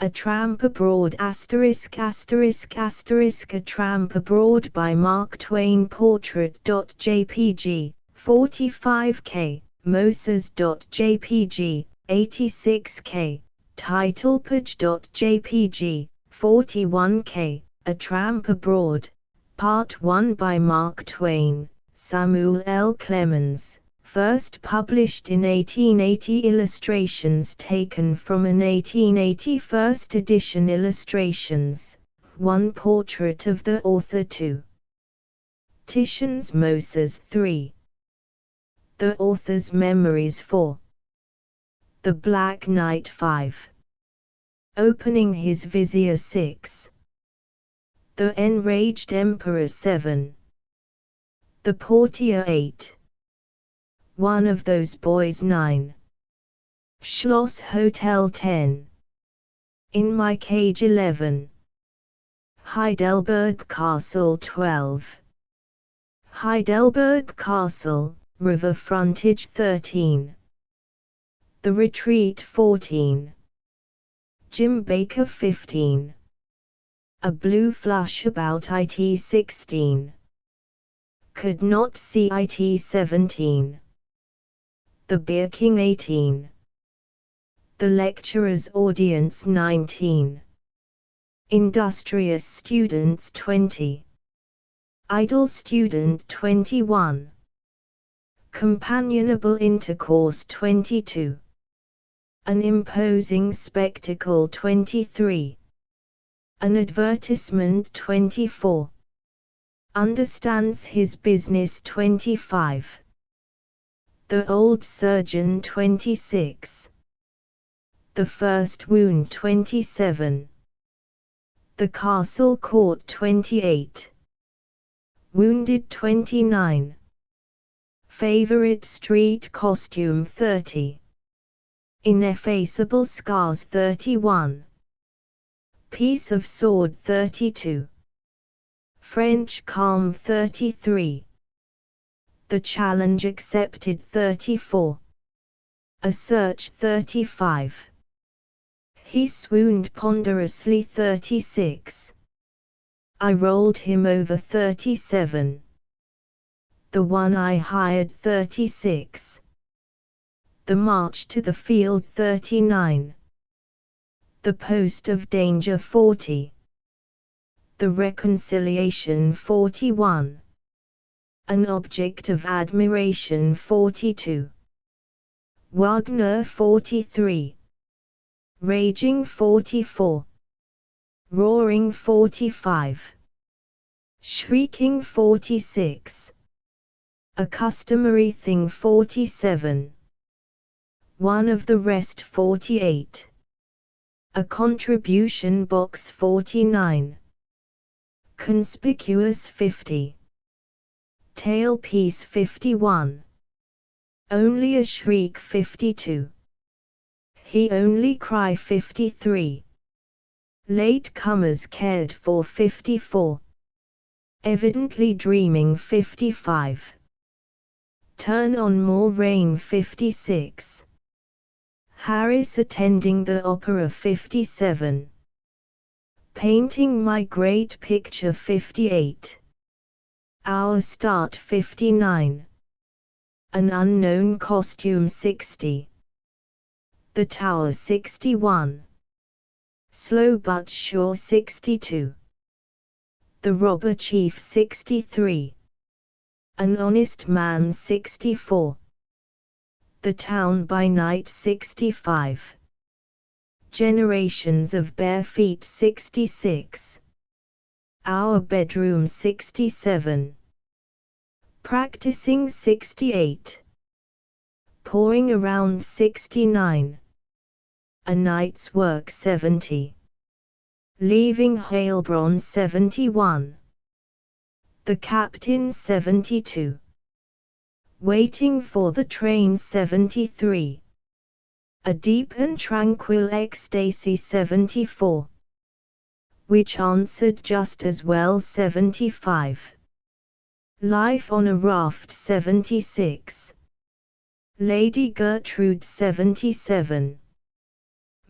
A Tramp Abroad *******, A Tramp Abroad by Mark Twain Portrait.jpg, 45K, Moses.jpg, 86K, Titlepage.jpg, 41K, A Tramp Abroad, Part 1 by Mark Twain, Samuel L. Clemens. First published in 1880. Illustrations taken from an 1880 first edition. Illustrations, 1 Portrait of the author 2. Titian's Moses 3. The author's memories 4. The Black Knight 5. Opening his vizier 6. The enraged emperor 7. The portier 8. One of those boys 9. Schloss Hotel 10. In my cage 11. Heidelberg Castle 12. Heidelberg Castle, river frontage 13. The Retreat 14. Jim Baker 15. A blue flush about IT 16. Could not see IT 17. The Beer King 18. The lecturer's audience 19. Industrious students 20. Idle student 21. Companionable intercourse 22. An imposing spectacle 23. An advertisement 24. Understands his business 25. The old surgeon 26. The first wound 27. The castle court 28. Wounded 29. Favorite street costume 30. Ineffaceable scars 31. Piece of sword 32. French calm 33. The challenge accepted 34. A search 35. He swooned ponderously 36. I rolled him over 37. The one I hired 36. The march to the field 39. The post of danger 40. The reconciliation 41. An object of admiration 42. Wagner 43. Raging 44. Roaring 45. Shrieking 46. A customary thing 47. One of the rest 48. A contribution box 49. Conspicuous 50. Tailpiece 51. Only a shriek 52. He only cry 53. Late comers cared for 54. Evidently dreaming 55. Turn on more rain 56. Harris attending the opera 57. Painting my great picture 58. Our start 59. An unknown costume 60. The tower 61. Slow but sure 62. The robber chief 63. An honest man 64. The town by night 65. Generations of bare feet 66. Our bedroom 67. Practicing 68. Pouring around 69. A night's work 70. Leaving Heilbronn 71. The captain 72. Waiting for the train 73. A deep and tranquil ecstasy 74. Which answered just as well 75. Life on a raft 76. Lady Gertrude 77.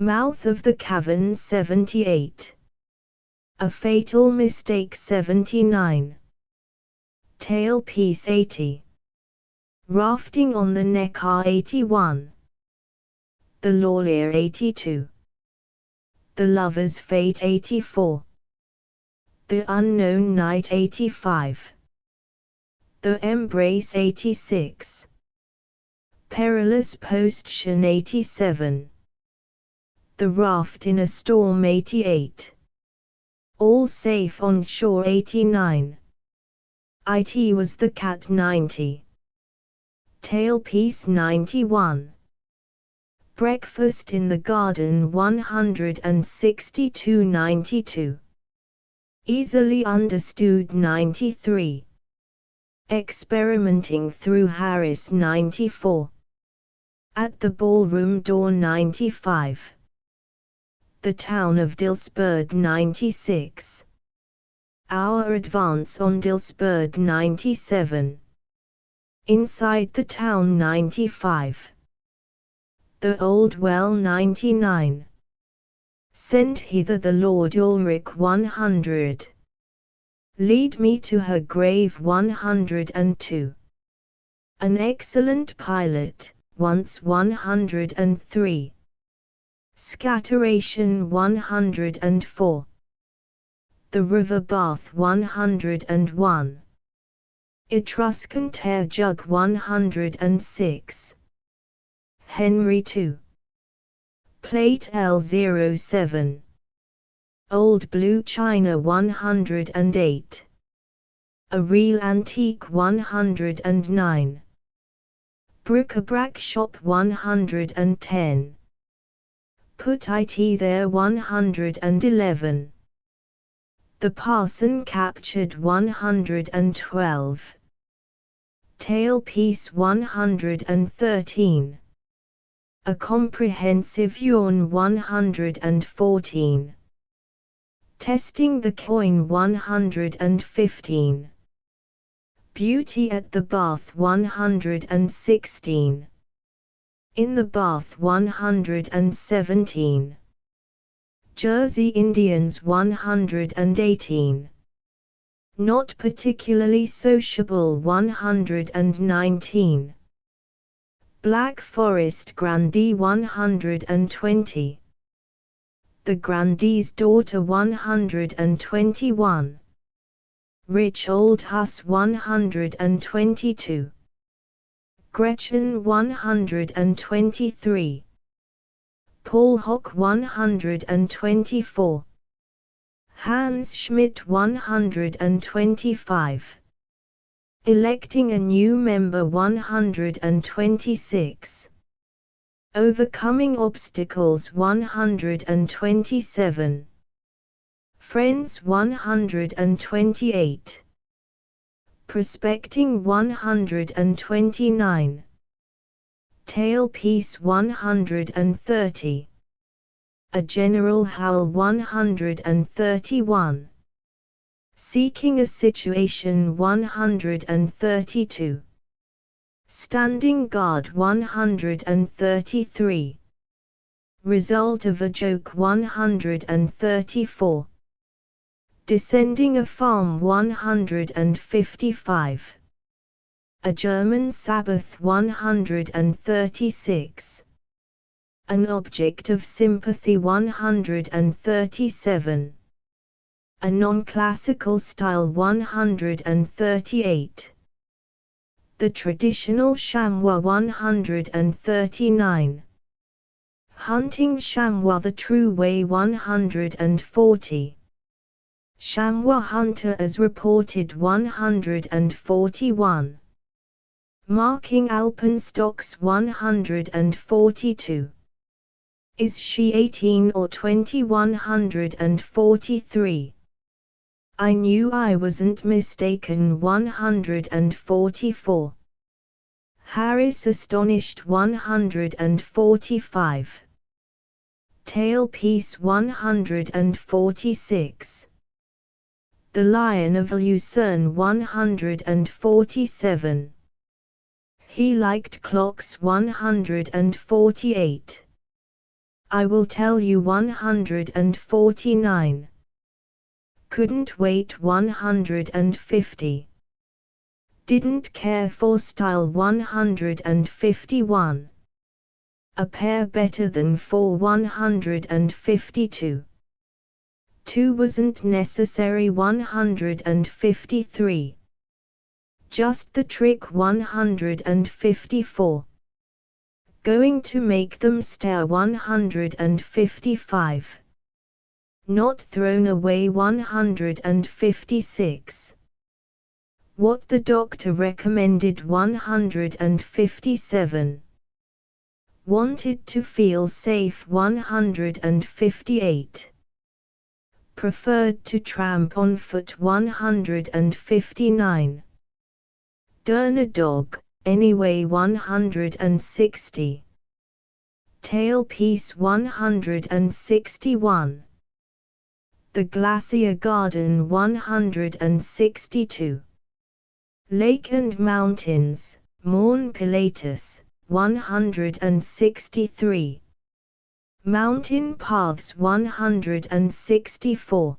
Mouth of the cavern 78. A fatal mistake 79. Tailpiece 80. Rafting on the Neckar 81. The Lawlier 82. The Lover's Fate 84. The Unknown Night 85. The Embrace 86. Perilous Potion 87. The Raft in a Storm 88. All Safe on Shore 89. It Was the Cat 90. Tailpiece 91. Breakfast in the Garden 162-92. Easily Understood 93. Experimenting Through Harris 94. At the Ballroom Door 95. The Town of Dillsburg 96. Our Advance on Dillsburg 97. Inside the Town 95. The Old Well 99. Send hither the Lord Ulrich 100. Lead me to her grave 102. An excellent pilot, once 103. Scatteration 104. The River Bath 101. Etruscan Tear Jug 106. Henry II. Plate L07. Old Blue China 108. A Real Antique 109. Bric-a-brac Shop 110. Put it there 111. The Parson Captured 112. Tailpiece 113. A Comprehensive Yawn 114. Testing the Coin 115. Beauty at the Bath 116. In the Bath 117. Jersey Indians 118. Not particularly sociable 119. Black Forest Grandee 120. The Grandee's Daughter 121. Rich Old Huss 122. Gretchen 123. Paul Hock 124. Hans Schmidt 125. Electing a new member 126. Overcoming obstacles 127. Friends 128. Prospecting 129. Tailpiece 130. A General Howl 131. Seeking a Situation 132. Standing Guard 133. Result of a Joke 134. Descending a Farm 155. A German Sabbath 136. An Object of Sympathy 137. A Non-Classical Style 138. The Traditional Chamois 139. Hunting Chamois the True Way 140. Chamois Hunter as reported 141. Marking Alpenstocks 142. Is she 18 or 2143? I knew I wasn't mistaken 144. Harris astonished 145. Tailpiece 146. The Lion of Lucerne 147. He liked clocks 148. I will tell you 149. Couldn't wait 150. Didn't care for style 151. A pair better than for 152. Two wasn't necessary 153. Just the trick 154. Going to make them stare 155. Not thrown away 156. What the doctor recommended 157. Wanted to feel safe 158. Preferred to tramp on foot 159. Darn a dog, anyway 160. Tailpiece 161. The Glacier Garden 162. Lake and Mountains, Morn Pilatus, 163. Mountain Paths 164.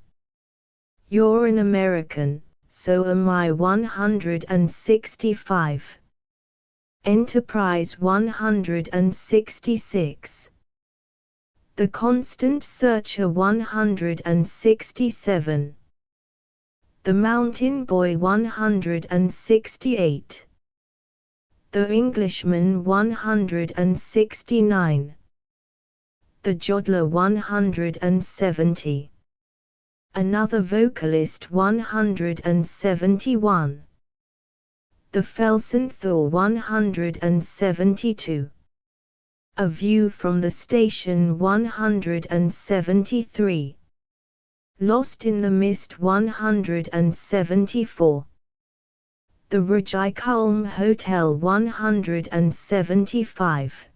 You're an American, so am I 165. Enterprise 166. The Constant Searcher 167. The Mountain Boy 168. The Englishman 169. The Jodler 170. Another Vocalist 171. The Felsenthal 172. A View from the Station 173. Lost in the Mist 174. The Rajkulm Hotel 175.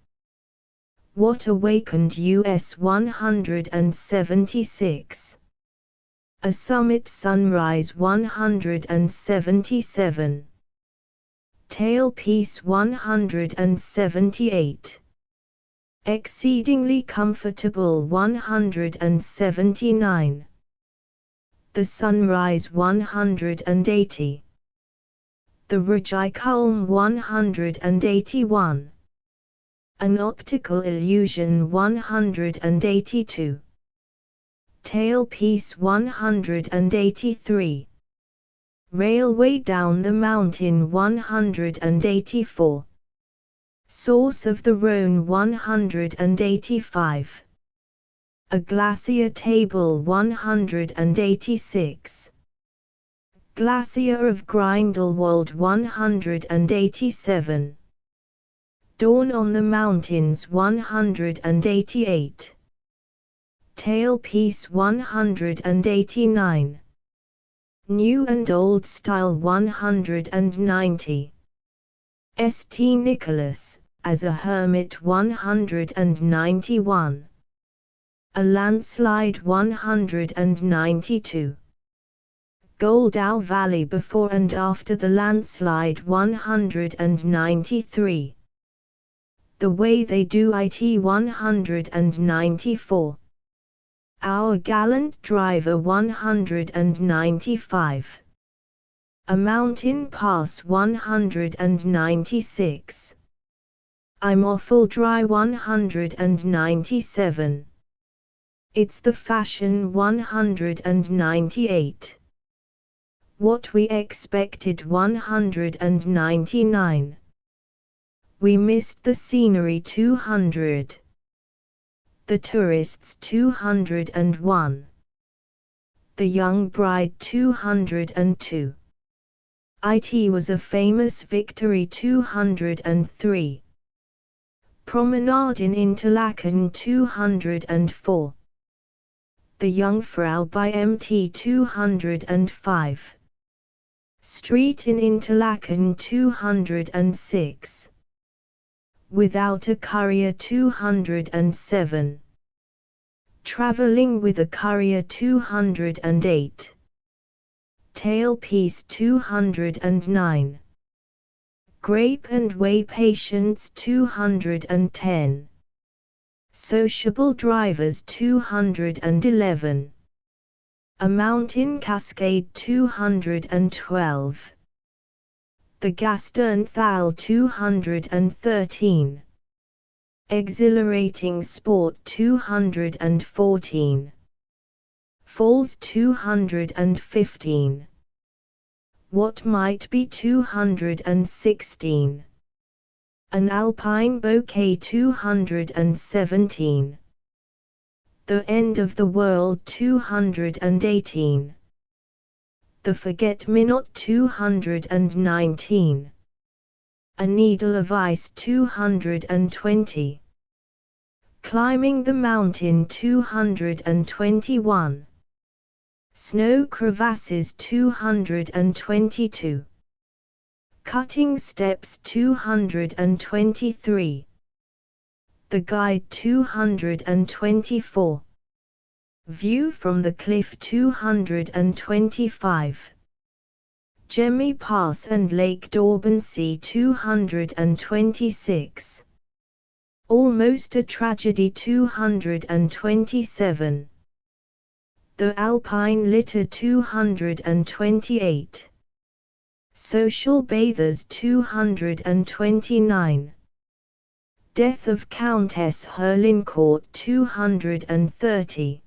What Awakened US 176. A Summit Sunrise 177. Tailpiece 178. Exceedingly Comfortable 179. The Sunrise 180. The Rajkulm 181. An Optical Illusion 182. Tailpiece 183. Railway Down the Mountain 184. Source of the Rhone 185. A Glacier Table 186. Glacier of Grindelwald 187. Dawn on the Mountains 188. Tailpiece 189. New and Old Style 190. St. Nicholas, as a Hermit 191. A Landslide 192. Goldau Valley before and after the landslide 193. The Way They Do It 194. Our Gallant Driver 195. A Mountain Pass 196. I'm Awful Dry 197. It's the Fashion 198. What We Expected 199. We Missed the Scenery 200. The Tourists 201. The Young Bride 202. It Was a Famous Victory 203. Promenade in Interlaken 204. The Jungfrau by MT 205. Street in Interlaken 206. Without a Courier 207. Traveling with a Courier 208. Tailpiece 209. Grape and Whey Patience 210. Sociable drivers 211. A mountain cascade 212. The Gasternthal 213. Exhilarating sport 214. Falls 215. What might be 216. An alpine bouquet 217. The end of the world 218. The forget-me-not 219. A needle of ice 220. Climbing the mountain 221. Snow crevasses 222. Cutting steps 223. The guide 224. View from the cliff 225. Gemmy Pass and Lake Dorbansea 226. Almost a Tragedy 227. The Alpine Litter 228. Social Bathers 229. Death of Countess Herlincourt 230.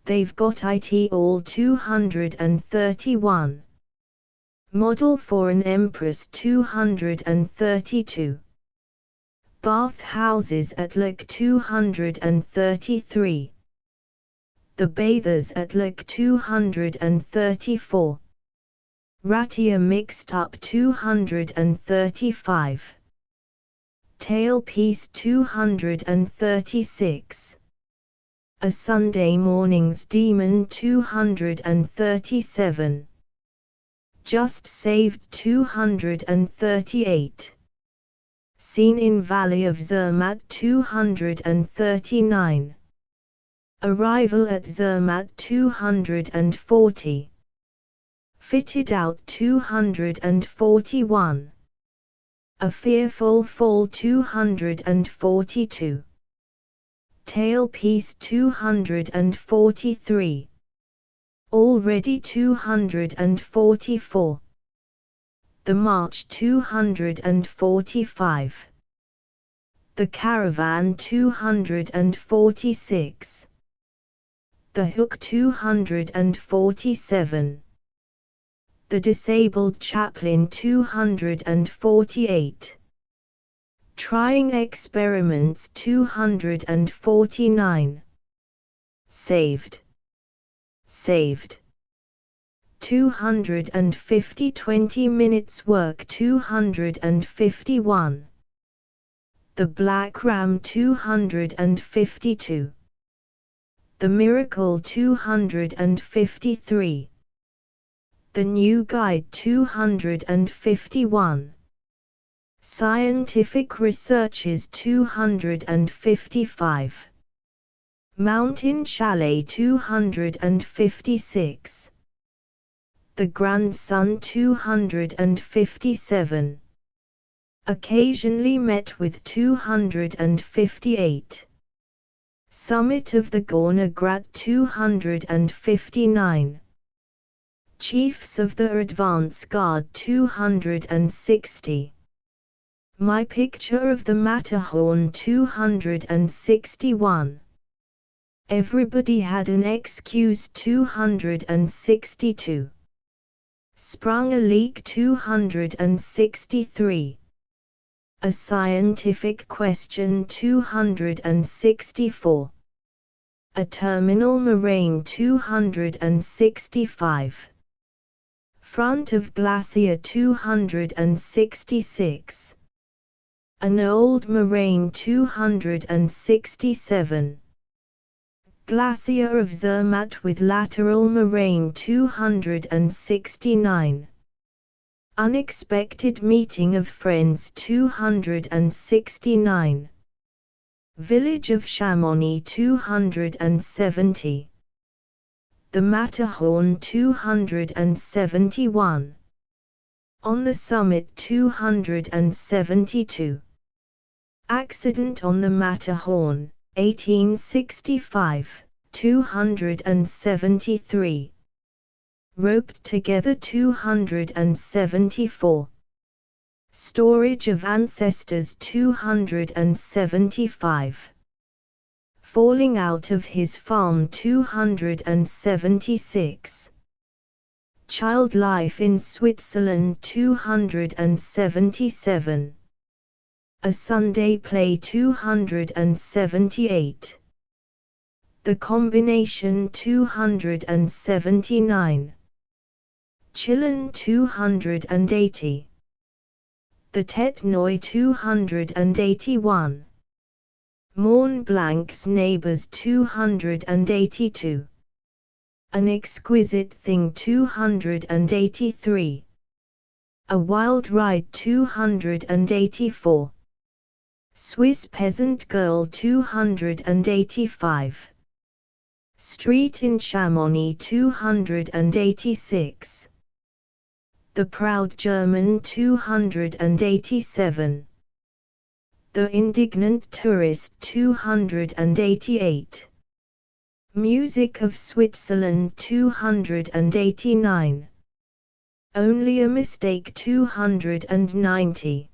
They've got it all 231. Model for an Empress 232. Bath houses at Look 233. The Bathers at Look 234. Ratia mixed up 235. Tailpiece 236. A Sunday Morning's Demon 237. Just Saved 238. Seen in Valley of Zermatt 239. Arrival at Zermatt 240. Fitted out 241. A Fearful Fall 242. Tailpiece 243. Already 244. The March 245. The Caravan 246. The Hook 247. The Disabled Chaplain 248. Trying Experiments 249. Saved. 250 20 minutes work 251. The Black Ram 252. The Miracle 253. The New Guide 251. Scientific Researches 255. Mountain Chalet 256. The Grandson 257. Occasionally met with 258. Summit of the Gornergrat 259. Chiefs of the Advance Guard 260. My Picture of the Matterhorn 261. Everybody Had an Excuse 262. Sprung a Leak 263. A Scientific Question 264. A Terminal Moraine 265. Front of Glacier 266. An Old Moraine 267. Glacier of Zermatt with Lateral Moraine 269. Unexpected Meeting of Friends 269. Village of Chamonix 270. The Matterhorn 271. On the Summit 272. Accident on the Matterhorn, 1865, 273. Roped together 274. Storage of ancestors 275. Falling out of his farm 276. Child life in Switzerland 277. A Sunday play 278. The combination 279. Chillon 280. The Tête Noire 281. Mont Blanc's neighbors 282. An exquisite thing 283. A wild ride 284. Swiss peasant girl 285. Street in Chamonix 286. The proud German 287. The indignant tourist 288. Music of Switzerland 289. Only a mistake 290.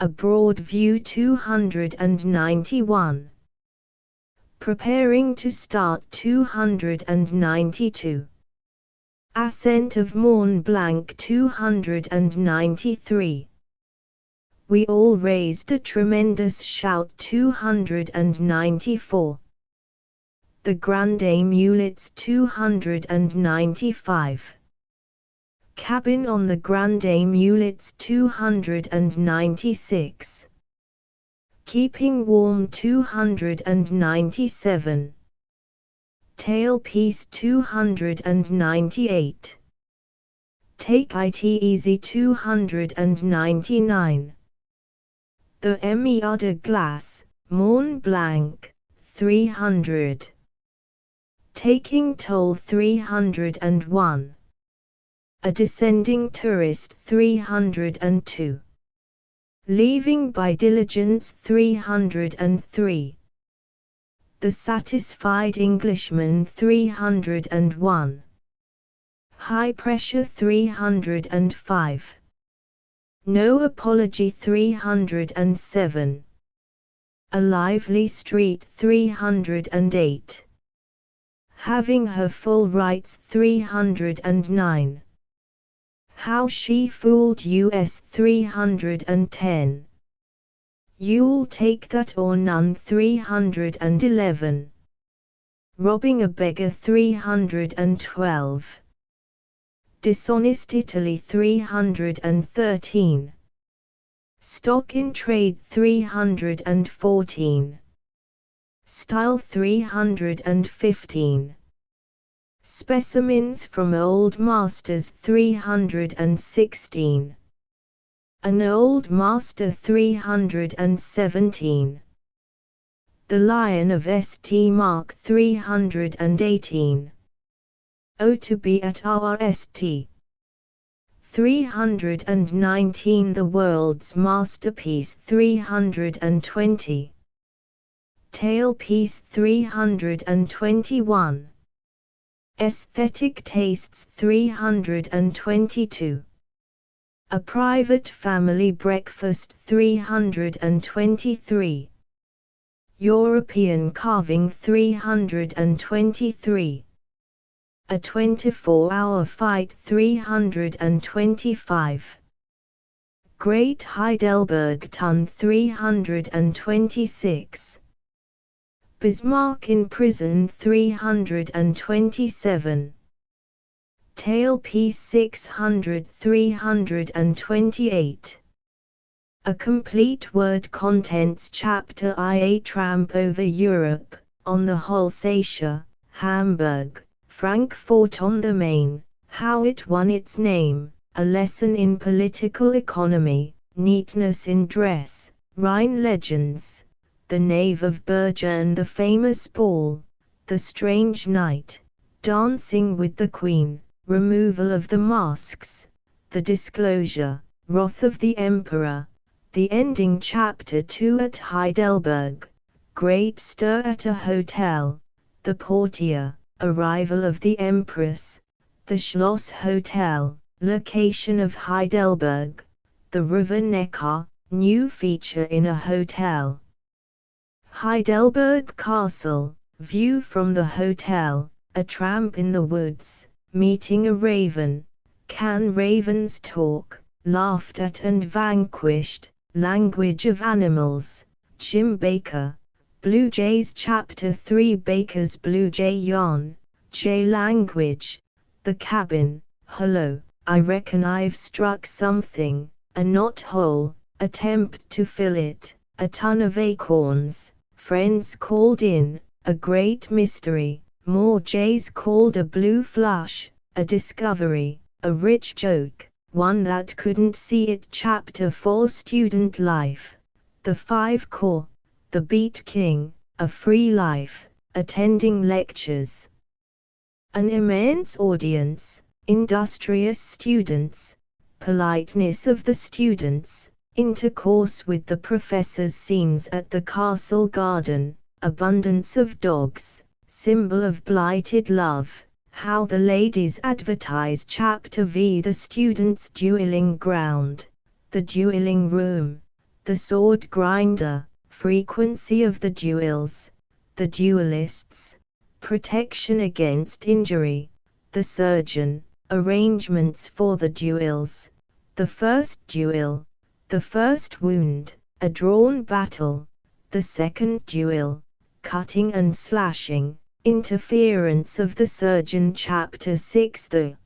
A broad view 291. Preparing to start 292. Ascent of Mont Blanc 293. We all raised a tremendous shout 294. The Grande Mulets 295. Cabin on the Grande Mulets 296. Keeping warm 297. Tailpiece 298. Take it easy 299. The Emiard de Glace, Mont Blanc, 300. Taking toll 301. A descending tourist 302. Leaving by diligence 303. The satisfied Englishman 301. High pressure 305. No apology 307. A lively street 308. Having her full rights 309. How she fooled US 310. You'll take that or none 311. Robbing a beggar 312. Dishonest Italy 313. Stock in trade 314. Style 315. Specimens from old masters 316. An old master 317. The Lion of St. Mark 318. Oh, to be at our St. 319. The world's masterpiece 320. Tailpiece 321. Aesthetic tastes 322. A private family breakfast 323. European carving 323. A 24-hour fight 325. Great Heidelberg Tun 326. Bismarck in prison 327. Tailpiece 600 328. A complete word contents chapter IA Tramp over Europe, on the Holsatia, Hamburg, Frankfurt on the Main, how it won its name, a lesson in political economy, neatness in dress, Rhine legends, the Knave of Bergen, the famous ball, the strange night, dancing with the Queen, removal of the masks, the disclosure, wrath of the Emperor, The ending chapter 2 at Heidelberg. Great stir at a hotel. The portier. Arrival of the Empress. The Schloss Hotel. Location of Heidelberg. The River Neckar. New feature in a hotel. Heidelberg Castle. View from the hotel. A tramp in the woods. Meeting a raven. Can ravens talk? Laughed at and vanquished. Language of animals. Jim Baker. Blue Jays Chapter 3 Baker's Blue Jay Yarn. Jay Language. The cabin. Hello, I reckon I've struck something. A knot hole. Attempt to fill it. A ton of acorns. Friends called in. A great mystery. More jays called a blue flush. A discovery. A rich joke. One that couldn't see it. Chapter 4 Student Life. The 5 Core. The Beat King. A free life. Attending lectures. An immense audience. Industrious students. Politeness of the students. Intercourse with the professors. Scenes at the castle garden. Abundance of dogs. Symbol of blighted love. How the ladies advertise. Chapter V The students' dueling ground. The dueling room. The sword grinder. Frequency of the duels. The duelists. Protection against injury. The surgeon. Arrangements for the duels. The first duel. The first wound. A drawn battle. The second duel. Cutting and slashing. Interference of the surgeon. Chapter 6 The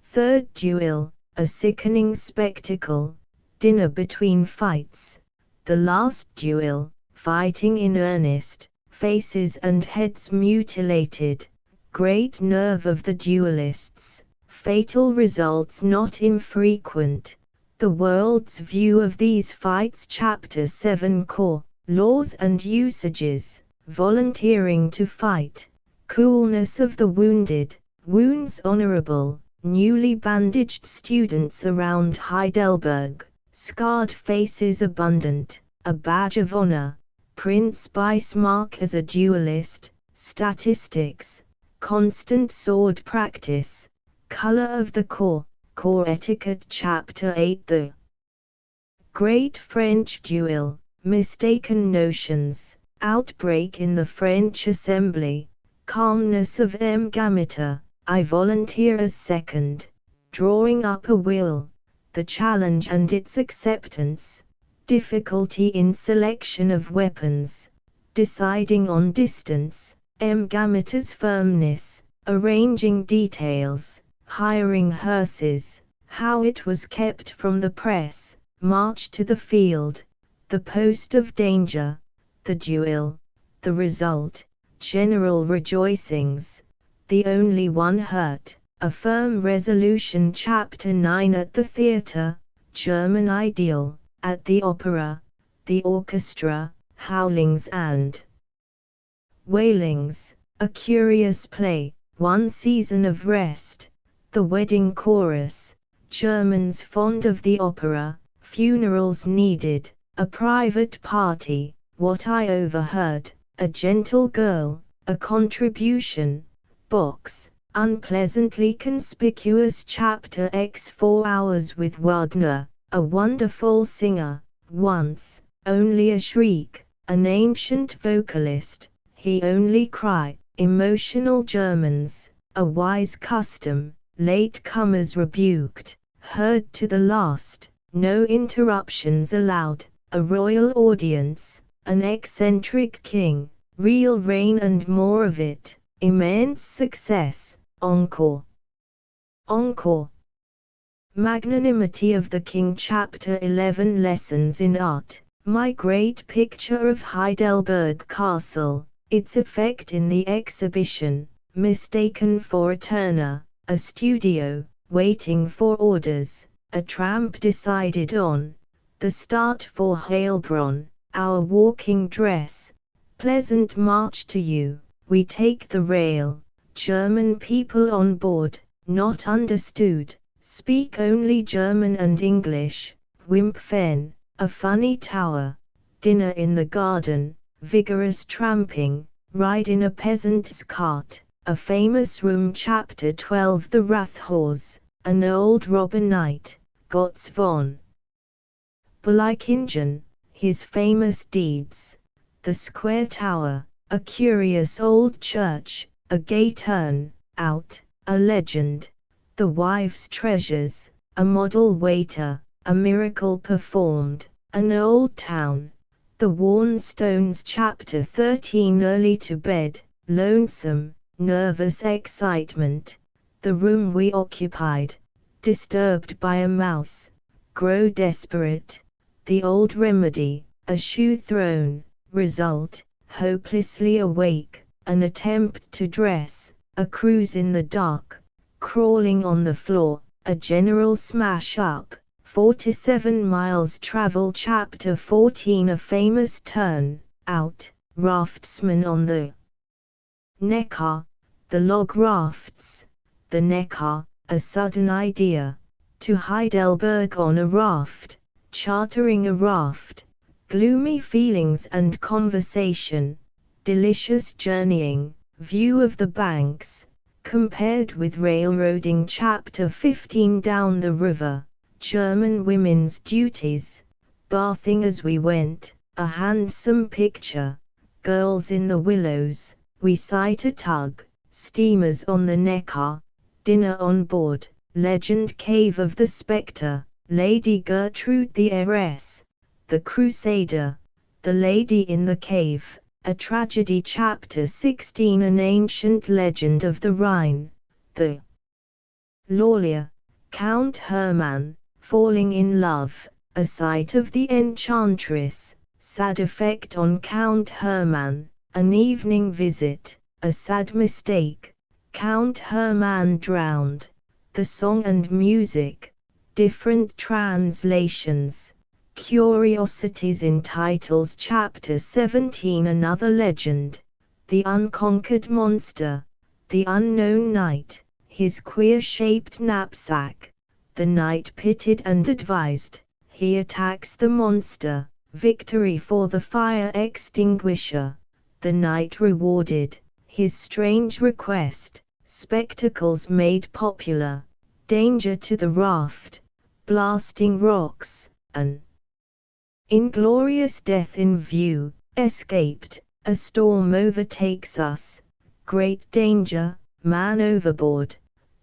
third duel. A sickening spectacle. Dinner between fights. The last duel. Fighting in earnest. Faces and heads mutilated. Great nerve of the duelists. Fatal results not infrequent. The world's view of these fights. Chapter 7 Core. Laws and usages. Volunteering to fight. Coolness of the wounded. Wounds honorable. Newly bandaged students around Heidelberg. Scarred faces abundant. A badge of honor. Prince Bismarck as a duelist. Statistics. Constant sword practice. Color of the Corps. Corps etiquette. Chapter 8 The Great French Duel. Mistaken notions. Outbreak in the French Assembly. Calmness of M. Gamita. I volunteer as second. Drawing up a will. The challenge and its acceptance. Difficulty in selection of weapons. Deciding on distance. M. Gamita's firmness. Arranging details. Hiring hearses. How it was kept from the press. March to the field. The post of danger. The duel. The result. General rejoicings. The only one hurt. A firm resolution. Chapter 9 At the theater. German ideal. At the opera. The orchestra. Howlings and wailings. A curious play. One season of rest. The wedding chorus. Germans fond of the opera. Funerals needed. A private party. What I overheard. A gentle girl. A contribution. Box. Unpleasantly conspicuous. Chapter X 4 Hours with Wagner. A wonderful singer. Once. Only a shriek. An ancient vocalist. He only cry. Emotional Germans. A wise custom. Late comers rebuked. Heard to the last. No interruptions allowed. A royal audience. An eccentric king. Real reign and more of it. Immense success. Encore. Encore. Magnanimity of the King. Chapter 11 Lessons in Art. My great picture of Heidelberg Castle. Its effect in the exhibition. Mistaken for a Turner. A studio. Waiting for orders. A tramp decided on. The start for Heilbronn. Our walking dress. Pleasant march to you. We take the rail. German people on board. Not understood. Speak only German and English. Wimpfen. a funny tower, dinner in the garden, vigorous tramping, ride in a peasant's cart, a famous room. Chapter 12. The Rathhorse, an old robber knight, Gotts von Bulikingen, his famous deeds, the square tower, a curious old church, a gay turn out, a legend, the wife's treasures, a model waiter, a miracle performed, an old town, the worn stones. Chapter 13. Early to bed, lonesome, nervous excitement, the room we occupied, disturbed by a mouse, grow desperate, the old remedy, a shoe thrown, result, hopelessly awake, an attempt to dress, a cruise in the dark, crawling on the floor, a general smash up, 4 to 7 miles travel. Chapter 14. A famous turn out, raftsman on the Neckar, the log rafts, the Neckar, a sudden idea, to Heidelberg on a raft, chartering a raft, gloomy feelings and conversation, delicious journeying, view of the banks, compared with railroading. Chapter 15. Down the river, German women's duties, bathing as we went, a handsome picture, girls in the willows, we sight a tug, steamers on the Neckar, dinner on board, legend cave of the spectre, Lady Gertrude the heiress, the crusader, the lady in the cave, a tragedy. Chapter 16. An ancient legend of the Rhine, the lawyer, Count Hermann, falling in love, a sight of the enchantress, sad effect on Count Hermann, an evening visit, a sad mistake, Count Hermann drowned, the song and music, different translations, curiosities in titles. Chapter 17. Another legend, the unconquered monster, the unknown knight, his queer-shaped knapsack, the knight pitied and advised, he attacks the monster, victory for the fire extinguisher, the knight rewarded, his strange request, spectacles made popular, danger to the raft, blasting rocks, an inglorious death in view, escaped, a storm overtakes us, great danger, man overboard,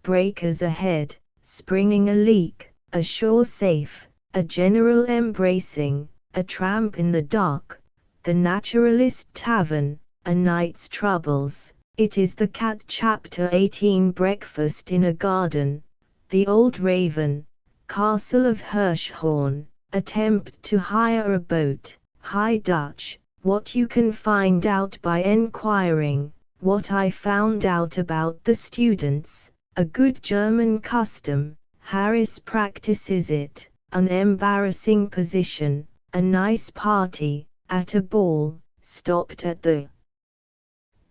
breakers ahead, springing a leak, ashore safe, a general embracing, a tramp in the dark, the naturalist tavern, a night's troubles, it is the cat. Chapter 18. Breakfast in a garden, the old raven, castle of Hirschhorn, attempt to hire a boat, High Dutch, what you can find out by enquiring, what I found out about the students, a good German custom, Harris practices it, an embarrassing position, a nice party, at a ball, stopped at the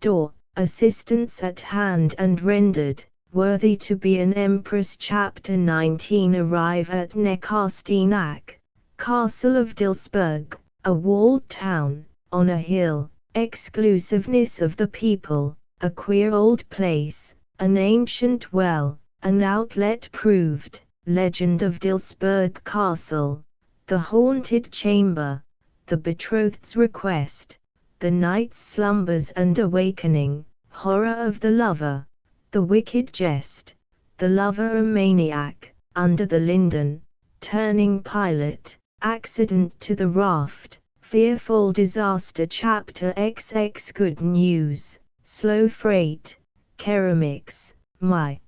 door, assistance at hand and rendered, worthy to be an empress. Chapter 19. Arrive at Neckarsteinach, Castle of Dilsberg, a walled town, on a hill, exclusiveness of the people, a queer old place, an ancient well, an outlet proved, legend of Dilsberg Castle, the haunted chamber, the betrothed's request, the knight's slumbers and awakening, horror of the lover, the wicked jest, the lover a maniac, under the linden, turning pilot, accident to the raft, fearful disaster. Chapter XX. Good news, slow freight, ceramics, my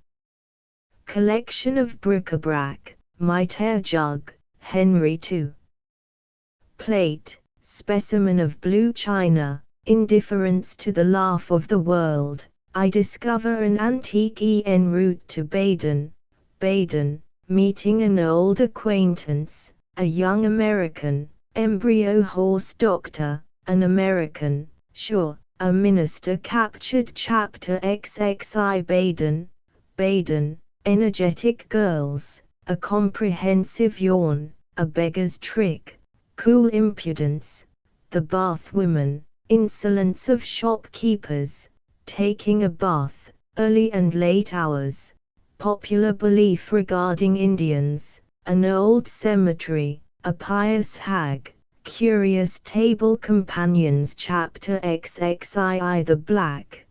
collection of bric-a-brac, my tear jug, Henry II plate, specimen of blue china, indifference to the laugh of the world, I discover an antique en route to Baden, meeting an old acquaintance, a young American, embryo horse doctor, an American, sure, a minister captured. Chapter XXI. Baden, energetic girls, a comprehensive yawn, a beggar's trick, cool impudence, the bath woman, insolence of shopkeepers, taking a bath, early and late hours, popular belief regarding Indians, an old cemetery, a pious hag, curious table companions. Chapter XXII. The Black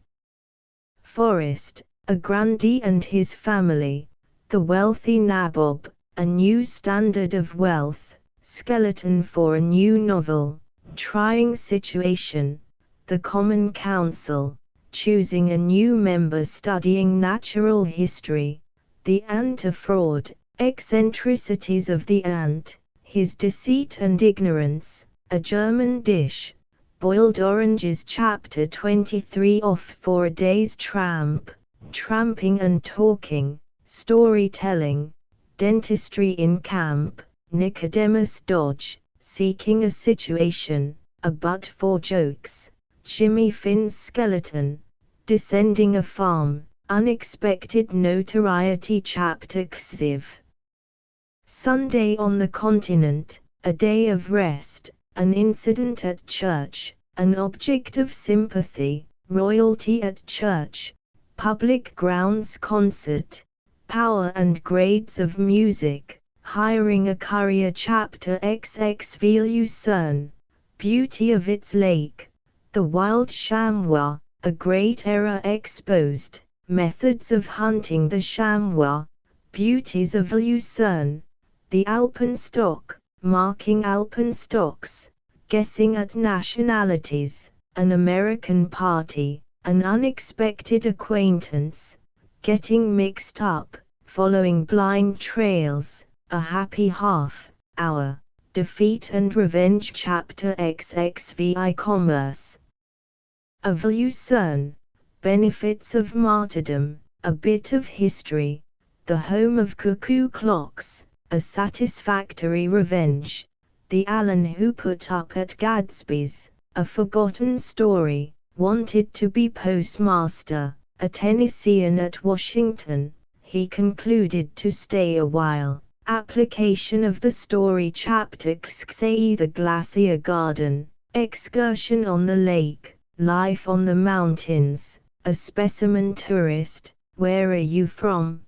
Forest, a grandee and his family, the wealthy nabob, a new standard of wealth, skeleton for a new novel, trying situation, the Common Council, choosing a new member studying natural history, the ant a fraud, eccentricities of the ant, his deceit and ignorance, a German dish, boiled oranges. Chapter 23. Off for a day's tramp, tramping and talking, storytelling, dentistry in camp, Nicodemus Dodge, seeking a situation, a butt for jokes, Jimmy Finn's skeleton, descending a farm, unexpected notoriety. Chapter XIV. Sunday on the continent, a day of rest, an incident at church, an object of sympathy, royalty at church, public grounds concert, power and grades of music, hiring a courier. Chapter XX. Lucerne, beauty of its lake, the wild chamois, a great error exposed, methods of hunting the chamois, beauties of Lucerne, the alpenstock, marking alpenstocks, guessing at nationalities, an American party, an unexpected acquaintance, getting mixed up, following blind trails, a happy half hour, defeat and revenge. Chapter XXVI. Commerce of Lucerne, benefits of martyrdom, a bit of history, the home of cuckoo clocks, a satisfactory revenge, the Alan who put up at Gadsby's, a forgotten story, wanted to be postmaster, a Tennessean at Washington, he concluded to stay a while. Application of the story. Chapter XXII. The Glacier Garden, excursion on the lake, life on the mountains, a specimen tourist, where are you from?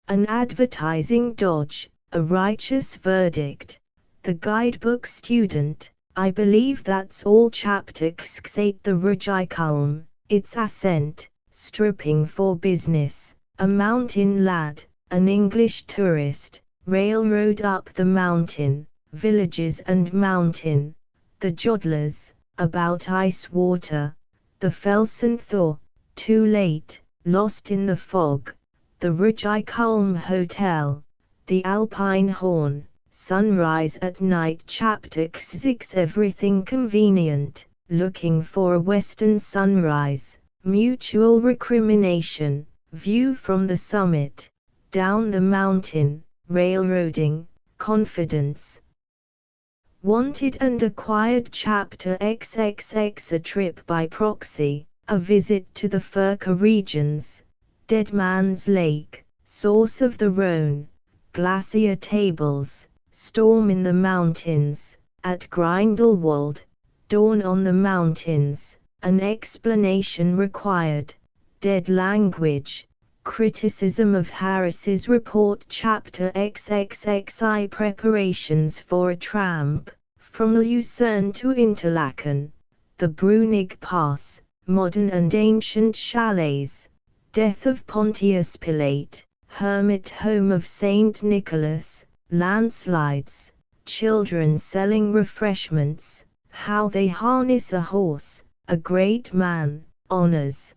An advertising dodge, a righteous verdict, the guidebook student, I believe that's all. Chapter XXVIII. The Rujikulm, its ascent, stripping for business, a mountain lad, an English tourist, railroad up the mountain, villages and mountain, the Jodlers, about ice water, the Felsenthor, too late, lost in the fog, the Rujikulm Hotel, the Alpine Horn, sunrise at night. Chapter XXVI. Everything convenient, looking for a western sunrise, mutual recrimination, view from the summit, down the mountain, railroading, confidence. Wanted and acquired. Chapter XXX. A trip by proxy, a visit to the Furka regions, Dead Man's Lake, source of the Rhone, glacier tables, storm in the mountains, at Grindelwald, dawn on the mountains, an explanation required, dead language, criticism of Harris's report. Chapter XXXI. Preparations for a tramp, from Lucerne to Interlaken, the Brunig Pass, modern and ancient chalets, death of Pontius Pilate, hermit home of Saint Nicholas, landslides, children selling refreshments, how they harness a horse, a great man, honors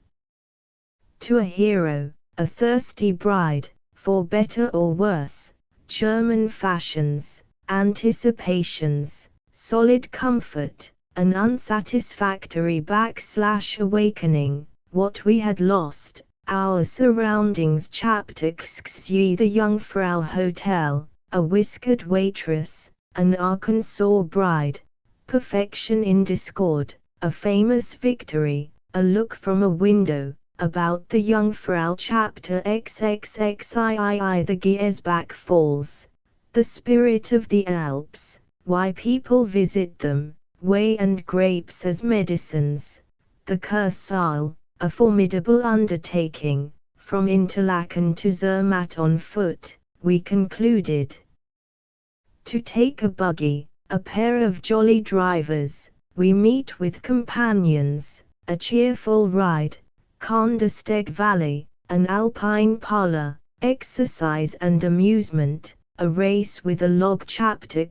to a hero, a thirsty bride, for better or worse, German fashions, anticipations, solid comfort, an unsatisfactory /awakening, what we had lost, our surroundings. Chapter XXI. The Jungfrau Hotel, a whiskered waitress, an Arkansas bride, perfection in discord, a famous victory, a look from a window, about the Jungfrau. Chapter XXXIII. The Giesbach Falls, the spirit of the Alps, why people visit them, whey and grapes as medicines. The Kursaal, a formidable undertaking, from Interlaken to Zermatt on foot, we concluded. To take a buggy, a pair of jolly drivers, we meet with companions, a cheerful ride, Kandersteg Valley, an alpine parlor, exercise and amusement, a race with a log chapter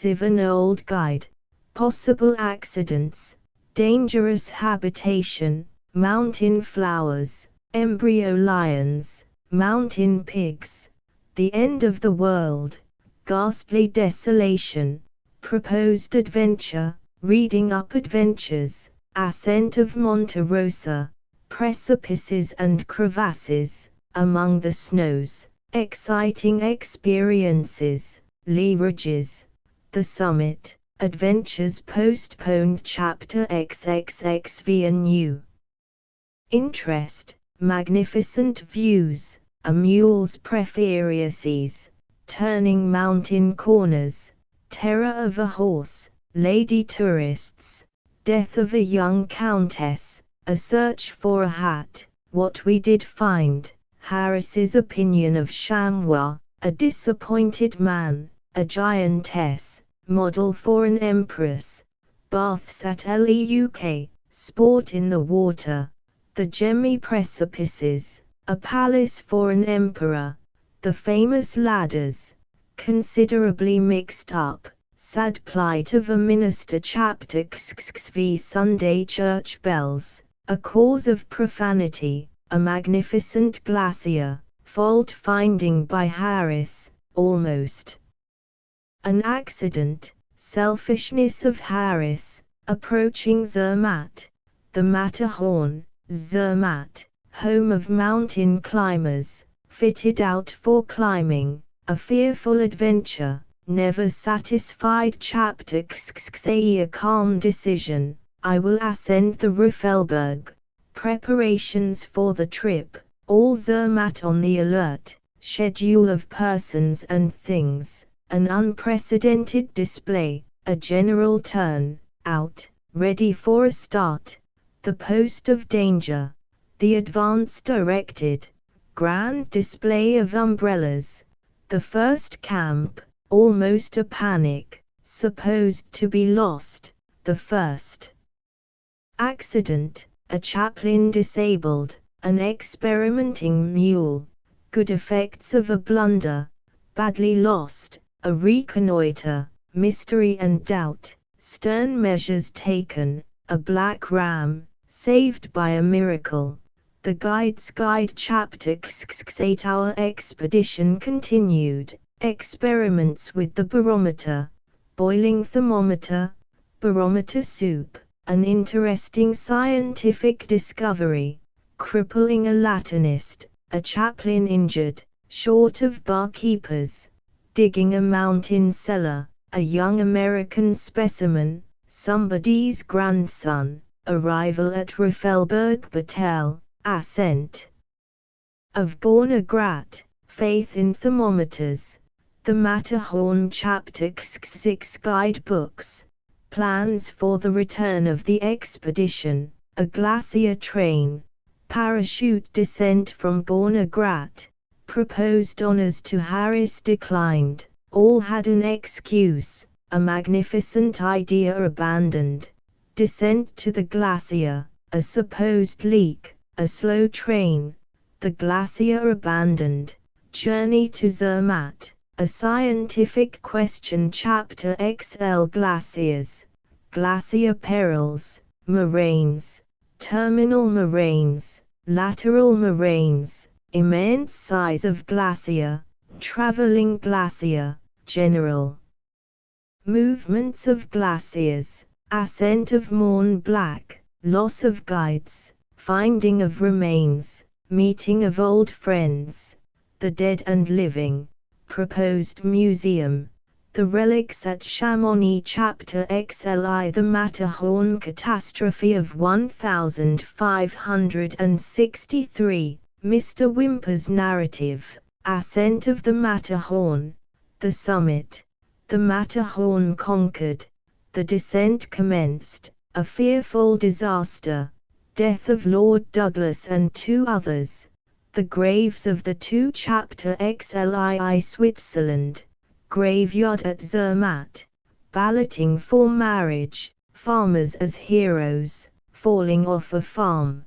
an old guide, possible accidents, dangerous habitation, mountain flowers, embryo lions, mountain pigs, the end of the world, ghastly desolation, proposed adventure, reading up adventures, ascent of Monte Rosa, precipices and crevasses, among the snows, exciting experiences, lee ridges, the summit, adventures postponed chapter XXXV and new interest, magnificent views, a mule's preferences, turning mountain corners, terror of a horse, lady tourists, death of a young countess, a search for a hat, what we did find, Harris's opinion of chamois, a disappointed man, a giantess, model for an empress, baths at Leuk, sport in the water, the gemmy precipices, a palace for an emperor, the famous ladders, considerably mixed up, sad plight of a minister chapter XXV Sunday church bells, a cause of profanity, a magnificent glacier, fault finding by Harris, almost an accident, selfishness of Harris, approaching Zermatt, the Matterhorn, Zermatt, home of mountain climbers, fitted out for climbing, a fearful adventure, never satisfied chapter XXA, a calm decision, I will ascend the Riffelberg, preparations for the trip, all Zermatt on the alert, schedule of persons and things, an unprecedented display, a general turn out, ready for a start, the post of danger, the advance directed, grand display of umbrellas, the first camp, almost a panic, supposed to be lost, the first accident, a chaplain disabled, an experimenting mule, good effects of a blunder, badly lost, a reconnoiter, mystery and doubt, stern measures taken, a black ram, saved by a miracle. The guide's guide chapter 8-hour expedition continued, experiments with the barometer, boiling thermometer, barometer soup, an interesting scientific discovery, crippling a Latinist, a chaplain injured, short of barkeepers, digging a mountain cellar, a young American specimen, somebody's grandson, arrival at Riffelberg Battelle, ascent of Gorner Grat, faith in thermometers, the Matterhorn chapter 6 guidebooks, plans for the return of the expedition, a glacier train, parachute descent from Gorner Grat, proposed honors to Harris declined, all had an excuse, a magnificent idea abandoned, descent to the glacier, a supposed leak, a slow train, the glacier abandoned, journey to Zermatt, a scientific question chapter XL glaciers, glacier perils, moraines, terminal moraines, lateral moraines, immense size of glacier, traveling glacier, general movements of glaciers, ascent of Mont Blanc, loss of guides, finding of remains, meeting of old friends, the dead and living, proposed museum, the relics at Chamonix chapter XLI, the Matterhorn catastrophe of 1563, Mr. Whymper's narrative, ascent of the Matterhorn, the summit, The Matterhorn conquered. The descent commenced. A fearful disaster. Death of Lord Douglas and 2 others. The graves of the 2 Chapter XLII Switzerland. Graveyard at Zermatt. Balloting for marriage. Farmers as heroes. Falling off a farm.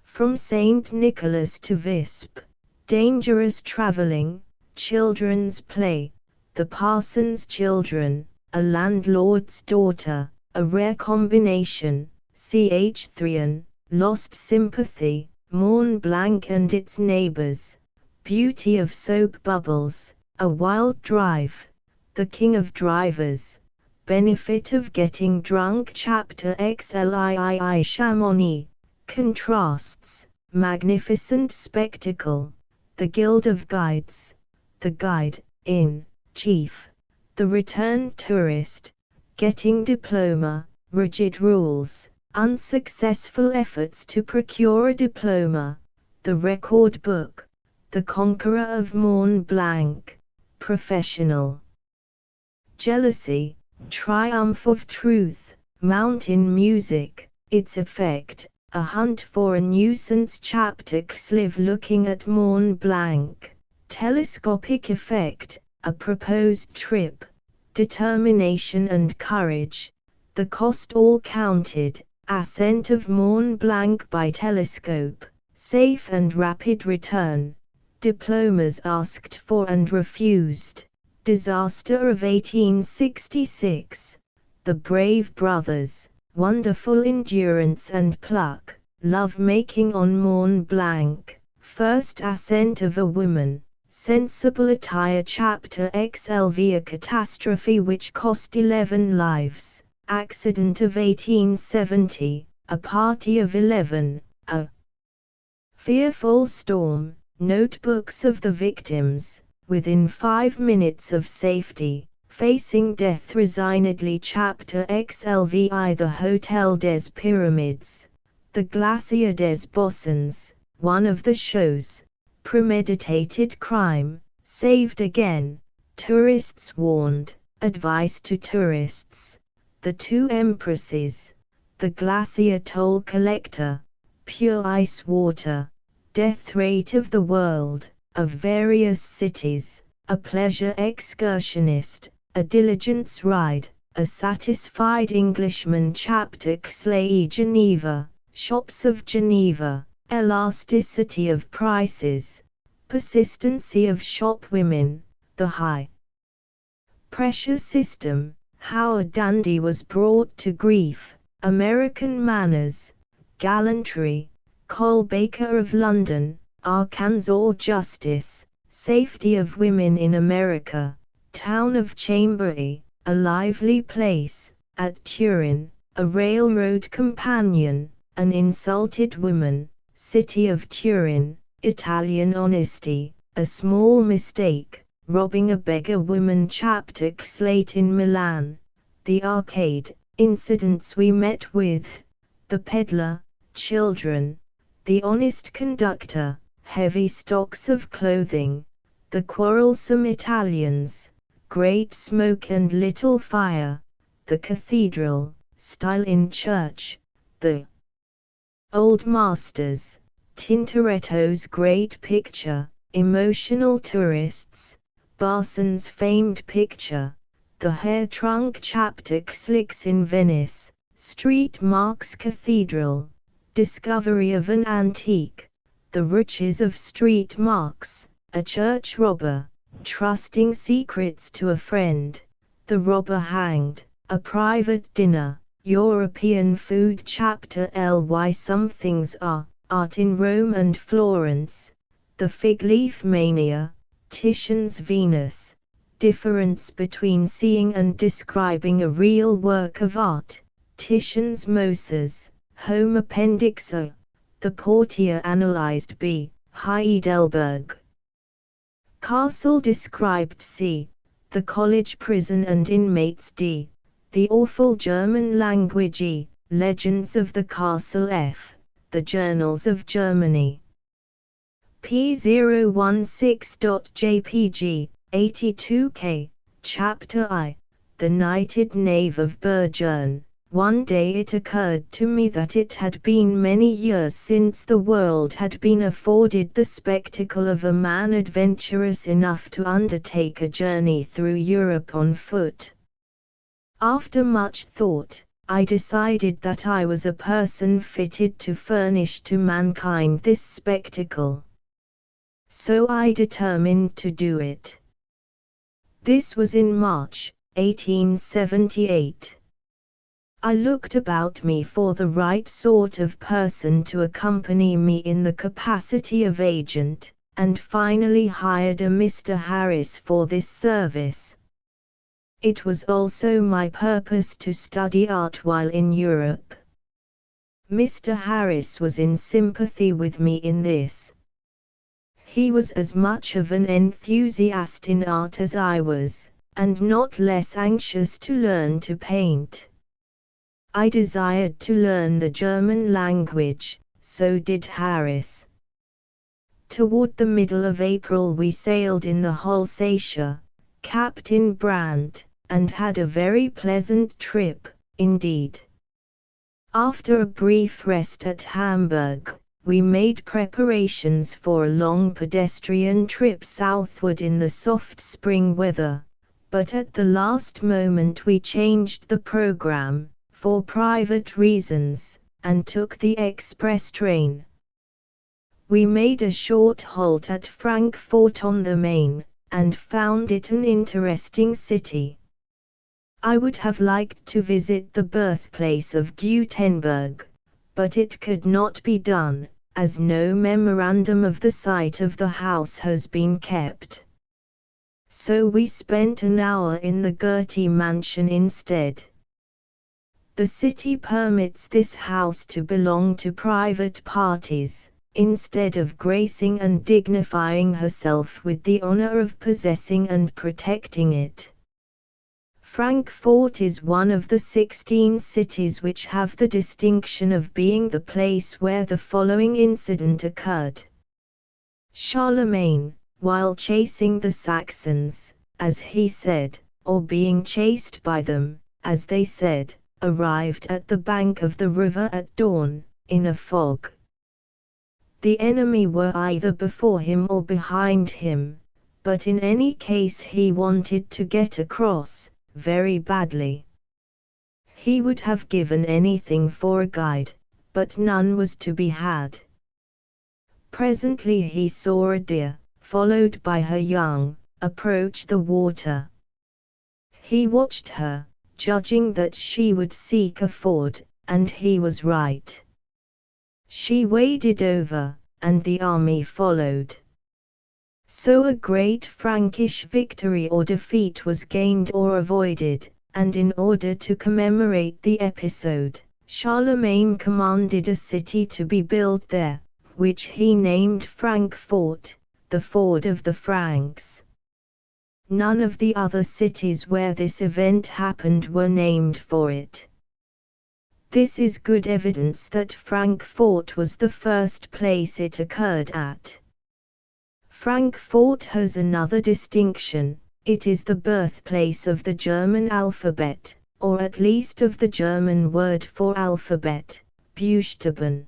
From St. Nicholas to Visp. Dangerous travelling. Children's play. The parson's children. A landlord's daughter. A rare combination. Ch. Thrien. Lost sympathy. Mont Blanc and its neighbors. Beauty of soap bubbles. A wild drive. The king of drivers. Benefit of getting drunk. Chapter XLII Chamonix. Contrasts. Magnificent spectacle. The Guild of Guides. The Guide, in Chief. The returned tourist. Getting diploma. Rigid rules. Unsuccessful efforts to procure a diploma. The record book. The Conqueror of Mont Blanc. Professional. Jealousy. Triumph of truth. Mountain music. Its effect. A hunt for a nuisance. Chapter Xliv looking at Mont Blanc. Telescopic effect. A proposed trip. Determination and courage. The cost all counted. Ascent of Mont Blanc by telescope. Safe and rapid return. Diplomas asked for and refused. Disaster of 1866. The brave brothers. Wonderful endurance and pluck. Love-making on Mont Blanc. First ascent of a woman. Sensible attire. Chapter XLV. A catastrophe which cost 11 lives. Accident of 1870. A party of 11. A fearful storm. Notebooks of the victims. Within 5 minutes of safety. Facing death resignedly. Chapter XLVI. The Hotel des Pyramids. The Glacier des Bossons. One of the shows. Premeditated crime. Saved again. Tourists warned. Advice to tourists. The 2 Empresses. The Glacier Toll Collector. Pure ice water. Death rate of the world. Of various cities. A pleasure excursionist. A diligence ride. A satisfied Englishman. Chapter Xlai Geneva. Shops of Geneva. Elasticity of prices. Persistency of shopwomen. The high pressure system. How a dandy was brought to grief. American manners. Gallantry. Cole Baker of London. Arkansas justice. Safety of women in America. Town of Chambéry. A lively place. At Turin. A railroad companion. An insulted woman. City of Turin. Italian honesty. A small mistake. Robbing a beggar woman. Chapter Xlate in Milan. The arcade. Incidents we met with. The peddler. Children. The honest conductor. Heavy stocks of clothing. The quarrelsome Italians. Great smoke and little fire. The cathedral. Style in church. The old masters. Tintoretto's great picture. Emotional tourists. Barson's famed picture. The hair trunk. Chapter Xlix in Venice. Street marks. Cathedral. Discovery of an antique. The riches of street marks. A church robber. Trusting secrets to a friend. The robber hanged. A private dinner. European food. Chapter L. Why some things are art in Rome and Florence. The fig leaf mania. Titian's Venus. Difference between seeing and describing a real work of art. Titian's Moses. Home Appendix A. The Portier analyzed B. Heidelberg. Castle described C. The college prison and inmates D. The awful German language E. Legends of the Castle F. The Journals of Germany. P016.jpg, 82K. Chapter I. The Knighted Knave of Bergerne. One day it occurred to me that it had been many years since the world had been afforded the spectacle of a man adventurous enough to undertake a journey through Europe on foot. After much thought, I decided that I was a person fitted to furnish to mankind this spectacle. So I determined to do it. This was in March, 1878. I looked about me for the right sort of person to accompany me in the capacity of agent, and finally hired a Mr. Harris for this service. It was also my purpose to study art while in Europe. Mr. Harris was in sympathy with me in this. He was as much of an enthusiast in art as I was, and not less anxious to learn to paint. I desired to learn the German language, so did Harris. Toward the middle of April we sailed in the Holsatia, Captain Brandt, and had a very pleasant trip, indeed. After a brief rest at Hamburg, we made preparations for a long pedestrian trip southward in the soft spring weather, but at the last moment we changed the program, for private reasons, and took the express train. We made a short halt at Frankfurt on the Main, and found it an interesting city. I would have liked to visit the birthplace of Gutenberg, but it could not be done, as no memorandum of the site of the house has been kept. So we spent an hour in the Goethe mansion instead. The city permits this house to belong to private parties, instead of gracing and dignifying herself with the honor of possessing and protecting it. Frankfurt is one of the 16 cities which have the distinction of being the place where the following incident occurred. Charlemagne, while chasing the Saxons, as he said, or being chased by them, as they said, arrived at the bank of the river at dawn, in a fog. The enemy were either before him or behind him, but in any case he wanted to get across, very badly. He would have given anything for a guide, but none was to be had. Presently he saw a deer, followed by her young, approach the water. He watched her, judging that she would seek a ford, and he was right. She waded over, and the army followed. So a great Frankish victory or defeat was gained or avoided, and in order to commemorate the episode, Charlemagne commanded a city to be built there, which he named Frankfurt, the ford of the Franks. None of the other cities where this event happened were named for it. This is good evidence that Frankfurt was the first place it occurred at. Frankfurt has another distinction: it is the birthplace of the German alphabet, or at least of the German word for alphabet, Buchstaben.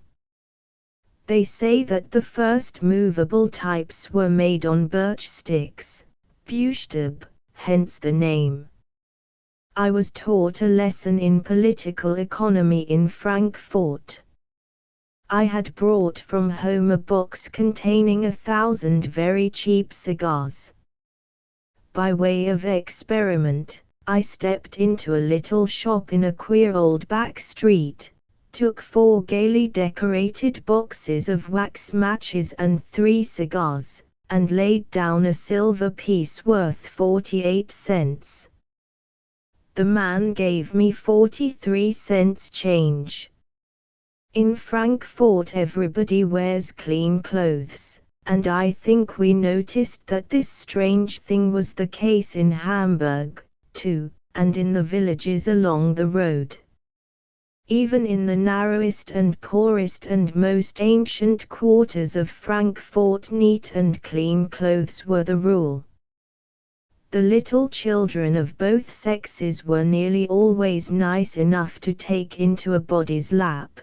They say that the first movable types were made on birch sticks, Buchstab, hence the name. I was taught a lesson in political economy in Frankfurt. I had brought from home a box containing 1,000 very cheap cigars. By way of experiment, I stepped into a little shop in a queer old back street, took 4 gaily decorated boxes of wax matches and 3 cigars, and laid down a silver piece worth 48 cents. The man gave me 43 cents change. In Frankfurt everybody wears clean clothes, and I think we noticed that this strange thing was the case in Hamburg, too, and in the villages along the road. Even in the narrowest and poorest and most ancient quarters of Frankfurt neat and clean clothes were the rule. The little children of both sexes were nearly always nice enough to take into a body's lap.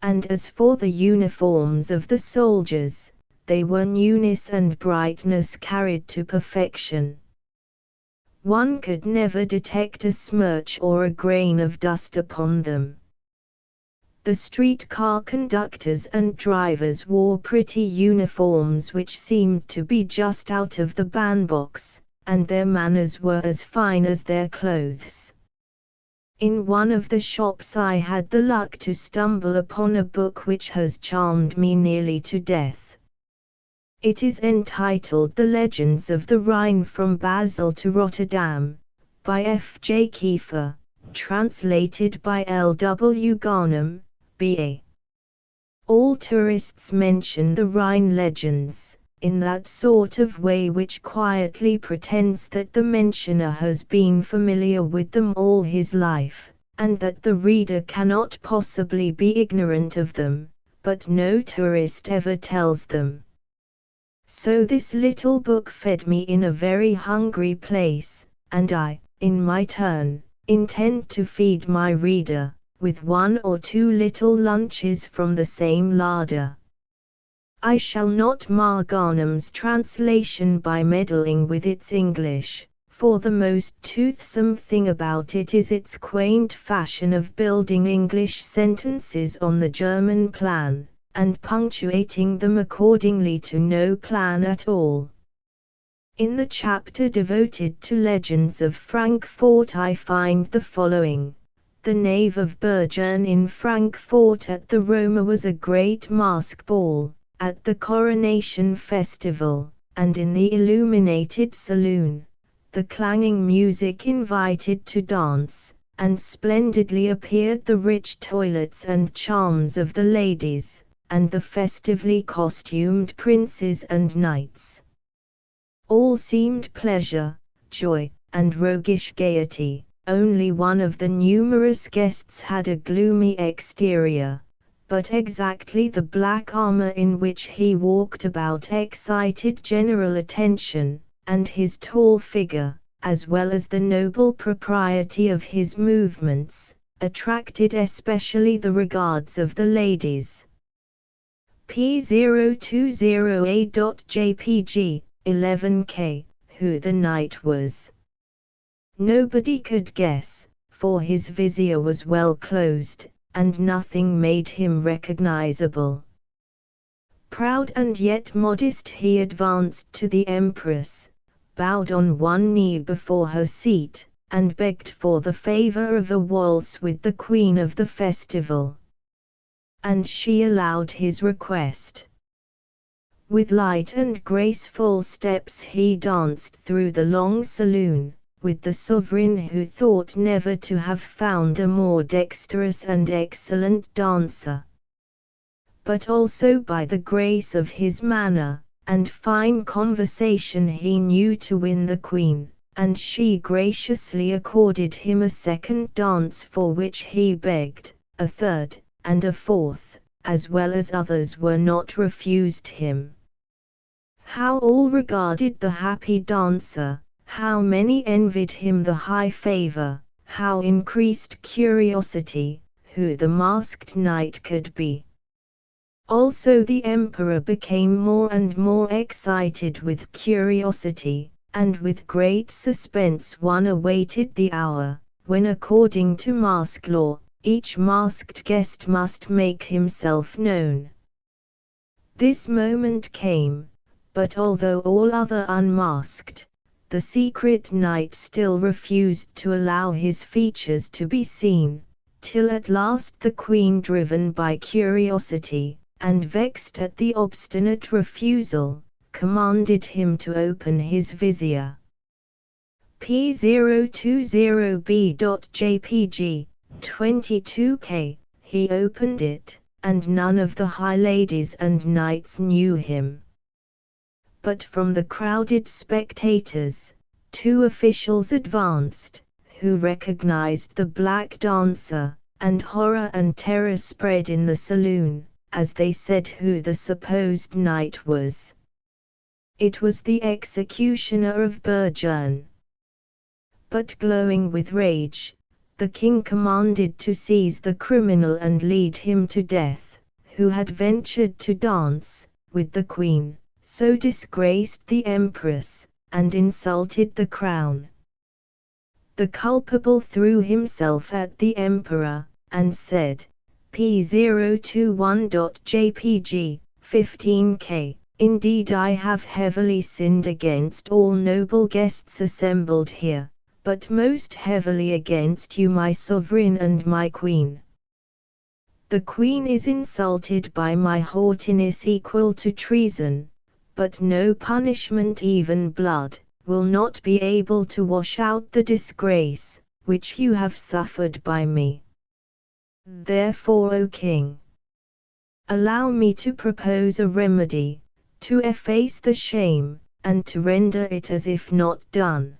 And as for the uniforms of the soldiers, they were newness and brightness carried to perfection. One could never detect a smirch or a grain of dust upon them. The streetcar conductors and drivers wore pretty uniforms which seemed to be just out of the bandbox, and their manners were as fine as their clothes. In one of the shops I had the luck to stumble upon a book which has charmed me nearly to death. It is entitled The Legends of the Rhine from Basel to Rotterdam, by F. J. Kiefer, translated by L. W. Garnham, B.A. All tourists mention the Rhine legends, in that sort of way which quietly pretends that the mentioner has been familiar with them all his life, and that the reader cannot possibly be ignorant of them, but no tourist ever tells them. So this little book fed me in a very hungry place, and I, in my turn, intend to feed my reader with one or two little lunches from the same larder. I shall not mar Garnham's translation by meddling with its English, for the most toothsome thing about it is its quaint fashion of building English sentences on the German plan, and punctuating them accordingly to no plan at all. In the chapter devoted to legends of Frankfort I find the following. The nave of Bergern in Frankfort at the Roma was a great mask ball, at the coronation festival, and in the illuminated saloon, the clanging music invited to dance, and splendidly appeared the rich toilets and charms of the ladies, and the festively costumed princes and knights. All seemed pleasure, joy, and roguish gaiety. Only one of the numerous guests had a gloomy exterior, but exactly the black armor in which he walked about excited general attention, and his tall figure, as well as the noble propriety of his movements, attracted especially the regards of the ladies. P020A.jpg, 11K, who the knight was. Nobody could guess, for his vizier was well closed, and nothing made him recognizable. Proud and yet modest he advanced to the Empress, bowed on one knee before her seat, and begged for the favor of a waltz with the queen of the festival. And she allowed his request. With light and graceful steps he danced through the long saloon, with the sovereign who thought never to have found a more dexterous and excellent dancer. But also by the grace of his manner, and fine conversation he knew to win the queen, and she graciously accorded him a second dance for which he begged, a third, and a fourth, as well as others were not refused him. How all regarded the happy dancer! How many envied him the high favor, how increased curiosity, who the masked knight could be. Also the emperor became more and more excited with curiosity, and with great suspense one awaited the hour, when according to mask law, each masked guest must make himself known. This moment came, but although all other unmasked, the secret knight still refused to allow his features to be seen, till at last the queen, driven by curiosity, and vexed at the obstinate refusal, commanded him to open his vizier. P020B.jpg, 22K, he opened it, and none of the high ladies and knights knew him. But from the crowded spectators, two officials advanced, who recognized the black dancer, and horror and terror spread in the saloon, as they said who the supposed knight was. It was the executioner of Bergern. But glowing with rage, the king commanded to seize the criminal and lead him to death, who had ventured to dance with the queen, so disgraced the empress, and insulted the crown. The culpable threw himself at the emperor, and said, P021.jpg, 15K, indeed I have heavily sinned against all noble guests assembled here, but most heavily against you my sovereign and my queen. The queen is insulted by my haughtiness equal to treason, but no punishment, even blood, will not be able to wash out the disgrace which you have suffered by me. Therefore, O king, allow me to propose a remedy, to efface the shame, and to render it as if not done.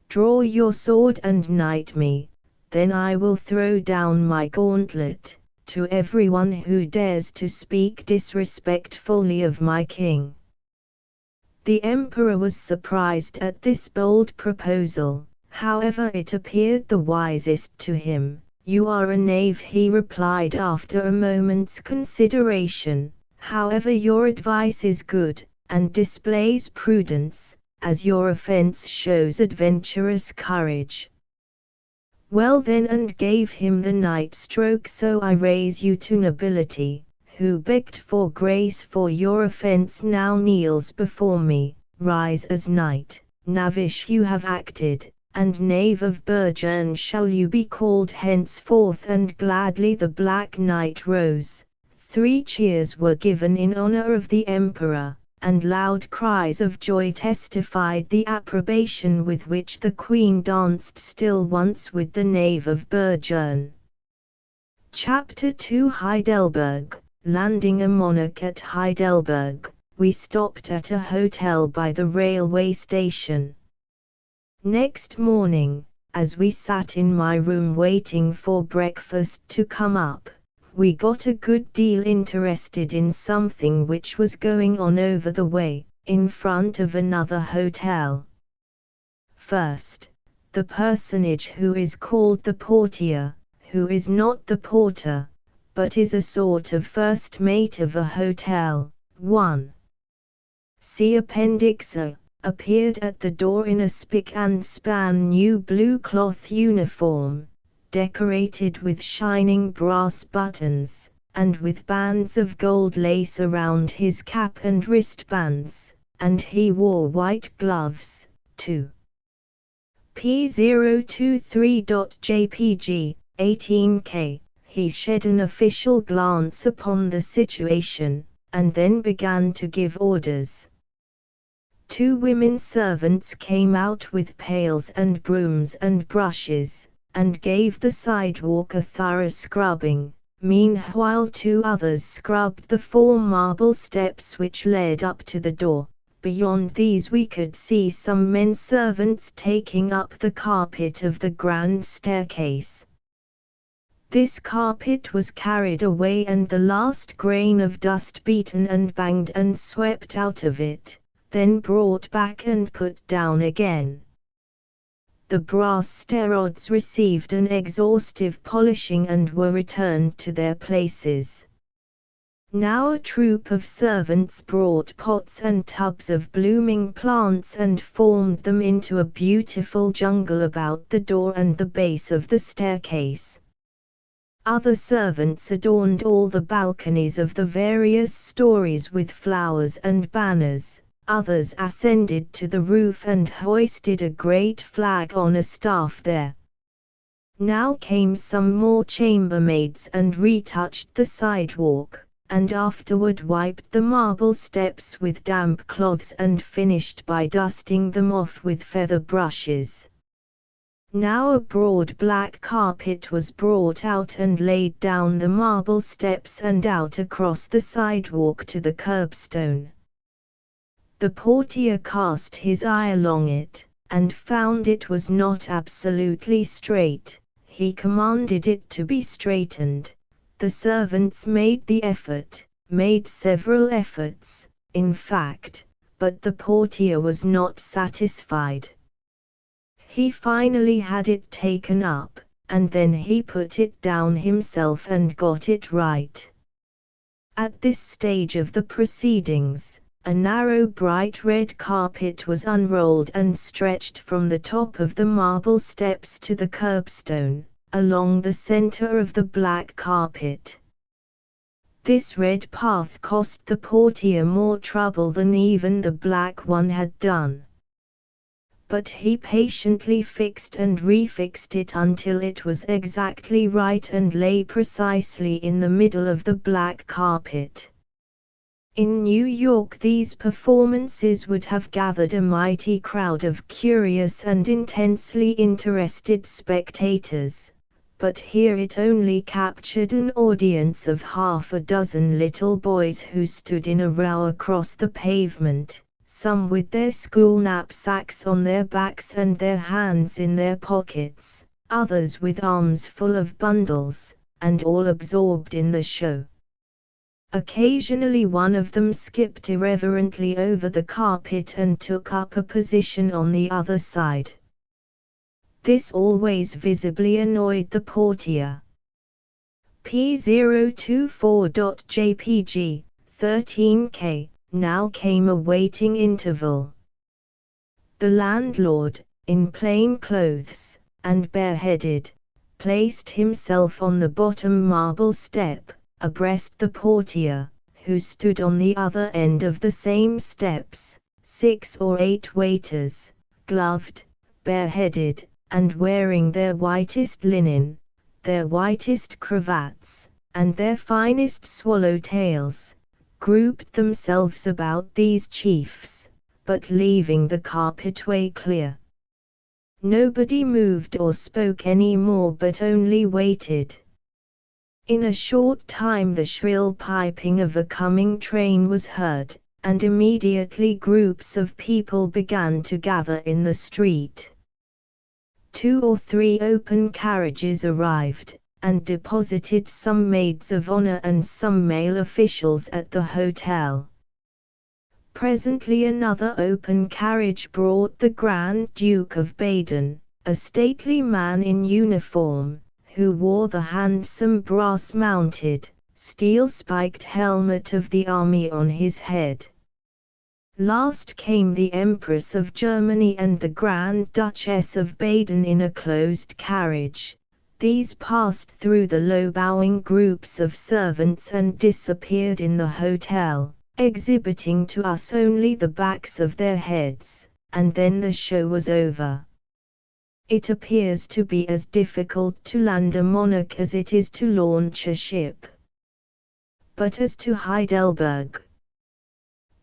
Draw your sword and knight me, then I will throw down my gauntlet to everyone who dares to speak disrespectfully of my king. The emperor was surprised at this bold proposal, however it appeared the wisest to him. You are a knave, he replied after a moment's consideration, however your advice is good, and displays prudence, as your offense shows adventurous courage. Well then, and gave him the knight stroke. So I raise you to nobility, who begged for grace for your offense now kneels before me. Rise as knight, knavish you have acted, and knave of Bergern shall you be called henceforth. And gladly the Black Knight rose. 3 cheers were given in honor of the emperor, and loud cries of joy testified the approbation with which the queen danced still once with the knave of Bergern. Chapter 2 Heidelberg. Landing a monarch at Heidelberg, we stopped at a hotel by the railway station. Next morning, as we sat in my room waiting for breakfast to come up, we got a good deal interested in something which was going on over the way, in front of another hotel. First, the personage who is called the portier, who is not the porter, but is a sort of first mate of a hotel. 1. See Appendix A, appeared at the door in a spick and span new blue cloth uniform, decorated with shining brass buttons, and with bands of gold lace around his cap and wristbands, and he wore white gloves. 2. P023.jpg, 18K, he shed an official glance upon the situation, and then began to give orders. 2 women servants came out with pails and brooms and brushes, and gave the sidewalk a thorough scrubbing. Meanwhile 2 others scrubbed the 4 marble steps which led up to the door. Beyond these we could see some men servants taking up the carpet of the grand staircase. This carpet was carried away and the last grain of dust beaten and banged and swept out of it, then brought back and put down again. The brass stairrods received an exhaustive polishing and were returned to their places. Now a troop of servants brought pots and tubs of blooming plants and formed them into a beautiful jungle about the door and the base of the staircase. Other servants adorned all the balconies of the various stories with flowers and banners. Others ascended to the roof and hoisted a great flag on a staff there. Now came some more chambermaids and retouched the sidewalk, and afterward wiped the marble steps with damp cloths and finished by dusting them off with feather brushes. Now a broad black carpet was brought out and laid down the marble steps and out across the sidewalk to the curbstone. The portier cast his eye along it, and found it was not absolutely straight. He commanded it to be straightened. The servants made the effort, made several efforts, in fact, but the portier was not satisfied. He finally had it taken up, and then he put it down himself and got it right. At this stage of the proceedings, a narrow bright red carpet was unrolled and stretched from the top of the marble steps to the curbstone, along the center of the black carpet. This red path cost the portier more trouble than even the black one had done. But he patiently fixed and refixed it until it was exactly right and lay precisely in the middle of the black carpet. In New York these performances would have gathered a mighty crowd of curious and intensely interested spectators, but here it only captured an audience of half a dozen little boys who stood in a row across the pavement, some with their school knapsacks on their backs and their hands in their pockets, others with arms full of bundles, and all absorbed in the show. Occasionally one of them skipped irreverently over the carpet and took up a position on the other side. This always visibly annoyed the portier. P024.jpg, 13K. Now came a waiting interval. The landlord, in plain clothes, and bareheaded, placed himself on the bottom marble step, abreast the portier, who stood on the other end of the same steps, 6 or 8 waiters, gloved, bareheaded, and wearing their whitest linen, their whitest cravats, and their finest swallow-tails, grouped themselves about these chiefs, but leaving the carpetway clear. Nobody moved or spoke any more but only waited. In a short time the shrill piping of a coming train was heard, and immediately groups of people began to gather in the street. 2 or 3 open carriages arrived, and deposited some maids of honor and some male officials at the hotel. Presently another open carriage brought the Grand Duke of Baden, a stately man in uniform, who wore the handsome brass-mounted, steel-spiked helmet of the army on his head. Last came the Empress of Germany and the Grand Duchess of Baden in a closed carriage. These passed through the low-bowing groups of servants and disappeared in the hotel, exhibiting to us only the backs of their heads, and then the show was over. It appears to be as difficult to land a monarch as it is to launch a ship. But as to Heidelberg,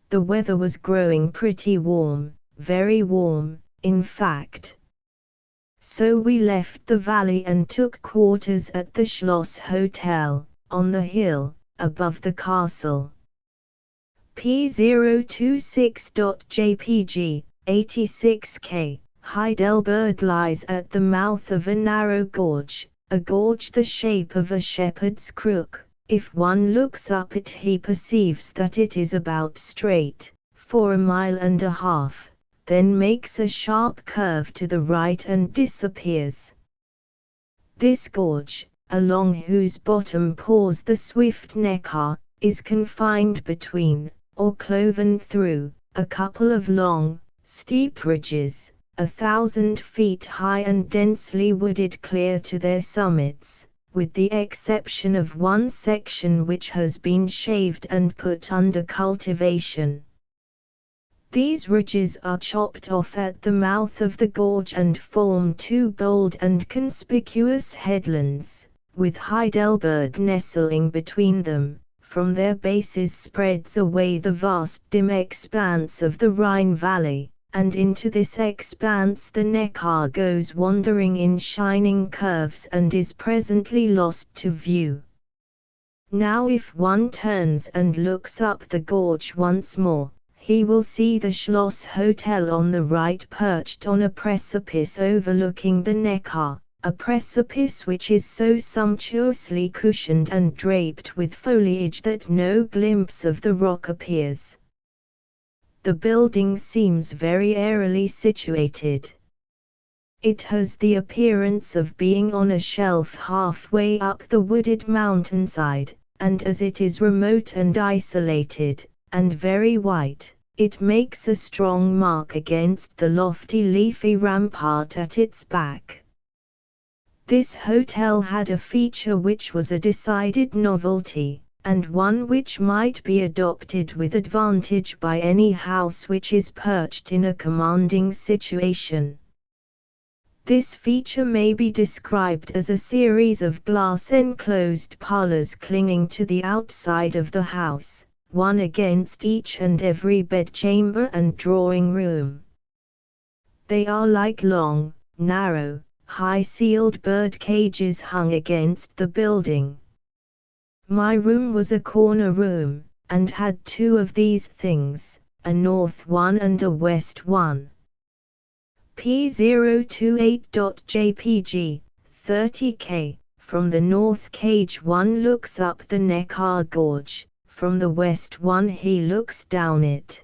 the weather was growing pretty warm, very warm, in fact. So we left the valley and took quarters at the Schloss Hotel, on the hill, above the castle. P026.jpg, 86K. Heidelberg lies at the mouth of a narrow gorge, a gorge the shape of a shepherd's crook. If one looks up it he perceives that it is about straight, for a mile and a half, then makes a sharp curve to the right and disappears. This gorge, along whose bottom pours the swift Neckar, is confined between, or cloven through, a couple of long, steep ridges, 1,000 feet high and densely wooded clear to their summits, with the exception of one section which has been shaved and put under cultivation. These ridges are chopped off at the mouth of the gorge and form 2 bold and conspicuous headlands, with Heidelberg nestling between them. From their bases spreads away the vast dim expanse of the Rhine Valley, and into this expanse the Neckar goes wandering in shining curves and is presently lost to view. Now if one turns and looks up the gorge once more, he will see the Schloss Hotel on the right perched on a precipice overlooking the Neckar, a precipice which is so sumptuously cushioned and draped with foliage that no glimpse of the rock appears. The building seems very airily situated. It has the appearance of being on a shelf halfway up the wooded mountainside, and as it is remote and isolated, and very white, it makes a strong mark against the lofty leafy rampart at its back. This hotel had a feature which was a decided novelty, and one which might be adopted with advantage by any house which is perched in a commanding situation. This feature may be described as a series of glass-enclosed parlors clinging to the outside of the house, one against each and every bedchamber and drawing-room. They are like long, narrow, high-ceiled bird cages hung against the building. My room was a corner room, and had two of these things, a north one and a west one. P028.jpg, 30K. From the north cage one looks up the Neckar Gorge, from the west one he looks down it.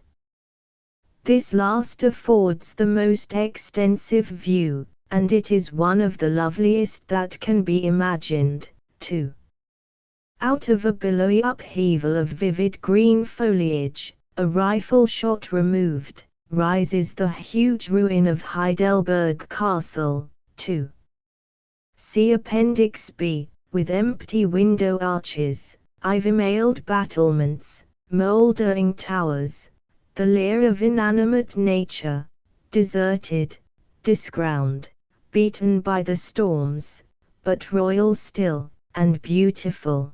This last affords the most extensive view, and it is one of the loveliest that can be imagined, too. Out of a billowy upheaval of vivid green foliage, a rifle shot removed, rises the huge ruin of Heidelberg Castle, too. See Appendix B, with empty window arches, ivy-mailed battlements, mouldering towers, the lair of inanimate nature, deserted, discrowned, beaten by the storms, but royal still, and beautiful.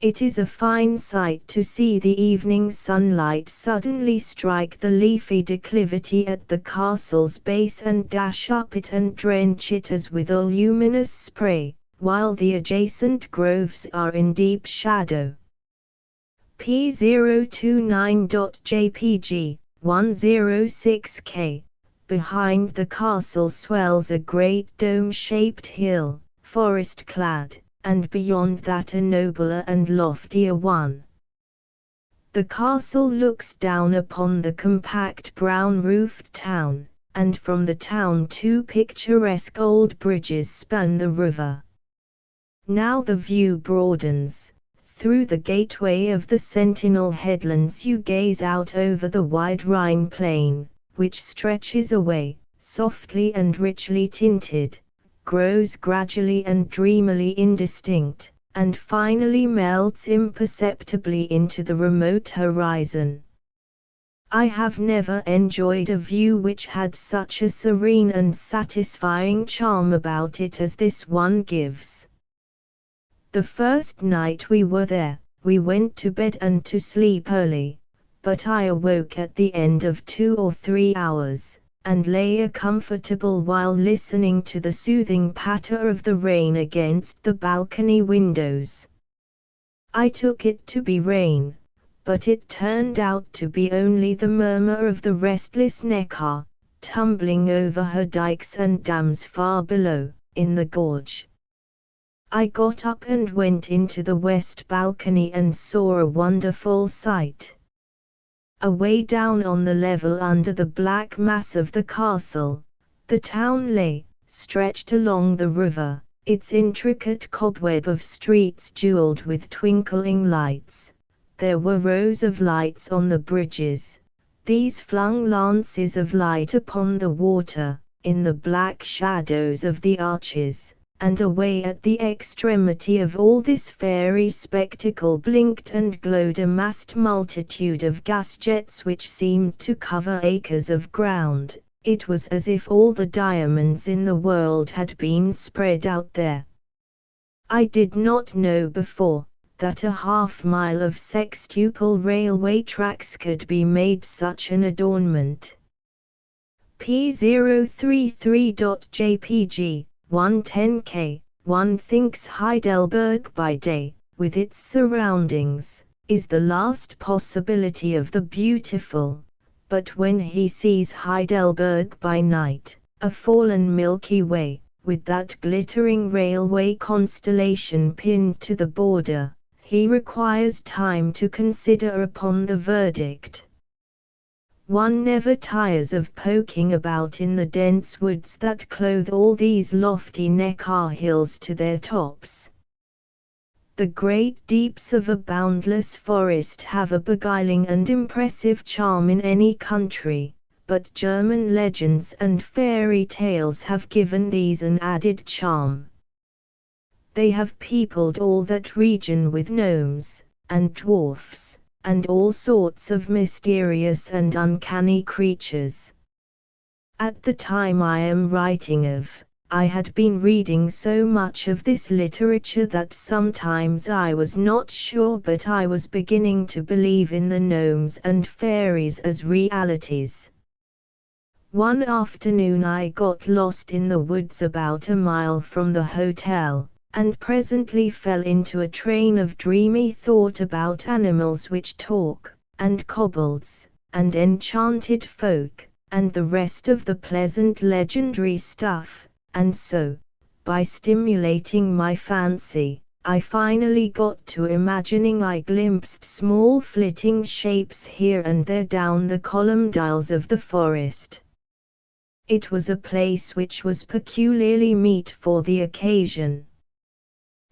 It is a fine sight to see the evening sunlight suddenly strike the leafy declivity at the castle's base and dash up it and drench it as with a luminous spray, while the adjacent groves are in deep shadow. P029.jpg, 106K. Behind the castle swells a great dome-shaped hill, forest-clad, and beyond that a nobler and loftier one. The castle looks down upon the compact brown-roofed town, and from the town two picturesque old bridges span the river. Now the view broadens. Through the gateway of the Sentinel headlands you gaze out over the wide Rhine plain, which stretches away, softly and richly tinted, grows gradually and dreamily indistinct, and finally melts imperceptibly into the remote horizon. I have never enjoyed a view which had such a serene and satisfying charm about it as this one gives. The first night we were there, we went to bed and to sleep early, but I awoke at the end of 2 or 3 hours, and lay a comfortable while listening to the soothing patter of the rain against the balcony windows. I took it to be rain, but it turned out to be only the murmur of the restless Neckar, tumbling over her dikes and dams far below, in the gorge. I got up and went into the west balcony and saw a wonderful sight. Away down on the level under the black mass of the castle, the town lay, stretched along the river, its intricate cobweb of streets jeweled with twinkling lights. There were rows of lights on the bridges. These flung lances of light upon the water, in the black shadows of the arches. And away at the extremity of all this fairy spectacle blinked and glowed a massed multitude of gas jets which seemed to cover acres of ground. It was as if all the diamonds in the world had been spread out there. I did not know before that a half-mile of sextuple railway tracks could be made such an adornment. P033.jpg 110K. One thinks Heidelberg by day, with its surroundings, is the last possibility of the beautiful, but when he sees Heidelberg by night, a fallen Milky Way, with that glittering railway constellation pinned to the border, he requires time to consider upon the verdict. One never tires of poking about in the dense woods that clothe all these lofty Neckar hills to their tops. The great deeps of a boundless forest have a beguiling and impressive charm in any country, but German legends and fairy tales have given these an added charm. They have peopled all that region with gnomes, and dwarfs, and all sorts of mysterious and uncanny creatures. At the time I am writing of, I had been reading so much of this literature that sometimes I was not sure, but I was beginning to believe in the gnomes and fairies as realities. One afternoon I got lost in the woods about a mile from the hotel, and presently fell into a train of dreamy thought about animals which talk, and kobolds, and enchanted folk, and the rest of the pleasant legendary stuff, and so, by stimulating my fancy, I finally got to imagining I glimpsed small flitting shapes here and there down the column-dials of the forest. It was a place which was peculiarly meet for the occasion.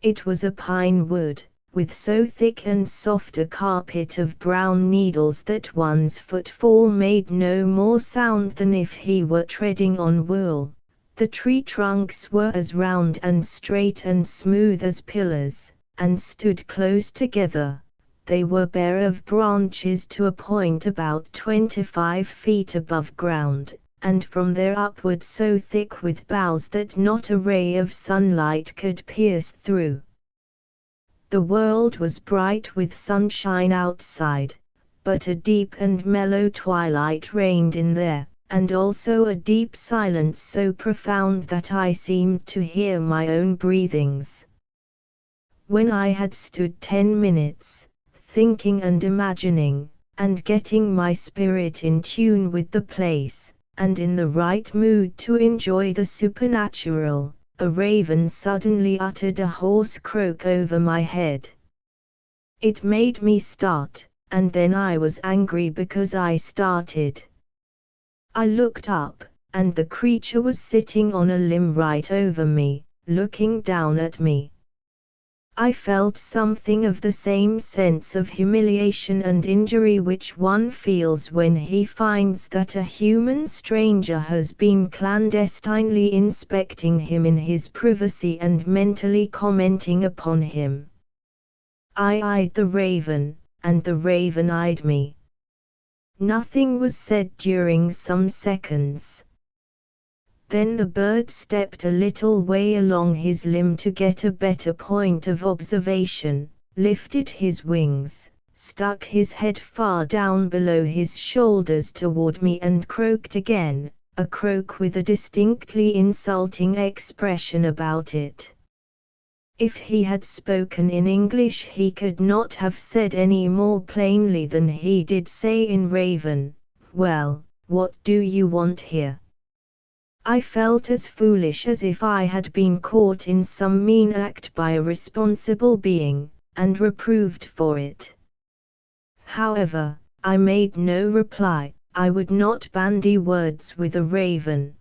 It was a pine wood, with so thick and soft a carpet of brown needles that one's footfall made no more sound than if he were treading on wool. The tree trunks were as round and straight and smooth as pillars, and stood close together. They were bare of branches to a point about 25 feet above ground, and from there upward so thick with boughs that not a ray of sunlight could pierce through. The world was bright with sunshine outside, but a deep and mellow twilight reigned in there, and also a deep silence so profound that I seemed to hear my own breathings. When I had stood 10 minutes, thinking and imagining, and getting my spirit in tune with the place, and in the right mood to enjoy the supernatural, a raven suddenly uttered a hoarse croak over my head. It made me start, and then I was angry because I started. I looked up, and the creature was sitting on a limb right over me, looking down at me. I felt something of the same sense of humiliation and injury which one feels when he finds that a human stranger has been clandestinely inspecting him in his privacy and mentally commenting upon him. I eyed the raven, and the raven eyed me. Nothing was said during some seconds. Then the bird stepped a little way along his limb to get a better point of observation, lifted his wings, stuck his head far down below his shoulders toward me and croaked again, a croak with a distinctly insulting expression about it. If he had spoken in English he could not have said any more plainly than he did say in Raven, "Well, what do you want here?" I felt as foolish as if I had been caught in some mean act by a responsible being, and reproved for it. However, I made no reply. I would not bandy words with a raven.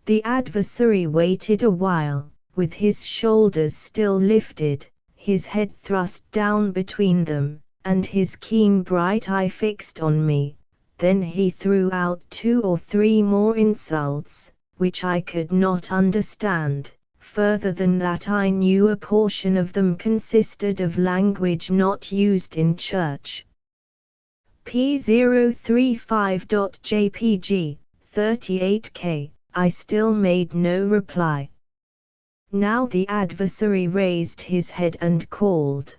The adversary waited a while, with his shoulders still lifted, his head thrust down between them, and his keen bright eye fixed on me. Then he threw out 2 or 3 more insults, which I could not understand. Further than that I knew a portion of them consisted of language not used in church. P035.jpg, 38K, I still made no reply. Now the adversary raised his head and called.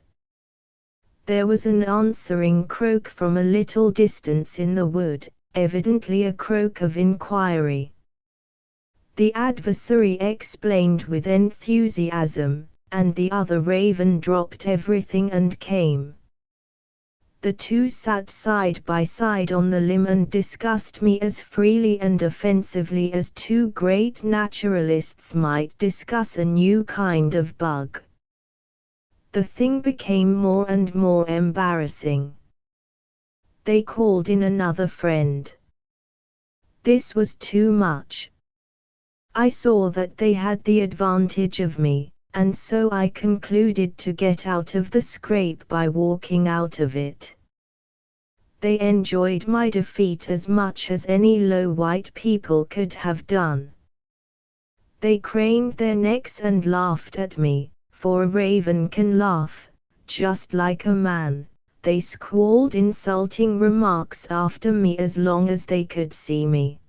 There was an answering croak from a little distance in the wood, evidently a croak of inquiry. The adversary explained with enthusiasm, and the other raven dropped everything and came. The two sat side by side on the limb and discussed me as freely and offensively as 2 great naturalists might discuss a new kind of bug. The thing became more and more embarrassing. They called in another friend. This was too much. I saw that they had the advantage of me, and so I concluded to get out of the scrape by walking out of it. They enjoyed my defeat as much as any low white people could have done. They craned their necks and laughed at me, for a raven can laugh, just like a man. They squalled insulting remarks after me as long as they could see me.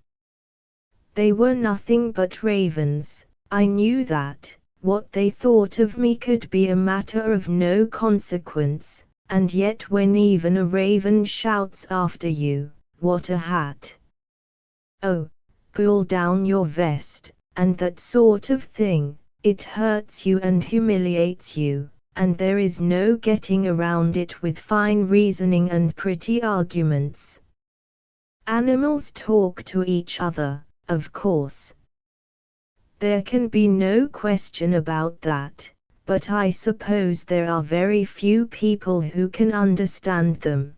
They were nothing but ravens. I knew that. What they thought of me could be a matter of no consequence, and yet when even a raven shouts after you, "What a hat! Oh, pull down your vest," and that sort of thing, it hurts you and humiliates you, and there is no getting around it with fine reasoning and pretty arguments. Animals talk to each other, of course. There can be no question about that, but I suppose there are very few people who can understand them.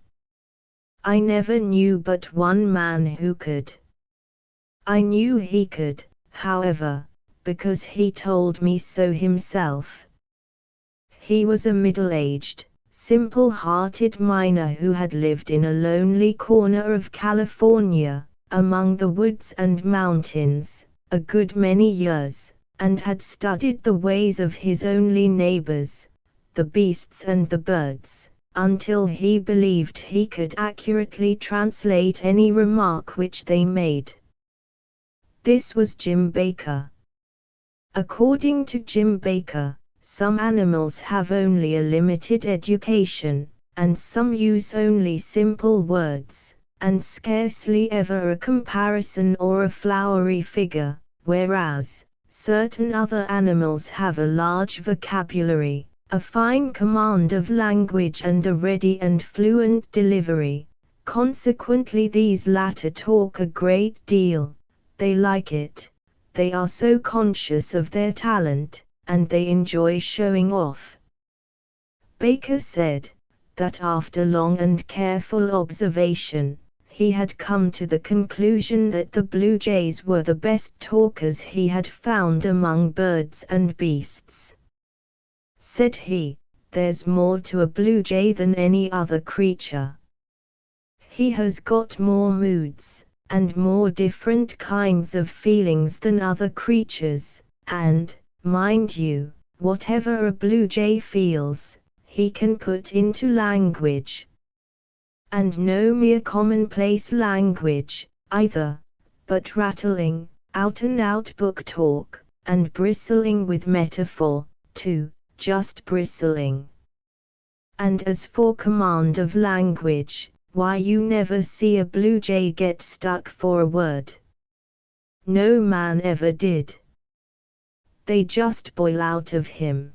I never knew but one man who could. I knew he could, however, because he told me so himself. He was a middle-aged, simple-hearted miner who had lived in a lonely corner of California, among the woods and mountains, a good many years, and had studied the ways of his only neighbors, the beasts and the birds, until he believed he could accurately translate any remark which they made. This was Jim Baker. According to Jim Baker, some animals have only a limited education, and some use only simple words, and scarcely ever a comparison or a flowery figure, whereas certain other animals have a large vocabulary, a fine command of language and a ready and fluent delivery. Consequently these latter talk a great deal. They like it. They are so conscious of their talent, and they enjoy showing off. Baker said that after long and careful observation, he had come to the conclusion that the blue jays were the best talkers he had found among birds and beasts. Said he, "There's more to a blue jay than any other creature. He has got more moods, and more different kinds of feelings than other creatures, and, mind you, whatever a blue jay feels, he can put into language. And no mere commonplace language, either, but rattling, out-and-out book talk, and bristling with metaphor, too, just bristling. And as for command of language, why you never see a blue jay get stuck for a word. No man ever did. They just boil out of him.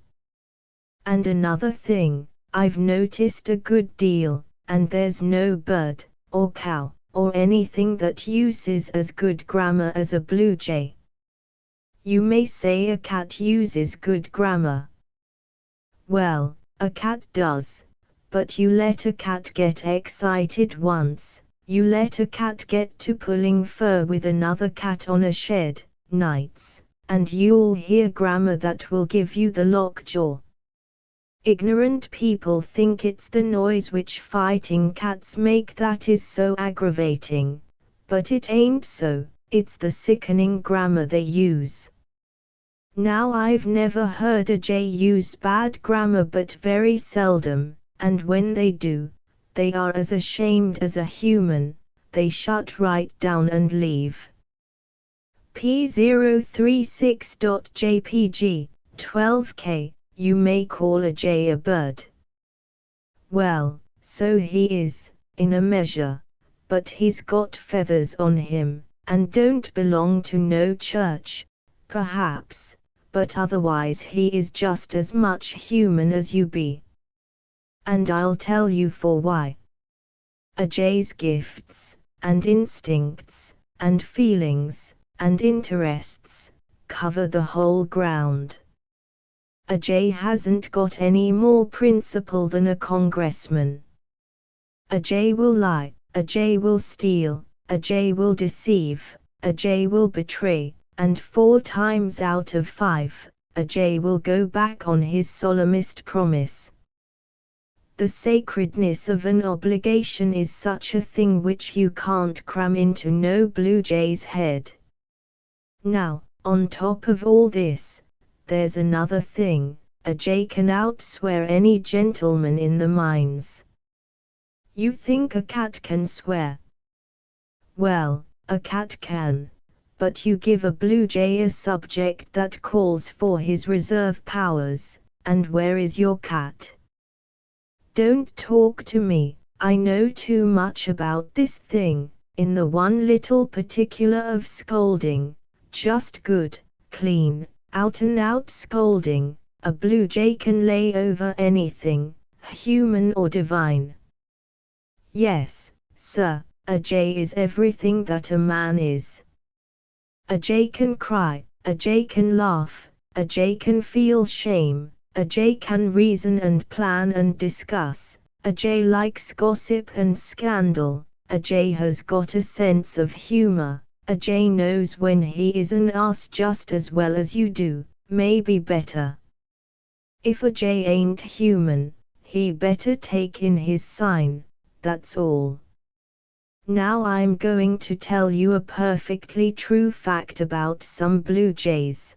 And another thing, I've noticed a good deal, and there's no bird, or cow, or anything that uses as good grammar as a blue jay. You may say a cat uses good grammar. Well, a cat does, but you let a cat get excited once, you let a cat get to pulling fur with another cat on a shed, nights, and you'll hear grammar that will give you the lockjaw. Ignorant people think it's the noise which fighting cats make that is so aggravating, but it ain't so, it's the sickening grammar they use. Now I've never heard a jay use bad grammar but very seldom, and when they do, they are as ashamed as a human, they shut right down and leave. P036.jpg, 12K. You may call a jay a bird. Well, so he is, in a measure, but he's got feathers on him, and don't belong to no church, perhaps, but otherwise he is just as much human as you be. And I'll tell you for why. A jay's gifts, and instincts, and feelings, and interests, cover the whole ground. A jay hasn't got any more principle than a congressman. A jay will lie, a jay will steal, a jay will deceive, a jay will betray, and 4 times out of 5, a jay will go back on his solemnest promise. The sacredness of an obligation is such a thing which you can't cram into no blue jay's head. Now, on top of all this, there's another thing: a jay can outswear any gentleman in the mines. You think a cat can swear? Well, a cat can, but you give a blue jay a subject that calls for his reserve powers, and where is your cat? Don't talk to me, I know too much about this thing, in the one little particular of scolding, just good, clean, out-and-out scolding. A blue jay can lay over anything, human or divine. Yes, sir, a jay is everything that a man is. A jay can cry, a jay can laugh, a jay can feel shame, a jay can reason and plan and discuss, a jay likes gossip and scandal, a jay has got a sense of humor, a jay knows when he is an ass just as well as you do, maybe better. If a jay ain't human, he better take in his sign, that's all. Now I'm going to tell you a perfectly true fact about some blue jays.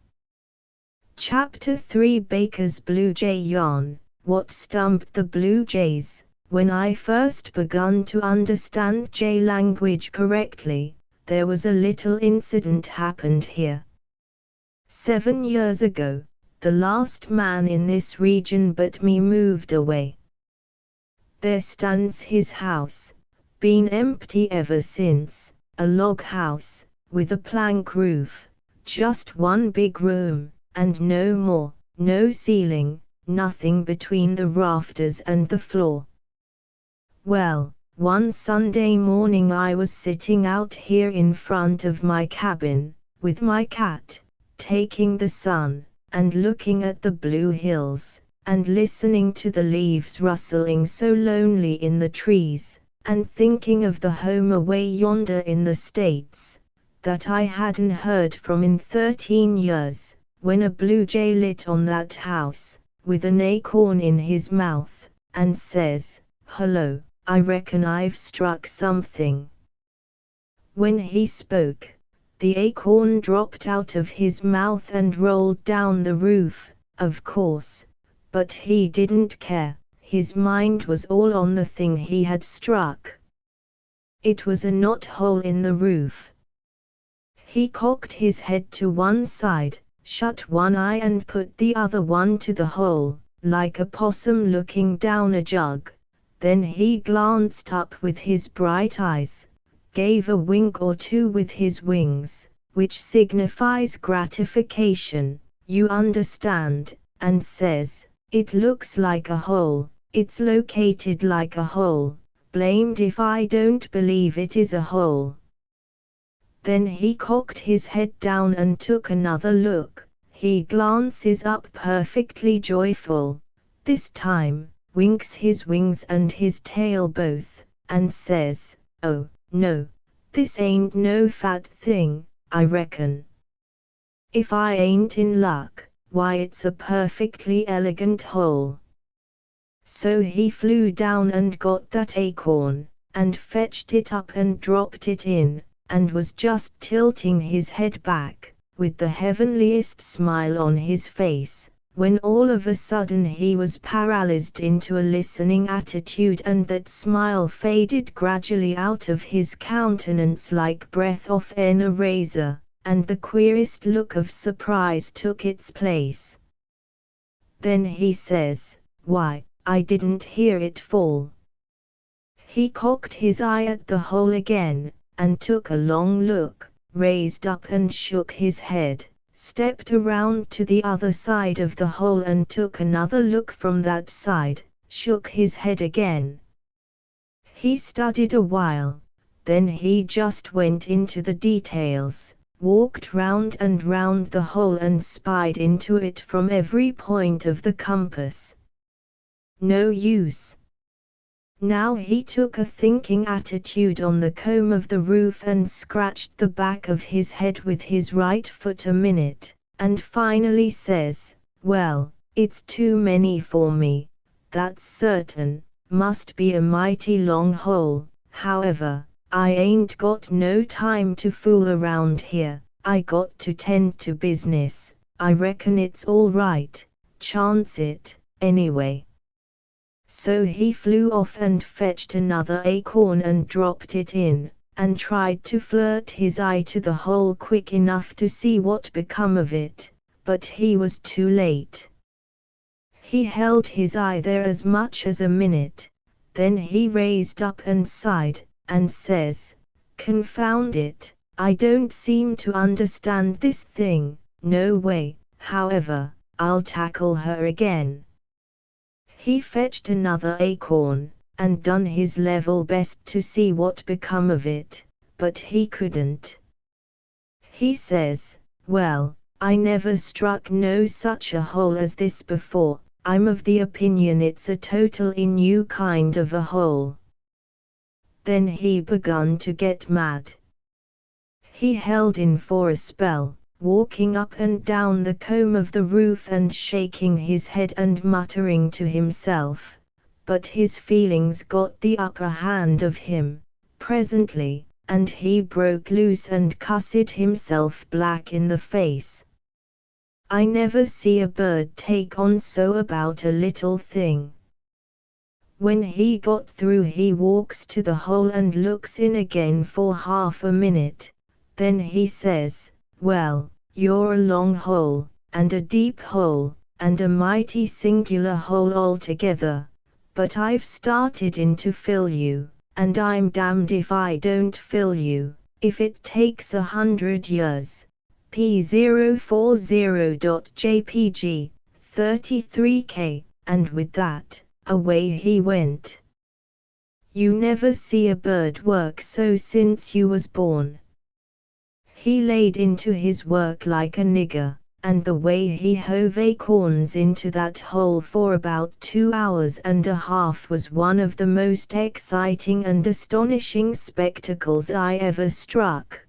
Chapter 3: Baker's Blue Jay Yarn. What stumped the blue jays? When I first begun to understand jay language correctly, there was a little incident happened here. 7 years ago, the last man in this region but me moved away. There stands his house, been empty ever since, a log house, with a plank roof, just one big room, and no more, no ceiling, nothing between the rafters and the floor. Well, one Sunday morning I was sitting out here in front of my cabin, with my cat, taking the sun, and looking at the blue hills, and listening to the leaves rustling so lonely in the trees, and thinking of the home away yonder in the States, that I hadn't heard from in 13 years, when a blue jay lit on that house, with an acorn in his mouth, and says, "Hello, I reckon I've struck something." When he spoke, the acorn dropped out of his mouth and rolled down the roof, of course, but he didn't care, his mind was all on the thing he had struck. It was a knot hole in the roof. He cocked his head to one side, shut one eye and put the other one to the hole, like a possum looking down a jug. Then he glanced up with his bright eyes, gave a wink or two with his wings, which signifies gratification, you understand, and says, "It looks like a hole, it's located like a hole, blamed if I don't believe it is a hole." Then he cocked his head down and took another look. He glances up perfectly joyful, this time, winks his wings and his tail both, and says, "Oh, no, this ain't no fat thing, I reckon. If I ain't in luck, why it's a perfectly elegant hole." So he flew down and got that acorn, and fetched it up and dropped it in, and was just tilting his head back, with the heavenliest smile on his face, when all of a sudden he was paralyzed into a listening attitude, and that smile faded gradually out of his countenance like breath off a razor, and the queerest look of surprise took its place. Then he says, "Why, I didn't hear it fall." He cocked his eye at the hole again, and took a long look, raised up and shook his head, stepped around to the other side of the hole and took another look from that side, shook his head again. He studied a while, then he just went into the details, walked round and round the hole and spied into it from every point of the compass. No use. Now he took a thinking attitude on the comb of the roof and scratched the back of his head with his right foot a minute, and finally says, "Well, it's too many for me, that's certain, must be a mighty long hole, however, I ain't got no time to fool around here, I got to tend to business, I reckon it's all right, chance it, anyway." So he flew off and fetched another acorn and dropped it in, and tried to flirt his eye to the hole quick enough to see what become of it, but he was too late. He held his eye there as much as a minute, then he raised up and sighed, and says, "Confound it, I don't seem to understand this thing, no way, however, I'll tackle her again." He fetched another acorn, and done his level best to see what become of it, but he couldn't. He says, "Well, I never struck no such a hole as this before, I'm of the opinion it's a totally new kind of a hole." Then he begun to get mad. He held in for a spell, walking up and down the comb of the roof and shaking his head and muttering to himself, but his feelings got the upper hand of him, presently, and he broke loose and cussed himself black in the face. I never see a bird take on so about a little thing. When he got through he walks to the hole and looks in again for half a minute, then he says, "Well, you're a long hole, and a deep hole, and a mighty singular hole altogether, but I've started in to fill you, and I'm damned if I don't fill you, if it takes 100 years. P040.jpg, 33K, and with that, away he went. You never see a bird work so since you was born. He laid into his work like a nigger, and the way he hove acorns into that hole for about 2 hours and a half was one of the most exciting and astonishing spectacles I ever struck.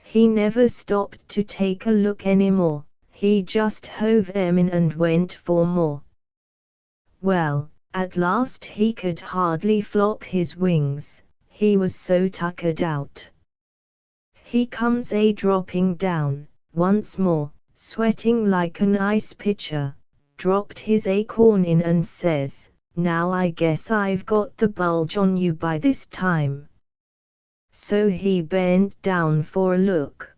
He never stopped to take a look anymore, he just hove them in and went for more. Well, at last he could hardly flop his wings, he was so tuckered out. He comes a-dropping down, once more, sweating like an ice pitcher, dropped his acorn in and says, "Now I guess I've got the bulge on you by this time." So he bent down for a look.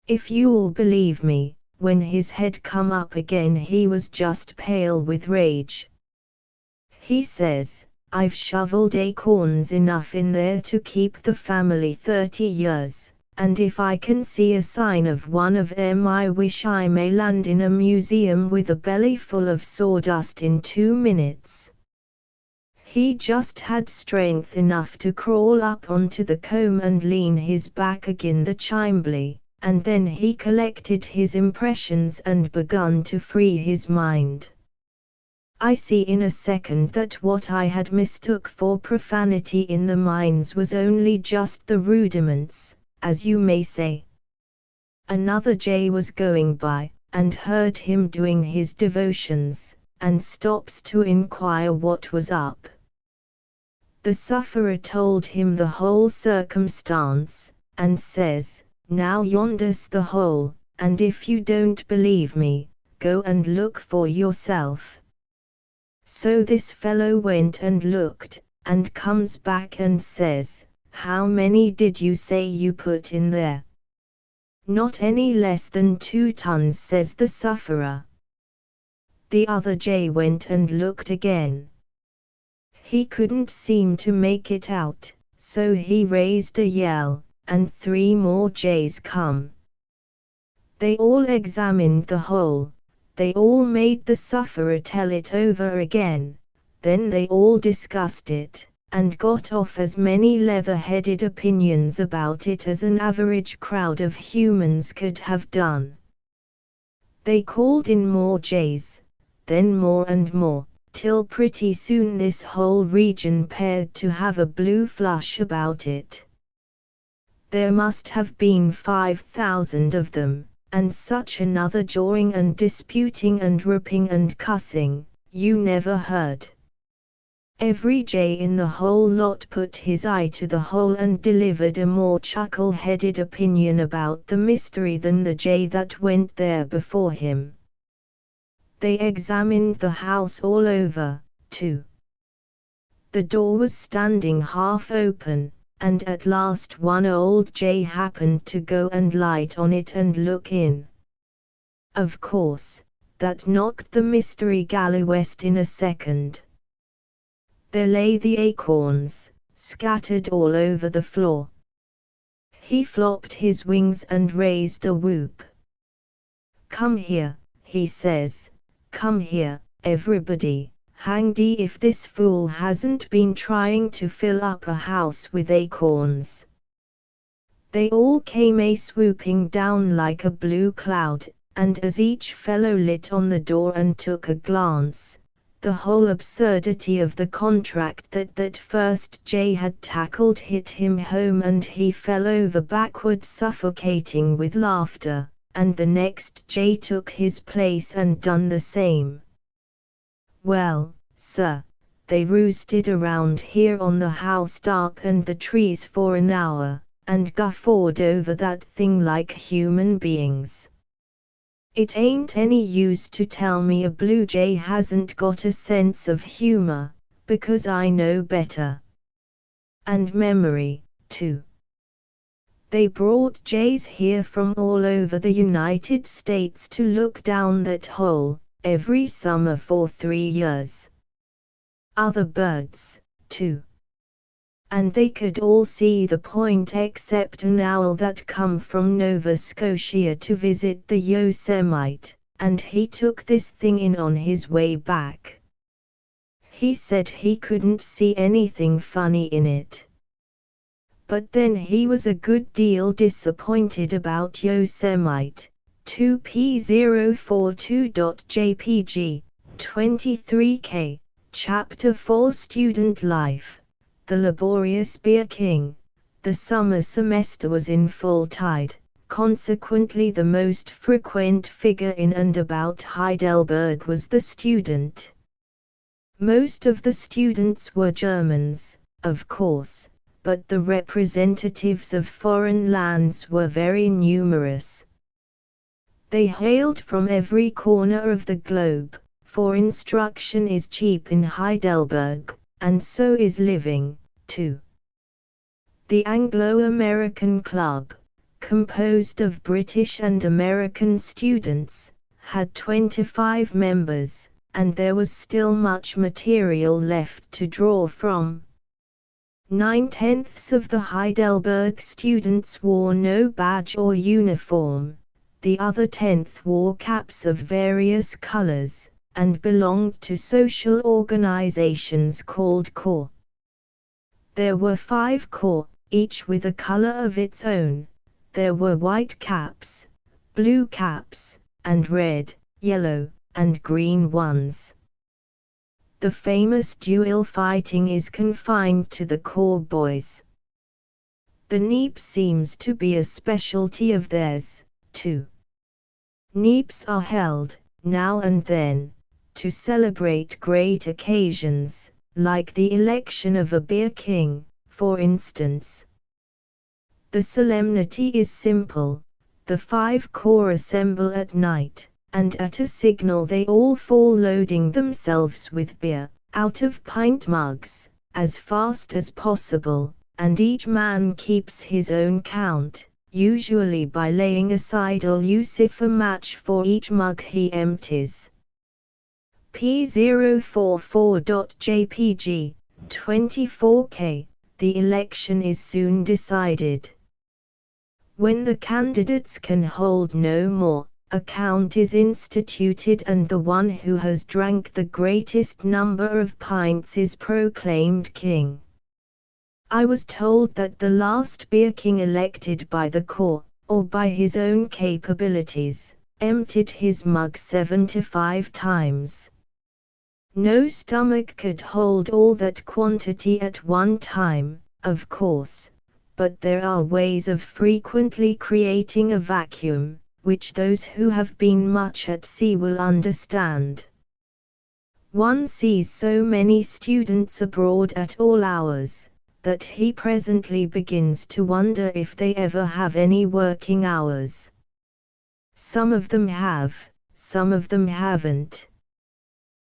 If you'll believe me, when his head come up again he was just pale with rage. He says, "I've shoveled acorns enough in there to keep the family 30 years, and if I can see a sign of one of them I wish I may land in a museum with a belly full of sawdust in 2 minutes." He just had strength enough to crawl up onto the comb and lean his back agin the chimbley, and then he collected his impressions and begun to free his mind. I see in a second that what I had mistook for profanity in the mines was only just the rudiments, as you may say. Another jay was going by, and heard him doing his devotions, and stops to inquire what was up. The sufferer told him the whole circumstance, and says, "Now yonder's the hole, and if you don't believe me, go and look for yourself." So this fellow went and looked, and comes back and says, "How many did you say you put in there?" "Not any less than 2 tons," says the sufferer. The other jay went and looked again. He couldn't seem to make it out, so he raised a yell, and 3 more jays come. They all examined the hole, they all made the sufferer tell it over again, then they all discussed it, and got off as many leather-headed opinions about it as an average crowd of humans could have done. They called in more jays, then more and more, till pretty soon this whole region paired to have a blue flush about it. There must have been 5,000 of them, and such another jawing and disputing and ripping and cussing, you never heard. Every jay in the whole lot put his eye to the hole and delivered a more chuckle-headed opinion about the mystery than the jay that went there before him. They examined the house all over, too. The door was standing half open, and at last one old jay happened to go and light on it and look in. Of course, that knocked the mystery galley-west in a second. There lay the acorns, scattered all over the floor. He flopped his wings and raised a whoop. "Come here," he says, "come here, everybody, hanged if this fool hasn't been trying to fill up a house with acorns." They all came swooping down like a blue cloud, and as each fellow lit on the door and took a glance, the whole absurdity of the contract that first jay had tackled hit him home and he fell over backward suffocating with laughter, and the next jay took his place and done the same. Well, sir, they roosted around here on the housetop and the trees for an hour, and guffawed over that thing like human beings. It ain't any use to tell me a blue jay hasn't got a sense of humor, because I know better. And memory, too. They brought jays here from all over the United States to look down that hole, every summer for 3 years. Other birds, too. And they could all see the point except an owl that come from Nova Scotia to visit the Yosemite, and he took this thing in on his way back. He said he couldn't see anything funny in it. But then he was a good deal disappointed about Yosemite. 2P042.jpg, 23K, Chapter 4 Student Life. The laborious beer king. The summer semester was in full tide, consequently the most frequent figure in and about Heidelberg was the student. Most of the students were Germans, of course, but the representatives of foreign lands were very numerous. They hailed from every corner of the globe, for instruction is cheap in Heidelberg, and so is living, too. The Anglo-American Club, composed of British and American students, had 25 members, and there was still much material left to draw from. 9/10 of the Heidelberg students wore no badge or uniform, the other 10th wore caps of various colors, and belonged to social organizations called corps. There were 5 corps, each with a color of its own. There were white caps, blue caps, and red, yellow, and green ones. The famous duel fighting is confined to the corps boys. The neep seems to be a specialty of theirs, too. Neeps are held, now and then, to celebrate great occasions, like the election of a beer king, for instance. The solemnity is simple. The 5 corps assemble at night, and at a signal they all fall loading themselves with beer, out of pint mugs, as fast as possible, and each man keeps his own count, usually by laying aside a lucifer match for each mug he empties. P044.jpg, 24K, the election is soon decided. When the candidates can hold no more, a count is instituted and the one who has drank the greatest number of pints is proclaimed king. I was told that the last beer king elected by the corps, or by his own capabilities, emptied his mug 75 times. No stomach could hold all that quantity at one time, of course, but there are ways of frequently creating a vacuum, which those who have been much at sea will understand. One sees so many students abroad at all hours, that he presently begins to wonder if they ever have any working hours. Some of them have, some of them haven't.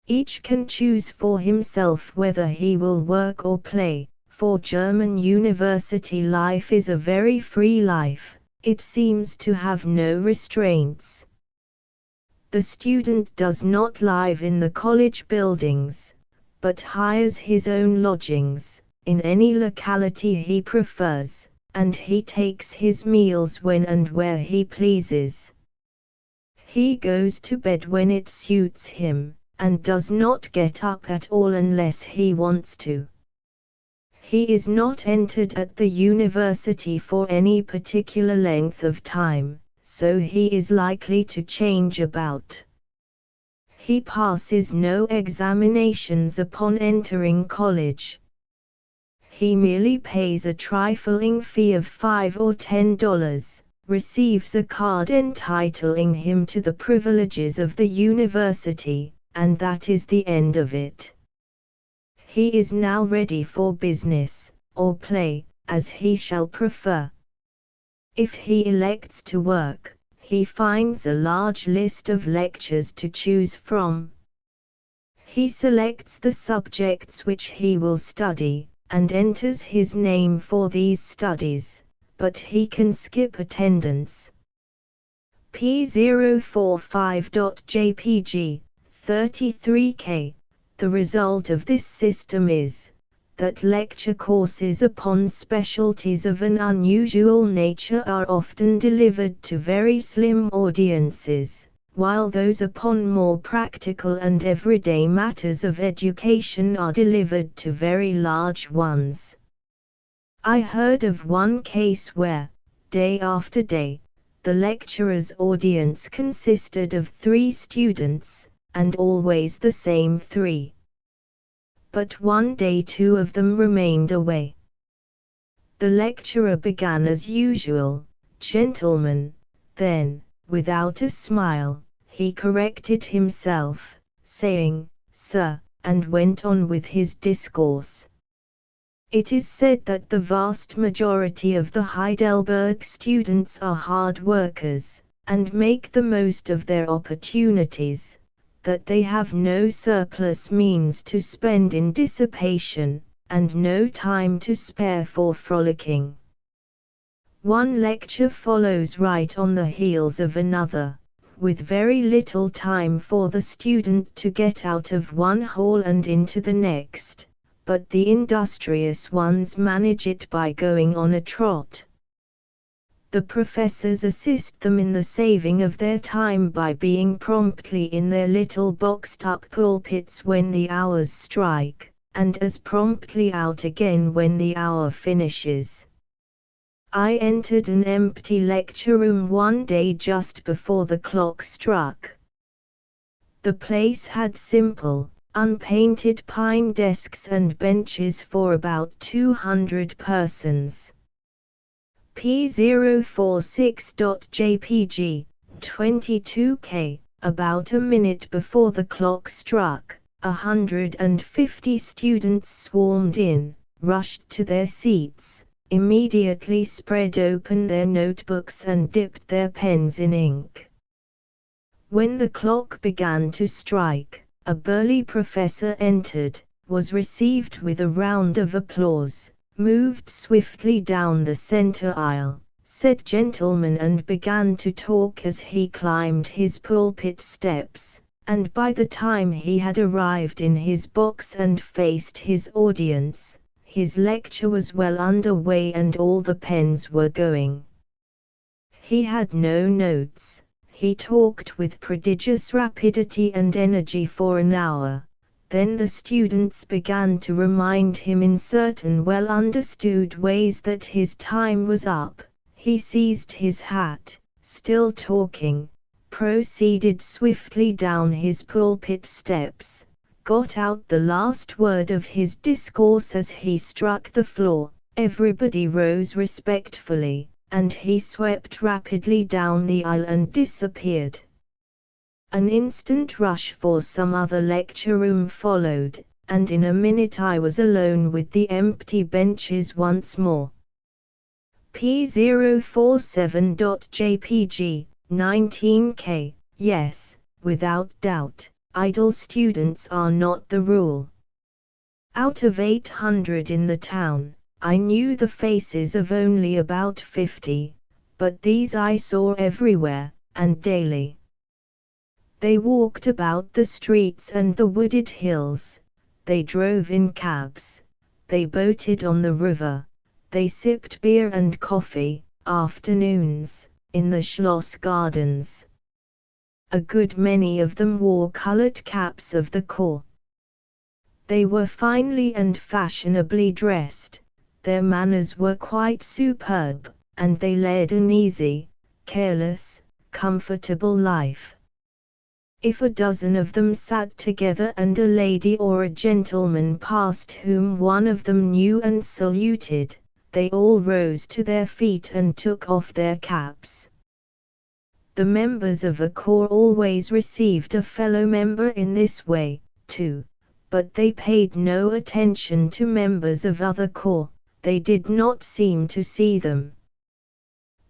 Each can choose for himself whether he will work or play, for German university life is a very free life, it seems to have no restraints. The student does not live in the college buildings, but hires his own lodgings, in any locality he prefers, and he takes his meals when and where he pleases. He goes to bed when it suits him, and does not get up at all unless he wants to. He is not entered at the university for any particular length of time, so he is likely to change about. He passes no examinations upon entering college. He merely pays a trifling fee of $5 or $10, receives a card entitling him to the privileges of the university, and that is the end of it. He is now ready for business, or play, as he shall prefer. If he elects to work, he finds a large list of lectures to choose from. He selects the subjects which he will study, and enters his name for these studies, but he can skip attendance. P045.jpg, 33K. The result of this system is that lecture courses upon specialties of an unusual nature are often delivered to very slim audiences, while those upon more practical and everyday matters of education are delivered to very large ones. I heard of one case where, day after day, the lecturer's audience consisted of 3 students, and always the same 3. But one day 2 of them remained away. The lecturer began as usual, "Gentlemen," then, without a smile, he corrected himself, saying, "Sir," and went on with his discourse. It is said that the vast majority of the Heidelberg students are hard workers, and make the most of their opportunities, that they have no surplus means to spend in dissipation, and no time to spare for frolicking. One lecture follows right on the heels of another, with very little time for the student to get out of one hall and into the next, but the industrious ones manage it by going on a trot. The professors assist them in the saving of their time by being promptly in their little boxed-up pulpits when the hours strike, and as promptly out again when the hour finishes. I entered an empty lecture room one day just before the clock struck. The place had simple, unpainted pine desks and benches for about 200 persons. P046.jpg, 22K. About a minute before the clock struck, 150 students swarmed in, rushed to their seats, immediately spread open their notebooks and dipped their pens in ink. When the clock began to strike, a burly professor entered, was received with a round of applause, moved swiftly down the center aisle, said "Gentlemen," and began to talk as he climbed his pulpit steps, and by the time he had arrived in his box and faced his audience, his lecture was well under way and all the pens were going. He had no notes. He talked with prodigious rapidity and energy for an hour. Then the students began to remind him in certain well-understood ways that his time was up. He seized his hat, still talking, proceeded swiftly down his pulpit steps, got out the last word of his discourse as he struck the floor. Everybody rose respectfully, and he swept rapidly down the aisle and disappeared. An instant rush for some other lecture room followed, and in a minute I was alone with the empty benches once more. P047.jpg, 19K, yes, without doubt, idle students are not the rule. Out of 800 in the town, I knew the faces of only about 50, but these I saw everywhere, and daily. They walked about the streets and the wooded hills, they drove in cabs, they boated on the river, they sipped beer and coffee, afternoons, in the Schloss gardens. A good many of them wore colored caps of the corps. They were finely and fashionably dressed, their manners were quite superb, and they led an easy, careless, comfortable life. If a dozen of them sat together and a lady or a gentleman passed whom one of them knew and saluted, they all rose to their feet and took off their caps. The members of a corps always received a fellow member in this way, too, but they paid no attention to members of other corps, they did not seem to see them.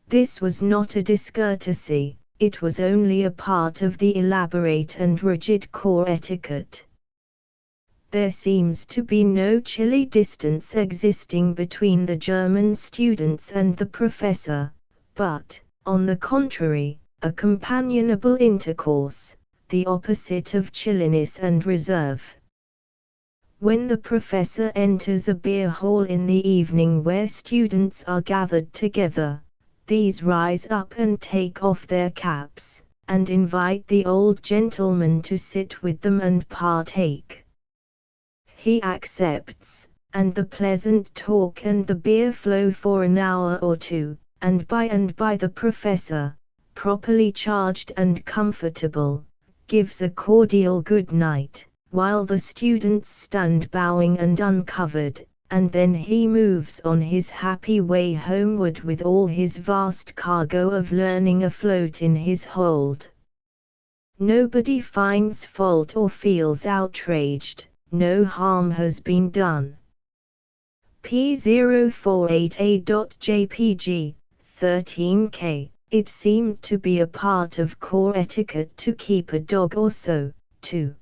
This was not a discourtesy, it was only a part of the elaborate and rigid corps etiquette. There seems to be no chilly distance existing between the German students and the professor, but, on the contrary, a companionable intercourse, the opposite of chilliness and reserve. When the professor enters a beer hall in the evening where students are gathered together, these rise up and take off their caps, and invite the old gentleman to sit with them and partake. He accepts, and the pleasant talk and the beer flow for an hour or two, and by the professor, properly charged and comfortable, gives a cordial good night, while the students stand bowing and uncovered, and then he moves on his happy way homeward with all his vast cargo of learning afloat in his hold. Nobody finds fault or feels outraged, no harm has been done. P048A.jpg, 13K, it seemed to be a part of corps etiquette to keep a dog or so, too.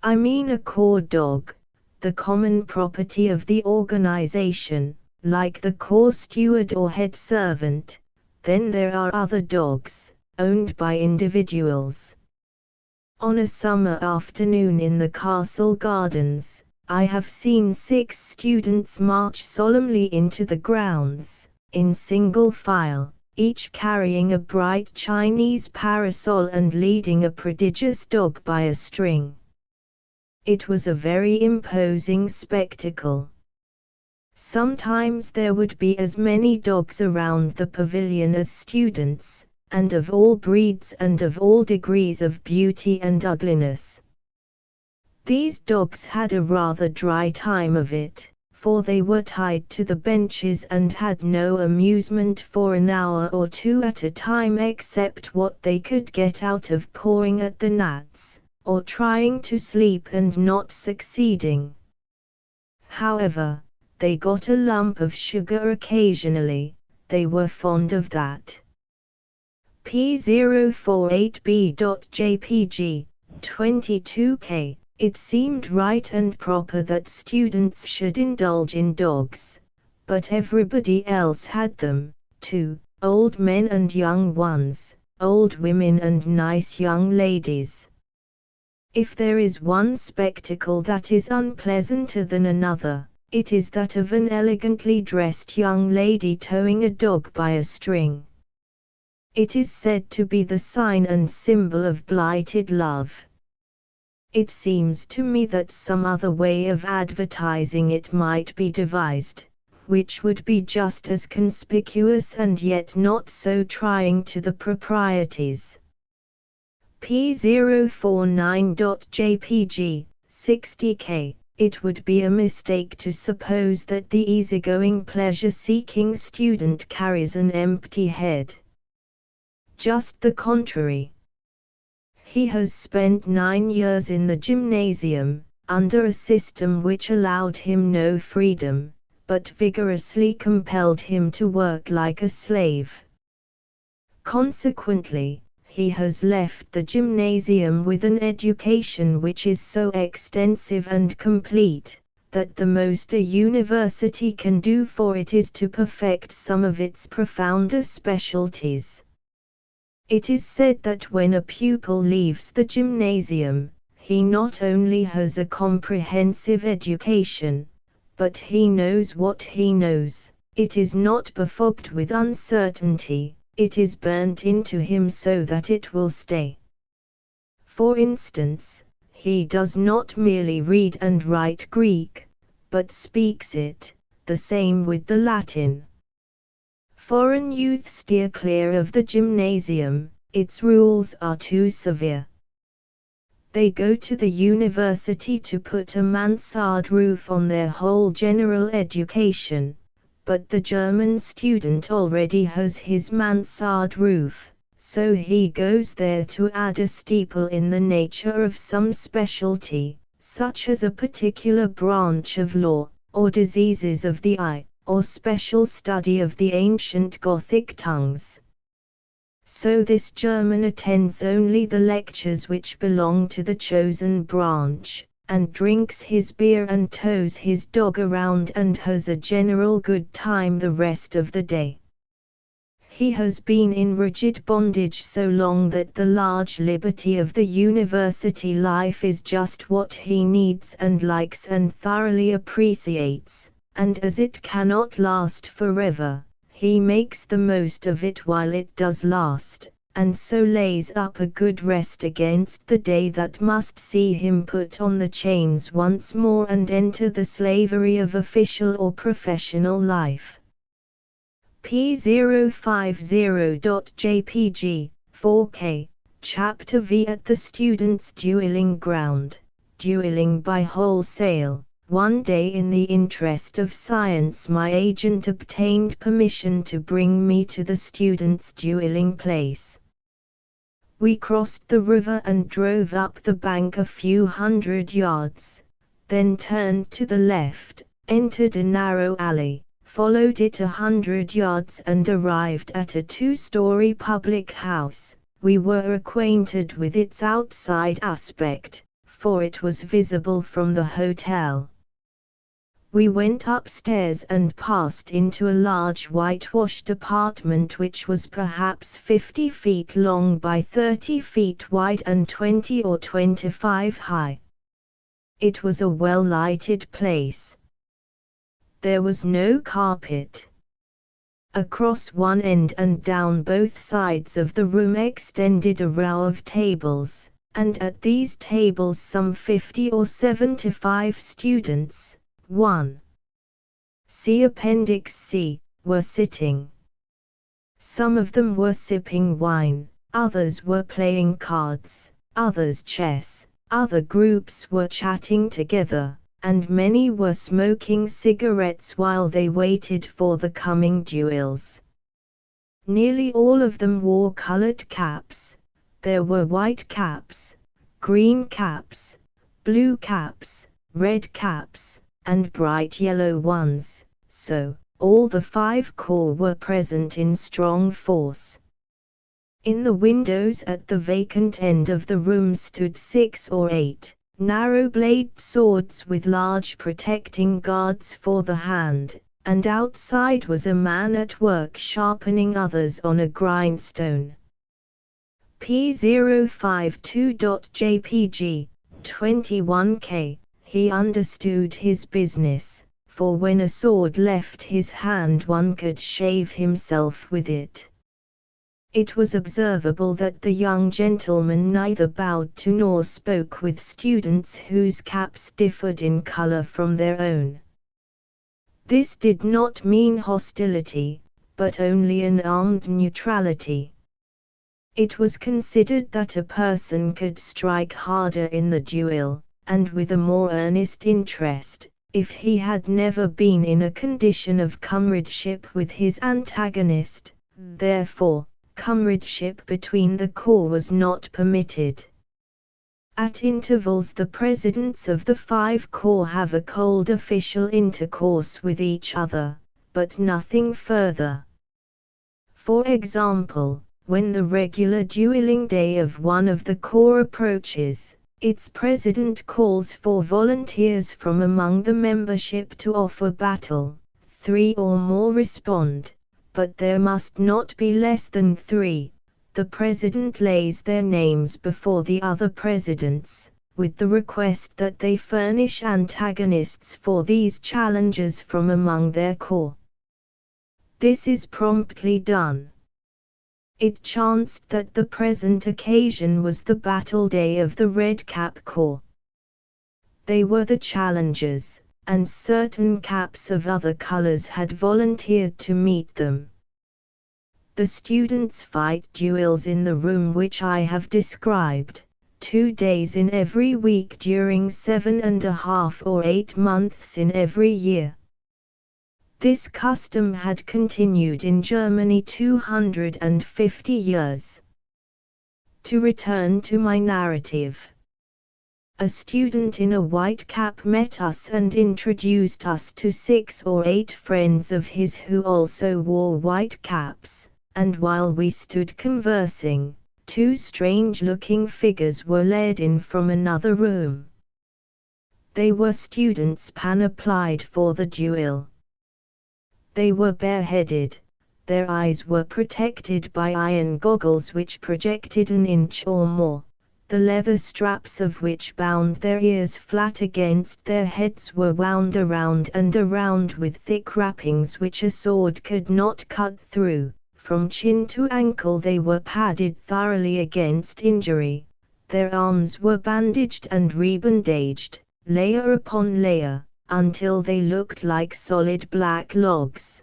I mean a corps dog, the common property of the organization, like the corps steward or head servant. Then there are other dogs, owned by individuals. On a summer afternoon in the castle gardens, I have seen 6 students march solemnly into the grounds, in single file, each carrying a bright Chinese parasol and leading a prodigious dog by a string. It was a very imposing spectacle. Sometimes there would be as many dogs around the pavilion as students, and of all breeds and of all degrees of beauty and ugliness. These dogs had a rather dry time of it, for they were tied to the benches and had no amusement for an hour or two at a time except what they could get out of pawing at the gnats, or trying to sleep and not succeeding. However, they got a lump of sugar occasionally, they were fond of that. P048B.jpg, 22K, it seemed right and proper that students should indulge in dogs, but everybody else had them, too, old men and young ones, old women and nice young ladies. If there is one spectacle that is unpleasanter than another, it is that of an elegantly dressed young lady towing a dog by a string. It is said to be the sign and symbol of blighted love. It seems to me that some other way of advertising it might be devised, which would be just as conspicuous and yet not so trying to the proprieties. P049.jpg, 60k. It would be a mistake to suppose that the easygoing pleasure-seeking student carries an empty head. Just the contrary. He has spent 9 years in the gymnasium, under a system which allowed him no freedom, but vigorously compelled him to work like a slave. Consequently, he has left the gymnasium with an education which is so extensive and complete, that the most a university can do for it is to perfect some of its profounder specialties. It is said that when a pupil leaves the gymnasium, he not only has a comprehensive education, but he knows what he knows. It is not befogged with uncertainty, it is burnt into him so that it will stay. For instance, he does not merely read and write Greek, but speaks it, the same with the Latin. Foreign youth steer clear of the gymnasium, its rules are too severe. They go to the university to put a mansard roof on their whole general education, but the German student already has his mansard roof, so he goes there to add a steeple in the nature of some specialty, such as a particular branch of law, or diseases of the eye, or special study of the ancient Gothic tongues. So this German attends only the lectures which belong to the chosen branch, and drinks his beer and tows his dog around and has a general good time the rest of the day. He has been in rigid bondage so long that the large liberty of the university life is just what he needs and likes and thoroughly appreciates, and as it cannot last forever, he makes the most of it while it does last, and so lays up a good rest against the day that must see him put on the chains once more and enter the slavery of official or professional life. P050.jpg, 4K, Chapter V. At the students' dueling ground, dueling by wholesale. One day, in the interest of science, my agent obtained permission to bring me to the students' dueling place. We crossed the river and drove up the bank a few hundred yards, then turned to the left, entered a narrow alley, followed it 100 yards and arrived at a 2-story public house. We were acquainted with its outside aspect, for it was visible from the hotel. We went upstairs and passed into a large whitewashed apartment which was perhaps 50 feet long by 30 feet wide and 20 or 25 high. It was a well-lighted place. There was no carpet. Across one end and down both sides of the room extended a row of tables, and at these tables some 50 or 75 students, 1. See Appendix C, were sitting. Some of them were sipping wine, others were playing cards, others chess, other groups were chatting together, and many were smoking cigarettes while they waited for the coming duels. Nearly all of them wore colored caps. There were white caps, green caps, blue caps, red caps, and bright yellow ones, so all the 5 corps were present in strong force. In the windows at the vacant end of the room stood 6 or 8 narrow-bladed swords with large protecting guards for the hand, and outside was a man at work sharpening others on a grindstone. P052.jpg, 21K. He understood his business, for when a sword left his hand one could shave himself with it. It was observable that the young gentleman neither bowed to nor spoke with students whose caps differed in color from their own. This did not mean hostility, but only an armed neutrality. It was considered that a person could strike harder in the duel, and with a more earnest interest, if he had never been in a condition of comradeship with his antagonist. Therefore, comradeship between the corps was not permitted. At intervals the presidents of the 5 corps have a cold official intercourse with each other, but nothing further. For example, when the regular dueling day of one of the corps approaches, its president calls for volunteers from among the membership to offer battle. 3 or more respond, but there must not be less than 3. The president lays their names before the other presidents, with the request that they furnish antagonists for these challengers from among their corps. This is promptly done. It chanced that the present occasion was the battle day of the Red Cap Corps. They were the challengers, and certain caps of other colors had volunteered to meet them. The students fight duels in the room which I have described, 2 days in every week during 7½ or 8 months in every year. This custom had continued in Germany 250 years. To return to my narrative. A student in a white cap met us and introduced us to 6 or 8 friends of his who also wore white caps, and while we stood conversing, 2 strange-looking figures were led in from another room. They were students panoplied for the duel. They were bareheaded, their eyes were protected by iron goggles which projected an inch or more, the leather straps of which bound their ears flat against their heads were wound around and around with thick wrappings which a sword could not cut through. From chin to ankle they were padded thoroughly against injury, their arms were bandaged and rebandaged, layer upon layer, until they looked like solid black logs.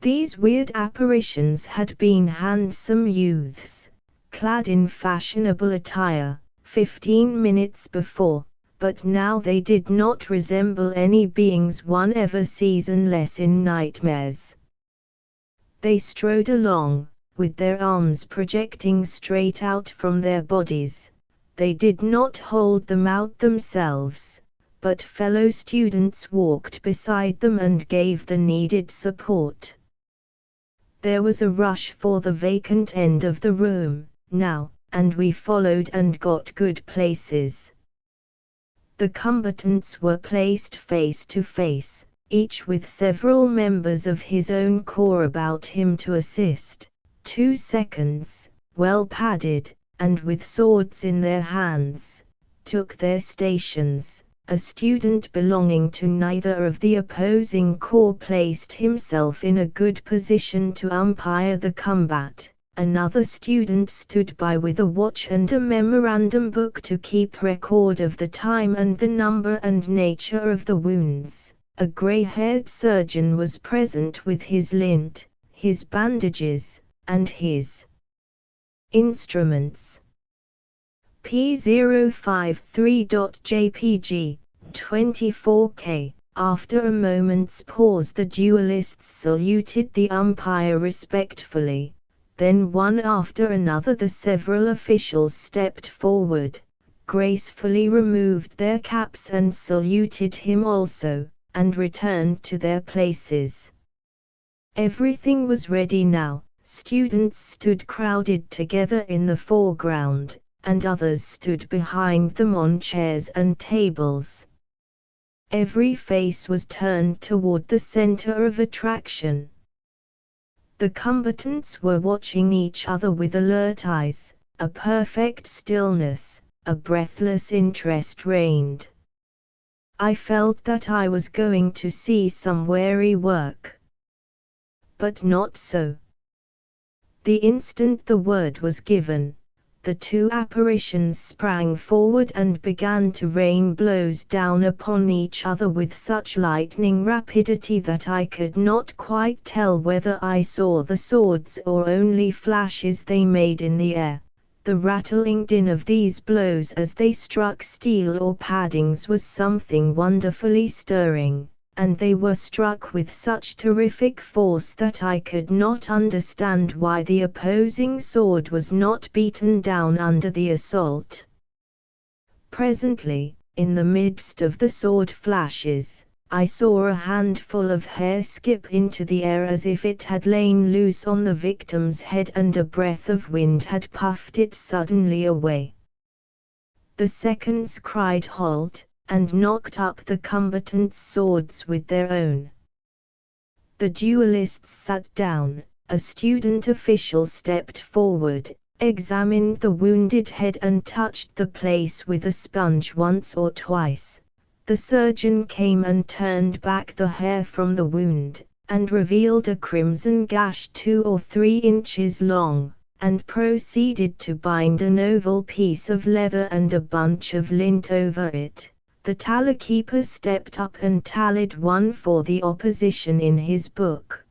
These weird apparitions had been handsome youths, clad in fashionable attire, 15 minutes before, but now they did not resemble any beings one ever sees unless in nightmares. They strode along, with their arms projecting straight out from their bodies. They did not hold them out themselves, but fellow students walked beside them and gave the needed support. There was a rush for the vacant end of the room, now, and we followed and got good places. The combatants were placed face to face, each with several members of his own corps about him to assist. 2 seconds, well padded, and with swords in their hands, took their stations. A student belonging to neither of the opposing corps placed himself in a good position to umpire the combat. Another student stood by with a watch and a memorandum book to keep record of the time and the number and nature of the wounds. A grey-haired surgeon was present with his lint, his bandages, and his instruments. P053.jpg, 24K. After a moment's pause the duelists saluted the umpire respectfully. Then one after another the several officials stepped forward, gracefully removed their caps and saluted him also, and returned to their places. Everything was ready now. Students stood crowded together in the foreground, and others stood behind them on chairs and tables. Every face was turned toward the center of attraction. The combatants were watching each other with alert eyes, a perfect stillness, a breathless interest reigned. I felt that I was going to see some wary work. But not so. The instant the word was given, the 2 apparitions sprang forward and began to rain blows down upon each other with such lightning rapidity that I could not quite tell whether I saw the swords or only flashes they made in the air. The rattling din of these blows as they struck steel or paddings was something wonderfully stirring, and they were struck with such terrific force that I could not understand why the opposing sword was not beaten down under the assault. Presently, in the midst of the sword flashes, I saw a handful of hair skip into the air as if it had lain loose on the victim's head and a breath of wind had puffed it suddenly away. The seconds cried halt, and knocked up the combatants' swords with their own. The duelists sat down, a student official stepped forward, examined the wounded head and touched the place with a sponge once or twice. The surgeon came and turned back the hair from the wound, and revealed a crimson gash 2 or 3 inches long, and proceeded to bind an oval piece of leather and a bunch of lint over it. The tallykeeper stepped up and tallied 1 for the opposition in his book.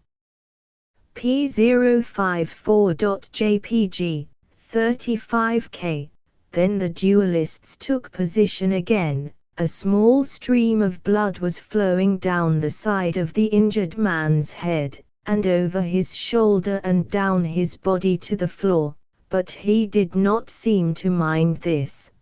P054.jpg, 35K. Then the duelists took position again. A small stream of blood was flowing down the side of the injured man's head, and over his shoulder and down his body to the floor, but he did not seem to mind this.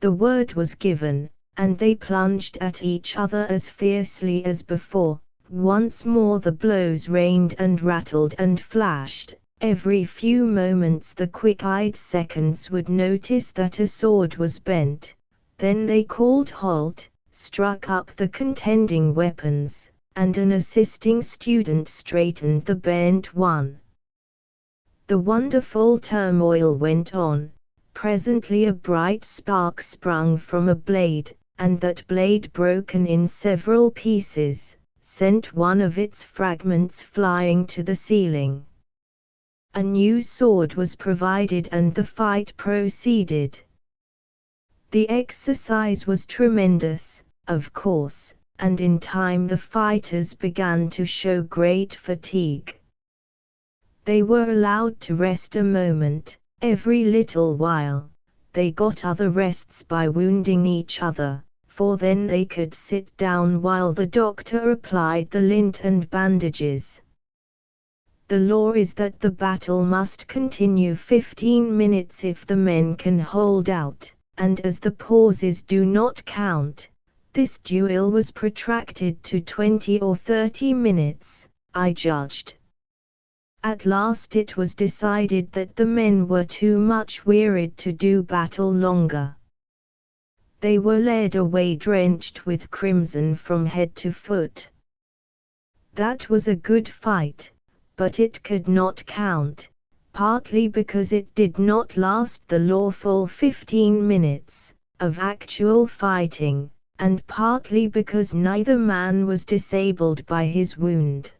The word was given, and they plunged at each other as fiercely as before. Once more the blows rained and rattled and flashed. Every few moments the quick-eyed seconds would notice that a sword was bent. Then they called halt, struck up the contending weapons, and an assisting student straightened the bent one. The wonderful turmoil went on. Presently a bright spark sprung from a blade, and that blade, broken in several pieces, sent one of its fragments flying to the ceiling. A new sword was provided and the fight proceeded. The exercise was tremendous, of course, and in time the fighters began to show great fatigue. They were allowed to rest a moment, every little while. They got other rests by wounding each other, for then they could sit down while the doctor applied the lint and bandages. The law is that the battle must continue 15 minutes if the men can hold out. And as the pauses do not count, this duel was protracted to 20 or 30 minutes, I judged. At last it was decided that the men were too much wearied to do battle longer. They were led away drenched with crimson from head to foot. That was a good fight, but it could not count, partly because it did not last the lawful 15 minutes of actual fighting, and partly because neither man was disabled by his wound.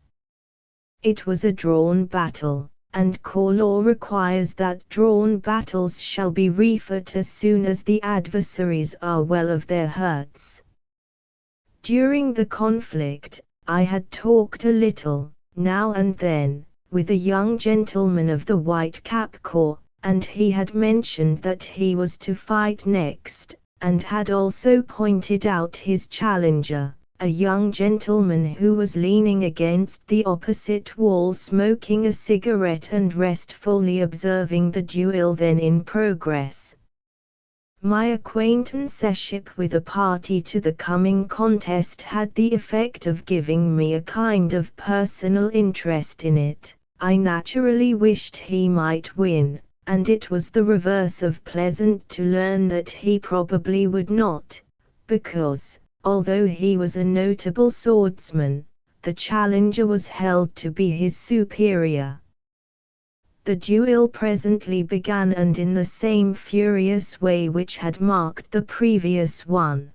It was a drawn battle, and corps law requires that drawn battles shall be refought as soon as the adversaries are well of their hurts. During the conflict, I had talked a little, now and then, with a young gentleman of the White Cap Corps, and he had mentioned that he was to fight next, and had also pointed out his challenger, a young gentleman who was leaning against the opposite wall smoking a cigarette and restfully observing the duel then in progress. My acquaintanceship with a party to the coming contest had the effect of giving me a kind of personal interest in it. I naturally wished he might win, and it was the reverse of pleasant to learn that he probably would not, because, although he was a notable swordsman, the challenger was held to be his superior. The duel presently began, and in the same furious way which had marked the previous one.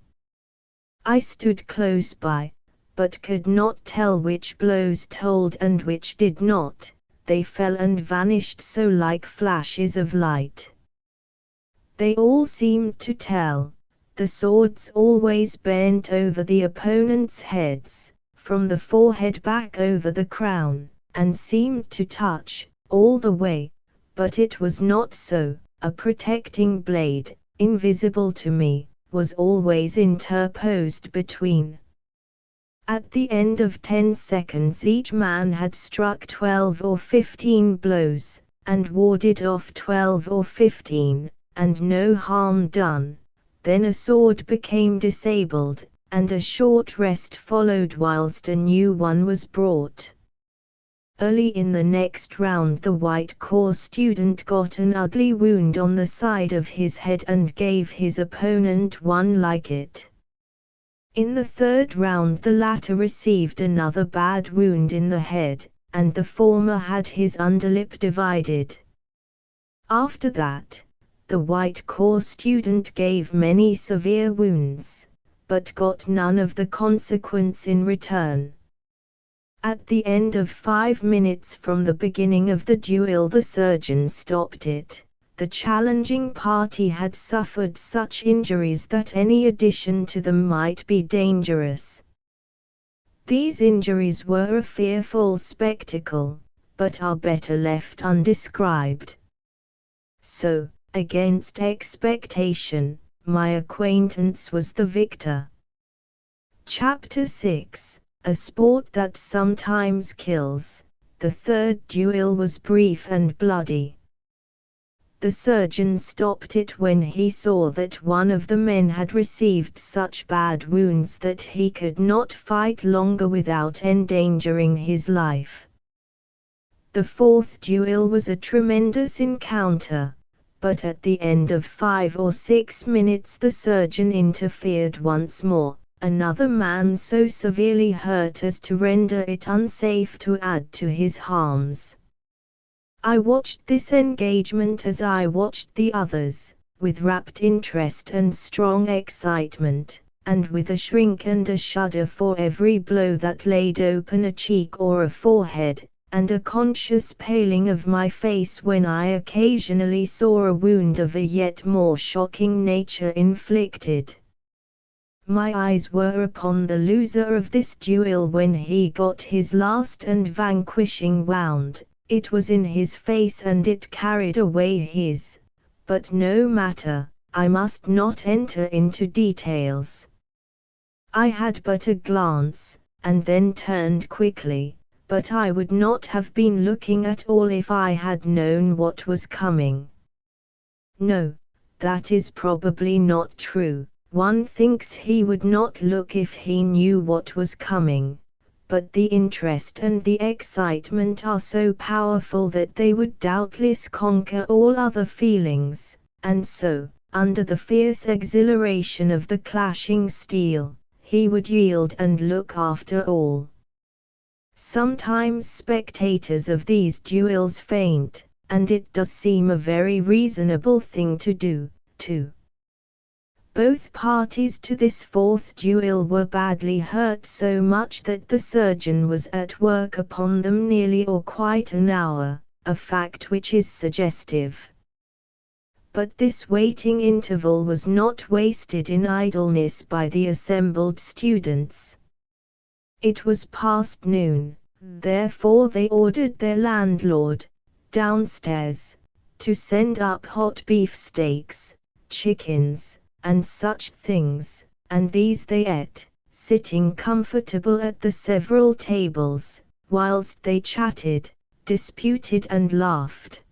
I stood close by, but could not tell which blows told and which did not. They fell and vanished so like flashes of light. They all seemed to tell. The swords always bent over the opponents' heads, from the forehead back over the crown, and seemed to touch, all the way, But it was not so. A protecting blade, invisible to me, was always interposed between. At the end of 10 seconds each man had struck 12 or 15 blows, and warded off 12 or 15, and no harm done. Then a sword became disabled, and a short rest followed whilst a new one was brought. Early in the next round the white corps student got an ugly wound on the side of his head and gave his opponent one like it. In the third round the latter received another bad wound in the head, and the former had his underlip divided. After that, the white corps student gave many severe wounds, but got none of the consequence in return. At the end of 5 minutes from the beginning of the duel the surgeon stopped it. The challenging party had suffered such injuries that any addition to them might be dangerous. These injuries were a fearful spectacle, but are better left undescribed. So, against expectation, my acquaintance was the victor. Chapter 6. A sport that sometimes kills. The third duel was brief and bloody. The surgeon stopped it when he saw that one of the men had received such bad wounds that he could not fight longer without endangering his life. The fourth duel was a tremendous encounter, but at the end of 5 or 6 minutes the surgeon interfered once more. Another man so severely hurt as to render it unsafe to add to his harms. I watched this engagement as I watched the others, with rapt interest and strong excitement, and with a shrink and a shudder for every blow that laid open a cheek or a forehead, and a conscious paling of my face when I occasionally saw a wound of a yet more shocking nature inflicted. My eyes were upon the loser of this duel when he got his last and vanquishing wound. It was in his face and it carried away his. But no matter, I must not enter into details. I had but a glance, and then turned quickly, but I would not have been looking at all if I had known what was coming. No, that is probably not true. One thinks he would not look if he knew what was coming, but the interest and the excitement are so powerful that they would doubtless conquer all other feelings, and so, under the fierce exhilaration of the clashing steel, he would yield and look after all. Sometimes spectators of these duels faint, and it does seem a very reasonable thing to do, too. Both parties to this fourth duel were badly hurt so much that the surgeon was at work upon them nearly or quite an hour, a fact which is suggestive. But this waiting interval was not wasted in idleness by the assembled students. It was past noon, therefore they ordered their landlord, downstairs, to send up hot beefsteaks, chickens, and such things, and these they ate, sitting comfortable at the several tables, whilst they chatted, disputed and laughed.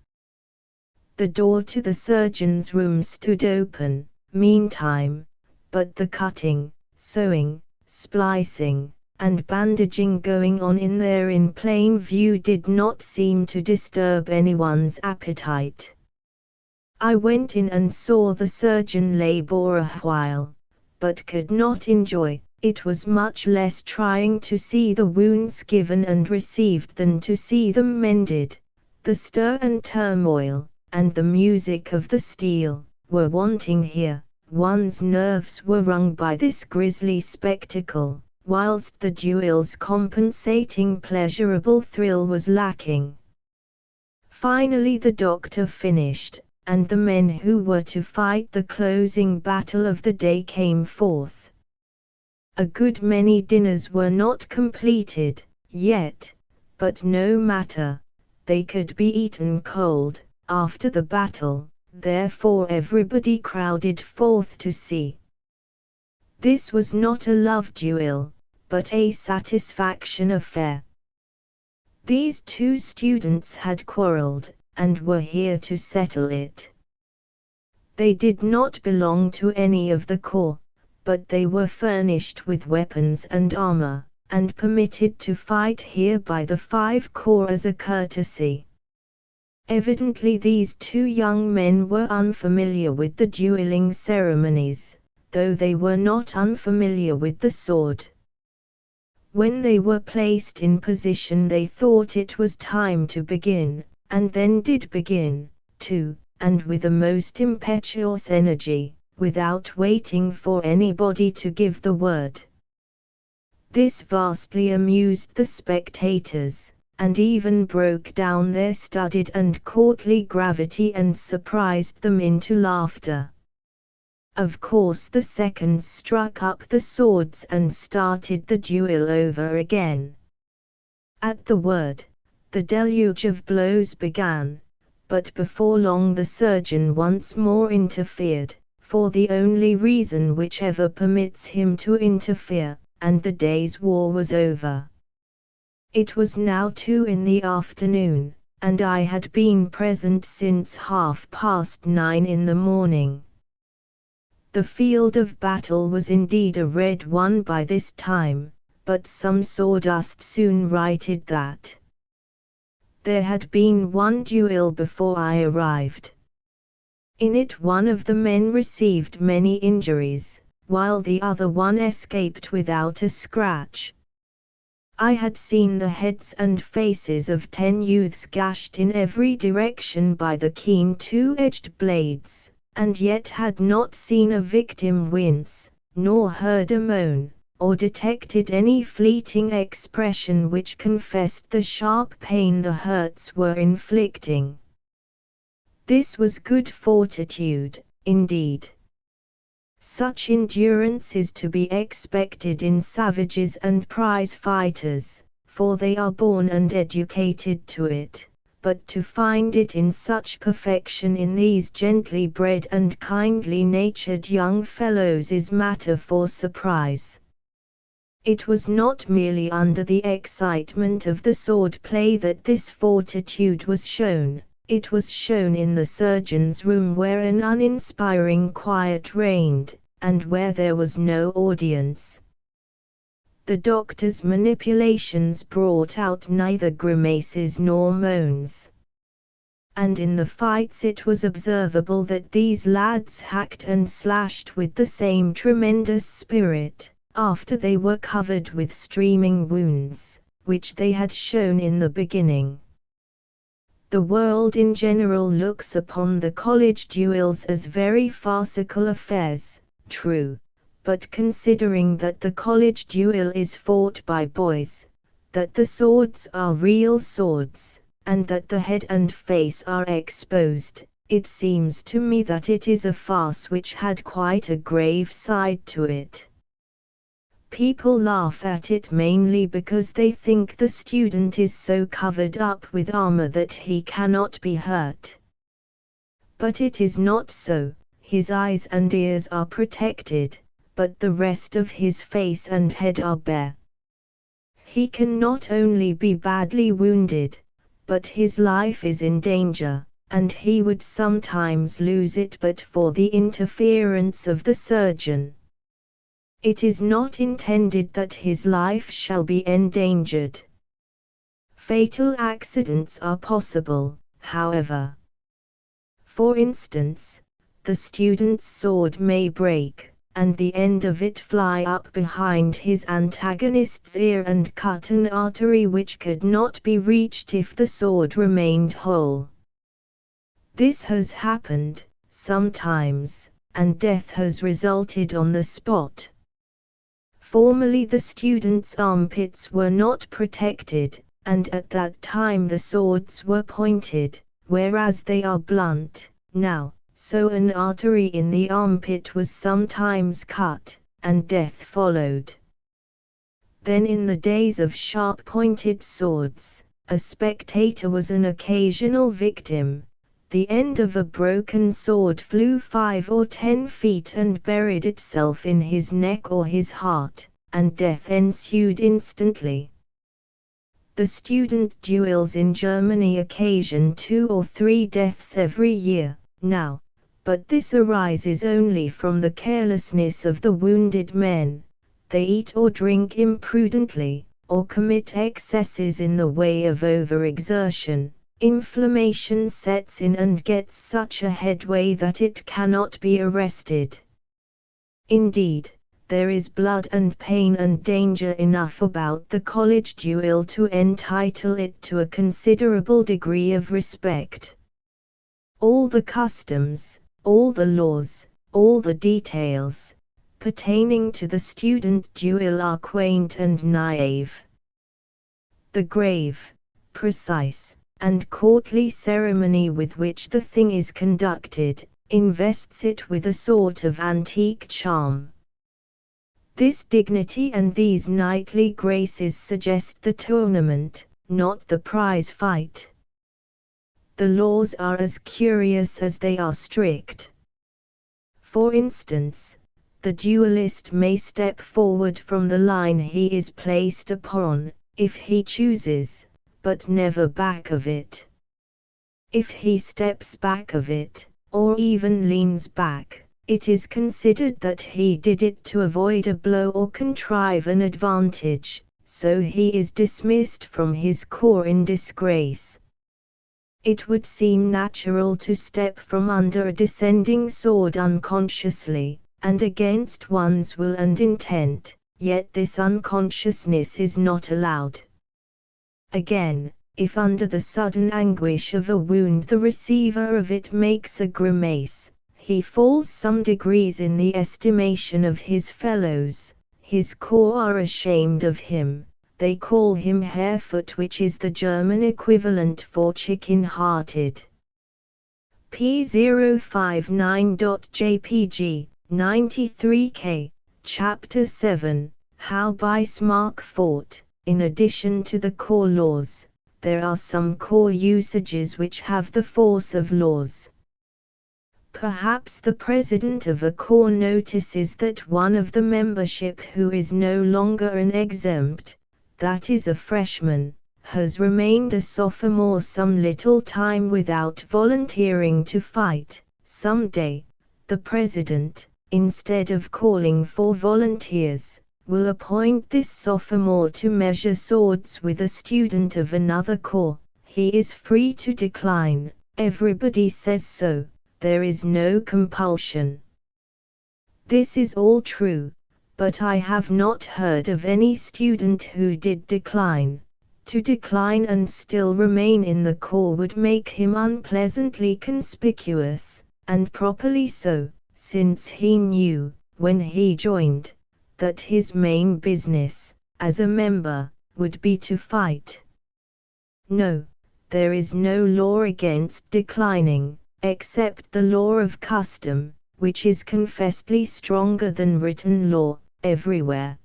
The door to the surgeon's room stood open, meantime, but the cutting, sewing, splicing, and bandaging going on in there in plain view did not seem to disturb anyone's appetite. I went in and saw the surgeon labor a while, but could not enjoy. It was much less trying to see the wounds given and received than to see them mended. The stir and turmoil, and the music of the steel, were wanting here. One's nerves were wrung by this grisly spectacle, whilst the duel's compensating pleasurable thrill was lacking. Finally the doctor finished, and the men who were to fight the closing battle of the day came forth. A good many dinners were not completed, yet, but no matter, they could be eaten cold, after the battle, therefore everybody crowded forth to see. This was not a love duel, but a satisfaction affair. These two students had quarreled, and were here to settle it. They did not belong to any of the corps, but they were furnished with weapons and armor, and permitted to fight here by the 5 corps as a courtesy. Evidently these two young men were unfamiliar with the dueling ceremonies, though they were not unfamiliar with the sword. When they were placed in position they thought it was time to begin, and then did begin, too, and with a most impetuous energy, without waiting for anybody to give the word. This vastly amused the spectators, and even broke down their studied and courtly gravity and surprised them into laughter. Of course the seconds struck up the swords and started the duel over again. At the word, the deluge of blows began, but before long the surgeon once more interfered, for the only reason which ever permits him to interfere, and the day's war was over. It was now 2 in the afternoon, and I had been present since 9:30 in the morning. The field of battle was indeed a red one by this time, but some sawdust soon righted that. There had been one duel before I arrived. In it one of the men received many injuries, while the other one escaped without a scratch. I had seen the heads and faces of 10 youths gashed in every direction by the keen 2-edged blades, and yet had not seen a victim wince, nor heard a moan, or detected any fleeting expression which confessed the sharp pain the hurts were inflicting. This was good fortitude, indeed. Such endurance is to be expected in savages and prize fighters, for they are born and educated to it, but to find it in such perfection in these gently bred and kindly natured young fellows is matter for surprise. It was not merely under the excitement of the sword play that this fortitude was shown, it was shown in the surgeon's room where an uninspiring quiet reigned, and where there was no audience. The doctor's manipulations brought out neither grimaces nor moans. And in the fights it was observable that these lads hacked and slashed with the same tremendous spirit, after they were covered with streaming wounds, which they had shown in the beginning. The world in general looks upon the college duels as very farcical affairs, true, but considering that the college duel is fought by boys, that the swords are real swords, and that the head and face are exposed, it seems to me that it is a farce which had quite a grave side to it. People laugh at it mainly because they think the student is so covered up with armor that he cannot be hurt. But it is not so, his eyes and ears are protected, but the rest of his face and head are bare. He can not only be badly wounded, but his life is in danger, and he would sometimes lose it but for the interference of the surgeon. It is not intended that his life shall be endangered. Fatal accidents are possible, however. For instance, the student's sword may break, and the end of it fly up behind his antagonist's ear and cut an artery which could not be reached if the sword remained whole. This has happened, sometimes, and death has resulted on the spot. Formerly the students' armpits were not protected, and at that time the swords were pointed, whereas they are blunt, now, so an artery in the armpit was sometimes cut, and death followed. Then in the days of sharp-pointed swords, a spectator was an occasional victim. The end of a broken sword flew 5 or 10 feet and buried itself in his neck or his heart, and death ensued instantly. The student duels in Germany occasion 2 or 3 deaths every year, now, but this arises only from the carelessness of the wounded men. They eat or drink imprudently, or commit excesses in the way of overexertion. Inflammation sets in and gets such a headway that it cannot be arrested. Indeed, there is blood and pain and danger enough about the college duel to entitle it to a considerable degree of respect. All the customs, all the laws, all the details pertaining to the student duel are quaint and naive. The grave, precise, and courtly ceremony with which the thing is conducted, invests it with a sort of antique charm. This dignity and these knightly graces suggest the tournament, not the prize fight. The laws are as curious as they are strict. For instance, the duelist may step forward from the line he is placed upon, if he chooses, but never back of it. If he steps back of it, or even leans back, it is considered that he did it to avoid a blow or contrive an advantage, so he is dismissed from his corps in disgrace. It would seem natural to step from under a descending sword unconsciously, and against one's will and intent, yet this unconsciousness is not allowed. Again, if under the sudden anguish of a wound the receiver of it makes a grimace, he falls some degrees in the estimation of his fellows, his corps are ashamed of him, they call him harefoot, which is the German equivalent for chicken-hearted. P059.jpg, 93K, Chapter 7, How Bismarck Fought. In addition to the corps laws, there are some corps usages which have the force of laws. Perhaps the president of a corps notices that one of the membership who is no longer an exempt, that is a freshman, has remained a sophomore some little time without volunteering to fight. Some day, the president, instead of calling for volunteers, will appoint this sophomore to measure swords with a student of another corps. He is free to decline, everybody says so, there is no compulsion. This is all true, but I have not heard of any student who did decline. To decline and still remain in the corps would make him unpleasantly conspicuous, and properly so, since he knew, when he joined, that his main business, as a member, would be to fight. No, there is no law against declining, except the law of custom, which is confessedly stronger than written law, everywhere.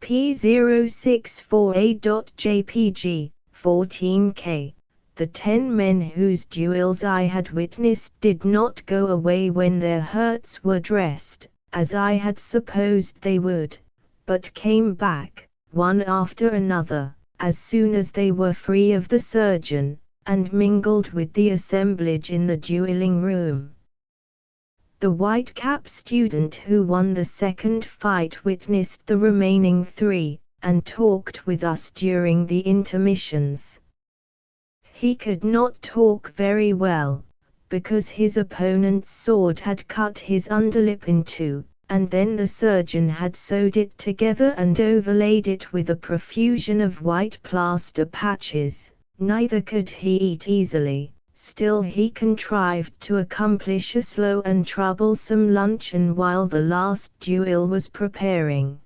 P064A.jpg, 14K. The 10 men whose duels I had witnessed did not go away when their hurts were dressed, as I had supposed they would, but came back, one after another, as soon as they were free of the surgeon, and mingled with the assemblage in the dueling room. The white-cap student who won the second fight witnessed the remaining 3, and talked with us during the intermissions. He could not talk very well, because his opponent's sword had cut his underlip in 2, and then the surgeon had sewed it together and overlaid it with a profusion of white plaster patches. Neither could he eat easily. Still he contrived to accomplish a slow and troublesome luncheon while the last duel was preparing.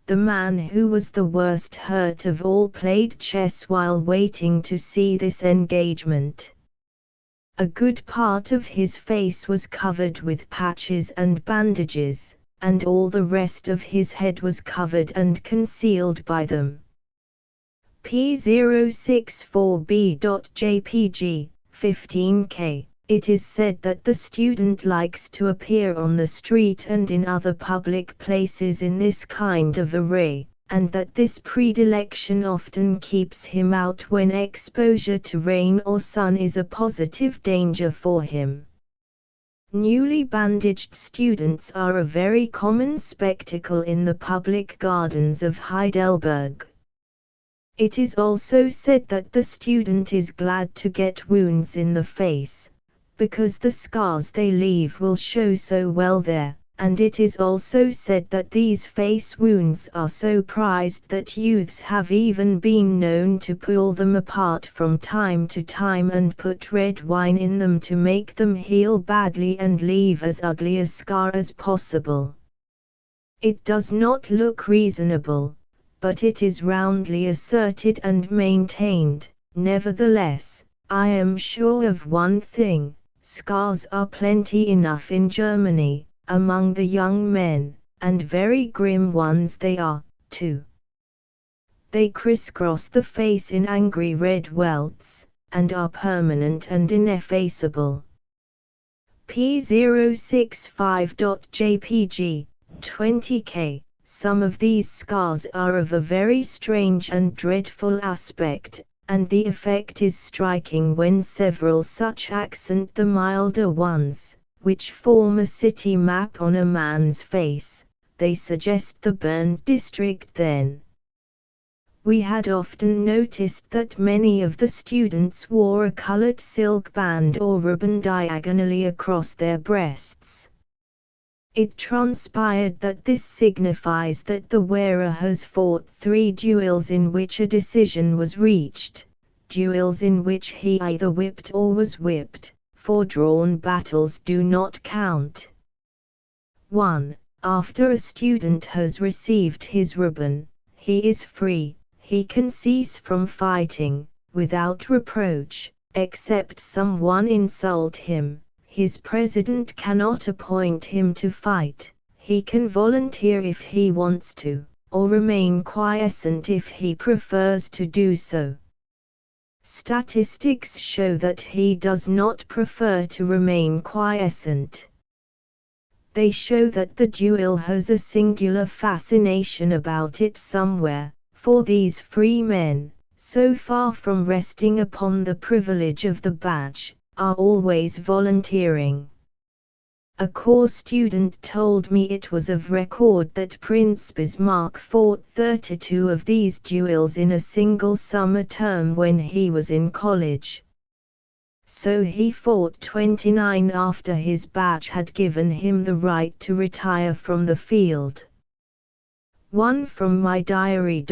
The man who was the worst hurt of all played chess while waiting to see this engagement. A good part of his face was covered with patches and bandages, and all the rest of his head was covered and concealed by them. P064B.jpg, 15k. It is said that the student likes to appear on the street and in other public places in this kind of array, and that this predilection often keeps him out when exposure to rain or sun is a positive danger for him. Newly bandaged students are a very common spectacle in the public gardens of Heidelberg. It is also said that the student is glad to get wounds in the face, because the scars they leave will show so well there, and it is also said that these face wounds are so prized that youths have even been known to pull them apart from time to time and put red wine in them to make them heal badly and leave as ugly a scar as possible. It does not look reasonable, but it is roundly asserted and maintained. Nevertheless, I am sure of one thing: scars are plenty enough in Germany, among the young men, and very grim ones they are, too. They crisscross the face in angry red welts, and are permanent and ineffaceable. P065.jpg, 20k. Some of these scars are of a very strange and dreadful aspect, and the effect is striking when several such accent the milder ones, which form a city map on a man's face. They suggest the burned district then. We had often noticed that many of the students wore a colored silk band or ribbon diagonally across their breasts. It transpired that this signifies that the wearer has fought 3 duels in which a decision was reached, duels in which he either whipped or was whipped, for drawn battles do not count. 1. After a student has received his ribbon, he is free, he can cease from fighting, without reproach, except someone insult him. His president cannot appoint him to fight. He can volunteer if he wants to, or remain quiescent if he prefers to do so. Statistics show that he does not prefer to remain quiescent. They show that the duel has a singular fascination about it somewhere, for these free men, so far from resting upon the privilege of the badge, are always volunteering. A corps student told me it was of record that Prince Bismarck fought 32 of these duels in a single summer term when he was in college. So he fought 29 after his badge had given him the right to retire from the field. One from my diary.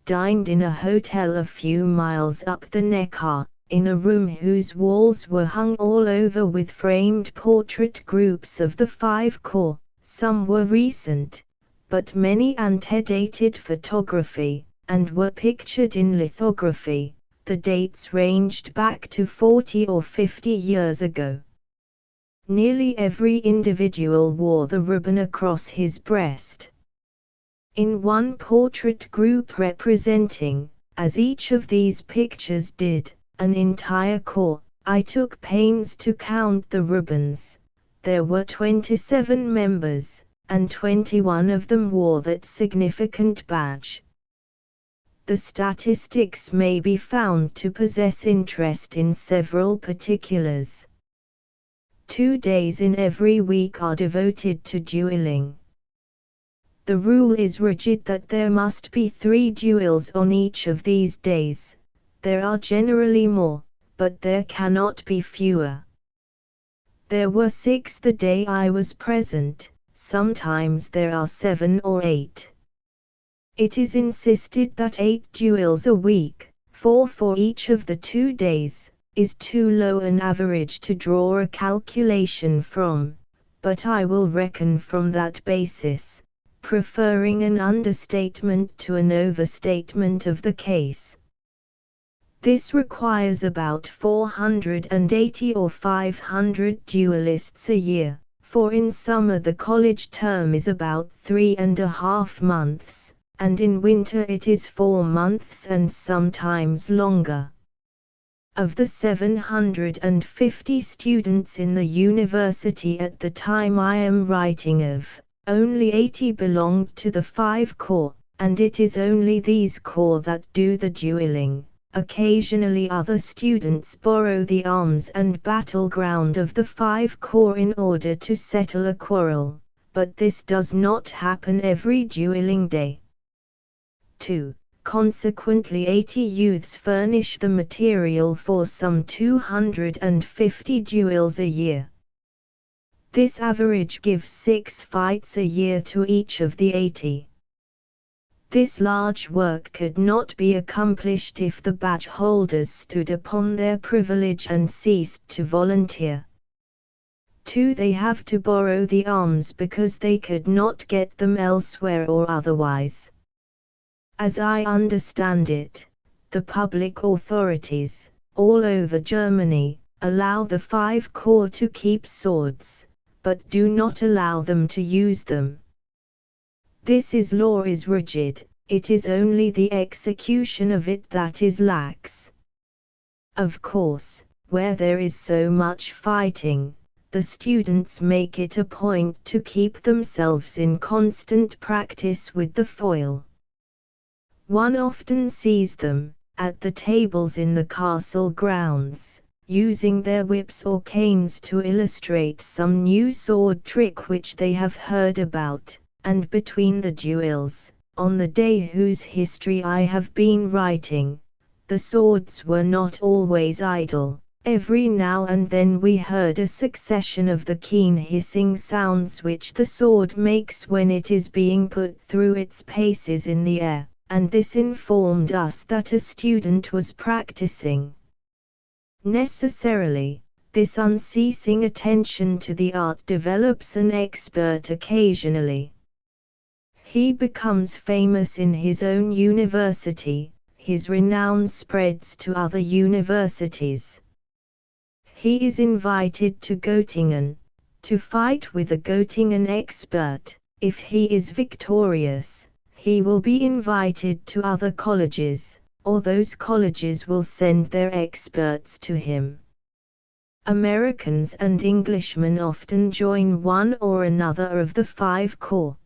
Dined in a hotel a few miles up the Neckar, in a room whose walls were hung all over with framed portrait groups of the 5 corps. Some were recent, but many antedated photography, and were pictured in lithography. The dates ranged back to 40 or 50 years ago. Nearly every individual wore the ribbon across his breast. In one portrait group representing, as each of these pictures did, an entire corps, I took pains to count the ribbons. There were 27 members, and 21 of them wore that significant badge. The statistics may be found to possess interest in several particulars. 2 days in every week are devoted to dueling. The rule is rigid that there must be 3 duels on each of these days. There are generally more, but there cannot be fewer. There were 6 the day I was present, sometimes there are 7 or 8. It is insisted that 8 duels a week, 4 for each of the 2 days, is too low an average to draw a calculation from, but I will reckon from that basis, preferring an understatement to an overstatement of the case. This requires about 480 or 500 duelists a year, for in summer the college term is about 3.5 months, and in winter it is 4 months and sometimes longer. Of the 750 students in the university at the time I am writing of, only 80 belonged to the 5 corps, and it is only these corps that do the dueling. Occasionally other students borrow the arms and battleground of the 5 corps in order to settle a quarrel, but this does not happen every dueling day. 2. Consequently 80 youths furnish the material for some 250 duels a year. This average gives 6 fights a year to each of the 80. This large work could not be accomplished if the badge holders stood upon their privilege and ceased to volunteer. 2. They have to borrow the arms because they could not get them elsewhere or otherwise. As I understand it, the public authorities, all over Germany, allow the 5 corps to keep swords, but do not allow them to use them. This law is rigid, it is only the execution of it that is lax. Of course, where there is so much fighting, the students make it a point to keep themselves in constant practice with the foil. One often sees them, at the tables in the castle grounds, using their whips or canes to illustrate some new sword trick which they have heard about, and between the duels, on the day whose history I have been writing, the swords were not always idle. Every now and then we heard a succession of the keen hissing sounds which the sword makes when it is being put through its paces in the air, and this informed us that a student was practicing. Necessarily, this unceasing attention to the art develops an expert occasionally. He becomes famous in his own university, his renown spreads to other universities. He is invited to Göttingen, to fight with a Göttingen expert. If he is victorious, he will be invited to other colleges, or those colleges will send their experts to him. Americans and Englishmen often join one or another of the 5 corps.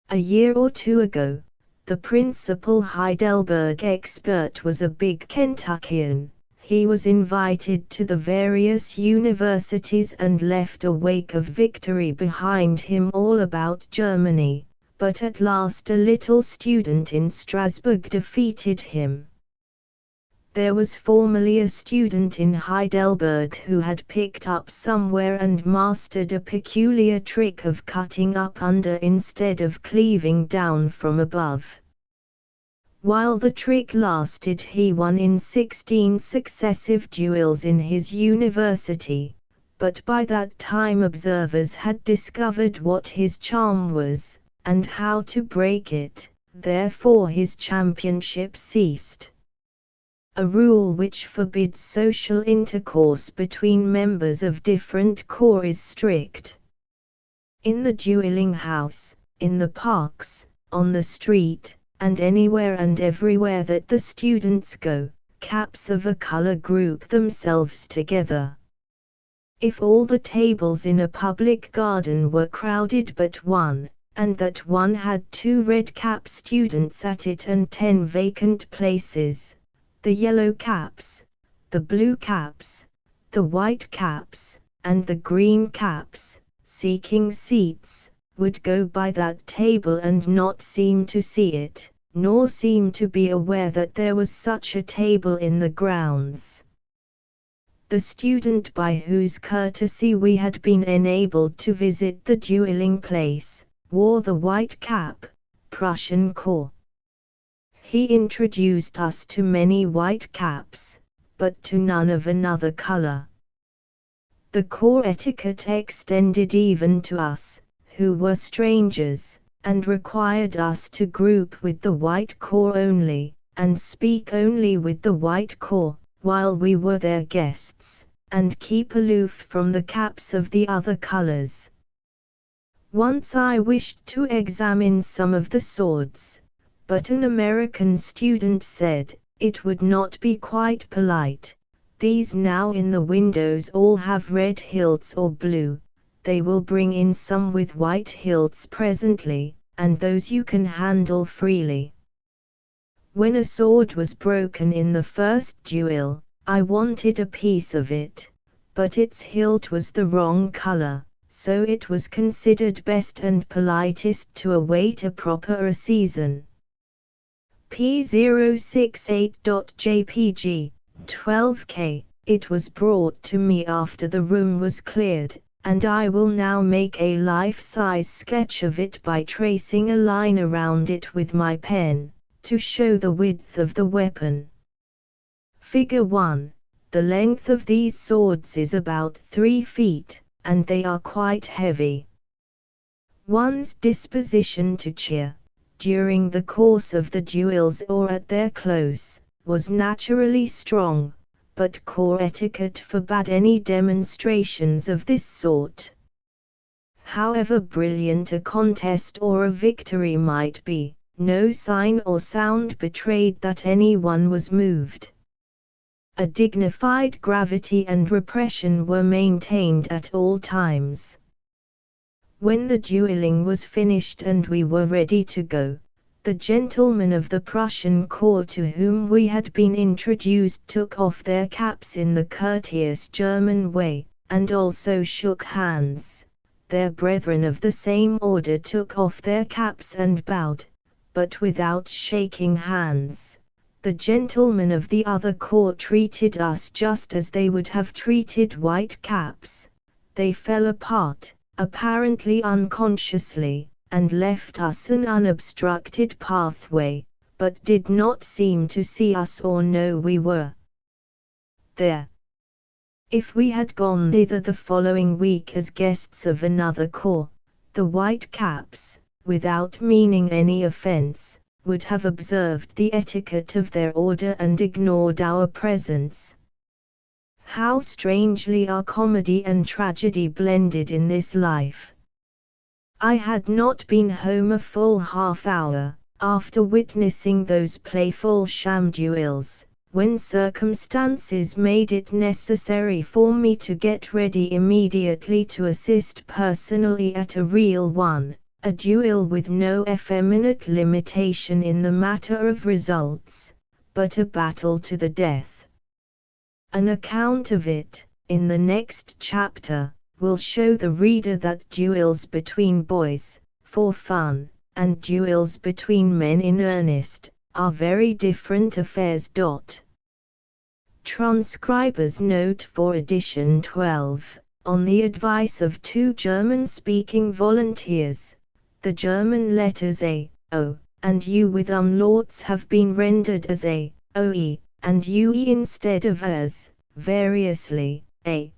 A year or two ago, the principal Heidelberg expert was a big Kentuckian. He was invited to the various universities and left a wake of victory behind him all about Germany, but at last a little student in Strasbourg defeated him. There was formerly a student in Heidelberg who had picked up somewhere and mastered a peculiar trick of cutting up under instead of cleaving down from above. While the trick lasted, he won in 16 successive duels in his university, but by that time observers had discovered what his charm was, and how to break it, therefore his championship ceased. A rule which forbids social intercourse between members of different corps is strict. In the dueling house, in the parks, on the street, and anywhere and everywhere that the students go, caps of a color group themselves together. If all the tables in a public garden were crowded but one, and that one had 2 red cap students at it and 10 vacant places, the yellow caps, the blue caps, the white caps, and the green caps, seeking seats, would go by that table and not seem to see it, nor seem to be aware that there was such a table in the grounds. The student by whose courtesy we had been enabled to visit the dueling place, wore the white cap, Prussian corps. He introduced us to many white caps, but to none of another color. The corps etiquette extended even to us, who were strangers, and required us to group with the white corps only, and speak only with the white corps, while we were their guests, and keep aloof from the caps of the other colors. Once I wished to examine some of the swords, but an American student said, it would not be quite polite, These now in the windows all have red hilts or blue. They will bring in some with white hilts presently, and those you can handle freely. When a sword was broken in the first duel, I wanted a piece of it, but its hilt was the wrong color, so it was considered best and politest to await a proper season. P068.jpg, 12K, it was brought to me after the room was cleared, and I will now make a life-size sketch of it by tracing a line around it with my pen, to show the width of the weapon. Figure 1. The length of these swords is about 3 feet, and they are quite heavy. One's disposition to cheer, during the course of the duels or at their close, was naturally strong, but corps etiquette forbade any demonstrations of this sort. However brilliant a contest or a victory might be, no sign or sound betrayed that anyone was moved. A dignified gravity and repression were maintained at all times. When the dueling was finished and we were ready to go, the gentlemen of the Prussian corps to whom we had been introduced took off their caps in the courteous German way, and also shook hands. Their brethren of the same order took off their caps and bowed, but without shaking hands. The gentlemen of the other corps treated us just as they would have treated white caps. They fell apart, apparently unconsciously, and left us an unobstructed pathway, but did not seem to see us or know we were there. If we had gone thither the following week as guests of another corps, the white caps, without meaning any offense, would have observed the etiquette of their order and ignored our presence. How strangely are comedy and tragedy blended in this life! I had not been home a full half hour, after witnessing those playful sham duels, when circumstances made it necessary for me to get ready immediately to assist personally at a real one, a duel with no effeminate limitation in the matter of results, but a battle to the death. An account of it, in the next chapter, will show the reader that duels between boys, for fun, and duels between men in earnest, are very different affairs. Transcriber's note for edition 12, on the advice of 2 German-speaking volunteers, the German letters A, O, and U with umlauts have been rendered as A, OE, and UE instead of as, variously, A,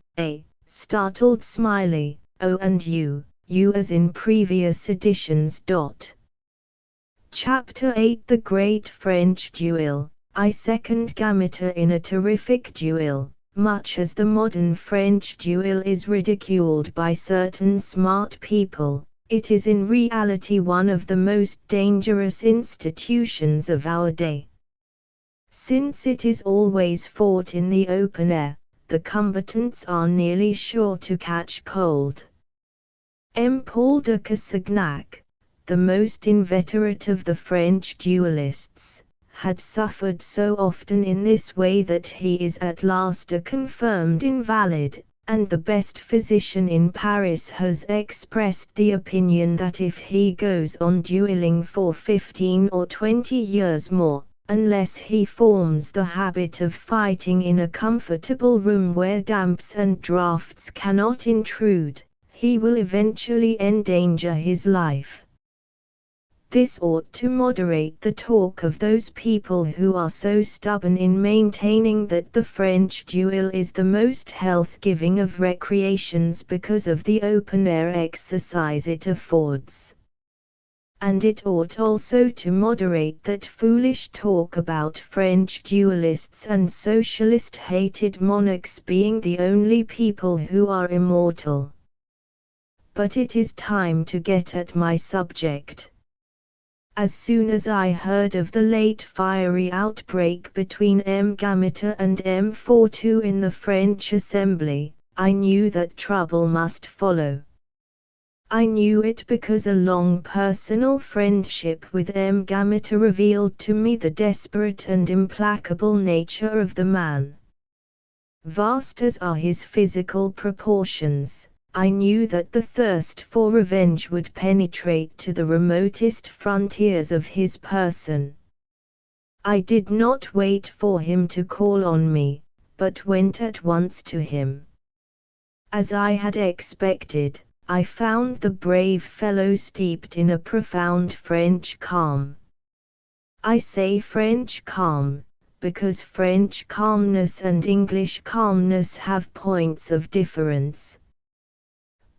startled smiley, O and U as in previous editions. Chapter 8 The Great French Duel. I second Gameter in a terrific duel. Much as the modern French duel is ridiculed by certain smart people, it is in reality one of the most dangerous institutions of our day. Since it is always fought in the open air, the combatants are nearly sure to catch cold. M. Paul de Cassagnac, the most inveterate of the French duelists, had suffered so often in this way that he is at last a confirmed invalid, and the best physician in Paris has expressed the opinion that if he goes on dueling for 15 or 20 years more, unless he forms the habit of fighting in a comfortable room where damps and draughts cannot intrude, he will eventually endanger his life. This ought to moderate the talk of those people who are so stubborn in maintaining that the French duel is the most health-giving of recreations because of the open-air exercise it affords. And it ought also to moderate that foolish talk about French duelists and socialist-hated monarchs being the only people who are immortal. But it is time to get at my subject. As soon as I heard of the late fiery outbreak between M. Gamita and M42 in the French Assembly, I knew that trouble must follow. I knew it because a long personal friendship with M. Gamita revealed to me the desperate and implacable nature of the man. Vast as are his physical proportions, I knew that the thirst for revenge would penetrate to the remotest frontiers of his person. I did not wait for him to call on me, but went at once to him. As I had expected, I found the brave fellow steeped in a profound French calm. I say French calm, because French calmness and English calmness have points of difference.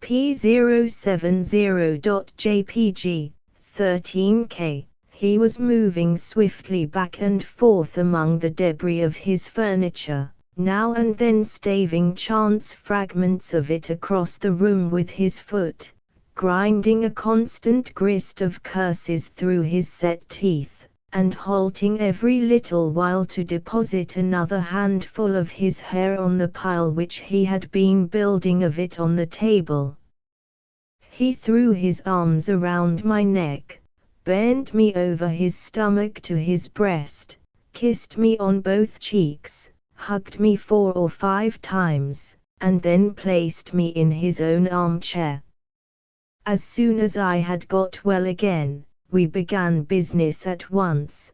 P070.jpg, 13K, he was moving swiftly back and forth among the debris of his furniture, now and then staving chance fragments of it across the room with his foot, grinding a constant grist of curses through his set teeth, and halting every little while to deposit another handful of his hair on the pile which he had been building of it on the table. He threw his arms around my neck, bent me over his stomach to his breast, kissed me on both cheeks, hugged me 4 or 5 times, and then placed me in his own armchair. As soon as I had got well again, we began business at once.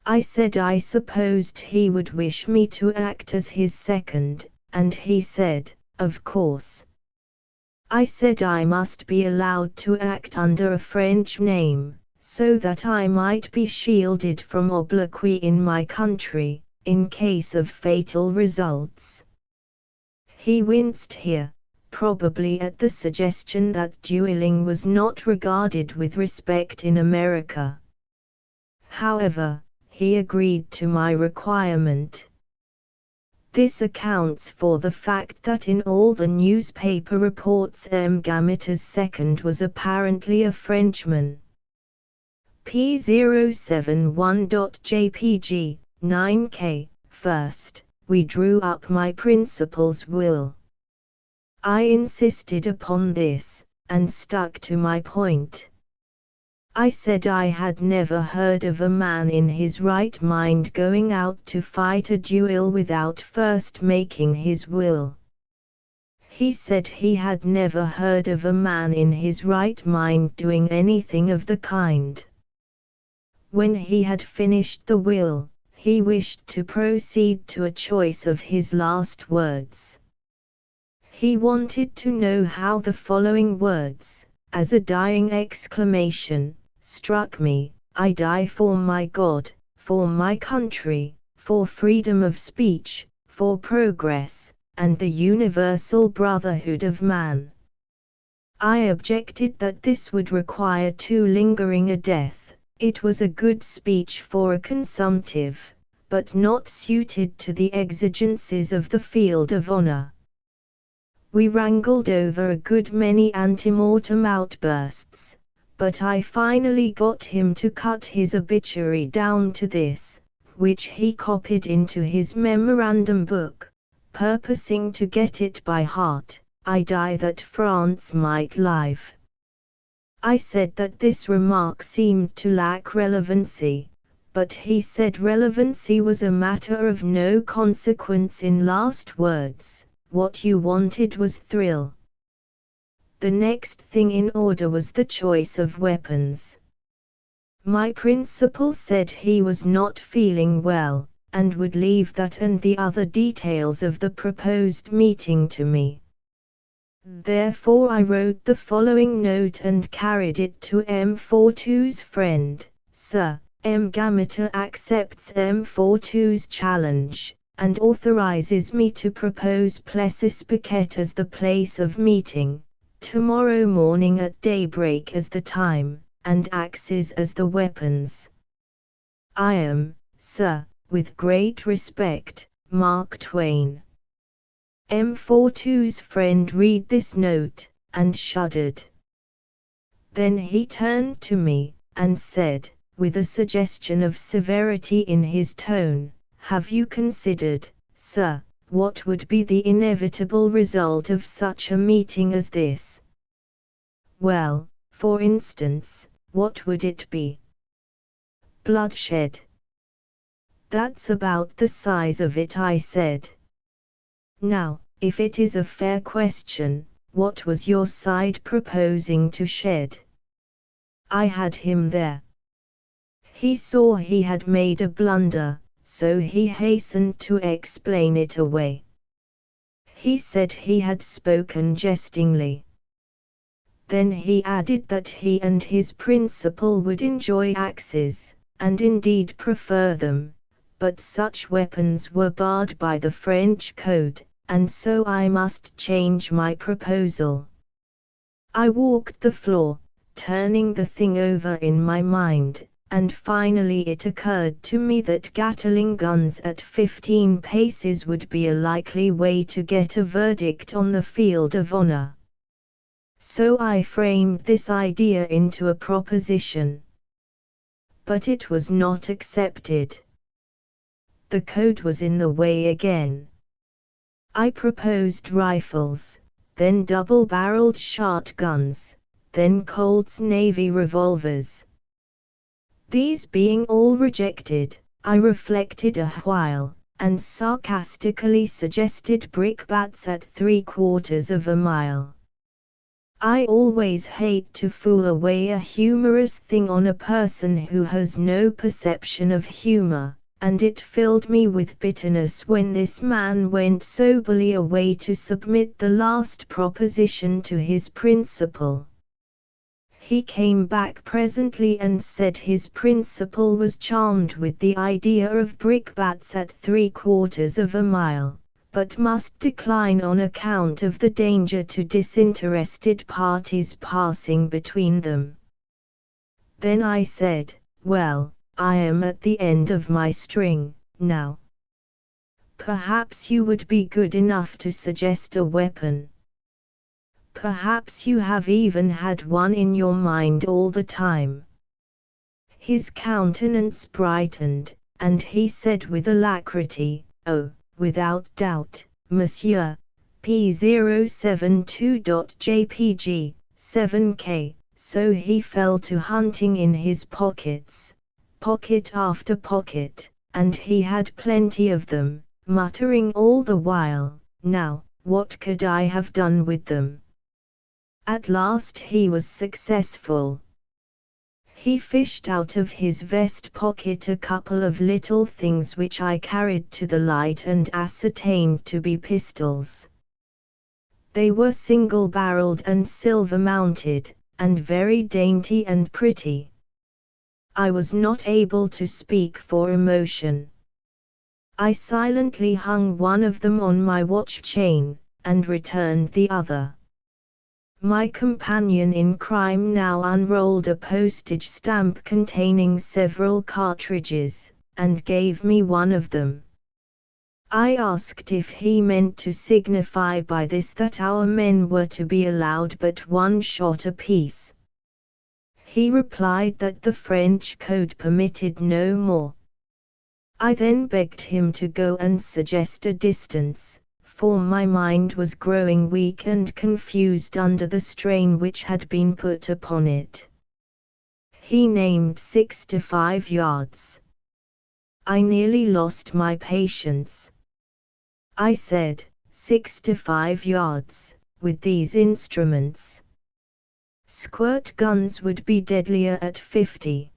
I said I supposed he would wish me to act as his second, and he said, of course. I said I must be allowed to act under a French name, so that I might be shielded from obloquy in my country, in case of fatal results. He winced here, probably at the suggestion that dueling was not regarded with respect in America. However, he agreed to my requirement. This accounts for the fact that in all the newspaper reports M. Gamita's second was apparently a Frenchman. P071.jpg, 9K, first, we drew up my principal's will. I insisted upon this, and stuck to my point. I said I had never heard of a man in his right mind going out to fight a duel without first making his will. He said he had never heard of a man in his right mind doing anything of the kind. When he had finished the will, he wished to proceed to a choice of his last words. He wanted to know how the following words, as a dying exclamation, struck me: I die for my God, for my country, for freedom of speech, for progress, and the universal brotherhood of man. I objected that this would require too lingering a death. It was a good speech for a consumptive, but not suited to the exigencies of the field of honor. We wrangled over a good many antemortem outbursts, but I finally got him to cut his obituary down to this, which he copied into his memorandum book, purposing to get it by heart: I die that France might live. I said that this remark seemed to lack relevancy, but he said relevancy was a matter of no consequence in last words. What you wanted was thrill. The next thing in order was the choice of weapons. My principal said he was not feeling well, and would leave that and the other details of the proposed meeting to me. Therefore I wrote the following note and carried it to M42's friend: Sir, M. Gamita accepts M42's challenge, and authorizes me to propose Plessis Piquet as the place of meeting, tomorrow morning at daybreak as the time, and axes as the weapons. I am, sir, with great respect, Mark Twain. M42's friend read this note, and shuddered. Then he turned to me, and said, with a suggestion of severity in his tone, "Have you considered, sir, what would be the inevitable result of such a meeting as this?" "Well, for instance, what would it be?" "Bloodshed." "That's about the size of it," I said. "Now, if it is a fair question, what was your side proposing to shed?" I had him there. He saw he had made a blunder, so he hastened to explain it away. He said he had spoken jestingly. Then he added that he and his principal would enjoy axes, and indeed prefer them, but such weapons were barred by the French code, and so I must change my proposal. I walked the floor, turning the thing over in my mind, and finally it occurred to me that Gatling guns at 15 paces would be a likely way to get a verdict on the field of honor. So I framed this idea into a proposition. But it was not accepted. The code was in the way again. I proposed rifles, then double-barreled shotguns, then Colt's Navy revolvers. These being all rejected, I reflected a while, and sarcastically suggested brickbats at 3/4 of a mile. I always hate to fool away a humorous thing on a person who has no perception of humor, and it filled me with bitterness when this man went soberly away to submit the last proposition to his principal. He came back presently and said his principal was charmed with the idea of brickbats at 3/4 of a mile, but must decline on account of the danger to disinterested parties passing between them. Then I said, "Well, I am at the end of my string, now. Perhaps you would be good enough to suggest a weapon. Perhaps you have even had one in your mind all the time." His countenance brightened, and he said with alacrity, "Oh, without doubt, Monsieur, P072.jpg, 7K, so he fell to hunting in his pockets, pocket after pocket, and he had plenty of them, muttering all the while, "Now, what could I have done with them?" At last he was successful. He fished out of his vest pocket a couple of little things which I carried to the light and ascertained to be pistols. They were single-barreled and silver-mounted, and very dainty and pretty. I was not able to speak for emotion. I silently hung one of them on my watch chain, and returned the other. My companion in crime now unrolled a postage stamp containing several cartridges, and gave me one of them. I asked if he meant to signify by this that our men were to be allowed but one shot apiece. He replied that the French code permitted no more. I then begged him to go and suggest a distance, for my mind was growing weak and confused under the strain which had been put upon it. He named 65 yards. I nearly lost my patience. I said, 65 yards, with these instruments. Squirt guns would be deadlier at 50.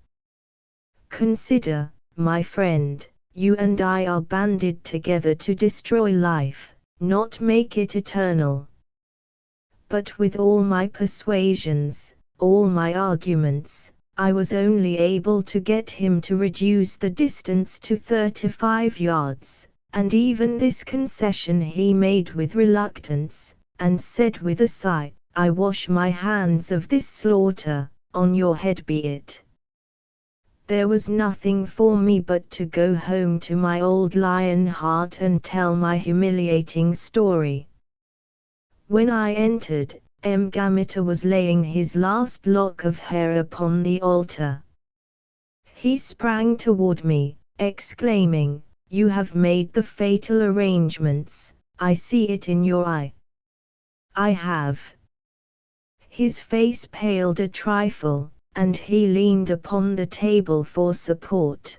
Consider, my friend, you and I are banded together to destroy life, not make it eternal. But with all my persuasions, all my arguments, I was only able to get him to reduce the distance to 35 yards, and even this concession he made with reluctance, and said with a sigh, "I wash my hands of this slaughter, on your head be it." There was nothing for me but to go home to my old lion heart and tell my humiliating story. When I entered, Gameter was laying his last lock of hair upon the altar. He sprang toward me, exclaiming, "You have made the fatal arrangements, I see it in your eye." "I have." His face paled a trifle, and he leaned upon the table for support.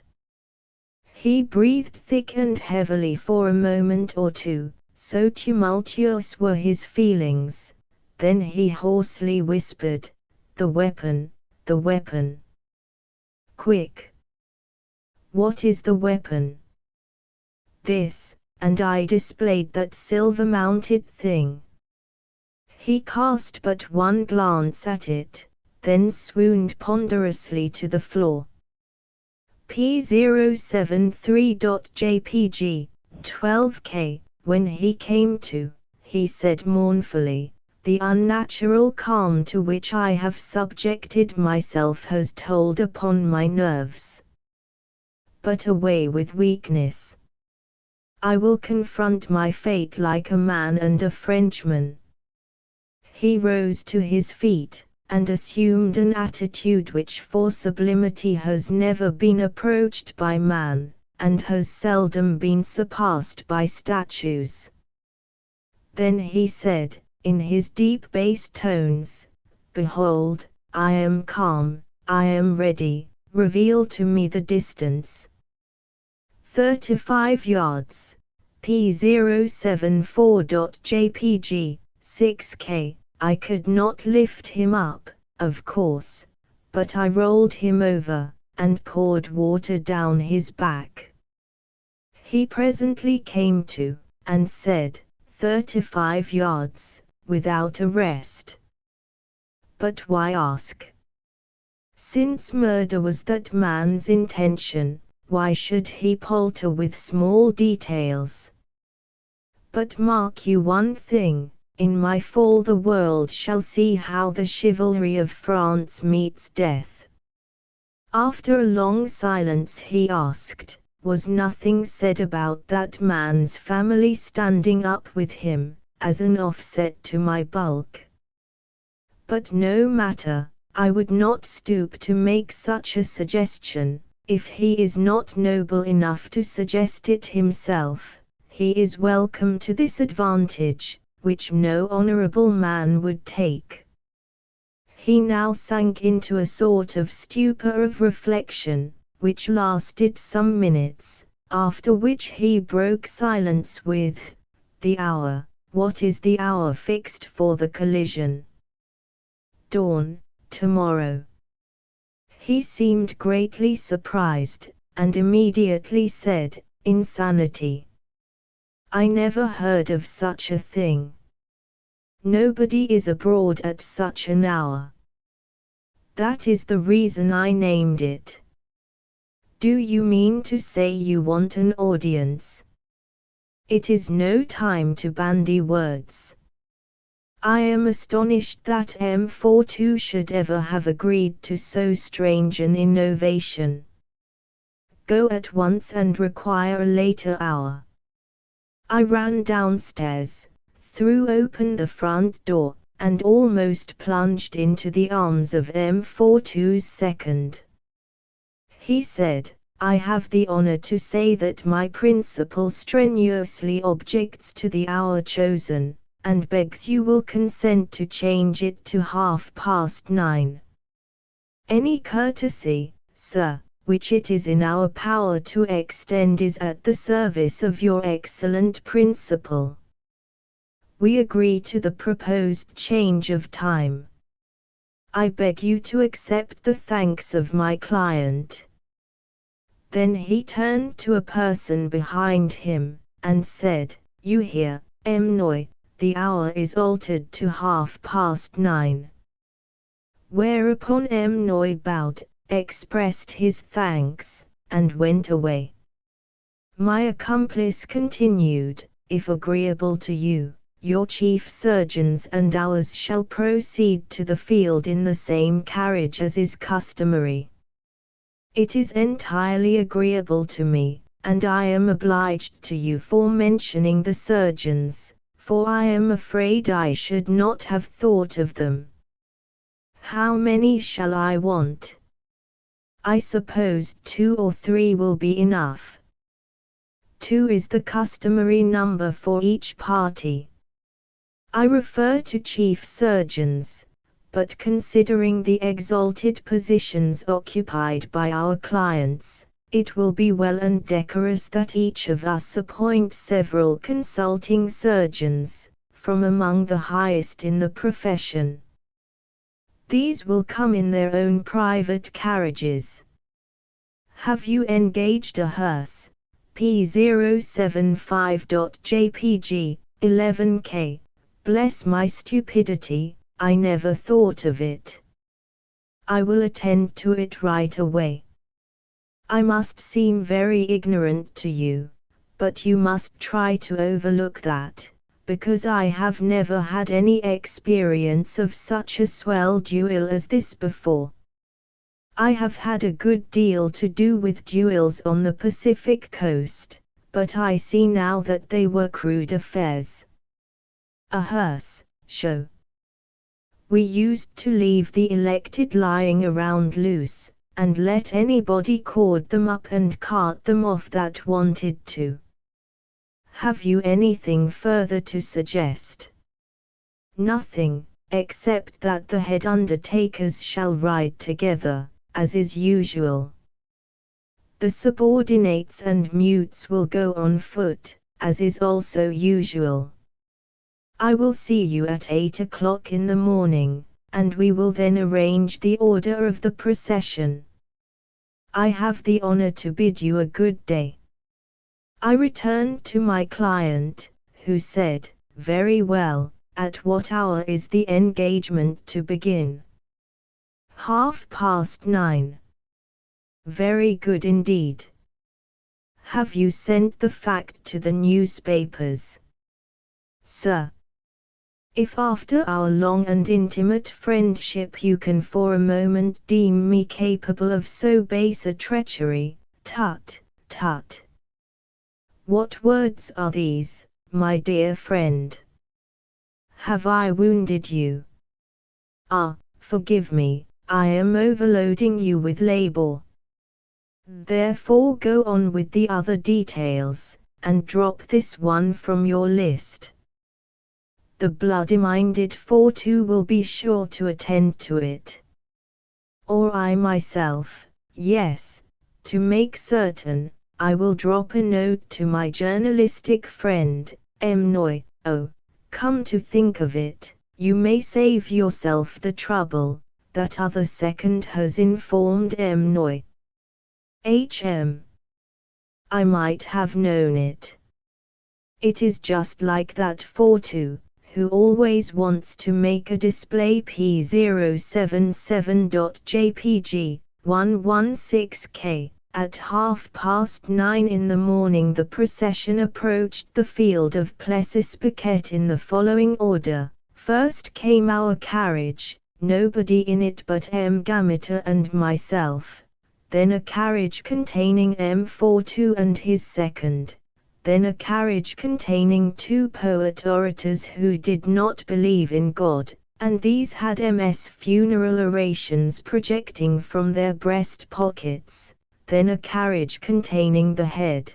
He breathed thick and heavily for a moment or two, so tumultuous were his feelings. Then he hoarsely whispered, "The weapon, the weapon. Quick! What is the weapon?" "This," and I displayed that silver-mounted thing. He cast but one glance at it, then swooned ponderously to the floor. P073.jpg, 12K. When he came to, he said mournfully, "The unnatural calm to which I have subjected myself has told upon my nerves. But away with weakness. I will confront my fate like a man and a Frenchman." He rose to his feet, and assumed an attitude which for sublimity has never been approached by man, and has seldom been surpassed by statues. Then he said, in his deep bass tones, "Behold, I am calm, I am ready, reveal to me the distance." 35 yards. P074.jpg, 6K. I could not lift him up, of course, but I rolled him over, and poured water down his back. He presently came to, and said, 35 yards, without a rest. But why ask? Since murder was that man's intention, why should he palter with small details? But mark you one thing, in my fall the world shall see how the chivalry of France meets death. After a long silence he asked, was nothing said about that man's family standing up with him, as an offset to my bulk? But no matter, I would not stoop to make such a suggestion. If he is not noble enough to suggest it himself, he is welcome to this advantage, which no honorable man would take. He now sank into a sort of stupor of reflection, which lasted some minutes, after which he broke silence with, "The hour, what is the hour fixed for the collision?" "Dawn, tomorrow." He seemed greatly surprised, and immediately said, "Insanity. I never heard of such a thing. Nobody is abroad at such an hour. That is the reason I named it." "Do you mean to say you want an audience?" "It is no time to bandy words. I am astonished that M42 should ever have agreed to so strange an innovation. Go at once and require a later hour." I ran downstairs, threw open the front door, and almost plunged into the arms of M42's second. He said, "I have the honor to say that my principal strenuously objects to the hour chosen, and begs you will consent to change it to 9:30. Any courtesy, sir, which it is in our power to extend is at the service of your excellent principal. We agree to the proposed change of time. I beg you to accept the thanks of my client." Then he turned to a person behind him, and said, "You hear, M. Noy, the hour is altered to 9:30. Whereupon M. Noy bowed, expressed his thanks, and went away. My accomplice continued, "If agreeable to you, your chief surgeons and ours shall proceed to the field in the same carriage as is customary." "It is entirely agreeable to me, and I am obliged to you for mentioning the surgeons, for I am afraid I should not have thought of them. How many shall I want? I suppose 2 or 3 will be enough. 2 is the customary number for each party. I refer to chief surgeons, but considering the exalted positions occupied by our clients, it will be well and decorous that each of us appoint several consulting surgeons, from among the highest in the profession. These will come in their own private carriages. Have you engaged a hearse, P075.jpg, 11K? Bless my stupidity, I never thought of it. I will attend to it right away. I must seem very ignorant to you, but you must try to overlook that, because I have never had any experience of such a swell duel as this before. I have had a good deal to do with duels on the Pacific coast, but I see now that they were crude affairs. A hearse show. We used to leave the elected lying around loose, and let anybody cord them up and cart them off that wanted to. Have you anything further to suggest? Nothing, except that the head undertakers shall ride together, as is usual. The subordinates and mutes will go on foot, as is also usual. I will see you at 8 o'clock in the morning, and we will then arrange the order of the procession. I have the honor to bid you a good day. I returned to my client, who said, "Very well, at what hour is the engagement to begin?" 9:30. Very good indeed. Have you sent the fact to the newspapers? Sir. If after our long and intimate friendship you can for a moment deem me capable of so base a treachery, tut, tut. What words are these, my dear friend? Have I wounded you? Ah, forgive me, I am overloading you with labor. Therefore go on with the other details, and drop this one from your list. The bloody-minded 4-2 will be sure to attend to it. Or I myself, yes, to make certain, I will drop a note to my journalistic friend, M. Noy. Oh, come to think of it, you may save yourself the trouble, that other second has informed M. Noy. H.M. I might have known it. It is just like that 4-2, who always wants to make a display P077.jpg, 116K. At 9:30 in the morning the procession approached the field of Plessis Piquet in the following order. First came our carriage, nobody in it but M. Gamiter and myself. Then a carriage containing M42 and his second. Then a carriage containing 2 poet orators who did not believe in God, and these had MS funeral orations projecting from their breast pockets. Then a carriage containing the head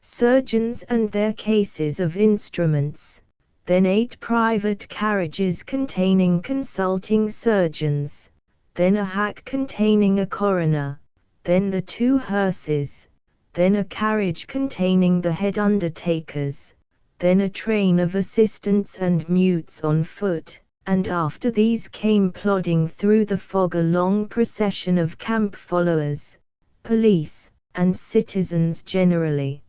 surgeons and their cases of instruments. Then 8 private carriages containing consulting surgeons. Then a hack containing a coroner. Then the 2 hearses. Then a carriage containing the head undertakers. Then a train of assistants and mutes on foot. And after these came plodding through the fog a long procession of camp followers, police, and citizens generally.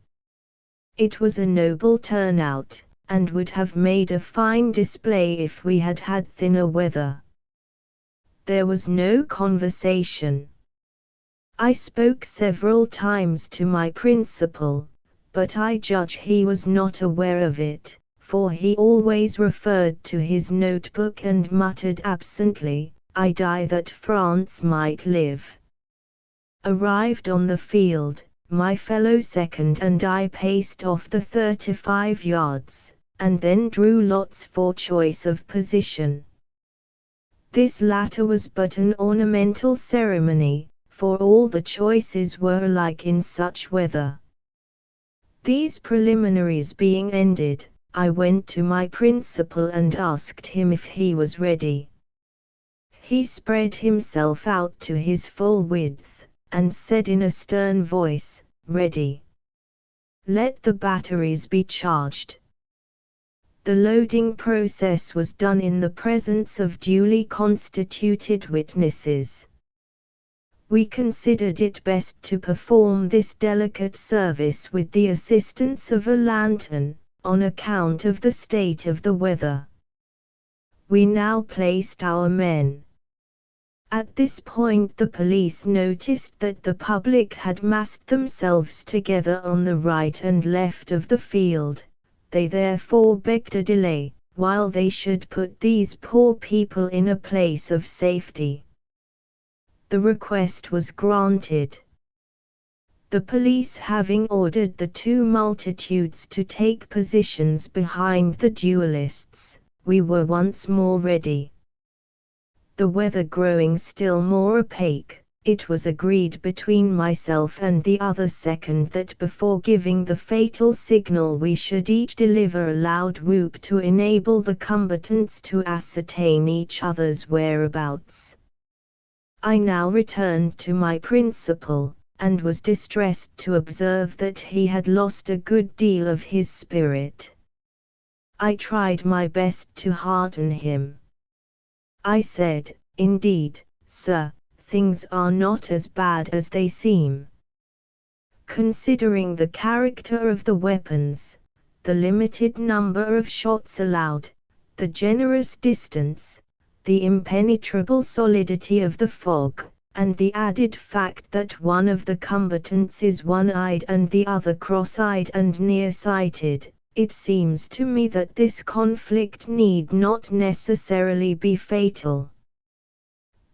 It was a noble turnout, and would have made a fine display if we had had thinner weather. There was no conversation. I spoke several times to my principal, but I judge he was not aware of it, for he always referred to his notebook and muttered absently, "I die that France might live." Arrived on the field, my fellow second and I paced off the 35 yards, and then drew lots for choice of position. This latter was but an ornamental ceremony, for all the choices were alike in such weather. These preliminaries being ended, I went to my principal and asked him if he was ready. He spread himself out to his full width, and said in a stern voice, "Ready. Let the batteries be charged." The loading process was done in the presence of duly constituted witnesses. We considered it best to perform this delicate service with the assistance of a lantern, on account of the state of the weather. We now placed our men. At this point the police noticed that the public had massed themselves together on the right and left of the field. They therefore begged a delay, while they should put these poor people in a place of safety. The request was granted. The police having ordered the two multitudes to take positions behind the duelists, we were once more ready. The weather growing still more opaque, it was agreed between myself and the other second that before giving the fatal signal we should each deliver a loud whoop to enable the combatants to ascertain each other's whereabouts. I now returned to my principal, and was distressed to observe that he had lost a good deal of his spirit. I tried my best to hearten him. I said, "Indeed, sir, things are not as bad as they seem. Considering the character of the weapons, the limited number of shots allowed, the generous distance, the impenetrable solidity of the fog, and the added fact that one of the combatants is one-eyed and the other cross-eyed and near-sighted, it seems to me that this conflict need not necessarily be fatal.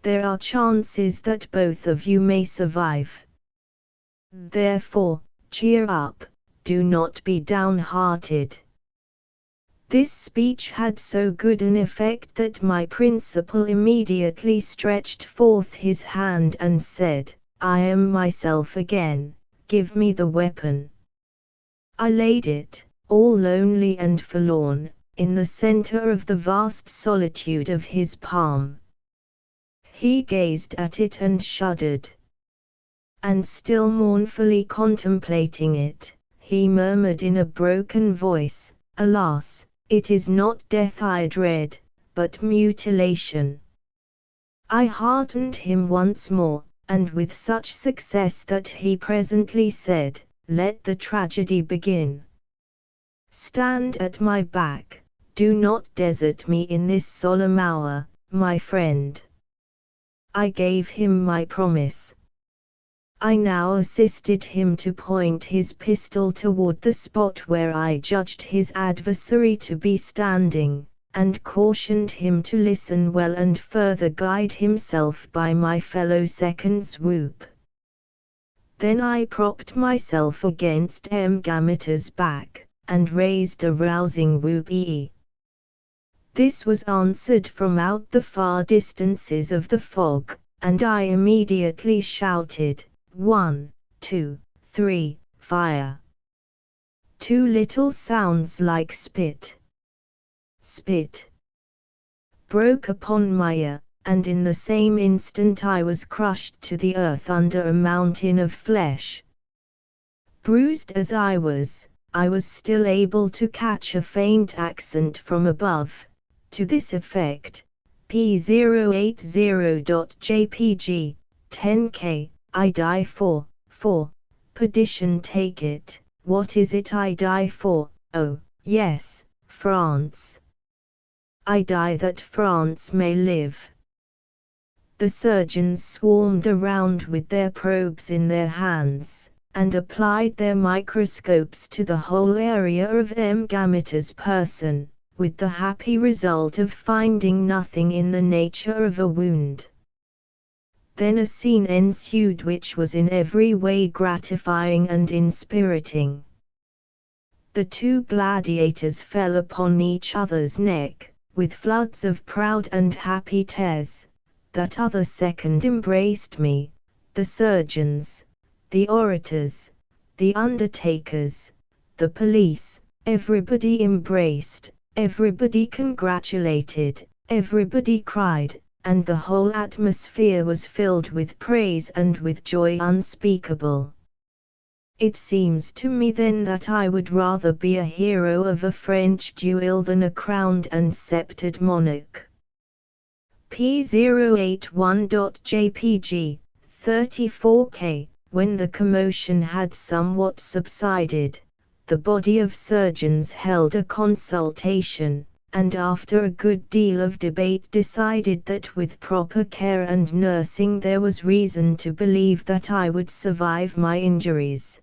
There are chances that both of you may survive. Therefore, cheer up, do not be downhearted." This speech had so good an effect that my principal immediately stretched forth his hand and said, "I am myself again, give me the weapon." I laid it, all lonely and forlorn, in the center of the vast solitude of his palm. He gazed at it and shuddered. And still mournfully contemplating it, he murmured in a broken voice, "Alas, it is not death I dread, but mutilation." I heartened him once more, and with such success that he presently said, "Let the tragedy begin. Stand at my back, do not desert me in this solemn hour, my friend." I gave him my promise. I now assisted him to point his pistol toward the spot where I judged his adversary to be standing, and cautioned him to listen well and further guide himself by my fellow second's whoop. Then I propped myself against Gameta's back, and raised a rousing whoop-ee. This was answered from out the far distances of the fog, and I immediately shouted, "1, 2, 3, fire!" Two little sounds like spit broke upon my ear, and in the same instant I was crushed to the earth under a mountain of flesh. Bruised as I was still able to catch a faint accent from above, to this effect, P080.jpg, 10K, I die for, perdition take it, what is it I die for? Oh, yes, France. I die that France may live. The surgeons swarmed around with their probes in their hands, and applied their microscopes to the whole area of Gameta's person, with the happy result of finding nothing in the nature of a wound. Then a scene ensued which was in every way gratifying and inspiriting. The two gladiators fell upon each other's neck, with floods of proud and happy tears. That other second embraced me, the surgeons, the orators, the undertakers, the police, everybody embraced, everybody congratulated, everybody cried, and the whole atmosphere was filled with praise and with joy unspeakable. It seems to me then that I would rather be a hero of a French duel than a crowned and sceptered monarch. P081.jpg, 34K. When the commotion had somewhat subsided, the body of surgeons held a consultation, and after a good deal of debate decided that with proper care and nursing there was reason to believe that I would survive my injuries.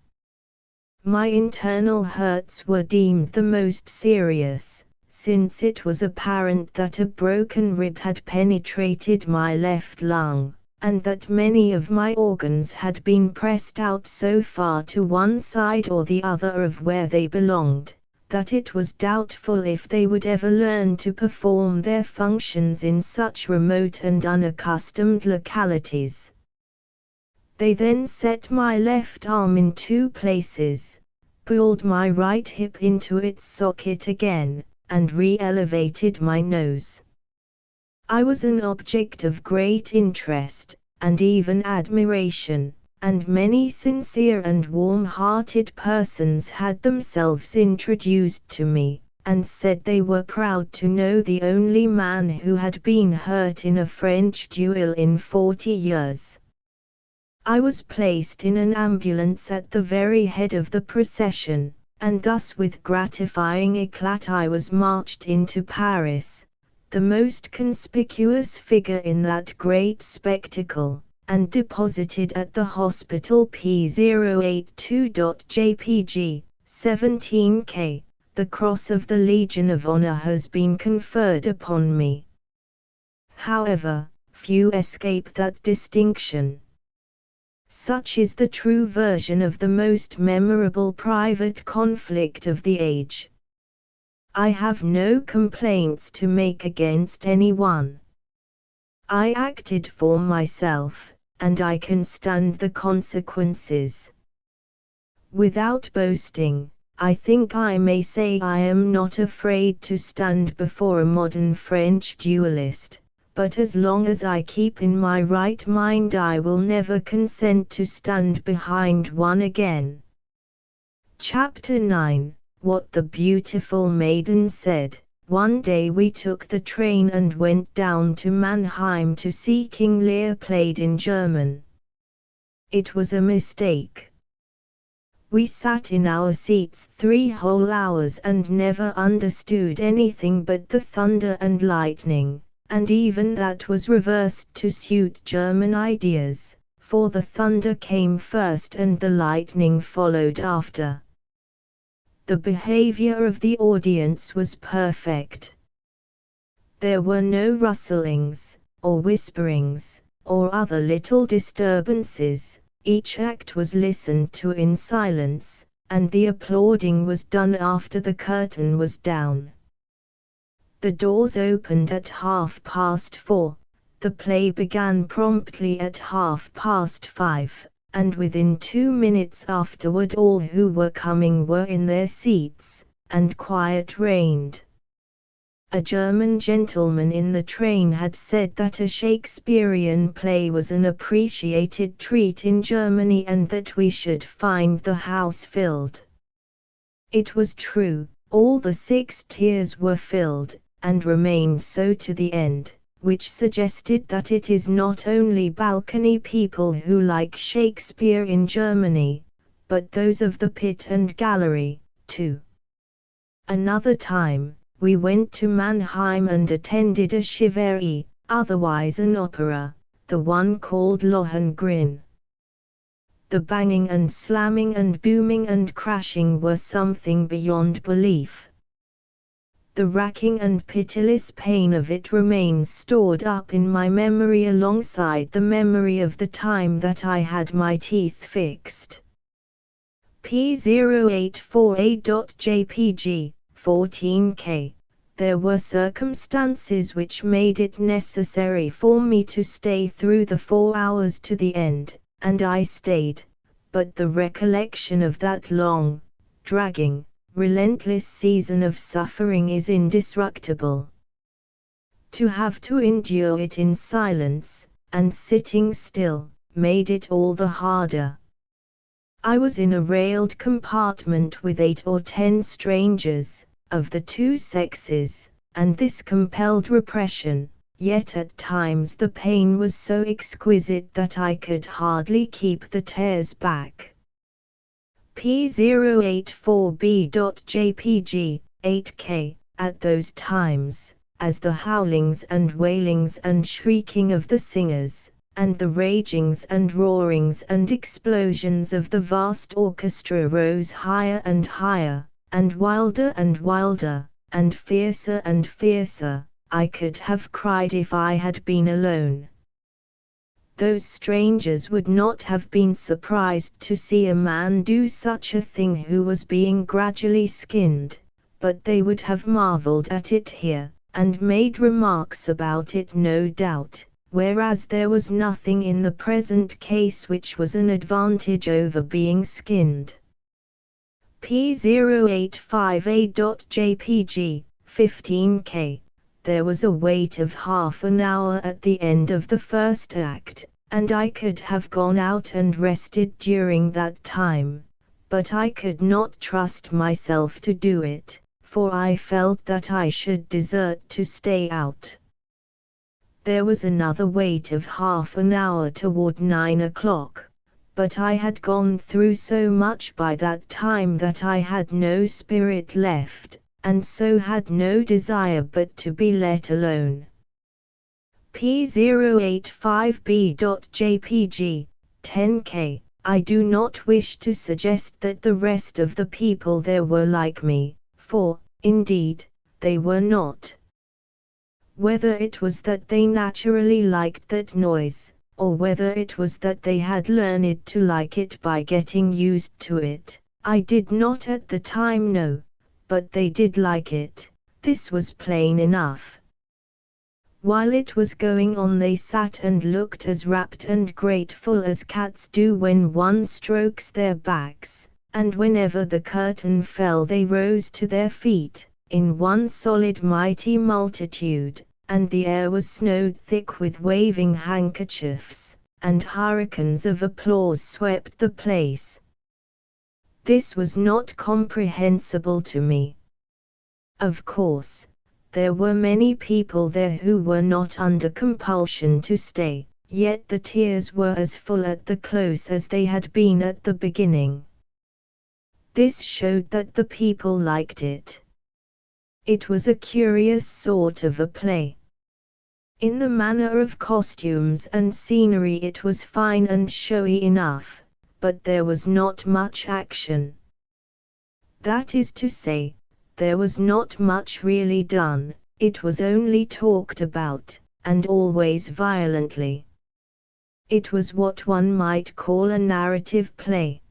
My internal hurts were deemed the most serious, since it was apparent that a broken rib had penetrated my left lung, and that many of my organs had been pressed out so far to one side or the other of where they belonged, that it was doubtful if they would ever learn to perform their functions in such remote and unaccustomed localities. They then set my left arm in two places, pulled my right hip into its socket again, and re-elevated my nose. I was an object of great interest, and even admiration, and many sincere and warm-hearted persons had themselves introduced to me, and said they were proud to know the only man who had been hurt in a French duel in 40 years. I was placed in an ambulance at the very head of the procession, and thus with gratifying éclat I was marched into Paris, the most conspicuous figure in that great spectacle, and deposited at the hospital P082.jpg, 17K. The Cross of the Legion of Honor has been conferred upon me. However, few escape that distinction. Such is the true version of the most memorable private conflict of the age. I have no complaints to make against anyone. I acted for myself, and I can stand the consequences. Without boasting, I think I may say I am not afraid to stand before a modern French duelist, but as long as I keep in my right mind I will never consent to stand behind one again. Chapter 9. What the beautiful maiden said. One day we took the train and went down to Mannheim to see King Lear played in German. It was a mistake. We sat in our seats 3 whole hours and never understood anything but the thunder and lightning, and even that was reversed to suit German ideas, for the thunder came first and the lightning followed after. The behavior of the audience was perfect. There were no rustlings, or whisperings, or other little disturbances. Each act was listened to in silence, and the applauding was done after the curtain was down. The doors opened at 4:30, the play began promptly at 5:30, and within 2 minutes afterward all who were coming were in their seats, and quiet reigned. A German gentleman in the train had said that a Shakespearean play was an appreciated treat in Germany and that we should find the house filled. It was true, all the 6 tiers were filled, and remained so to the end, which suggested that it is not only balcony people who like Shakespeare in Germany, but those of the pit and gallery, too. Another time, we went to Mannheim and attended a Charivari, otherwise an opera, the one called Lohengrin. The banging and slamming and booming and crashing were something beyond belief. The racking and pitiless pain of it remains stored up in my memory alongside the memory of the time that I had my teeth fixed. P084A.jpg, 14K. There were circumstances which made it necessary for me to stay through the 4 hours to the end, and I stayed, but the recollection of that long, dragging, relentless season of suffering is indestructible. To have to endure it in silence, and sitting still, made it all the harder. I was in a railed compartment with 8 or 10 strangers, of the two sexes, and this compelled repression, yet at times the pain was so exquisite that I could hardly keep the tears back. P084B.jpg, 8K, at those times, as the howlings and wailings and shrieking of the singers, and the ragings and roarings and explosions of the vast orchestra rose higher and higher, and wilder, and fiercer, I could have cried if I had been alone. Those strangers would not have been surprised to see a man do such a thing who was being gradually skinned, but they would have marveled at it here, and made remarks about it no doubt, whereas there was nothing in the present case which was an advantage over being skinned. P085A.jpg, 15K. There was a wait of half an hour at the end of the first act, and I could have gone out and rested during that time, but I could not trust myself to do it, for I felt that I should desert to stay out. There was another wait of half an hour toward 9 o'clock, but I had gone through so much by that time that I had no spirit left, and so had no desire but to be let alone. P085B.jpg, 10K. I do not wish to suggest that the rest of the people there were like me, for, indeed, they were not. Whether it was that they naturally liked that noise, or whether it was that they had learned to like it by getting used to it, I did not at the time know, but they did like it, this was plain enough. While it was going on they sat and looked as rapt and grateful as cats do when one strokes their backs, and whenever the curtain fell they rose to their feet, in one solid mighty multitude, and the air was snowed thick with waving handkerchiefs, and hurricanes of applause swept the place. This was not comprehensible to me. Of course, there were many people there who were not under compulsion to stay, yet the tears were as full at the close as they had been at the beginning. This showed that the people liked it. It was a curious sort of a play. In the manner of costumes and scenery it was fine and showy enough, but there was not much action. That is to say, there was not much really done, it was only talked about, and always violently. It was what one might call a narrative play.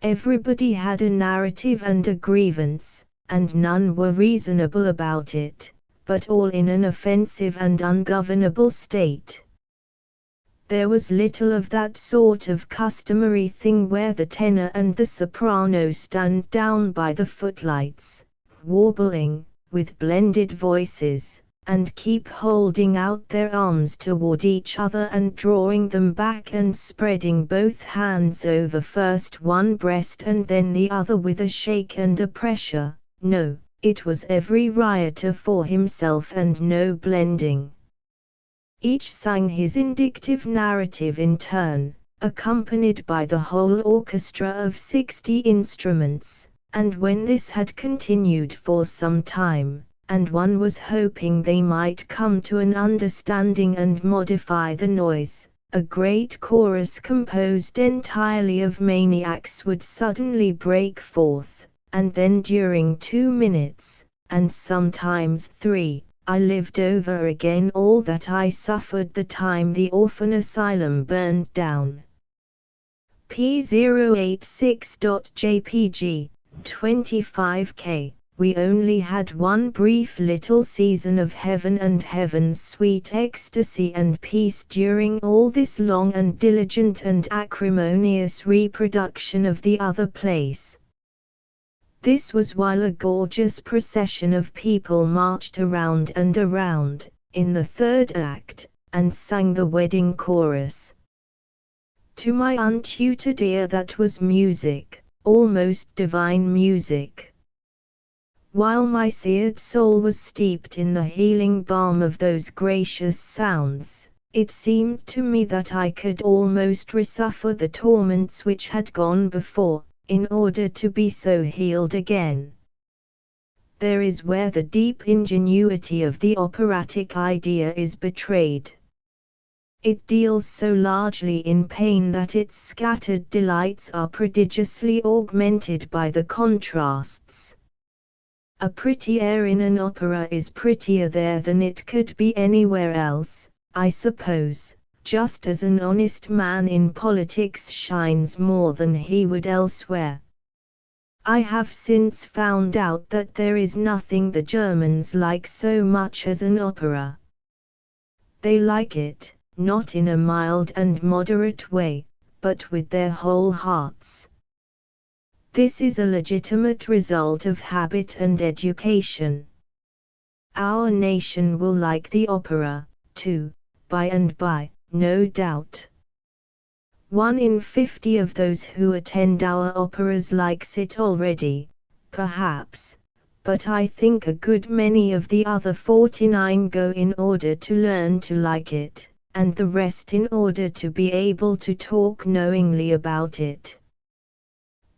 Everybody had a narrative and a grievance, and none were reasonable about it, but all in an offensive and ungovernable state. There was little of that sort of customary thing where the tenor and the soprano stand down by the footlights, warbling, with blended voices, and keep holding out their arms toward each other and drawing them back and spreading both hands over first one breast and then the other with a shake and a pressure. No, it was every rioter for himself and no blending. Each sang his indictive narrative in turn, accompanied by the whole orchestra of 60 instruments, and when this had continued for some time, and one was hoping they might come to an understanding and modify the noise, a great chorus composed entirely of maniacs would suddenly break forth, and then during 2 minutes, and sometimes 3, I lived over again all that I suffered the time the orphan asylum burned down. P086.jpg, 25K. We only had one brief little season of heaven and heaven's sweet ecstasy and peace during all this long and diligent and acrimonious reproduction of the other place. This was while a gorgeous procession of people marched around and around, in the third act, and sang the wedding chorus. To my untutored ear that was music, almost divine music. While my seared soul was steeped in the healing balm of those gracious sounds, it seemed to me that I could almost resuffer the torments which had gone before, in order to be so healed again. There is where the deep ingenuity of the operatic idea is betrayed. It deals so largely in pain that its scattered delights are prodigiously augmented by the contrasts. A pretty air in an opera is prettier there than it could be anywhere else, I suppose, just as an honest man in politics shines more than he would elsewhere. I have since found out that there is nothing the Germans like so much as an opera. They like it, not in a mild and moderate way, but with their whole hearts. This is a legitimate result of habit and education. Our nation will like the opera, too, by and by, no doubt. 1 in 50 of those who attend our operas likes it already, perhaps, but I think a good many of the other 49 go in order to learn to like it, and the rest in order to be able to talk knowingly about it.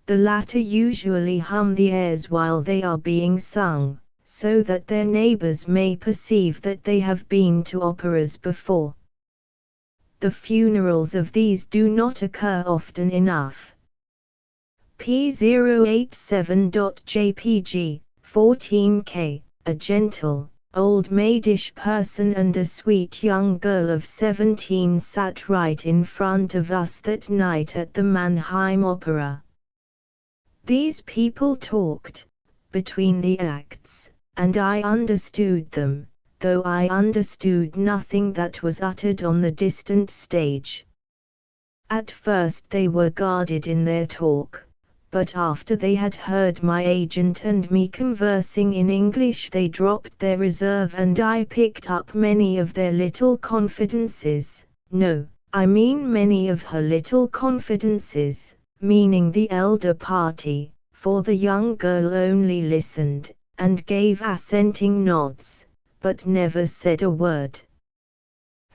The latter usually hum the airs while they are being sung, so that their neighbors may perceive that they have been to operas before. The funerals of these do not occur often enough. P087.jpg, 14K, a gentle, old maidish person and a sweet young girl of 17 sat right in front of us that night at the Mannheim Opera. These people talked, between the acts, and I understood them, though I understood nothing that was uttered on the distant stage. At first they were guarded in their talk, but after they had heard my agent and me conversing in English they dropped their reserve and I picked up many of their little confidences, no, I mean many of her little confidences, meaning the elder party, for the young girl only listened, and gave assenting nods, but never said a word.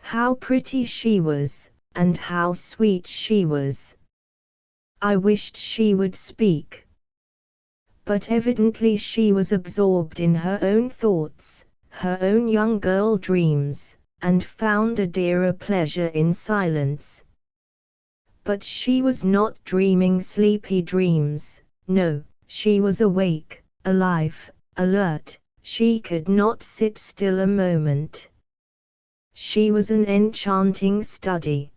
How pretty she was, and how sweet she was. I wished she would speak. But evidently she was absorbed in her own thoughts, her own young girl dreams, and found a dearer pleasure in silence. But she was not dreaming sleepy dreams, no, she was awake, alive, alert, she could not sit still a moment. She was an enchanting study.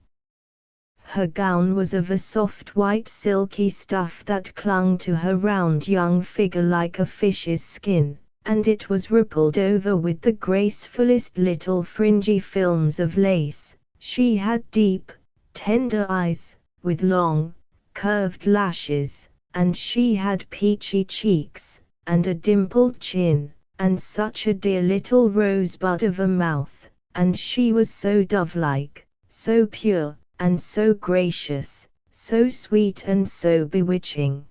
Her gown was of a soft white silky stuff that clung to her round young figure like a fish's skin, and it was rippled over with the gracefulest little fringy films of lace. She had deep, tender eyes, with long, curved lashes, and she had peachy cheeks, and a dimpled chin, and such a dear little rosebud of a mouth, and she was so dove-like, so pure, and so gracious, so sweet and so bewitching.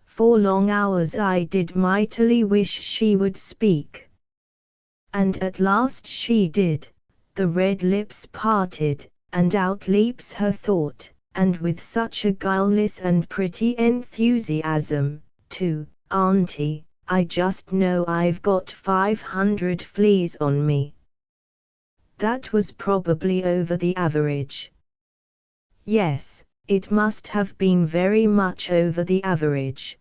For long hours I did mightily wish she would speak. And at last she did, the red lips parted, and out leaps her thought, and with such a guileless and pretty enthusiasm, too, Auntie, I just know I've got 500 fleas on me. That was probably over the average. Yes, it must have been very much over the average.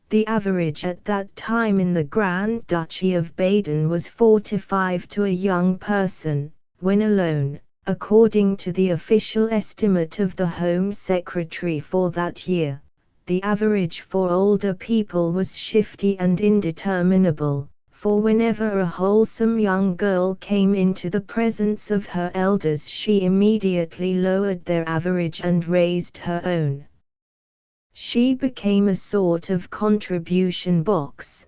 The average at that time in the Grand Duchy of Baden was 4 to 5 to a young person, when alone, According to the official estimate of the Home Secretary for that year, the average for older people was shifty and indeterminable, for whenever a wholesome young girl came into the presence of her elders she immediately lowered their average and raised her own. She became a sort of contribution box.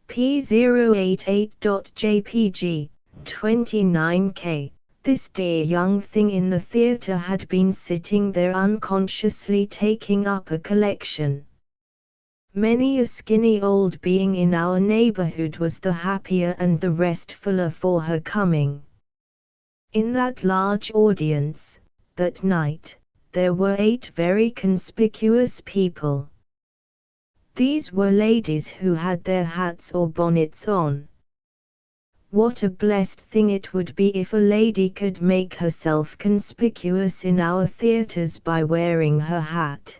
P088.jpg, 29K. This dear young thing in the theatre had been sitting there unconsciously taking up a collection. Many a skinny old being in our neighborhood was the happier and the restfuller for her coming. In that large audience, that night, there were 8 very conspicuous people. These were ladies who had their hats or bonnets on. What a blessed thing it would be if a lady could make herself conspicuous in our theatres by wearing her hat.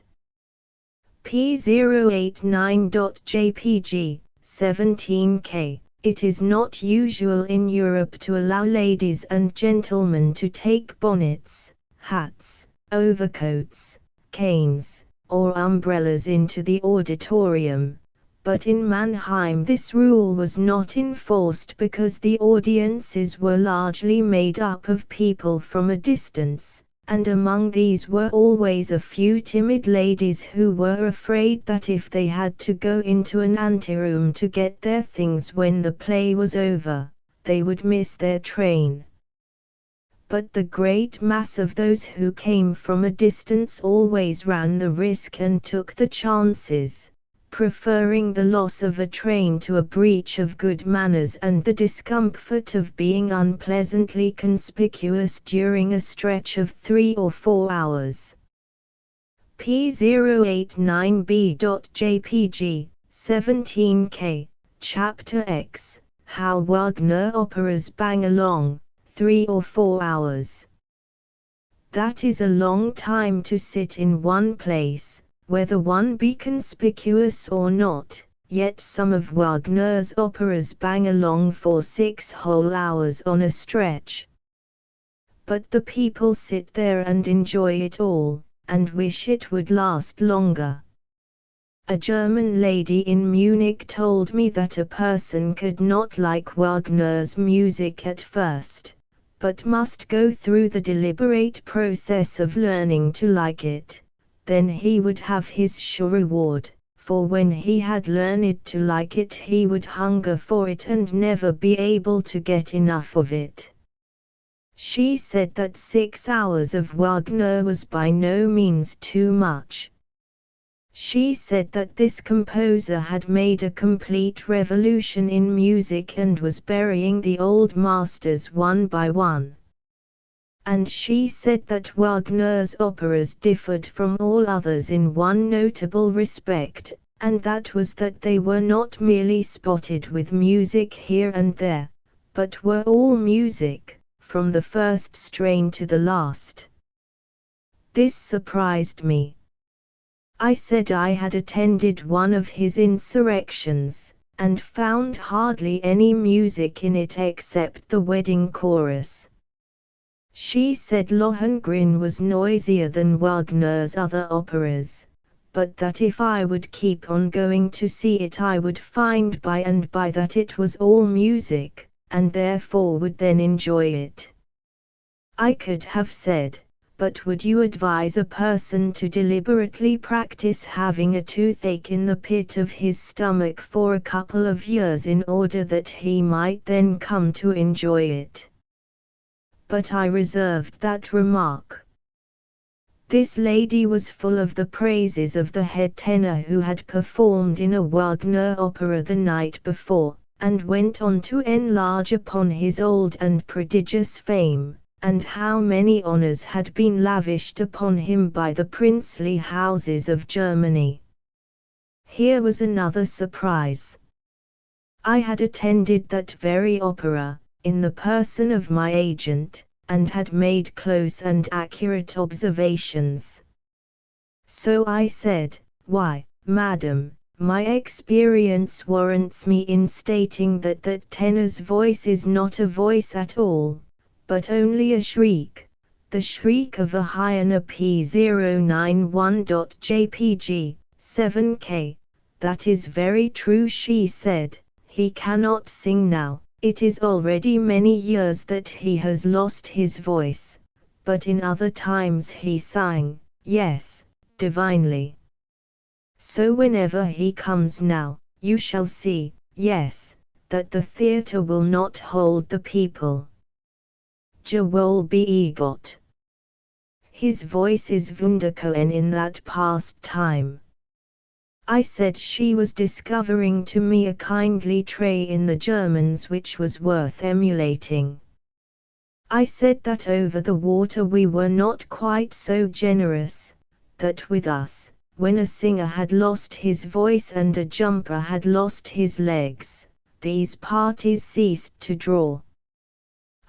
P089.jpg, 17K. It is not usual in Europe to allow ladies and gentlemen to take bonnets, hats, overcoats, canes, or umbrellas into the auditorium. But in Mannheim this rule was not enforced because the audiences were largely made up of people from a distance, and among these were always a few timid ladies who were afraid that if they had to go into an anteroom to get their things when the play was over, they would miss their train. But the great mass of those who came from a distance always ran the risk and took the chances, preferring the loss of a train to a breach of good manners and the discomfort of being unpleasantly conspicuous during a stretch of 3 or 4 hours. P089b.jpg, 17K, Chapter X, How Wagner Operas Bang Along, 3 or 4 hours. That is a long time to sit in one place, whether one be conspicuous or not, yet some of Wagner's operas bang along for 6 whole hours on a stretch. But the people sit there and enjoy it all, and wish it would last longer. A German lady in Munich told me that a person could not like Wagner's music at first, but must go through the deliberate process of learning to like it. Then he would have his sure reward, for when he had learned to like it he would hunger for it and never be able to get enough of it. She said that 6 hours of Wagner was by no means too much. She said that this composer had made a complete revolution in music and was burying the old masters one by one. And she said that Wagner's operas differed from all others in one notable respect, and that was that they were not merely spotted with music here and there, but were all music, from the first strain to the last. This surprised me. I said I had attended one of his insurrections, and found hardly any music in it except the wedding chorus. She said Lohengrin was noisier than Wagner's other operas, but that if I would keep on going to see it I would find by and by that it was all music, and therefore would then enjoy it. I could have said, but would you advise a person to deliberately practice having a toothache in the pit of his stomach for a couple of years in order that he might then come to enjoy it? But I reserved that remark. This lady was full of the praises of the head tenor who had performed in a Wagner opera the night before, and went on to enlarge upon his old and prodigious fame, and how many honors had been lavished upon him by the princely houses of Germany. Here was another surprise. I had attended that very opera, in the person of my agent, and had made close and accurate observations. So I said, "Why, madam, my experience warrants me in stating that that tenor's voice is not a voice at all, but only a shriek, the shriek of a hyena P091.jpg, 7K. That is very true, she said. He cannot sing now. It is already many years that he has lost his voice, but in other times he sang, yes, divinely. So whenever he comes now, you shall see, yes, that the theatre will not hold the people. Joel be egot. His voice is wunderschön in that past time. I said she was discovering to me a kindly trait in the Germans which was worth emulating. I said that over the water we were not quite so generous, that with us, when a singer had lost his voice and a jumper had lost his legs, these parties ceased to draw.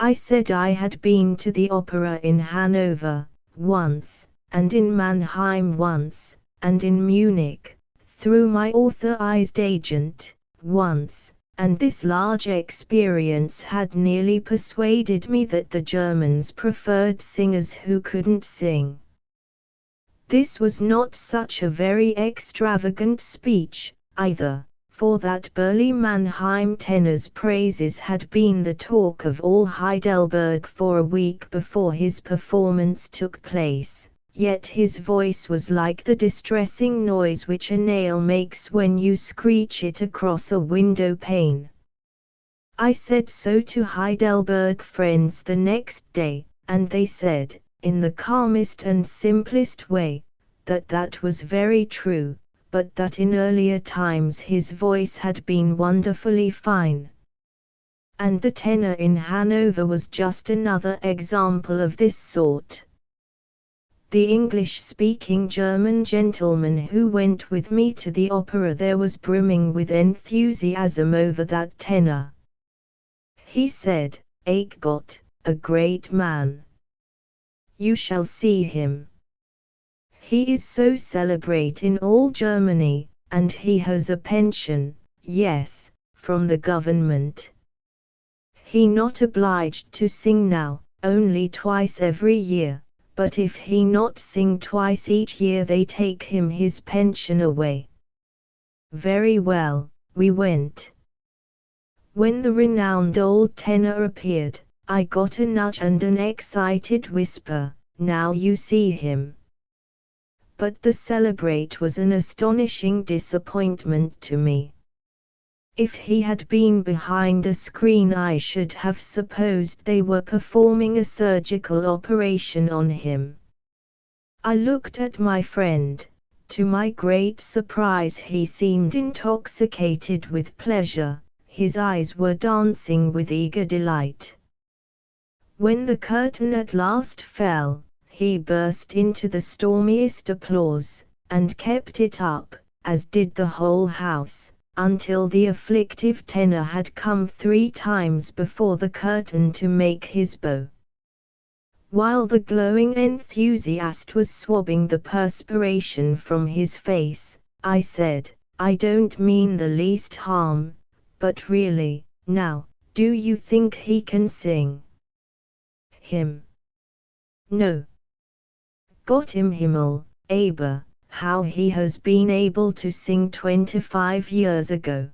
I said I had been to the opera in Hanover, once, and in Mannheim once, and in Munich, through my authorized agent, once, and this large experience had nearly persuaded me that the Germans preferred singers who couldn't sing. This was not such a very extravagant speech, either, for that burly Mannheim tenor's praises had been the talk of all Heidelberg for a week before his performance took place, yet his voice was like the distressing noise which a nail makes when you screech it across a window pane. I said so to Heidelberg friends the next day, and they said, in the calmest and simplest way, that was very true, but that in earlier times his voice had been wonderfully fine. And the tenor in Hanover was just another example of this sort. The English-speaking German gentleman who went with me to the opera there was brimming with enthusiasm over that tenor. He said, "Ach Gott, a great man. You shall see him. He is so celebrate in all Germany, and he has a pension, yes, from the government. He not obliged to sing now, only twice every year, but if he not sing twice each year they take him his pension away." Very well, we went. When the renowned old tenor appeared, I got a nudge and an excited whisper, "Now you see him." But the celebrate was an astonishing disappointment to me. If he had been behind a screen I should have supposed they were performing a surgical operation on him. I looked at my friend. To my great surprise he seemed intoxicated with pleasure, his eyes were dancing with eager delight. When the curtain at last fell, he burst into the stormiest applause, and kept it up, as did the whole house, until the afflictive tenor had come 3 times before the curtain to make his bow. While the glowing enthusiast was swabbing the perspiration from his face, I said, "I don't mean the least harm, but really, now, do you think he can sing?" "Him? No. Gott im Himmel, aber, how he has been able to sing 25 years ago."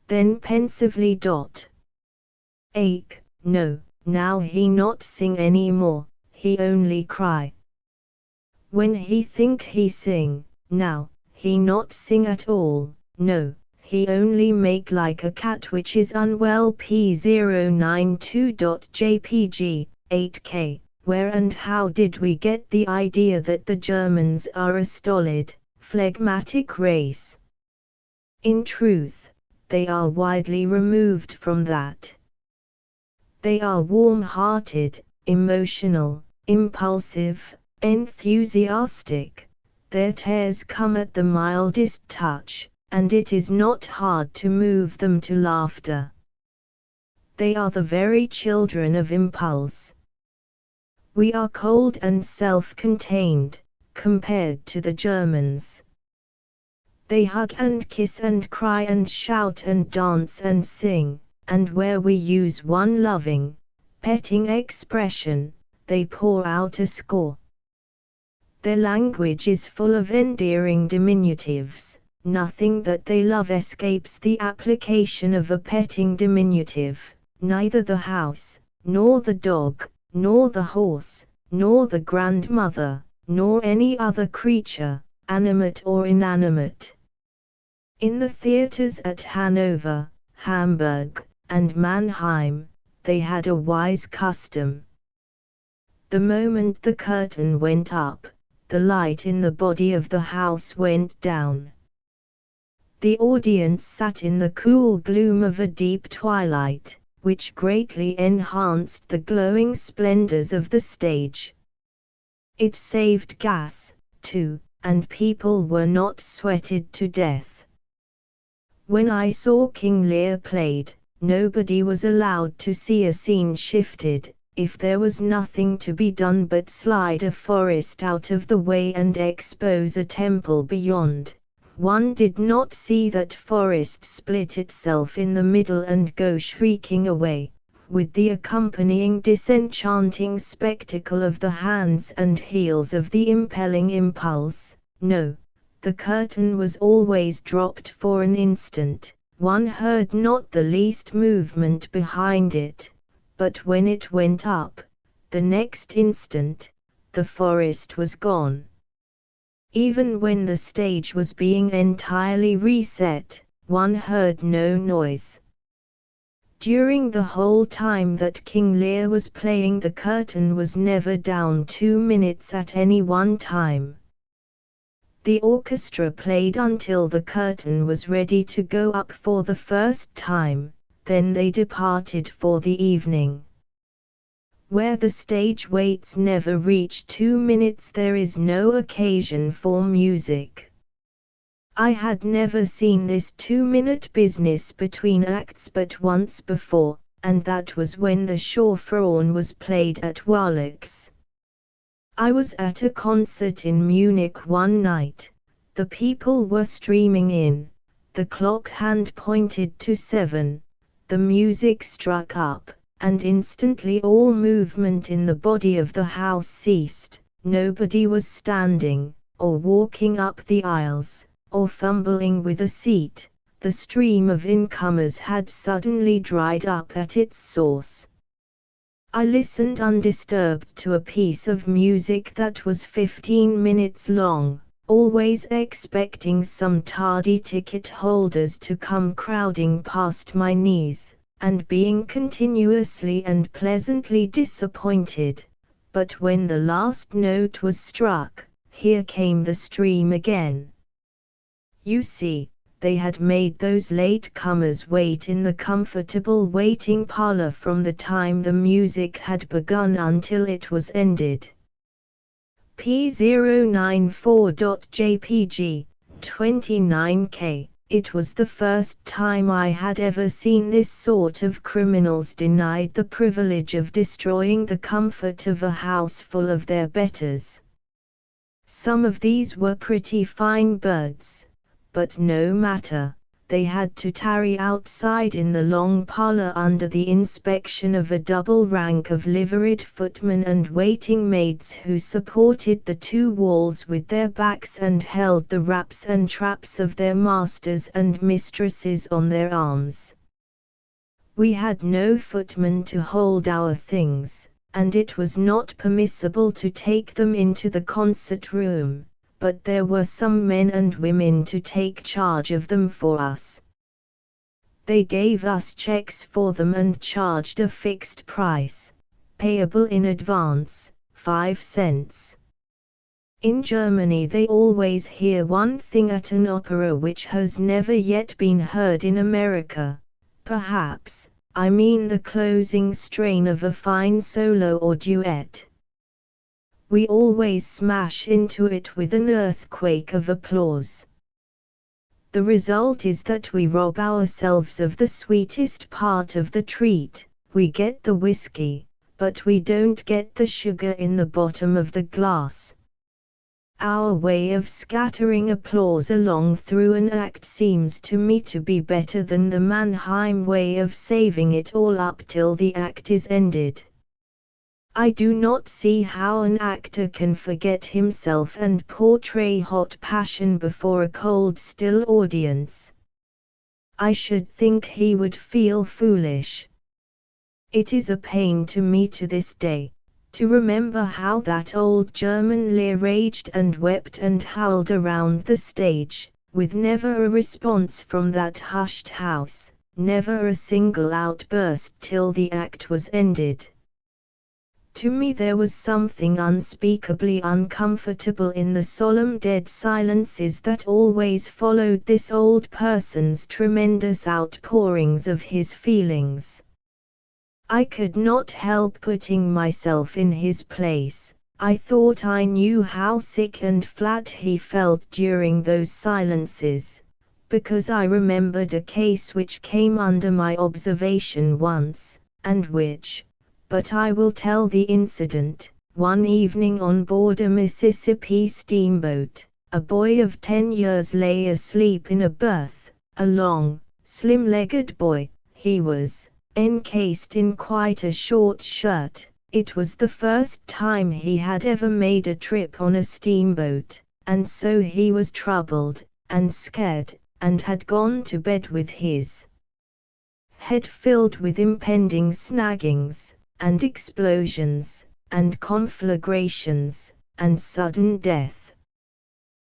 Then pensively, "Ach, no, now he not sing any more, he only cry. When he think he sing, now, he not sing at all, no, he only make like a cat which is unwell." P092.jpg, 8K. Where and how did we get the idea that the Germans are a stolid, phlegmatic race? In truth, they are widely removed from that. They are warm-hearted, emotional, impulsive, enthusiastic. Their tears come at the mildest touch, and it is not hard to move them to laughter. They are the very children of impulse. We are cold and self-contained, compared to the Germans. They hug and kiss and cry and shout and dance and sing, and where we use one loving, petting expression, they pour out a score. Their language is full of endearing diminutives. Nothing that they love escapes the application of a petting diminutive, neither the house, nor the dog, nor the horse, nor the grandmother, nor any other creature, animate or inanimate. In the theaters at Hanover, Hamburg, and Mannheim, they had a wise custom. The moment the curtain went up, the light in the body of the house went down. The audience sat in the cool gloom of a deep twilight, which greatly enhanced the glowing splendors of the stage. It saved gas, too, and people were not sweated to death. When I saw King Lear played, nobody was allowed to see a scene shifted, if there was nothing to be done but slide a forest out of the way and expose a temple beyond. One did not see that forest split itself in the middle and go shrieking away, with the accompanying disenchanting spectacle of the hands and heels of the impelling impulse. No, the curtain was always dropped for an instant, one heard not the least movement behind it, but when it went up, the next instant, the forest was gone. Even when the stage was being entirely reset, one heard no noise. During the whole time that King Lear was playing, the curtain was never down 2 minutes at any one time. The orchestra played until the curtain was ready to go up for the first time, then they departed for the evening. Where the stage waits never reach 2 minutes, there is no occasion for music. I had never seen this 2-minute business between acts but once before, and that was when the Chauffeuron was played at Wallach's. I was at a concert in Munich one night. The people were streaming in, the clock hand pointed to 7, the music struck up, and instantly all movement in the body of the house ceased. Nobody was standing, or walking up the aisles, or fumbling with a seat. The stream of incomers had suddenly dried up at its source. I listened undisturbed to a piece of music that was 15 minutes long, always expecting some tardy ticket holders to come crowding past my knees, and being continuously and pleasantly disappointed. But when the last note was struck, here came the stream again. You see, they had made those late comers wait in the comfortable waiting parlor from the time the music had begun until it was ended. P094.jpg, 29K. It was the first time I had ever seen this sort of criminals denied the privilege of destroying the comfort of a house full of their betters. Some of these were pretty fine birds, but no matter, they had to tarry outside in the long parlor under the inspection of a double rank of liveried footmen and waiting maids who supported the two walls with their backs and held the wraps and traps of their masters and mistresses on their arms. We had no footmen to hold our things, and it was not permissible to take them into the concert room, but there were some men and women to take charge of them for us. They gave us checks for them and charged a fixed price, payable in advance, 5 cents. In Germany they always hear one thing at an opera which has never yet been heard in America, perhaps, I mean the closing strain of a fine solo or duet. We always smash into it with an earthquake of applause. The result is that we rob ourselves of the sweetest part of the treat. We get the whiskey, but we don't get the sugar in the bottom of the glass. Our way of scattering applause along through an act seems to me to be better than the Mannheim way of saving it all up till the act is ended. I do not see how an actor can forget himself and portray hot passion before a cold still audience. I should think he would feel foolish. It is a pain to me to this day, to remember how that old German Lear raged and wept and howled around the stage, with never a response from that hushed house, never a single outburst till the act was ended. To me there was something unspeakably uncomfortable in the solemn dead silences that always followed this old person's tremendous outpourings of his feelings. I could not help putting myself in his place. I thought I knew how sick and flat he felt during those silences, because I remembered a case which came under my observation once, and which, but I will tell the incident. One evening on board a Mississippi steamboat, a boy of 10 years lay asleep in a berth, a long, slim-legged boy. He was encased in quite a short shirt. It was the first time he had ever made a trip on a steamboat, and so he was troubled and scared, and had gone to bed with his head filled with impending snaggings, and explosions, and conflagrations, and sudden death.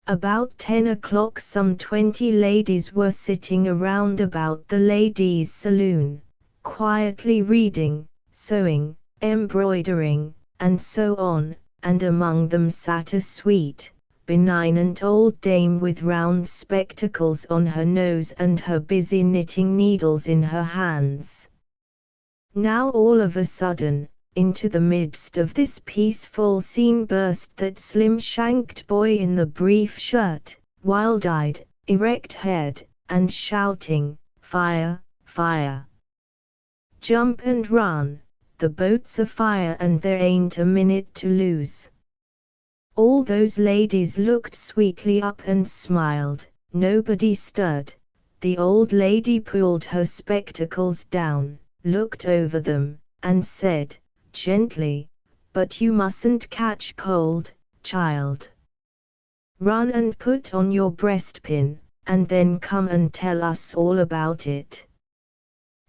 About 10 o'clock some 20 ladies were sitting around about the ladies' saloon, quietly reading, sewing, embroidering, and so on, and among them sat a sweet, benignant old dame with round spectacles on her nose and her busy knitting needles in her hands. Now all of a sudden, into the midst of this peaceful scene burst that slim-shanked boy in the brief shirt, wild-eyed, erect-haired, and shouting, "Fire, fire! Jump and run, the boat's afire and there ain't a minute to lose." All those ladies looked sweetly up and smiled, nobody stirred. The old lady pulled her spectacles down, looked over them, and said, gently, "But you mustn't catch cold, child. Run and put on your breastpin, and then come and tell us all about it."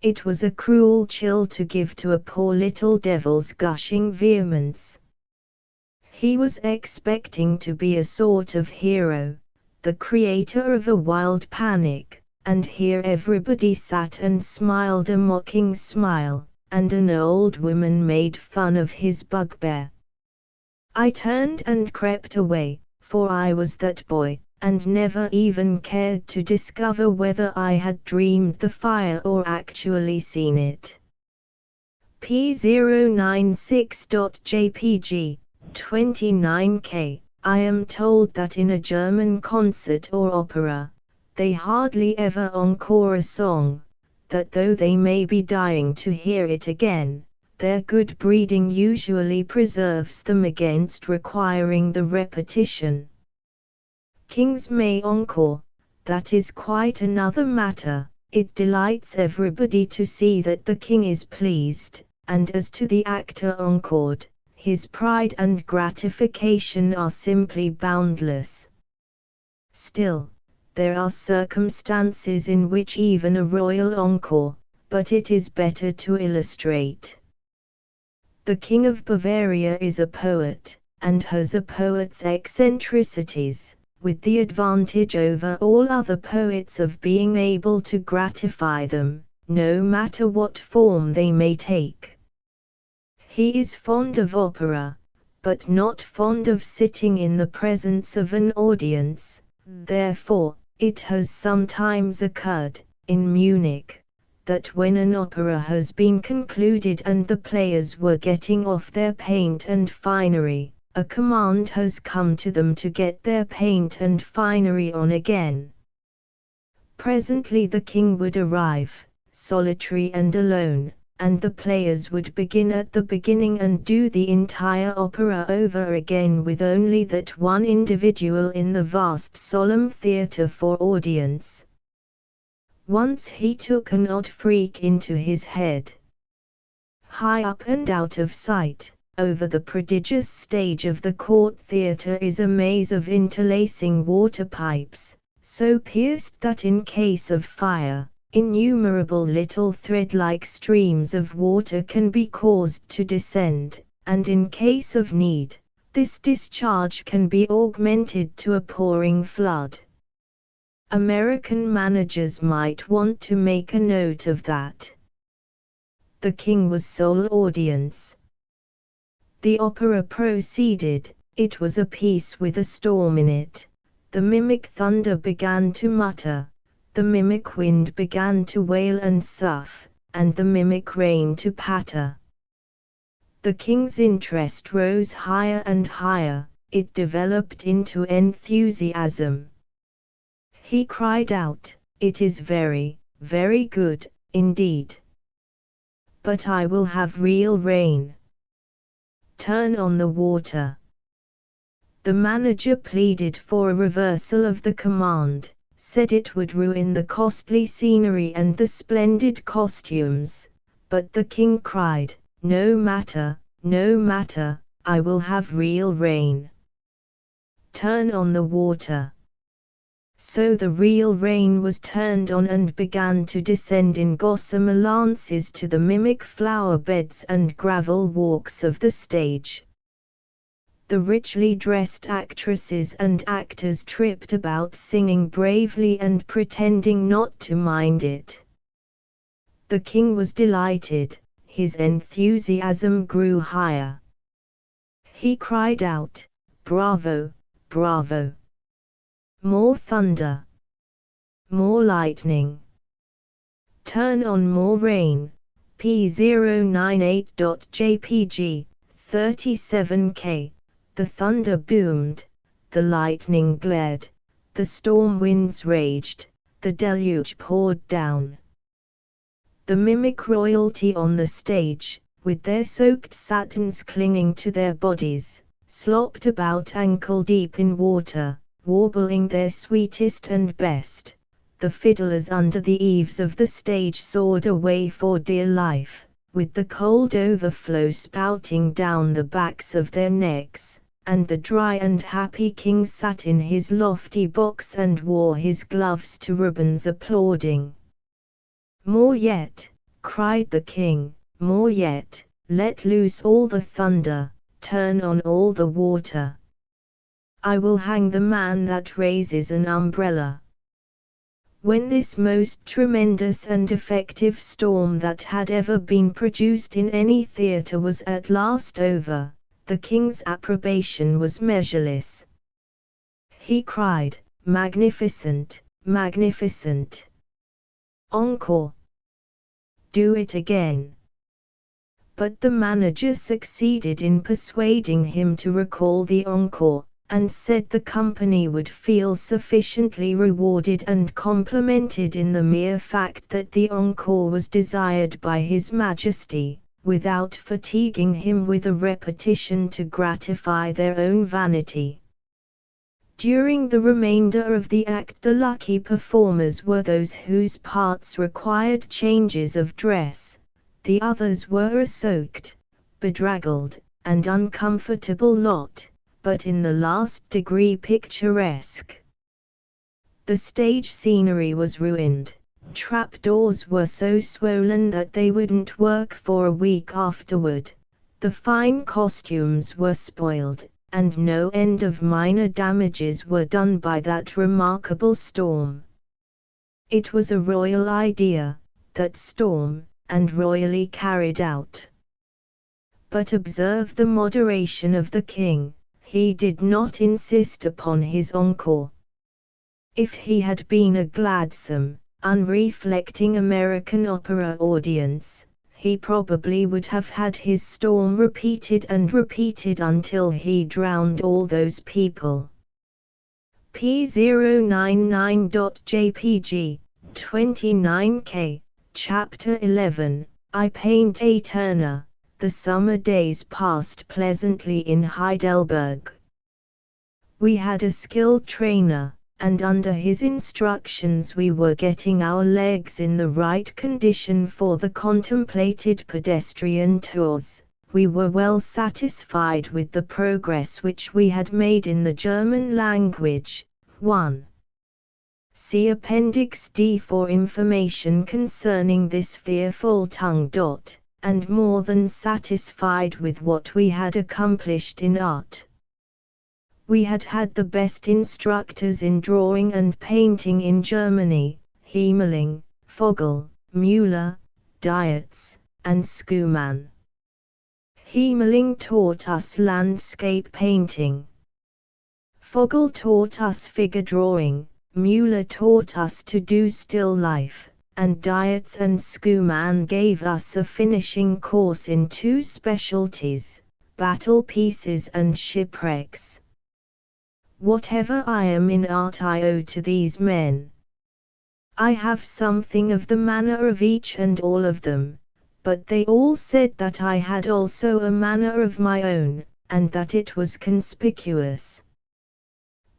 It was a cruel chill to give to a poor little devil's gushing vehemence. He was expecting to be a sort of hero, the creator of a wild panic, and here everybody sat and smiled a mocking smile, and an old woman made fun of his bugbear. I turned and crept away, for I was that boy, and never even cared to discover whether I had dreamed the fire or actually seen it. P096.jpg 29K. I am told that in a German concert or opera, they hardly ever encore a song, that though they may be dying to hear it again, their good breeding usually preserves them against requiring the repetition. Kings may encore, that is quite another matter. It delights everybody to see that the king is pleased, and as to the actor encored, his pride and gratification are simply boundless. Still, there are circumstances in which even a royal encore, but it is better to illustrate. The King of Bavaria is a poet, and has a poet's eccentricities, with the advantage over all other poets of being able to gratify them, no matter what form they may take. He is fond of opera, but not fond of sitting in the presence of an audience. Therefore, it has sometimes occurred, in Munich, that when an opera has been concluded and the players were getting off their paint and finery, a command has come to them to get their paint and finery on again. Presently the king would arrive, solitary and alone, and the players would begin at the beginning and do the entire opera over again with only that one individual in the vast solemn theatre for audience. Once he took an odd freak into his head. High up and out of sight, over the prodigious stage of the court theatre is a maze of interlacing water pipes, so pierced that in case of fire, innumerable little thread-like streams of water can be caused to descend, and in case of need, this discharge can be augmented to a pouring flood. American managers might want to make a note of that. The king was sole audience. The opera proceeded. It was a piece with a storm in it. The mimic thunder began to mutter, the mimic wind began to wail and sough, and the mimic rain to patter. The king's interest rose higher and higher, it developed into enthusiasm. He cried out, "It is very, very good, indeed. But I will have real rain. Turn on the water." The manager pleaded for a reversal of the command, said it would ruin the costly scenery and the splendid costumes, but the king cried, "No matter, no matter, I will have real rain. Turn on the water." So the real rain was turned on and began to descend in gossamer lances to the mimic flower beds and gravel walks of the stage. The richly dressed actresses and actors tripped about singing bravely and pretending not to mind it. The king was delighted, his enthusiasm grew higher. He cried out, "Bravo, bravo! More thunder! More lightning! Turn on more rain!" P098.jpg, 37K. The thunder boomed, the lightning glared, the storm winds raged, the deluge poured down. The mimic royalty on the stage, with their soaked satins clinging to their bodies, slopped about ankle-deep in water, warbling their sweetest and best. The fiddlers under the eaves of the stage soared away for dear life, with the cold overflow spouting down the backs of their necks, and the dry and happy king sat in his lofty box and wore his gloves to ribbons applauding. "More yet," cried the king, "more yet, let loose all the thunder, turn on all the water. I will hang the man that raises an umbrella." When this most tremendous and effective storm that had ever been produced in any theatre was at last over, the king's approbation was measureless. He cried, "Magnificent, magnificent! Encore! Do it again!" But the manager succeeded in persuading him to recall the encore, and said the company would feel sufficiently rewarded and complimented in the mere fact that the encore was desired by His Majesty, without fatiguing him with a repetition to gratify their own vanity. During the remainder of the act the lucky performers were those whose parts required changes of dress, the others were a soaked, bedraggled, and uncomfortable lot, but in the last degree picturesque. The stage scenery was ruined, trapdoors were so swollen that they wouldn't work for a week afterward, the fine costumes were spoiled, and no end of minor damages were done by that remarkable storm. It was a royal idea, that storm, and royally carried out. But observe the moderation of the king. He did not insist upon his encore. If he had been a gladsome, unreflecting American opera audience, he probably would have had his storm repeated and repeated until he drowned all those people. P099.jpg, 29K, Chapter 11, I Paint a Turner. The summer days passed pleasantly in Heidelberg. We had a skilled trainer, and under his instructions we were getting our legs in the right condition for the contemplated pedestrian tours, we were well satisfied with the progress which we had made in the German language. 1. See Appendix D for information concerning this fearful tongue. And more than satisfied with what we had accomplished in art. We had had the best instructors in drawing and painting in Germany, Hemeling, Vogel, Müller, Dietz, and Schumann. Hemeling taught us landscape painting. Vogel taught us figure drawing, Müller taught us to do still life, and Dietz and Schumann gave us a finishing course in 2 specialties, battle pieces and shipwrecks. Whatever I am in art I owe to these men. I have something of the manner of each and all of them, but they all said that I had also a manner of my own, and that it was conspicuous.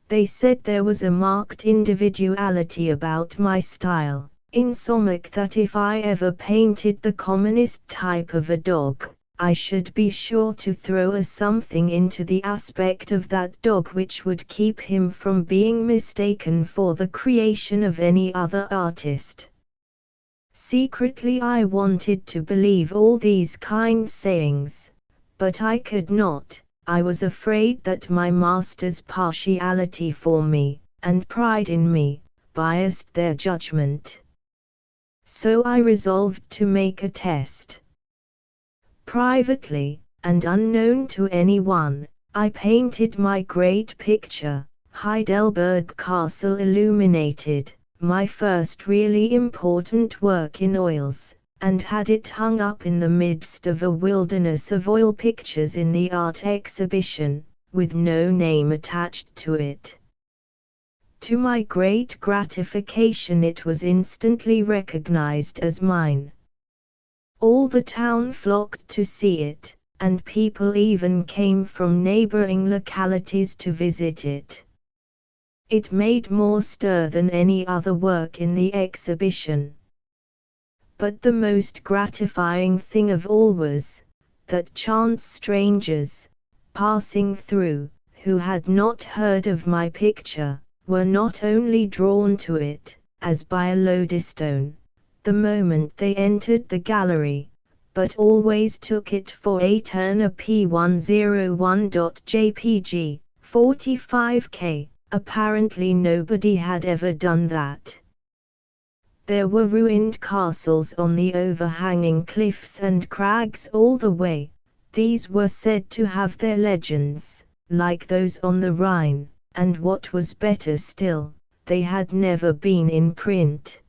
They said there was a marked individuality about my style, insomuch that if I ever painted the commonest type of a dog, I should be sure to throw a something into the aspect of that dog which would keep him from being mistaken for the creation of any other artist. Secretly I wanted to believe all these kind sayings, but I could not. I was afraid that my master's partiality for me, and pride in me, biased their judgment. So I resolved to make a test. Privately, and unknown to anyone, I painted my great picture, Heidelberg Castle Illuminated, my first really important work in oils, and had it hung up in the midst of a wilderness of oil pictures in the art exhibition, with no name attached to it. To my great gratification it was instantly recognized as mine. All the town flocked to see it, and people even came from neighboring localities to visit it. It made more stir than any other work in the exhibition. But the most gratifying thing of all was, that chance strangers, passing through, who had not heard of my picture, were not only drawn to it, as by a lodestone, the moment they entered the gallery, but always took it for a Turner P101.jpg, 45K, apparently nobody had ever done that. There were ruined castles on the overhanging cliffs and crags all the way. These were said to have their legends, like those on the Rhine, and what was better still, they had never been in print.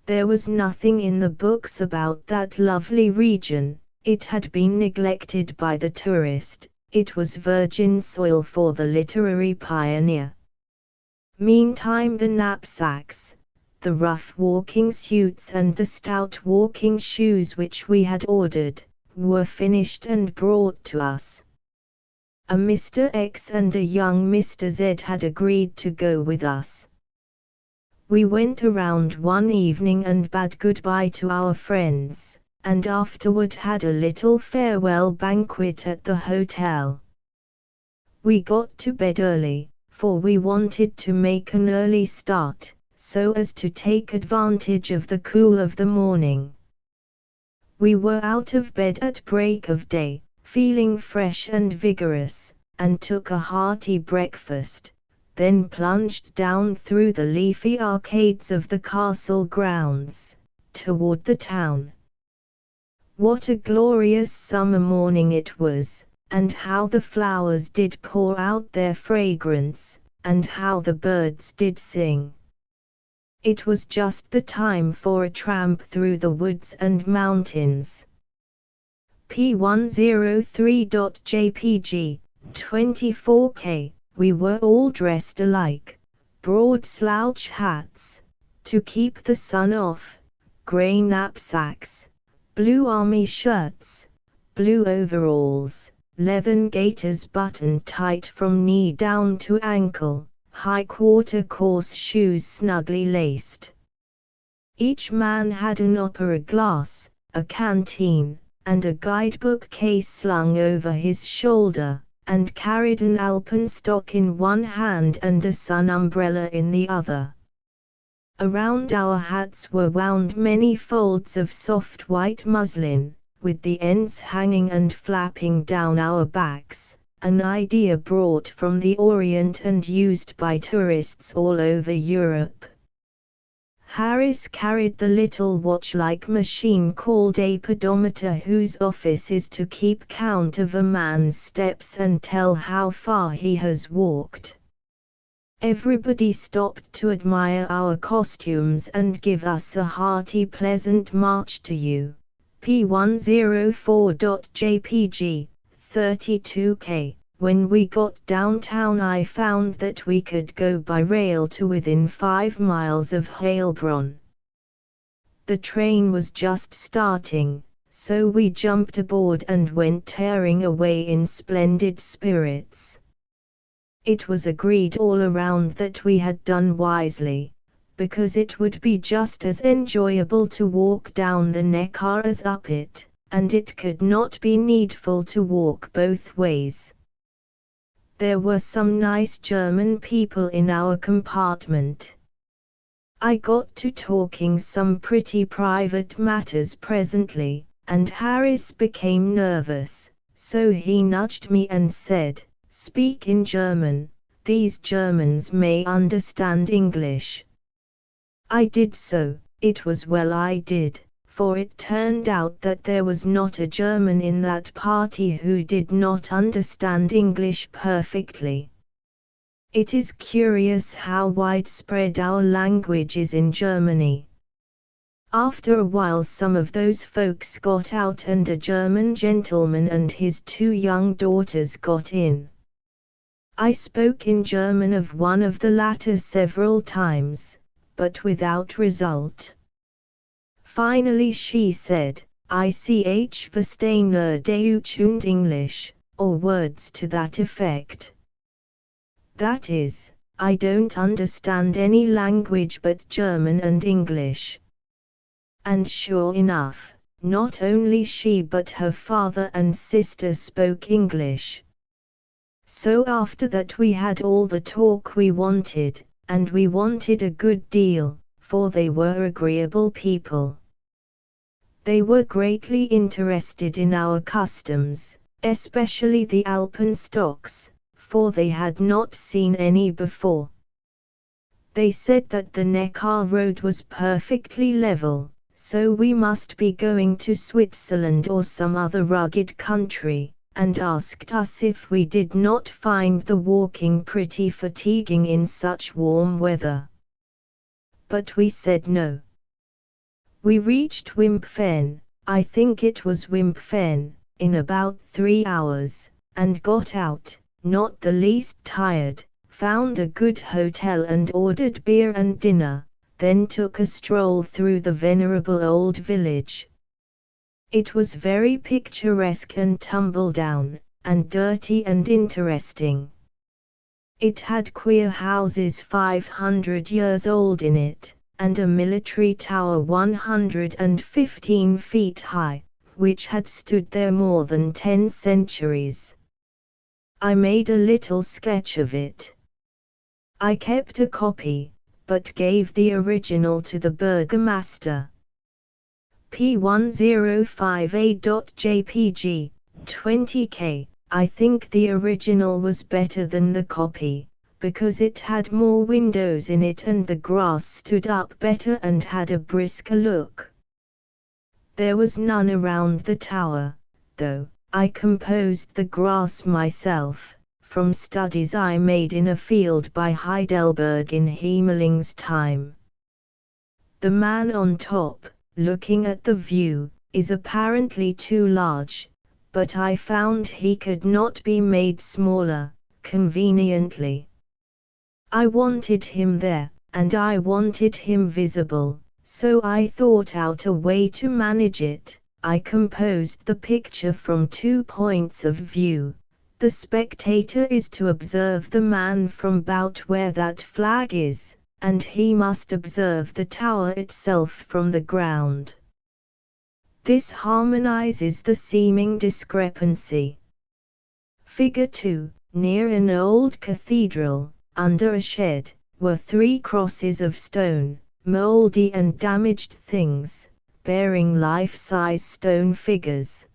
There was nothing in the books about that lovely region, it had been neglected by the tourist, it was virgin soil for the literary pioneer. Meantime the knapsacks, the rough walking suits and the stout walking shoes which we had ordered, were finished and brought to us. A Mr. X and a young Mr. Z had agreed to go with us. We went around one evening and bade goodbye to our friends, and afterward had a little farewell banquet at the hotel. We got to bed early, for we wanted to make an early start, so as to take advantage of the cool of the morning. We were out of bed at break of day, feeling fresh and vigorous, and took a hearty breakfast, then plunged down through the leafy arcades of the castle grounds, toward the town. What a glorious summer morning it was, and how the flowers did pour out their fragrance, and how the birds did sing. It was just the time for a tramp through the woods and mountains. P103.jpg, 24K, we were all dressed alike, broad slouch hats, to keep the sun off, grey knapsacks, blue army shirts, blue overalls, leathern gaiters buttoned tight from knee down to ankle, high-quarter coarse shoes snugly laced. Each man had an opera glass, a canteen, and a guidebook case slung over his shoulder, and carried an alpenstock in one hand and a sun umbrella in the other. Around our hats were wound many folds of soft white muslin, with the ends hanging and flapping down our backs, an idea brought from the Orient and used by tourists all over Europe. Harris carried the little watch-like machine called a pedometer, whose office is to keep count of a man's steps and tell how far he has walked. Everybody stopped to admire our costumes and give us a hearty pleasant march to you. P104.jpg, 32K. When we got downtown I found that we could go by rail to within 5 miles of Heilbronn. The train was just starting, so we jumped aboard and went tearing away in splendid spirits. It was agreed all around that we had done wisely, because it would be just as enjoyable to walk down the Neckar as up it, and it could not be needful to walk both ways. There were some nice German people in our compartment. I got to talking some pretty private matters presently, and Harris became nervous, so he nudged me and said, "Speak in German, these Germans may understand English." I did so. It was well I did, for it turned out that there was not a German in that party who did not understand English perfectly. It is curious how widespread our language is in Germany. After a while some of those folks got out and a German gentleman and his 2 young daughters got in. I spoke in German of one of the latter several times, but without result. Finally she said, "Ich verstehe nur Deutsch und English," or words to that effect. That is, I don't understand any language but German and English. And sure enough, not only she but her father and sister spoke English. So after that we had all the talk we wanted, and we wanted a good deal, for they were agreeable people. They were greatly interested in our customs, especially the alpenstocks, for they had not seen any before. They said that the Neckar road was perfectly level, so we must be going to Switzerland or some other rugged country, and asked us if we did not find the walking pretty fatiguing in such warm weather. But we said no. We reached Wimpfen, I think it was Wimpfen, in about 3 hours, and got out, not the least tired, found a good hotel and ordered beer and dinner, then took a stroll through the venerable old village. It was very picturesque and tumble-down, and dirty and interesting. It had queer houses 500 years old in it, and a military tower 115 feet high, which had stood there more than 10 centuries. I made a little sketch of it. I kept a copy, but gave the original to the burgomaster. P105A.jpg, 20K. I think the original was better than the copy, because it had more windows in it and the grass stood up better and had a brisker look. There was none around the tower, though. I composed the grass myself, from studies I made in a field by Heidelberg in Hemmeling's time. The man on top, looking at the view, is apparently too large, but I found he could not be made smaller, conveniently. I wanted him there, and I wanted him visible, so I thought out a way to manage it. I composed the picture from 2 points of view. The spectator is to observe the man from about where that flag is, and he must observe the tower itself from the ground. This harmonizes the seeming discrepancy. Figure 2. Near an old cathedral, under a shed, were 3 crosses of stone, moldy and damaged things, bearing life-size stone figures.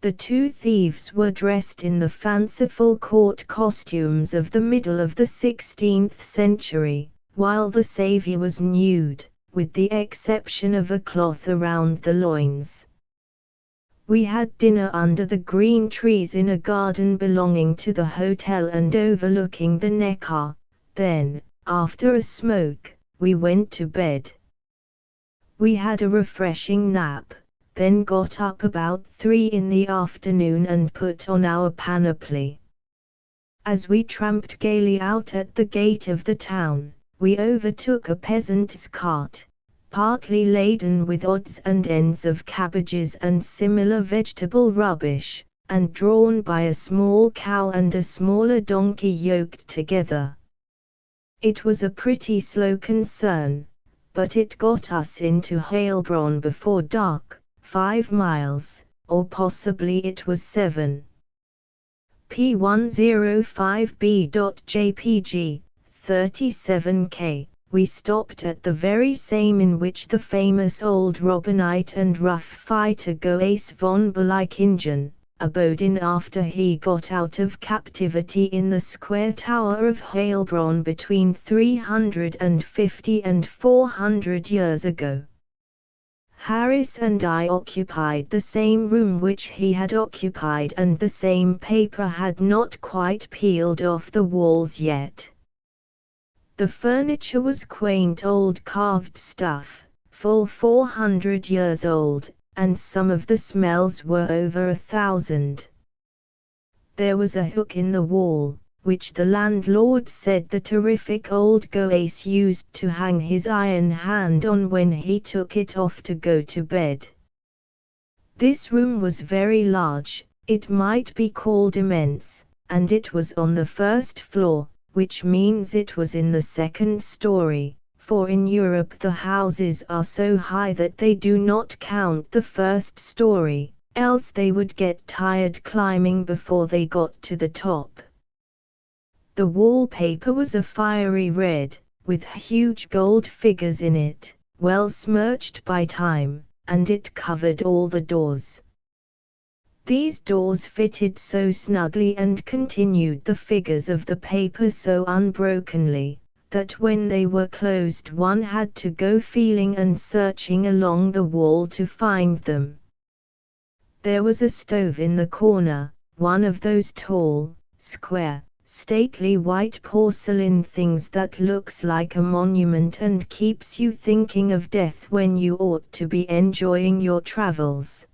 The 2 thieves were dressed in the fanciful court costumes of the middle of the 16th century, while the Saviour was nude, with the exception of a cloth around the loins. We had dinner under the green trees in a garden belonging to the hotel and overlooking the Neckar. Then, after a smoke, we went to bed. We had a refreshing nap, then got up about 3 in the afternoon and put on our panoply. As we tramped gaily out at the gate of the town, we overtook a peasant's cart, partly laden with odds and ends of cabbages and similar vegetable rubbish, and drawn by a small cow and a smaller donkey yoked together. It was a pretty slow concern, but it got us into Heilbronn before dark, 5 miles, or possibly it was 7. P105B.jpg, 37K. We stopped at the very same in which the famous old Robinite and rough fighter Goase von Berlichingen abode in after he got out of captivity in the square tower of Heilbronn between 350 and 400 years ago. Harris and I occupied the same room which he had occupied, and the same paper had not quite peeled off the walls yet. The furniture was quaint old carved stuff, full 400 years old, and some of the smells were over 1,000. There was a hook in the wall, which the landlord said the terrific old Goase used to hang his iron hand on when he took it off to go to bed. This room was very large, it might be called immense, and it was on the 1st floor, which means it was in the 2nd story, for in Europe the houses are so high that they do not count the 1st story, else they would get tired climbing before they got to the top. The wallpaper was a fiery red, with huge gold figures in it, well smirched by time, and it covered all the doors. These doors fitted so snugly and continued the figures of the paper so unbrokenly, that when they were closed one had to go feeling and searching along the wall to find them. There was a stove in the corner, one of those tall, square, stately white porcelain things that looks like a monument and keeps you thinking of death when you ought to be enjoying your travels.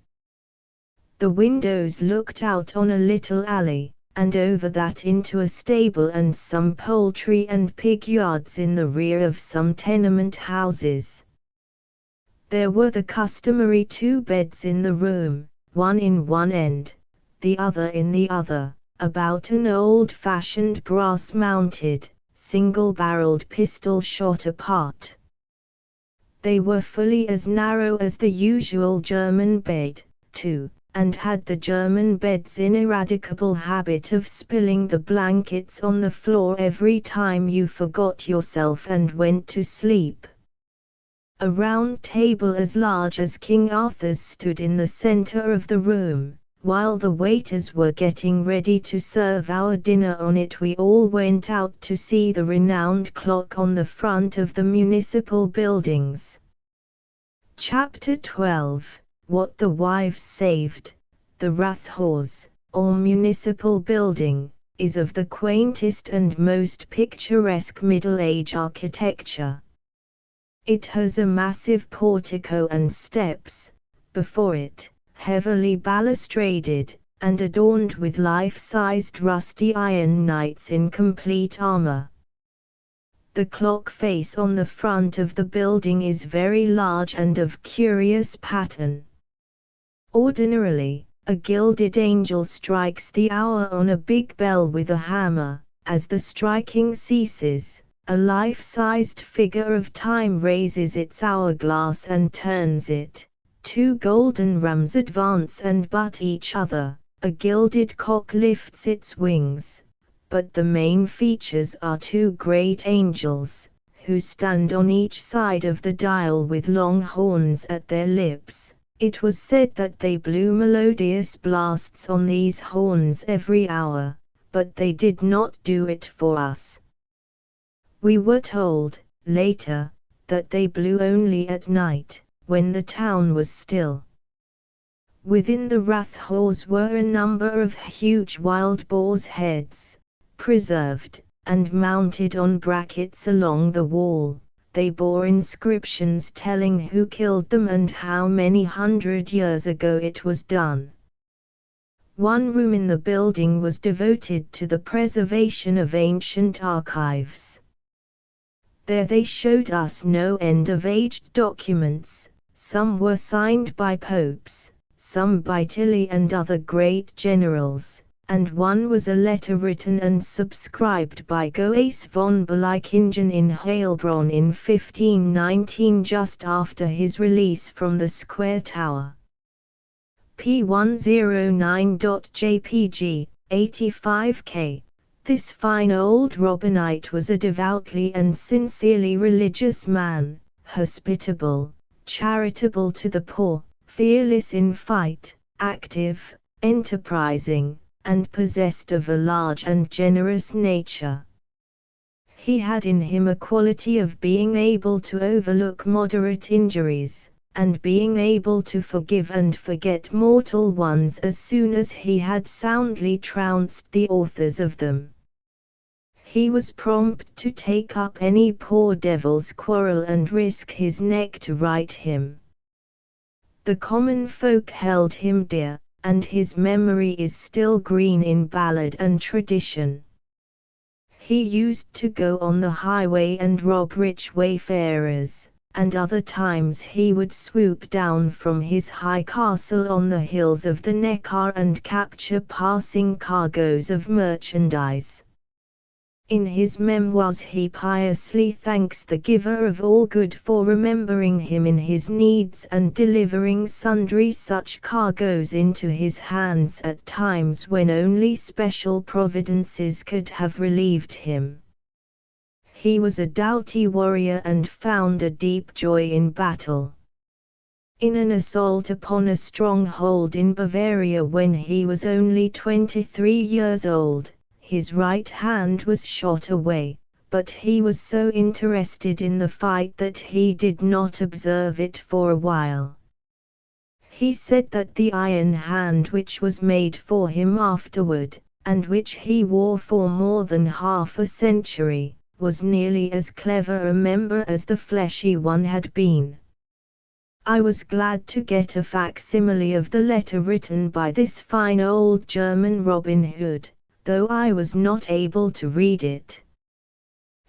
The windows looked out on a little alley, and over that into a stable and some poultry and pig yards in the rear of some tenement houses. There were the customary 2 beds in the room, one in one end, the other in the other, about an old-fashioned brass-mounted, single-barreled pistol shot apart. They were fully as narrow as the usual German bed, too, and had the German bed's ineradicable habit of spilling the blankets on the floor every time you forgot yourself and went to sleep. A round table as large as King Arthur's stood in the center of the room. While the waiters were getting ready to serve our dinner on it, we all went out to see the renowned clock on the front of the municipal buildings. Chapter 12. What the Wives Saved. The Rathhaus, or municipal building, is of the quaintest and most picturesque Middle Age architecture. It has a massive portico and steps, before it, heavily balustraded, and adorned with life-sized rusty iron knights in complete armor. The clock face on the front of the building is very large and of curious pattern. Ordinarily, a gilded angel strikes the hour on a big bell with a hammer. As the striking ceases, a life-sized figure of time raises its hourglass and turns it, Two golden rams advance and butt each other, a gilded cock lifts its wings, but the main features are two great angels, who stand on each side of the dial with long horns at their lips. It was said that they blew melodious blasts on these horns every hour, but they did not do it for us. We were told, later, that they blew only at night, when the town was still. Within the rath halls were a number of huge wild boars' heads, preserved, and mounted on brackets along the wall. They bore inscriptions telling who killed them and how many 100 years ago it was done. One room in the building was devoted to the preservation of ancient archives. There they showed us no end of aged documents. Some were signed by popes, some by Tilly and other great generals, and one was a letter written and subscribed by Goes von Belykingen in Heilbronn in 1519, just after his release from the Square Tower. P109.jpg, 85k. This fine old Robinite was a devoutly and sincerely religious man, hospitable, charitable to the poor, fearless in fight, active, enterprising, and possessed of a large and generous nature. He had in him a quality of being able to overlook moderate injuries, and being able to forgive and forget mortal ones as soon as he had soundly trounced the authors of them. He was prompt to take up any poor devil's quarrel and risk his neck to right him. The common folk held him dear, and his memory is still green in ballad and tradition. He used to go on the highway and rob rich wayfarers, and other times he would swoop down from his high castle on the hills of the Neckar and capture passing cargoes of merchandise. In his memoirs he piously thanks the giver of all good for remembering him in his needs and delivering sundry such cargoes into his hands at times when only special providences could have relieved him. He was a doughty warrior and found a deep joy in battle. In an assault upon a stronghold in Bavaria when he was only 23 years old, his right hand was shot away, but he was so interested in the fight that he did not observe it for a while. He said that the iron hand which was made for him afterward, and which he wore for more than half a century, was nearly as clever a member as the fleshy one had been. I was glad to get a facsimile of the letter written by this fine old German Robin Hood, though I was not able to read it.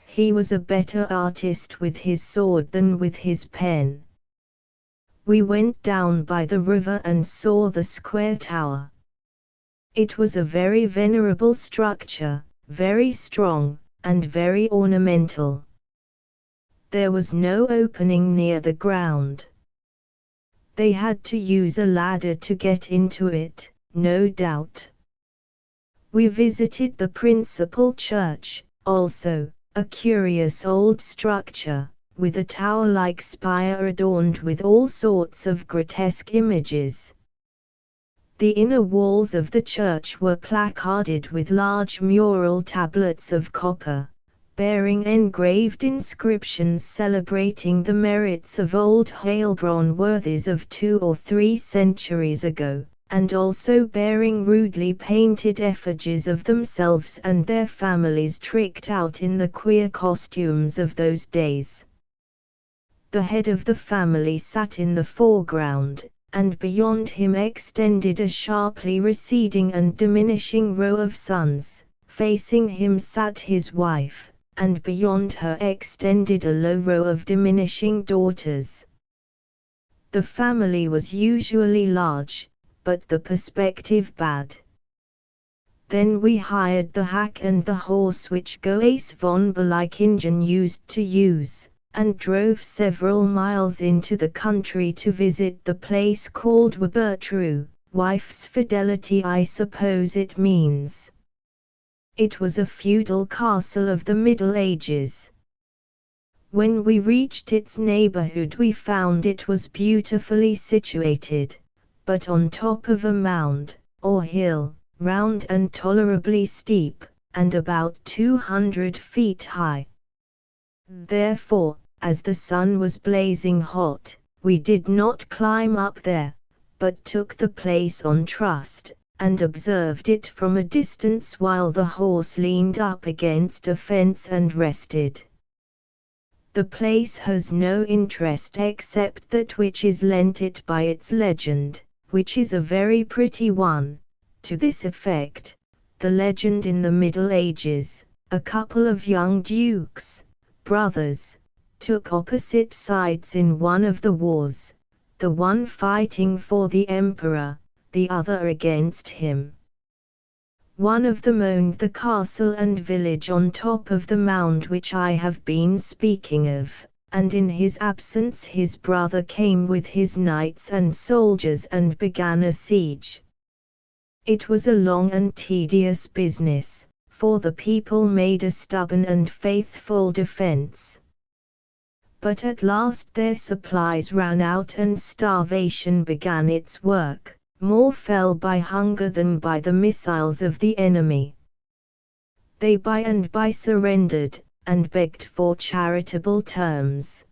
He was a better artist with his sword than with his pen. We went down by the river and saw the Square Tower. It was a very venerable structure, very strong, and very ornamental. There was no opening near the ground. They had to use a ladder to get into it, no doubt. We visited the principal church, also, a curious old structure, with a tower-like spire adorned with all sorts of grotesque images. The inner walls of the church were placarded with large mural tablets of copper, bearing engraved inscriptions celebrating the merits of old Heilbronn worthies of 2 or 3 centuries ago, and also bearing rudely painted effigies of themselves and their families tricked out in the queer costumes of those days. The head of the family sat in the foreground, and beyond him extended a sharply receding and diminishing row of sons. Facing him sat his wife, and beyond her extended a low row of diminishing daughters. The family was usually large, but the perspective bad. Then we hired the hack and the horse which Goes von Belykingen used to use, and drove several miles into the country to visit the place called Wabertrue, wife's fidelity I suppose it means. It was a feudal castle of the Middle Ages. When we reached its neighborhood we found it was beautifully situated, but on top of a mound, or hill, round and tolerably steep, and about 200 feet high. Therefore, as the sun was blazing hot, we did not climb up there, but took the place on trust, and observed it from a distance while the horse leaned up against a fence and rested. The place has no interest except that which is lent it by its legend, which is a very pretty one, to this effect. The legend in the Middle Ages, a couple of young dukes, brothers, took opposite sides in one of the wars, the one fighting for the emperor, the other against him. One of them owned the castle and village on top of the mound which I have been speaking of, and in his absence his brother came with his knights and soldiers and began a siege. It was a long and tedious business, for the people made a stubborn and faithful defense. But at last their supplies ran out and starvation began its work. More fell by hunger than by the missiles of the enemy. They by and by surrendered, and begged for charitable terms.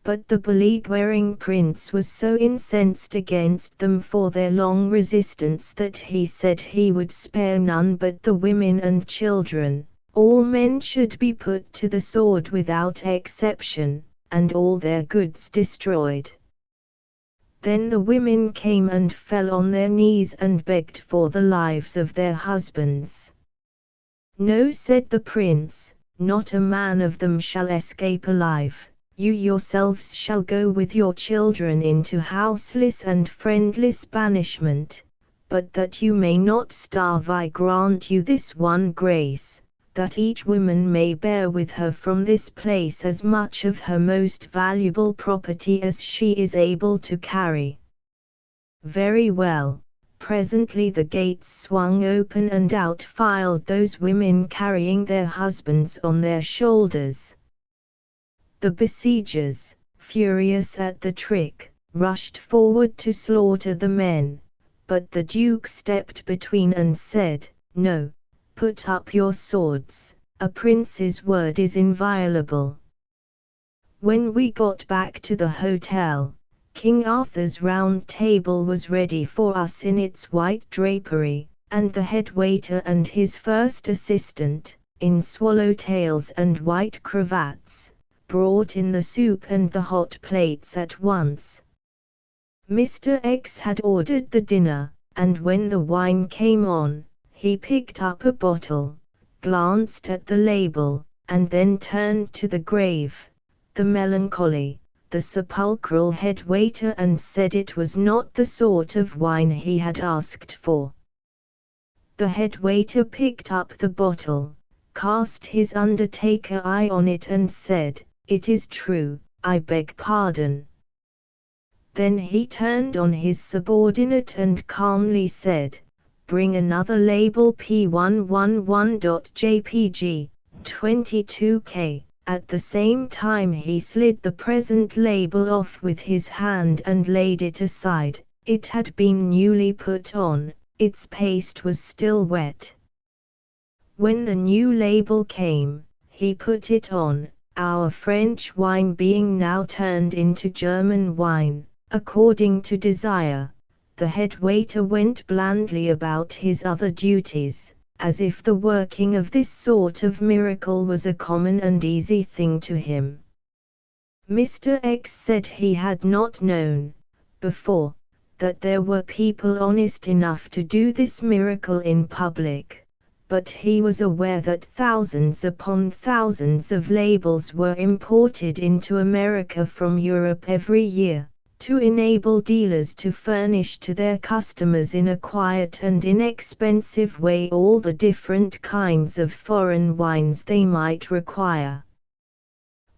But the beleaguering prince was so incensed against them for their long resistance that he said he would spare none but the women and children. All men should be put to the sword without exception, and all their goods destroyed. Then the women came and fell on their knees and begged for the lives of their husbands. No, said the prince, not a man of them shall escape alive. You yourselves shall go with your children into houseless and friendless banishment, but that you may not starve I grant you this one grace, that each woman may bear with her from this place as much of her most valuable property as she is able to carry. Very well. Presently the gates swung open and out filed those women carrying their husbands on their shoulders. The besiegers, furious at the trick, rushed forward to slaughter the men, but the Duke stepped between and said, "No. Put up your swords, a prince's word is inviolable." When we got back to the hotel, King Arthur's round table was ready for us in its white drapery, and the head waiter and his first assistant, in swallowtails and white cravats, brought in the soup and the hot plates at once. Mr. X had ordered the dinner, and when the wine came on, he picked up a bottle, glanced at the label, and then turned to the grave, the melancholy, the sepulchral head waiter and said it was not the sort of wine he had asked for. The head waiter picked up the bottle, cast his undertaker eye on it and said, "It is true, I beg pardon." Then he turned on his subordinate and calmly said, "Bring another label P111.jpg, 22K. At the same time he slid the present label off with his hand and laid it aside. It had been newly put on, its paste was still wet. When the new label came, he put it on, our French wine being now turned into German wine, according to desire. The head waiter went blandly about his other duties, as if the working of this sort of miracle was a common and easy thing to him. Mr. X said he had not known, before, that there were people honest enough to do this miracle in public, but he was aware that thousands upon thousands of labels were imported into America from Europe every year, to enable dealers to furnish to their customers in a quiet and inexpensive way all the different kinds of foreign wines they might require.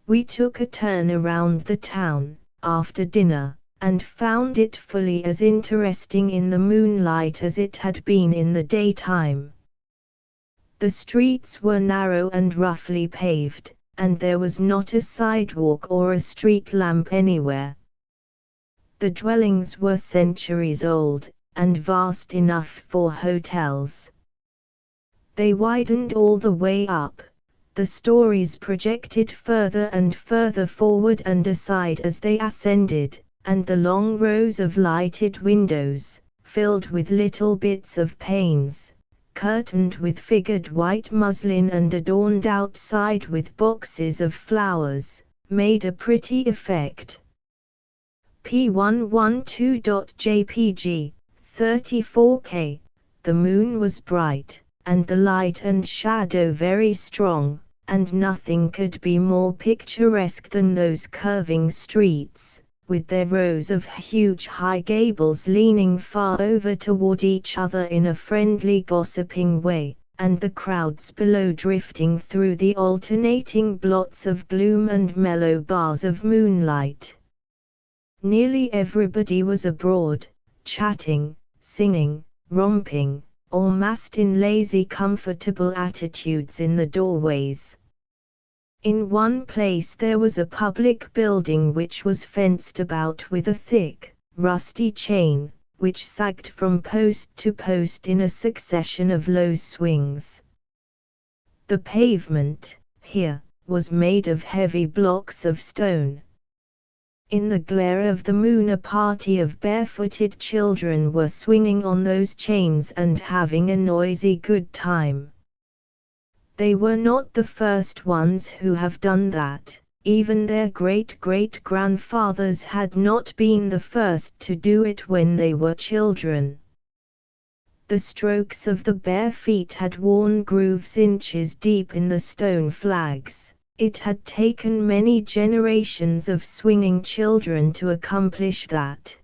We took a turn around the town, after dinner, and found it fully as interesting in the moonlight as it had been in the daytime. The streets were narrow and roughly paved, and there was not a sidewalk or a street lamp anywhere. The dwellings were centuries old, and vast enough for hotels. They widened all the way up, the stories projected further and further forward and aside as they ascended, and the long rows of lighted windows, filled with little bits of panes, curtained with figured white muslin and adorned outside with boxes of flowers, made a pretty effect. P112.jpg, 34K. The moon was bright, and the light and shadow very strong, and nothing could be more picturesque than those curving streets, with their rows of huge high gables leaning far over toward each other in a friendly gossiping way, and the crowds below drifting through the alternating blots of gloom and mellow bars of moonlight. Nearly everybody was abroad, chatting, singing, romping, or massed in lazy comfortable attitudes in the doorways. In one place there was a public building which was fenced about with a thick, rusty chain, which sagged from post to post in a succession of low swings. The pavement, here, was made of heavy blocks of stone. In the glare of the moon a party of barefooted children were swinging on those chains and having a noisy good time. They were not the first ones who have done that, even their great-great-grandfathers had not been the first to do it when they were children. The strokes of the bare feet had worn grooves inches deep in the stone flags. It had taken many generations of swinging children to accomplish that.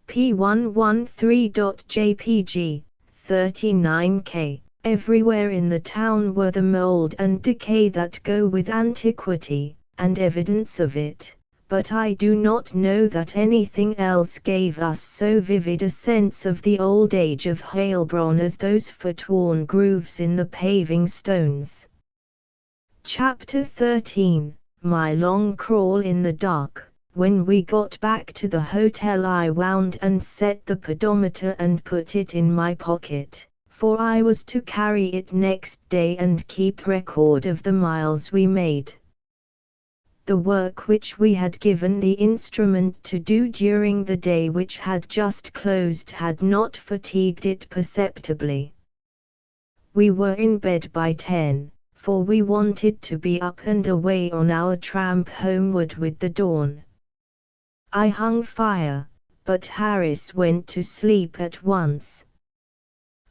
P113.jpg, 39K. Everywhere in the town were the mold and decay that go with antiquity, and evidence of it, but I do not know that anything else gave us so vivid a sense of the old age of Heilbronn as those foot-worn grooves in the paving stones. Chapter 13, My Long Crawl in the Dark. When we got back to the hotel I wound and set the pedometer and put it in my pocket, for I was to carry it next day and keep record of the miles we made. The work which we had given the instrument to do during the day which had just closed had not fatigued it perceptibly. We were in bed by 10. For we wanted to be up and away on our tramp homeward with the dawn. I hung fire, but Harris went to sleep at once.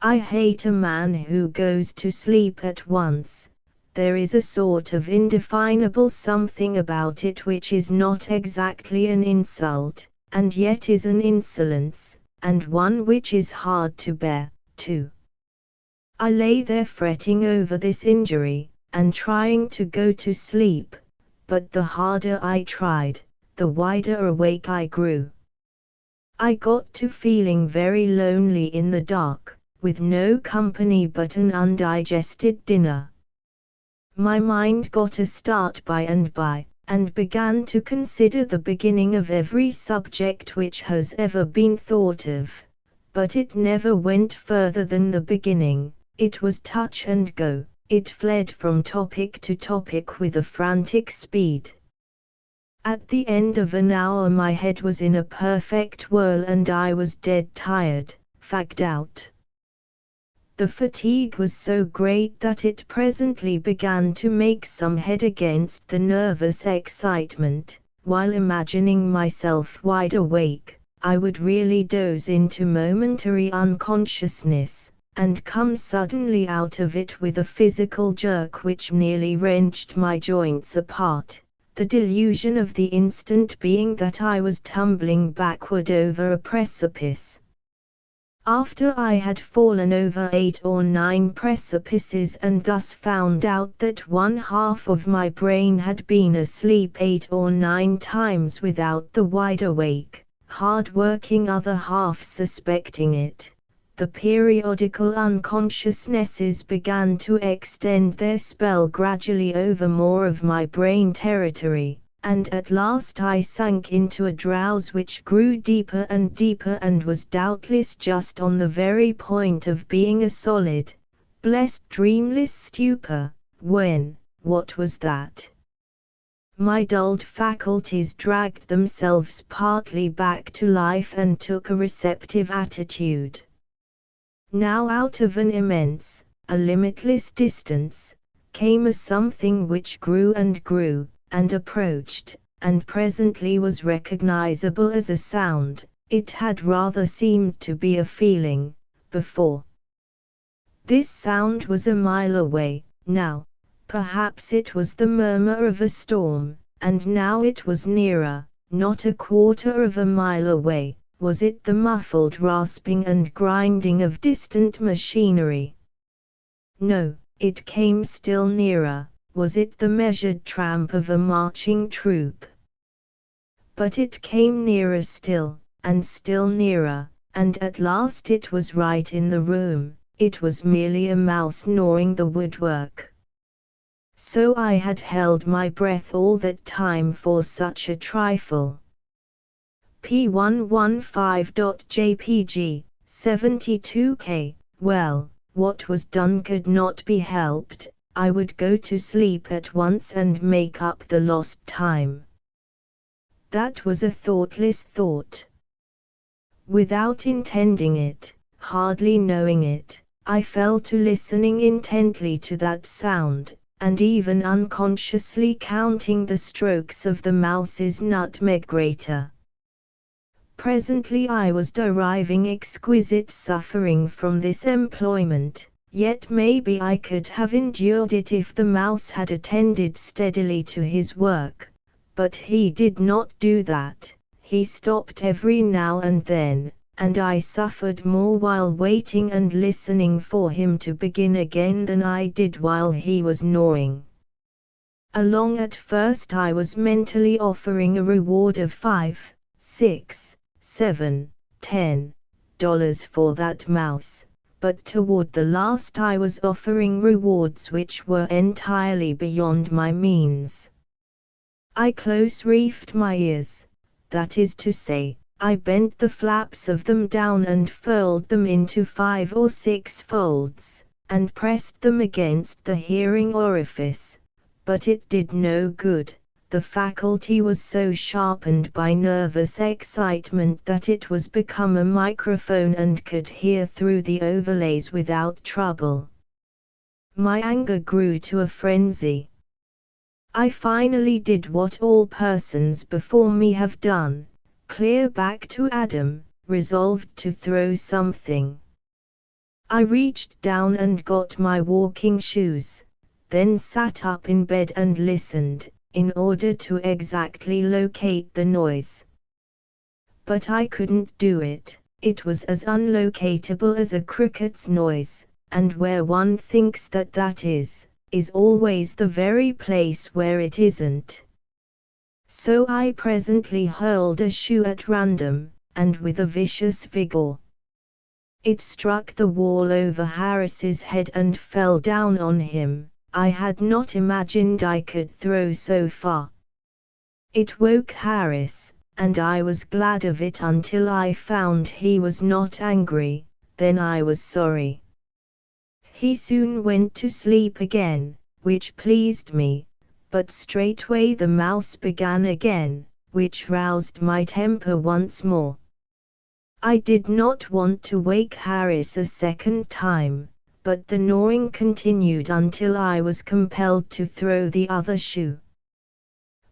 I hate a man who goes to sleep at once. There is a sort of indefinable something about it which is not exactly an insult, and yet is an insolence, and one which is hard to bear, too. I lay there fretting over this injury, and trying to go to sleep, but the harder I tried, the wider awake I grew. I got to feeling very lonely in the dark, with no company but an undigested dinner. My mind got a start by and by, and began to consider the beginning of every subject which has ever been thought of, but it never went further than the beginning. It was touch and go, it fled from topic to topic with a frantic speed. At the end of an hour my head was in a perfect whirl and I was dead tired, fagged out. The fatigue was so great that it presently began to make some head against the nervous excitement. While imagining myself wide awake, I would really doze into momentary unconsciousness, and come suddenly out of it with a physical jerk which nearly wrenched my joints apart, the delusion of the instant being that I was tumbling backward over a precipice. After I had fallen over 8 or 9 precipices and thus found out that one half of my brain had been asleep 8 or 9 times without the wide-awake, hard-working other half suspecting it, the periodical unconsciousnesses began to extend their spell gradually over more of my brain territory, and at last I sank into a drowse which grew deeper and deeper and was doubtless just on the very point of being a solid, blessed dreamless stupor, when, what was that? My dulled faculties dragged themselves partly back to life and took a receptive attitude. Now out of an immense, a limitless distance, came a something which grew and approached, and presently was recognizable as a sound. It had rather seemed to be a feeling, before. This sound was a mile away, now, perhaps it was the murmur of a storm, and now it was nearer, not a quarter of a mile away. Was it the muffled rasping and grinding of distant machinery? No, it came still nearer. Was it the measured tramp of a marching troop? But it came nearer still, and still nearer, and at last it was right in the room. It was merely a mouse gnawing the woodwork. So I had held my breath all that time for such a trifle. P115.jpg, 72K, well, what was done could not be helped. I would go to sleep at once and make up the lost time. That was a thoughtless thought. Without intending it, hardly knowing it, I fell to listening intently to that sound, and even unconsciously counting the strokes of the mouse's nutmeg grater. Presently I was deriving exquisite suffering from this employment, yet maybe I could have endured it if the mouse had attended steadily to his work, but he did not do that. He stopped every now and then, and I suffered more while waiting and listening for him to begin again than I did while he was gnawing. Along at first I was mentally offering a reward of $5, $6, $7, $10 for that mouse, but toward the last I was offering rewards which were entirely beyond my means. I close-reefed my ears, that is to say, I bent the flaps of them down and furled them into 5 or 6 folds, and pressed them against the hearing orifice, but it did no good. The faculty was so sharpened by nervous excitement that it was become a microphone and could hear through the overlays without trouble. My anger grew to a frenzy. I finally did what all persons before me have done, clear back to Adam, resolved to throw something. I reached down and got my walking shoes, then sat up in bed and listened, in order to exactly locate the noise. But I couldn't do it. It was as unlocatable as a cricket's noise, and where one thinks that is always the very place where it isn't. So I presently hurled a shoe at random, and with a vicious vigor. It struck the wall over Harris's head and fell down on him. I had not imagined I could throw so far. It woke Harris, and I was glad of it until I found he was not angry. Then I was sorry. He soon went to sleep again, which pleased me, but straightway the mouse began again, which roused my temper once more. I did not want to wake Harris a second time, but the gnawing continued until I was compelled to throw the other shoe.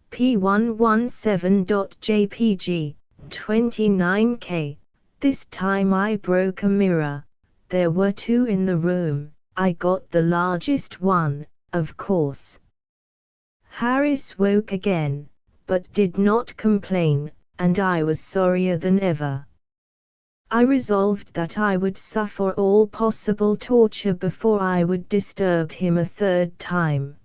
P117.jpg, 29K. This time I broke a mirror. There were 2 in the room. I got the largest one, of course. Harris woke again, but did not complain, and I was sorrier than ever. I resolved that I would suffer all possible torture before I would disturb him a third time.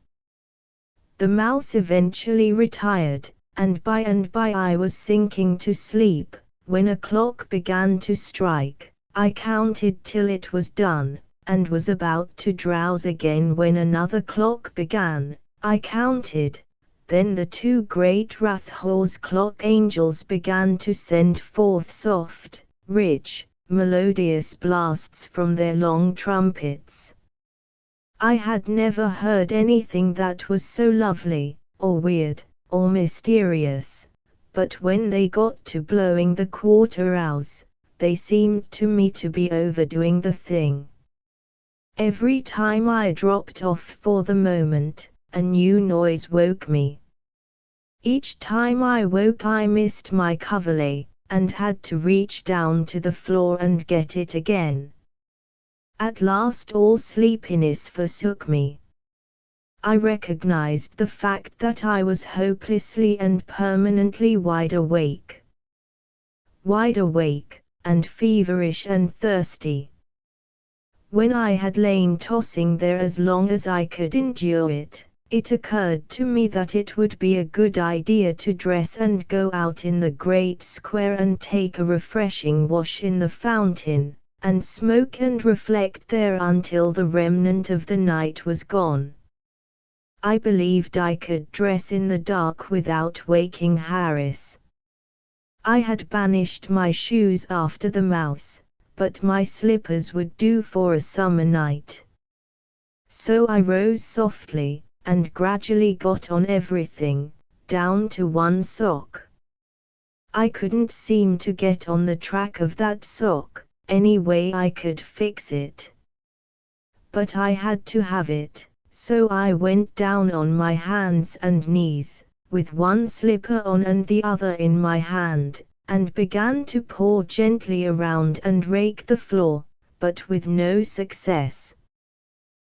The mouse eventually retired, and by I was sinking to sleep, when a clock began to strike. I counted till it was done, and was about to drowse again when another clock began. I counted. Then the two great Rathhorse clock angels began to send forth soft, rich, melodious blasts from their long trumpets. I had never heard anything that was so lovely, or weird, or mysterious, but when they got to blowing the quarter hours, they seemed to me to be overdoing the thing. Every time I dropped off for the moment, a new noise woke me. Each time I woke I missed my coverlet, and had to reach down to the floor and get it again. At last all sleepiness forsook me. I recognized the fact that I was hopelessly and permanently wide awake. Wide awake, and feverish and thirsty. When I had lain tossing there as long as I could endure it, it occurred to me that it would be a good idea to dress and go out in the great square and take a refreshing wash in the fountain, and smoke and reflect there until the remnant of the night was gone. I believed I could dress in the dark without waking Harris. I had banished my shoes after the mouse, but my slippers would do for a summer night. So I rose softly, and gradually got on everything, down to one sock. I couldn't seem to get on the track of that sock, any way I could fix it. But I had to have it, so I went down on my hands and knees, with one slipper on and the other in my hand, and began to paw gently around and rake the floor, but with no success.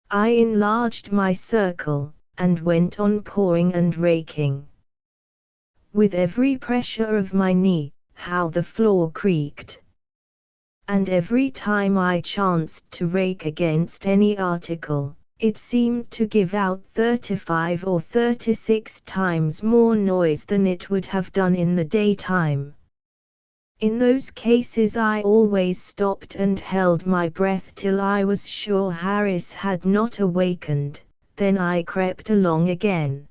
I enlarged my circle, and went on pawing and raking. With every pressure of my knee, how the floor creaked. And every time I chanced to rake against any article, it seemed to give out 35 or 36 times more noise than it would have done in the daytime. In those cases I always stopped and held my breath till I was sure Harris had not awakened, then I crept along again.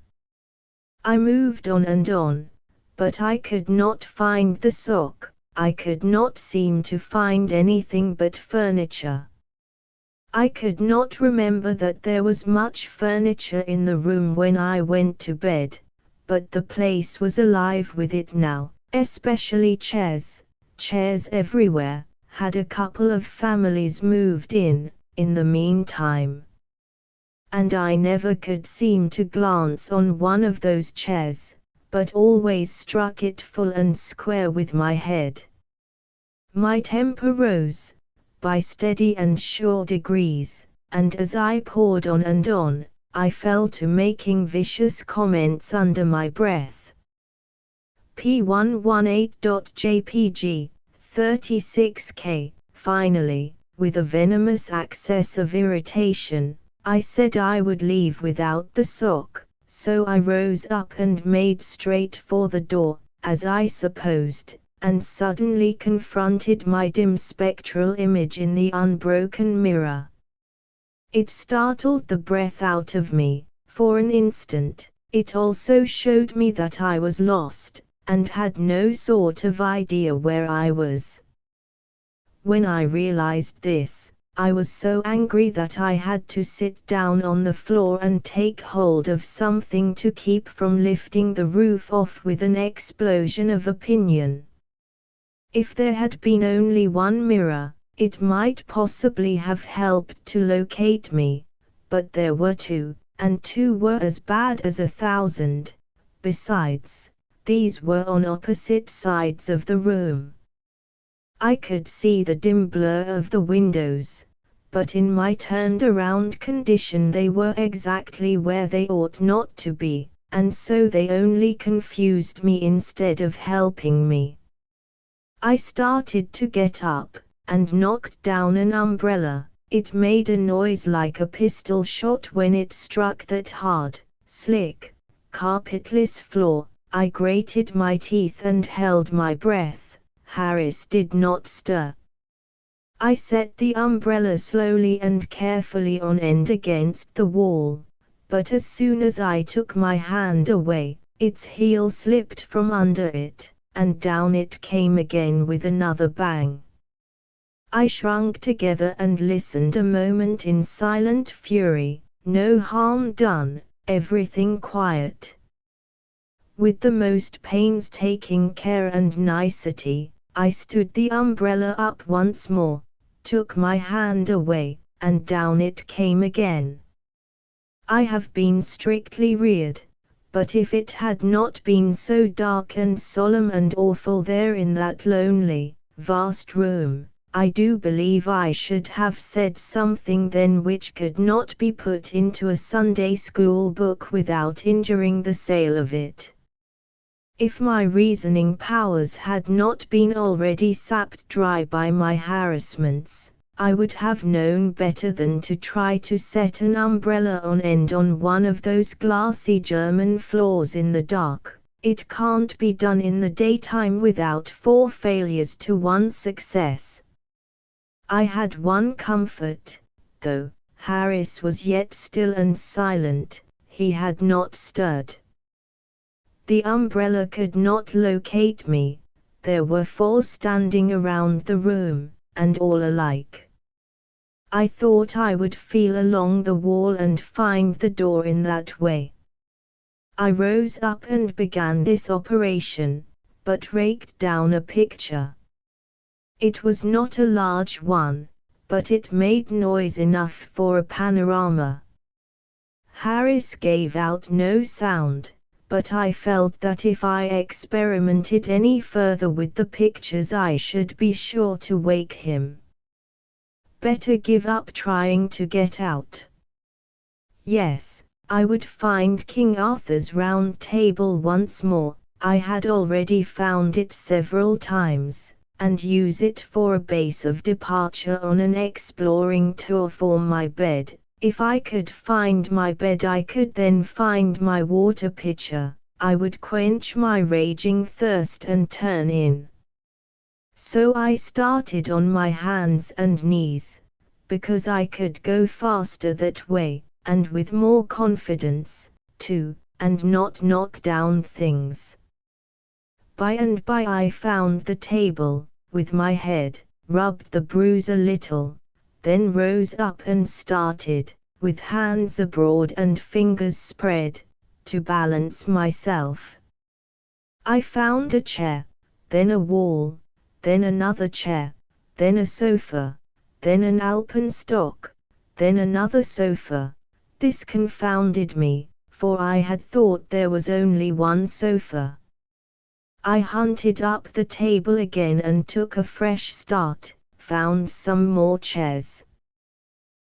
I moved on, but I could not find the sock. I could not seem to find anything but furniture. I could not remember that there was much furniture in the room when I went to bed, but the place was alive with it now, especially chairs everywhere. Had a couple of families moved in the meantime? And I never could seem to glance on one of those chairs, but always struck it full and square with my head. My temper rose, by steady and sure degrees, and as I poured on, I fell to making vicious comments under my breath. P118.jpg, 36K. Finally, with a venomous access of irritation, I said I would leave without the sock. So I rose up and made straight for the door, as I supposed, and suddenly confronted my dim spectral image in the unbroken mirror. It startled the breath out of me. For an instant, it also showed me that I was lost, and had no sort of idea where I was. When I realized this, I was so angry that I had to sit down on the floor and take hold of something to keep from lifting the roof off with an explosion of opinion. If there had been only one mirror, it might possibly have helped to locate me, but there were two, and two were as bad as 1,000. Besides, these were on opposite sides of the room. I could see the dim blur of the windows, but in my turned-around condition they were exactly where they ought not to be, and so they only confused me instead of helping me. I started to get up, and knocked down an umbrella. It made a noise like a pistol shot when it struck that hard, slick, carpetless floor. I grated my teeth and held my breath. Harris did not stir. I set the umbrella slowly and carefully on end against the wall, but as soon as I took my hand away, its heel slipped from under it, and down it came again with another bang. I shrunk together and listened a moment in silent fury. No harm done, everything quiet. With the most painstaking care and nicety, I stood the umbrella up once more, took my hand away, and down it came again. I have been strictly reared, but if it had not been so dark and solemn and awful there in that lonely, vast room, I do believe I should have said something then which could not be put into a Sunday school book without injuring the sale of it. If my reasoning powers had not been already sapped dry by my harassments, I would have known better than to try to set an umbrella on end on one of those glassy German floors in the dark. It can't be done in the daytime without 4 failures to 1 success. I had one comfort, though. Harris was yet still and silent. He had not stirred. The umbrella could not locate me. There were 4 standing around the room, and all alike. I thought I would feel along the wall and find the door in that way. I rose up and began this operation, but raked down a picture. It was not a large one, but it made noise enough for a panorama. Harris gave out no sound, but I felt that if I experimented any further with the pictures I should be sure to wake him. Better give up trying to get out. Yes, I would find King Arthur's Round Table once more. I had already found it several times, and use it for a base of departure on an exploring tour for my bed. If I could find my bed I could then find my water pitcher. I would quench my raging thirst and turn in. So I started on my hands and knees, because I could go faster that way, and with more confidence, too, and not knock down things. By and by I found the table, with my head, rubbed the bruise a little, then rose up and started, with hands abroad and fingers spread, to balance myself. I found a chair, then a wall, then another chair, then a sofa, then an alpenstock, then another sofa. This confounded me, for I had thought there was only one sofa. I hunted up the table again and took a fresh start, found some more chairs.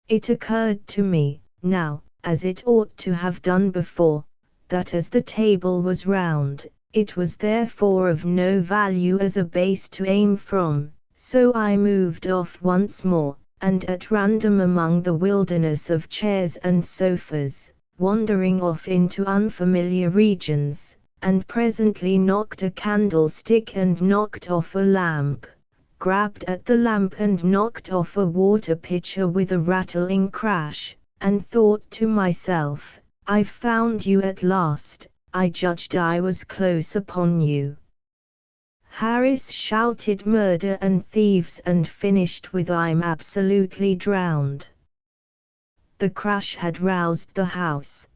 It occurred to me, now, as it ought to have done before, that as the table was round, it was therefore of no value as a base to aim from, so I moved off once more, and at random among the wilderness of chairs and sofas, wandering off into unfamiliar regions, and presently knocked a candlestick and knocked off a lamp, grabbed at the lamp and knocked off a water pitcher with a rattling crash, and thought to myself, I've found you at last. I judged I was close upon you. Harris shouted murder and thieves and finished with I'm absolutely drowned. The crash had roused the house.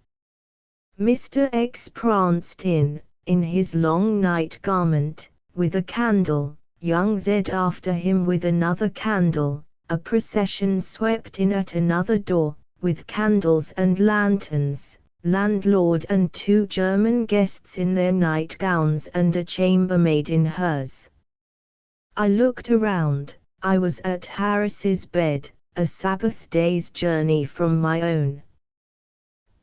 Mr. X pranced in his long night garment, with a candle, young Z after him with another candle. A procession swept in at another door, with candles and lanterns, landlord and 2 German guests in their nightgowns and a chambermaid in hers. I looked around. I was at Harris's bed, a Sabbath day's journey from my own.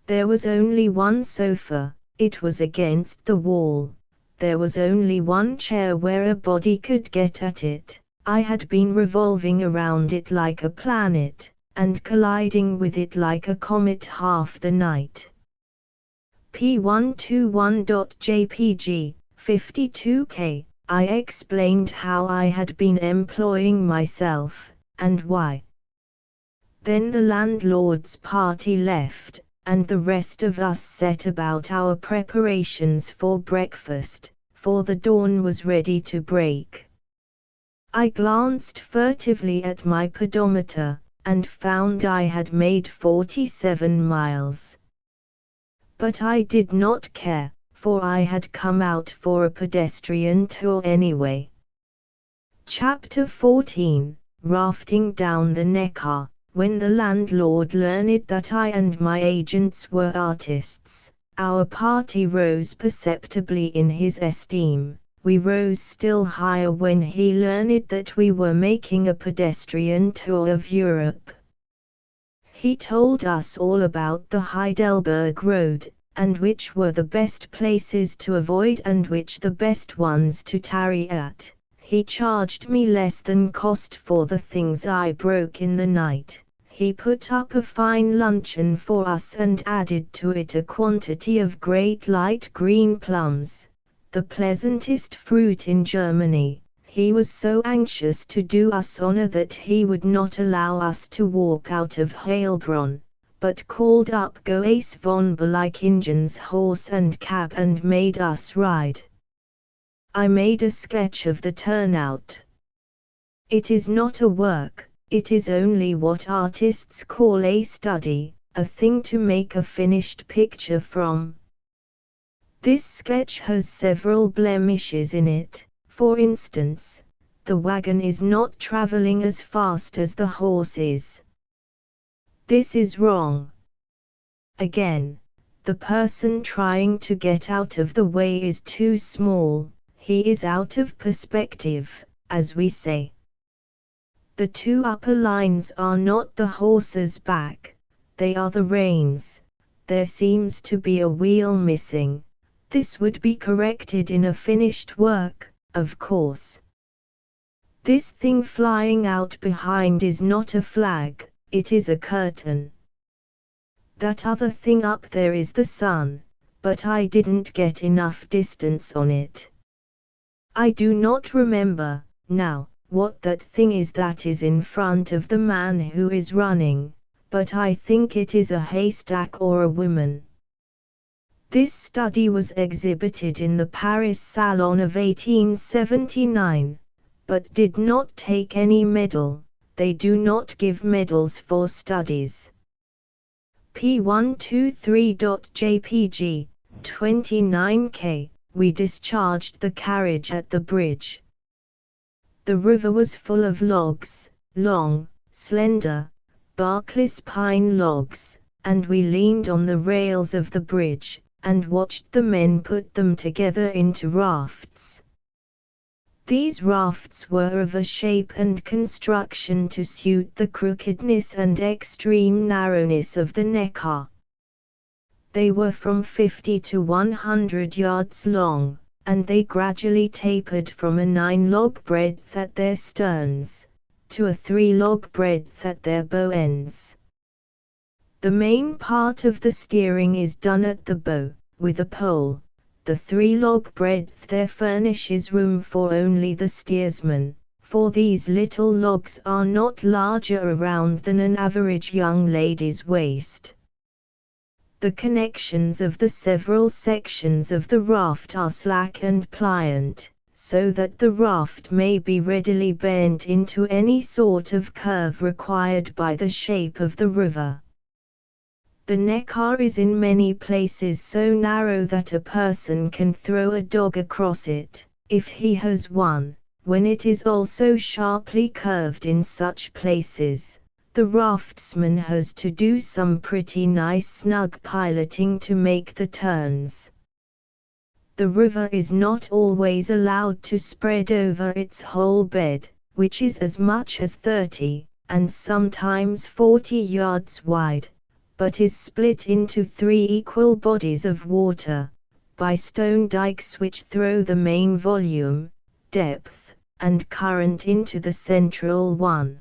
There was only one sofa, it was against the wall. there was only one chair where a body could get at it. I had been revolving around it like a planet, and colliding with it like a comet half the night. P121.jpg, 52K, I explained how I had been employing myself, and why. Then the landlord's party left, and the rest of us set about our preparations for breakfast, for the dawn was ready to break. I glanced furtively at my pedometer, and found I had made 47 miles. But I did not care, for I had come out for a pedestrian tour anyway. Chapter 14, Rafting down the Neckar. When the landlord learned that I and my agents were artists, our party rose perceptibly in his esteem. We rose still higher when he learned that we were making a pedestrian tour of Europe. He told us all about the Heidelberg Road, and which were the best places to avoid and which the best ones to tarry at. He charged me less than cost for the things I broke in the night. He put up a fine luncheon for us and added to it a quantity of great light green plums, the pleasantest fruit in Germany. He was so anxious to do us honor that he would not allow us to walk out of Heilbronn, but called up Goes von Beleikingen's horse and cab and made us ride. I made a sketch of the turnout. It is not a work, it is only what artists call a study, a thing to make a finished picture from. This sketch has several blemishes in it. For instance, the wagon is not traveling as fast as the horse is. This is wrong. Again, the person trying to get out of the way is too small, he is out of perspective, as we say. The two upper lines are not the horse's back, they are the reins. There seems to be a wheel missing. This would be corrected in a finished work, of course. This thing flying out behind is not a flag, it is a curtain. That other thing up there is the sun, but I didn't get enough distance on it. I do not remember, now, what that thing is that is in front of the man who is running, but I think it is a haystack or a woman. This study was exhibited in the Paris Salon of 1879, but did not take any medal. They do not give medals for studies. P123.jpg, 29K, we discharged the carriage at the bridge. The river was full of logs, long, slender, barkless pine logs, and we leaned on the rails of the bridge, and watched the men put them together into rafts. These rafts were of a shape and construction to suit the crookedness and extreme narrowness of the Neckar. They were from 50 to 100 yards long, and they gradually tapered from a 9-log breadth at their sterns, to a 3-log breadth at their bow ends. The main part of the steering is done at the bow, with a pole. The 3-log breadth there furnishes room for only the steersman, for these little logs are not larger around than an average young lady's waist. The connections of the several sections of the raft are slack and pliant, so that the raft may be readily bent into any sort of curve required by the shape of the river. The Neckar is in many places so narrow that a person can throw a dog across it, if he has one. When it is also sharply curved in such places, the raftsman has to do some pretty nice snug piloting to make the turns. The river is not always allowed to spread over its whole bed, which is as much as 30, and sometimes 40 yards wide, but is split into 3 equal bodies of water, by stone dikes which throw the main volume, depth, and current into the central one.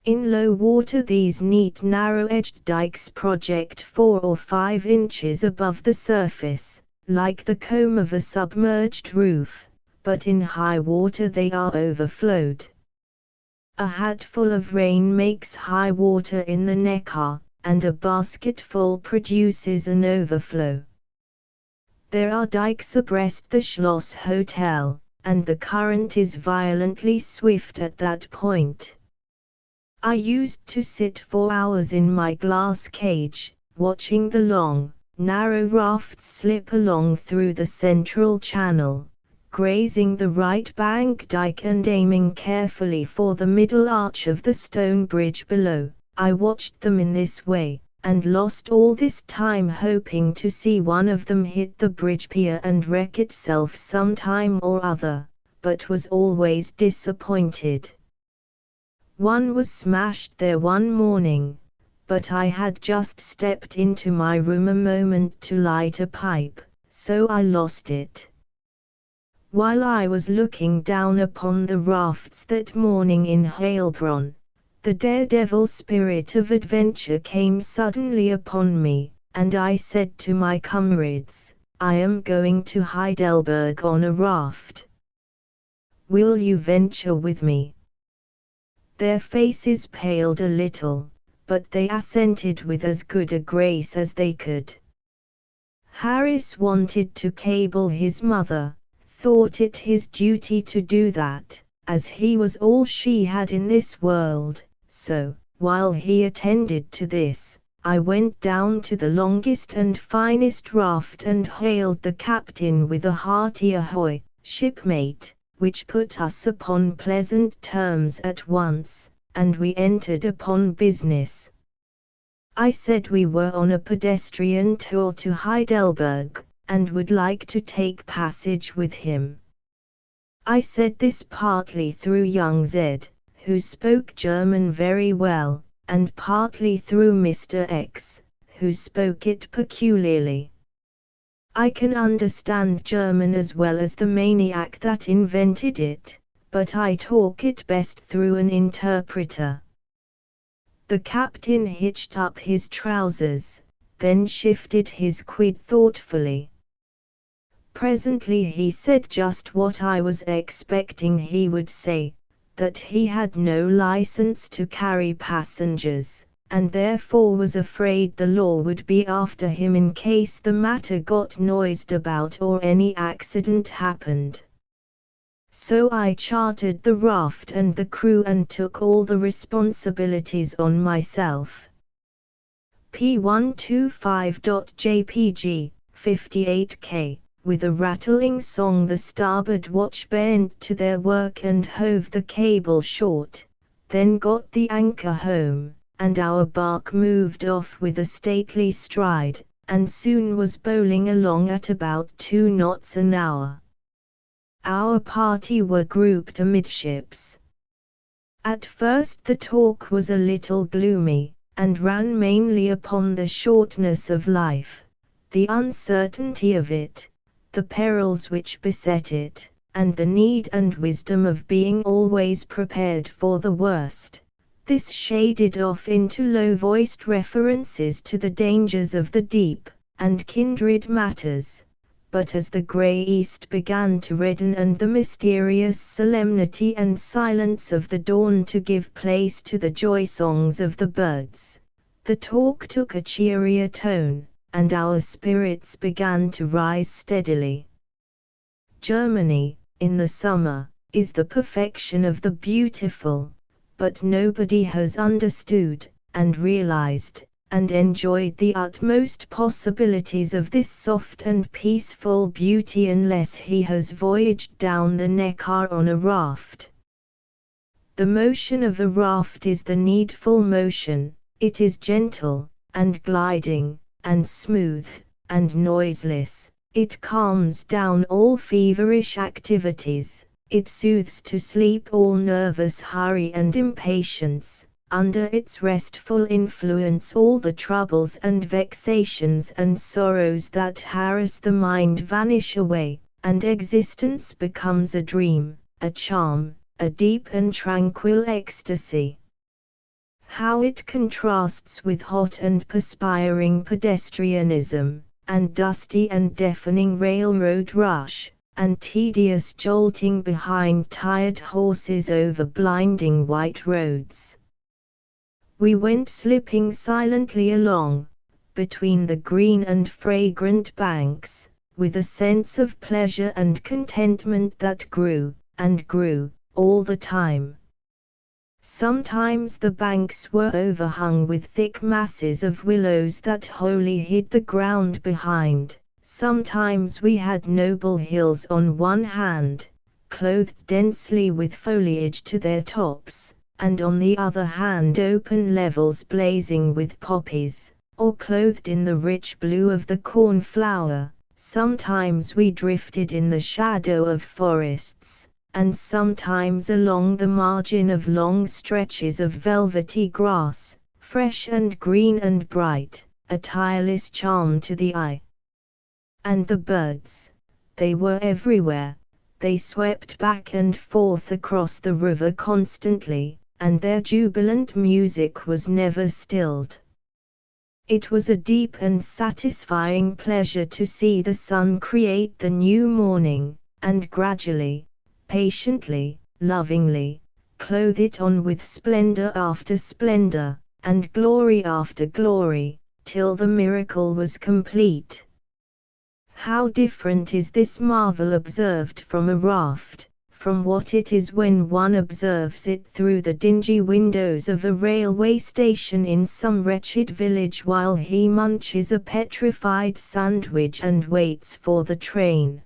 In low water these neat narrow-edged dikes project 4 or 5 inches above the surface, like the comb of a submerged roof, but in high water they are overflowed. A hatful of rain makes high water in the Neckar, and a basketful produces an overflow. There are dikes abreast the Schloss Hotel, and the current is violently swift at that point. I used to sit for hours in my glass cage, watching the long, narrow rafts slip along through the central channel, grazing the right bank dike and aiming carefully for the middle arch of the stone bridge below. I watched them in this way, and lost all this time hoping to see one of them hit the bridge pier and wreck itself some time or other, but was always disappointed. One was smashed there one morning, but I had just stepped into my room a moment to light a pipe, so I lost it. While I was looking down upon the rafts that morning in Heilbronn, the daredevil spirit of adventure came suddenly upon me, and I said to my comrades, "I am going to Heidelberg on a raft. Will you venture with me?" Their faces paled a little, but they assented with as good a grace as they could. Harris wanted to cable his mother, thought it his duty to do that, as he was all she had in this world, so, while he attended to this, I went down to the longest and finest raft and hailed the captain with a hearty "Ahoy, shipmate," which put us upon pleasant terms at once, and we entered upon business. I said we were on a pedestrian tour to Heidelberg, and would like to take passage with him. I said this partly through young Zed, who spoke German very well, and partly through Mr. X, who spoke it peculiarly. I can understand German as well as the maniac that invented it, but I talk it best through an interpreter. The captain hitched up his trousers, then shifted his quid thoughtfully. Presently he said just what I was expecting he would say, that he had no license to carry passengers, and therefore was afraid the law would be after him in case the matter got noised about or any accident happened. So I chartered the raft and the crew and took all the responsibilities on myself. P125.jpg, 58K, with a rattling song the starboard watch bent to their work and hove the cable short, then got the anchor home, and our bark moved off with a stately stride, and soon was bowling along at about 2 knots an hour. Our party were grouped amidships. At first the talk was a little gloomy, and ran mainly upon the shortness of life, the uncertainty of it, the perils which beset it, and the need and wisdom of being always prepared for the worst. This shaded off into low-voiced references to the dangers of the deep, and kindred matters, but as the grey east began to redden and the mysterious solemnity and silence of the dawn to give place to the joy songs of the birds, the talk took a cheerier tone, and our spirits began to rise steadily. Germany, in the summer, is the perfection of the beautiful, but nobody has understood, and realized, and enjoyed the utmost possibilities of this soft and peaceful beauty unless he has voyaged down the Neckar on a raft. The motion of a raft is the needful motion, it is gentle, and gliding, and smooth, and noiseless, it calms down all feverish activities. It soothes to sleep all nervous hurry and impatience, under its restful influence all the troubles and vexations and sorrows that harass the mind vanish away, and existence becomes a dream, a charm, a deep and tranquil ecstasy. How it contrasts with hot and perspiring pedestrianism, and dusty and deafening railroad rush, and tedious jolting behind tired horses over blinding white roads. We went slipping silently along, between the green and fragrant banks, with a sense of pleasure and contentment that grew, and grew, all the time. Sometimes the banks were overhung with thick masses of willows that wholly hid the ground behind. Sometimes we had noble hills on one hand, clothed densely with foliage to their tops, and on the other hand open levels blazing with poppies, or clothed in the rich blue of the cornflower. Sometimes we drifted in the shadow of forests, and sometimes along the margin of long stretches of velvety grass, fresh and green and bright, a tireless charm to the eye. And the birds, they were everywhere, they swept back and forth across the river constantly, and their jubilant music was never stilled. It was a deep and satisfying pleasure to see the sun create the new morning, and gradually, patiently, lovingly, clothe it on with splendor after splendor, and glory after glory, till the miracle was complete. How different is this marvel observed from a raft, from what it is when one observes it through the dingy windows of a railway station in some wretched village while he munches a petrified sandwich and waits for the train.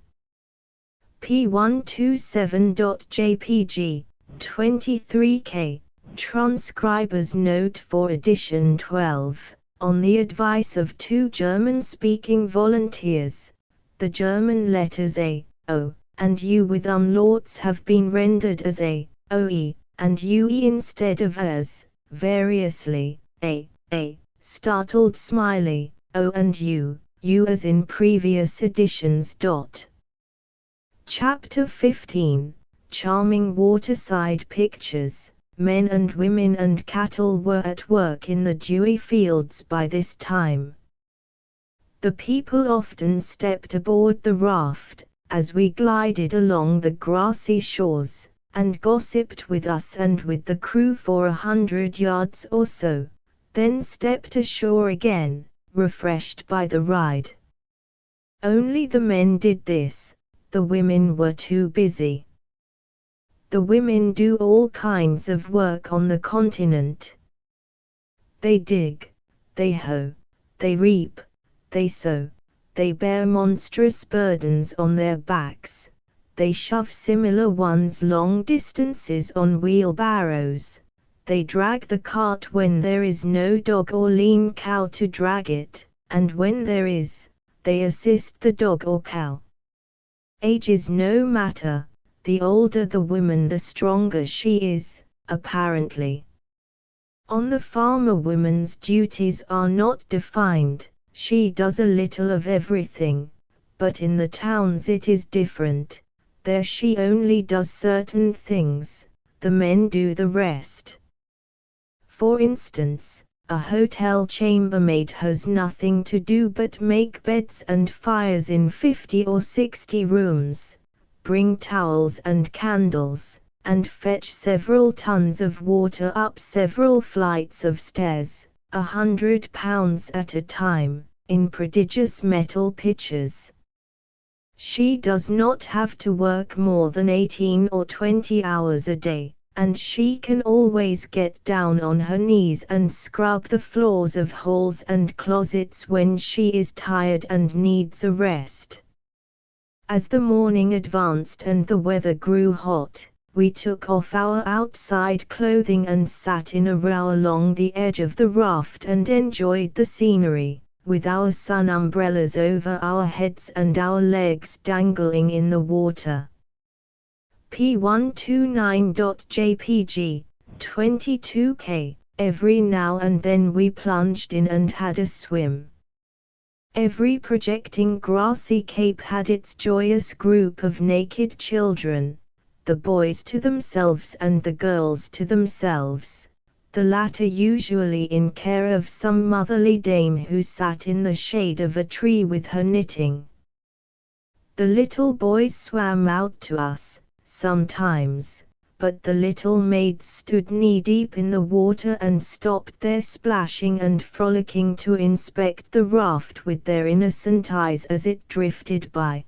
P127.jpg, 23K, Transcriber's Note for Edition 12, on the advice of two German-speaking volunteers, the German letters A, O, and U with umlauts have been rendered as A, OE, and UE instead of as, variously, A, startled smiley, O and U as in previous editions. Chapter 15, Charming Waterside Pictures. Men and women and cattle were at work in the dewy fields by this time. The people often stepped aboard the raft, as we glided along the grassy shores, and gossiped with us and with the crew for 100 yards or so, then stepped ashore again, refreshed by the ride. Only the men did this. The women were too busy. The women do all kinds of work on the continent. They dig, they hoe, they reap, they sow, they bear monstrous burdens on their backs, they shove similar ones long distances on wheelbarrows, they drag the cart when there is no dog or lean cow to drag it, and when there is, they assist the dog or cow. Age is no matter, the older the woman the stronger she is, apparently. On the farm a woman's duties are not defined, she does a little of everything, but in the towns it is different, there she only does certain things, the men do the rest. For instance, a hotel chambermaid has nothing to do but make beds and fires in 50 or 60 rooms, bring towels and candles, and fetch several tons of water up several flights of stairs, 100 pounds at a time, in prodigious metal pitchers. She does not have to work more than 18 or 20 hours a day, and she can always get down on her knees and scrub the floors of halls and closets when she is tired and needs a rest. As the morning advanced and the weather grew hot, we took off our outside clothing and sat in a row along the edge of the raft and enjoyed the scenery, with our sun umbrellas over our heads and our legs dangling in the water. P129.jpg, 22K, every now and then we plunged in and had a swim. Every projecting grassy cape had its joyous group of naked children, the boys to themselves and the girls to themselves, the latter usually in care of some motherly dame who sat in the shade of a tree with her knitting. The little boys swam out to us, sometimes, but the little maids stood knee-deep in the water and stopped their splashing and frolicking to inspect the raft with their innocent eyes as it drifted by.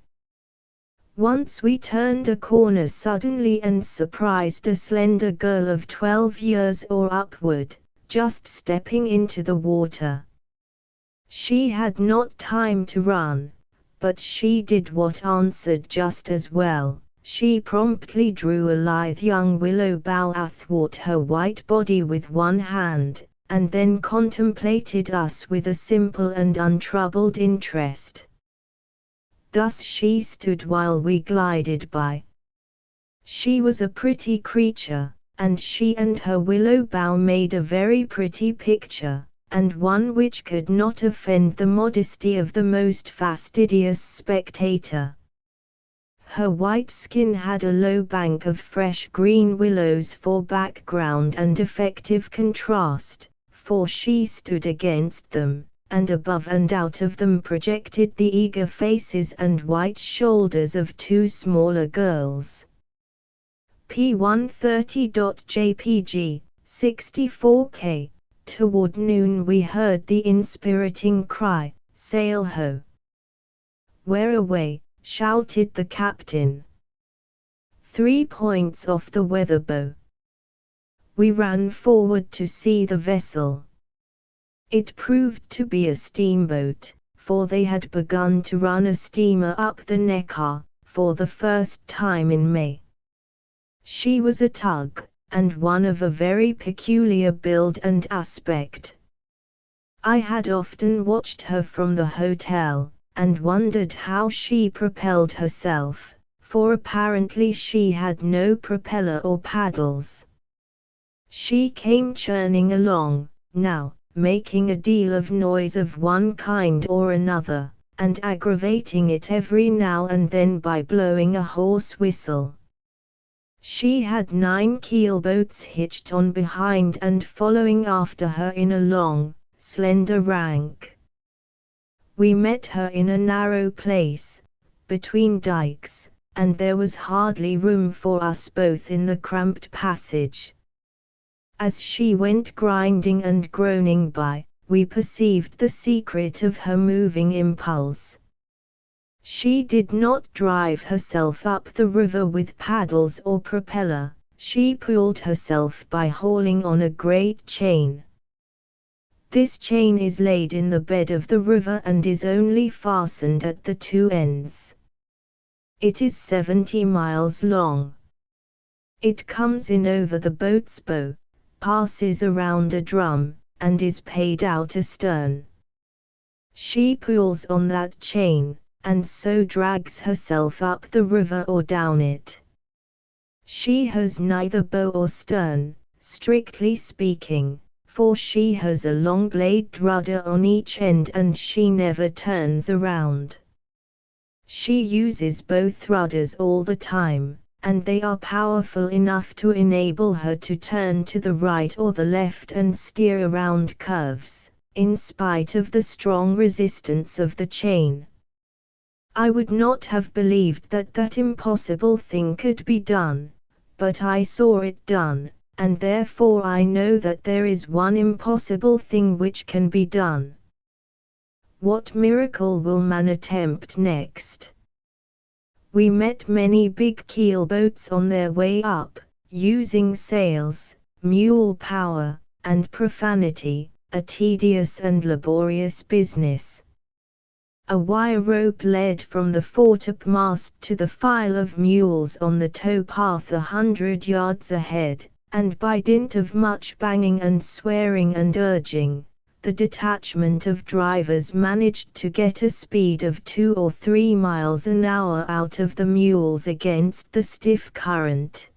Once we turned a corner suddenly and surprised a slender girl of 12 years or upward, just stepping into the water. She had not time to run, but she did what answered just as well. She promptly drew a lithe young willow bough athwart her white body with one hand, and then contemplated us with a simple and untroubled interest. Thus she stood while we glided by. She was a pretty creature, and she and her willow bough made a very pretty picture, and one which could not offend the modesty of the most fastidious spectator. Her white skin had a low bank of fresh green willows for background and effective contrast, for she stood against them, and above and out of them projected the eager faces and white shoulders of two smaller girls. P130.jpg, 64K. Toward noon we heard the inspiriting cry, "Sail ho!" "Where away?" shouted the captain. 3 points off the weather bow. We ran forward to see the vessel. It proved to be a steamboat, for they had begun to run a steamer up the Neckar, for the first time in May. She was a tug, and one of a very peculiar build and aspect. I had often watched her from the hotel, and wondered how she propelled herself, for apparently she had no propeller or paddles. She came churning along, now, making a deal of noise of one kind or another, and aggravating it every now and then by blowing a hoarse whistle. She had 9 keelboats hitched on behind and following after her in a long, slender rank. We met her in a narrow place, between dikes, and there was hardly room for us both in the cramped passage. As she went grinding and groaning by, we perceived the secret of her moving impulse. She did not drive herself up the river with paddles or propeller, she pulled herself by hauling on a great chain. This chain is laid in the bed of the river and is only fastened at the 2 ends. It is 70 miles long. It comes in over the boat's bow, passes around a drum, and is paid out astern. She pulls on that chain, and so drags herself up the river or down it. She has neither bow or stern, strictly speaking, for she has a long-bladed rudder on each end and she never turns around. She uses both rudders all the time, and they are powerful enough to enable her to turn to the right or the left and steer around curves, in spite of the strong resistance of the chain. I would not have believed that that impossible thing could be done, but I saw it done, and therefore I know that there is one impossible thing which can be done. What miracle will man attempt next? We met many big keelboats on their way up, using sails, mule power, and profanity, a tedious and laborious business. A wire rope led from the foretopmast to the file of mules on the towpath 100 yards ahead, and by dint of much banging and swearing and urging, the detachment of drivers managed to get a speed of 2 or 3 miles an hour out of the mules against the stiff current.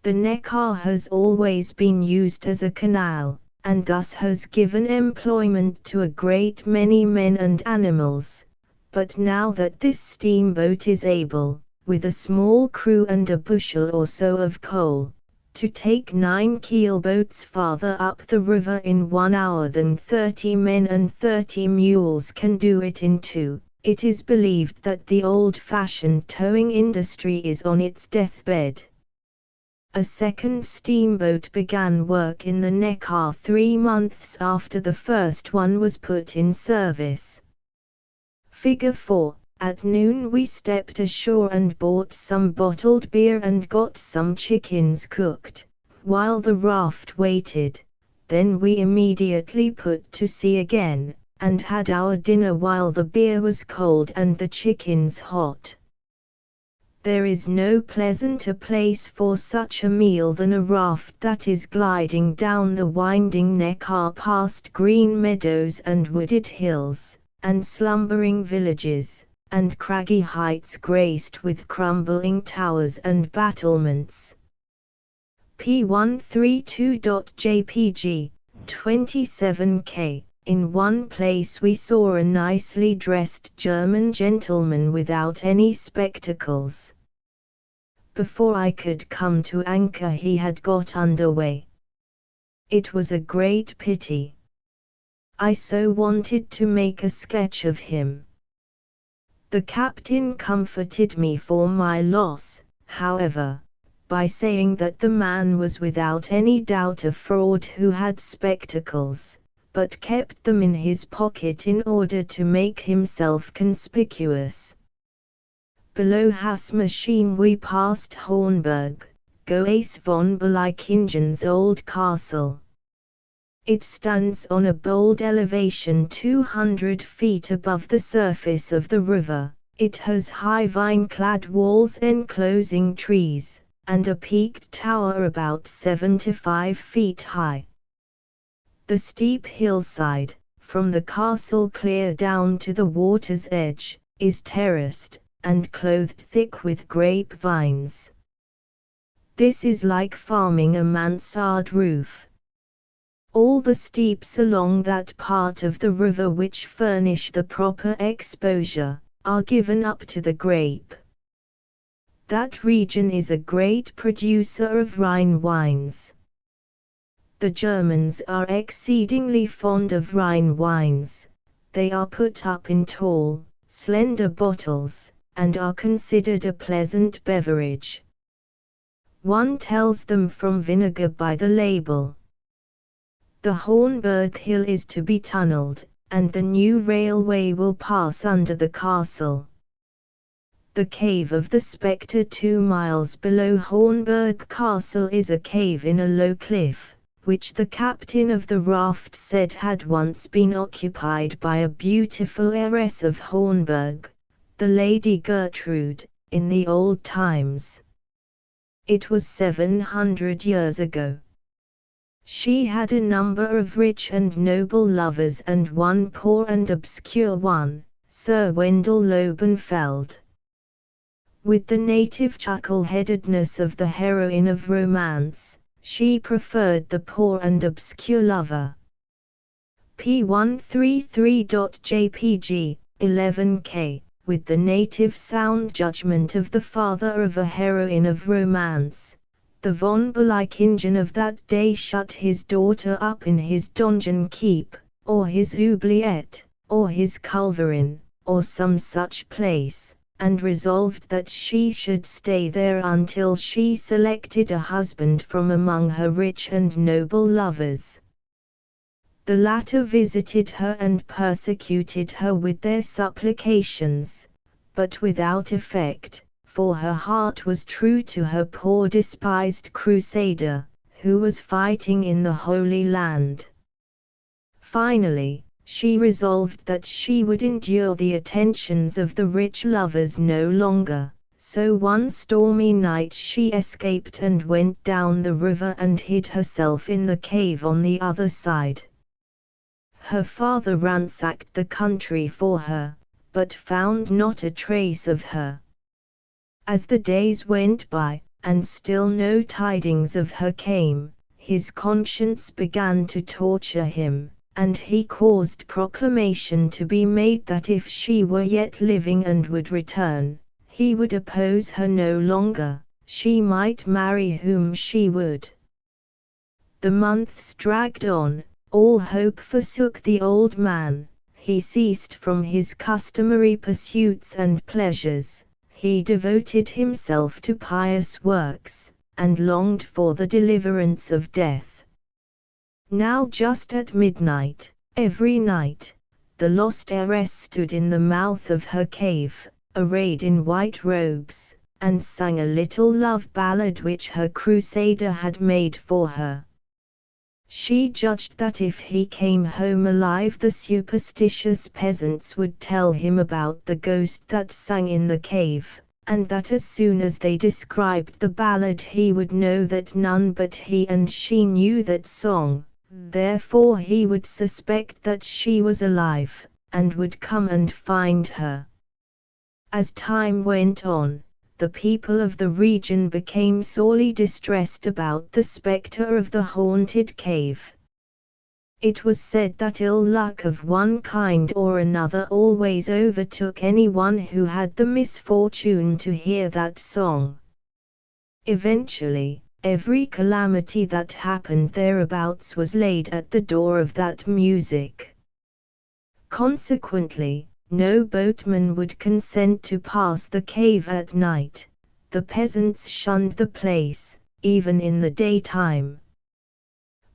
The Neckar has always been used as a canal, and thus has given employment to a great many men and animals. But now that this steamboat is able, with a small crew and a bushel or so of coal, to take 9 keelboats farther up the river in 1 hour than 30 men and 30 mules can do it in 2, it is believed that the old-fashioned towing industry is on its deathbed. A second steamboat began work in the Neckar 3 months after the first one was put in service. Figure 4. At noon we stepped ashore and bought some bottled beer and got some chickens cooked, while the raft waited. Then we immediately put to sea again, and had our dinner while the beer was cold and the chickens hot. There is no pleasanter place for such a meal than a raft that is gliding down the winding Neckar past green meadows and wooded hills, and slumbering villages, and craggy heights graced with crumbling towers and battlements. P132.jpg, 27K. In one place we saw a nicely dressed German gentleman without any spectacles. Before I could come to anchor he had got under way. It was a great pity. I so wanted to make a sketch of him. The captain comforted me for my loss, however, by saying that the man was without any doubt a fraud who had spectacles, but kept them in his pocket in order to make himself conspicuous. Below Hasmaschim we passed Hornberg, Goes von Beleikingen's old castle. It stands on a bold elevation 200 feet above the surface of the river. It has high vine-clad walls enclosing trees, and a peaked tower about 75 feet high. The steep hillside, from the castle clear down to the water's edge, is terraced, and clothed thick with grape vines. This is like farming a mansard roof. All the steeps along that part of the river which furnish the proper exposure, are given up to the grape. That region is a great producer of Rhine wines. The Germans are exceedingly fond of Rhine wines. They are put up in tall, slender bottles, and are considered a pleasant beverage. One tells them from vinegar by the label. The Hornberg hill is to be tunneled, and the new railway will pass under the castle. The cave of the Spectre 2 miles below Hornberg Castle is a cave in a low cliff, which the captain of the raft said had once been occupied by a beautiful heiress of Hornberg, the Lady Gertrude, in the old times. It was 700 years ago. She had a number of rich and noble lovers and one poor and obscure one, Sir Wendell Lobenfeld. With the native chuckle-headedness of the heroine of romance, she preferred the poor and obscure lover. P133.jpg, 11K, with the native sound judgment of the father of a heroine of romance. The von Beleickingen of that day shut his daughter up in his donjon keep, or his oubliette, or his culverin, or some such place, and resolved that she should stay there until she selected a husband from among her rich and noble lovers. The latter visited her and persecuted her with their supplications, but without effect, for her heart was true to her poor despised crusader, who was fighting in the Holy Land. Finally, she resolved that she would endure the attentions of the rich lovers no longer, so one stormy night she escaped and went down the river and hid herself in the cave on the other side. Her father ransacked the country for her, but found not a trace of her. As the days went by, and still no tidings of her came, his conscience began to torture him, and he caused proclamation to be made that if she were yet living and would return, he would oppose her no longer, she might marry whom she would. The months dragged on, all hope forsook the old man, he ceased from his customary pursuits and pleasures, he devoted himself to pious works, and longed for the deliverance of death. Now just at midnight, every night, the lost heiress stood in the mouth of her cave, arrayed in white robes, and sang a little love ballad which her crusader had made for her. She judged that if he came home alive the superstitious peasants would tell him about the ghost that sang in the cave, and that as soon as they described the ballad he would know that none but he and she knew that song, therefore he would suspect that she was alive, and would come and find her. As time went on, the people of the region became sorely distressed about the spectre of the haunted cave. It was said that ill luck of one kind or another always overtook anyone who had the misfortune to hear that song. Eventually, every calamity that happened thereabouts was laid at the door of that music. Consequently, no boatman would consent to pass the cave at night. The peasants shunned the place, even in the daytime.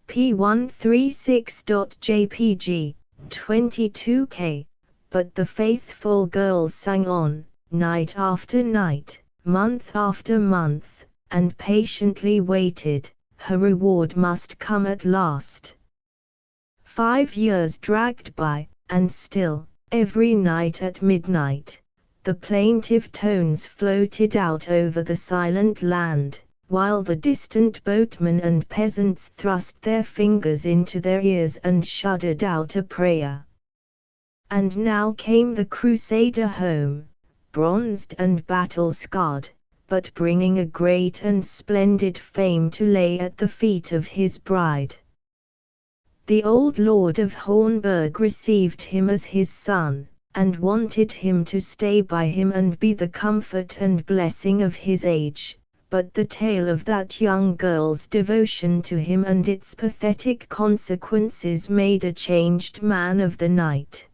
P136.jpg, 22K. But the faithful girl sang on, night after night, month after month, and patiently waited, her reward must come at last. 5 years dragged by, and still, every night at midnight, the plaintive tones floated out over the silent land, while the distant boatmen and peasants thrust their fingers into their ears and shuddered out a prayer. And now came the crusader home, bronzed and battle-scarred, but bringing a great and splendid fame to lay at the feet of his bride. The old lord of Hornburg received him as his son, and wanted him to stay by him and be the comfort and blessing of his age, but the tale of that young girl's devotion to him and its pathetic consequences made a changed man of the knight.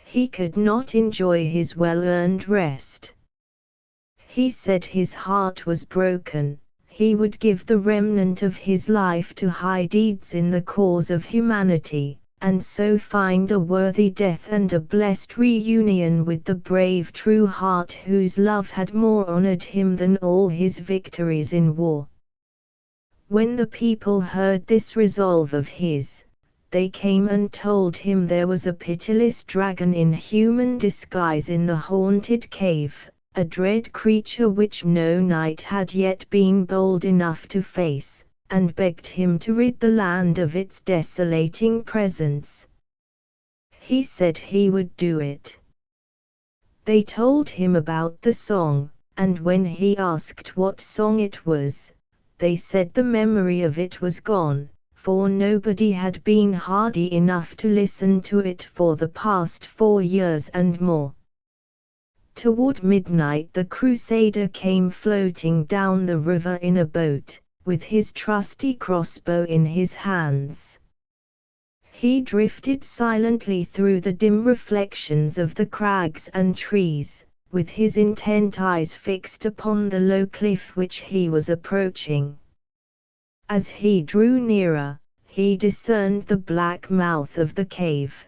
He could not enjoy his well-earned rest. He said his heart was broken. He would give the remnant of his life to high deeds in the cause of humanity, and so find a worthy death and a blessed reunion with the brave true heart whose love had more honored him than all his victories in war. When the people heard this resolve of his, they came and told him there was a pitiless dragon in human disguise in the haunted cave, a dread creature which no knight had yet been bold enough to face, and begged him to rid the land of its desolating presence. He said he would do it. They told him about the song, and when he asked what song it was, they said the memory of it was gone, for nobody had been hardy enough to listen to it for the past 4 years and more. Toward midnight the crusader came floating down the river in a boat, with his trusty crossbow in his hands. He drifted silently through the dim reflections of the crags and trees, with his intent eyes fixed upon the low cliff which he was approaching. As he drew nearer, he discerned the black mouth of the cave.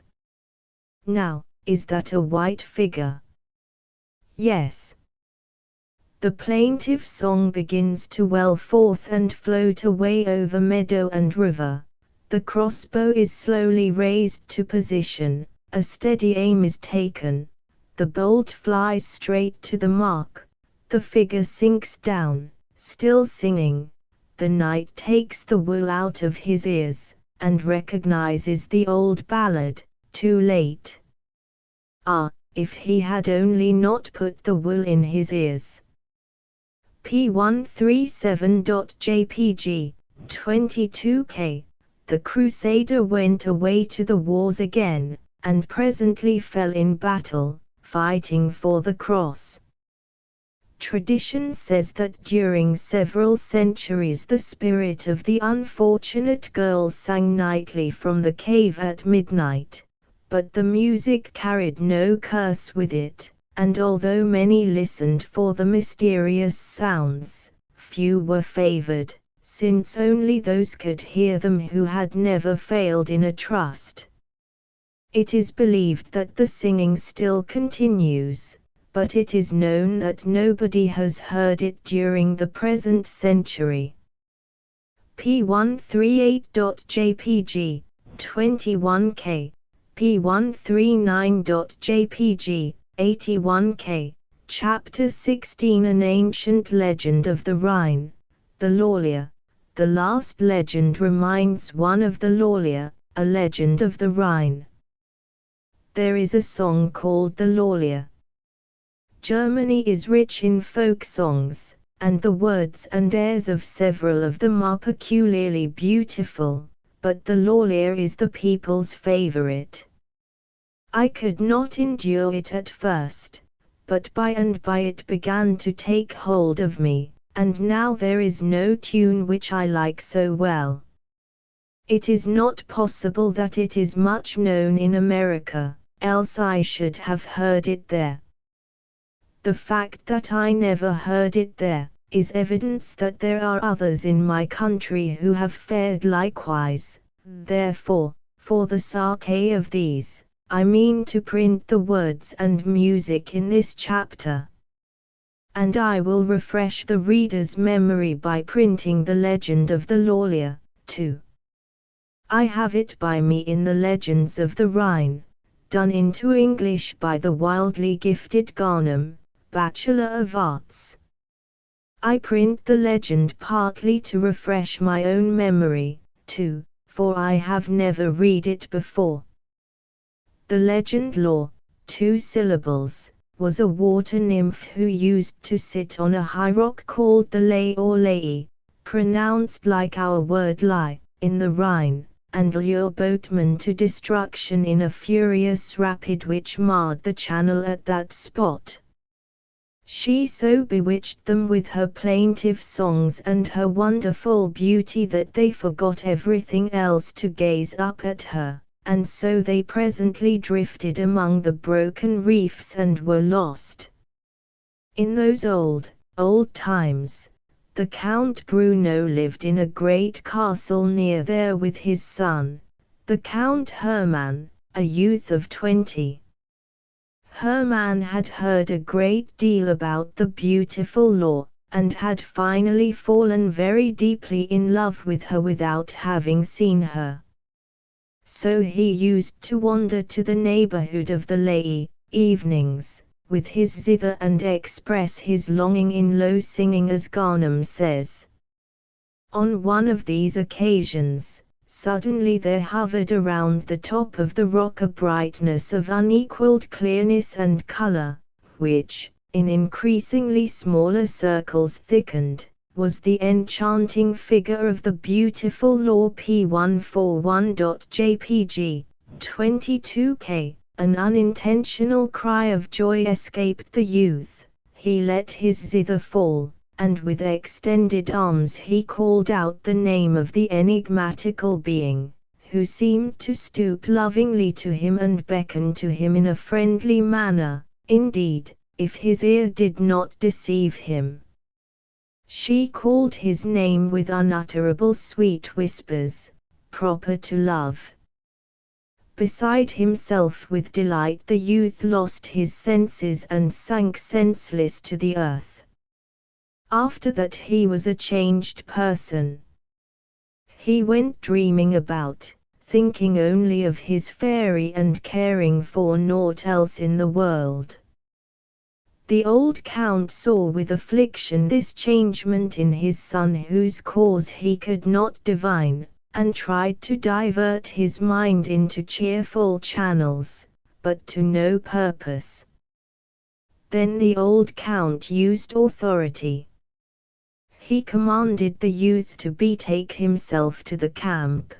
Now, is that a white figure? Yes. The plaintive song begins to well forth and float away over meadow and river. The crossbow is slowly raised to position, a steady aim is taken, the bolt flies straight to the mark, the figure sinks down, still singing. The knight takes the wool out of his ears, and recognizes the old ballad, too late. Ah, if he had only not put the wool in his ears! P137.jpg, 22K. The crusader went away to the wars again, and presently fell in battle, fighting for the cross. Tradition says that during several centuries the spirit of the unfortunate girl sang nightly from the cave at midnight, but the music carried no curse with it, and although many listened for the mysterious sounds, few were favored, since only those could hear them who had never failed in a trust. It is believed that the singing still continues, but it is known that nobody has heard it during the present century. P138.jpg, 21K. P139.jpg, 81K. Chapter 16. An ancient legend of the Rhine, the Laulia. The last legend reminds one of the Laulia, a legend of the Rhine. There is a song called the Laulia. Germany is rich in folk songs, and the words and airs of several of them are peculiarly beautiful, but the Laulia is the people's favorite. I could not endure it at first, but by and by it began to take hold of me, and now there is no tune which I like so well. It is not possible that it is much known in America, else I should have heard it there. The fact that I never heard it there, is evidence that there are others in my country who have fared likewise. Therefore, for the sake of these, I mean to print the words and music in this chapter. And I will refresh the reader's memory by printing the legend of the Laulia, too. I have it by me in the Legends of the Rhine, done into English by the wildly gifted Garnham, Bachelor of Arts. I print the legend partly to refresh my own memory, too, for I have never read it before. The legend Law, 2 syllables, was a water nymph who used to sit on a high rock called the Lay or Lay, pronounced like our word lie, in the Rhine, and lure boatmen to destruction in a furious rapid which marred the channel at that spot. She so bewitched them with her plaintive songs and her wonderful beauty that they forgot everything else to gaze up at her, and so they presently drifted among the broken reefs and were lost. In those old times, the Count Bruno lived in a great castle near there with his son, the Count Hermann, a youth of 20. Hermann had heard a great deal about the beautiful Law, and had finally fallen very deeply in love with her without having seen her. So he used to wander to the neighborhood of the Lay, evenings, with his zither and express his longing in low singing as Garnham says. On one of these occasions, suddenly there hovered around the top of the rock a brightness of unequaled clearness and color, which, in increasingly smaller circles thickened, was the enchanting figure of the beautiful Law. P141.jpg, 22K. An unintentional cry of joy escaped the youth. He let his zither fall, and with extended arms he called out the name of the enigmatical being, who seemed to stoop lovingly to him and beckon to him in a friendly manner, indeed, if his ear did not deceive him. She called his name with unutterable sweet whispers, proper to love. Beside himself with delight the youth lost his senses and sank senseless to the earth. After that he was a changed person. He went dreaming about, thinking only of his fairy and caring for naught else in the world. The old Count saw with affliction this changement in his son whose cause he could not divine, and tried to divert his mind into cheerful channels, but to no purpose. Then the old Count used authority. He commanded the youth to betake himself to the camp.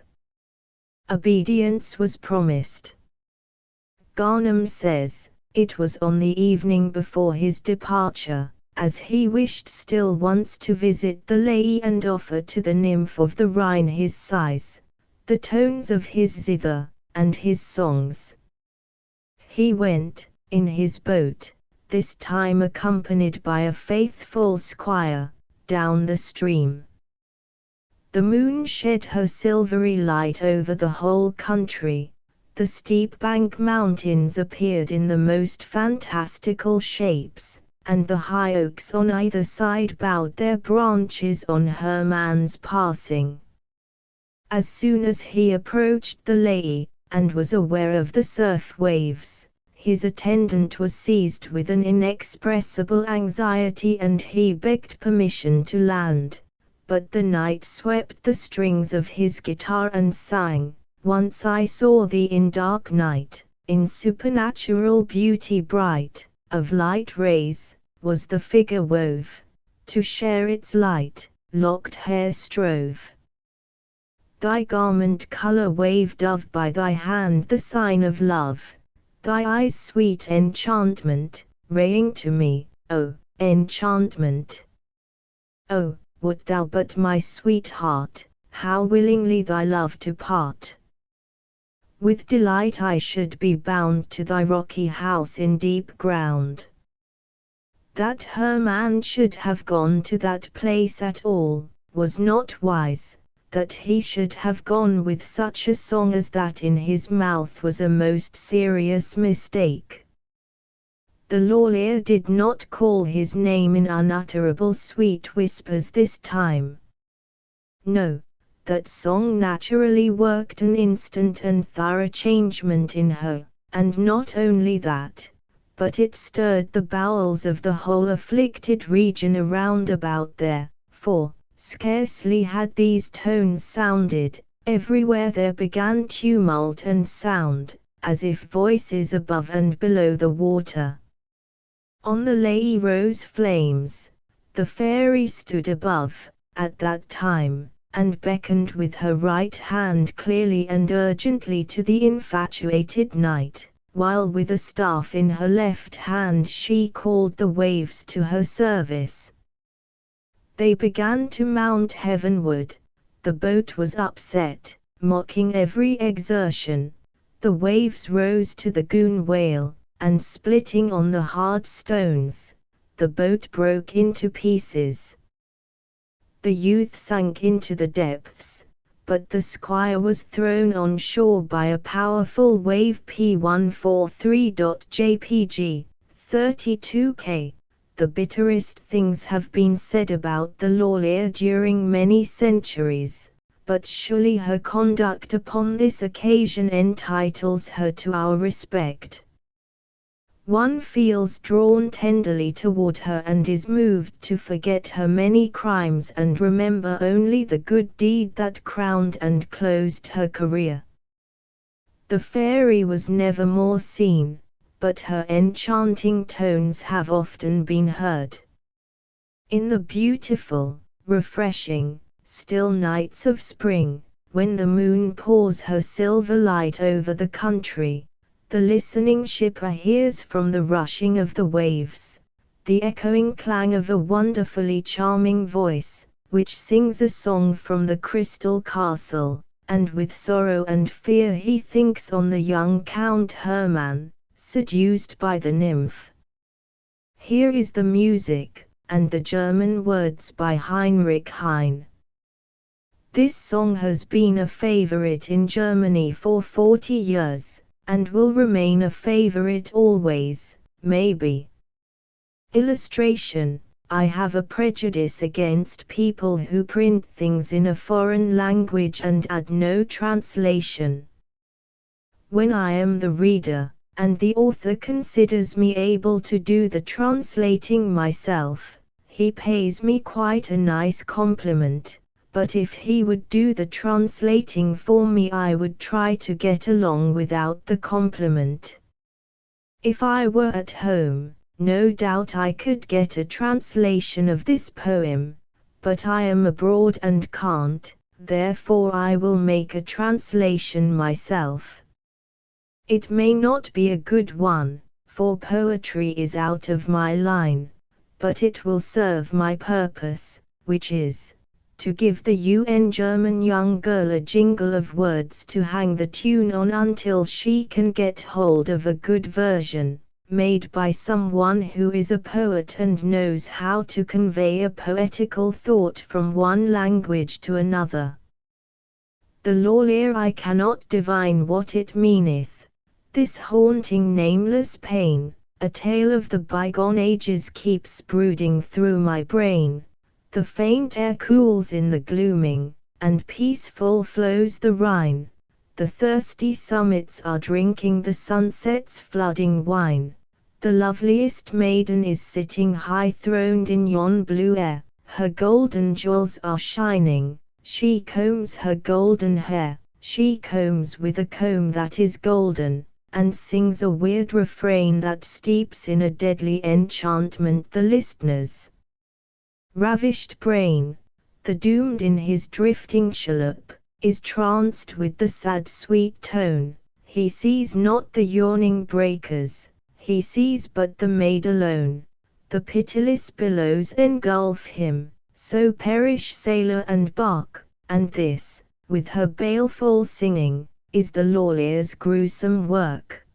Obedience was promised. Garnham says, it was on the evening before his departure, as he wished still once to visit the lay and offer to the nymph of the Rhine his sighs, the tones of his zither, and his songs. He went, in his boat, this time accompanied by a faithful squire, down the stream. The moon shed her silvery light over the whole country. The steep bank mountains appeared in the most fantastical shapes, and the high oaks on either side bowed their branches on Hermann's passing. As soon as he approached the lay, and was aware of the surf waves, his attendant was seized with an inexpressible anxiety and he begged permission to land, but the knight swept the strings of his guitar and sang, "Once I saw thee in dark night, in supernatural beauty bright, of light rays, was the figure wove, to share its light, locked hair strove. Thy garment color wave dove by thy hand the sign of love, thy eyes sweet enchantment, raying to me, oh, enchantment. Oh, would thou but my sweetheart, how willingly thy love to part. With delight I should be bound to thy rocky house in deep ground." That Hermann should have gone to that place at all, was not wise. That he should have gone with such a song as that in his mouth was a most serious mistake. The lawyer did not call his name in unutterable sweet whispers this time. No, that song naturally worked an instant and thorough changement in her, and not only that, but it stirred the bowels of the whole afflicted region around about there, for, scarcely had these tones sounded, everywhere there began tumult and sound, as if voices above and below the water. On the lay rose flames. The fairy stood above, at that time, and beckoned with her right hand clearly and urgently to the infatuated knight, while with a staff in her left hand she called the waves to her service. They began to mount heavenward. The boat was upset, mocking every exertion. The waves rose to the gunwale, and splitting on the hard stones, the boat broke into pieces. The youth sank into the depths, but the squire was thrown on shore by a powerful wave P143.jpg, 32K. The bitterest things have been said about the lawyer during many centuries, but surely her conduct upon this occasion entitles her to our respect. One feels drawn tenderly toward her and is moved to forget her many crimes and remember only the good deed that crowned and closed her career. The fairy was never more seen, but her enchanting tones have often been heard. In the beautiful, refreshing, still nights of spring, when the moon pours her silver light over the country, the listening shipper hears from the rushing of the waves, the echoing clang of a wonderfully charming voice, which sings a song from the crystal castle, and with sorrow and fear he thinks on the young Count Hermann, seduced by the nymph. Here is the music, and the German words by Heinrich Heine. This song has been a favorite in Germany for 40 years, and will remain a favorite always, maybe. Illustration: I have a prejudice against people who print things in a foreign language and add no translation. When I am the reader, and the author considers me able to do the translating myself, he pays me quite a nice compliment, but if he would do the translating for me I would try to get along without the compliment. If I were at home, no doubt I could get a translation of this poem, but I am abroad and can't, therefore I will make a translation myself. It may not be a good one, for poetry is out of my line, but it will serve my purpose, which is to give the UN German young girl a jingle of words to hang the tune on until she can get hold of a good version, made by someone who is a poet and knows how to convey a poetical thought from one language to another. The lawlier I cannot divine what it meaneth, this haunting nameless pain, a tale of the bygone ages keeps brooding through my brain. The faint air cools in the glooming, and peaceful flows the Rhine. The thirsty summits are drinking the sunset's flooding wine. The loveliest maiden is sitting high-throned in yon blue air. Her golden jewels are shining. She combs her golden hair. She combs with a comb that is golden, and sings a weird refrain that steeps in a deadly enchantment the listener's ravished brain. The doomed in his drifting chaloupe is tranced with the sad sweet tone. He sees not the yawning breakers, he sees but the maid alone. The pitiless billows engulf him, so perish sailor and bark, and this, with her baleful singing, is the lawlier's gruesome work.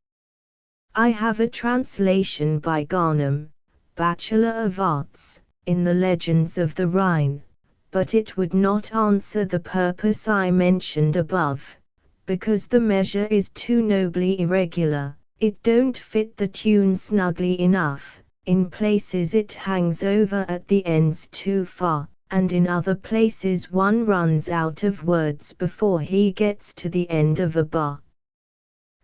I have a translation by Garnham, Bachelor of Arts, in the Legends of the Rhine, but it would not answer the purpose I mentioned above, because the measure is too nobly irregular. It don't fit the tune snugly enough. In places it hangs over at the ends too far, and in other places one runs out of words before he gets to the end of a bar.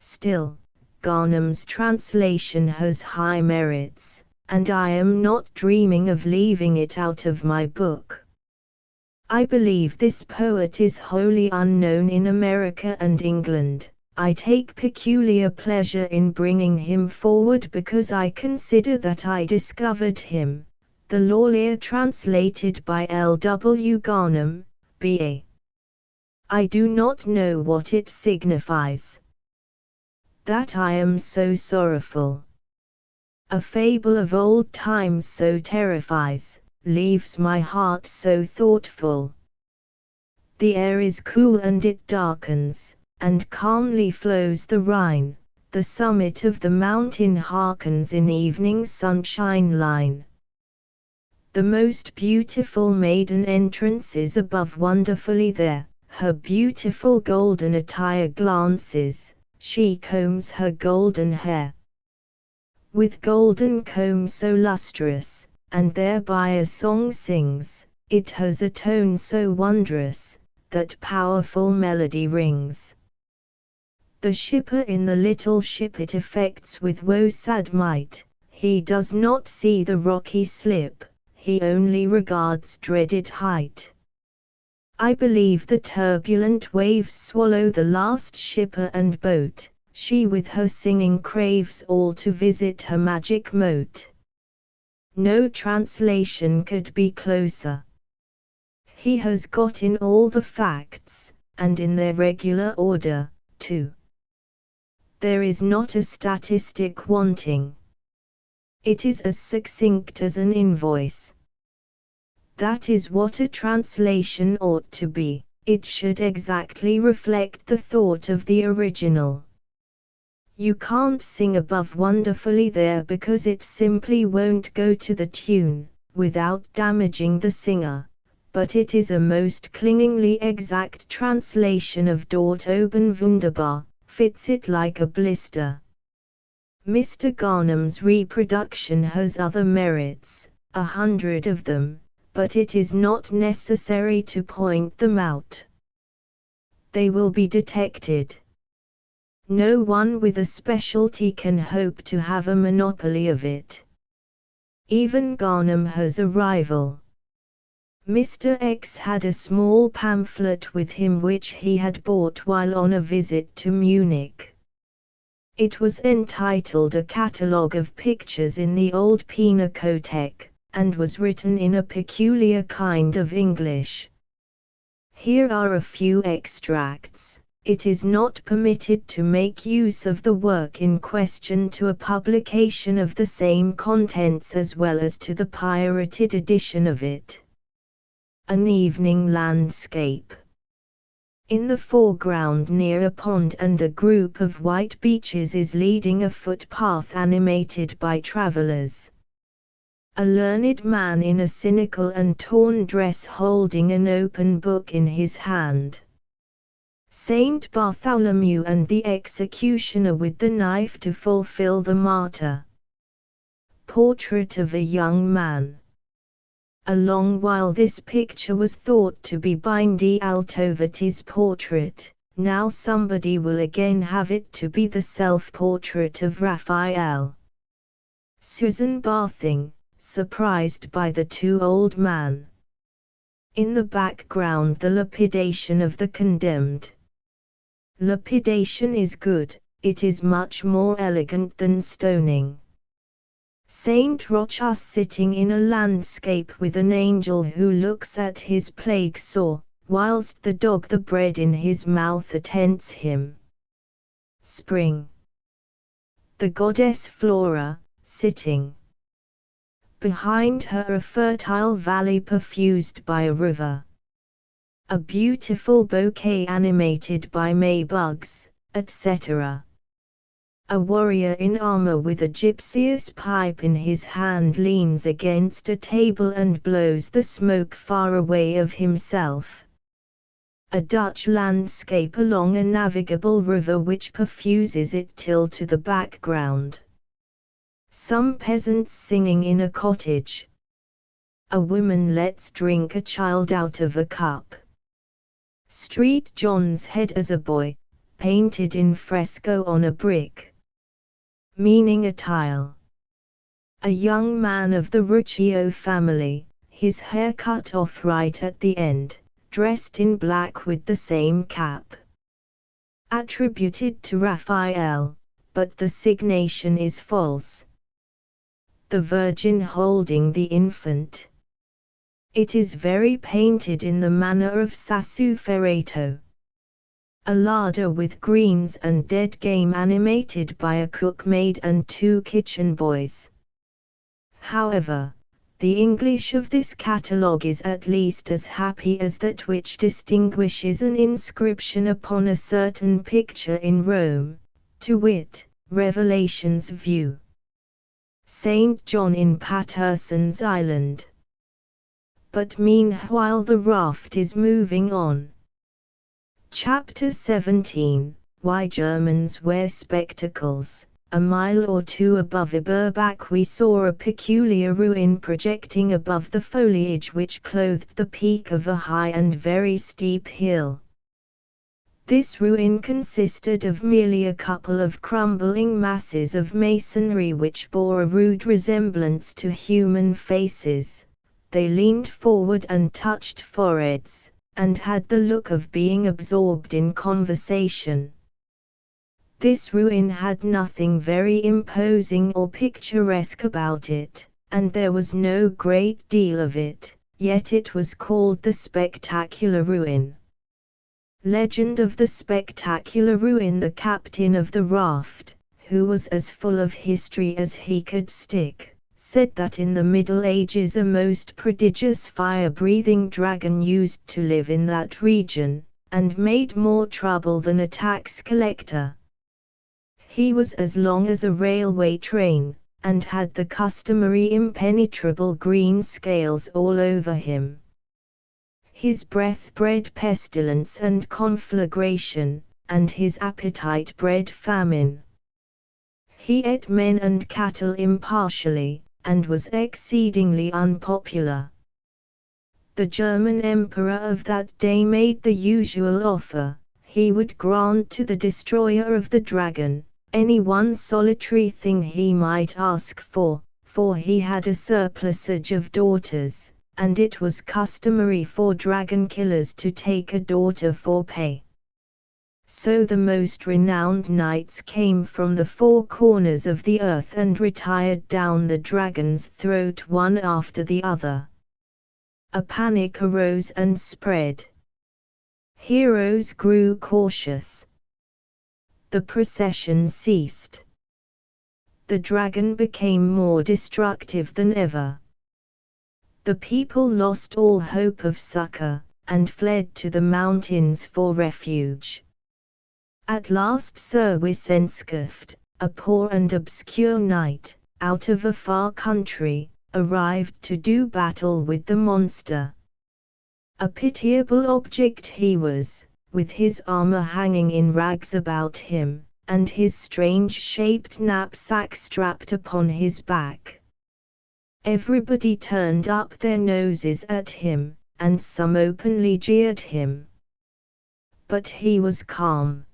Still, Garnham's translation has high merits, and I am not dreaming of leaving it out of my book. I believe this poet is wholly unknown in America and England. I take peculiar pleasure in bringing him forward because I consider that I discovered him. The Lawlier translated by L. W. Garnham, B.A. I do not know what it signifies. That I am so sorrowful. A fable of old times so terrifies, leaves my heart so thoughtful. The air is cool and it darkens, and calmly flows the Rhine. The summit of the mountain hearkens in evening sunshine line. The most beautiful maiden entrances above wonderfully there, her beautiful golden attire glances, she combs her golden hair with golden comb so lustrous, and thereby a song sings. It has a tone so wondrous, that powerful melody rings. The shipper in the little ship it affects with woe sad might, he does not see the rocky slip, he only regards dreaded height. I believe the turbulent waves swallow the last shipper and boat, she with her singing craves all to visit her magic moat. No translation could be closer. He has got in all the facts, and in their regular order, too. There is not a statistic wanting. It is as succinct as an invoice. That is what a translation ought to be. It should exactly reflect the thought of the original. You can't sing above wonderfully there because it simply won't go to the tune, without damaging the singer, but it is a most clingingly exact translation of Dort oben wunderbar, fits it like a blister. Mr. Garnham's reproduction has other merits, 100 of them, but it is not necessary to point them out. They will be detected. No one with a specialty can hope to have a monopoly of it. Even Garnham has a rival. Mr. X had a small pamphlet with him which he had bought while on a visit to Munich. It was entitled A Catalogue of Pictures in the Old Pinakothek, and was written in a peculiar kind of English. Here are a few extracts. It is not permitted to make use of the work in question to a publication of the same contents as well as to the pirated edition of it. An evening landscape. In the foreground near a pond and a group of white beeches is leading a footpath animated by travelers. A learned man in a cynical and torn dress holding an open book in his hand. Saint Bartholomew and the executioner with the knife to fulfill the martyr. Portrait of a young man. A long while this picture was thought to be Bindi Altovati's portrait, now somebody will again have it to be the self-portrait of Raphael. Susan Barthing, surprised by the too old man. In the background the lapidation of the condemned. Lapidation is good, it is much more elegant than stoning. Saint Rochus sitting in a landscape with an angel who looks at his plague sore, whilst the dog the bread in his mouth attends him. Spring. The goddess Flora, sitting. Behind her a fertile valley perfused by a river. A beautiful bouquet animated by maybugs, etc. A warrior in armor with a gypsy's pipe in his hand leans against a table and blows the smoke far away of himself. A Dutch landscape along a navigable river which perfuses it till to the background. Some peasants singing in a cottage. A woman lets drink a child out of a cup. Street John's head as a boy, painted in fresco on a brick. Meaning a tile. A young man of the Ruccio family, his hair cut off right at the end, dressed in black with the same cap. Attributed to Raphael, but the signation is false. The Virgin holding the infant. It is very painted in the manner of Sassuferrato. A larder with greens and dead game animated by a cookmaid and 2 kitchen boys. However, the English of this catalogue is at least as happy as that which distinguishes an inscription upon a certain picture in Rome, to wit, Revelation's view. St. John in Patterson's Island. But meanwhile the raft is moving on. Chapter 17, Why Germans Wear Spectacles. A mile or two above Eberbach we saw a peculiar ruin projecting above the foliage which clothed the peak of a high and very steep hill. This ruin consisted of merely a couple of crumbling masses of masonry which bore a rude resemblance to human faces. They leaned forward and touched foreheads, and had the look of being absorbed in conversation. This ruin had nothing very imposing or picturesque about it, and there was no great deal of it, yet it was called the Spectacular Ruin. Legend of the Spectacular Ruin. The captain of the raft, who was as full of history as he could stick, said that in the Middle Ages a most prodigious fire-breathing dragon used to live in that region, and made more trouble than a tax collector. He was as long as a railway train, and had the customary impenetrable green scales all over him. His breath bred pestilence and conflagration, and his appetite bred famine. He ate men and cattle impartially, and was exceedingly unpopular. The German emperor of that day made the usual offer: he would grant to the destroyer of the dragon any one solitary thing he might ask for he had a surplusage of daughters, and it was customary for dragon killers to take a daughter for pay. So the most renowned knights came from the four corners of the earth and retired down the dragon's throat one after the other. A panic arose and spread. Heroes grew cautious. The procession ceased. The dragon became more destructive than ever. The people lost all hope of succor, and fled to the mountains for refuge. At last Sir Wisenskift, a poor and obscure knight, out of a far country, arrived to do battle with the monster. A pitiable object he was, with his armor hanging in rags about him, and his strange-shaped knapsack strapped upon his back. Everybody turned up their noses at him, and some openly jeered him. But he was calm.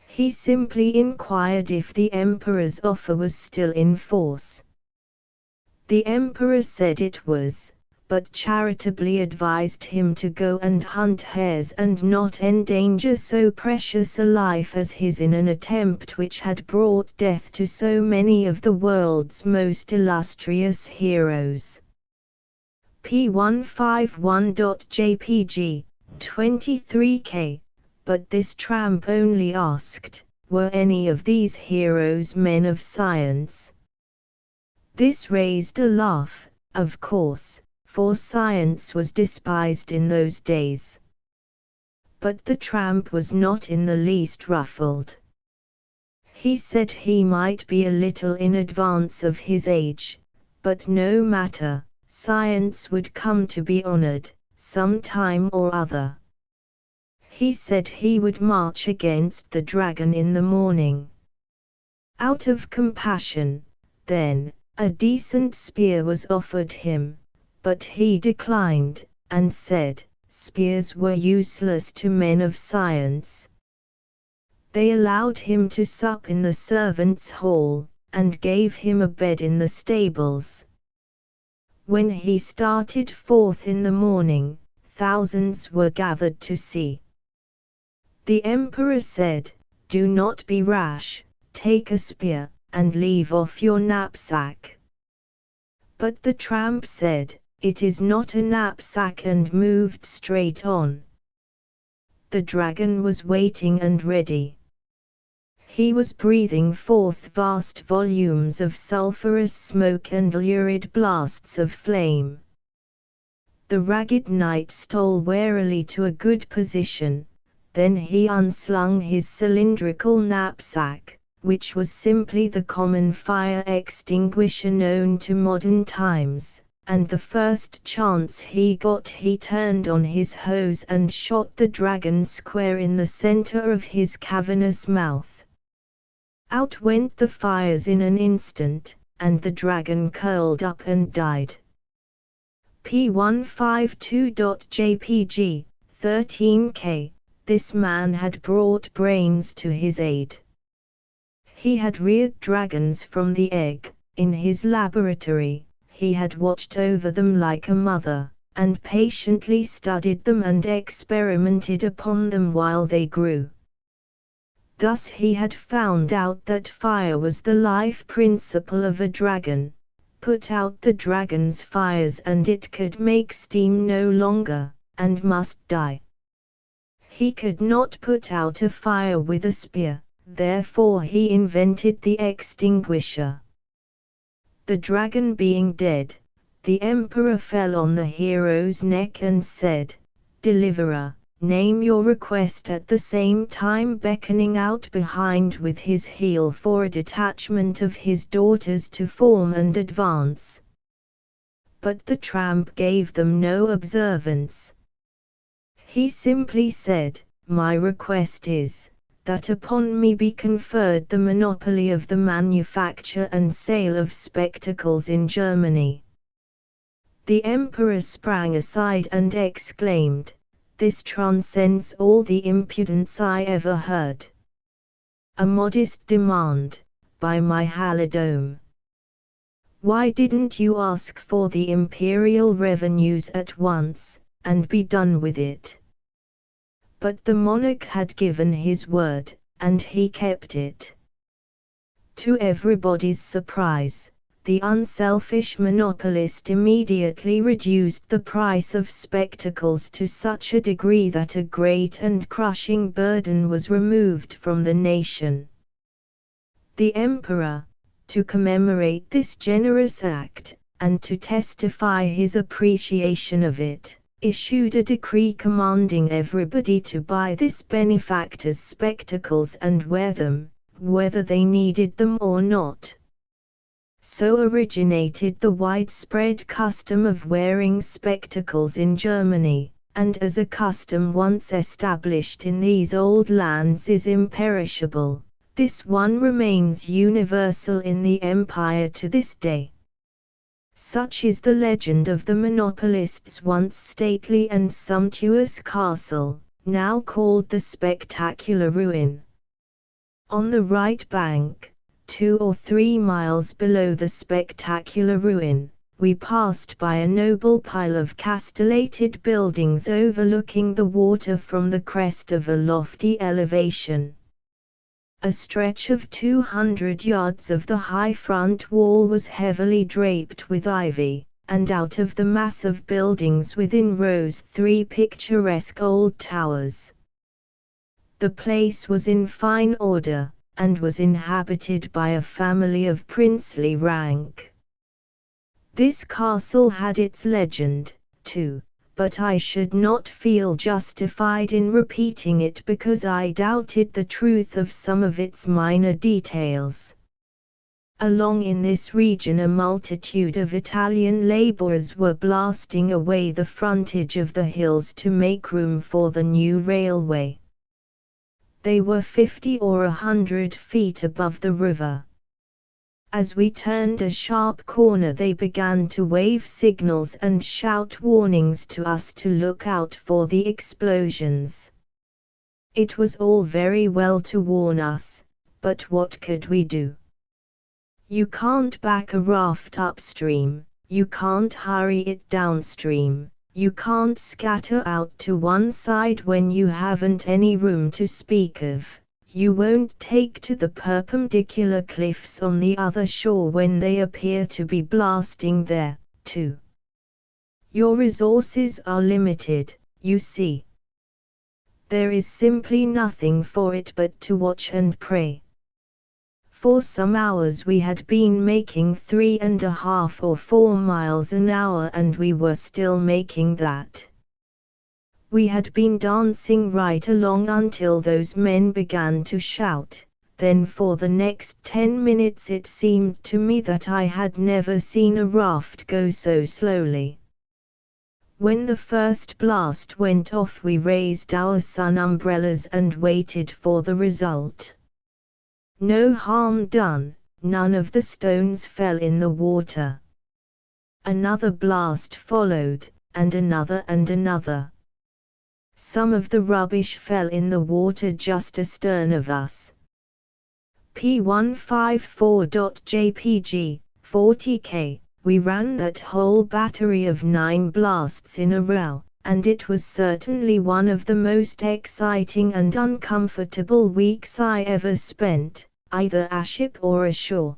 He simply inquired if the emperor's offer was still in force. The emperor said it was, but charitably advised him to go and hunt hares and not endanger so precious a life as his in an attempt which had brought death to so many of the world's most illustrious heroes. P151.jpg, 23K. But this tramp only asked, were any of these heroes men of science? This raised a laugh, of course, for science was despised in those days. But the tramp was not in the least ruffled. He said he might be a little in advance of his age, but no matter, science would come to be honored, some time or other. He said he would march against the dragon in the morning. Out of compassion, then, a decent spear was offered him, but he declined, and said, spears were useless to men of science. They allowed him to sup in the servants' hall, and gave him a bed in the stables. When he started forth in the morning, thousands were gathered to see. The emperor said, do not be rash, take a spear, and leave off your knapsack. But the tramp said, it is not a knapsack, and moved straight on. The dragon was waiting and ready. He was breathing forth vast volumes of sulphurous smoke and lurid blasts of flame. The ragged knight stole warily to a good position, then he unslung his cylindrical knapsack, which was simply the common fire extinguisher known to modern times, and the first chance he got he turned on his hose and shot the dragon square in the center of his cavernous mouth. Out went the fires in an instant, and the dragon curled up and died. P152.jpg, 13K. This man had brought brains to his aid. He had reared dragons from the egg, in his laboratory. He had watched over them like a mother, and patiently studied them and experimented upon them while they grew. Thus he had found out that fire was the life principle of a dragon. Put out the dragon's fires and it could make steam no longer, and must die. He could not put out a fire with a spear, therefore he invented the extinguisher. The dragon being dead, the emperor fell on the hero's neck and said, Deliverer, name your request, at the same time beckoning out behind with his heel for a detachment of his daughters to form and advance. But the tramp gave them no observance. He simply said, my request is, that upon me be conferred the monopoly of the manufacture and sale of spectacles in Germany. The emperor sprang aside and exclaimed, this transcends all the impudence I ever heard. A modest demand, by my halidome. Why didn't you ask for the imperial revenues at once, and be done with it? But the monarch had given his word, and he kept it. To everybody's surprise, the unselfish monopolist immediately reduced the price of spectacles to such a degree that a great and crushing burden was removed from the nation. The emperor, to commemorate this generous act, and to testify his appreciation of it, issued a decree commanding everybody to buy this benefactor's spectacles and wear them, whether they needed them or not. So originated the widespread custom of wearing spectacles in Germany, and as a custom once established in these old lands is imperishable, this one remains universal in the empire to this day. Such is the legend of the monopolist's once stately and sumptuous castle, now called the Spectacular Ruin. On the right bank, 2 or 3 miles below the Spectacular Ruin, we passed by a noble pile of castellated buildings overlooking the water from the crest of a lofty elevation. A stretch of 200 yards of the high front wall was heavily draped with ivy, and out of the mass of buildings within rose 3 picturesque old towers. The place was in fine order, and was inhabited by a family of princely rank. This castle had its legend, too, but I should not feel justified in repeating it because I doubted the truth of some of its minor details. Along in this region a multitude of Italian laborers were blasting away the frontage of the hills to make room for the new railway. They were 50 or 100 feet above the river. As we turned a sharp corner they began to wave signals and shout warnings to us to look out for the explosions. It was all very well to warn us, but what could we do? You can't back a raft upstream, you can't hurry it downstream, you can't scatter out to one side when you haven't any room to speak of. You won't take to the perpendicular cliffs on the other shore when they appear to be blasting there, too. Your resources are limited, you see. There is simply nothing for it but to watch and pray. For some hours we had been making 3.5 or 4 miles an hour and we were still making that. We had been dancing right along until those men began to shout, then for the next 10 minutes it seemed to me that I had never seen a raft go so slowly. When the first blast went off we raised our sun umbrellas and waited for the result. No harm done, none of the stones fell in the water. Another blast followed, and another and another. Some of the rubbish fell in the water just astern of us. P154.jpg, 40k, we ran that whole battery of 9 blasts in a row, and it was certainly one of the most exciting and uncomfortable weeks I ever spent, either aship or ashore.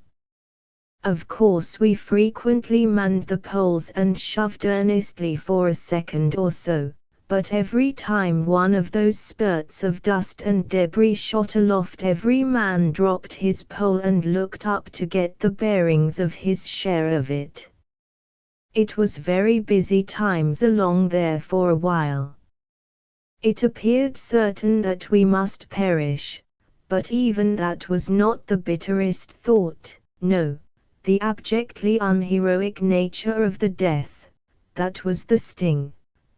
Of course we frequently manned the poles and shoved earnestly for a second or so, but every time one of those spurts of dust and debris shot aloft every man dropped his pole and looked up to get the bearings of his share of it. It was very busy times along there for a while. It appeared certain that we must perish, but even that was not the bitterest thought, no, the abjectly unheroic nature of the death, that was the sting,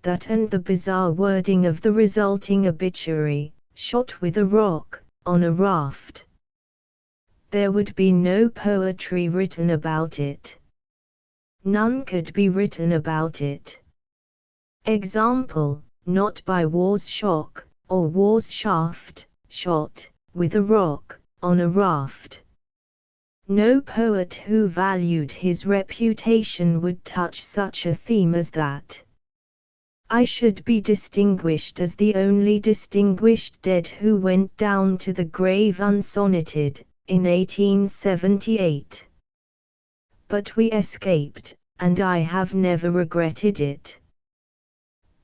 that and the bizarre wording of the resulting obituary, shot with a rock, on a raft. There would be no poetry written about it. None could be written about it. Example, not by war's shock, or war's shaft, shot, with a rock, on a raft. No poet who valued his reputation would touch such a theme as that. I should be distinguished as the only distinguished dead who went down to the grave unsonneted, in 1878. But we escaped, and I have never regretted it.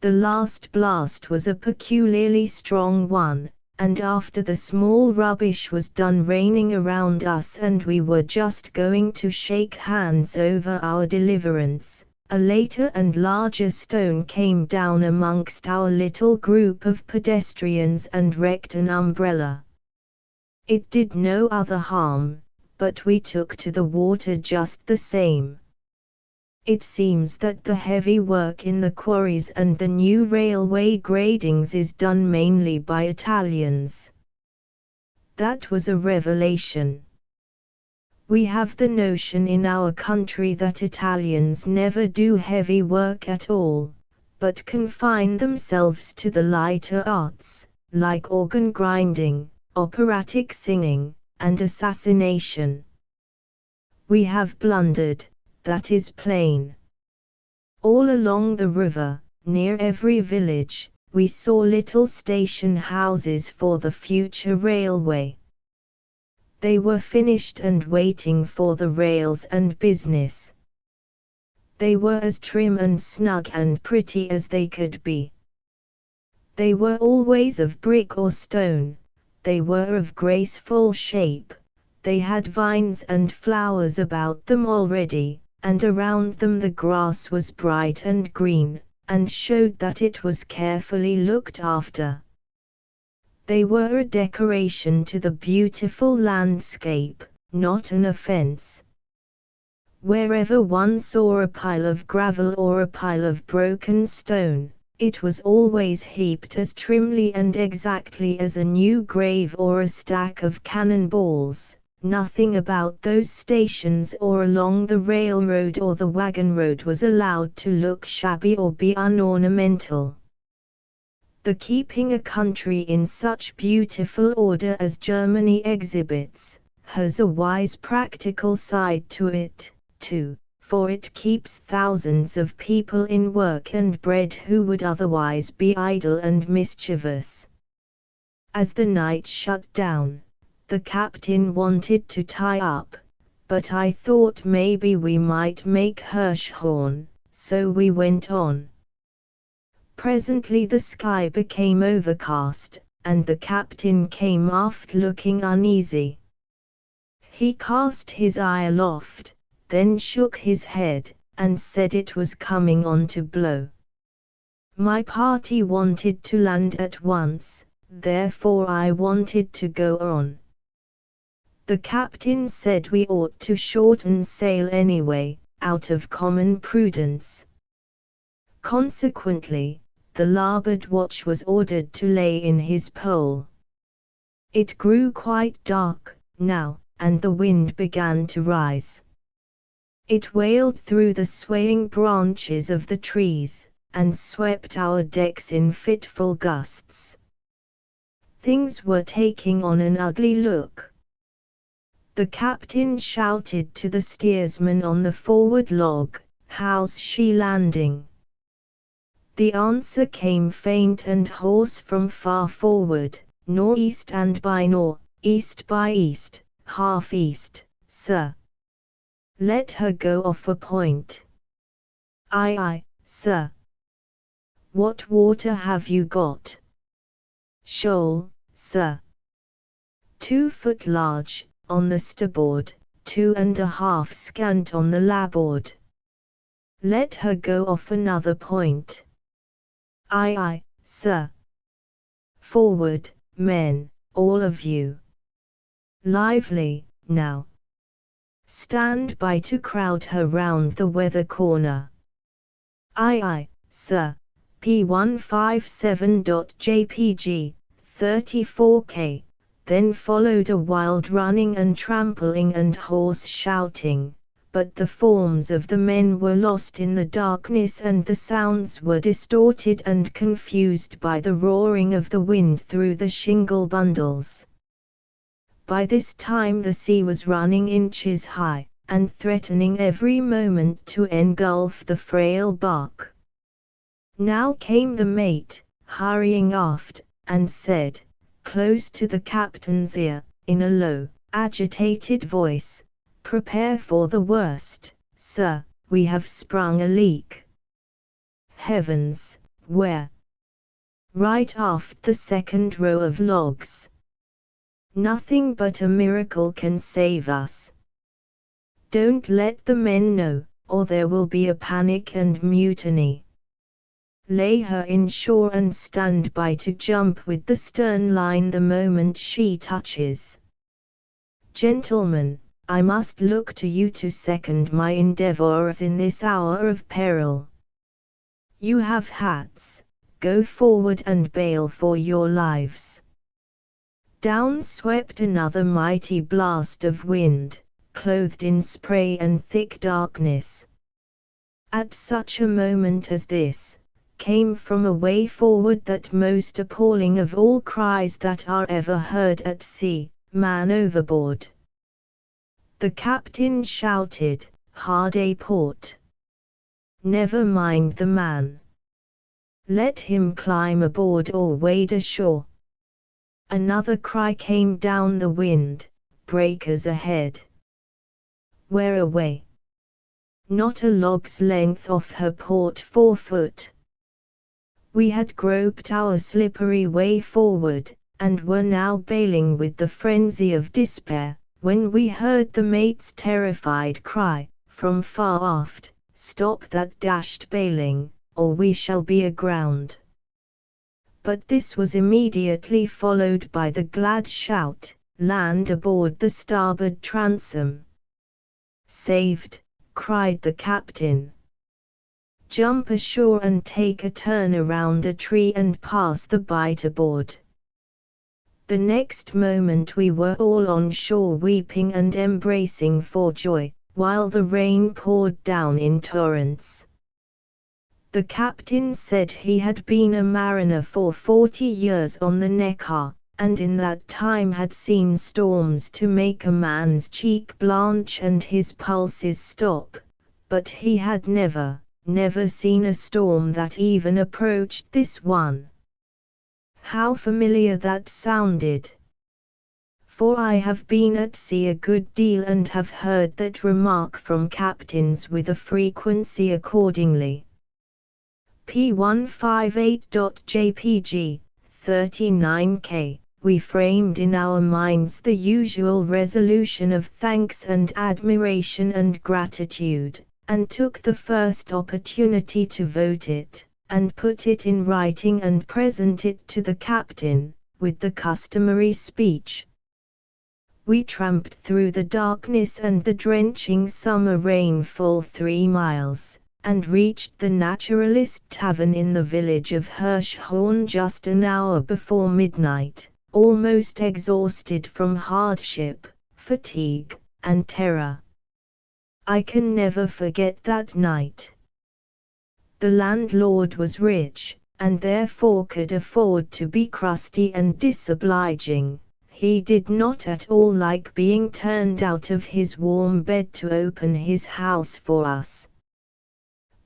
The last blast was a peculiarly strong one, and after the small rubbish was done raining around us and we were just going to shake hands over our deliverance, a later and larger stone came down amongst our little group of pedestrians and wrecked an umbrella. It did no other harm, but we took to the water just the same. It seems that the heavy work in the quarries and the new railway gradings is done mainly by Italians. That was a revelation. We have the notion in our country that Italians never do heavy work at all, but confine themselves to the lighter arts, like organ grinding, operatic singing, and assassination. We have blundered, that is plain. All along the river, near every village, we saw little station houses for the future railway. They were finished and waiting for the rails and business. They were as trim and snug and pretty as they could be. They were always of brick or stone, they were of graceful shape, they had vines and flowers about them already, and around them the grass was bright and green, and showed that it was carefully looked after. They were a decoration to the beautiful landscape, not an offense. Wherever one saw a pile of gravel or a pile of broken stone, it was always heaped as trimly and exactly as a new grave or a stack of cannonballs. Nothing about those stations or along the railroad or the wagon road was allowed to look shabby or be unornamental. The keeping a country in such beautiful order as Germany exhibits, has a wise practical side to it, too, for it keeps thousands of people in work and bread who would otherwise be idle and mischievous. As the night shut down, the captain wanted to tie up, but I thought maybe we might make Hirschhorn, so we went on. Presently the sky became overcast, and the captain came aft looking uneasy. He cast his eye aloft, then shook his head, and said it was coming on to blow. My party wanted to land at once, therefore I wanted to go on. The captain said we ought to shorten sail anyway, out of common prudence. Consequently, the larboard watch was ordered to lay in his pole. It grew quite dark, now, and the wind began to rise. It wailed through the swaying branches of the trees, and swept our decks in fitful gusts. Things were taking on an ugly look. The captain shouted to the steersman on the forward log, "How's she landing?" The answer came faint and hoarse from far forward, "Nor'east and by nor, east by east, half east, sir." "Let her go off a point." "Aye, aye, sir." "What water have you got?" "Shoal, sir. 2 foot large, on the starboard, 2½ scant on the larboard." "Let her go off another point." "Aye, aye, sir." "Forward, men, all of you. Lively, now. Stand by to crowd her round the weather corner." "Aye, aye, sir." P157.jpg, 34K. Then followed a wild running and trampling and hoarse shouting, but the forms of the men were lost in the darkness and the sounds were distorted and confused by the roaring of the wind through the shingle bundles. By this time the sea was running inches high, and threatening every moment to engulf the frail bark. Now came the mate, hurrying aft, and said, close to the captain's ear, in a low, agitated voice, "Prepare for the worst, sir, we have sprung a leak." Heavens, where? Right aft the second row of logs. Nothing but a miracle can save us. Don't let the men know, or there will be a panic and mutiny. Lay her in shore and stand by to jump with the stern line the moment she touches. Gentlemen, I must look to you to second my endeavours in this hour of peril. You have hats, go forward and bail for your lives. Down swept another mighty blast of wind, clothed in spray and thick darkness. At such a moment as this, came from away forward that most appalling of all cries that are ever heard at sea, "Man overboard!" The captain shouted, "Hard a port! Never mind the man. Let him climb aboard or wade ashore." Another cry came down the wind, "Breakers ahead!" Where away? Not a log's length off her port forefoot. We had groped our slippery way forward, and were now bailing with the frenzy of despair, when we heard the mate's terrified cry, from far aft, "Stop that dashed bailing, or we shall be aground." But this was immediately followed by the glad shout, "Land aboard the starboard transom!" "Saved!" cried the captain. "Jump ashore and take a turn around a tree and pass the bight aboard." The next moment we were all on shore weeping and embracing for joy, while the rain poured down in torrents. The captain said he had been a mariner for 40 years on the Neckar, and in that time had seen storms to make a man's cheek blanch and his pulses stop, but he had never seen a storm that even approached this one. How familiar that sounded! For I have been at sea a good deal and have heard that remark from captains with a frequency accordingly. P158.jpg, 39K, we framed in our minds the usual resolution of thanks and admiration and gratitude, and took the first opportunity to vote it, and put it in writing and present it to the captain, with the customary speech. We tramped through the darkness and the drenching summer rain full 3 miles, and reached the Naturalist Tavern in the village of Hirschhorn just an hour before midnight, almost exhausted from hardship, fatigue, and terror. I can never forget that night. The landlord was rich, and therefore could afford to be crusty and disobliging. He did not at all like being turned out of his warm bed to open his house for us.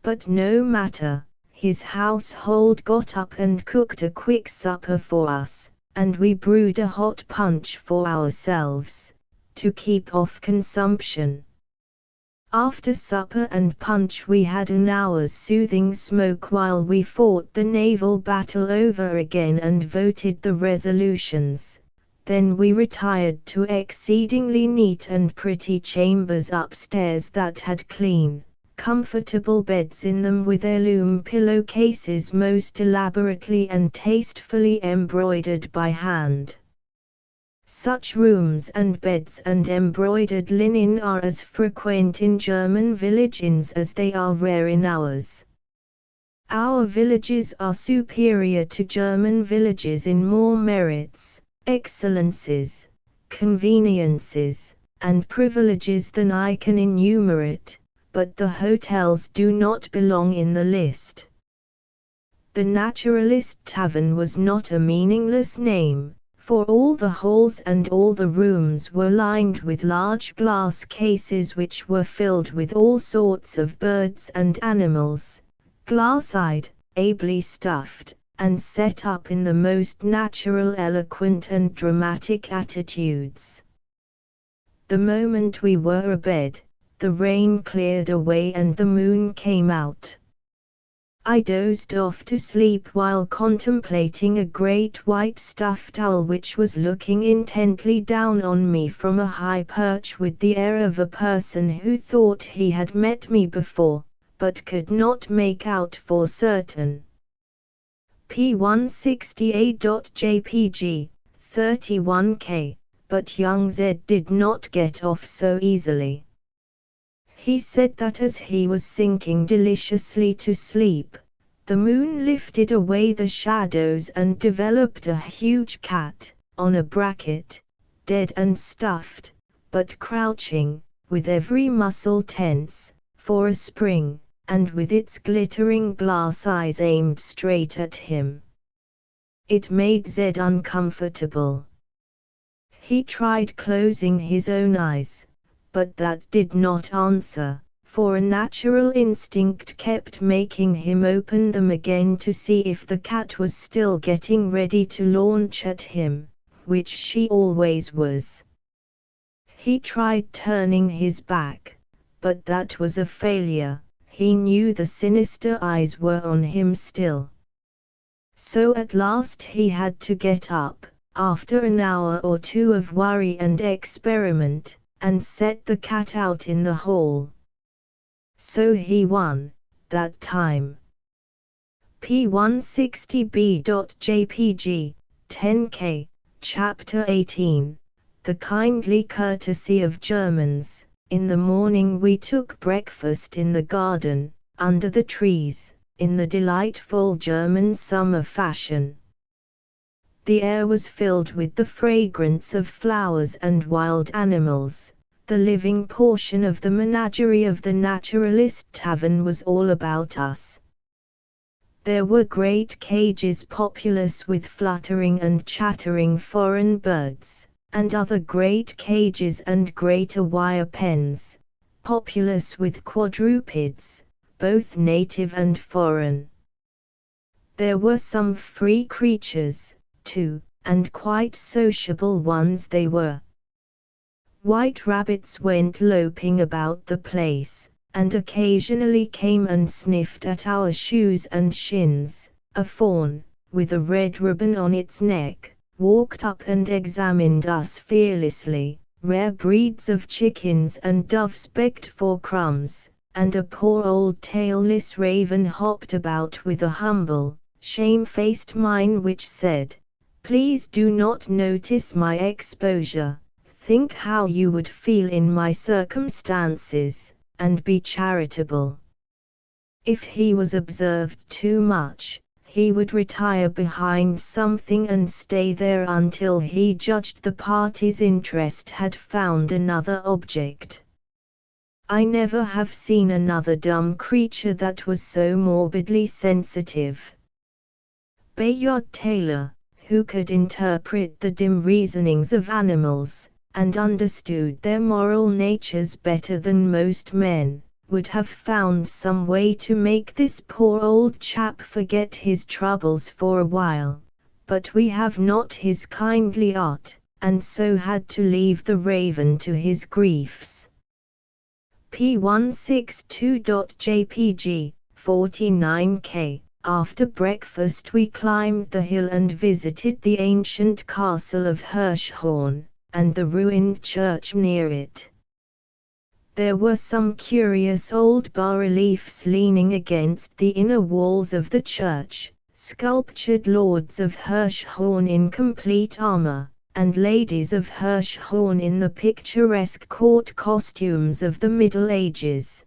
But no matter, his household got up and cooked a quick supper for us, and we brewed a hot punch for ourselves, to keep off consumption. After supper and punch we had an hour's soothing smoke while we fought the naval battle over again and voted the resolutions. Then we retired to exceedingly neat and pretty chambers upstairs that had clean, comfortable beds in them with heirloom pillowcases most elaborately and tastefully embroidered by hand. Such rooms and beds and embroidered linen are as frequent in German village inns as they are rare in ours. Our villages are superior to German villages in more merits, excellences, conveniences, and privileges than I can enumerate, but the hotels do not belong in the list. The Naturalist Tavern was not a meaningless name, for all the halls and all the rooms were lined with large glass cases which were filled with all sorts of birds and animals, glass-eyed, ably stuffed, and set up in the most natural, eloquent and dramatic attitudes. The moment we were abed, the rain cleared away and the moon came out. I dozed off to sleep while contemplating a great white stuffed owl which was looking intently down on me from a high perch with the air of a person who thought he had met me before, but could not make out for certain. P160A.jpg, 31K, but young Z did not get off so easily. He said that as he was sinking deliciously to sleep, the moon lifted away the shadows and developed a huge cat, on a bracket, dead and stuffed, but crouching, with every muscle tense, for a spring, and with its glittering glass eyes aimed straight at him. It made Zed uncomfortable. He tried closing his own eyes, but that did not answer, for a natural instinct kept making him open them again to see if the cat was still getting ready to launch at him, which she always was. He tried turning his back, but that was a failure. He knew the sinister eyes were on him still. So at last he had to get up, after an hour or two of worry and experiment, and set the cat out in the hall. So he won, that time. P160B.jpg, 10K, Chapter 18, The Kindly Courtesy of Germans. In the morning we took breakfast in the garden, under the trees, in the delightful German summer fashion. The air was filled with the fragrance of flowers and wild animals. The living portion of the menagerie of the Naturalist Tavern was all about us. There were great cages populous with fluttering and chattering foreign birds, and other great cages and greater wire pens, populous with quadrupeds, both native and foreign. There were some free creatures, too, and quite sociable ones they were. White rabbits went loping about the place, and occasionally came and sniffed at our shoes and shins. A fawn, with a red ribbon on its neck, walked up and examined us fearlessly. Rare breeds of chickens and doves begged for crumbs, and a poor old tailless raven hopped about with a humble, shamefaced mien which said, "Please do not notice my exposure. Think how you would feel in my circumstances, and be charitable." If he was observed too much, he would retire behind something and stay there until he judged the party's interest had found another object. I never have seen another dumb creature that was so morbidly sensitive. Bayard Taylor, who could interpret the dim reasonings of animals, and understood their moral natures better than most men, would have found some way to make this poor old chap forget his troubles for a while, but we have not his kindly art, and so had to leave the raven to his griefs. P162.jpg, 49K. After breakfast we climbed the hill and visited the ancient castle of Hirschhorn, and the ruined church near it. There were some curious old bas-reliefs leaning against the inner walls of the church, sculptured lords of Hirschhorn in complete armor, and ladies of Hirschhorn in the picturesque court costumes of the Middle Ages.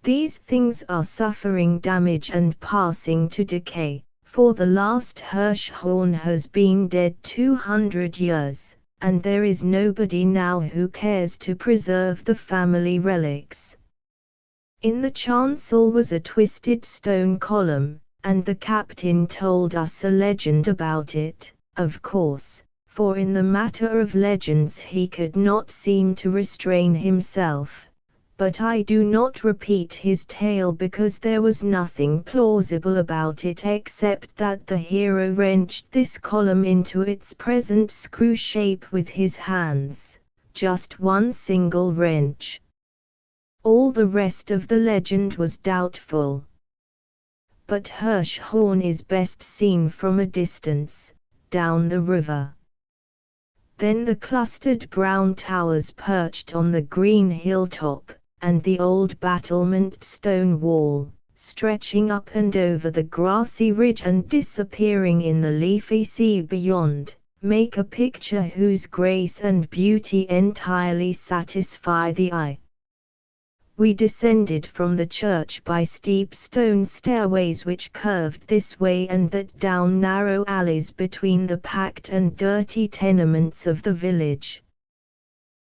These things are suffering damage and passing to decay, for the last Hirschhorn has been dead 200 years. And there is nobody now who cares to preserve the family relics. In the chancel was a twisted stone column, and the captain told us a legend about it, of course, for in the matter of legends he could not seem to restrain himself, but I do not repeat his tale because there was nothing plausible about it except that the hero wrenched this column into its present screw shape with his hands, just one single wrench. All the rest of the legend was doubtful. But Hirschhorn is best seen from a distance, down the river. Then the clustered brown towers perched on the green hilltop, and the old battlemented stone wall, stretching up and over the grassy ridge and disappearing in the leafy sea beyond, make a picture whose grace and beauty entirely satisfy the eye. We descended from the church by steep stone stairways which curved this way and that down narrow alleys between the packed and dirty tenements of the village.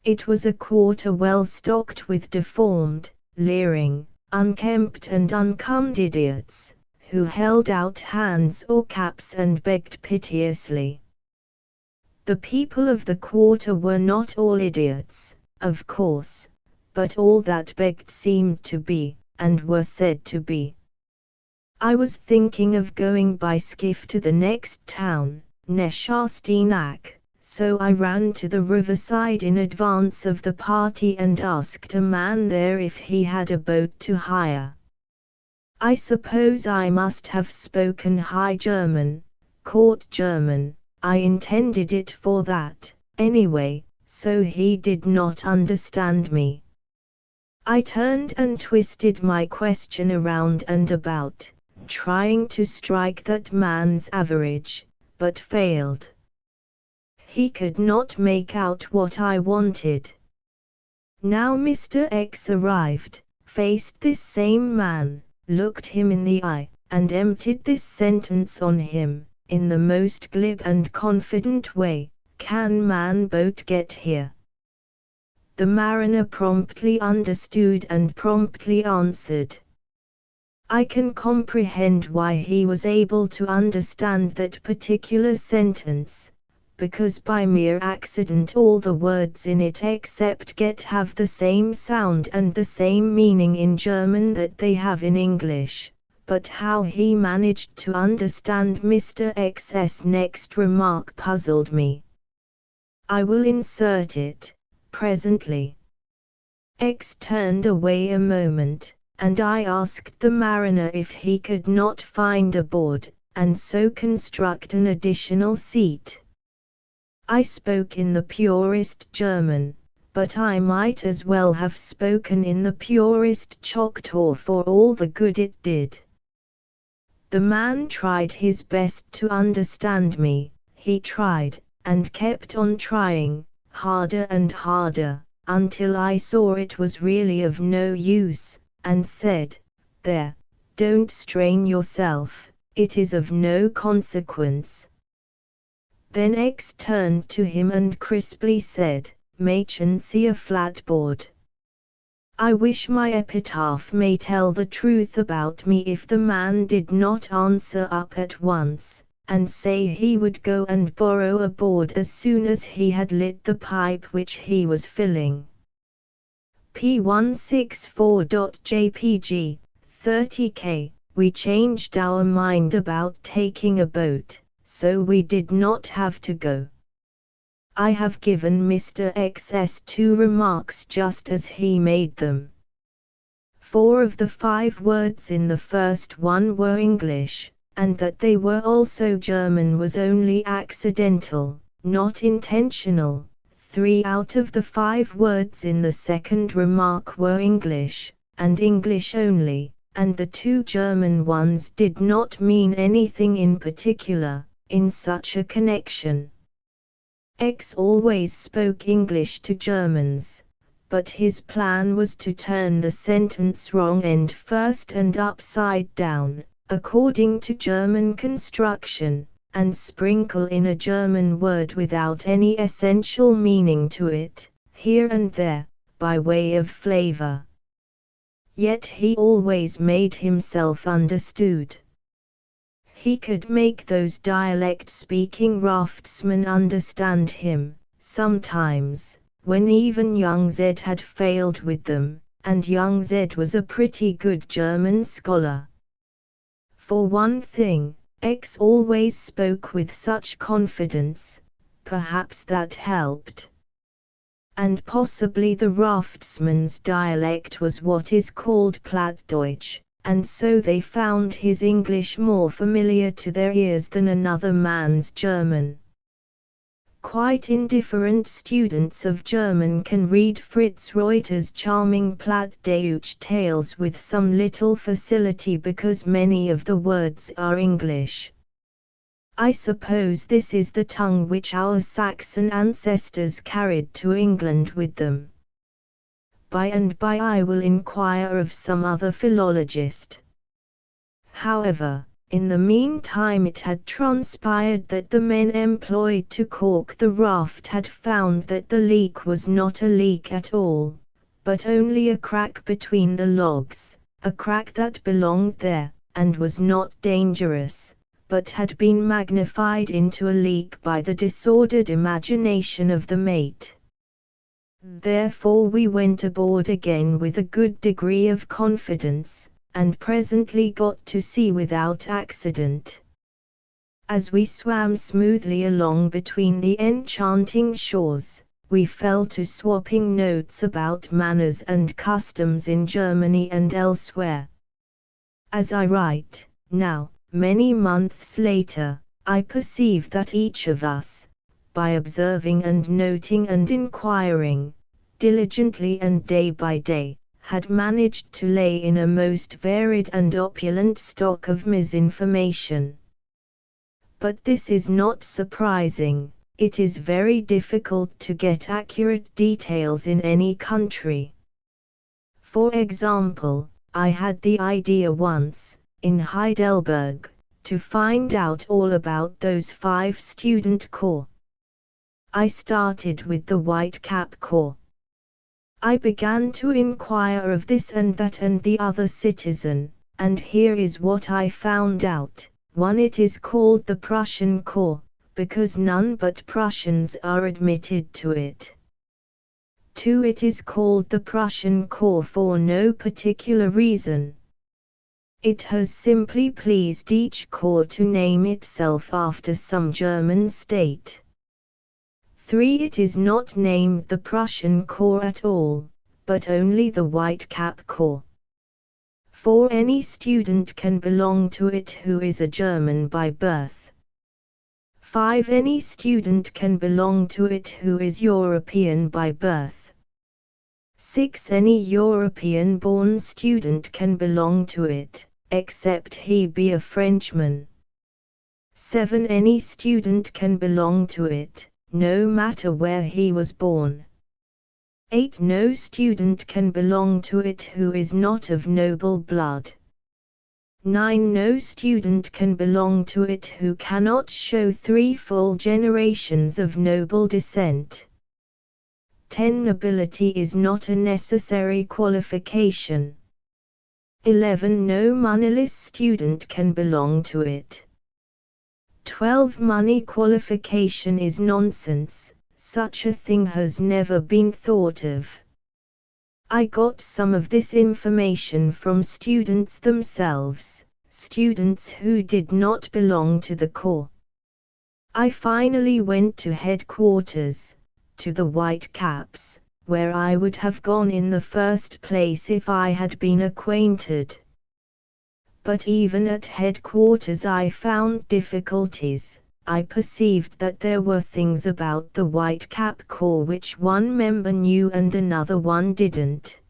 It was a quarter well stocked with deformed, leering, unkempt and uncombed idiots, who held out hands or caps and begged piteously. The people of the quarter were not all idiots, of course, but all that begged seemed to be, and were said to be. I was thinking of going by skiff to the next town, Neshastinak, so I ran to the riverside in advance of the party and asked a man there if he had a boat to hire. I suppose I must have spoken High German, Court German, I intended it for that, anyway, so he did not understand me. I turned and twisted my question around and about, trying to strike that man's average, but failed. He could not make out what I wanted. Now Mr. X arrived, faced this same man, looked him in the eye, and emptied this sentence on him, in the most glib and confident way, "Can man boat get here?" The mariner promptly understood and promptly answered. I can comprehend why he was able to understand that particular sentence, because by mere accident all the words in it except get have the same sound and the same meaning in German that they have in English, but how he managed to understand Mr. X's next remark puzzled me. I will insert it presently. X turned away a moment, and I asked the mariner if he could not find a board, and so construct an additional seat. I spoke in the purest German, but I might as well have spoken in the purest Choctaw for all the good it did. The man tried his best to understand me, he tried, and kept on trying, harder and harder, until I saw it was really of no use, and said, "There, don't strain yourself, it is of no consequence." Then X turned to him and crisply said, "Machen Sie a flatboard." I wish my epitaph may tell the truth about me if the man did not answer up at once, and say he would go and borrow a board as soon as he had lit the pipe which he was filling. P164.jpg, 30K, we changed our mind about taking a boat, so we did not have to go. I have given Mr. X's 2 remarks just as he made them. 4 of the 5 words in the first one were English, and that they were also German was only accidental, not intentional. 3 out of the 5 words in the second remark were English, and English only, and the 2 German ones did not mean anything in particular, in such a connection. X always spoke English to Germans, but his plan was to turn the sentence wrong end first and upside down, according to German construction, and sprinkle in a German word without any essential meaning to it, here and there, by way of flavor. Yet he always made himself understood. He could make those dialect-speaking raftsmen understand him, sometimes, when even young Zed had failed with them, and young Zed was a pretty good German scholar. For one thing, X always spoke with such confidence, perhaps that helped. And possibly the raftsman's dialect was what is called Plattdeutsch, and so they found his English more familiar to their ears than another man's German. Quite indifferent students of German can read Fritz Reuter's charming Plattdeutsch tales with some little facility because many of the words are English. I suppose this is the tongue which our Saxon ancestors carried to England with them. By and by I will inquire of some other philologist. However, in the meantime it had transpired that the men employed to caulk the raft had found that the leak was not a leak at all, but only a crack between the logs, a crack that belonged there, and was not dangerous, but had been magnified into a leak by the disordered imagination of the mate. Therefore we went aboard again with a good degree of confidence, and presently got to sea without accident. As we swam smoothly along between the enchanting shores, we fell to swapping notes about manners and customs in Germany and elsewhere. As I write, now, many months later, I perceive that each of us, by observing and noting and inquiring, diligently and day by day, had managed to lay in a most varied and opulent stock of misinformation. But this is not surprising. It is very difficult to get accurate details in any country. For example, I had the idea once, in Heidelberg, to find out all about those 5 student corps. I started with the White Cap Corps. I began to inquire of this and that and the other citizen, and here is what I found out. 1. It is called the Prussian Corps, because none but Prussians are admitted to it. 2. It is called the Prussian Corps for no particular reason. It has simply pleased each corps to name itself after some German state. 3. It is not named the Prussian Corps at all, but only the White Cap Corps. 4. Any student can belong to it who is a German by birth. 5. Any student can belong to it who is European by birth. 6. Any European-born student can belong to it, except he be a Frenchman. 7. Any student can belong to it, no matter where he was born. 8. No student can belong to it who is not of noble blood. 9. No student can belong to it who cannot show 3 full generations of noble descent. 10. Nobility is not a necessary qualification. 11. No moneyless student can belong to it. 12. Money qualification is nonsense, such a thing has never been thought of. I got some of this information from students themselves, students who did not belong to the corps. I finally went to headquarters, to the White Caps, where I would have gone in the first place if I had been acquainted. But even at headquarters I found difficulties. I perceived that there were things about the White Cap Corps which one member knew and another one didn't.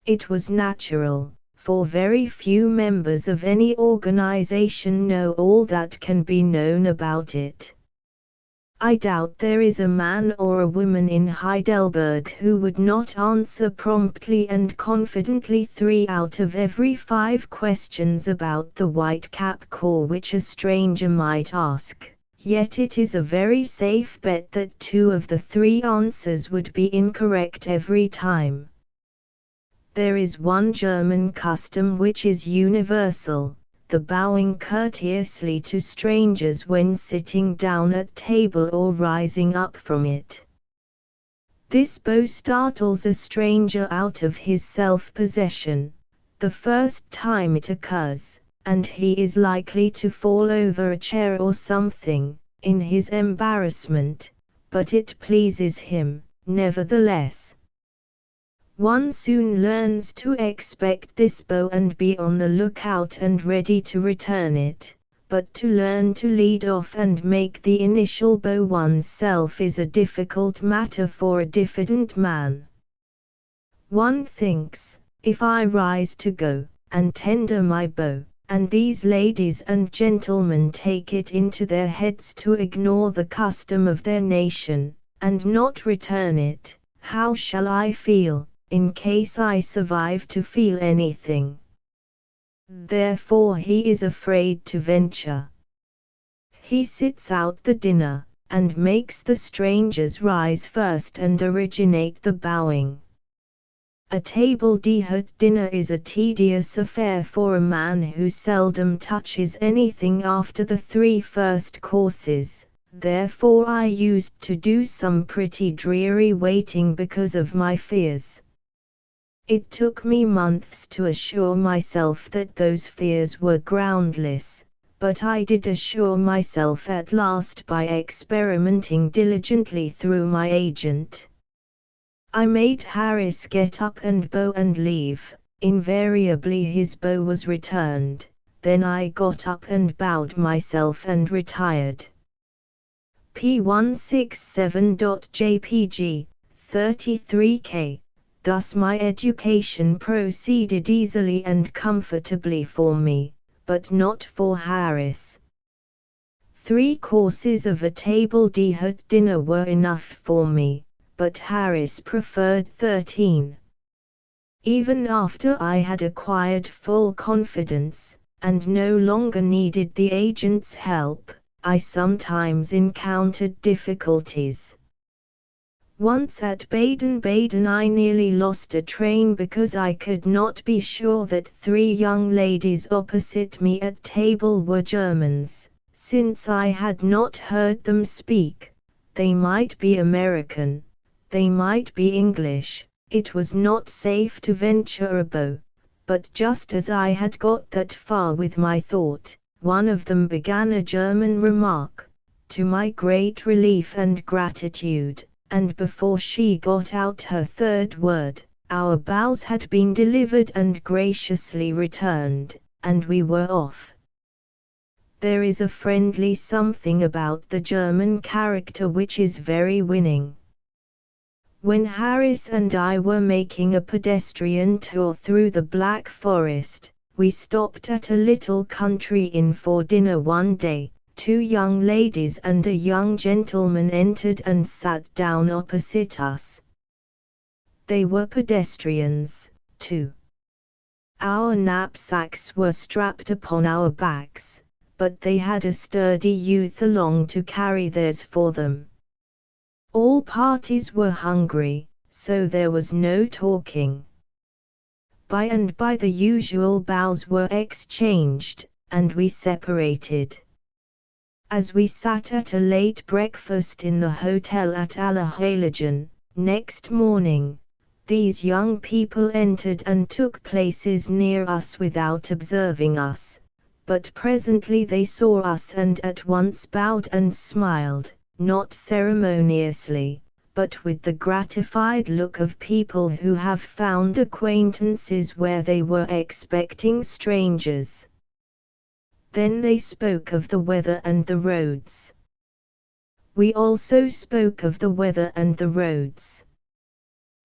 It was natural, for very few members of any organization know all that can be known about it. I doubt there is a man or a woman in Heidelberg who would not answer promptly and confidently 3 out of every 5 questions about the White Cap Corps which a stranger might ask, yet it is a very safe bet that 2 of the 3 answers would be incorrect every time. There is one German custom which is universal, the bowing courteously to strangers when sitting down at table or rising up from it. This bow startles a stranger out of his self-possession, the first time it occurs, and he is likely to fall over a chair or something, in his embarrassment, but it pleases him, nevertheless. One soon learns to expect this bow and be on the lookout and ready to return it, but to learn to lead off and make the initial bow oneself is a difficult matter for a diffident man. One thinks, if I rise to go, and tender my bow, and these ladies and gentlemen take it into their heads to ignore the custom of their nation, and not return it, how shall I feel, in case I survive to feel anything? Therefore he is afraid to venture. He sits out the dinner, and makes the strangers rise first and originate the bowing. A table d'hôte dinner is a tedious affair for a man who seldom touches anything after the 3 first courses, therefore I used to do some pretty dreary waiting because of my fears. It took me months to assure myself that those fears were groundless, but I did assure myself at last by experimenting diligently through my agent. I made Harris get up and bow and leave. Invariably his bow was returned, then I got up and bowed myself and retired. P167.jpg, 33K. Thus my education proceeded easily and comfortably for me, but not for Harris. 3 courses of a table d'hôte dinner were enough for me, but Harris preferred 13. Even after I had acquired full confidence, and no longer needed the agent's help, I sometimes encountered difficulties. Once at Baden-Baden I nearly lost a train because I could not be sure that 3 young ladies opposite me at table were Germans, since I had not heard them speak. They might be American, they might be English. It was not safe to venture a bow, but just as I had got that far with my thought, one of them began a German remark, to my great relief and gratitude. And before she got out her 3rd word, our bows had been delivered and graciously returned, and we were off. There is a friendly something about the German character which is very winning. When Harris and I were making a pedestrian tour through the Black Forest, we stopped at a little country inn for dinner one day. 2 young ladies and a young gentleman entered and sat down opposite us. They were pedestrians, too. Our knapsacks were strapped upon our backs, but they had a sturdy youth along to carry theirs for them. All parties were hungry, so there was no talking. By and by the usual bows were exchanged, and we separated. As we sat at a late breakfast in the hotel at Allerheiligen, next morning, these young people entered and took places near us without observing us, but presently they saw us and at once bowed and smiled, not ceremoniously, but with the gratified look of people who have found acquaintances where they were expecting strangers. Then they spoke of the weather and the roads. We also spoke of the weather and the roads.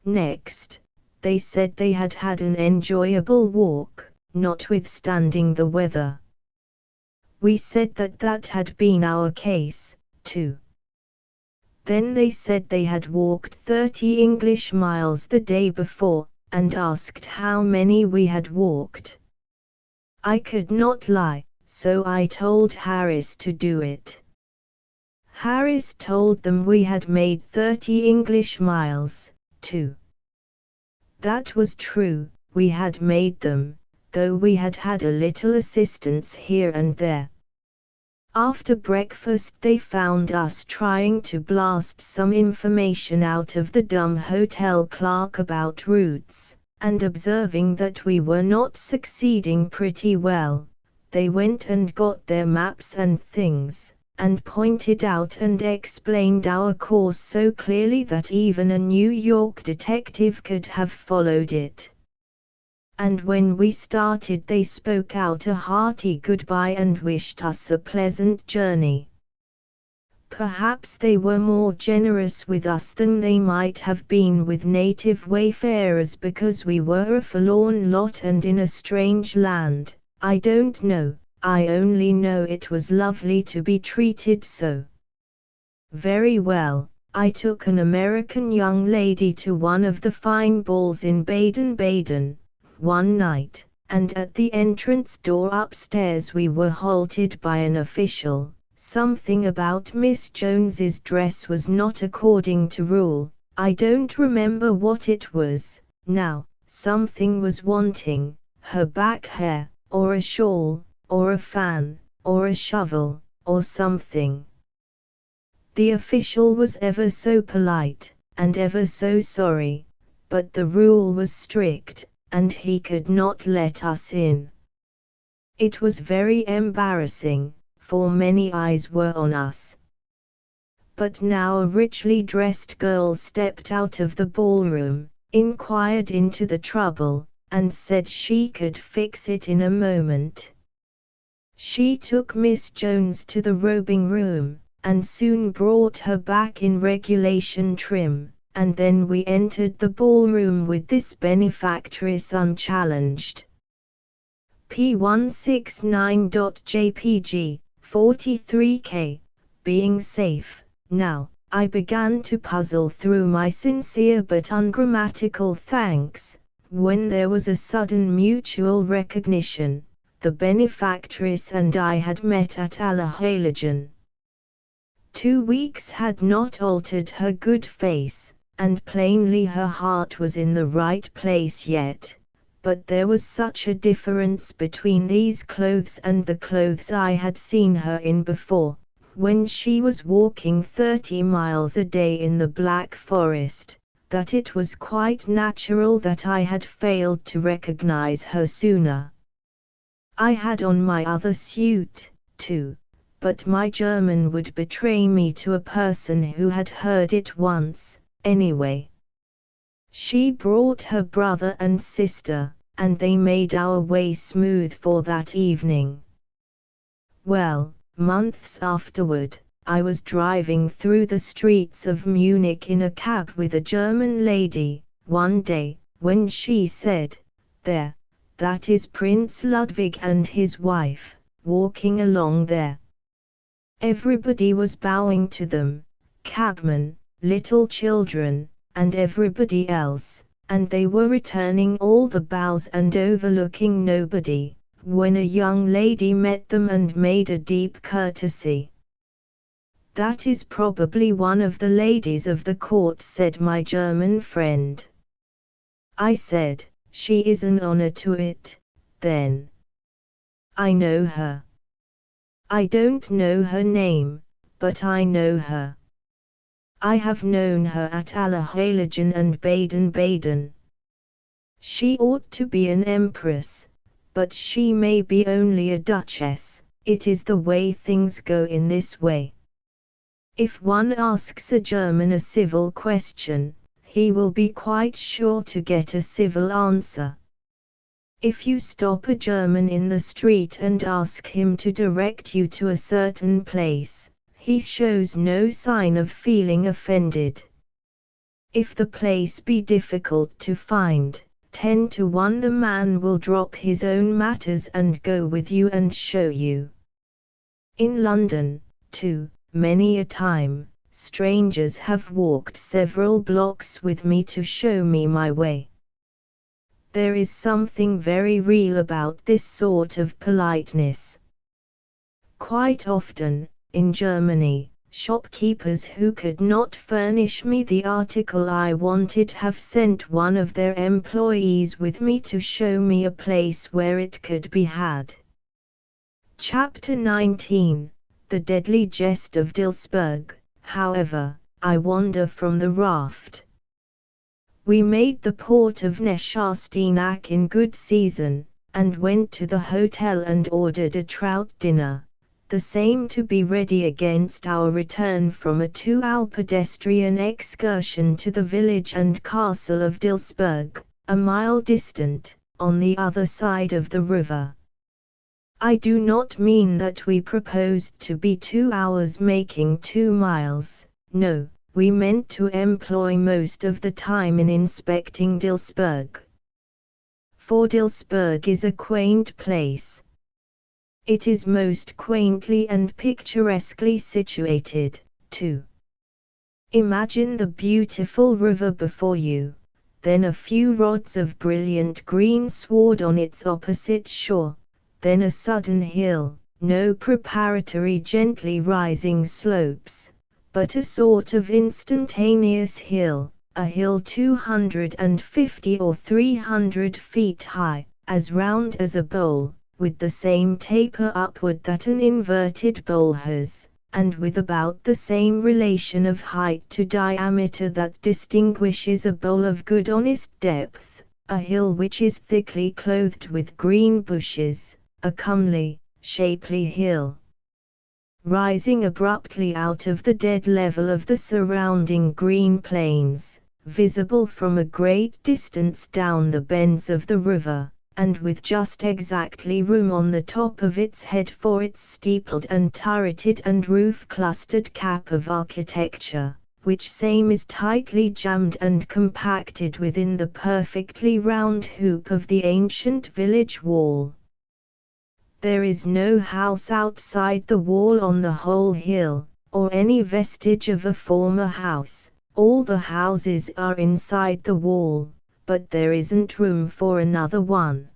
Next, they said they had had an enjoyable walk, notwithstanding the weather. We said that had been our case, too. Then they said they had walked 30 English miles the day before, and asked how many we had walked. I could not lie. So I told Harris to do it. Harris told them we had made 30 English miles, too. That was true, we had made them, though we had had a little assistance here and there. After breakfast they found us trying to blast some information out of the dumb hotel clerk about routes, and observing that we were not succeeding pretty well, they went and got their maps and things, and pointed out and explained our course so clearly that even a New York detective could have followed it. And when we started they spoke out a hearty goodbye and wished us a pleasant journey. Perhaps they were more generous with us than they might have been with native wayfarers because we were a forlorn lot and in a strange land. I don't know, I only know it was lovely to be treated so. Very well, I took an American young lady to one of the fine balls in Baden-Baden one night, and at the entrance door upstairs we were halted by an official. Something about Miss Jones's dress was not according to rule. I don't remember what it was now. Something was wanting, her back hair, or a shawl, or a fan, or a shovel, or something. The official was ever so polite, and ever so sorry, but the rule was strict, and he could not let us in. It was very embarrassing, for many eyes were on us. But now a richly dressed girl stepped out of the ballroom, inquired into the trouble, and said she could fix it in a moment. She took Miss Jones to the robing room, and soon brought her back in regulation trim, and then we entered the ballroom with this benefactress unchallenged. P169.jpg, 43K, being safe. Now, I began to puzzle through my sincere but ungrammatical thanks, when there was a sudden mutual recognition. The benefactress and I had met at Allerheiligen. 2 weeks had not altered her good face, and plainly her heart was in the right place yet, but there was such a difference between these clothes and the clothes I had seen her in before, when she was walking 30 miles a day in the Black Forest, that it was quite natural that I had failed to recognize her sooner. I had on my other suit, too, but my German would betray me to a person who had heard it once, anyway. She brought her brother and sister, and they made our way smooth for that evening. Well, months afterward, I was driving through the streets of Munich in a cab with a German lady, one day, when she said, "There, that is Prince Ludwig and his wife, walking along there." Everybody was bowing to them, cabmen, little children, and everybody else, and they were returning all the bows and overlooking nobody, when a young lady met them and made a deep courtesy. "That is probably one of the ladies of the court," said my German friend. I said, "She is an honor to it, then. I know her. I don't know her name, but I know her. I have known her at Allerheiligen and Baden-Baden. She ought to be an empress, but she may be only a duchess. It is the way things go in this way. If one asks a German a civil question, he will be quite sure to get a civil answer. If you stop a German in the street and ask him to direct you to a certain place, he shows no sign of feeling offended. If the place be difficult to find, 10 to 1 the man will drop his own matters and go with you and show you. In London, too, many a time, strangers have walked several blocks with me to show me my way. There is something very real about this sort of politeness. Quite often, in Germany, shopkeepers who could not furnish me the article I wanted have sent one of their employees with me to show me a place where it could be had. Chapter 19. the deadly jest of Dilsberg. However, I wander from the raft. We made the port of Neshasteenak in good season, and went to the hotel and ordered a trout dinner, the same to be ready against our return from a 2-hour pedestrian excursion to the village and castle of Dilsberg, a mile distant, on the other side of the river. I do not mean that we proposed to be 2 hours making 2 miles, no, we meant to employ most of the time in inspecting Dilsberg. For Dilsberg is a quaint place. It is most quaintly and picturesquely situated, too. Imagine the beautiful river before you, then a few rods of brilliant green sward on its opposite shore, then a sudden hill, no preparatory gently rising slopes, but a sort of instantaneous hill, a hill 250 or 300 feet high, as round as a bowl, with the same taper upward that an inverted bowl has, and with about the same relation of height to diameter that distinguishes a bowl of good honest depth, a hill which is thickly clothed with green bushes, a comely, shapely hill, rising abruptly out of the dead level of the surrounding green plains, visible from a great distance down the bends of the river, and with just exactly room on the top of its head for its steepled and turreted and roof-clustered cap of architecture, which same is tightly jammed and compacted within the perfectly round hoop of the ancient village wall. There is no house outside the wall on the whole hill, or any vestige of a former house. All the houses are inside the wall, but there isn't room for another one.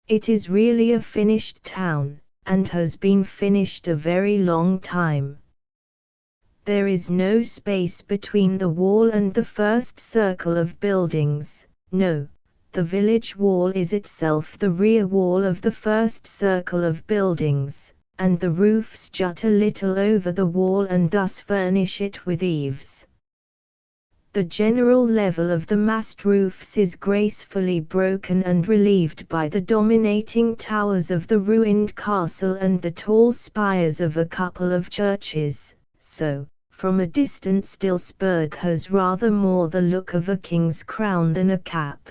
It is really a finished town, and has been finished a very long time. There is no space between the wall and the first circle of buildings, no. The village wall is itself the rear wall of the first circle of buildings, and the roofs jut a little over the wall and thus furnish it with eaves. The general level of the massed roofs is gracefully broken and relieved by the dominating towers of the ruined castle and the tall spires of a couple of churches, so, from a distance Dilsberg has rather more the look of a king's crown than a cap.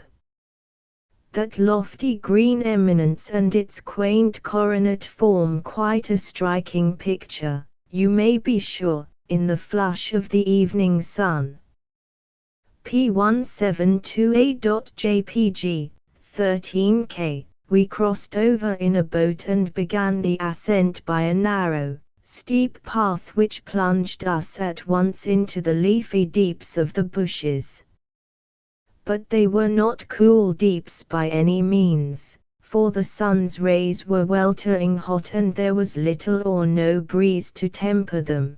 That lofty green eminence and its quaint coronet form quite a striking picture, you may be sure, in the flush of the evening sun. P1728.jpg, 13K, we crossed over in a boat and began the ascent by a narrow, steep path which plunged us at once into the leafy deeps of the bushes. But they were not cool deeps by any means, for the sun's rays were weltering hot and there was little or no breeze to temper them.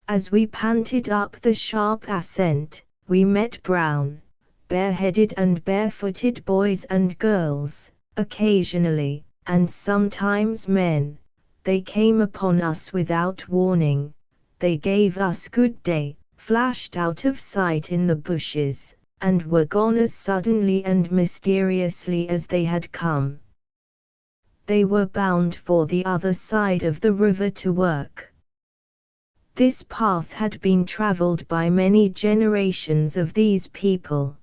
As we panted up the sharp ascent, we met brown, bareheaded and barefooted boys and girls, occasionally, and sometimes men. They came upon us without warning. They gave us good day, flashed out of sight in the bushes, and were gone as suddenly and mysteriously as they had come. They were bound for the other side of the river to work. This path had been traveled by many generations of these people.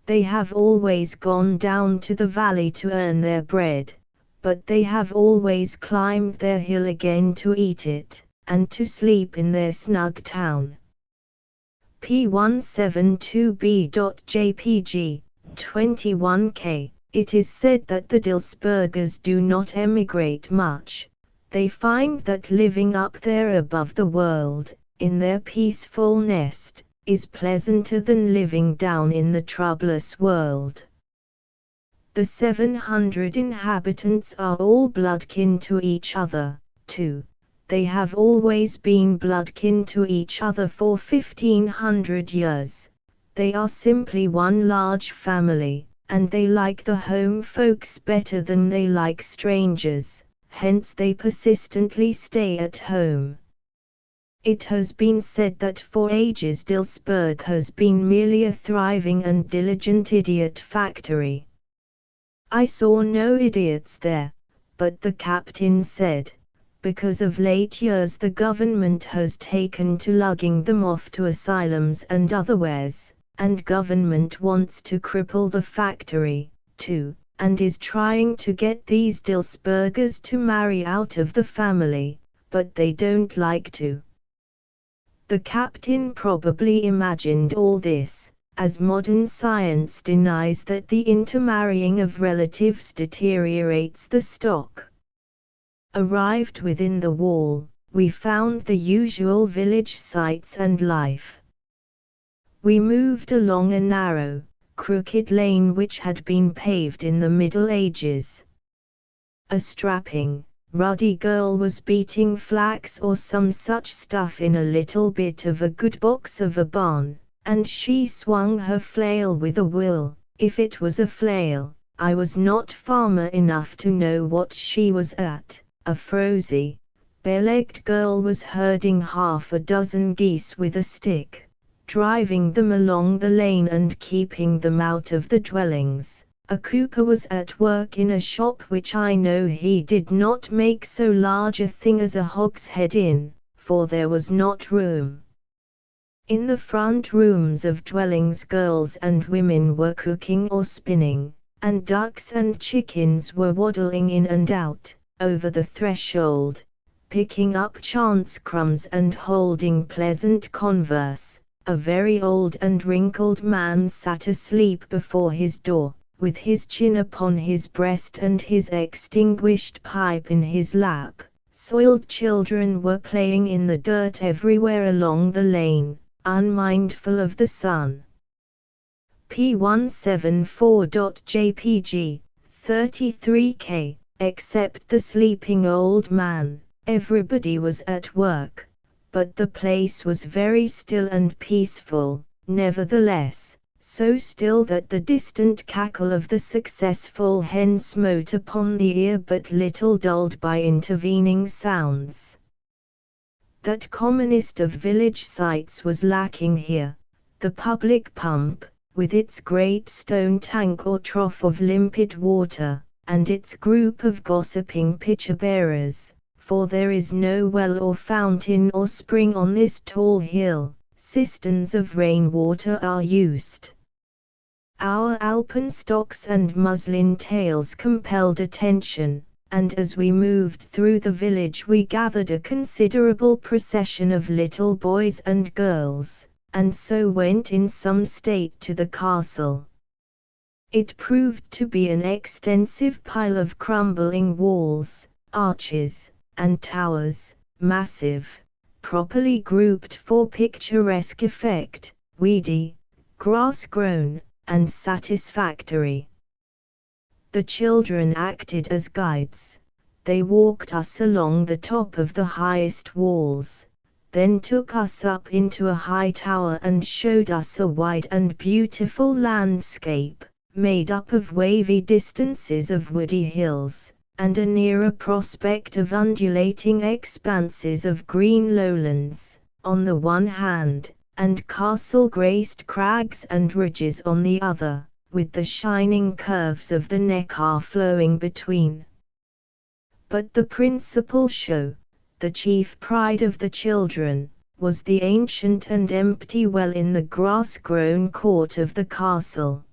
They have always gone down to the valley to earn their bread, but they have always climbed their hill again to eat it, and to sleep in their snug town. P172b.jpg, 21K. It is said that the Dilsbergers do not emigrate much. They find that living up there above the world, in their peaceful nest, is pleasanter than living down in the troublous world. The 700 inhabitants are all bloodkin to each other, too. They have always been bloodkin to each other for 1500 years. They are simply one large family, and they like the home folks better than they like strangers, hence they persistently stay at home. It has been said that for ages Dilsberg has been merely a thriving and diligent idiot factory. I saw no idiots there, but the captain said, because of late years the government has taken to lugging them off to asylums and otherwheres, and government wants to cripple the factory, too, and is trying to get these Dilsbergers to marry out of the family, but they don't like to. The captain probably imagined all this, as modern science denies that the intermarrying of relatives deteriorates the stock. Arrived within the wall, we found the usual village sights and life. We moved along a narrow, crooked lane which had been paved in the Middle Ages. A strapping, ruddy girl was beating flax or some such stuff in a little bit of a good box of a barn, and she swung her flail with a will. If it was a flail, I was not farmer enough to know what she was at. A frowsy, bare-legged girl was herding half a dozen geese with a stick, driving them along the lane and keeping them out of the dwellings. A cooper was at work in a shop which I know he did not make so large a thing as a hogshead in, for there was not room. In the front rooms of dwellings girls and women were cooking or spinning, and ducks and chickens were waddling in and out, over the threshold, picking up chance crumbs and holding pleasant converse. A very old and wrinkled man sat asleep before his door, with his chin upon his breast and his extinguished pipe in his lap. Soiled children were playing in the dirt everywhere along the lane, unmindful of the sun. P174.jpg, 33K, except the sleeping old man, everybody was at work, but the place was very still and peaceful, nevertheless. So still that the distant cackle of the successful hen smote upon the ear but little dulled by intervening sounds. That commonest of village sights was lacking here, the public pump, with its great stone tank or trough of limpid water, and its group of gossiping pitcher-bearers, for there is no well or fountain or spring on this tall hill. Cisterns of rainwater are used. Our alpenstocks and muslin tails compelled attention, and as we moved through the village we gathered a considerable procession of little boys and girls, and so went in some state to the castle. It proved to be an extensive pile of crumbling walls, arches, and towers, massive, properly grouped for picturesque effect, weedy, grass-grown, and satisfactory. The children acted as guides. They walked us along the top of the highest walls, then took us up into a high tower and showed us a wide and beautiful landscape, made up of wavy distances of woody hills, and a nearer prospect of undulating expanses of green lowlands, on the one hand, and castle-graced crags and ridges on the other, with the shining curves of the Neckar flowing between. But the principal show, the chief pride of the children, was the ancient and empty well in the grass-grown court of the castle.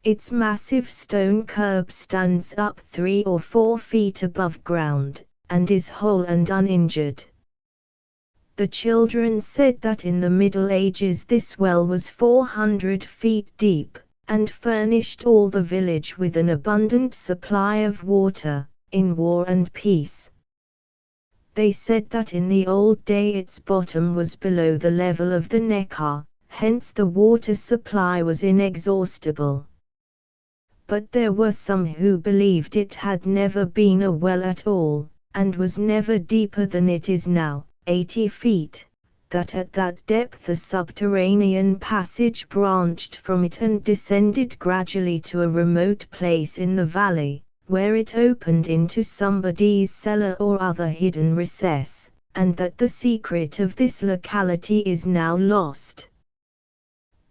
Its massive stone curb stands up 3 or 4 feet above ground, and is whole and uninjured. The children said that in the Middle Ages this well was 400 feet deep, and furnished all the village with an abundant supply of water, in war and peace. They said that in the old day its bottom was below the level of the Neckar, hence the water supply was inexhaustible. But there were some who believed it had never been a well at all, and was never deeper than it is now, 80 feet, that at that depth a subterranean passage branched from it and descended gradually to a remote place in the valley, where it opened into somebody's cellar or other hidden recess, and that the secret of this locality is now lost.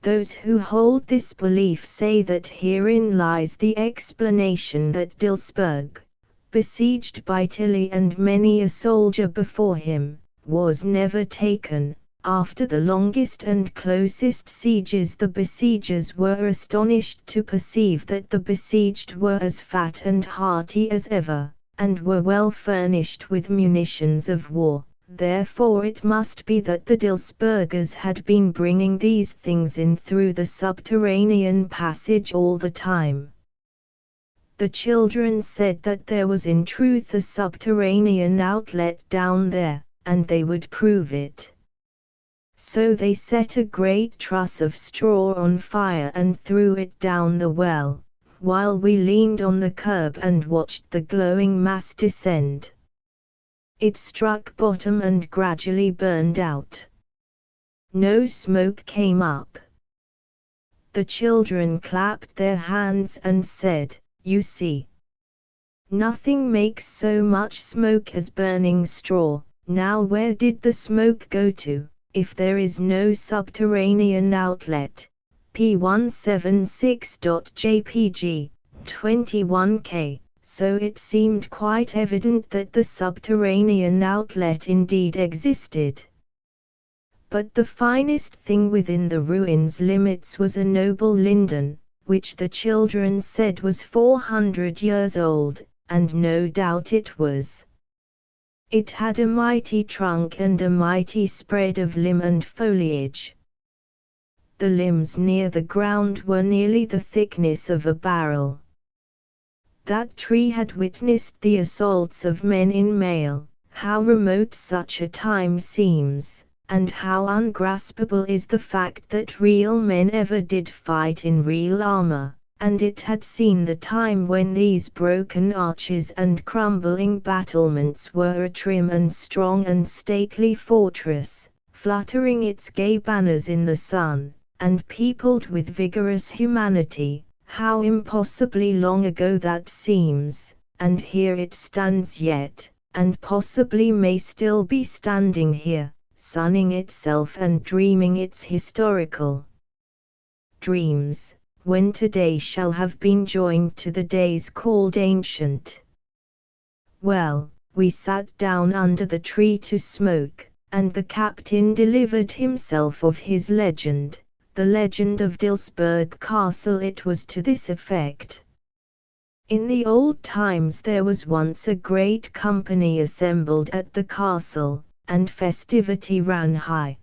Those who hold this belief say that herein lies the explanation that Dilsberg, besieged by Tilly and many a soldier before him, was never taken. After the longest and closest sieges, the besiegers were astonished to perceive that the besieged were as fat and hearty as ever, and were well furnished with munitions of war. Therefore it must be that the Dilsbergers had been bringing these things in through the subterranean passage all the time. The children said that there was in truth a subterranean outlet down there, and they would prove it. So they set a great truss of straw on fire and threw it down the well, while we leaned on the curb and watched the glowing mass descend. It struck bottom and gradually burned out. No smoke came up. The children clapped their hands and said, "You see, nothing makes so much smoke as burning straw." Now where did the smoke go to, if there is no subterranean outlet? P176.jpg, 21K. So it seemed quite evident that the subterranean outlet indeed existed. But the finest thing within the ruins' limits was a noble linden, which the children said was 400 years old, and no doubt it was. It had a mighty trunk and a mighty spread of limb and foliage. The limbs near the ground were nearly the thickness of a barrel. That tree had witnessed the assaults of men in mail. How remote such a time seems, and how ungraspable is the fact that real men ever did fight in real armor, and it had seen the time when these broken arches and crumbling battlements were a trim and strong and stately fortress, fluttering its gay banners in the sun, and peopled with vigorous humanity. How impossibly long ago that seems, and here it stands yet, and possibly may still be standing here, sunning itself and dreaming its historical dreams, when today shall have been joined to the days called ancient. Well, we sat down under the tree to smoke, and the captain delivered himself of his legend. The legend of Dilsberg Castle. It was to this effect. In the old times there was once a great company assembled at the castle, and festivity ran high.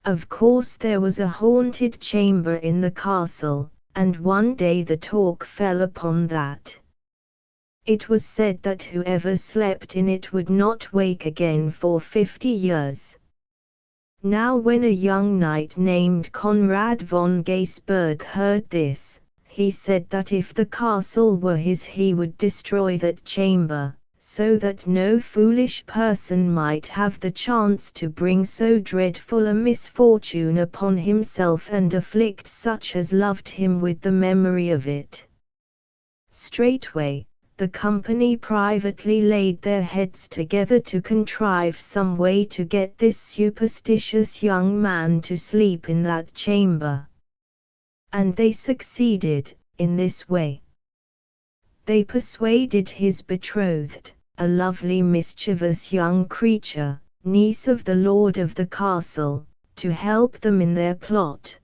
Of course there was a haunted chamber in the castle, and one day the talk fell upon that. It was said that whoever slept in it would not wake again for 50 years. Now when a young knight named Conrad von Gaisberg heard this, he said that if the castle were his he would destroy that chamber, so that no foolish person might have the chance to bring so dreadful a misfortune upon himself and afflict such as loved him with the memory of it. Straightway, the company privately laid their heads together to contrive some way to get this superstitious young man to sleep in that chamber. And they succeeded, in this way. They persuaded his betrothed, a lovely mischievous young creature, niece of the lord of the castle, to help them in their plot.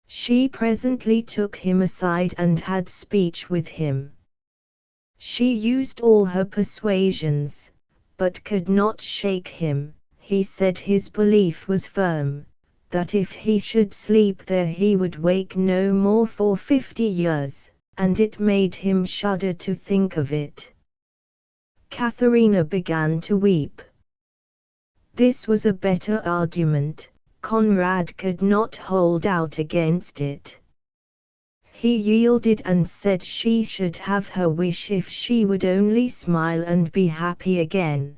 She presently took him aside and had speech with him. She used all her persuasions, but could not shake him. He said his belief was firm, that if he should sleep there he would wake no more for 50 years, and it made him shudder to think of it. Katharina began to weep. This was a better argument. Conrad could not hold out against it. He yielded and said she should have her wish if she would only smile and be happy again.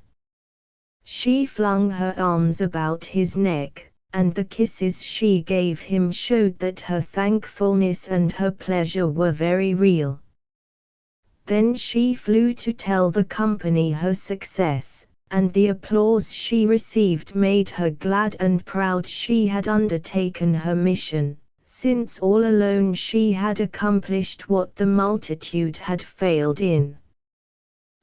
She flung her arms about his neck, and the kisses she gave him showed that her thankfulness and her pleasure were very real. Then she flew to tell the company her success, and the applause she received made her glad and proud she had undertaken her mission, since all alone she had accomplished what the multitude had failed in.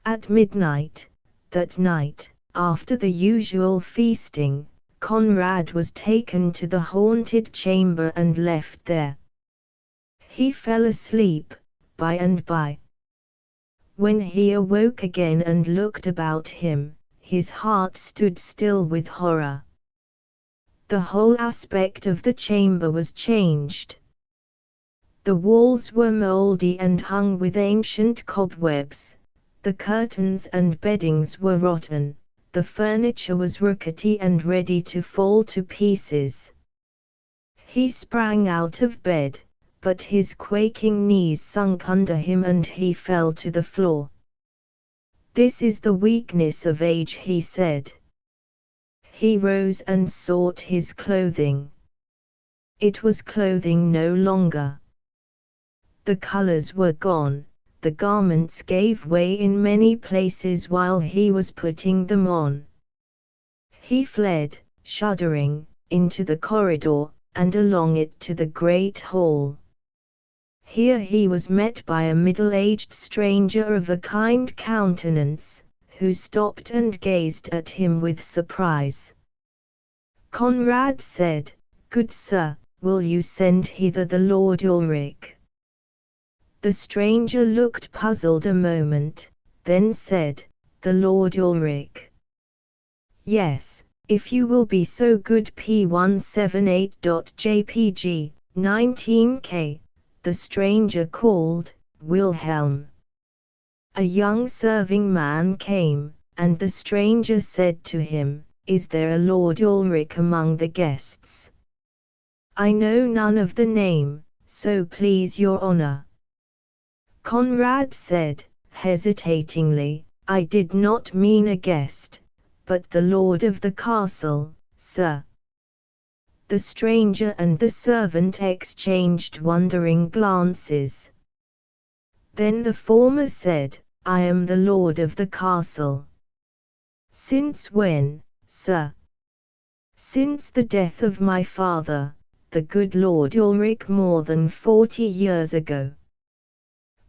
At midnight, that night, after the usual feasting, Conrad was taken to the haunted chamber and left there. He fell asleep, by and by. When he awoke again and looked about him, his heart stood still with horror. The whole aspect of the chamber was changed. The walls were mouldy and hung with ancient cobwebs, the curtains and beddings were rotten, the furniture was rickety and ready to fall to pieces. He sprang out of bed, but his quaking knees sunk under him and he fell to the floor. "This is the weakness of age," he said. He rose and sought his clothing. It was clothing no longer. The colors were gone, the garments gave way in many places while he was putting them on. He fled, shuddering, into the corridor, and along it to the great hall. Here he was met by a middle-aged stranger of a kind countenance, who stopped and gazed at him with surprise. Conrad said, "Good sir, will you send hither the Lord Ulrich?" The stranger looked puzzled a moment, then said, "The Lord Ulrich?" "Yes, if you will be so good. P178.jpg, 19K. The stranger called, "Wilhelm." A young serving man came, and the stranger said to him, "Is there a Lord Ulrich among the guests?" "I know none of the name, so please your honor." Conrad said, hesitatingly, "I did not mean a guest, but the lord of the castle, sir." The stranger and the servant exchanged wondering glances. Then the former said, "I am the lord of the castle." "Since when, sir?" "Since the death of my father, the good Lord Ulrich, more than 40 years ago."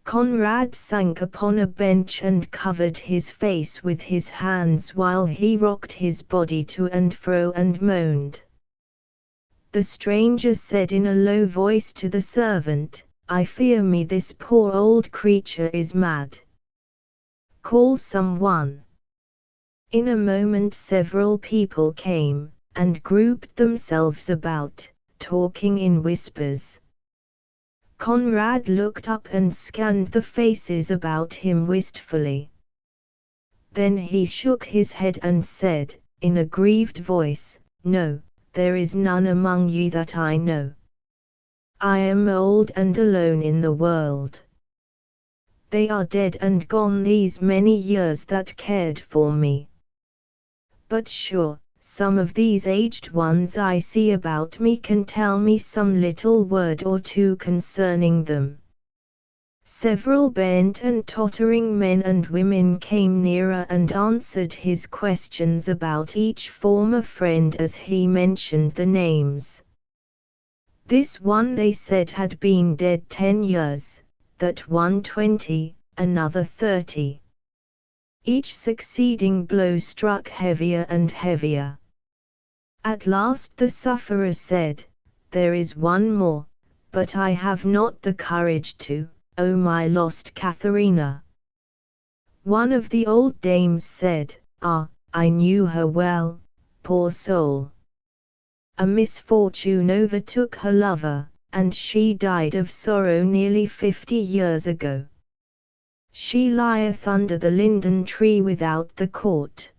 Conrad sank upon a bench and covered his face with his hands while he rocked his body to and fro and moaned. The stranger said in a low voice to the servant, "I fear me this poor old creature is mad. Call someone." In a moment several people came, and grouped themselves about, talking in whispers. Conrad looked up and scanned the faces about him wistfully. Then he shook his head and said, in a grieved voice, "No, there is none among you that I know. I am old and alone in the world. They are dead and gone these many years that cared for me. But sure, some of these aged ones I see about me can tell me some little word or two concerning them." Several bent and tottering men and women came nearer and answered his questions about each former friend as he mentioned the names. This one they said had been dead 10 years, that one 20, another 30. Each succeeding blow struck heavier and heavier. At last the sufferer said, "There is one more, but I have not the courage to, oh my lost Katharina." One of the old dames said, "Ah, I knew her well, poor soul. A misfortune overtook her lover, and she died of sorrow nearly 50 years ago. She lieth under the linden tree without the court."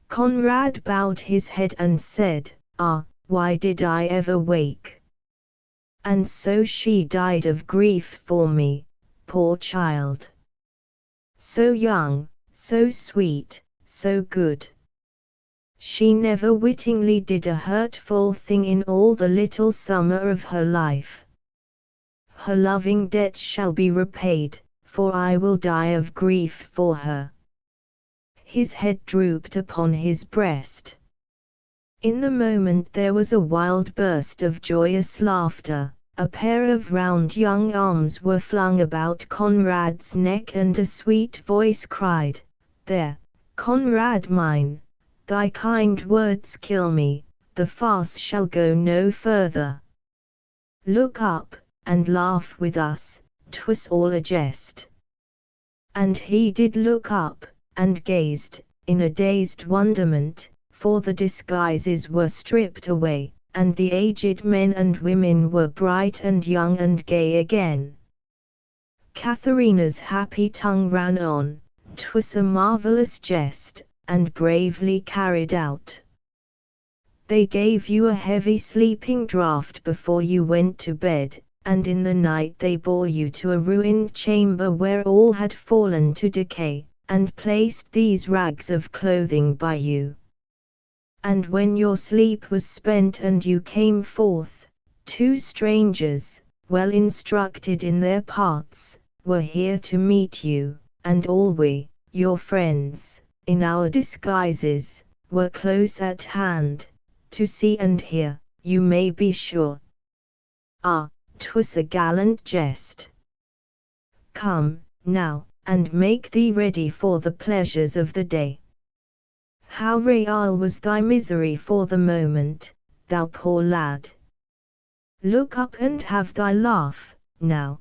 Conrad bowed his head and said, "Ah, why did I ever wake? And so she died of grief for me, poor child. So young, so sweet, so good. She never wittingly did a hurtful thing in all the little summer of her life. Her loving debt shall be repaid, for I will die of grief for her." His head drooped upon his breast. In the moment there was a wild burst of joyous laughter, a pair of round young arms were flung about Conrad's neck and a sweet voice cried, "There, Conrad mine, thy kind words kill me, the farce shall go no further. Look up, and laugh with us, 'twas all a jest." And he did look up, and gazed, in a dazed wonderment, for the disguises were stripped away, and the aged men and women were bright and young and gay again. Katharina's happy tongue ran on, "'Twas a marvelous jest, and bravely carried out. They gave you a heavy sleeping draught before you went to bed, and in the night they bore you to a ruined chamber where all had fallen to decay, and placed these rags of clothing by you. And when your sleep was spent and you came forth, two strangers, well instructed in their parts, were here to meet you, and all we, your friends, in our disguises, were close at hand, to see and hear, you may be sure. Ah, 'twas a gallant jest. Come, now, and make thee ready for the pleasures of the day. How real was thy misery for the moment, thou poor lad! Look up and have thy laugh, now."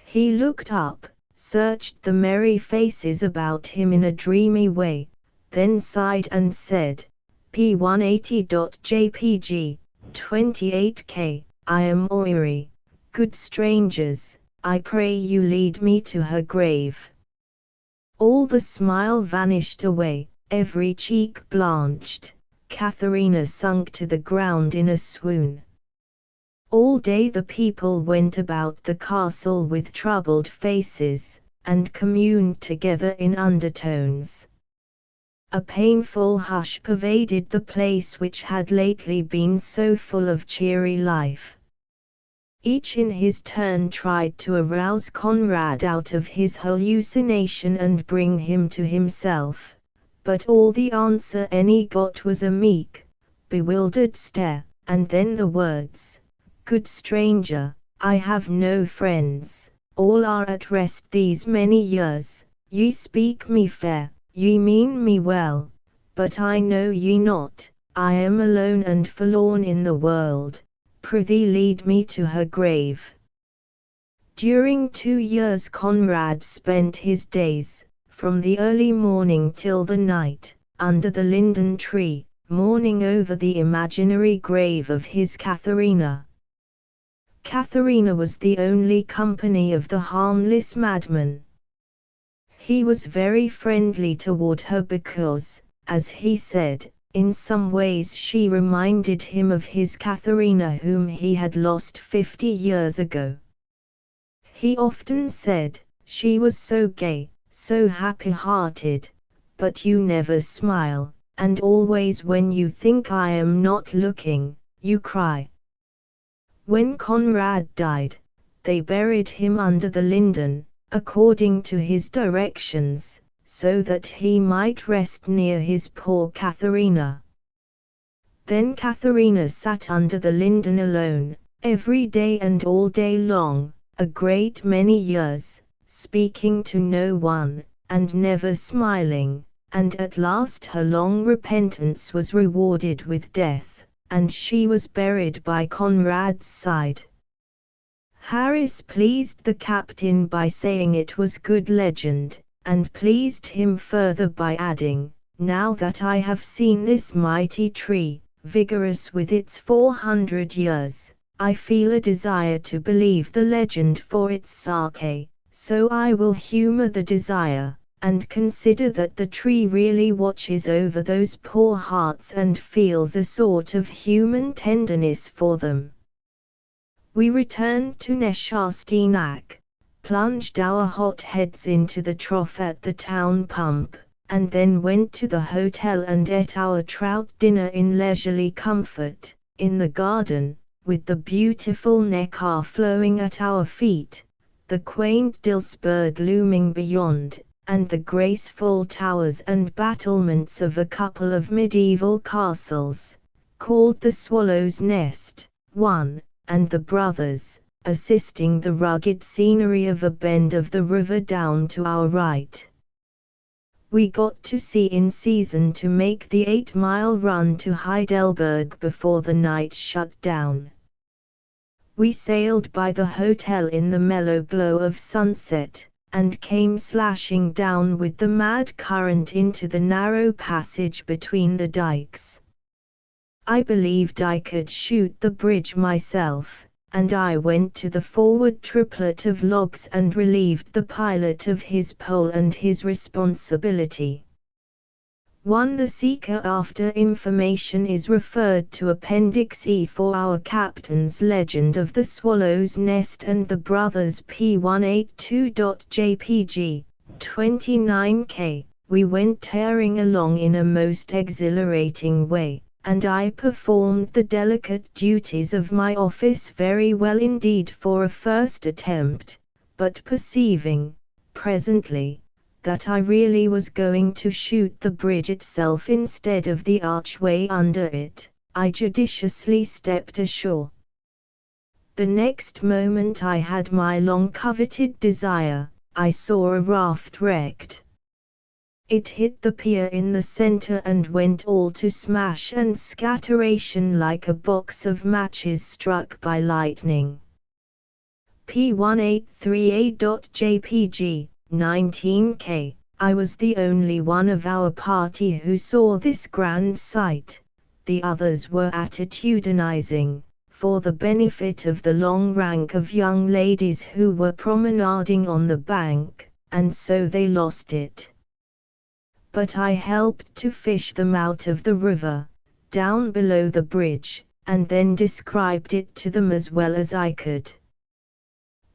He looked up, searched the merry faces about him in a dreamy way, then sighed and said, "P180.jpg, 28K, I am weary. Good strangers, I pray you lead me to her grave." All the smile vanished away, every cheek blanched, Katharina sunk to the ground in a swoon. All day the people went about the castle with troubled faces, and communed together in undertones. A painful hush pervaded the place which had lately been so full of cheery life. Each in his turn tried to arouse Conrad out of his hallucination and bring him to himself, but all the answer any got was a meek, bewildered stare, and then the words, "Good stranger, I have no friends, all are at rest these many years, ye speak me fair, ye mean me well, but I know ye not, I am alone and forlorn in the world, prithee lead me to her grave." During 2 years Conrad spent his days, from the early morning till the night, under the linden tree, mourning over the imaginary grave of his Katharina. Katharina was the only company of the harmless madman. He was very friendly toward her because, as he said, in some ways she reminded him of his Katharina whom he had lost 50 years ago. He often said, "She was so gay, so happy-hearted, but you never smile, and always when you think I am not looking, you cry." When Conrad died, they buried him under the linden, according to his directions, so that he might rest near his poor Katharina. Then Katharina sat under the linden alone, every day and all day long, a great many years, speaking to no one, and never smiling, and at last her long repentance was rewarded with death, and she was buried by Conrad's side. Harris pleased the captain by saying it was good legend, and pleased him further by adding, "Now that I have seen this mighty tree, vigorous with its 400 years, I feel a desire to believe the legend for its sake, so I will humor the desire, and consider that the tree really watches over those poor hearts and feels a sort of human tenderness for them." We returned to Neshasteenak, plunged our hot heads into the trough at the town pump, and then went to the hotel and ate our trout dinner in leisurely comfort, in the garden, with the beautiful Neckar flowing at our feet, the quaint Dillsburg looming beyond, and the graceful towers and battlements of a couple of medieval castles, called the Swallow's Nest, one, and the brothers, assisting the rugged scenery of a bend of the river down to our right. We got to sea in season to make the 8-mile run to Heidelberg before the night shut down. We sailed by the hotel in the mellow glow of sunset, and came slashing down with the mad current into the narrow passage between the dikes. I believed I could shoot the bridge myself, and I went to the forward triplet of logs and relieved the pilot of his pole and his responsibility. 1. The seeker after information is referred to Appendix E for our captain's legend of the Swallow's Nest and the brothers P182.jpg, 29K. We went tearing along in a most exhilarating way, and I performed the delicate duties of my office very well indeed for a first attempt, but perceiving, presently, that I really was going to shoot the bridge itself instead of the archway under it, I judiciously stepped ashore. The next moment I had my long-coveted desire. I saw a raft wrecked. It hit the pier in the center and went all to smash and scatteration like a box of matches struck by lightning. P183A.jpg, 19K. I was the only one of our party who saw this grand sight. The others were attitudinizing, for the benefit of the long rank of young ladies who were promenading on the bank, and so they lost it. But I helped to fish them out of the river, down below the bridge, and then described it to them as well as I could.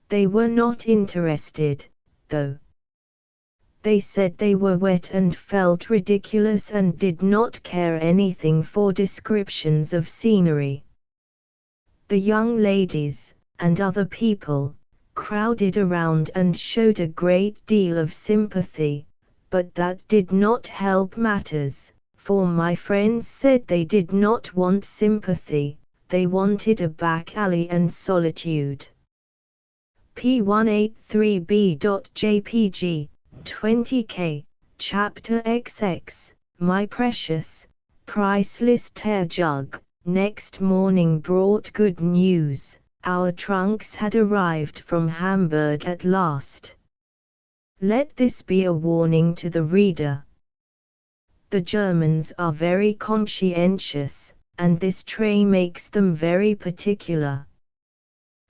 They were not interested, though. They said they were wet and felt ridiculous and did not care anything for descriptions of scenery. The young ladies, and other people, crowded around and showed a great deal of sympathy, but that did not help matters, for my friends said they did not want sympathy, they wanted a back alley and solitude. P183B.jpg, 20K, Chapter XX, my precious, priceless tear jug, next morning brought good news. Our trunks had arrived from Hamburg at last. Let this be a warning to the reader. The Germans are very conscientious, and this trait makes them very particular.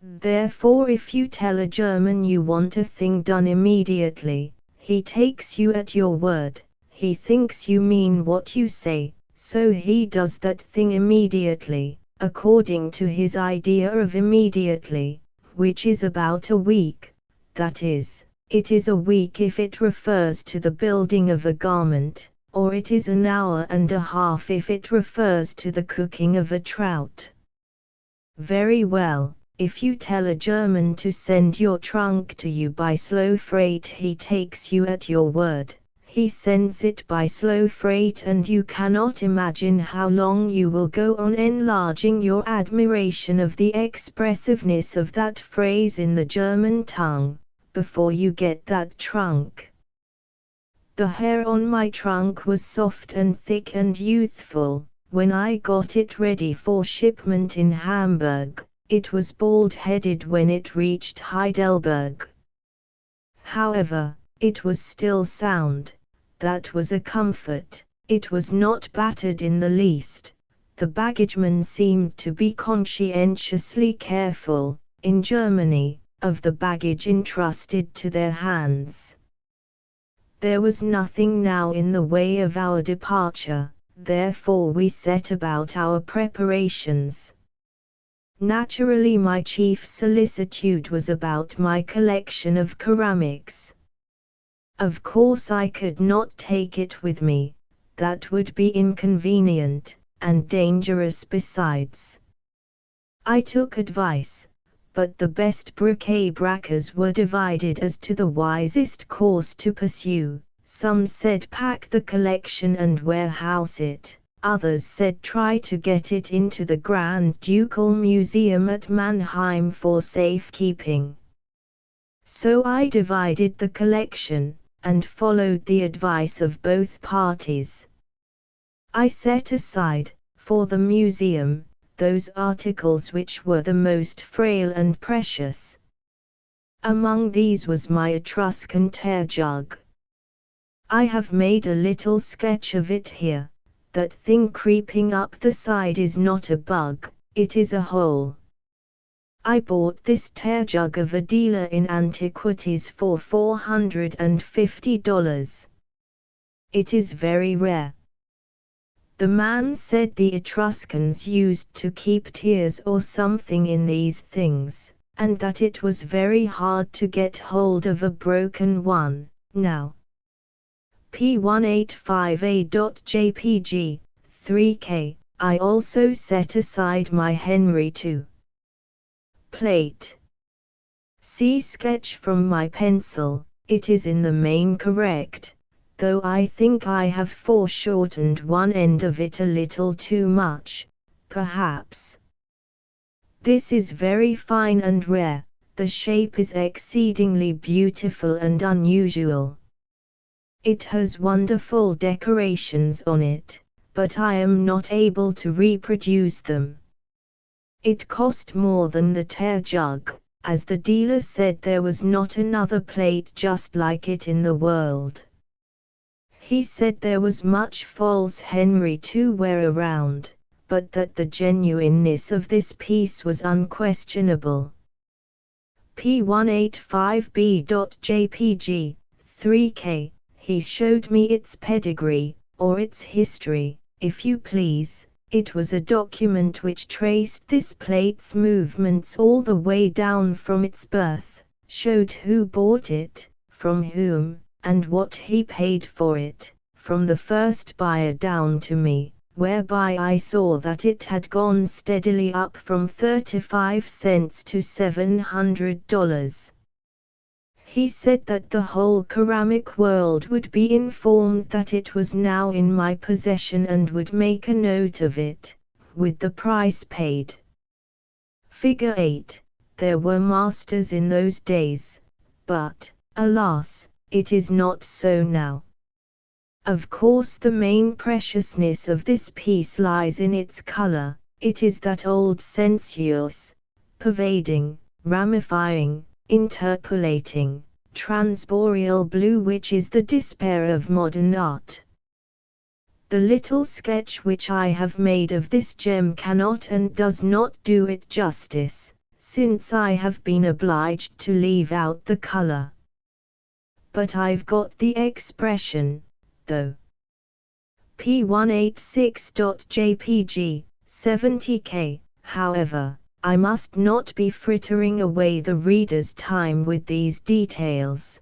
Therefore, if you tell a German you want a thing done immediately, he takes you at your word, he thinks you mean what you say, so he does that thing immediately, according to his idea of immediately, which is about a week, that is, it is a week if it refers to the building of a garment, or it is an hour and a half if it refers to the cooking of a trout. Very well, if you tell a German to send your trunk to you by slow freight, he takes you at your word. He sends it by slow freight, and you cannot imagine how long you will go on enlarging your admiration of the expressiveness of that phrase in the German tongue, before you get that trunk. The hair on my trunk was soft and thick and youthful. When I got it ready for shipment in Hamburg, it was bald-headed when it reached Heidelberg. However, it was still sound. That was a comfort. It was not battered in the least. The baggageman seemed to be conscientiously careful, in Germany, of the baggage entrusted to their hands. There was nothing now in the way of our departure, therefore we set about our preparations. Naturally, my chief solicitude was about my collection of ceramics. Of course I could not take it with me, that would be inconvenient, and dangerous besides. I took advice, but the best bric-a-brackers were divided as to the wisest course to pursue. Some said pack the collection and warehouse it, others said try to get it into the Grand Ducal Museum at Mannheim for safekeeping. So I divided the collection, and followed the advice of both parties. I set aside, for the museum, those articles which were the most frail and precious. Among these was my Etruscan tear jug. I have made a little sketch of it here. That thing creeping up the side is not a bug, it is a hole. I bought this tear jug of a dealer in antiquities for $450. It is very rare. The man said the Etruscans used to keep tears or something in these things, and that it was very hard to get hold of a broken one. Now, P185A.jpg, 3K, I also set aside my Henry II plate. See sketch from my pencil, it is in the main correct, though I think I have foreshortened one end of it a little too much, perhaps. This is very fine and rare, the shape is exceedingly beautiful and unusual. It has wonderful decorations on it, but I am not able to reproduce them. It cost more than the tear jug, as the dealer said there was not another plate just like it in the world. He said there was much false Henry II ware around, but that the genuineness of this piece was unquestionable. P185B.jpg, 3K. He showed me its pedigree, or its history, if you please. It was a document which traced this plate's movements all the way down from its birth, showed who bought it, from whom, and what he paid for it, from the first buyer down to me, whereby I saw that it had gone steadily up from 35 cents to $700. He said that the whole ceramic world would be informed that it was now in my possession and would make a note of it, with the price paid. Figure 8. There were masters in those days, but, alas, it is not so now. Of course the main preciousness of this piece lies in its color. It is that old sensuous, pervading, ramifying, interpolating, transboreal blue which is the despair of modern art. The little sketch which I have made of this gem cannot and does not do it justice, since I have been obliged to leave out the color. But I've got the expression, though. P186.jpg, 70K, however, I must not be frittering away the reader's time with these details.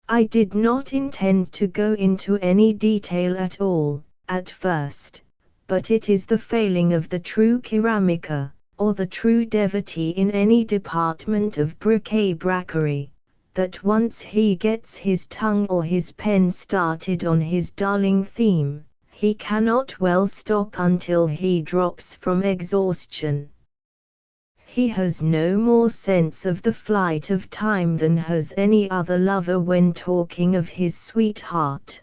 I did not intend to go into any detail at all, at first, but it is the failing of the true ceramiker, or the true devotee in any department of bric-a-brackery, that once he gets his tongue or his pen started on his darling theme, he cannot well stop until he drops from exhaustion. He has no more sense of the flight of time than has any other lover when talking of his sweetheart.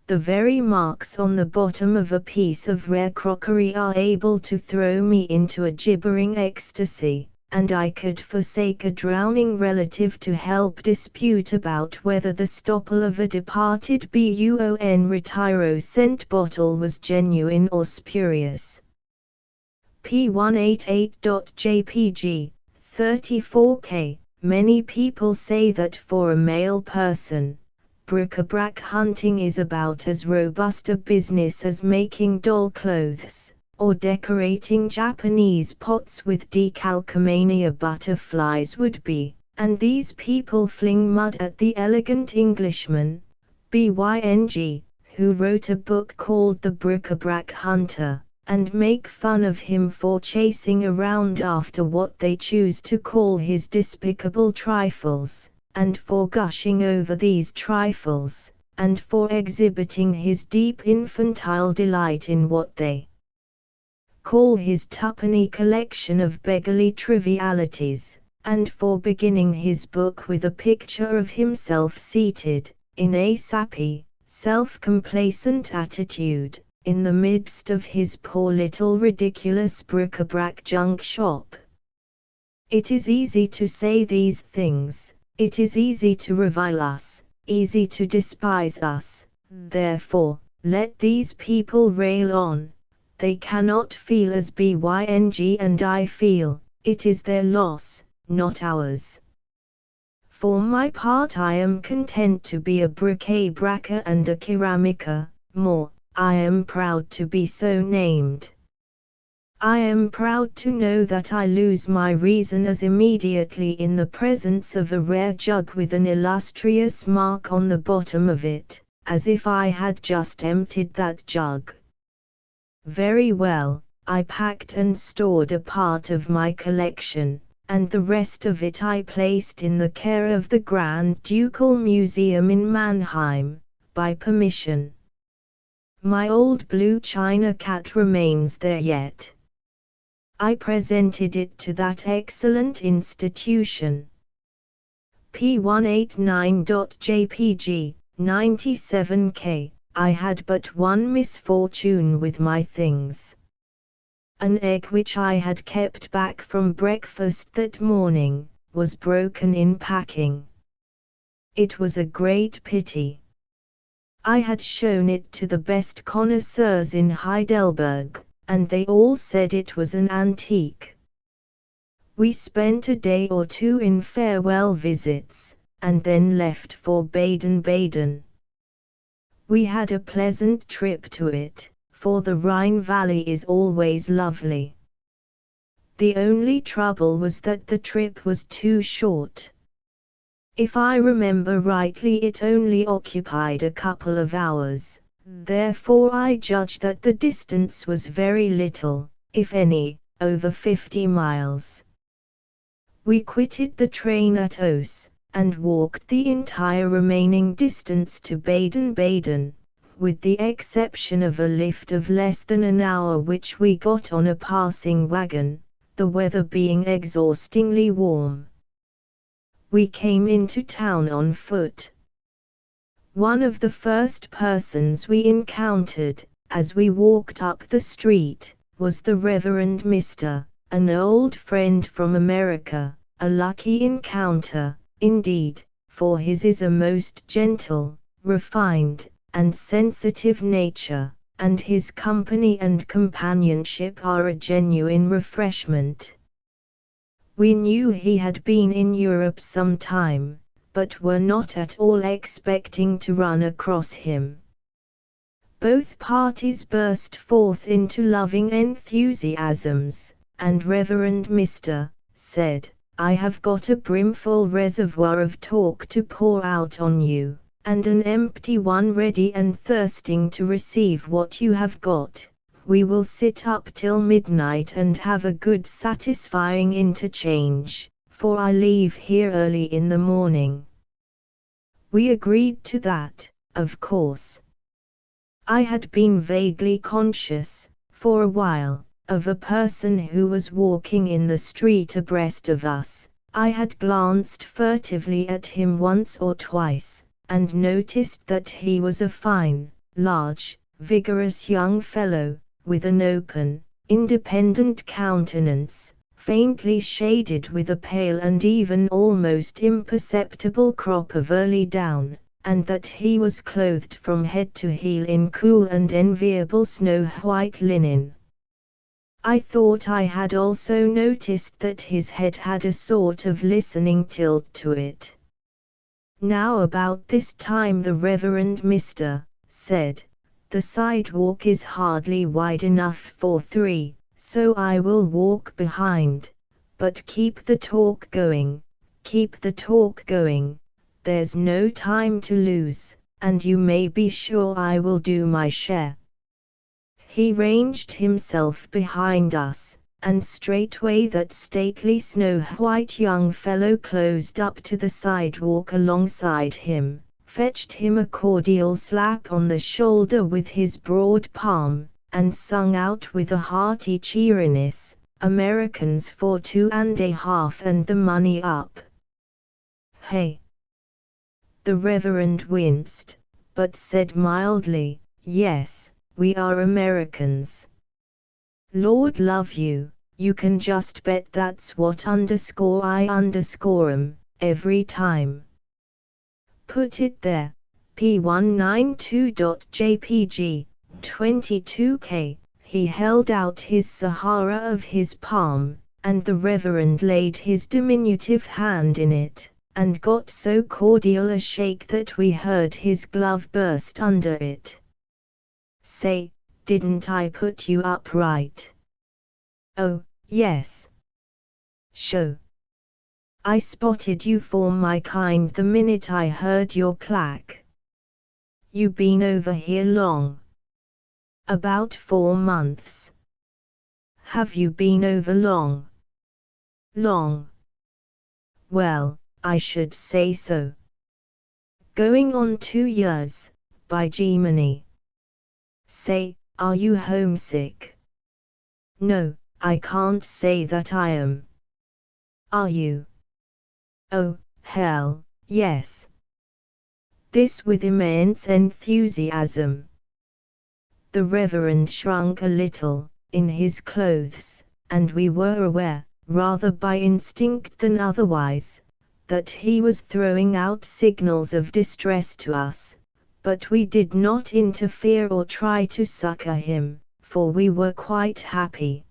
The very marks on the bottom of a piece of rare crockery are able to throw me into a gibbering ecstasy, and I could forsake a drowning relative to help dispute about whether the stopple of a departed BUON Retiro scent bottle was genuine or spurious. P188.jpg, 34K. Many people say that for a male person, bric-a-brac hunting is about as robust a business as making doll clothes, or decorating Japanese pots with decalcomania butterflies would be, and these people fling mud at the elegant Englishman, Byng, who wrote a book called The Bric-a-Brac Hunter, and make fun of him for chasing around after what they choose to call his despicable trifles, and for gushing over these trifles, and for exhibiting his deep infantile delight in what they call his twopenny collection of beggarly trivialities, and for beginning his book with a picture of himself seated, in a sappy, self-complacent attitude, in the midst of his poor little ridiculous bric-a-brac junk shop. It is easy to say these things, it is easy to revile us, easy to despise us, therefore, let these people rail on. They cannot feel as Byng and I feel, it is their loss, not ours. For my part I am content to be a bric-a-bracer and a keramica, more, I am proud to be so named. I am proud to know that I lose my reason as immediately in the presence of a rare jug with an illustrious mark on the bottom of it, as if I had just emptied that jug. Very well, I packed and stored a part of my collection, and the rest of it I placed in the care of the Grand Ducal Museum in Mannheim, by permission. My old blue china cat remains there yet. I presented it to that excellent institution. P189.jpg, 97K. I had but one misfortune with my things. An egg which I had kept back from breakfast that morning, was broken in packing. It was a great pity. I had shown it to the best connoisseurs in Heidelberg, and they all said it was an antique. We spent a day or two in farewell visits, and then left for Baden-Baden. We had a pleasant trip to it, for the Rhine Valley is always lovely. The only trouble was that the trip was too short. If I remember rightly, it only occupied a couple of hours, therefore I judge that the distance was very little, if any, over 50 miles. We quitted the train at Oos, and walked the entire remaining distance to Baden-Baden, with the exception of a lift of less than an hour which we got on a passing wagon, the weather being exhaustingly warm. We came into town on foot. One of the first persons we encountered, as we walked up the street, was the Reverend Mr., an old friend from America, a lucky encounter, indeed, for his is a most gentle, refined, and sensitive nature, and his company and companionship are a genuine refreshment. We knew he had been in Europe some time, but were not at all expecting to run across him. Both parties burst forth into loving enthusiasms, and Reverend Mr. said, "I have got a brimful reservoir of talk to pour out on you, and an empty one ready and thirsting to receive what you have got. We will sit up till midnight and have a good satisfying interchange, for I leave here early in the morning." We agreed to that, of course. I had been vaguely conscious, for a while, of a person who was walking in the street abreast of us. I had glanced furtively at him once or twice, and noticed that he was a fine, large, vigorous young fellow, with an open, independent countenance, faintly shaded with a pale and even almost imperceptible crop of early down, and that he was clothed from head to heel in cool and enviable snow-white linen. I thought I had also noticed that his head had a sort of listening tilt to it. Now about this time the Reverend Mr. said, "The sidewalk is hardly wide enough for three, so I will walk behind, but keep the talk going, there's no time to lose, and you may be sure I will do my share." He ranged himself behind us, and straightway that stately snow-white young fellow closed up to the sidewalk alongside him, fetched him a cordial slap on the shoulder with his broad palm, and sung out with a hearty cheeriness, "Americans for 2.5 and the money up." Hey! The Reverend winced, but said mildly, "Yes, we are Americans. Lord love you, you can just bet that's what _I_'em, every time. Put it there, P192.jpg, 22K." He held out his Sahara of his palm, and the Reverend laid his diminutive hand in it, and got so cordial a shake that we heard his glove burst under it. "Say, didn't I put you up right?" "Oh, yes. Sho. I spotted you for my kind the minute I heard your clack. You been over here long?" "About 4 months." "Have you been over long?" "Long? Well, I should say so. Going on 2 years, by Gemini." "Say, are you homesick?" "No, I can't say that I am." "Are you?" "Oh, hell, yes." This with immense enthusiasm. The Reverend shrunk a little, in his clothes, and we were aware, rather by instinct than otherwise, that he was throwing out signals of distress to us, but we did not interfere or try to succor him, for we were quite happy.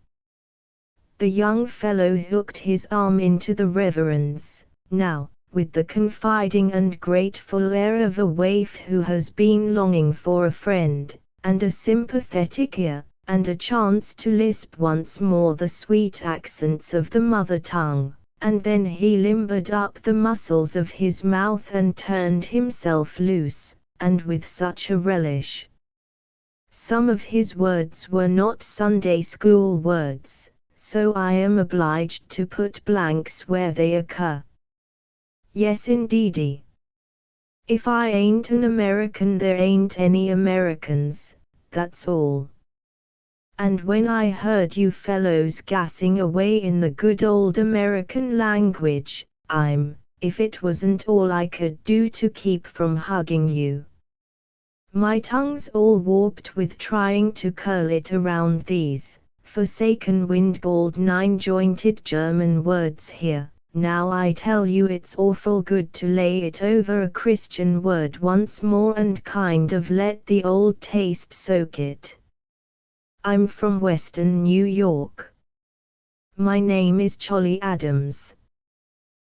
The young fellow hooked his arm into the Reverend's, now, with the confiding and grateful air of a waif who has been longing for a friend, and a sympathetic ear, and a chance to lisp once more the sweet accents of the mother tongue, and then he limbered up the muscles of his mouth and turned himself loose, and with such a relish. Some of his words were not Sunday school words, so I am obliged to put blanks where they occur. Yes indeedy. If I ain't an American there ain't any Americans, that's all. And when I heard you fellows gassing away in the good old American language, if it wasn't all I could do to keep from hugging you. My tongue's all warped with trying to curl it around these forsaken wind-galled 9-jointed German words here. Now I tell you it's awful good to lay it over a Christian word once more and kind of let the old taste soak it. I'm from Western New York. My name is Cholly Adams.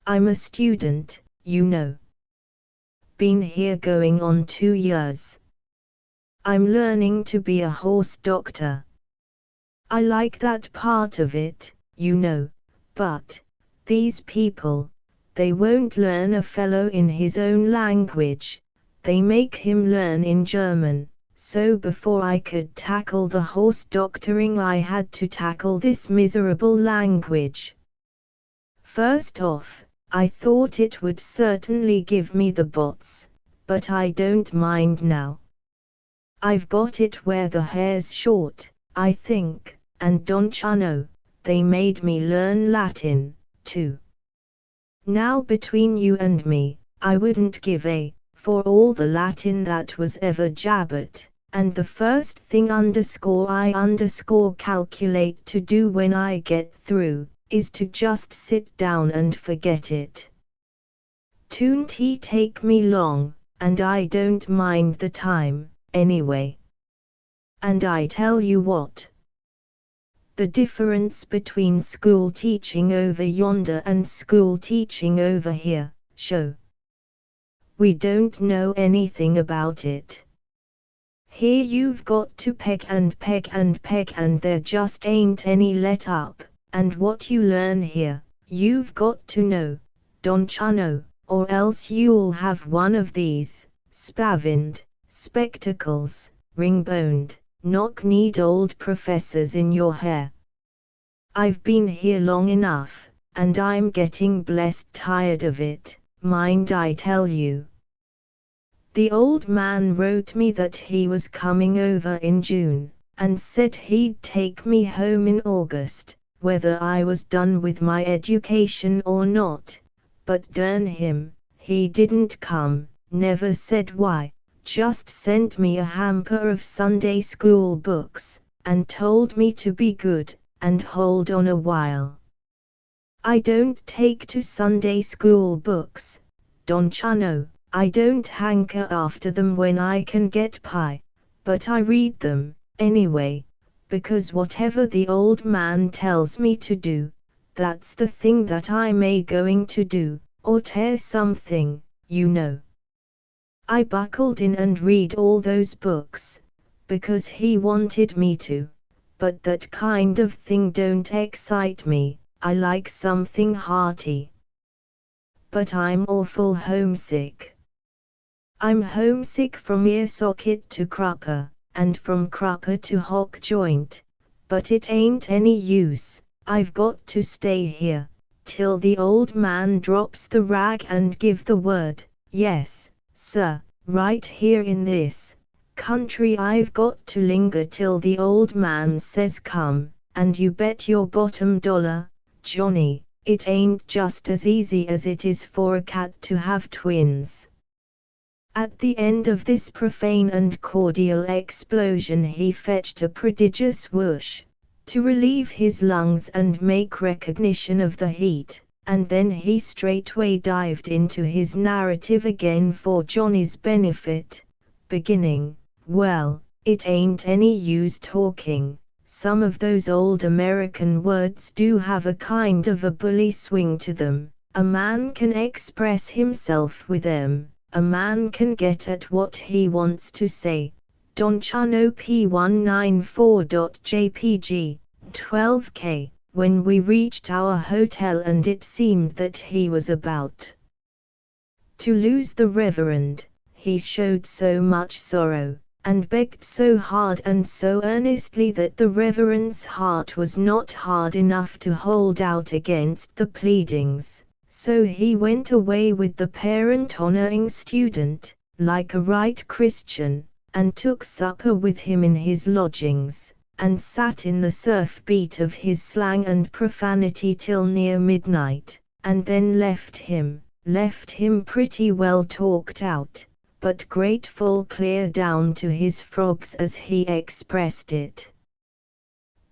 I'm a student, you know. Been here going on 2 years. I'm learning to be a horse doctor. I like that part of it, you know, but these people, they won't learn a fellow in his own language, they make him learn in German, so before I could tackle the horse doctoring I had to tackle this miserable language. First off, I thought it would certainly give me the bots, but I don't mind now. I've got it where the hair's short, I think, and Donciano, they made me learn Latin, too. Now between you and me, I wouldn't give for all the Latin that was ever jabbered, and the first thing I calculate to do when I get through, is to just sit down and forget it. Toon't take me long, and I don't mind the time, anyway. And I tell you what. The difference between school teaching over yonder and school teaching over here, show. We don't know anything about it. Here you've got to peck and peck and peck and there just ain't any let up, and what you learn here, you've got to know, Donciano, or else you'll have one of these, spavined, spectacles, ring-boned, knock-kneed old professors in your hair. I've been here long enough, and I'm getting blessed tired of it, mind I tell you. The old man wrote me that he was coming over in June, and said he'd take me home in August, whether I was done with my education or not, but darn him, he didn't come, never said why, just sent me a hamper of Sunday school books, and told me to be good, and hold on a while. I don't take to Sunday school books, Don Chano. I don't hanker after them when I can get pie, but I read them, anyway, because whatever the old man tells me to do, that's the thing that I may going to do, or tear something, you know. I buckled in and read all those books, because he wanted me to, but that kind of thing don't excite me, I like something hearty. But I'm awful homesick. I'm homesick from ear socket to crupper, and from crupper to hock joint, but it ain't any use, I've got to stay here, till the old man drops the rag and give the word, yes, sir, right here in this country I've got to linger till the old man says come, and you bet your bottom dollar, Johnny, it ain't just as easy as it is for a cat to have twins. At the end of this profane and cordial explosion he fetched a prodigious whoosh, to relieve his lungs and make recognition of the heat, and then he straightway dived into his narrative again for Johnny's benefit, beginning, well, it ain't any use talking, some of those old American words do have a kind of a bully swing to them, a man can express himself with them. A man can get at what he wants to say. Don Chano P194.jpg, 12K, when we reached our hotel and it seemed that he was about to lose the Reverend, he showed so much sorrow, and begged so hard and so earnestly that the Reverend's heart was not hard enough to hold out against the pleadings. So he went away with the parent-honoring student, like a right Christian, and took supper with him in his lodgings, and sat in the surf beat of his slang and profanity till near midnight, and then left him pretty well talked out, but grateful clear down to his frogs as he expressed it.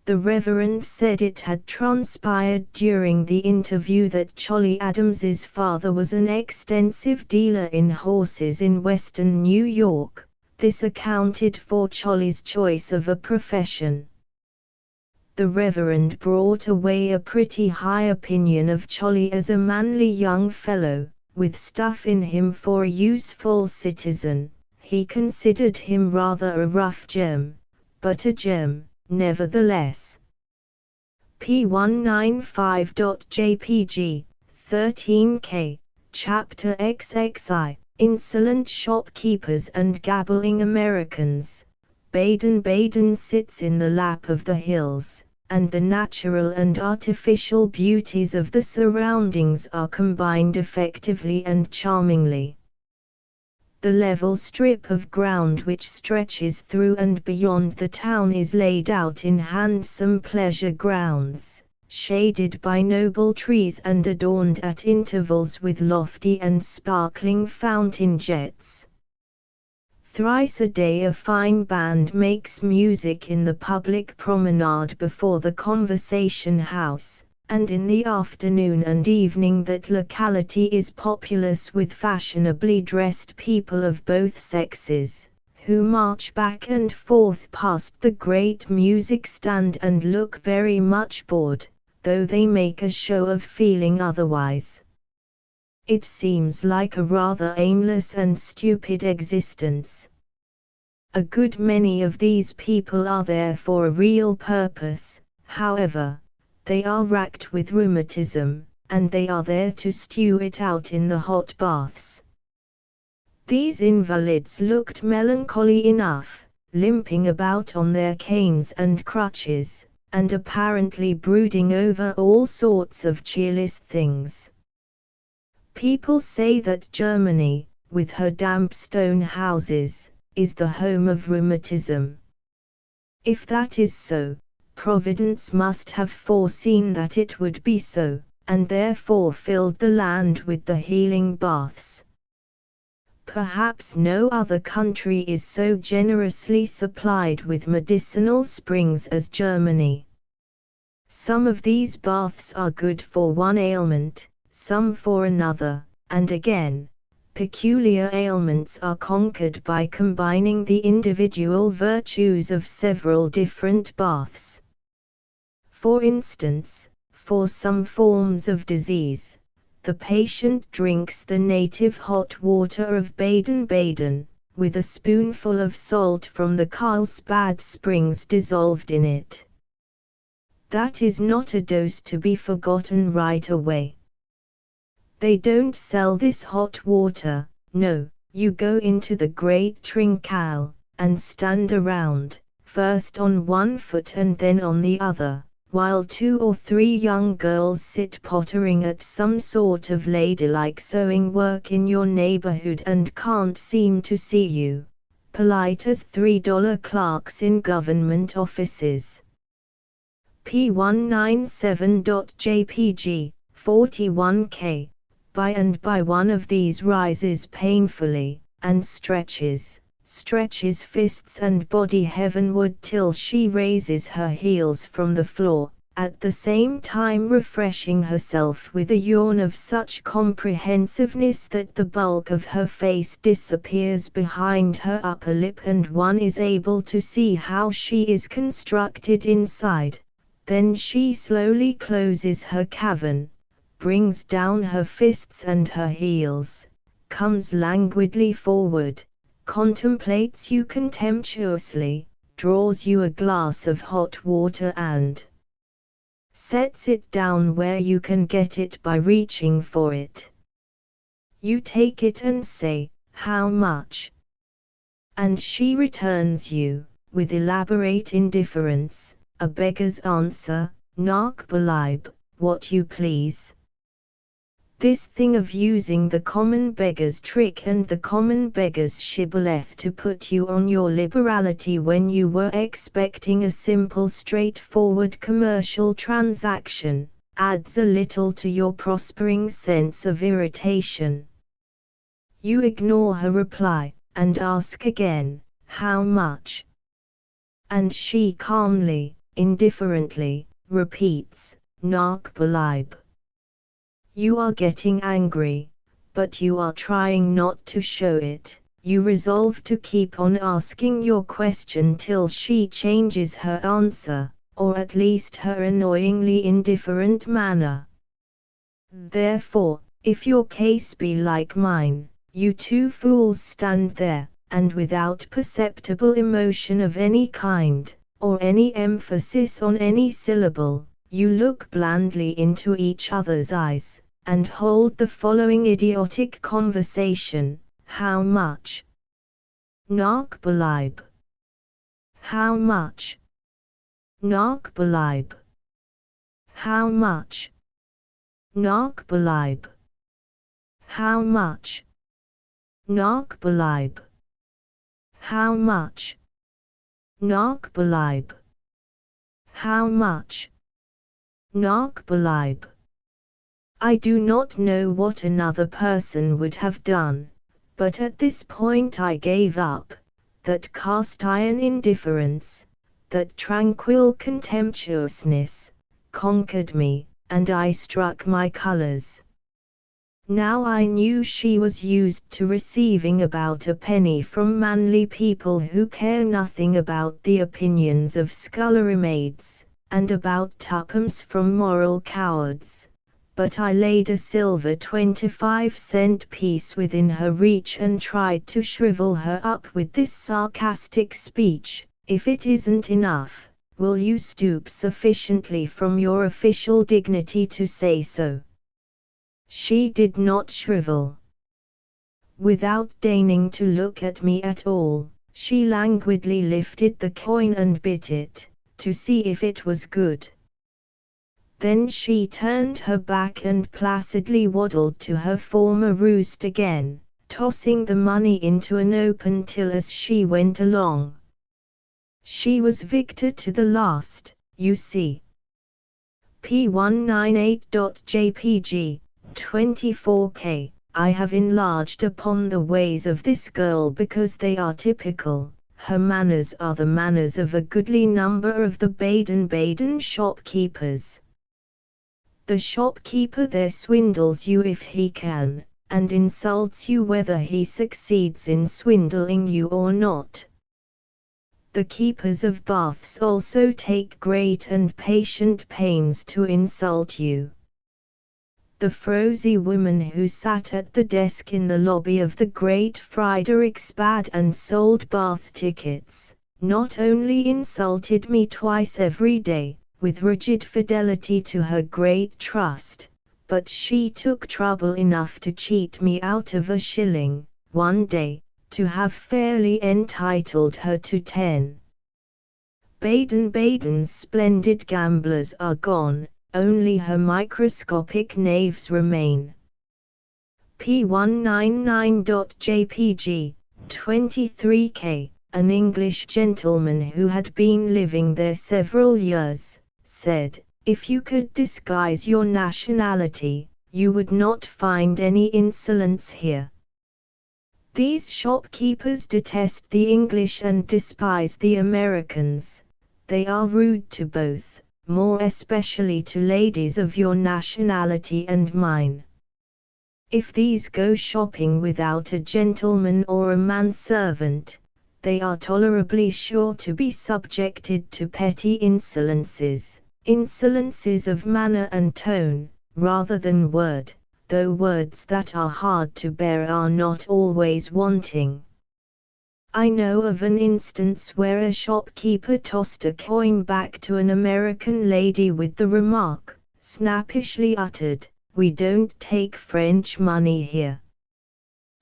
The Reverend said it had transpired during the interview that Cholly Adams's father was an extensive dealer in horses in western New York. This accounted for Cholly's choice of a profession. The Reverend brought away a pretty high opinion of Cholly as a manly young fellow, with stuff in him for a useful citizen. He considered him rather a rough gem, but a gem nevertheless. P195.jpg, 13K, Chapter XXI, Insolent Shopkeepers and Gabbling Americans. Baden sits in the lap of the hills, and the natural and artificial beauties of the surroundings are combined effectively and charmingly. The level strip of ground which stretches through and beyond the town is laid out in handsome pleasure grounds, shaded by noble trees and adorned at intervals with lofty and sparkling fountain jets. Thrice a day a fine band makes music in the public promenade before the Conversation House, and in the afternoon and evening that locality is populous with fashionably dressed people of both sexes, who march back and forth past the great music stand and look very much bored, though they make a show of feeling otherwise. It seems like a rather aimless and stupid existence. A good many of these people are there for a real purpose, however. They are racked with rheumatism, and they are there to stew it out in the hot baths. These invalids looked melancholy enough, limping about on their canes and crutches, and apparently brooding over all sorts of cheerless things. People say that Germany, with her damp stone houses, is the home of rheumatism. If that is so, Providence must have foreseen that it would be so, and therefore filled the land with the healing baths. Perhaps no other country is so generously supplied with medicinal springs as Germany. Some of these baths are good for one ailment, some for another, and again, peculiar ailments are conquered by combining the individual virtues of several different baths. For instance, for some forms of disease, the patient drinks the native hot water of Baden-Baden, with a spoonful of salt from the Carlsbad springs dissolved in it. That is not a dose to be forgotten right away. They don't sell this hot water, no, you go into the great Trinkal, and stand around, first on one foot and then on the other, while 2 or 3 young girls sit pottering at some sort of ladylike sewing work in your neighborhood and can't seem to see you, polite as $3 clerks in government offices. P197.jpg, 41K. By and by one of these rises painfully, and stretches fists and body heavenward till she raises her heels from the floor, at the same time refreshing herself with a yawn of such comprehensiveness that the bulk of her face disappears behind her upper lip and one is able to see how she is constructed inside. Then she slowly closes her cavern, brings down her fists and her heels, comes languidly forward, contemplates you contemptuously, draws you a glass of hot water and sets it down where you can get it by reaching for it. You take it and say, "How much?" And she returns you, with elaborate indifference, a beggar's answer, "Nach Belieb, what you please." This thing of using the common beggar's trick and the common beggar's shibboleth to put you on your liberality when you were expecting a simple straightforward commercial transaction, adds a little to your prospering sense of irritation. You ignore her reply, and ask again, "How much?" And she calmly, indifferently, repeats, "Nach Belieb." You are getting angry, but you are trying not to show it. You resolve to keep on asking your question till she changes her answer, or at least her annoyingly indifferent manner. Therefore, if your case be like mine, you 2 fools stand there, and without perceptible emotion of any kind, or any emphasis on any syllable, you look blandly into each other's eyes, and hold the following idiotic conversation: "How much?" "Nach Belieb." "How much?" "Nach Belieb." "How much?" "Nach Belieb." "How much?" "Nach Belieb." "How much?" "Nach Belieb." "How much?" "Nach Belieb." I do not know what another person would have done, but at this point I gave up. That cast-iron indifference, that tranquil contemptuousness, conquered me, and I struck my colors. Now I knew she was used to receiving about a penny from manly people who care nothing about the opinions of scullery maids, and about 2pence from moral cowards. But I laid a silver 25-cent piece within her reach and tried to shrivel her up with this sarcastic speech: "If it isn't enough, will you stoop sufficiently from your official dignity to say so?" She did not shrivel. Without deigning to look at me at all, She languidly lifted the coin and bit it, to see if it was good. Then she turned her back and placidly waddled to her former roost again, tossing the money into an open till as she went along. She was victor to the last, you see. P198.jpg, 24K. I have enlarged upon the ways of this girl because they are typical. Her manners are the manners of a goodly number of the Baden-Baden shopkeepers. The shopkeeper there swindles you if he can, and insults you whether he succeeds in swindling you or not. The keepers of baths also take great and patient pains to insult you. The frowsy woman who sat at the desk in the lobby of the Great Friederichsbad and sold bath tickets, not only insulted me twice every day, with rigid fidelity to her great trust, but she took trouble enough to cheat me out of a shilling, one day, to have fairly entitled her to 10. Baden-Baden's splendid gamblers are gone, only her microscopic knaves remain. P199.jpg, 23K. An English gentleman who had been living there several years, said, if you could disguise your nationality, you would not find any insolence here. These shopkeepers detest the English and despise the Americans. They are rude to both, more especially to ladies of your nationality and mine. If these go shopping without a gentleman or a manservant, they are tolerably sure to be subjected to petty insolences of manner and tone, rather than word, though words that are hard to bear are not always wanting. I know of an instance where a shopkeeper tossed a coin back to an American lady with the remark, snappishly uttered, "We don't take French money here."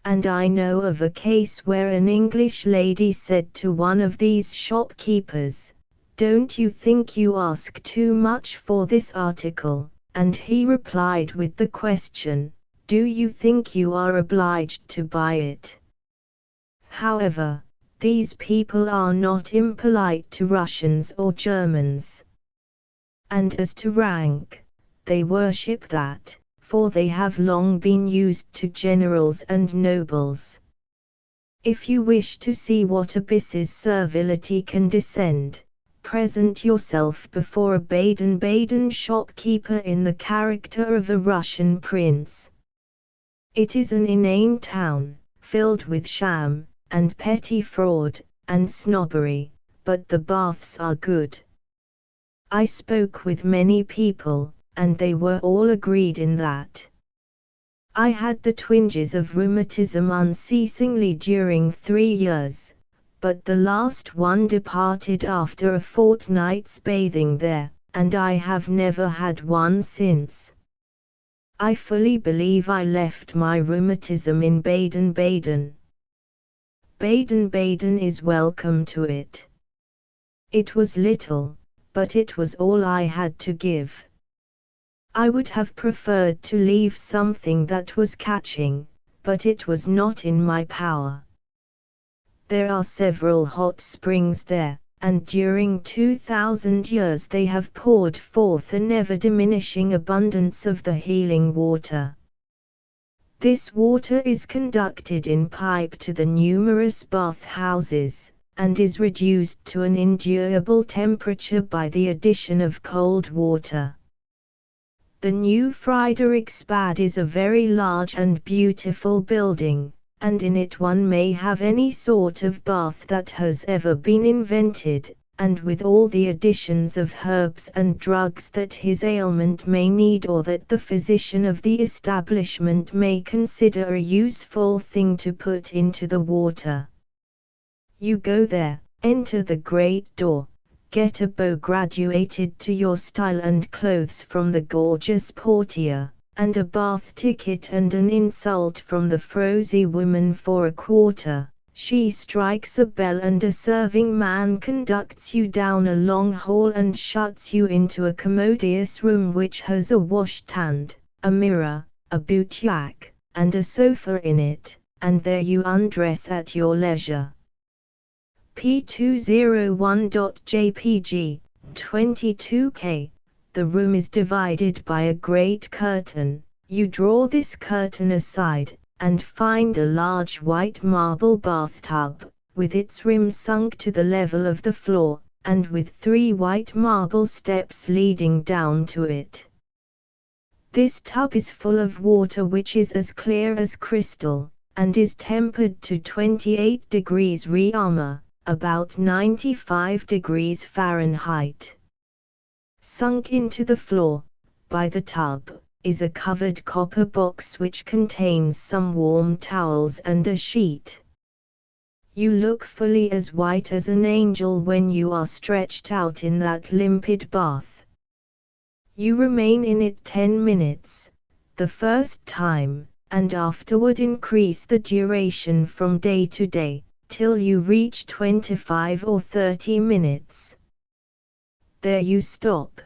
And I know of a case where an English lady said to one of these shopkeepers, "Don't you think you ask too much for this article?" And he replied with the question, "Do you think you are obliged to buy it?" However, these people are not impolite to Russians or Germans. And as to rank, they worship that, for they have long been used to generals and nobles. If you wish to see what abysses servility can descend, present yourself before a Baden-Baden shopkeeper in the character of a Russian prince. It is an inane town, filled with sham, and petty fraud, and snobbery, but the baths are good. I spoke with many people, and they were all agreed in that. I had the twinges of rheumatism unceasingly during 3 years, but the last one departed after a fortnight's bathing there, and I have never had one since. I fully believe I left my rheumatism in Baden-Baden. Baden-Baden is welcome to it. It was little, but it was all I had to give. I would have preferred to leave something that was catching, but it was not in my power. There are several hot springs there, and during 2,000 years they have poured forth a never-diminishing abundance of the healing water. This water is conducted in pipe to the numerous bath houses, and is reduced to an endurable temperature by the addition of cold water. The new Friederichsbad is a very large and beautiful building, and in it one may have any sort of bath that has ever been invented, and with all the additions of herbs and drugs that his ailment may need or that the physician of the establishment may consider a useful thing to put into the water. You go there, enter the great door, get a bow graduated to your style and clothes from the gorgeous portier, and a bath ticket and an insult from the frowsy woman for a quarter, She strikes a bell and a serving man conducts you down a long hall and shuts you into a commodious room which has a washstand, a mirror, a boutique, and a sofa in it, and there you undress at your leisure. P201.jpg, 22K. The room is divided by a great curtain. You draw this curtain aside, and find a large white marble bathtub, with its rim sunk to the level of the floor, and with 3 white marble steps leading down to it. This tub is full of water which is as clear as crystal, and is tempered to 28 degrees Reaumur, about 95 degrees Fahrenheit. Sunk into the floor, by the tub, is a covered copper box which contains some warm towels and a sheet. You look fully as white as an angel when you are stretched out in that limpid bath. You remain in it 10 minutes, the first time, and afterward increase the duration from day to day, till you reach 25 or 30 minutes. There you stop.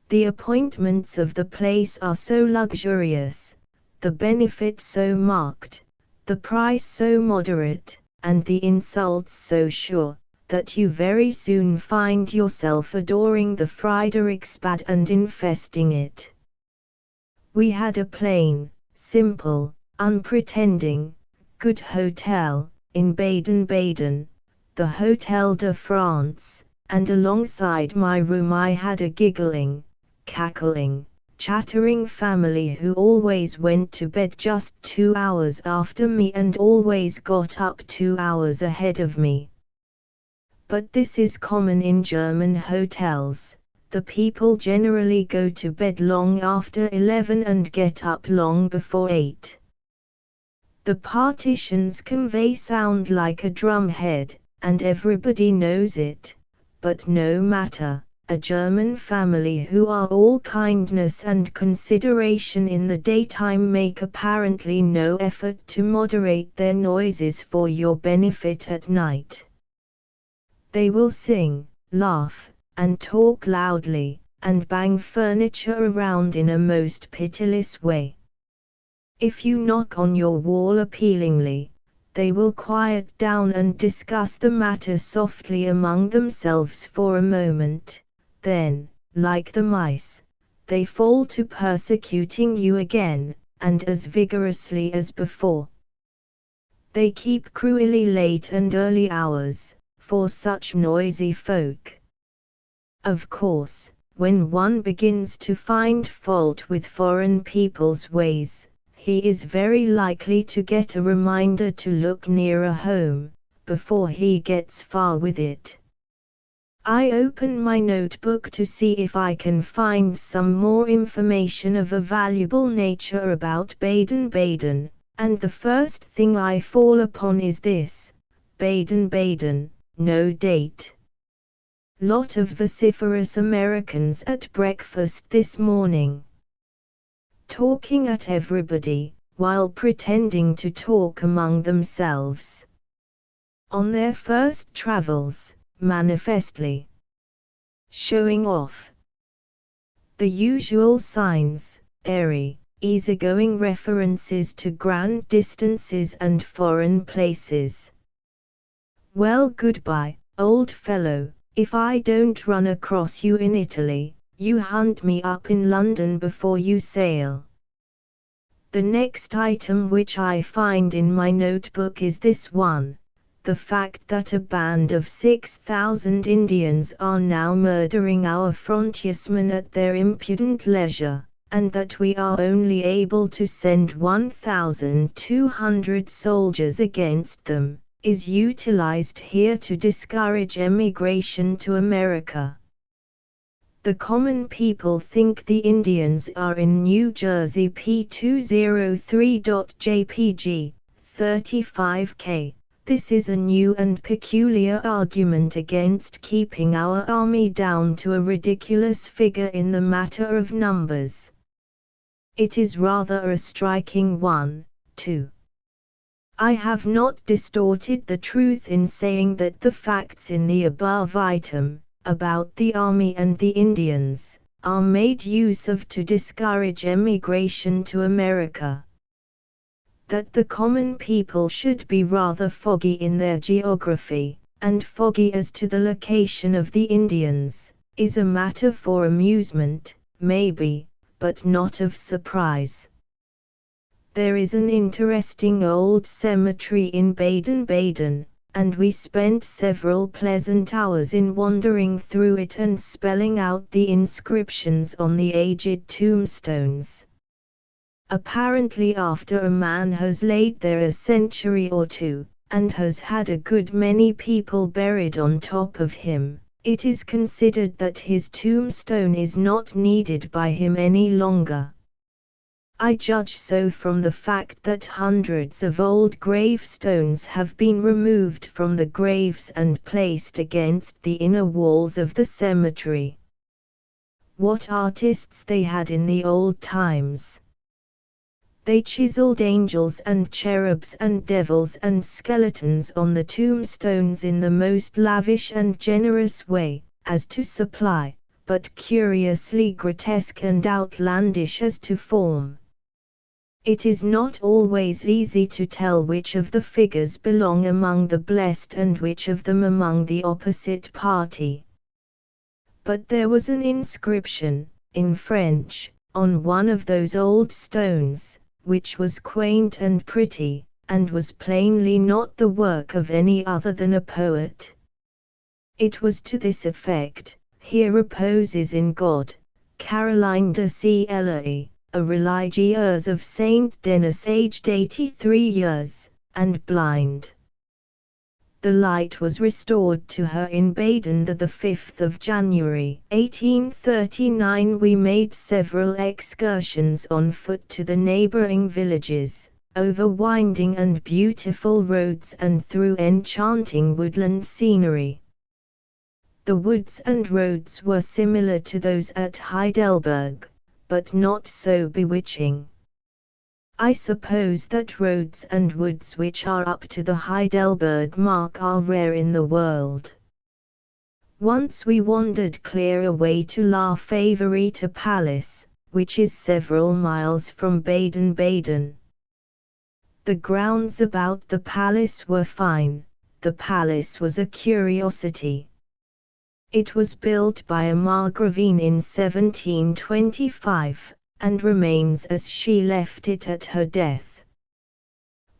The appointments of the place are so luxurious, the benefit so marked, the price so moderate, and the insults so sure, that you very soon find yourself adoring the Friederichsbad and infesting it. We had a plain, simple, unpretending, good hotel, in Baden-Baden, the Hotel de France, and alongside my room I had a giggling, cackling, chattering family who always went to bed just 2 hours after me and always got up 2 hours ahead of me. But this is common in German hotels. The people generally go to bed long after 11 and get up long before 8. The partitions convey sound like a drumhead, and everybody knows it. But no matter, a German family who are all kindness and consideration in the daytime make apparently no effort to moderate their noises for your benefit at night. They will sing, laugh, and talk loudly, and bang furniture around in a most pitiless way. If you knock on your wall appealingly, they will quiet down and discuss the matter softly among themselves for a moment, then, like the mice, they fall to persecuting you again, and as vigorously as before. They keep cruelly late and early hours, for such noisy folk. Of course, when one begins to find fault with foreign people's ways, he is very likely to get a reminder to look nearer home, before he gets far with it. I open my notebook to see if I can find some more information of a valuable nature about Baden-Baden, and the first thing I fall upon is this: Baden-Baden, no date. Lot of vociferous Americans at breakfast this morning. Talking at everybody, while pretending to talk among themselves. On their first travels, manifestly. Showing off. The usual signs, airy, easygoing references to grand distances and foreign places. Well, goodbye, old fellow, if I don't run across you in Italy. You hunt me up in London before you sail. The next item which I find in my notebook is this one: the fact that a band of 6,000 Indians are now murdering our frontiersmen at their impudent leisure, and that we are only able to send 1,200 soldiers against them, is utilized here to discourage emigration to America. The common people think the Indians are in New Jersey. P203.jpg, 35K. This is a new and peculiar argument against keeping our army down to a ridiculous figure in the matter of numbers. It is rather a striking one, too. I have not distorted the truth in saying that the facts in the above item, about the army and the Indians, are made use of to discourage emigration to America. That the common people should be rather foggy in their geography, and foggy as to the location of the Indians, is a matter for amusement, maybe, but not of surprise. There is an interesting old cemetery in Baden-Baden, and we spent several pleasant hours in wandering through it and spelling out the inscriptions on the aged tombstones. Apparently after a man has laid there a century or two, and has had a good many people buried on top of him, it is considered that his tombstone is not needed by him any longer. I judge so from the fact that hundreds of old gravestones have been removed from the graves and placed against the inner walls of the cemetery. What artists they had in the old times! They chiseled angels and cherubs and devils and skeletons on the tombstones in the most lavish and generous way, as to supply, but curiously grotesque and outlandish as to form. It is not always easy to tell which of the figures belong among the blessed and which of them among the opposite party. But there was an inscription, in French, on one of those old stones, which was quaint and pretty, and was plainly not the work of any other than a poet. It was to this effect: "Here reposes in God, Caroline de Cla, a religieuse of Saint Denis aged 83 years, and blind." The light was restored to her in Baden the 5th of January, 1839. We made several excursions on foot to the neighboring villages, over winding and beautiful roads and through enchanting woodland scenery. The woods and roads were similar to those at Heidelberg, but not so bewitching. I suppose that roads and woods which are up to the Heidelberg mark are rare in the world. Once we wandered clear away to La Favorita Palace, which is several miles from Baden-Baden. The grounds about the palace were fine. The palace was a curiosity. It was built by a Margravine in 1725, and remains as she left it at her death.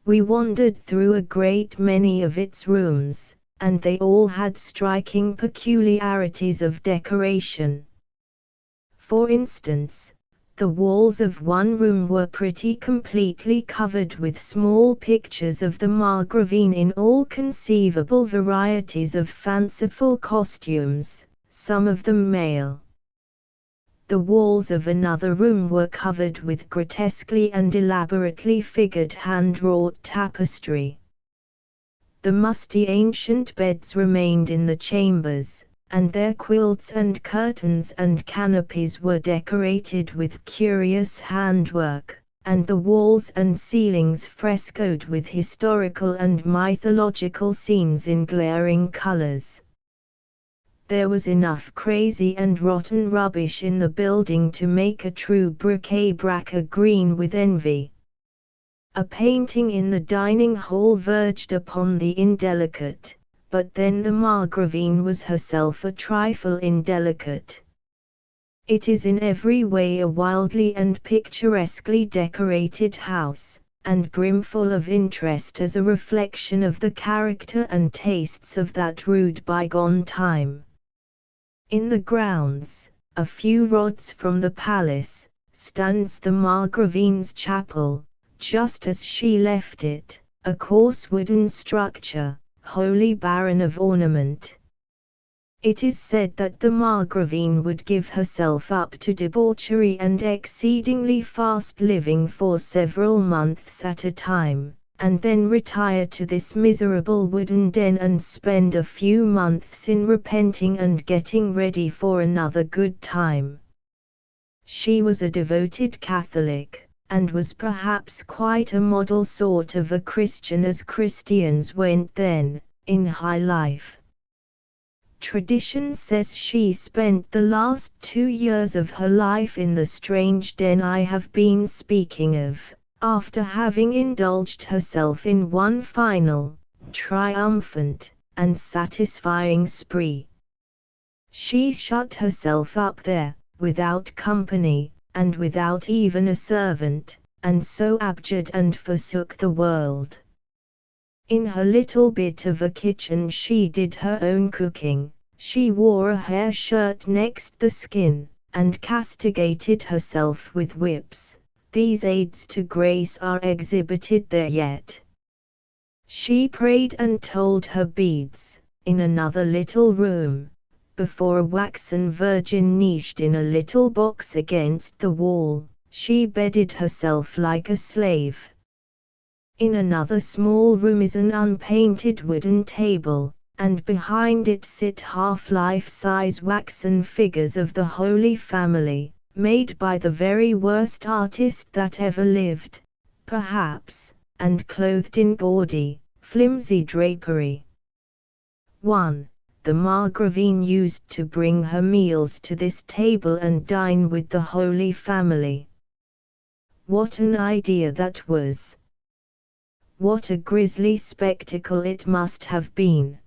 We wandered through a great many of its rooms, and they all had striking peculiarities of decoration. For instance, the walls of one room were pretty completely covered with small pictures of the Margravine in all conceivable varieties of fanciful costumes, some of them male. The walls of another room were covered with grotesquely and elaborately figured hand-wrought tapestry. The musty ancient beds remained in the chambers, and their quilts and curtains and canopies were decorated with curious handwork, and the walls and ceilings frescoed with historical and mythological scenes in glaring colors. There was enough crazy and rotten rubbish in the building to make a true bric-a-brac green with envy. A painting in the dining hall verged upon the indelicate, but then the Margravine was herself a trifle indelicate. It is in every way a wildly and picturesquely decorated house, and brimful of interest as a reflection of the character and tastes of that rude bygone time. In the grounds, a few rods from the palace, stands the Margravine's chapel, just as she left it, a coarse wooden structure, wholly barren of ornament. It is said that the Margravine would give herself up to debauchery and exceedingly fast living for several months at a time, and then retire to this miserable wooden den and spend a few months in repenting and getting ready for another good time. She was a devoted Catholic, and was perhaps quite a model sort of a Christian as Christians went then, in high life. Tradition says she spent the last 2 years of her life in the strange den I have been speaking of, after having indulged herself in one final, triumphant, and satisfying spree. She shut herself up there, without company, and without even a servant, and so abjured and forsook the world. In her little bit of a kitchen she did her own cooking, she wore a hair shirt next the skin, and castigated herself with whips. These aids to grace are exhibited there yet. She prayed and told her beads, in another little room, before a waxen Virgin niched in a little box against the wall. She bedded herself like a slave. In another small room is an unpainted wooden table, and behind it sit half-life-size waxen figures of the Holy Family, made by the very worst artist that ever lived, perhaps, and clothed in gaudy, flimsy drapery. 1. The Margravine used to bring her meals to this table and dine with the Holy Family. What an idea that was! What a grisly spectacle it must have been!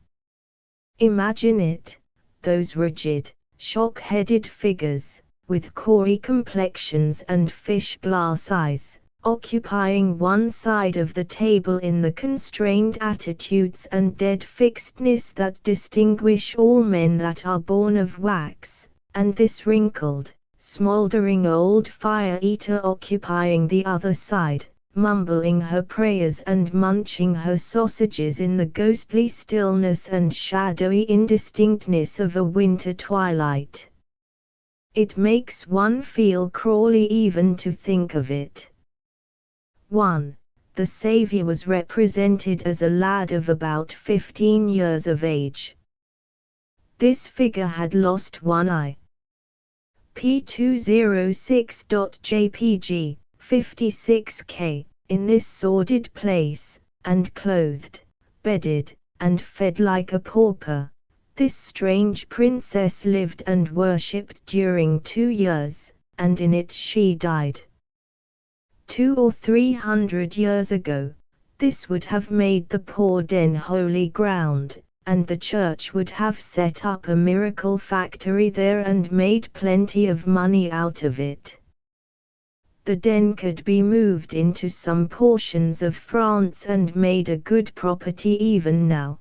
Imagine it, those rigid, shock-headed figures, with cory complexions and fish-glass eyes, occupying one side of the table in the constrained attitudes and dead fixedness that distinguish all men that are born of wax, and this wrinkled, smouldering old fire-eater occupying the other side, mumbling her prayers and munching her sausages in the ghostly stillness and shadowy indistinctness of a winter twilight. It makes one feel crawly even to think of it. 1. The Saviour was represented as a lad of about 15 years of age. This figure had lost one eye. P206.jpg, 56K, in this sordid place, and clothed, bedded, and fed like a pauper, this strange princess lived and worshipped during 2 years, and in it she died. 200 or 300 years ago, this would have made the poor den holy ground, and the church would have set up a miracle factory there and made plenty of money out of it. The den could be moved into some portions of France and made a good property even now.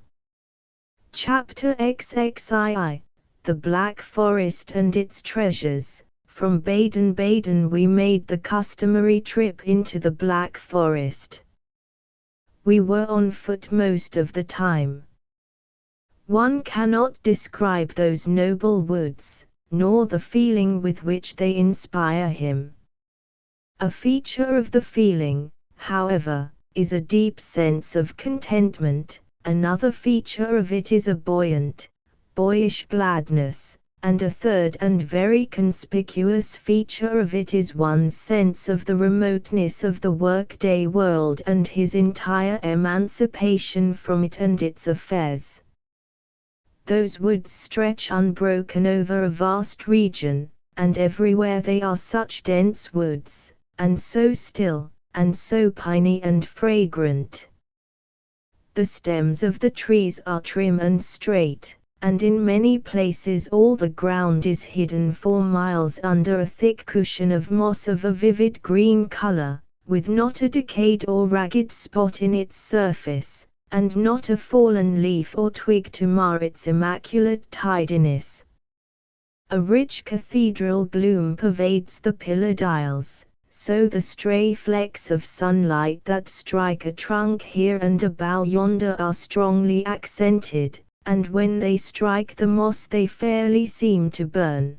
Chapter XXII, The Black Forest and its Treasures. From Baden-Baden we made the customary trip into the Black Forest. We were on foot most of the time. One cannot describe those noble woods, nor the feeling with which they inspire him. A feature of the feeling, however, is a deep sense of contentment, another feature of it is a buoyant, boyish gladness, and a third and very conspicuous feature of it is one's sense of the remoteness of the workday world and his entire emancipation from it and its affairs. Those woods stretch unbroken over a vast region, and everywhere they are such dense woods, and so still, and so piney and fragrant. The stems of the trees are trim and straight, and in many places all the ground is hidden for miles under a thick cushion of moss of a vivid green color, with not a decayed or ragged spot in its surface, and not a fallen leaf or twig to mar its immaculate tidiness. A rich cathedral gloom pervades the pillared aisles, so the stray flecks of sunlight that strike a trunk here and a bough yonder are strongly accented, and when they strike the moss they fairly seem to burn.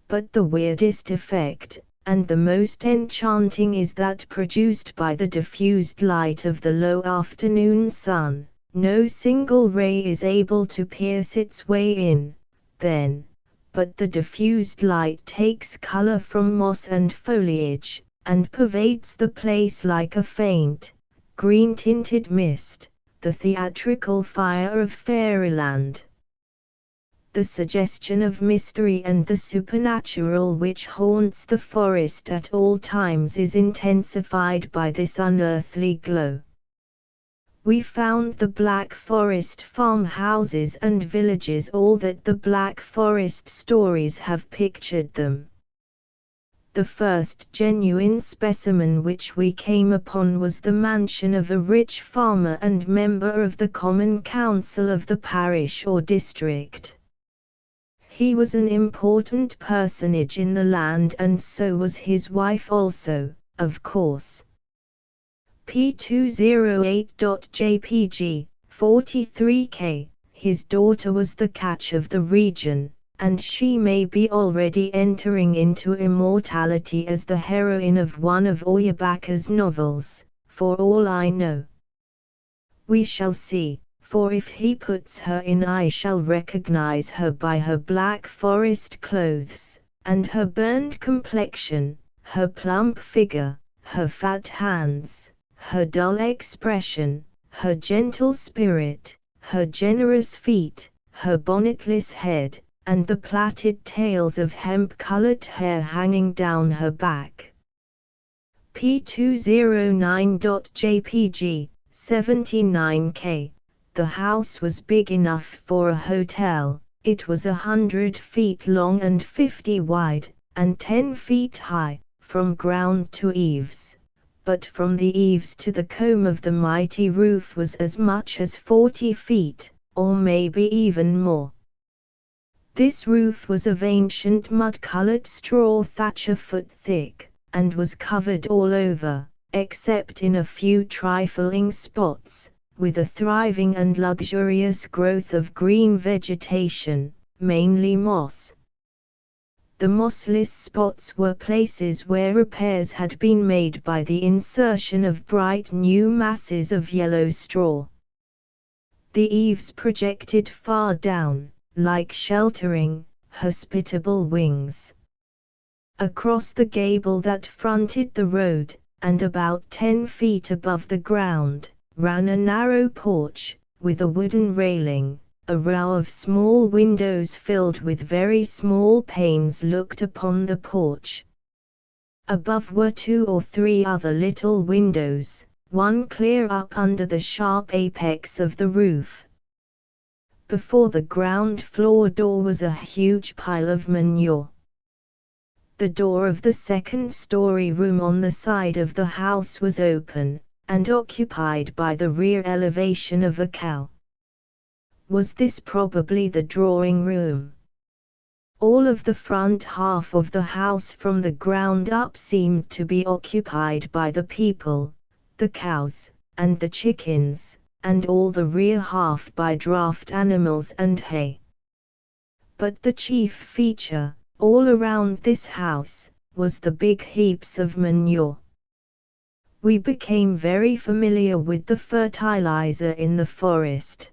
But the weirdest effect, and the most enchanting, is that produced by the diffused light of the low afternoon sun. No single ray is able to pierce its way in, then, but the diffused light takes color from moss and foliage, and pervades the place like a faint, green-tinted mist, the theatrical fire of fairyland. The suggestion of mystery and the supernatural which haunts the forest at all times is intensified by this unearthly glow. We found the Black Forest farmhouses and villages all that the Black Forest stories have pictured them. The first genuine specimen which we came upon was the mansion of a rich farmer and member of the Common Council of the parish or district. He was an important personage in the land, and so was his wife also, of course. P208.jpg, 43K, his daughter was the catch of the region, and she may be already entering into immortality as the heroine of one of Oyabaka's novels, for all I know. We shall see. For if he puts her in I shall recognize her by her Black Forest clothes, and her burned complexion, her plump figure, her fat hands, her dull expression, her gentle spirit, her generous feet, her bonnetless head, and the plaited tails of hemp-colored hair hanging down her back. P209.jpg, 79K. The house was big enough for a hotel. It was 100 feet long and 50 wide, and 10 feet high, from ground to eaves. But from the eaves to the comb of the mighty roof was as much as 40 feet, or maybe even more. This roof was of ancient mud-colored straw thatch a foot thick, and was covered all over, except in a few trifling spots, with a thriving and luxurious growth of green vegetation, mainly moss. The mossless spots were places where repairs had been made by the insertion of bright new masses of yellow straw. The eaves projected far down, like sheltering, hospitable wings. Across the gable that fronted the road, and about 10 feet above the ground, ran a narrow porch, with a wooden railing. A row of small windows filled with very small panes looked upon the porch. Above were 2 or 3 other little windows, one clear up under the sharp apex of the roof. Before the ground floor door was a huge pile of manure. The door of the second-story room on the side of the house was open, and occupied by the rear elevation of a cow. Was this probably the drawing room? All of the front half of the house from the ground up seemed to be occupied by the people, the cows, and the chickens, and all the rear half by draft animals and hay. But the chief feature, all around this house, was the big heaps of manure. We became very familiar with the fertilizer in the forest.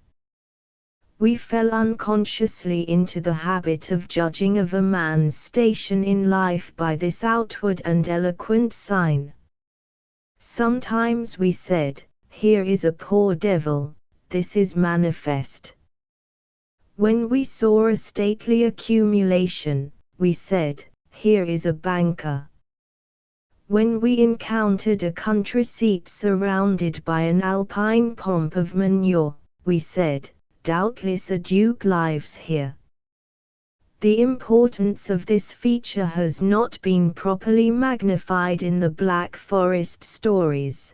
We fell unconsciously into the habit of judging of a man's station in life by this outward and eloquent sign. Sometimes we said, "Here is a poor devil, this is manifest." When we saw a stately accumulation, we said, "Here is a banker." When we encountered a country seat surrounded by an alpine pomp of manure, we said, "Doubtless a duke lives here." The importance of this feature has not been properly magnified in the Black Forest stories.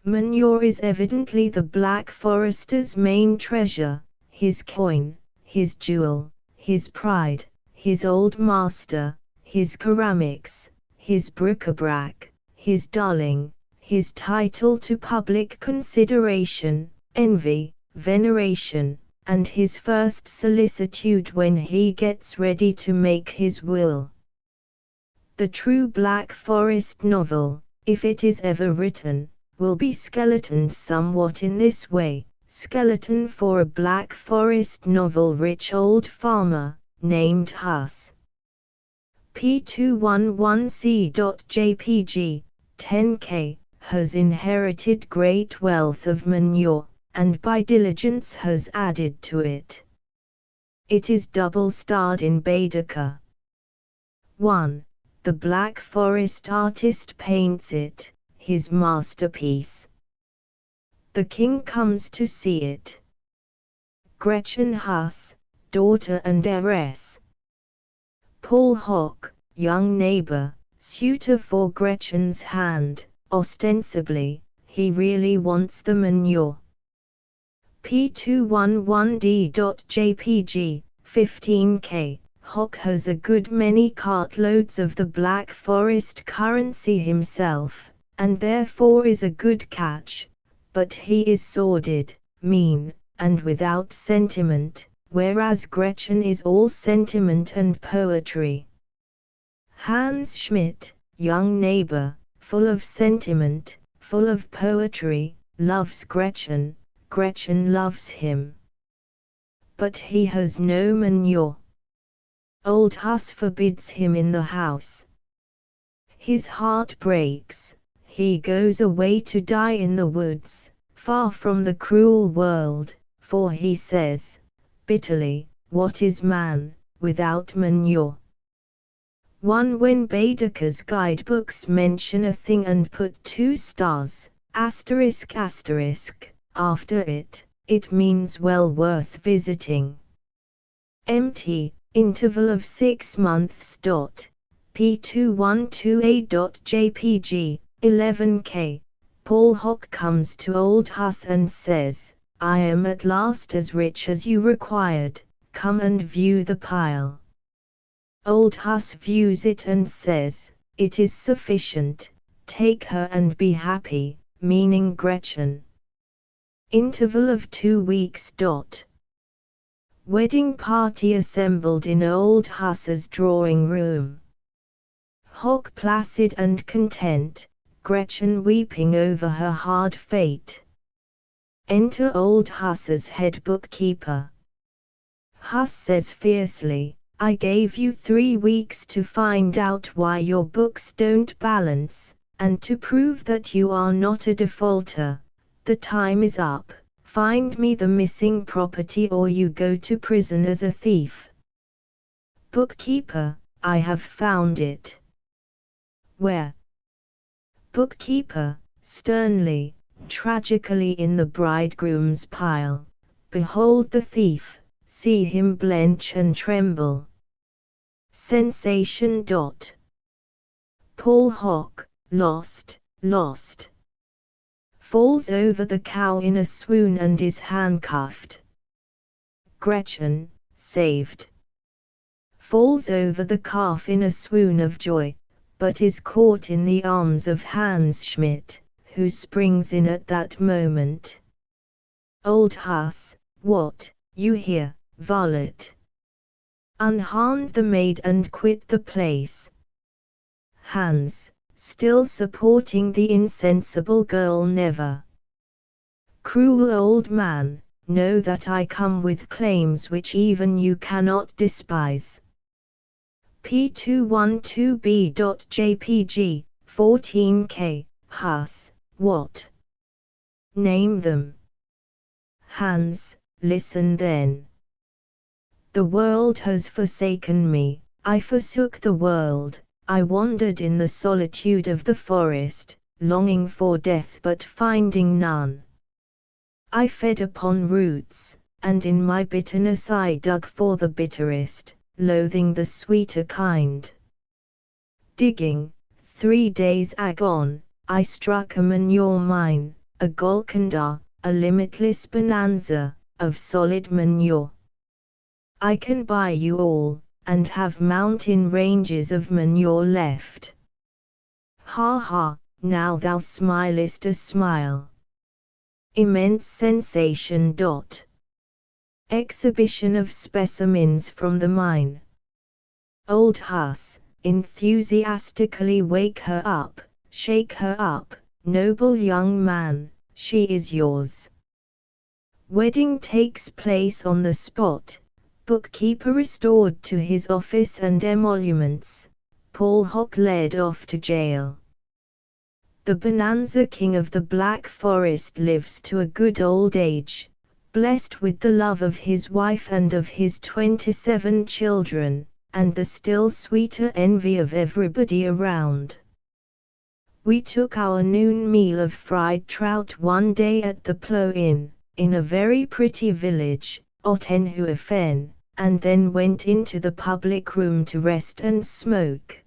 Manure is evidently the Black Forester's main treasure, his coin, his jewel, his pride, his old master, his ceramics, his bric-a-brac, his darling, his title to public consideration, envy, veneration, and his first solicitude when he gets ready to make his will. The true Black Forest novel, if it is ever written, will be skeletoned somewhat in this way. Skeleton for a Black Forest novel: rich old farmer, named Huss. P211C.jpg, 10K, has inherited great wealth of manure, and by diligence has added to it. It is double-starred in Baedeker. 1. The Black Forest artist paints it, his masterpiece. The king comes to see it. Gretchen Huss, daughter and heiress. Paul Hock, young neighbor, suitor for Gretchen's hand, ostensibly, he really wants the manure. P211D.jpg, 15K, Hock has a good many cartloads of the Black Forest currency himself, and therefore is a good catch, but he is sordid, mean, and without sentiment, whereas Gretchen is all sentiment and poetry. Hans Schmidt, young neighbor, full of sentiment, full of poetry, loves Gretchen, Gretchen loves him. But he has no manure. Old Huss forbids him in the house. His heart breaks, he goes away to die in the woods, far from the cruel world, for he says, bitterly, what is man, without manure? 1. When Baedeker's guidebooks mention a thing and put 2 stars, asterisk asterisk, after it, it means well worth visiting. Empty, interval of 6 months. P212A.jpg, 11K, Paul Hock comes to old Huss and says, I am at last as rich as you required, come and view the pile. Old Huss views it and says, it is sufficient, take her and be happy, meaning Gretchen. Interval of 2 weeks. Wedding party assembled in old Huss's drawing room. Hock placid and content, Gretchen weeping over her hard fate. Enter old Huss's head bookkeeper. Huss says fiercely, I gave you 3 weeks to find out why your books don't balance, and to prove that you are not a defaulter. The time is up, find me the missing property or you go to prison as a thief. Bookkeeper, I have found it. Where? Bookkeeper, sternly, tragically in the bridegroom's pile. Behold the thief, see him blench and tremble. Sensation. Paul Hock, lost, lost. Falls over the cow in a swoon and is handcuffed. Gretchen, saved. Falls over the calf in a swoon of joy, but is caught in the arms of Hans Schmidt, who springs in at that moment. Old Huss, what, you here, varlet? Unharned the maid and quit the place. Hans, still supporting the insensible girl, never. Cruel old man, know that I come with claims which even you cannot despise. P212B.jpg, 14K, Huss, what? Name them. Hans, listen then. The world has forsaken me, I forsook the world, I wandered in the solitude of the forest, longing for death but finding none. I fed upon roots, and in my bitterness I dug for the bitterest, loathing the sweeter kind. Digging, 3 days agone, I struck a manure mine, a Golconda, a limitless bonanza, of solid manure. I can buy you all, and have mountain ranges of manure left. Ha ha, now thou smilest a smile. Immense sensation. Exhibition of specimens from the mine. Old Huss, enthusiastically wake her up, shake her up, noble young man, she is yours. Wedding takes place on the spot, bookkeeper restored to his office and emoluments, Paul Hock led off to jail. The Bonanza King of the Black Forest lives to a good old age, blessed with the love of his wife and of his 27 children, and the still sweeter envy of everybody around. We took our noon meal of fried trout one day at the Plough Inn, in a very pretty village, Ottenhuifen, and then went into the public room to rest and smoke.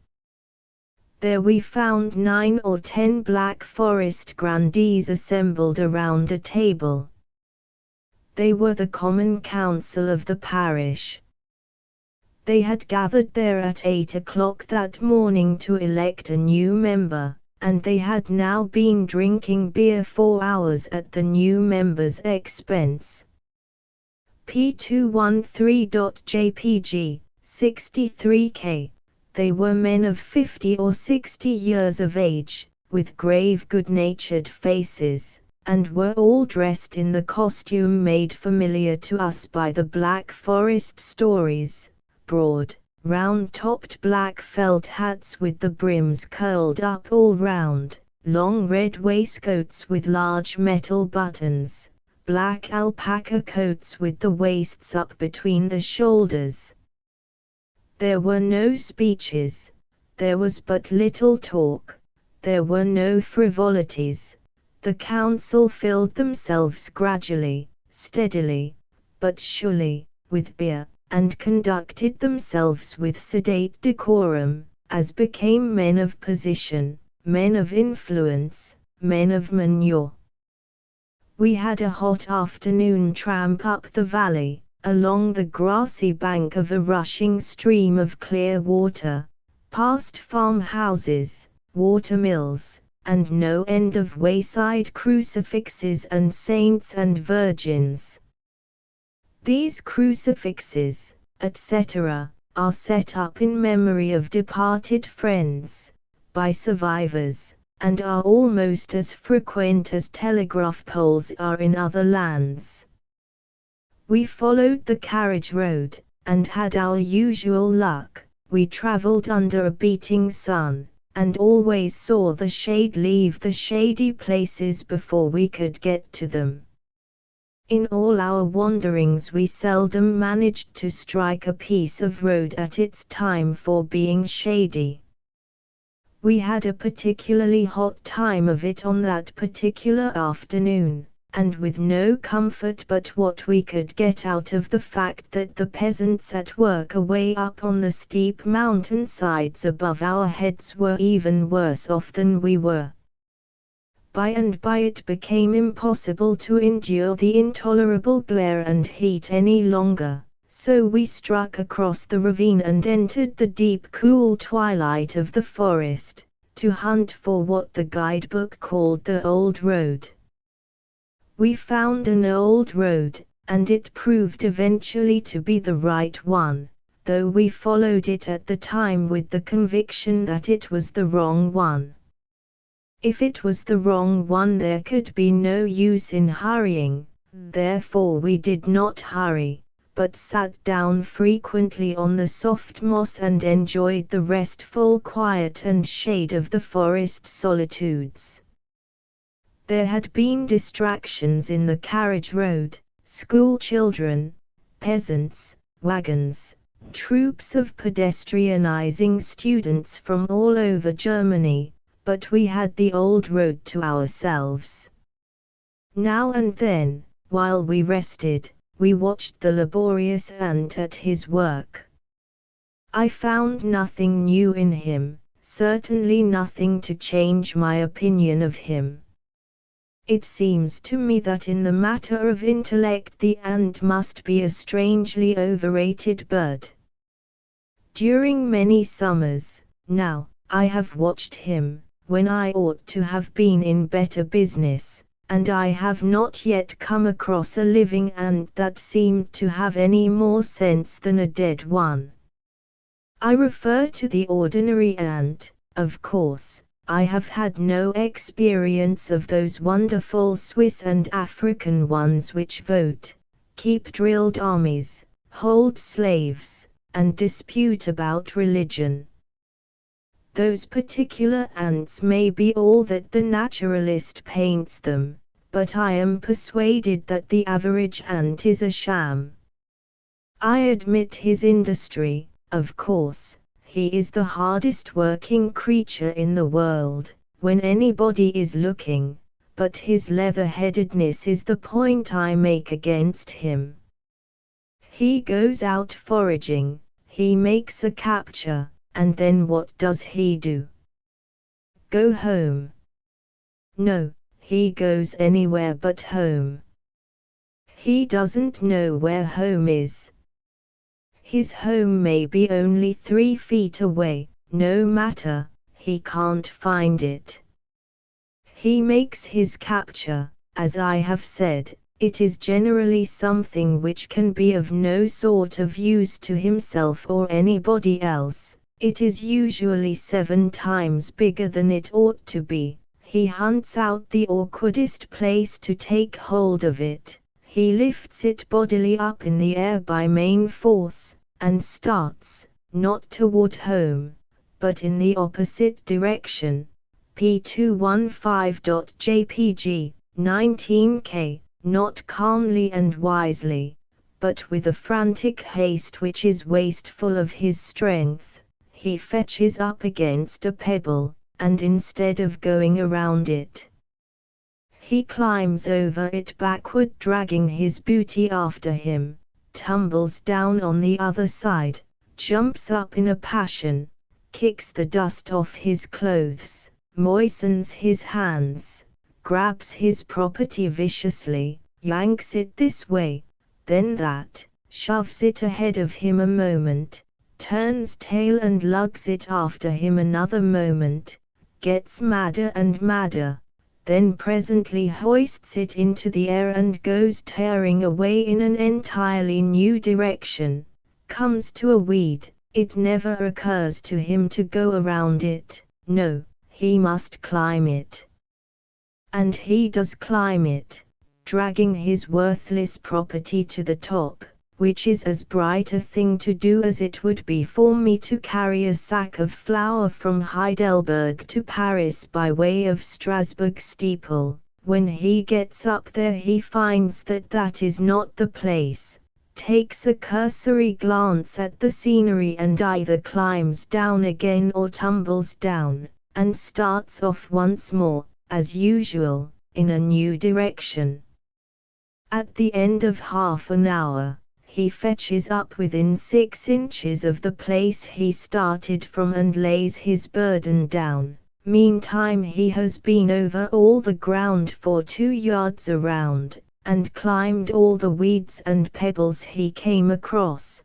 There we found 9 or 10 Black Forest grandees assembled around a table. They were the Common Council of the parish. They had gathered there at 8 o'clock that morning to elect a new member, and they had now been drinking beer 4 hours at the new member's expense. P213.jpg, 63K. They were men of 50 or 60 years of age, with grave good-natured faces, and were all dressed in the costume made familiar to us by the Black Forest stories, broad, round-topped black felt hats with the brims curled up all round, long red waistcoats with large metal buttons, black alpaca coats with the waists up between the shoulders. There were no speeches, there was but little talk, there were no frivolities. The council filled themselves gradually, steadily, but surely, with beer, and conducted themselves with sedate decorum, as became men of position, men of influence, men of manure. We had a hot afternoon tramp up the valley, along the grassy bank of a rushing stream of clear water, past farmhouses, water-mills, and no end of wayside crucifixes and saints and virgins. These crucifixes, etc., are set up in memory of departed friends, by survivors, and are almost as frequent as telegraph poles are in other lands. We followed the carriage road, and had our usual luck. We travelled under a beating sun, and always saw the shade leave the shady places before we could get to them. In all our wanderings we seldom managed to strike a piece of road at its time for being shady. We had a particularly hot time of it on that particular afternoon, and with no comfort but what we could get out of the fact that the peasants at work away up on the steep mountain sides above our heads were even worse off than we were. By and by it became impossible to endure the intolerable glare and heat any longer, so we struck across the ravine and entered the deep cool twilight of the forest, to hunt for what the guidebook called the old road. We found an old road, and it proved eventually to be the right one, though we followed it at the time with the conviction that it was the wrong one. If it was the wrong one there could be no use in hurrying, therefore we did not hurry, but sat down frequently on the soft moss and enjoyed the restful quiet and shade of the forest solitudes. There had been distractions in the carriage road, school children, peasants, wagons, troops of pedestrianizing students from all over Germany, but we had the old road to ourselves. Now and then, while we rested, we watched the laborious ant at his work. I found nothing new in him, certainly nothing to change my opinion of him. It seems to me that in the matter of intellect the ant must be a strangely overrated bird. During many summers, now, I have watched him, when I ought to have been in better business, and I have not yet come across a living ant that seemed to have any more sense than a dead one. I refer to the ordinary ant, of course. I have had no experience of those wonderful Swiss and African ones which vote, keep drilled armies, hold slaves, and dispute about religion. Those particular ants may be all that the naturalist paints them, but I am persuaded that the average ant is a sham. I admit his industry, of course. He is the hardest working creature in the world, when anybody is looking, but his leather-headedness is the point I make against him. He goes out foraging, he makes a capture, and then what does he do? Go home. No, he goes anywhere but home. He doesn't know where home is. His home may be only 3 feet away, no matter, he can't find it. He makes his capture, as I have said, it is generally something which can be of no sort of use to himself or anybody else. It is usually 7 times bigger than it ought to be. He hunts out the awkwardest place to take hold of it. He lifts it bodily up in the air by main force, and starts, not toward home, but in the opposite direction. P215.jpg, 19K, not calmly and wisely, but with a frantic haste which is wasteful of his strength. He fetches up against a pebble, and instead of going around it, he climbs over it backward, dragging his booty after him, tumbles down on the other side, jumps up in a passion, kicks the dust off his clothes, moistens his hands, grabs his property viciously, yanks it this way, then that, shoves it ahead of him a moment, turns tail and lugs it after him another moment, gets madder and madder, then presently hoists it into the air and goes tearing away in an entirely new direction, comes to a weed. It never occurs to him to go around it, no, he must climb it. And he does climb it, dragging his worthless property to the top, which is as bright a thing to do as it would be for me to carry a sack of flour from Heidelberg to Paris by way of Strasbourg steeple. When he gets up there he finds that that is not the place, takes a cursory glance at the scenery and either climbs down again or tumbles down, and starts off once more, as usual, in a new direction. At the end of half an hour, he fetches up within 6 inches of the place he started from and lays his burden down. Meantime he has been over all the ground for 2 yards around, and climbed all the weeds and pebbles he came across.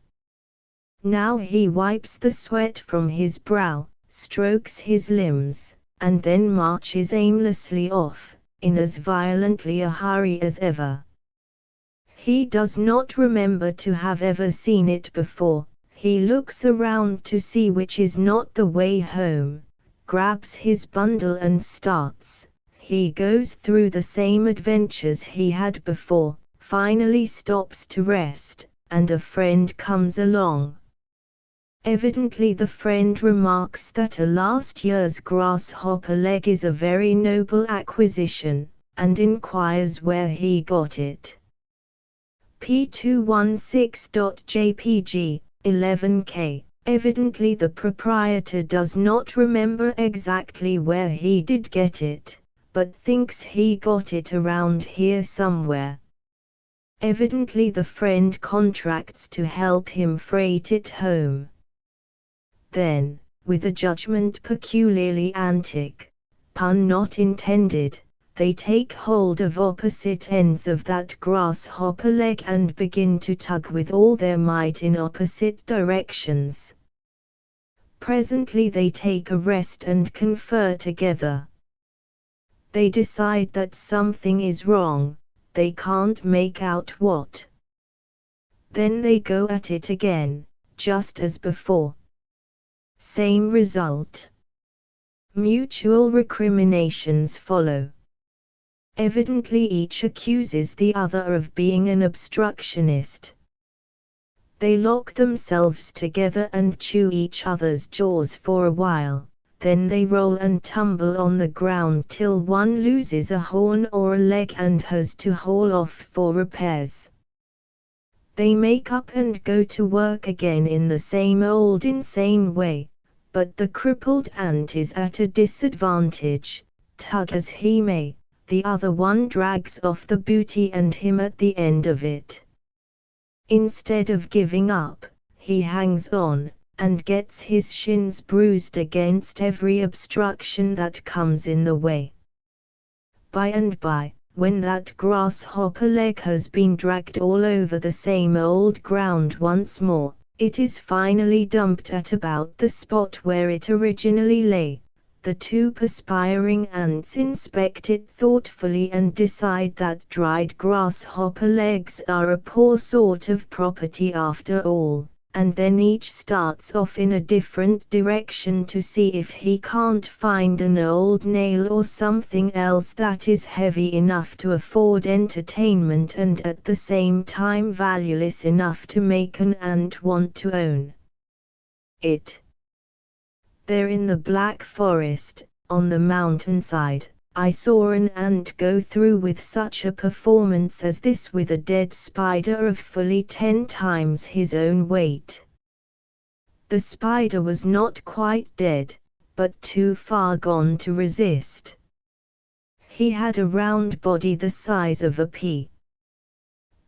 Now he wipes the sweat from his brow, strokes his limbs, and then marches aimlessly off, in as violently a hurry as ever. He does not remember to have ever seen it before. He looks around to see which is not the way home, grabs his bundle and starts. He goes through the same adventures he had before, finally stops to rest, and a friend comes along. Evidently the friend remarks that a last year's grasshopper leg is a very noble acquisition, and inquires where he got it. P216.jpg, 11K. Evidently the proprietor does not remember exactly where he did get it, but thinks he got it around here somewhere. Evidently the friend contracts to help him freight it home. Then, with a judgment peculiarly antic, pun not intended, they take hold of opposite ends of that grasshopper leg and begin to tug with all their might in opposite directions. Presently they take a rest and confer together. They decide that something is wrong, they can't make out what. Then they go at it again, just as before. Same result. Mutual recriminations follow. Evidently each accuses the other of being an obstructionist. They lock themselves together and chew each other's jaws for a while, then they roll and tumble on the ground till one loses a horn or a leg and has to haul off for repairs. They make up and go to work again in the same old insane way, but the crippled ant is at a disadvantage. Tug as he may, the other one drags off the booty and him at the end of it. Instead of giving up, he hangs on, and gets his shins bruised against every obstruction that comes in the way. By and by, when that grasshopper leg has been dragged all over the same old ground once more, it is finally dumped at about the spot where it originally lay. The two perspiring ants inspect it thoughtfully and decide that dried grasshopper legs are a poor sort of property after all, and then each starts off in a different direction to see if he can't find an old nail or something else that is heavy enough to afford entertainment and at the same time valueless enough to make an ant want to own it. There in the Black Forest, on the mountainside, I saw an ant go through with such a performance as this with a dead spider of fully 10 times his own weight. The spider was not quite dead, but too far gone to resist. He had a round body the size of a pea.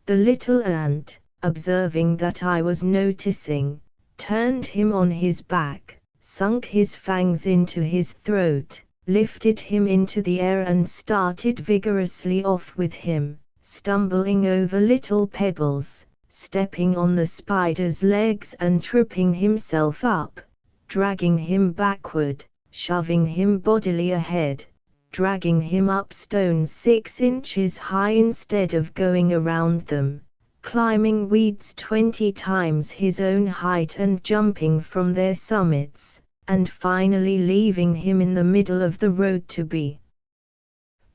The little ant, observing that I was noticing, turned him on his back, sunk his fangs into his throat, lifted him into the air and started vigorously off with him, stumbling over little pebbles, stepping on the spider's legs and tripping himself up, dragging him backward, shoving him bodily ahead, dragging him up stones 6 inches high instead of going around them, climbing weeds 20 times his own height and jumping from their summits, and finally leaving him in the middle of the road to be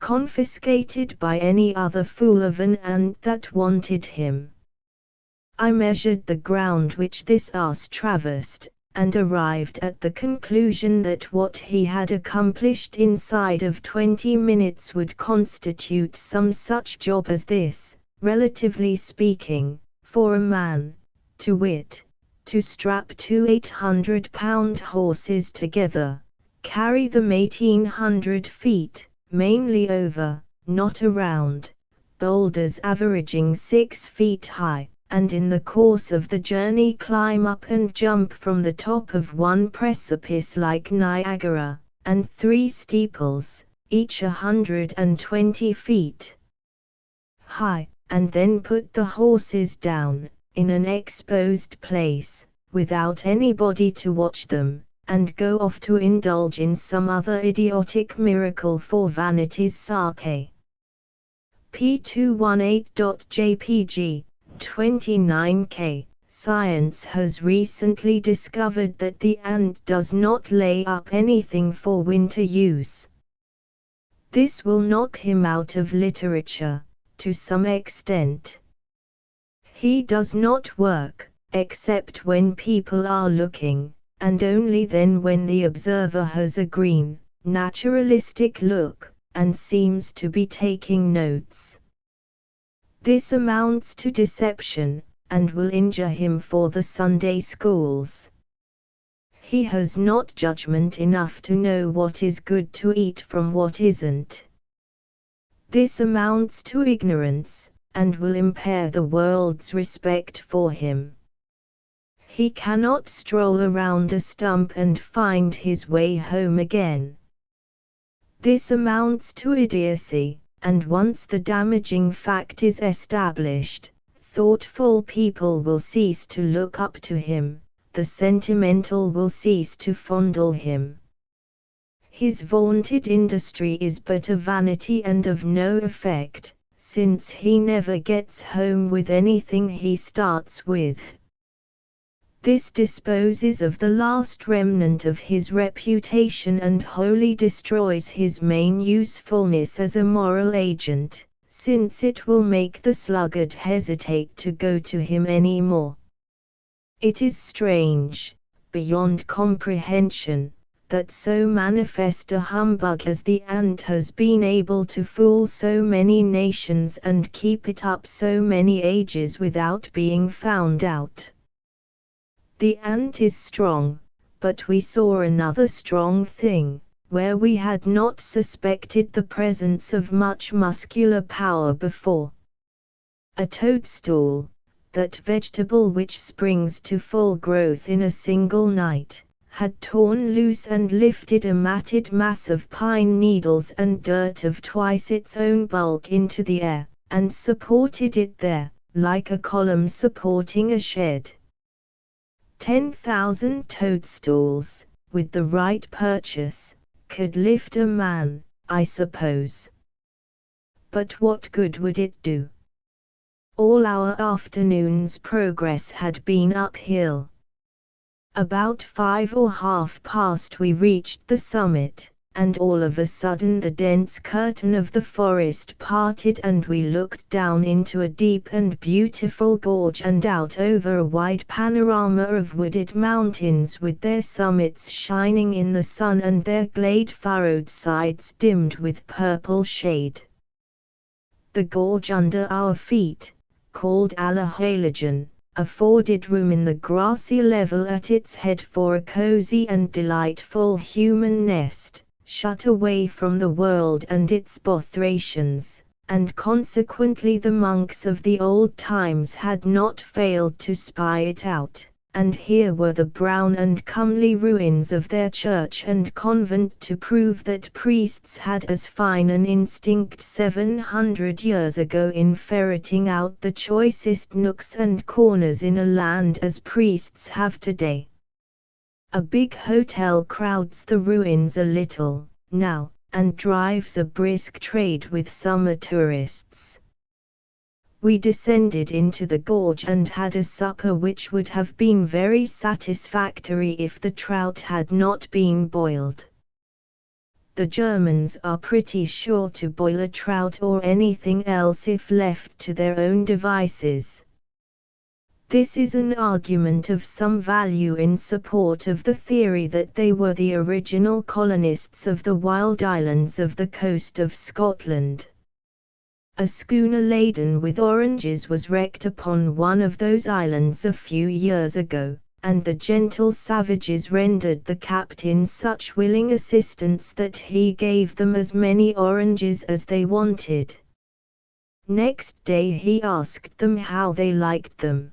confiscated by any other fool of an ant that wanted him. I measured the ground which this ass traversed, and arrived at the conclusion that what he had accomplished inside of 20 minutes would constitute some such job as this, relatively speaking, for a man, to wit, to strap 2 800-pound horses together, carry them 1800 feet, mainly over, not around, boulders averaging 6 feet high, and in the course of the journey climb up and jump from the top of one precipice like Niagara, and 3 steeples, each 120 feet high, and then put the horses down, in an exposed place, without anybody to watch them, and go off to indulge in some other idiotic miracle for vanity's sake. P218.jpg, 29K. Science has recently discovered that the ant does not lay up anything for winter use. This will knock him out of literature, to some extent. He does not work, except when people are looking, and only then when the observer has a green, naturalistic look, and seems to be taking notes. This amounts to deception, and will injure him for the Sunday schools. He has not judgment enough to know what is good to eat from what isn't. This amounts to ignorance, and will impair the world's respect for him. He cannot stroll around a stump and find his way home again. This amounts to idiocy, and once the damaging fact is established, thoughtful people will cease to look up to him, the sentimental will cease to fondle him. His vaunted industry is but a vanity and of no effect, since he never gets home with anything he starts with. This disposes of the last remnant of his reputation and wholly destroys his main usefulness as a moral agent, since it will make the sluggard hesitate to go to him any more. It is strange, beyond comprehension, that so manifest a humbug as the ant has been able to fool so many nations and keep it up so many ages without being found out. The ant is strong, but we saw another strong thing, where we had not suspected the presence of much muscular power before. A toadstool, that vegetable which springs to full growth in a single night, had torn loose and lifted a matted mass of pine needles and dirt of twice its own bulk into the air, and supported it there, like a column supporting a shed. 10,000 toadstools, with the right purchase, could lift a man, I suppose. But what good would it do? All our afternoon's progress had been uphill. About 5:30 we reached the summit, and all of a sudden the dense curtain of the forest parted and we looked down into a deep and beautiful gorge and out over a wide panorama of wooded mountains with their summits shining in the sun and their glade-furrowed sides dimmed with purple shade. The gorge under our feet, called Allerheiligen, afforded room in the grassy level at its head for a cozy and delightful human nest, shut away from the world and its bothrations, and consequently the monks of the old times had not failed to spy it out, and here were the brown and comely ruins of their church and convent to prove that priests had as fine an instinct 700 years ago in ferreting out the choicest nooks and corners in a land as priests have today. A big hotel crowds the ruins a little, now, and drives a brisk trade with summer tourists. We descended into the gorge and had a supper which would have been very satisfactory if the trout had not been boiled. The Germans are pretty sure to boil a trout or anything else if left to their own devices. This is an argument of some value in support of the theory that they were the original colonists of the wild islands of the coast of Scotland. A schooner laden with oranges was wrecked upon one of those islands a few years ago, and the gentle savages rendered the captain such willing assistance that he gave them as many oranges as they wanted. Next day he asked them how they liked them.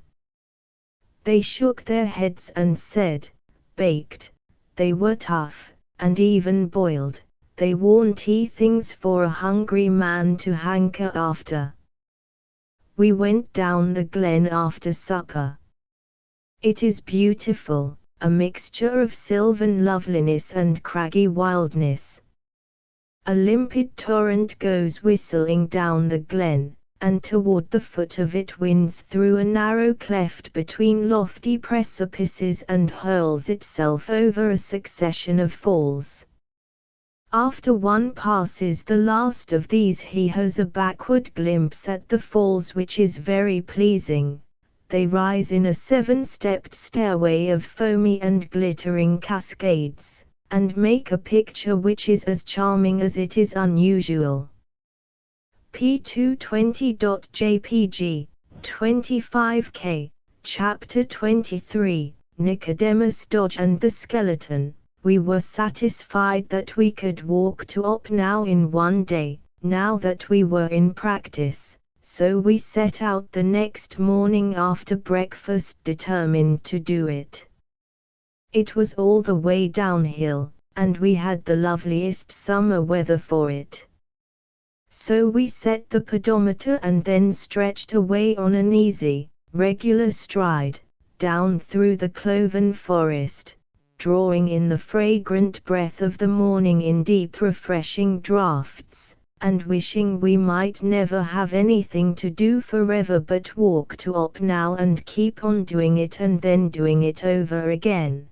They shook their heads and said, baked, they were tough, and even boiled. They weren't things for a hungry man to hanker after. We went down the glen after supper. It is beautiful, a mixture of sylvan loveliness and craggy wildness. A limpid torrent goes whistling down the glen, and toward the foot of it winds through a narrow cleft between lofty precipices and hurls itself over a succession of falls. After one passes the last of these he has a backward glimpse at the falls which is very pleasing. They rise in a 7-stepped stairway of foamy and glittering cascades, and make a picture which is as charming as it is unusual. P220.jpg, 25K, Chapter 23, Nicodemus Dodge and the Skeleton. We were satisfied that we could walk to Opnau in one day, now that we were in practice, so we set out the next morning after breakfast determined to do it. It was all the way downhill, and we had the loveliest summer weather for it. So we set the pedometer and then stretched away on an easy, regular stride, down through the cloven forest, drawing in the fragrant breath of the morning in deep refreshing draughts, and wishing we might never have anything to do forever but walk to Opnau and keep on doing it and then doing it over again.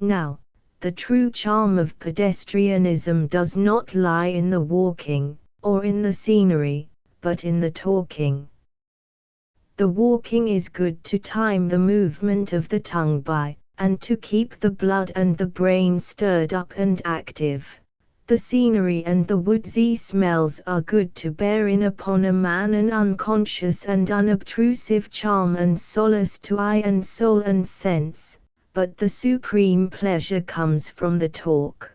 Now, the true charm of pedestrianism does not lie in the walking, or in the scenery, but in the talking. The walking is good to time the movement of the tongue by, and to keep the blood and the brain stirred up and active. The scenery and the woodsy smells are good to bear in upon a man, an unconscious and unobtrusive charm and solace to eye and soul and sense, but the supreme pleasure comes from the talk.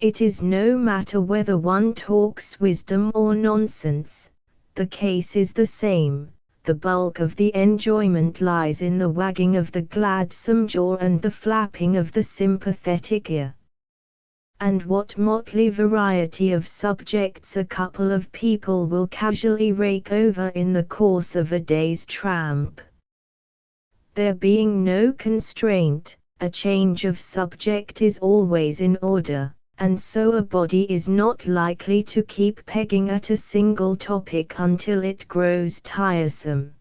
It is no matter whether one talks wisdom or nonsense, the case is the same. The bulk of the enjoyment lies in the wagging of the gladsome jaw and the flapping of the sympathetic ear. And what motley variety of subjects a couple of people will casually rake over in the course of a day's tramp. There being no constraint, a change of subject is always in order, and so a body is not likely to keep pegging at a single topic until it grows tiresome.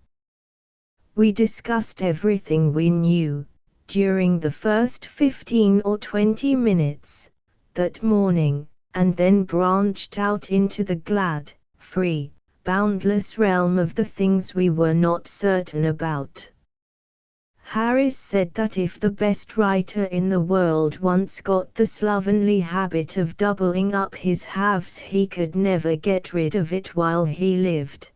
We discussed everything we knew, during the first 15 or 20 minutes, that morning, and then branched out into the glad, free, boundless realm of the things we were not certain about. Harris said that if the best writer in the world once got the slovenly habit of doubling up his halves, he could never get rid of it while he lived.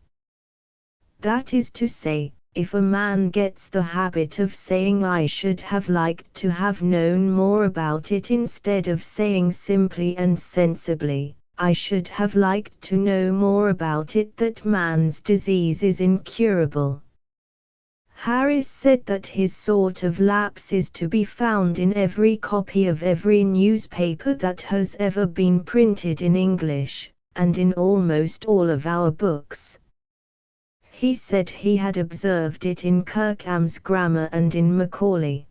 That is to say, if a man gets the habit of saying "I should have liked to have known more about it," instead of saying simply and sensibly, "I should have liked to know more about it," that man's disease is incurable. Harris said that his sort of lapse is to be found in every copy of every newspaper that has ever been printed in English, and in almost all of our books. He said he had observed it in Kirkham's Grammar and in Macaulay.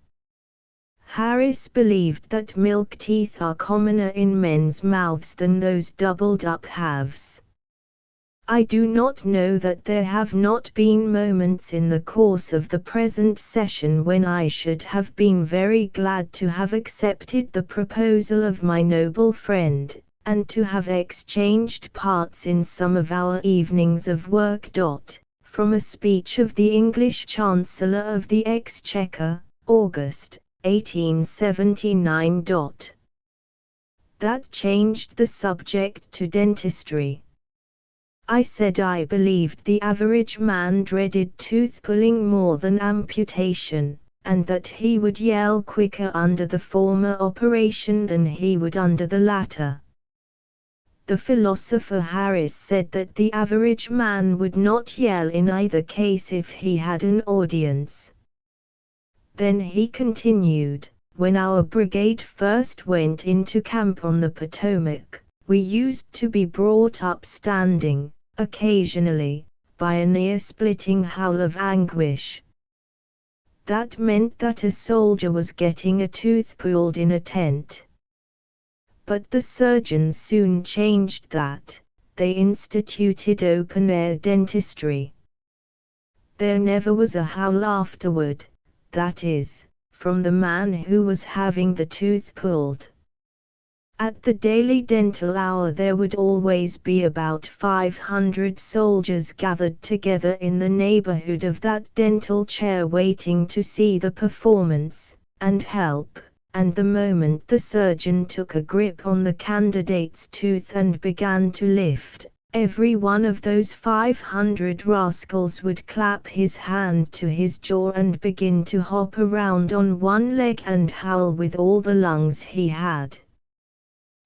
Harris believed that milk teeth are commoner in men's mouths than those doubled-up halves. I do not know that there have not been moments in the course of the present session when I should have been very glad to have accepted the proposal of my noble friend, and to have exchanged parts in some of our evenings of work. From a speech of the English Chancellor of the Exchequer, August, 1879. That changed the subject to dentistry. I said I believed the average man dreaded tooth-pulling more than amputation, and that he would yell quicker under the former operation than he would under the latter. The philosopher Harris said that the average man would not yell in either case if he had an audience. Then he continued, "When our brigade first went into camp on the Potomac, we used to be brought up standing, occasionally, by a near-splitting howl of anguish. That meant that a soldier was getting a tooth pulled in a tent. But the surgeons soon changed that. They instituted open-air dentistry. There never was a howl afterward, that is, from the man who was having the tooth pulled. At the daily dental hour there would always be about 500 soldiers gathered together in the neighborhood of that dental chair waiting to see the performance, and help, and the moment the surgeon took a grip on the candidate's tooth and began to lift, every one of those 500 rascals would clap his hand to his jaw and begin to hop around on one leg and howl with all the lungs he had.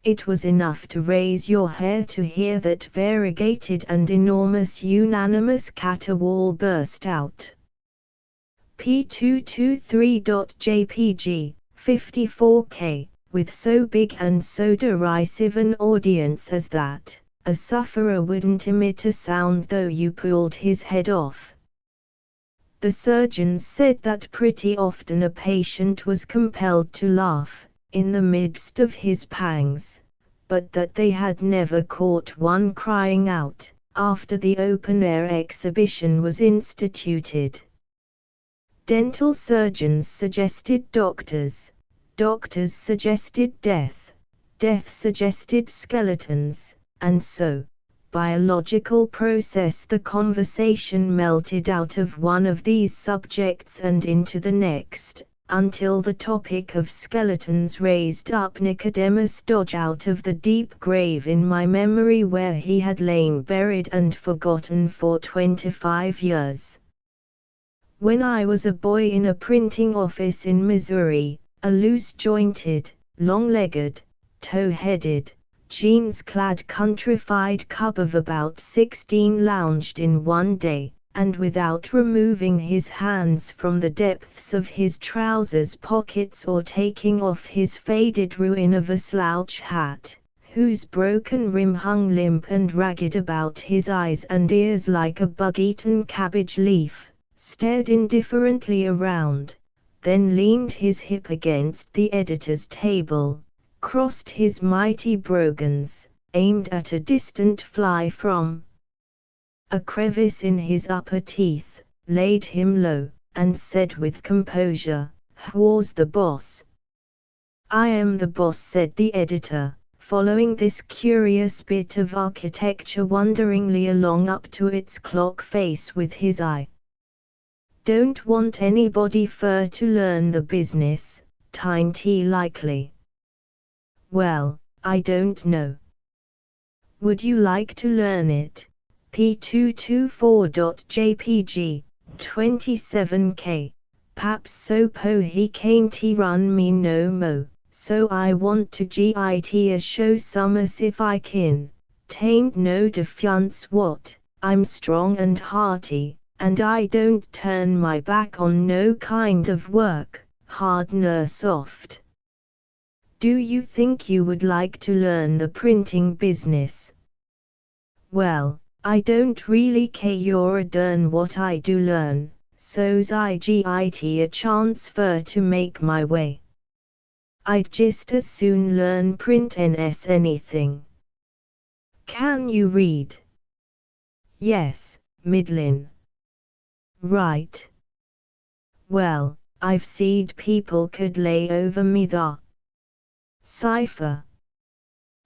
It was enough to raise your hair to hear that variegated and enormous unanimous caterwaul burst out. P223.jpg, 54K, with so big and so derisive an audience as that, a sufferer wouldn't emit a sound though you pulled his head off. The surgeons said that pretty often a patient was compelled to laugh in the midst of his pangs, but that they had never caught one crying out, after the open-air exhibition was instituted. Dental surgeons suggested doctors, doctors suggested death, death suggested skeletons, and so, by a logical process the conversation melted out of one of these subjects and into the next, until the topic of skeletons raised up Nicodemus Dodge out of the deep grave in my memory where he had lain buried and forgotten for 25 years. When I was a boy in a printing office in Missouri, a loose-jointed, long-legged, tow-headed, jeans-clad countrified cub of about 16 lounged in one day, and without removing his hands from the depths of his trousers pockets or taking off his faded ruin of a slouch hat, whose broken rim hung limp and ragged about his eyes and ears like a bug-eaten cabbage leaf, stared indifferently around, then leaned his hip against the editor's table, crossed his mighty brogans, aimed at a distant fly from a crevice in his upper teeth, laid him low, and said with composure, "Who's the boss?" "I am the boss," said the editor, following this curious bit of architecture wonderingly along up to its clock face with his eye. "Don't want anybody fur to learn the business, Tiny likely." "Well, I don't know. Would you like to learn it? P224.jpg, 27K. Paps so po he can't run me no mo, so I want to git a show some as if I kin. Tain't no difference what, I'm strong and hearty, and I don't turn my back on no kind of work, hard nor soft. Do you think you would like to learn the printing business?" "Well, I don't really care a darn what I do learn, so's I git a chance fur to make my way. I'd just as soon learn print as anything." "Can you read?" "Yes, middlin'." "Right. Well, I've seed people could lay over me the cipher.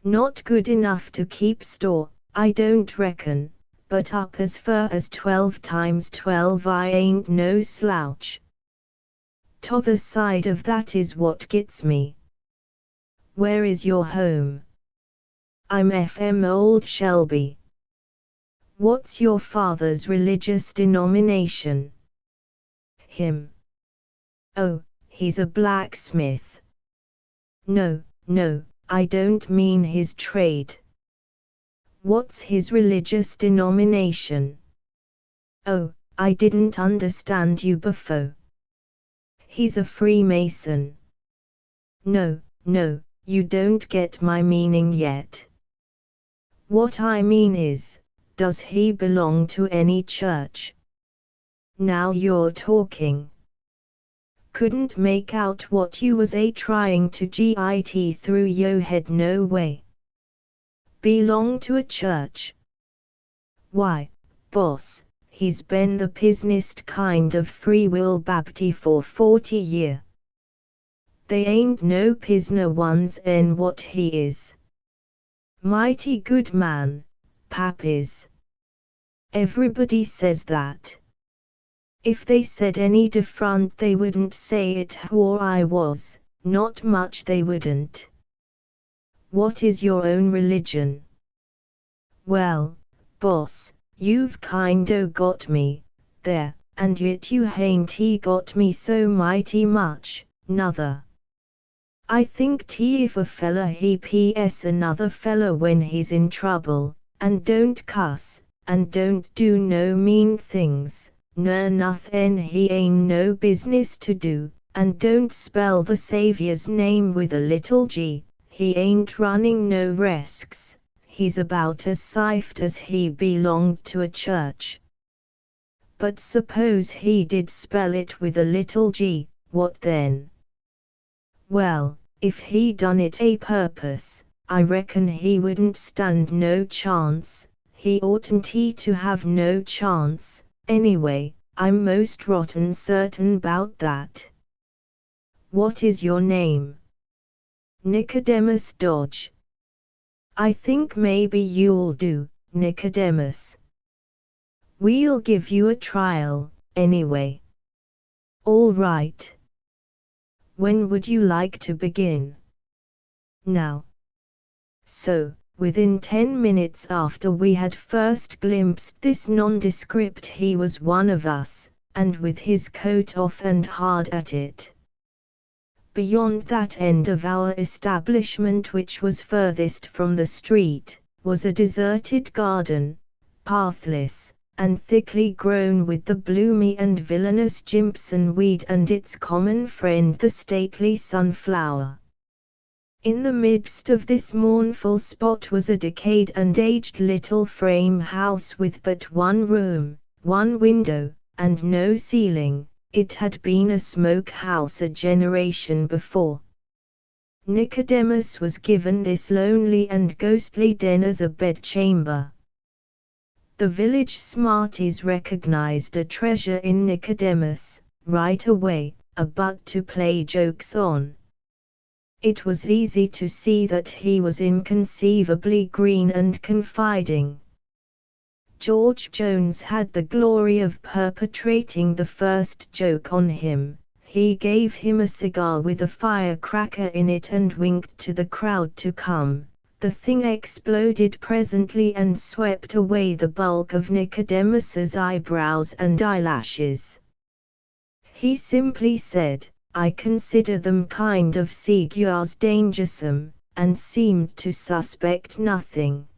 Not good enough to keep store, I don't reckon, but up as fur as 12 times 12 I ain't no slouch. T'other side of that is what gets me." "Where is your home?" "I'm FM Old Shelby." "What's your father's religious denomination?" "Him? Oh, he's a blacksmith." No, I don't mean his trade." "What's his religious denomination?" "Oh, I didn't understand you before." "He's a Freemason." No, you don't get my meaning yet." "What I mean is, does he belong to any church?" "Now you're talking." "Couldn't make out what you was trying to git through yo head no way." "Belong to a church? Why, boss, he's been the piznest kind of free will bapty for 40 year. They ain't no pisner ones in what he is. Mighty good man, pap is. Everybody says that. If they said any different they wouldn't say it who I was, not much they wouldn't." "What is your own religion?" "Well, boss, you've kinda got me, there, and yet you hain't got me so mighty much, nuther. I think if a fella he ps another fella when he's in trouble, and don't cuss, and don't do no mean things, ner nothin' he ain't no business to do, and don't spell the Saviour's name with a little g, he ain't running no risks, he's about as safe as he belonged to a church." "But suppose he did spell it with a little g, what then?" "Well, if he done it purpose, I reckon he wouldn't stand no chance. He oughtn't to have no chance, anyway, I'm most rotten certain 'bout that." "What is your name?" "Nicodemus Dodge." "I think maybe you'll do, Nicodemus. We'll give you a trial, anyway." "All right." When would you like to begin? Now. So, within 10 minutes after we had first glimpsed this nondescript he was one of us, and with his coat off and hard at it. Beyond that end of our establishment, which was furthest from the street, was a deserted garden, pathless, and thickly grown with the bloomy and villainous Jimpson weed and its common friend the stately sunflower. In the midst of this mournful spot was a decayed and aged little frame house with but one room, one window, and no ceiling. It had been a smoke house a generation before. Nicodemus was given this lonely and ghostly den as a bedchamber. The village smarties recognized a treasure in Nicodemus, right away, a butt to play jokes on. It was easy to see that he was inconceivably green and confiding. George Jones had the glory of perpetrating the first joke on him. He gave him a cigar with a firecracker in it and winked to the crowd to come. The thing exploded presently and swept away the bulk of Nicodemus's eyebrows and eyelashes. He simply said, "I consider them kind of cigars dangersome," and seemed to suspect nothing.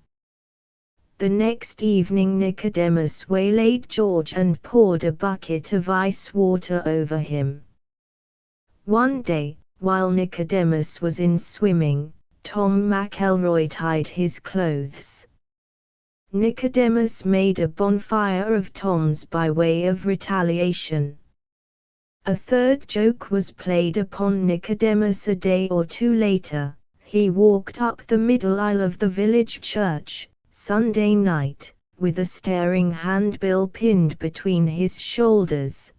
The next evening Nicodemus waylaid George and poured a bucket of ice water over him. One day, while Nicodemus was in swimming, Tom McElroy tied his clothes. Nicodemus made a bonfire of Tom's by way of retaliation. A third joke was played upon Nicodemus a day or two later. He walked up the middle aisle of the village church, Sunday night, with a staring handbill pinned between his shoulders.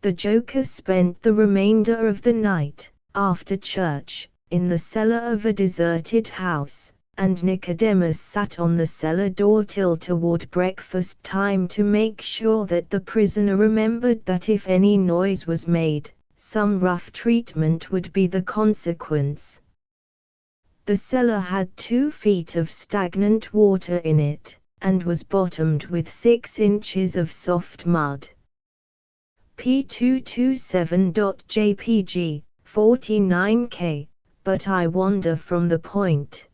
The joker spent the remainder of the night, after church, in the cellar of a deserted house, and Nicodemus sat on the cellar door till toward breakfast time to make sure that the prisoner remembered that if any noise was made, some rough treatment would be the consequence. The cellar had 2 feet of stagnant water in it, and was bottomed with 6 inches of soft mud. P227.jpg, 49K, but I wander from the point.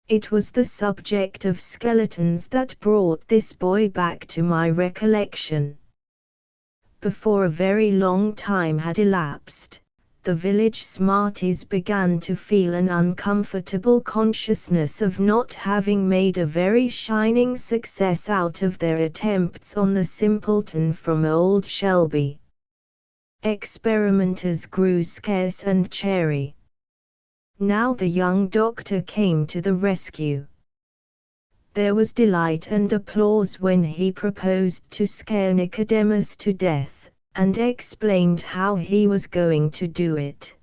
It was the subject of skeletons that brought this boy back to my recollection. Before a very long time had elapsed, the village smarties began to feel an uncomfortable consciousness of not having made a very shining success out of their attempts on the simpleton from Old Shelby. Experimenters grew scarce and chary. Now the young doctor came to the rescue. There was delight and applause when he proposed to scare Nicodemus to death, and explained how he was going to do it.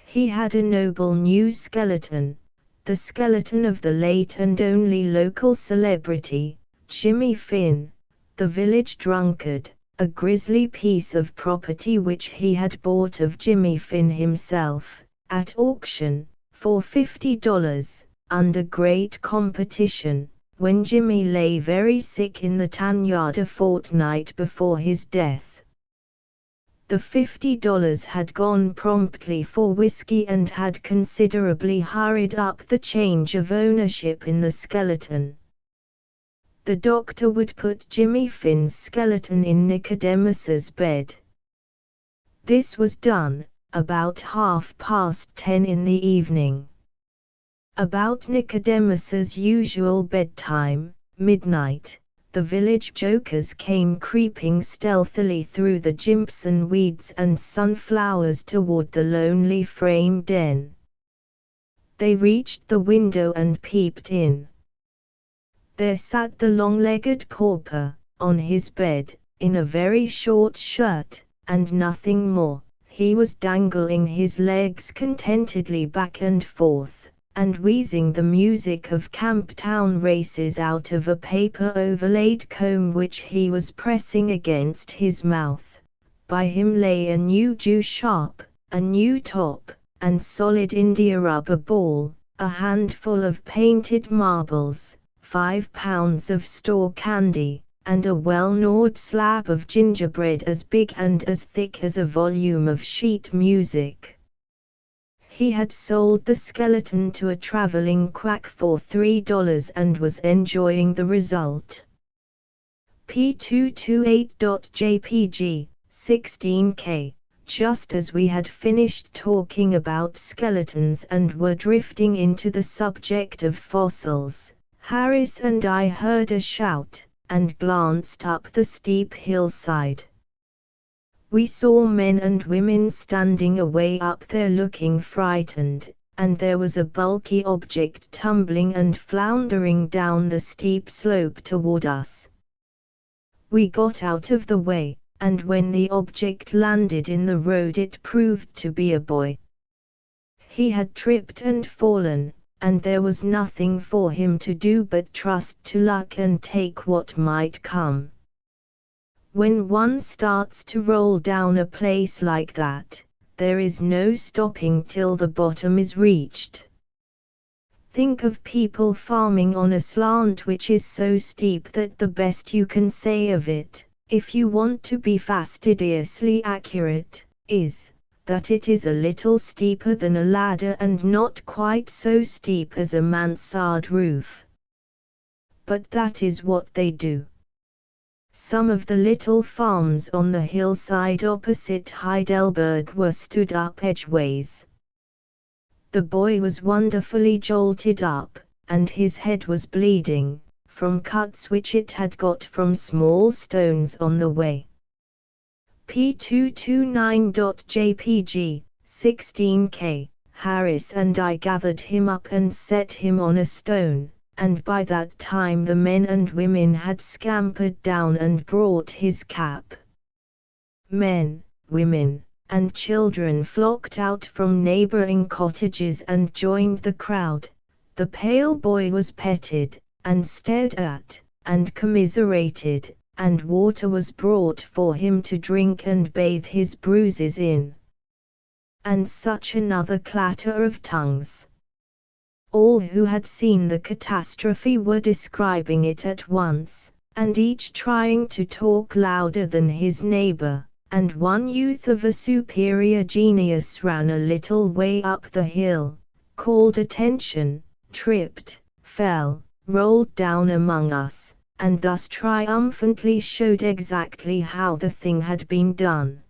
He had a noble new skeleton, the skeleton of the late and only local celebrity, Jimmy Finn, the village drunkard, a grisly piece of property which he had bought of Jimmy Finn himself, at auction, for $50, under great competition, when Jimmy lay very sick in the tan yard a fortnight before his death. The $50 had gone promptly for whiskey and had considerably hurried up the change of ownership in the skeleton. The doctor would put Jimmy Finn's skeleton in Nicodemus's bed. This was done, about 10:30 in the evening. About Nicodemus's usual bedtime, midnight, the village jokers came creeping stealthily through the Jimpson weeds and sunflowers toward the lonely frame den. They reached the window and peeped in. There sat the long-legged pauper, on his bed, in a very short shirt, and nothing more. He was dangling his legs contentedly back and forth, and wheezing the music of Camptown races out of a paper-overlaid comb which he was pressing against his mouth. by him lay a new Jew sharp, a new top, and solid India rubber ball, a handful of painted marbles, 5 pounds of store candy, and a well-gnawed slab of gingerbread as big and as thick as a volume of sheet music. He had sold the skeleton to a traveling quack for $3 and was enjoying the result. P228.jpg, 16K. Just as we had finished talking about skeletons and were drifting into the subject of fossils, Harris and I heard a shout, and glanced up the steep hillside. We saw men and women standing away up there looking frightened, and there was a bulky object tumbling and floundering down the steep slope toward us. We got out of the way, and when the object landed in the road it proved to be a boy. He had tripped and fallen, and there was nothing for him to do but trust to luck and take what might come. When one starts to roll down a place like that, there is no stopping till the bottom is reached. Think of people farming on a slant which is so steep that the best you can say of it, if you want to be fastidiously accurate, is that it is a little steeper than a ladder and not quite so steep as a mansard roof. But that is what they do. Some of the little farms on the hillside opposite Heidelberg were stood up edgeways. The boy was wonderfully jolted up, and his head was bleeding, from cuts which it had got from small stones on the way. P229.jpg, 16K. Harris and I gathered him up and set him on a stone, and by that time the men and women had scampered down and brought his cap. Men, women, and children flocked out from neighboring cottages and joined the crowd. The pale boy was petted, and stared at, and commiserated, and water was brought for him to drink and bathe his bruises in. And such another clatter of tongues. All who had seen the catastrophe were describing it at once, and each trying to talk louder than his neighbor, and one youth of a superior genius ran a little way up the hill, called attention, tripped, fell, rolled down among us, and thus triumphantly showed exactly how the thing had been done.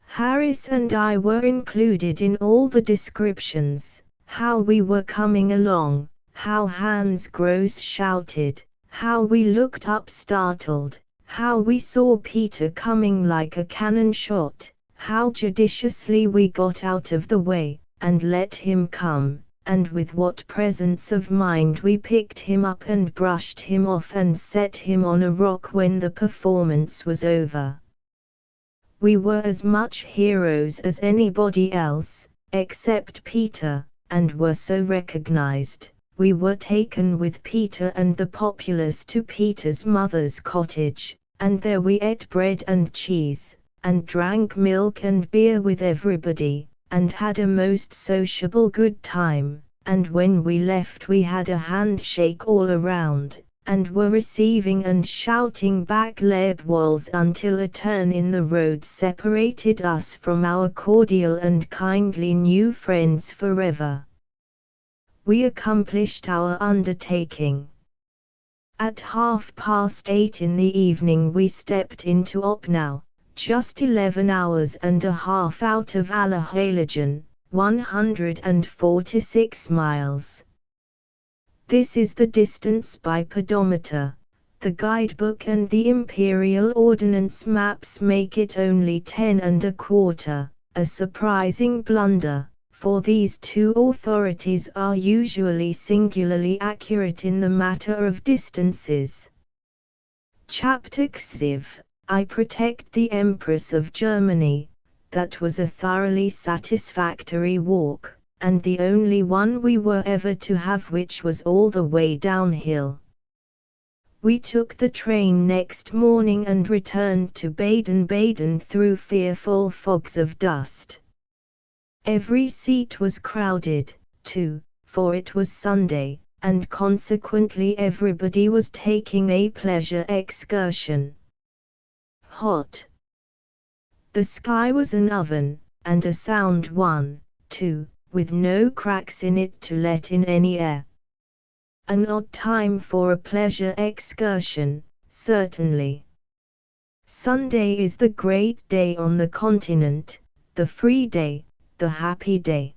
Harris and I were included in all the descriptions. How we were coming along, how Hans Gross shouted, how we looked up startled, how we saw Peter coming like a cannon shot, how judiciously we got out of the way, and let him come, and with what presence of mind we picked him up and brushed him off and set him on a rock when the performance was over. We were as much heroes as anybody else, except Peter, and were so recognized. We were taken with Peter and the populace to Peter's mother's cottage, and there we ate bread and cheese, and drank milk and beer with everybody, and had a most sociable good time, and when we left we had a handshake all around, and were receiving and shouting back Lebwohls until a turn in the road separated us from our cordial and kindly new friends forever. We accomplished our undertaking. At 8:30 in the evening we stepped into Opnau, just 11 hours and a half out of Allerheiligen, 146 miles. This is the distance by pedometer. The guidebook and the Imperial Ordnance maps make it only 10 1/4, a surprising blunder, for these two authorities are usually singularly accurate in the matter of distances. Chapter Xiv, I Protect the Empress of Germany. That was a thoroughly satisfactory walk, and the only one we were ever to have, which was all the way downhill. We took the train next morning and returned to Baden-Baden through fearful fogs of dust. Every seat was crowded, too, for it was Sunday, and consequently everybody was taking a pleasure excursion. Hot. The sky was an oven, and a sound one, too, with no cracks in it to let in any air. An odd time for a pleasure excursion, certainly. Sunday is the great day on the continent, the free day, the happy day.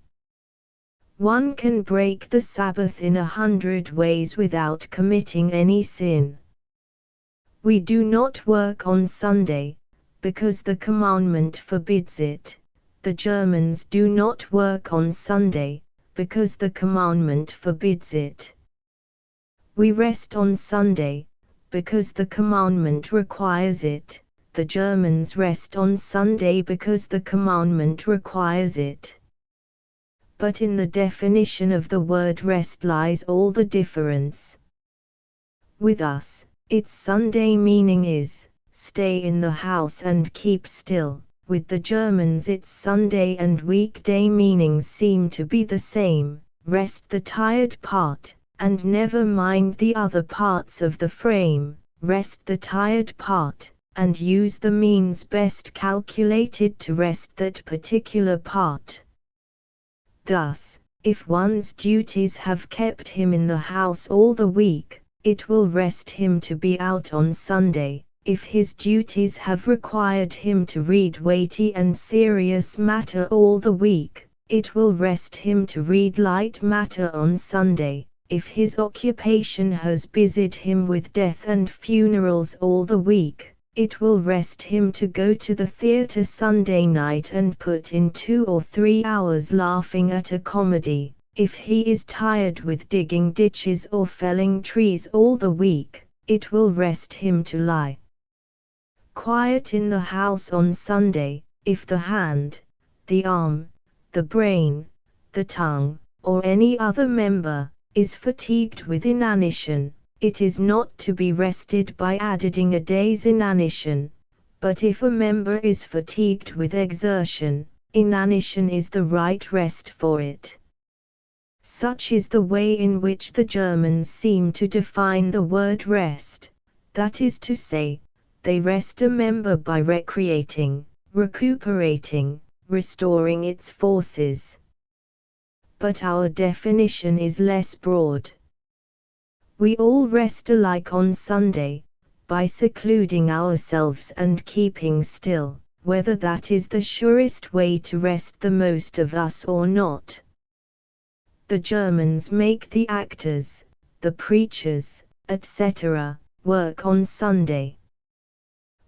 One can break the Sabbath in 100 ways without committing any sin. We do not work on Sunday, because the commandment forbids it. The Germans do not work on Sunday, because the commandment forbids it. We rest on Sunday, because the commandment requires it. The Germans rest on Sunday because the commandment requires it. But in the definition of the word rest lies all the difference. With us, its Sunday meaning is, stay in the house and keep still. With the Germans its Sunday and weekday meanings seem to be the same, rest the tired part, and never mind the other parts of the frame, rest the tired part, and use the means best calculated to rest that particular part. Thus, if one's duties have kept him in the house all the week, it will rest him to be out on Sunday. If his duties have required him to read weighty and serious matter all the week, it will rest him to read light matter on Sunday. If his occupation has busied him with death and funerals all the week, it will rest him to go to the theatre Sunday night and put in 2 or 3 hours laughing at a comedy. If he is tired with digging ditches or felling trees all the week, it will rest him to lie quiet in the house on Sunday. If the hand, the arm, the brain, the tongue, or any other member, is fatigued with inanition, it is not to be rested by adding a day's inanition. But if a member is fatigued with exertion, inanition is the right rest for it. Such is the way in which the Germans seem to define the word rest, that is to say, they rest a member by recreating, recuperating, restoring its forces. But our definition is less broad. We all rest alike on Sunday, by secluding ourselves and keeping still, whether that is the surest way to rest the most of us or not. The Germans make the actors, the preachers, etc., work on Sunday.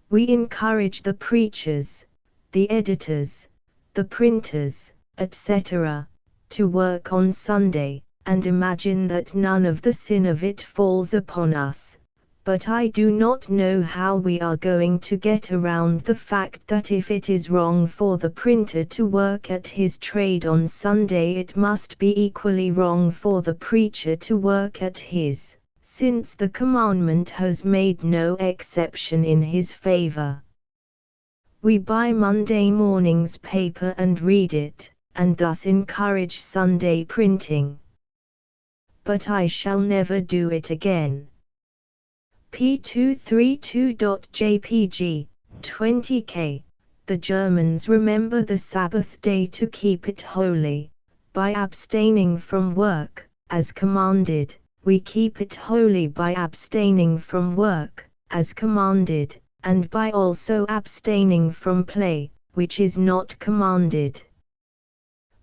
We encourage the preachers, the editors, the printers, etc., to work on Sunday, and imagine that none of the sin of it falls upon us. But I do not know how we are going to get around the fact that if it is wrong for the printer to work at his trade on Sunday, it must be equally wrong for the preacher to work at his, since the commandment has made no exception in his favor. We buy Monday morning's paper and read it, and thus encourage Sunday printing. But I shall never do it again. P232.jpg, 20k. The Germans remember the Sabbath day to keep it holy, by abstaining from work, as commanded. We keep it holy by abstaining from work, as commanded, and by also abstaining from play, which is not commanded.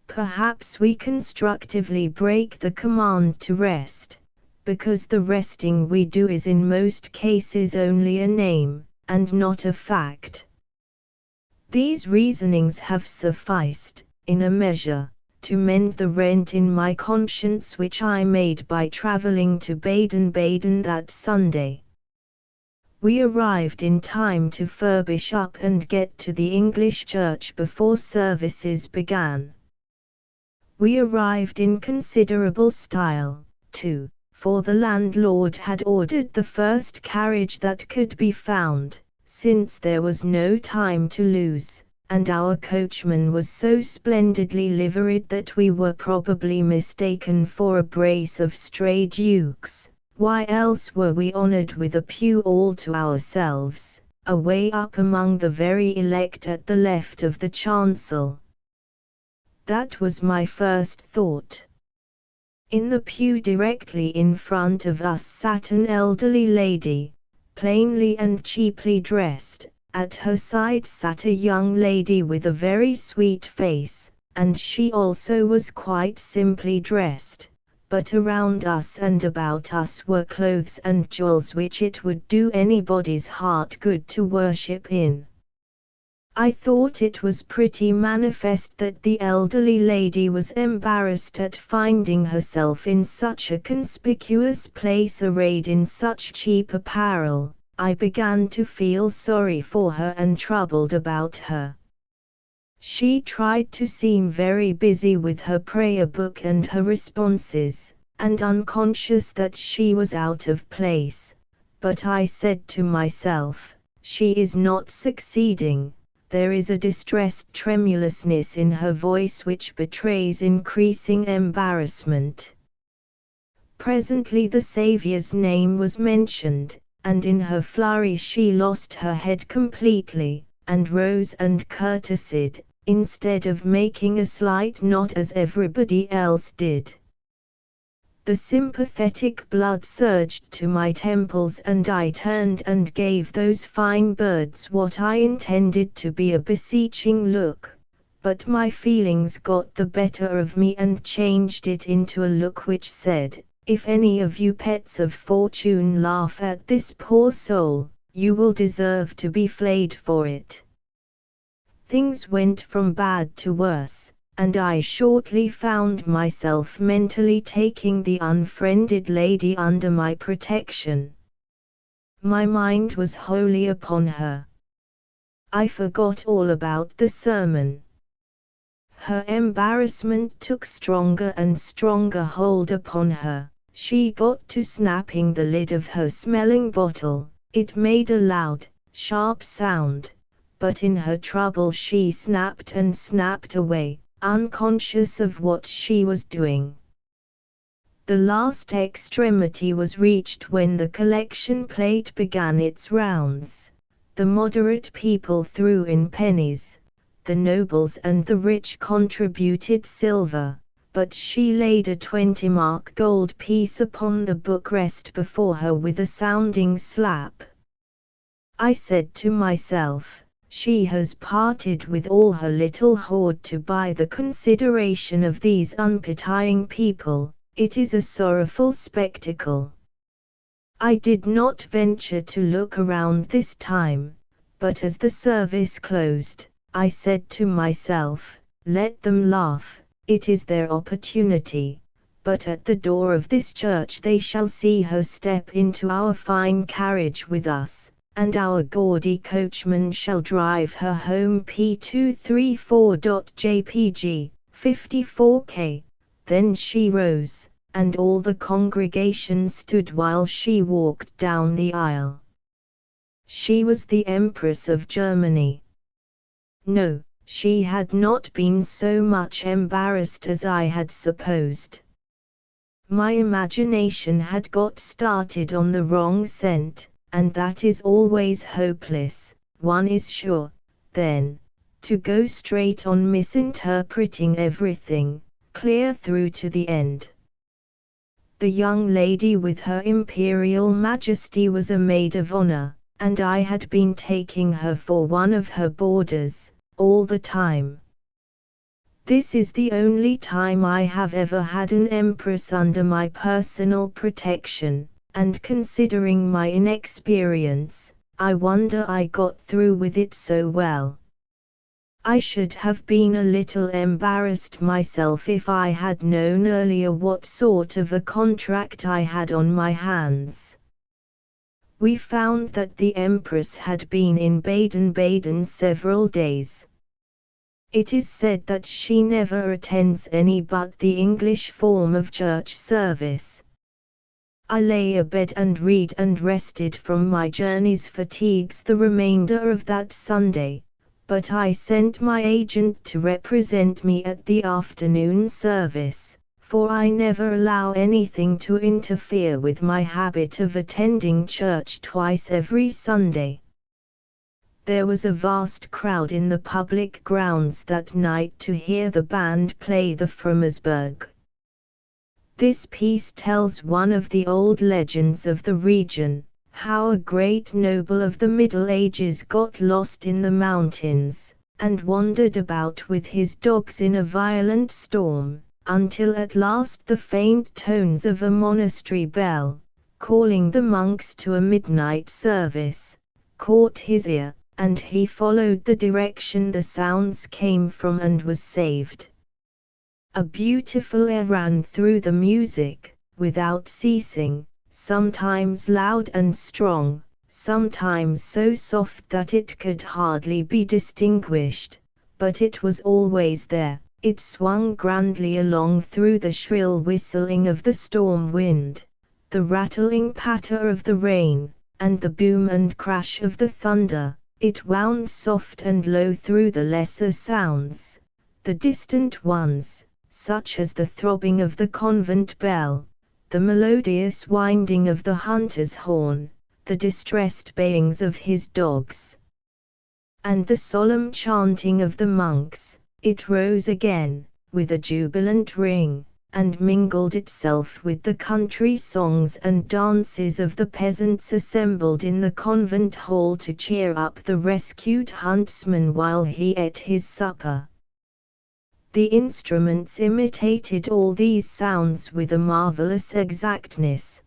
Perhaps we constructively break the command to rest, because the resting we do is in most cases only a name, and not a fact. These reasonings have sufficed, in a measure, to mend the rent in my conscience which I made by travelling to Baden-Baden that Sunday. We arrived in time to furbish up and get to the English church before services began. We arrived in considerable style, too, for the landlord had ordered the first carriage that could be found, since there was no time to lose, and our coachman was so splendidly liveried that we were probably mistaken for a brace of stray dukes. Why else were we honored with a pew all to ourselves, away up among the very elect at the left of the chancel? That was my first thought. In the pew directly in front of us sat an elderly lady, plainly and cheaply dressed. At her side sat a young lady with a very sweet face, and she also was quite simply dressed, but around us and about us were clothes and jewels which it would do anybody's heart good to worship in. I thought it was pretty manifest that the elderly lady was embarrassed at finding herself in such a conspicuous place arrayed in such cheap apparel. I began to feel sorry for her and troubled about her. She tried to seem very busy with her prayer book and her responses, and unconscious that she was out of place, but I said to myself, she is not succeeding. There is a distressed tremulousness in her voice which betrays increasing embarrassment. Presently the Saviour's name was mentioned, and in her flurry she lost her head completely, and rose and courtesied, instead of making a slight nod as everybody else did. The sympathetic blood surged to my temples and I turned and gave those fine birds what I intended to be a beseeching look, but my feelings got the better of me and changed it into a look which said, "If any of you pets of fortune laugh at this poor soul, you will deserve to be flayed for it." Things went from bad to worse, and I shortly found myself mentally taking the unfriended lady under my protection. My mind was wholly upon her. I forgot all about the sermon. Her embarrassment took stronger and stronger hold upon her. She got to snapping the lid of her smelling bottle. It made a loud, sharp sound, but in her trouble she snapped and snapped away, unconscious of what she was doing. The last extremity was reached when the collection plate began its rounds. The moderate people threw in pennies, the nobles and the rich contributed silver, but she laid a 20-mark gold piece upon the bookrest before her with a sounding slap. I said to myself, she has parted with all her little hoard to buy the consideration of these unpitying people. It is a sorrowful spectacle. I did not venture to look around this time, but as the service closed, I said to myself, let them laugh, it is their opportunity, but at the door of this church they shall see her step into our fine carriage with us, and our gaudy coachman shall drive her home P234.jpg, 54K. Then she rose, and all the congregation stood while she walked down the aisle. She was the Empress of Germany. No, she had not been so much embarrassed as I had supposed. My imagination had got started on the wrong scent, and that is always hopeless. One is sure, then, to go straight on misinterpreting everything, clear through to the end. The young lady with her imperial majesty was a maid of honor, and I had been taking her for one of her boarders, all the time. This is the only time I have ever had an empress under my personal protection, and considering my inexperience, I wonder I got through with it so well. I should have been a little embarrassed myself if I had known earlier what sort of a contract I had on my hands. We found that the Empress had been in Baden-Baden several days. It is said that she never attends any but the English form of church service. I lay abed and read and rested from my journey's fatigues the remainder of that Sunday, but I sent my agent to represent me at the afternoon service, for I never allow anything to interfere with my habit of attending church twice every Sunday. There was a vast crowd in the public grounds that night to hear the band play the Frommersberg. This piece tells one of the old legends of the region, how a great noble of the Middle Ages got lost in the mountains, and wandered about with his dogs in a violent storm, until at last the faint tones of a monastery bell, calling the monks to a midnight service, caught his ear, and he followed the direction the sounds came from and was saved. A beautiful air ran through the music, without ceasing, sometimes loud and strong, sometimes so soft that it could hardly be distinguished, but it was always there. It swung grandly along through the shrill whistling of the storm wind, the rattling patter of the rain, and the boom and crash of the thunder. It wound soft and low through the lesser sounds, the distant ones, such as the throbbing of the convent bell, the melodious winding of the hunter's horn, the distressed bayings of his dogs, and the solemn chanting of the monks. It rose again, with a jubilant ring, and mingled itself with the country songs and dances of the peasants assembled in the convent hall to cheer up the rescued huntsman while he ate his supper. The instruments imitated all these sounds with a marvelous exactness.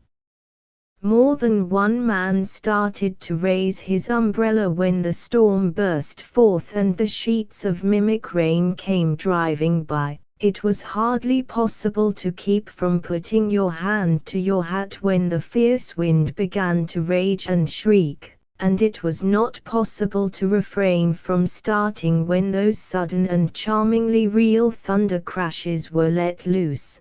More than one man started to raise his umbrella when the storm burst forth and the sheets of mimic rain came driving by. It was hardly possible to keep from putting your hand to your hat when the fierce wind began to rage and shriek, and it was not possible to refrain from starting when those sudden and charmingly real thunder crashes were let loose.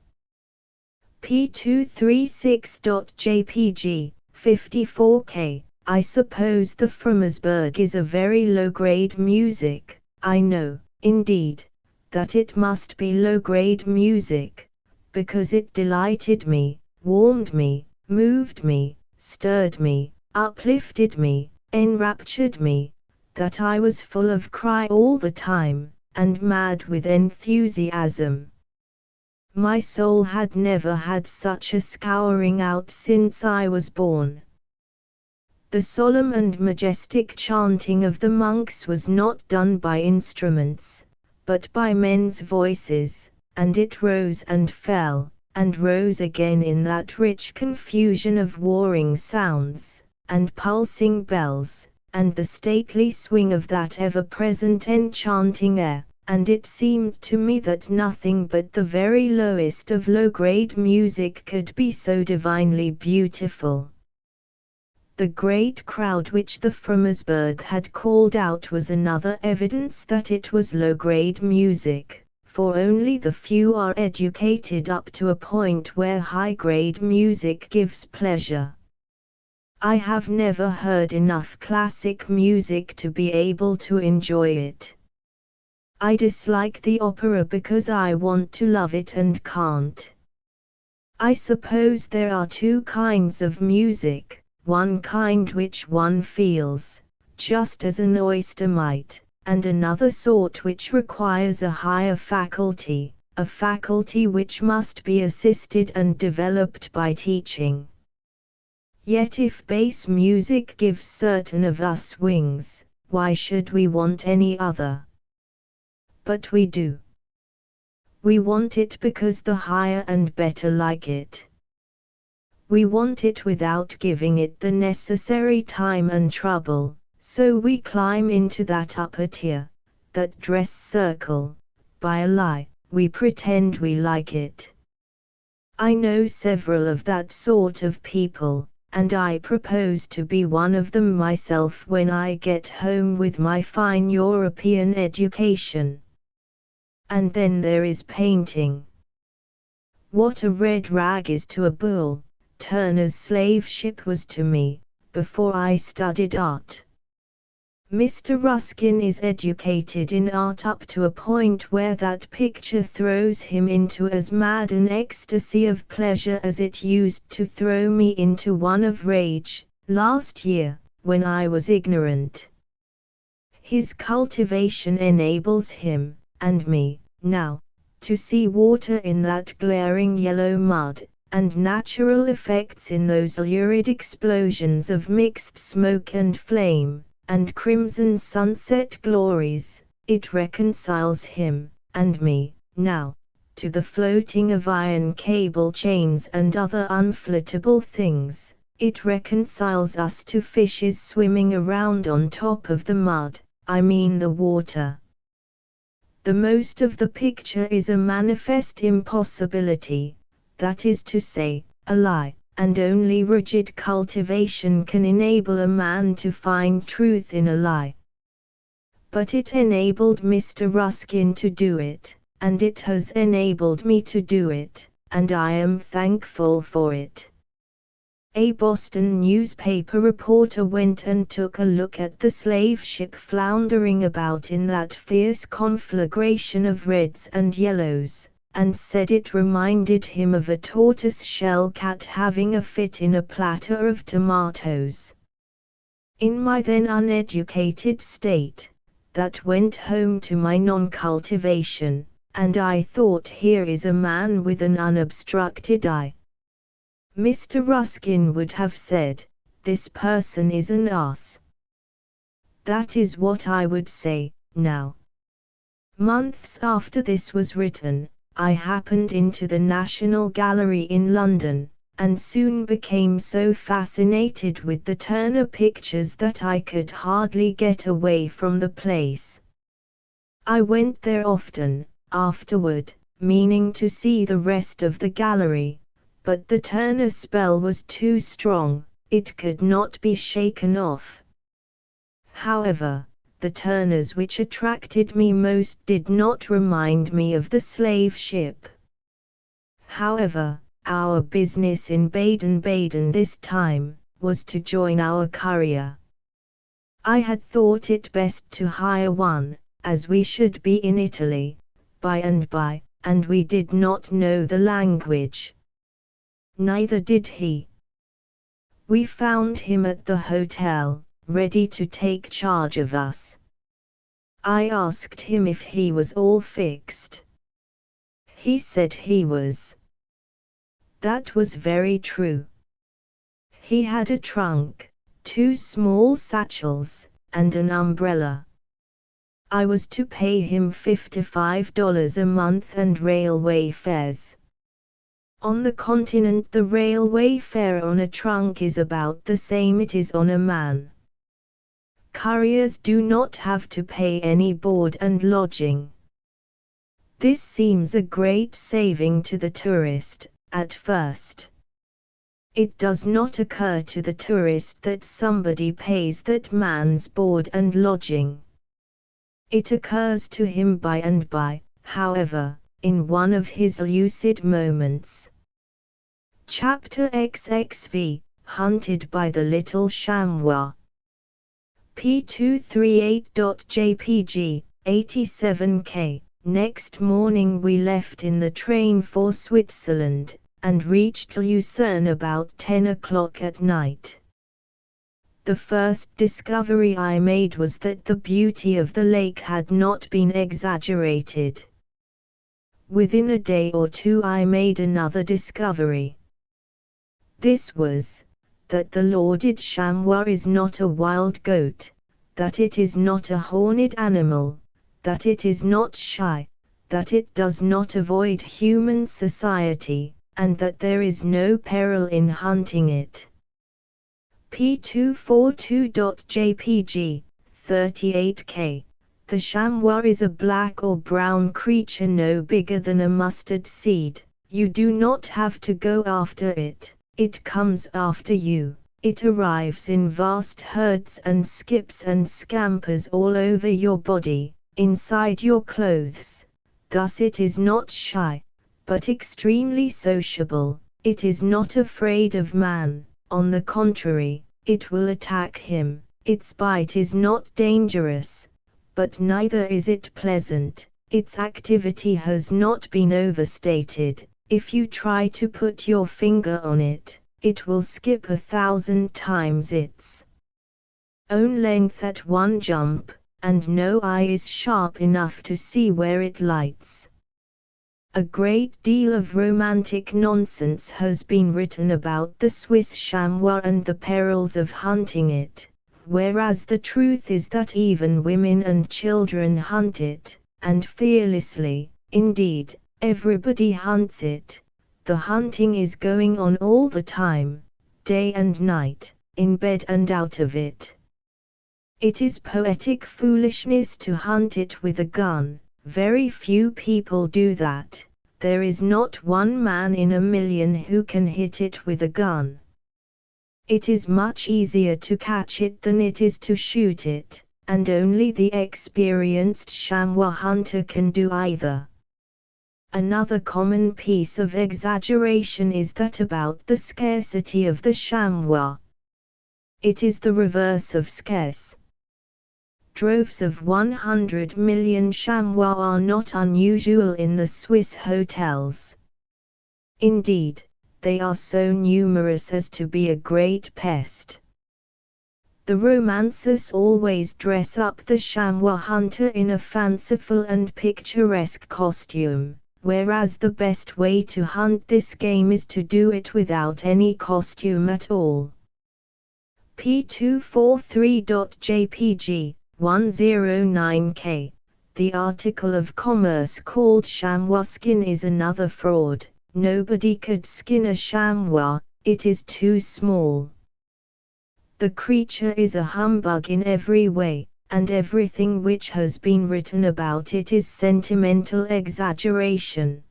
P236.jpg, 54K. I suppose the Frommersberg is a very low-grade music. I know, indeed, that it must be low-grade music, because it delighted me, warmed me, moved me, stirred me, uplifted me, enraptured me, that I was full of cry all the time, and mad with enthusiasm. My soul had never had such a scouring out since I was born. The solemn and majestic chanting of the monks was not done by instruments, but by men's voices, and it rose and fell, and rose again in that rich confusion of warring sounds, and pulsing bells, and the stately swing of that ever-present enchanting air. And it seemed to me that nothing but the very lowest of low-grade music could be so divinely beautiful. The great crowd which the Frommersberg had called out was another evidence that it was low-grade music, for only the few are educated up to a point where high-grade music gives pleasure. I have never heard enough classic music to be able to enjoy it. I dislike the opera because I want to love it and can't. I suppose there are two kinds of music, one kind which one feels, just as an oyster might, and another sort which requires a higher faculty, a faculty which must be assisted and developed by teaching. Yet if bass music gives certain of us wings, why should we want any other? But we do. We want it because the higher and better like it. We want it without giving it the necessary time and trouble, so we climb into that upper tier, that dress circle. By a lie, we pretend we like it. I know several of that sort of people, and I propose to be one of them myself when I get home with my fine European education. And then there is painting. What a red rag is to a bull, Turner's slave ship was to me, before I studied art. Mr. Ruskin is educated in art up to a point where that picture throws him into as mad an ecstasy of pleasure as it used to throw me into one of rage, last year, when I was ignorant. His cultivation enables him, and me, now, to see water in that glaring yellow mud, and natural effects in those lurid explosions of mixed smoke and flame, and crimson sunset glories. It reconciles him, and me, now, to the floating of iron cable chains and other unfloatable things. It reconciles us to fishes swimming around on top of the mud, I mean the water. The most of the picture is a manifest impossibility, that is to say, a lie, and only rigid cultivation can enable a man to find truth in a lie. But it enabled Mr. Ruskin to do it, and it has enabled me to do it, and I am thankful for it. A Boston newspaper reporter went and took a look at the slave ship floundering about in that fierce conflagration of reds and yellows, and said it reminded him of a tortoise-shell cat having a fit in a platter of tomatoes. In my then uneducated state, that went home to my non-cultivation, and I thought, here is a man with an unobstructed eye. Mr. Ruskin would have said, this person is an ass. That is what I would say, now. Months after this was written, I happened into the National Gallery in London, and soon became so fascinated with the Turner pictures that I could hardly get away from the place. I went there often, afterward, meaning to see the rest of the gallery, but the Turner spell was too strong, it could not be shaken off. However, the Turners which attracted me most did not remind me of the slave ship. However, our business in Baden-Baden this time was to join our courier. I had thought it best to hire one, as we should be in Italy, by and by, and we did not know the language. Neither did he. We found him at the hotel, ready to take charge of us. I asked him if he was all fixed. He said he was. That was very true. He had a trunk, 2 small satchels, and an umbrella. I was to pay him $55 a month and railway fares. On the continent the railway fare on a trunk is about the same it is on a man. Couriers do not have to pay any board and lodging. This seems a great saving to the tourist, at first. It does not occur to the tourist that somebody pays that man's board and lodging. It occurs to him by and by, however, in one of his lucid moments. Chapter XXV, Hunted by the Little Chamois. P238.jpg, 87K. Next morning we left in the train for Switzerland, and reached Lucerne about 10 o'clock at night. The first discovery I made was that the beauty of the lake had not been exaggerated. Within a day or two I made another discovery. This was, that the lauded chamois is not a wild goat, that it is not a horned animal, that it is not shy, that it does not avoid human society, and that there is no peril in hunting it. P242.jpg, 38K. The chamois is a black or brown creature no bigger than a mustard seed. You do not have to go after it, it comes after you. It arrives in vast herds and skips and scampers all over your body, inside your clothes. Thus it is not shy, but extremely sociable. It is not afraid of man, on the contrary, it will attack him. Its bite is not dangerous, but neither is it pleasant. Its activity has not been overstated. If you try to put your finger on it, it will skip 1,000 times its own length at one jump, and no eye is sharp enough to see where it lights. A great deal of romantic nonsense has been written about the Swiss chamois and the perils of hunting it, whereas the truth is that even women and children hunt it, and fearlessly. Indeed, everybody hunts it. The hunting is going on all the time, day and night, in bed and out of it. It is poetic foolishness to hunt it with a gun. Very few people do that. There is not one man in a million who can hit it with a gun. It is much easier to catch it than it is to shoot it, and only the experienced chamois hunter can do either. Another common piece of exaggeration is that about the scarcity of the chamois. It is the reverse of scarce. Droves of 100 million chamois are not unusual in the Swiss hotels. Indeed, they are so numerous as to be a great pest. The romancers always dress up the chamois hunter in a fanciful and picturesque costume, whereas the best way to hunt this game is to do it without any costume at all. P243.jpg 109K. The article of commerce called chamois skin is another fraud. Nobody could skin a chamois, it is too small. The creature is a humbug in every way, and everything which has been written about it is sentimental exaggeration.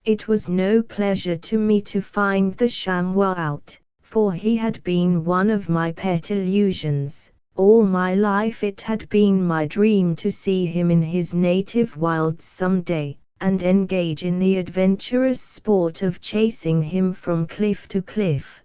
It was no pleasure to me to find the chamois out, for he had been one of my pet illusions. All my life it had been my dream to see him in his native wilds some day, and engage in the adventurous sport of chasing him from cliff to cliff.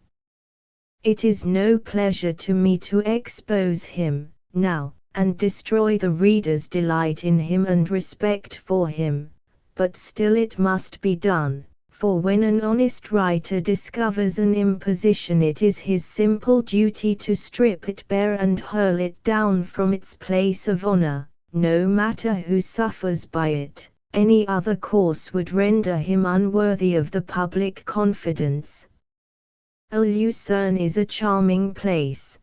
It is no pleasure to me to expose him, now, and destroy the reader's delight in him and respect for him, but still it must be done. For when an honest writer discovers an imposition, it is his simple duty to strip it bare and hurl it down from its place of honor, no matter who suffers by it. Any other course would render him unworthy of the public confidence. Lucerne is a charming place.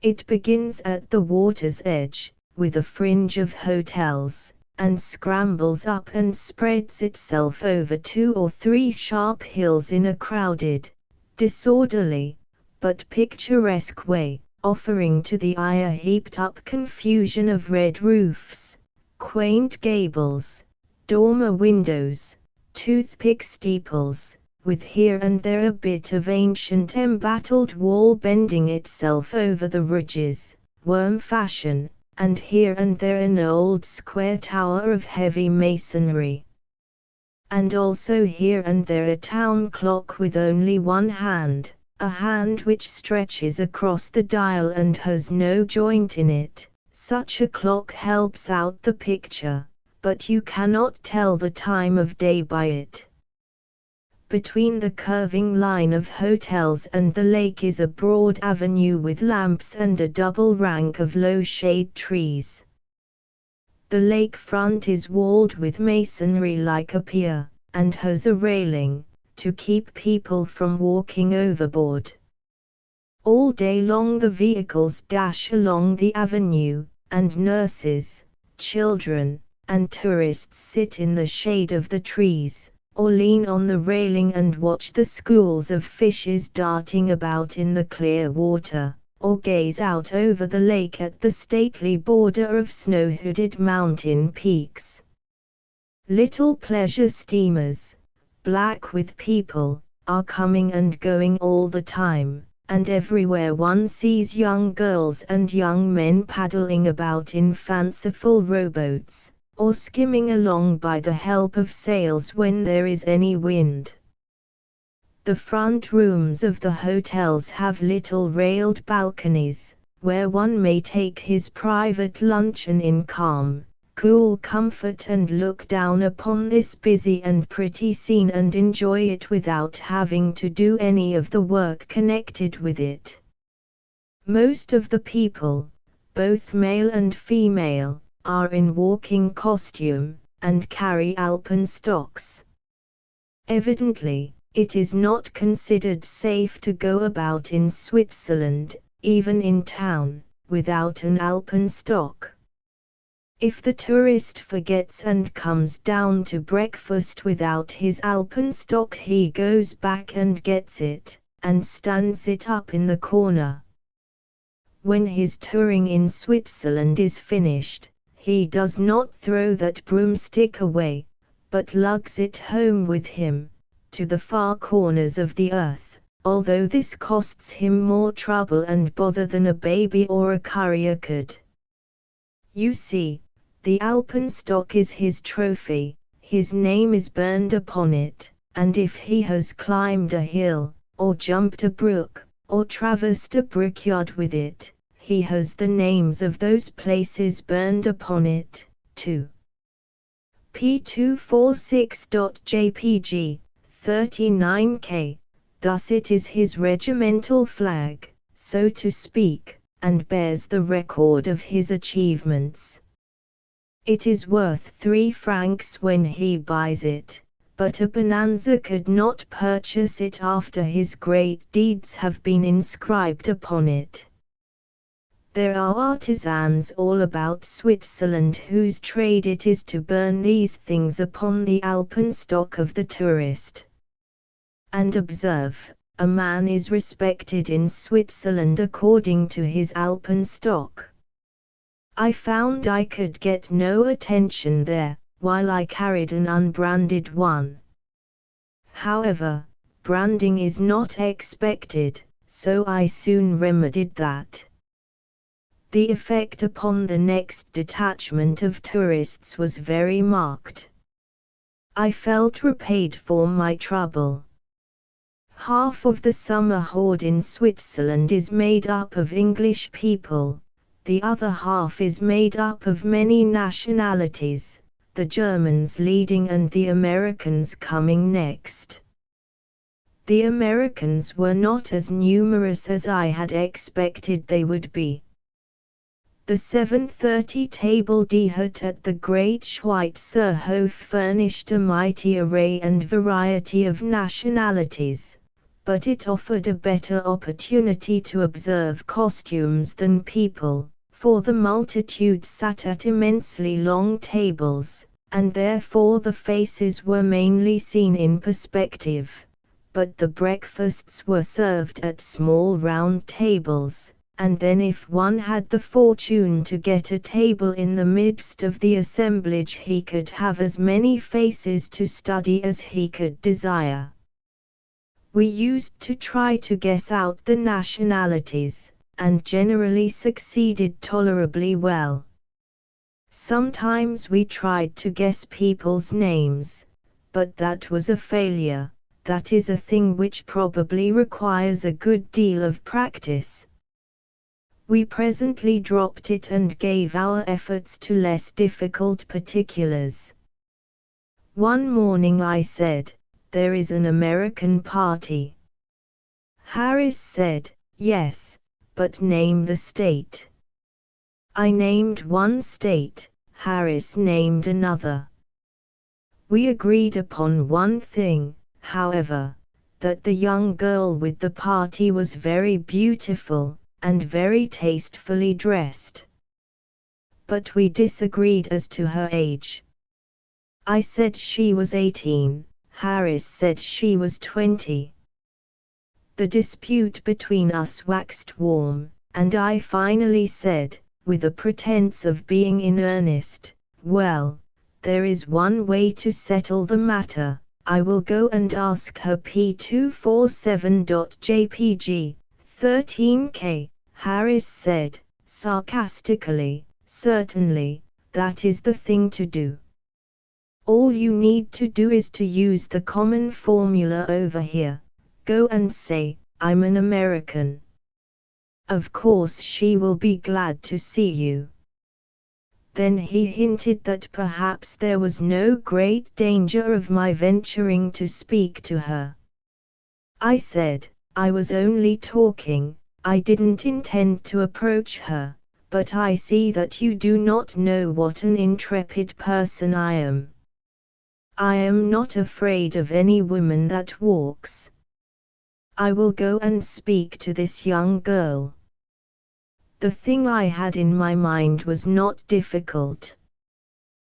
It begins at the water's edge, with a fringe of hotels, and scrambles up and spreads itself over 2 or 3 sharp hills in a crowded, disorderly, but picturesque way, offering to the eye a heaped-up confusion of red roofs, quaint gables, dormer windows, toothpick steeples, with here and there a bit of ancient embattled wall bending itself over the ridges, worm fashion, and here and there an old square tower of heavy masonry. And also here and there a town clock with only one hand, a hand which stretches across the dial and has no joint in it. Such a clock helps out the picture, but you cannot tell the time of day by it. Between the curving line of hotels and the lake is a broad avenue with lamps and a double rank of low shade trees. The lake front is walled with masonry like a pier, and has a railing, to keep people from walking overboard. All day long the vehicles dash along the avenue, and nurses, children, and tourists sit in the shade of the trees, or lean on the railing and watch the schools of fishes darting about in the clear water, or gaze out over the lake at the stately border of snow-hooded mountain peaks. Little pleasure steamers, black with people, are coming and going all the time, and everywhere one sees young girls and young men paddling about in fanciful rowboats, or skimming along by the help of sails when there is any wind. The front rooms of the hotels have little railed balconies, where one may take his private luncheon in calm, cool comfort and look down upon this busy and pretty scene and enjoy it without having to do any of the work connected with it. Most of the people, both male and female, are in walking costume, and carry alpenstocks. Evidently, it is not considered safe to go about in Switzerland, even in town, without an alpenstock. If the tourist forgets and comes down to breakfast without his alpenstock, he goes back and gets it, and stands it up in the corner. When his touring in Switzerland is finished, he does not throw that broomstick away, but lugs it home with him, to the far corners of the earth, although this costs him more trouble and bother than a baby or a courier could. You see, the alpenstock is his trophy, his name is burned upon it, and if he has climbed a hill, or jumped a brook, or traversed a brickyard with it, he has the names of those places burned upon it, too. P246.jpg, 39K, thus it is his regimental flag, so to speak, and bears the record of his achievements. It is worth 3 francs when he buys it, but a bonanza could not purchase it after his great deeds have been inscribed upon it. There are artisans all about Switzerland whose trade it is to burn these things upon the alpenstock of the tourist. And observe, a man is respected in Switzerland according to his alpenstock. I found I could get no attention there, while I carried an unbranded one. However, branding is not expected, so I soon remedied that. The effect upon the next detachment of tourists was very marked. I felt repaid for my trouble. Half of the summer horde in Switzerland is made up of English people, the other half is made up of many nationalities, the Germans leading and the Americans coming next. The Americans were not as numerous as I had expected they would be. The 7:30 table d'hôte at the Great Schweizerhof furnished a mighty array and variety of nationalities, but it offered a better opportunity to observe costumes than people, for the multitude sat at immensely long tables, and therefore the faces were mainly seen in perspective, but the breakfasts were served at small round tables. And then if one had the fortune to get a table in the midst of the assemblage, he could have as many faces to study as he could desire. We used to try to guess out the nationalities, and generally succeeded tolerably well. Sometimes we tried to guess people's names, but that was a failure. That is a thing which probably requires a good deal of practice. We presently dropped it and gave our efforts to less difficult particulars. One morning I said, "There is an American party." Harris said, "Yes, but name the state." I named one state, Harris named another. We agreed upon one thing, however, that the young girl with the party was very beautiful, and very tastefully dressed. But we disagreed as to her age. I said she was 18, Harris said she was 20. The dispute between us waxed warm, and I finally said, with a pretense of being in earnest, "Well, there is one way to settle the matter, I will go and ask her." P247.jpg, 13K, Harris said, sarcastically, "Certainly, that is the thing to do. All you need to do is to use the common formula over here, Go and say, I'm an American. Of course she will be glad to see you. Then he hinted that perhaps there was no great danger of my venturing to speak to her. I said, I was only talking, I didn't intend to approach her, but I see that you do not know what an intrepid person I am. I am not afraid of any woman that walks. I will go and speak to this young girl. The thing I had in my mind was not difficult.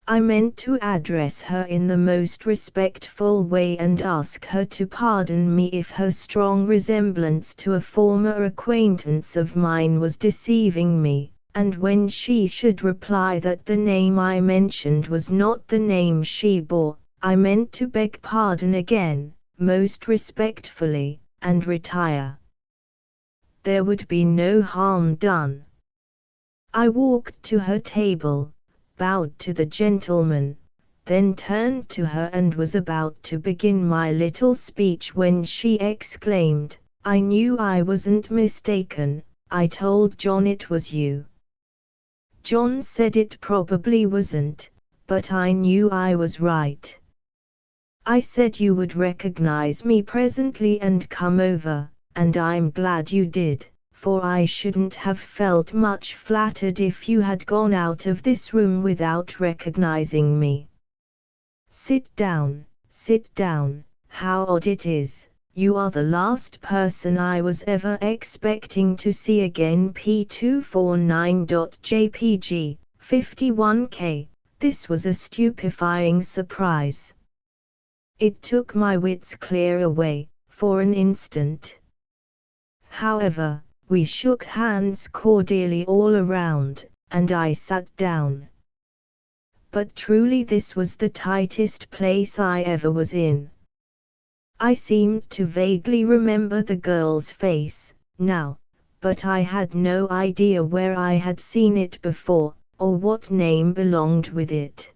I meant to address her in the most respectful way and ask her to pardon me if her strong resemblance to a former acquaintance of mine was deceiving me, and when she should reply that the name I mentioned was not the name she bore, I meant to beg pardon again, most respectfully, and retire. There would be no harm done. I walked to her table, bowed to the gentleman, then turned to her and was about to begin my little speech when she exclaimed, I knew I wasn't mistaken, I told John it was you. John said it probably wasn't, but I knew I was right. I said you would recognize me presently and come over, and I'm glad you did, for I shouldn't have felt much flattered if you had gone out of this room without recognizing me. Sit down, how odd it is, you are the last person I was ever expecting to see again. P249.jpg, 51K, this was a stupefying surprise. It took my wits clear away, for an instant. However, we shook hands cordially all around, and I sat down. But truly this was the tightest place I ever was in. I seemed to vaguely remember the girl's face, now, but I had no idea where I had seen it before, or what name belonged with it.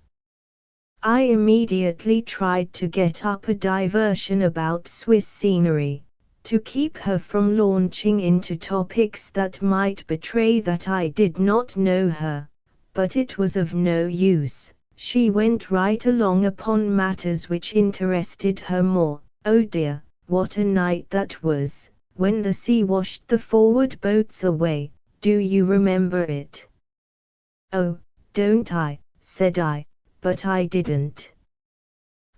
I immediately tried to get up a diversion about Swiss scenery, to keep her from launching into topics that might betray that I did not know her, but it was of no use. She went right along upon matters which interested her more. Oh dear, what a night that was, when the sea washed the forward boats away, do you remember it? Oh, don't I, said I, but I didn't.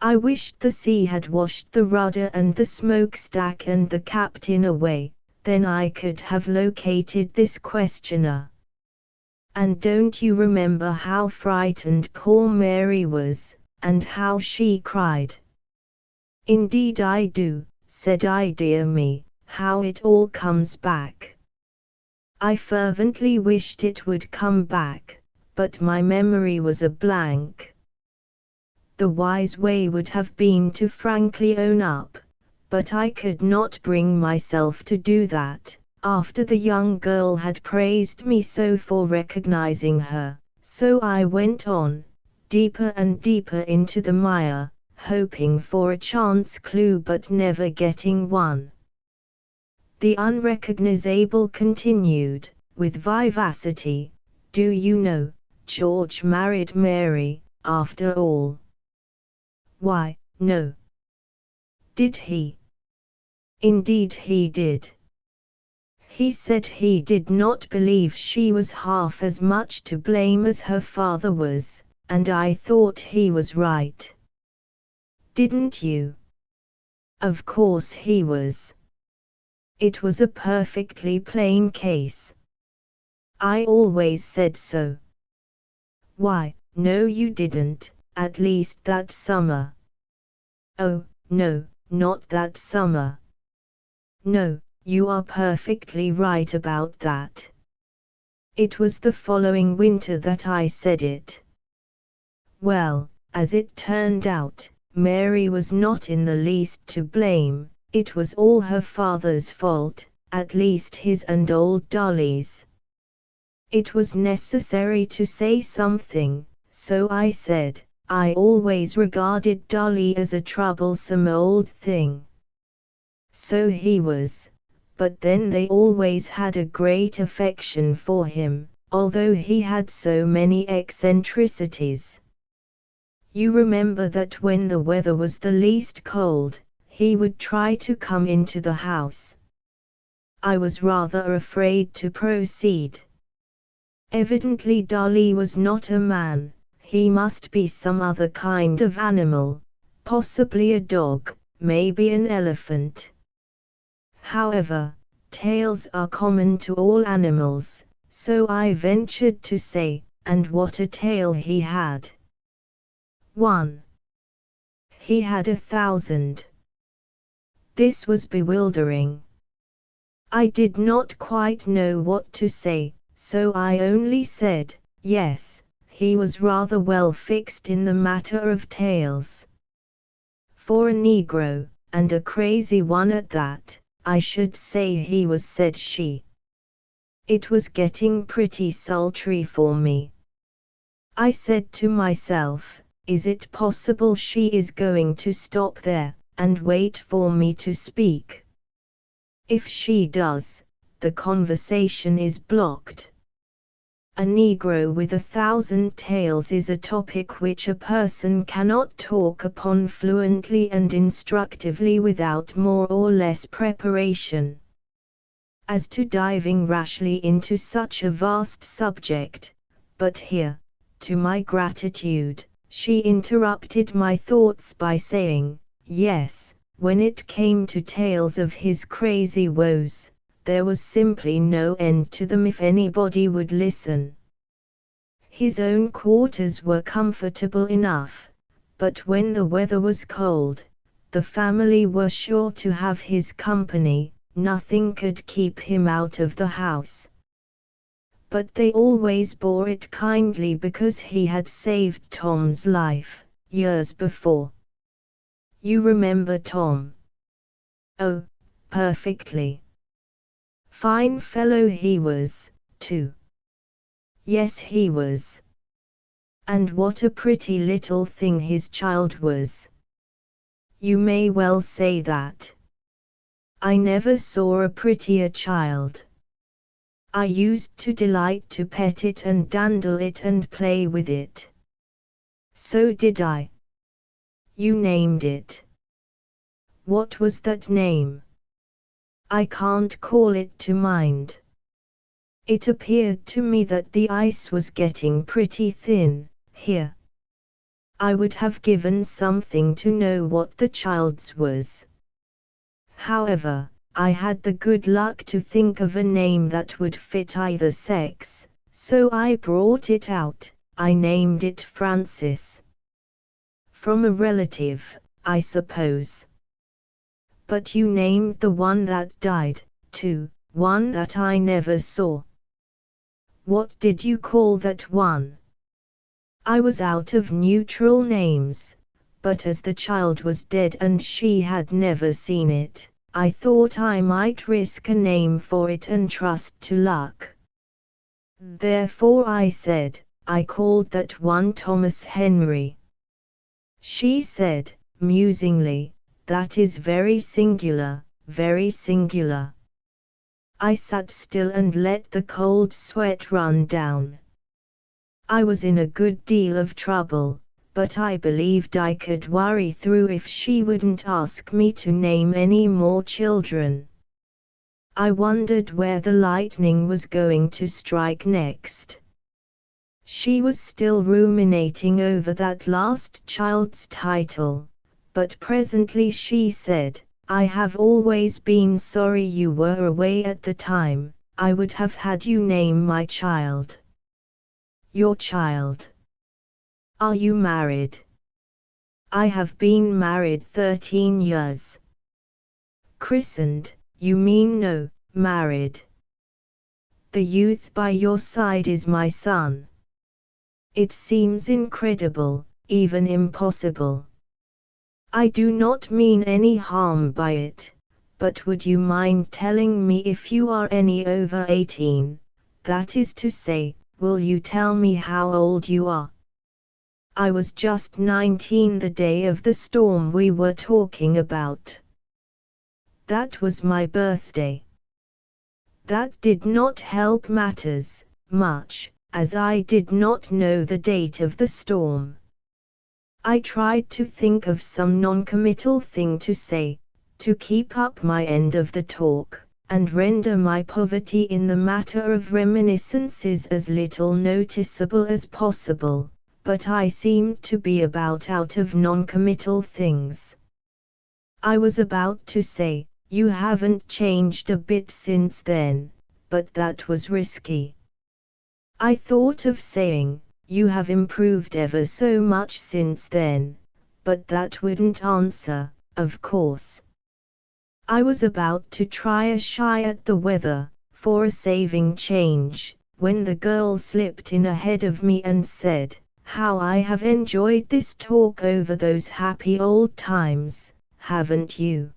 I wished the sea had washed the rudder and the smokestack and the captain away, then I could have located this questioner. And don't you remember how frightened poor Mary was, and how she cried? Indeed I do, said I. Dear me, how it all comes back. I fervently wished it would come back, but my memory was a blank. The wise way would have been to frankly own up, but I could not bring myself to do that, after the young girl had praised me so for recognizing her, so I went on, deeper and deeper into the mire, hoping for a chance clue but never getting one. The unrecognizable continued, with vivacity, do you know, George married Mary, after all? Why, no. Did he? Indeed he did. He said he did not believe she was half as much to blame as her father was, and I thought he was right. Didn't you? Of course he was. It was a perfectly plain case. I always said so. Why, no you didn't, at least that summer. Oh, no, not that summer. No, you are perfectly right about that. It was the following winter that I said it. Well, as it turned out, Mary was not in the least to blame, it was all her father's fault, at least his and old Dolly's. It was necessary to say something, so I said, I always regarded Dolly as a troublesome old thing. So he was, but then they always had a great affection for him, although he had so many eccentricities. You remember that when the weather was the least cold, he would try to come into the house. I was rather afraid to proceed. Evidently Dolly was not a man, he must be some other kind of animal, possibly a dog, maybe an elephant. However, tails are common to all animals, so I ventured to say, and what a tail he had. 1. He had 1,000. This was bewildering. I did not quite know what to say, so I only said, yes, he was rather well fixed in the matter of tails. For a Negro, and a crazy one at that, I should say he was, said she. It was getting pretty sultry for me. I said to myself, is it possible she is going to stop there, and wait for me to speak? If she does, the conversation is blocked. A Negro with 1,000 tails is a topic which a person cannot talk upon fluently and instructively without more or less preparation. As to diving rashly into such a vast subject, but here, to my gratitude, she interrupted my thoughts by saying, yes, when it came to tales of his crazy woes, there was simply no end to them if anybody would listen. His own quarters were comfortable enough, but when the weather was cold, the family were sure to have his company, nothing could keep him out of the house. But they always bore it kindly because he had saved Tom's life, years before. You remember Tom? Oh, perfectly. Fine fellow he was, too. Yes, he was. And what a pretty little thing his child was. You may well say that. I never saw a prettier child. I used to delight to pet it and dandle it and play with it. So did I. You named it. What was that name? I can't call it to mind. It appeared to me that the ice was getting pretty thin, here. I would have given something to know what the child's was. However, I had the good luck to think of a name that would fit either sex, so I brought it out. I named it Francis. From a relative, I suppose. But you named the one that died, too, one that I never saw. What did you call that one? I was out of neutral names, but as the child was dead and she had never seen it, I thought I might risk a name for it and trust to luck. Therefore I said, I called that one Thomas Henry. She said, musingly, that is very singular, very singular. I sat still and let the cold sweat run down. I was in a good deal of trouble, but I believed I could worry through if she wouldn't ask me to name any more children. I wondered where the lightning was going to strike next. She was still ruminating over that last child's title, but presently she said, I have always been sorry you were away at the time. I would have had you name my child. Your child. Are you married? I have been married 13 years. Christened, you mean? No, married. The youth by your side is my son. It seems incredible, even impossible. I do not mean any harm by it, but would you mind telling me if you are any over 18, that is to say, will you tell me how old you are? I was just 19 the day of the storm we were talking about. That was my birthday. That did not help matters much, as I did not know the date of the storm. I tried to think of some non-committal thing to say, to keep up my end of the talk, and render my poverty in the matter of reminiscences as little noticeable as possible, but I seemed to be about out of non-committal things. I was about to say, "You haven't changed a bit since then," but that was risky. I thought of saying, "You have improved ever so much since then," but that wouldn't answer, of course. I was about to try a shy at the weather, for a saving change, when the girl slipped in ahead of me and said, "How I have enjoyed this talk over those happy old times, haven't you?"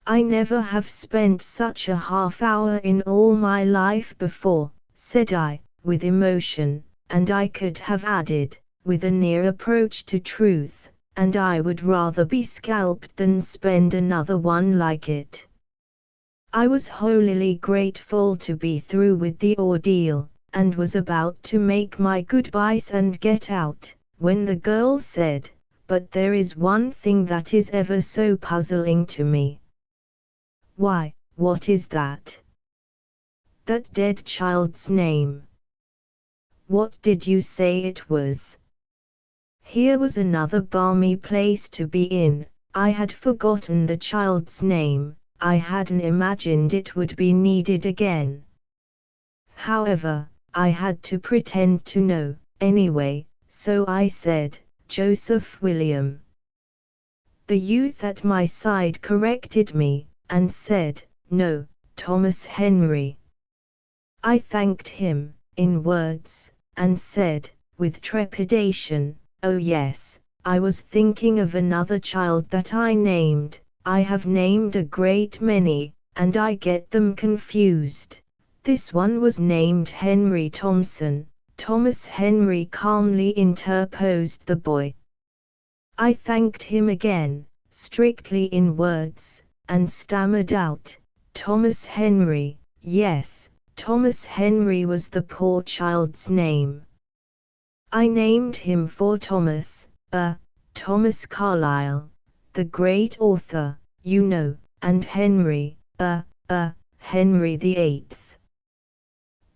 "I never have spent such a half-hour in all my life before," said I, with emotion, and I could have added, with a near approach to truth, "and I would rather be scalped than spend another one like it." I was holily grateful to be through with the ordeal, and was about to make my goodbyes and get out, when the girl said, "But there is one thing that is ever so puzzling to me." "Why, what is that?" "That dead child's name." "What did you say it was?" Here was another balmy place to be in. I had forgotten the child's name. I hadn't imagined it would be needed again. However, I had to pretend to know, anyway, so I said, "Joseph William." The youth at my side corrected me, and said, "No, Thomas Henry." I thanked him, in words, and said, with trepidation, "Oh yes, I was thinking of another child that I named. I have named a great many, and I get them confused. This one was named Henry Thompson." "Thomas Henry," calmly interposed the boy. I thanked him again, strictly in words, and stammered out, "Thomas Henry, yes, Thomas Henry was the poor child's name. I named him for Thomas, Thomas Carlyle, the great author, you know, and Henry, Henry VIII.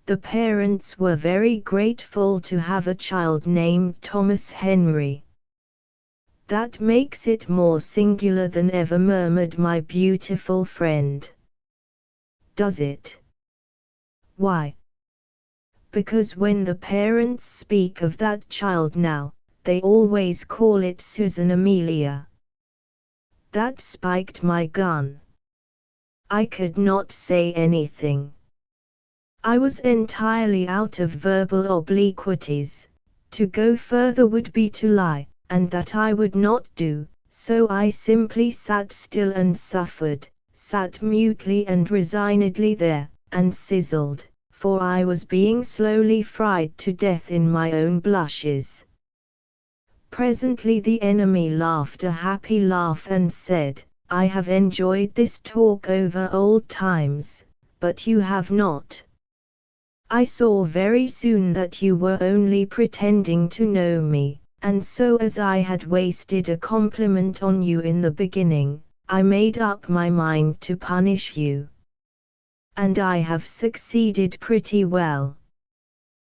The parents were very grateful to have a child named Thomas Henry." "That makes it more singular than ever," murmured my beautiful friend. "Does it?" "Why?" "Because when the parents speak of that child now, they always call it Susan Amelia." That spiked my gun. I could not say anything. I was entirely out of verbal obliquities. To go further would be to lie, and that I would not do, so I simply sat still and suffered, sat mutely and resignedly there, and sizzled, for I was being slowly fried to death in my own blushes. Presently the enemy laughed a happy laugh and said, "I have enjoyed this talk over old times, but you have not. I saw very soon that you were only pretending to know me, and so as I had wasted a compliment on you in the beginning, I made up my mind to punish you. And I have succeeded pretty well.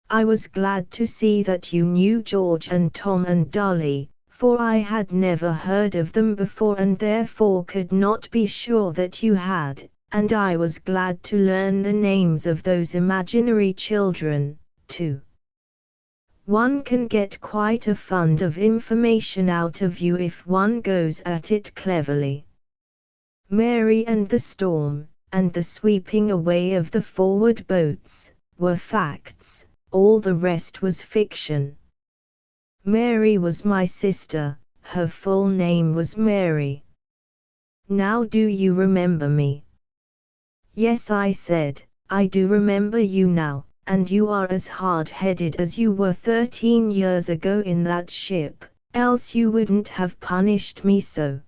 I was glad to see that you knew George and Tom and Dolly, for I had never heard of them before and therefore could not be sure that you had, and I was glad to learn the names of those imaginary children, too. One can get quite a fund of information out of you if one goes at it cleverly. Mary and the storm, and the sweeping away of the forward boats, were facts, all the rest was fiction. Mary was my sister, her full name was Mary. Now do you remember me?" "Yes," I said, "I do remember you now, and you are as hard-headed as you were 13 years ago in that ship, else you wouldn't have punished me so."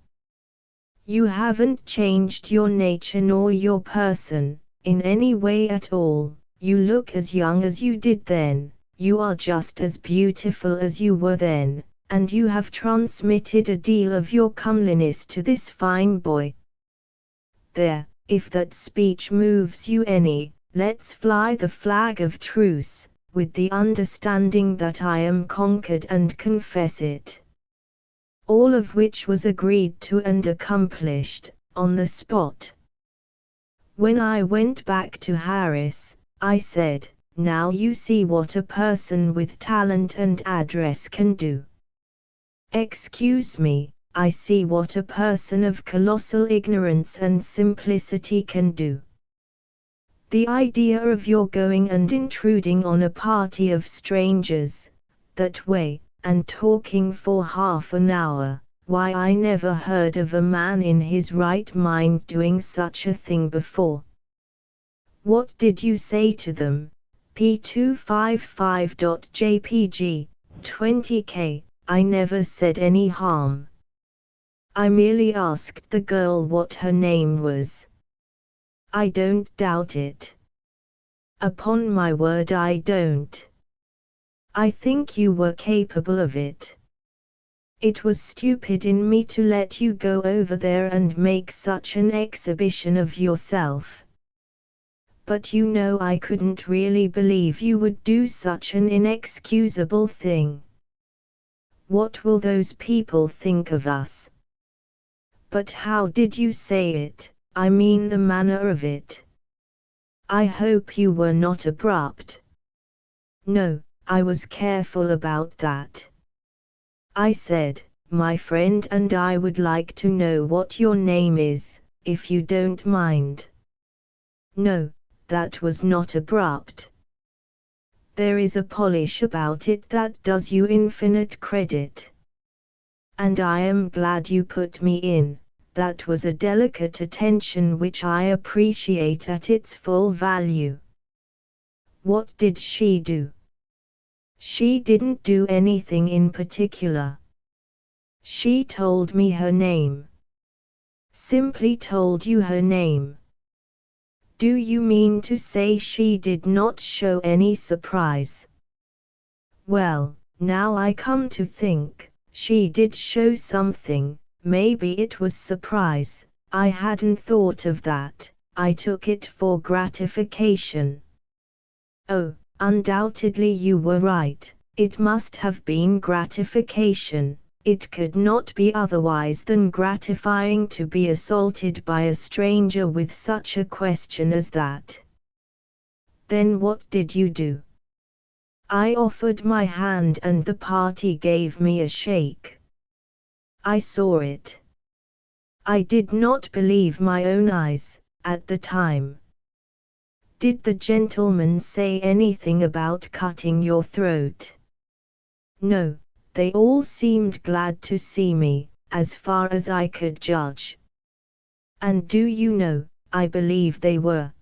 You haven't changed your nature nor your person, in any way at all. You look as young as you did then, you are just as beautiful as you were then, and you have transmitted a deal of your comeliness to this fine boy. There, if that speech moves you any, let's fly the flag of truce, with the understanding that I am conquered and confess it. All of which was agreed to and accomplished, on the spot. When I went back to Harris, I said, now you see what a person with talent and address can do. Excuse me, I see what a person of colossal ignorance and simplicity can do. The idea of your going and intruding on a party of strangers, that way, and talking for half an hour, why I never heard of a man in his right mind doing such a thing before. What did you say to them? P255.jpg, 20k, I never said any harm. I merely asked the girl what her name was. I don't doubt it. Upon my word I don't. I think you were capable of it. It was stupid in me to let you go over there and make such an exhibition of yourself. But you know I couldn't really believe you would do such an inexcusable thing. What will those people think of us? But how did you say it? I mean the manner of it. I hope you were not abrupt. No, I was careful about that. I said, my friend, and I would like to know what your name is, if you don't mind. No, that was not abrupt. There is a polish about it that does you infinite credit. And I am glad you put me in. That was a delicate attention which I appreciate at its full value. What did she do? She didn't do anything in particular. She told me her name. Simply told you her name. Do you mean to say she did not show any surprise? Well, now I come to think, she did show something. Maybe it was surprise. I hadn't thought of that. I took it for gratification. Oh, undoubtedly you were right. It must have been gratification. It could not be otherwise than gratifying to be assaulted by a stranger with such a question as that. Then what did you do? I offered my hand and the party gave me a shake. I saw it. I did not believe my own eyes, at the time. Did the gentleman say anything about cutting your throat? No, they all seemed glad to see me, as far as I could judge. And do you know, I believe they were.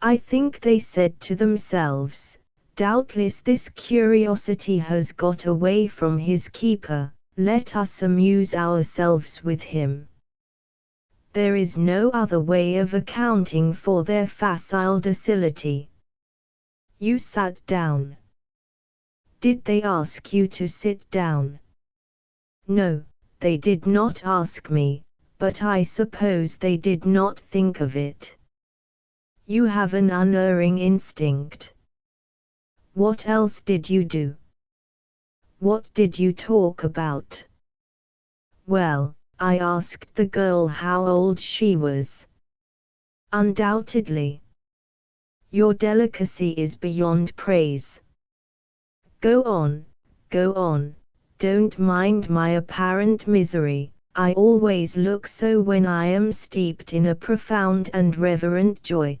I think they said to themselves, doubtless this curiosity has got away from his keeper, let us amuse ourselves with him. There is no other way of accounting for their facile docility. You sat down. Did they ask you to sit down? No, they did not ask me, but I suppose they did not think of it. You have an unerring instinct. What else did you do? What did you talk about? Well, I asked the girl how old she was. Undoubtedly. Your delicacy is beyond praise. Go on, don't mind my apparent misery. I always look so when I am steeped in a profound and reverent joy.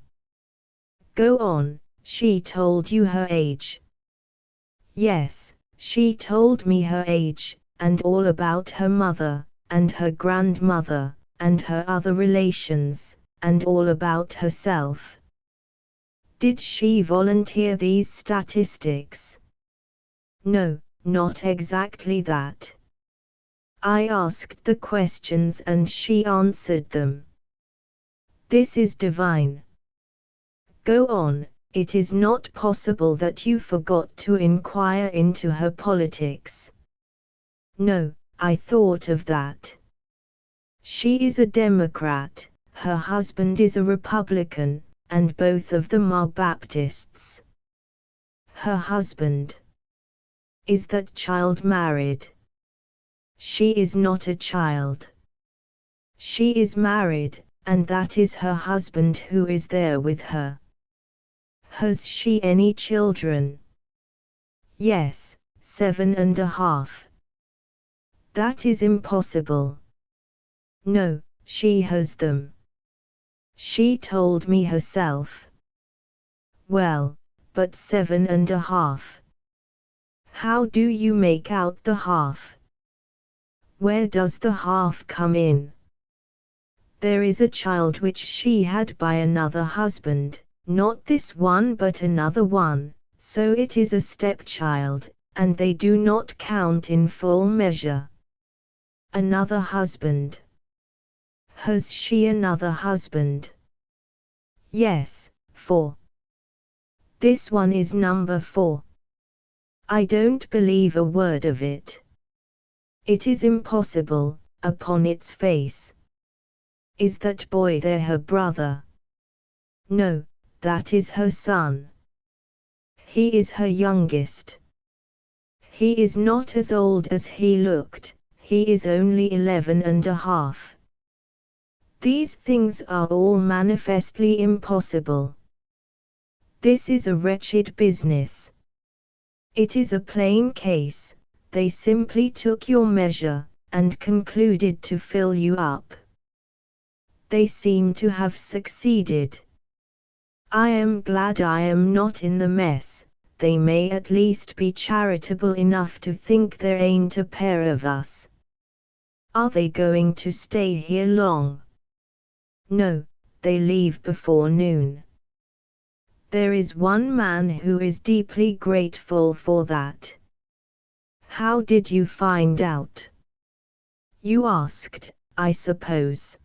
Go on, she told you her age. Yes, she told me her age, and all about her mother, and her grandmother, and her other relations, and all about herself. Did she volunteer these statistics? No, not exactly that. I asked the questions and she answered them. This is divine. Go on, it is not possible that you forgot to inquire into her politics. No, I thought of that. She is a Democrat, her husband is a Republican, and both of them are Baptists. Her husband. Is that child married? She is not a child. She is married, and that is her husband who is there with her. Has she any children? Yes, 7.5. That is impossible. No, she has them. She told me herself. Well, but 7.5. How do you make out the half? Where does the half come in? There is a child which she had by another husband, not this one but another one, so it is a stepchild, and they do not count in full measure. Another husband. Has she another husband? Yes, 4. This one is number 4. I don't believe a word of it. It is impossible, upon its face. Is that boy there her brother? No, that is her son. He is her youngest. He is not as old as he looked, he is only 11.5. These things are all manifestly impossible. This is a wretched business. It is a plain case, they simply took your measure, and concluded to fill you up. They seem to have succeeded. I am glad I am not in the mess. They may at least be charitable enough to think there ain't a pair of us. Are they going to stay here long? No, they leave before noon. There is one man who is deeply grateful for that. How did you find out? You asked, I suppose.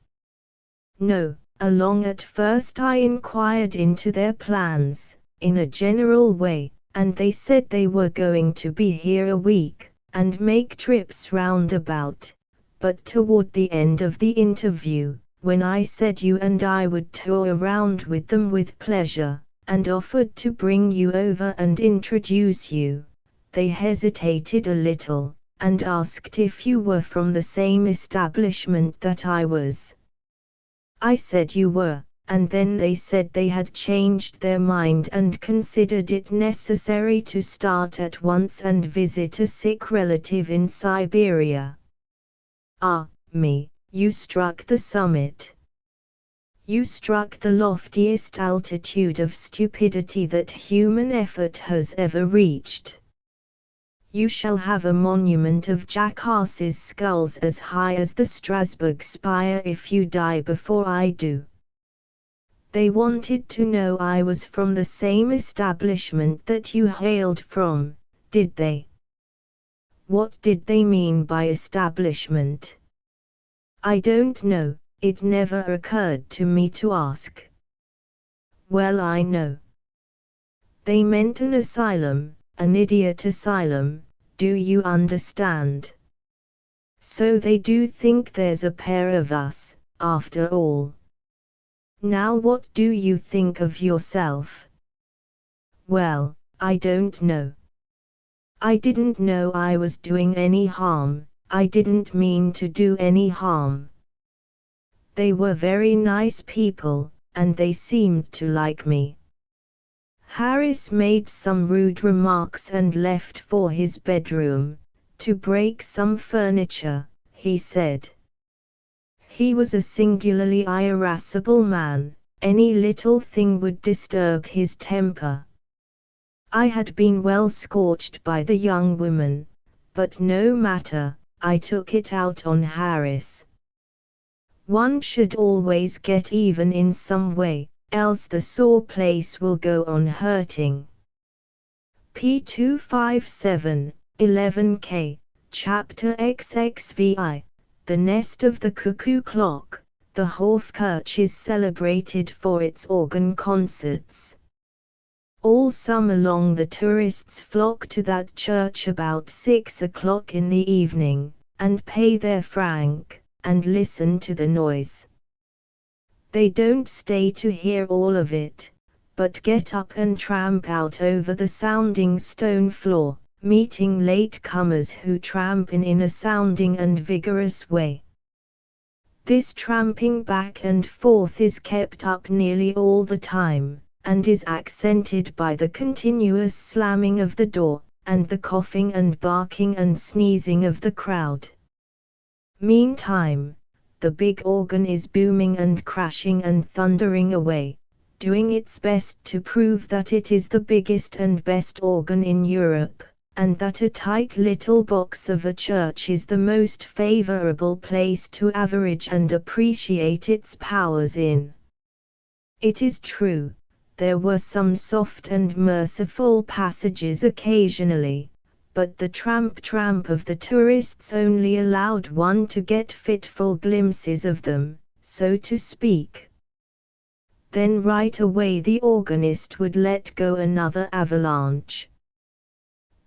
No, along at first I inquired into their plans, in a general way, and they said they were going to be here a week, and make trips round about, but toward the end of the interview, when I said you and I would tour around with them with pleasure, and offered to bring you over and introduce you, they hesitated a little, and asked if you were from the same establishment that I was. I said you were, and then they said they had changed their mind and considered it necessary to start at once and visit a sick relative in Siberia. Ah, me, you struck the summit. You struck the loftiest altitude of stupidity that human effort has ever reached. You shall have a monument of jackasses' skulls as high as the Strasbourg spire if you die before I do. They wanted to know I was from the same establishment that you hailed from, did they? What did they mean by establishment? I don't know, it never occurred to me to ask. Well, I know. They meant an asylum, an idiot asylum, do you understand? So they do think there's a pair of us, after all. Now what do you think of yourself? Well, I don't know. I didn't know I was doing any harm, I didn't mean to do any harm. They were very nice people, and they seemed to like me. Harris made some rude remarks and left for his bedroom, to break some furniture, he said. He was a singularly irascible man, any little thing would disturb his temper. I had been well scorched by the young woman, but no matter, I took it out on Harris. One should always get even in some way, else the sore place will go on hurting. P257, 11K, Chapter XXVI, The Nest of the Cuckoo Clock. The Hofkirche is celebrated for its organ concerts. All summer long the tourists flock to that church about 6 o'clock in the evening, and pay their franc, and listen to the noise. They don't stay to hear all of it, but get up and tramp out over the sounding stone floor, meeting late-comers who tramp in a sounding and vigorous way. This tramping back and forth is kept up nearly all the time, and is accented by the continuous slamming of the door, and the coughing and barking and sneezing of the crowd. Meantime, the big organ is booming and crashing and thundering away, doing its best to prove that it is the biggest and best organ in Europe, and that a tight little box of a church is the most favorable place to average and appreciate its powers in. It is true, there were some soft and merciful passages occasionally, but the tramp of the tourists only allowed one to get fitful glimpses of them, so to speak. Then right away the organist would let go another avalanche.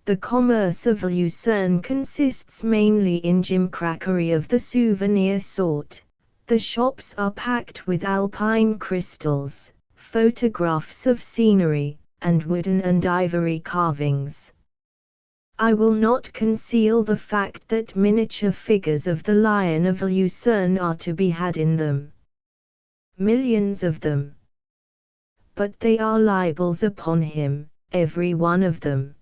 The commerce of Lucerne consists mainly in gimcrackery of the souvenir sort. The shops are packed with alpine crystals, photographs of scenery, and wooden and ivory carvings. I will not conceal the fact that miniature figures of the Lion of Lucerne are to be had in them. Millions of them. But they are libels upon him, every one of them.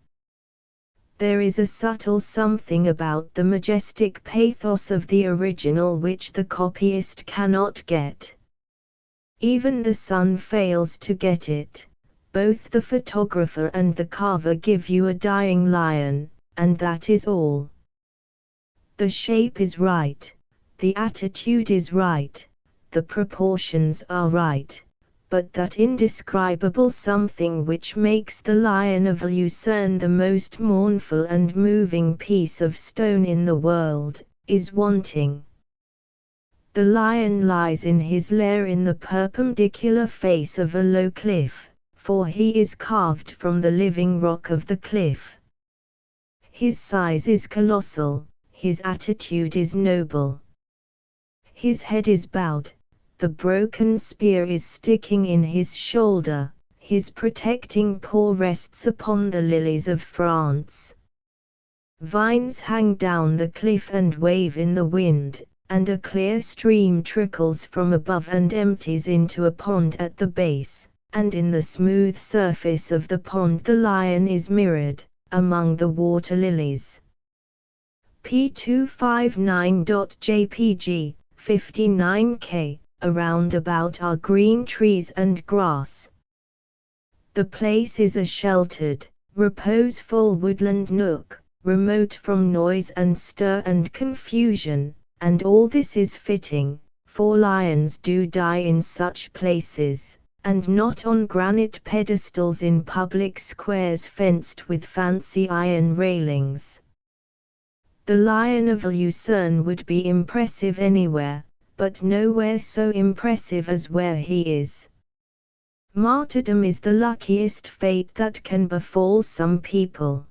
There is a subtle something about the majestic pathos of the original which the copyist cannot get. Even the sun fails to get it. Both the photographer and the carver give you a dying lion, and that is all. The shape is right, the attitude is right, the proportions are right, but that indescribable something which makes the Lion of Lucerne the most mournful and moving piece of stone in the world, is wanting. The lion lies in his lair in the perpendicular face of a low cliff, for he is carved from the living rock of the cliff. His size is colossal, his attitude is noble. His head is bowed, the broken spear is sticking in his shoulder, his protecting paw rests upon the lilies of France. Vines hang down the cliff and wave in the wind, and a clear stream trickles from above and empties into a pond at the base, and in the smooth surface of the pond the lion is mirrored, among the water lilies. P259.jpg, 59K. Around about are green trees and grass. The place is a sheltered, reposeful woodland nook, remote from noise and stir and confusion, and all this is fitting, for lions do die in such places, and not on granite pedestals in public squares fenced with fancy iron railings. The Lion of Lucerne would be impressive anywhere, but nowhere so impressive as where he is. Martyrdom is the luckiest fate that can befall some people.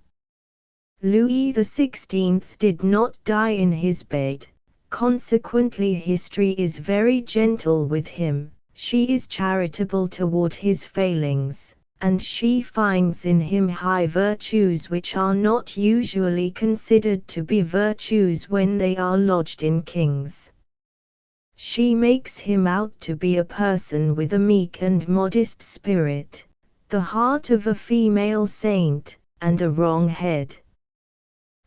Louis XVI did not die in his bed, consequently history is very gentle with him, she is charitable toward his failings, and she finds in him high virtues which are not usually considered to be virtues when they are lodged in kings. She makes him out to be a person with a meek and modest spirit, the heart of a female saint, and a wrong head.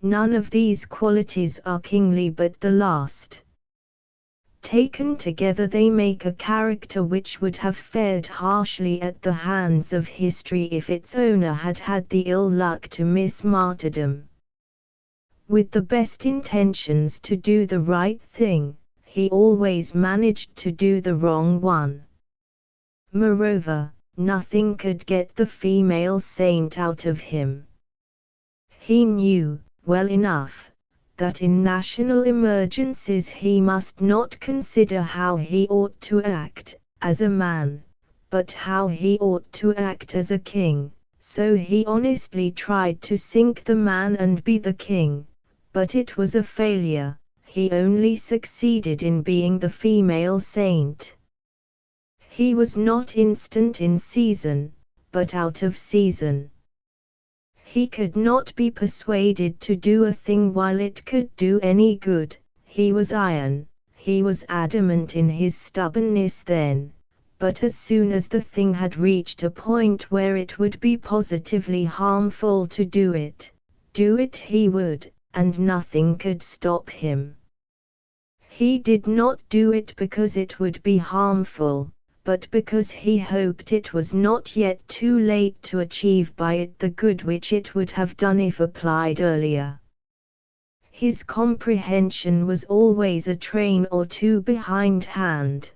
None of these qualities are kingly but the last. Taken together they make a character which would have fared harshly at the hands of history if its owner had had the ill luck to miss martyrdom. With the best intentions to do the right thing, he always managed to do the wrong one. Moreover, nothing could get the female saint out of him. He knew, well enough, that in national emergencies he must not consider how he ought to act, as a man, but how he ought to act as a king. So he honestly tried to sink the man and be the king, but it was a failure. He only succeeded in being the female saint. He was not instant in season, but out of season. He could not be persuaded to do a thing while it could do any good. He was iron, he was adamant in his stubbornness then, but as soon as the thing had reached a point where it would be positively harmful to do it he would, and nothing could stop him. He did not do it because it would be harmful, but because he hoped it was not yet too late to achieve by it the good which it would have done if applied earlier. His comprehension was always a train or two behindhand.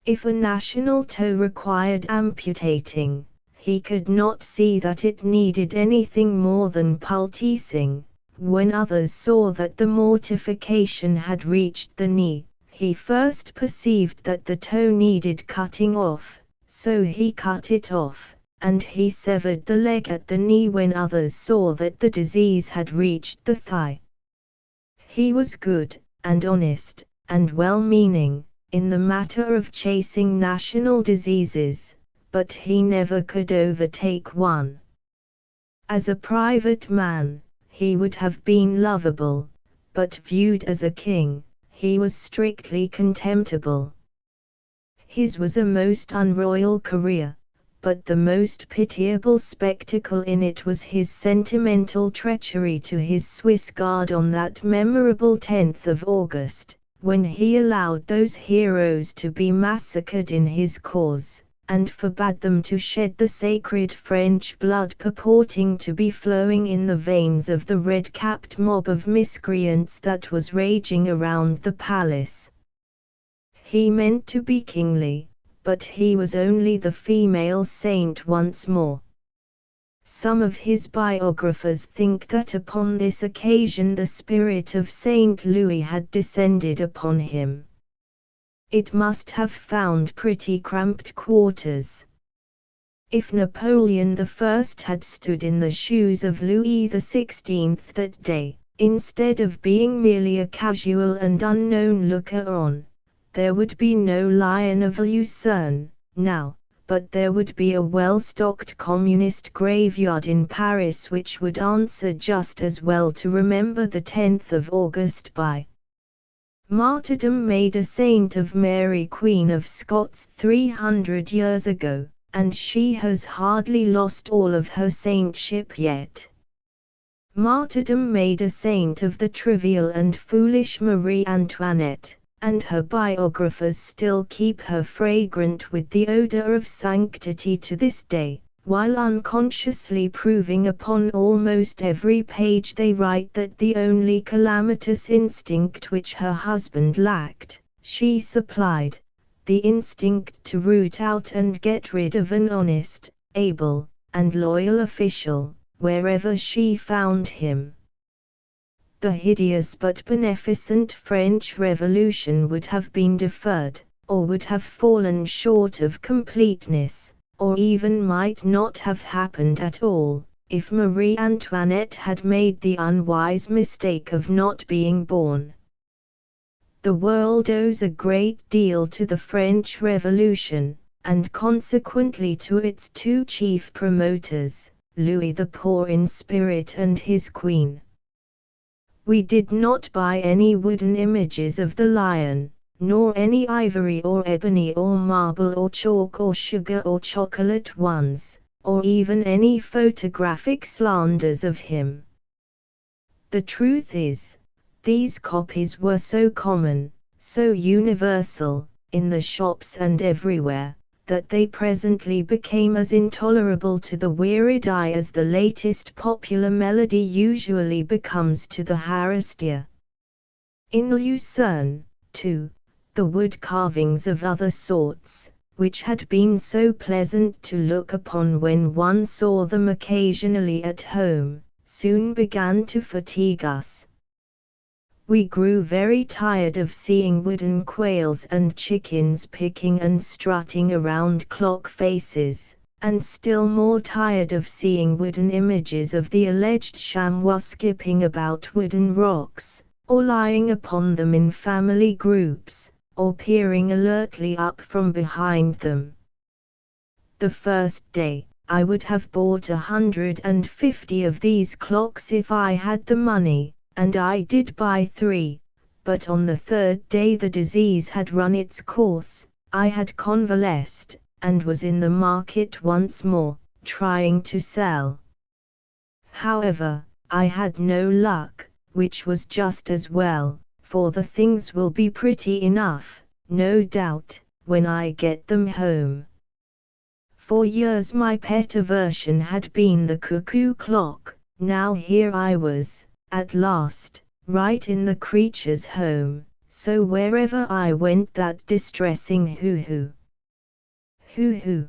If a national toe required amputating, he could not see that it needed anything more than poulticing. When others saw that the mortification had reached the knee, he first perceived that the toe needed cutting off, so he cut it off, and he severed the leg at the knee when others saw that the disease had reached the thigh. He was good, and honest, and well-meaning, in the matter of chasing national diseases, but he never could overtake one. As a private man, he would have been lovable, but viewed as a king, he was strictly contemptible. His was a most unroyal career, but the most pitiable spectacle in it was his sentimental treachery to his Swiss guard on that memorable 10th of August, when he allowed those heroes to be massacred in his cause, and forbade them to shed the sacred French blood purporting to be flowing in the veins of the red-capped mob of miscreants that was raging around the palace. He meant to be kingly, but he was only the female saint once more. Some of his biographers think that upon this occasion the spirit of Saint Louis had descended upon him. It must have found pretty cramped quarters. If Napoleon I had stood in the shoes of Louis XVI that day, instead of being merely a casual and unknown looker-on, there would be no Lion of Lucerne, now, but there would be a well-stocked communist graveyard in Paris which would answer just as well to remember the 10th of August by. Martyrdom made a saint of Mary Queen of Scots 300 years ago, and she has hardly lost all of her saintship yet. Martyrdom made a saint of the trivial and foolish Marie Antoinette, and her biographers still keep her fragrant with the odor of sanctity to this day, while unconsciously proving upon almost every page they write that the only calamitous instinct which her husband lacked, she supplied, the instinct to root out and get rid of an honest, able, and loyal official, wherever she found him. The hideous but beneficent French Revolution would have been deferred, or would have fallen short of completeness, or even might not have happened at all, if Marie Antoinette had made the unwise mistake of not being born. The world owes a great deal to the French Revolution, and consequently to its two chief promoters, Louis the Poor in spirit and his queen. We did not buy any wooden images of the lion, nor any ivory or ebony or marble or chalk or sugar or chocolate ones, or even any photographic slanders of him. The truth is, these copies were so common, so universal, in the shops and everywhere, that they presently became as intolerable to the wearied eye as the latest popular melody usually becomes to the harassed ear. In Lucerne, too, the wood carvings of other sorts, which had been so pleasant to look upon when one saw them occasionally at home, soon began to fatigue us. We grew very tired of seeing wooden quails and chickens picking and strutting around clock faces, and still more tired of seeing wooden images of the alleged chamois skipping about wooden rocks, or lying upon them in family groups, or peering alertly up from behind them. The first day, I would have bought 150 of these clocks if I had the money, and I did buy 3, but on the third day the disease had run its course, I had convalesced, and was in the market once more, trying to sell. However, I had no luck, which was just as well, for the things will be pretty enough, no doubt, when I get them home. For years my pet aversion had been the cuckoo clock. Now here I was, at last, right in the creature's home, so wherever I went that distressing hoo-hoo, hoo-hoo,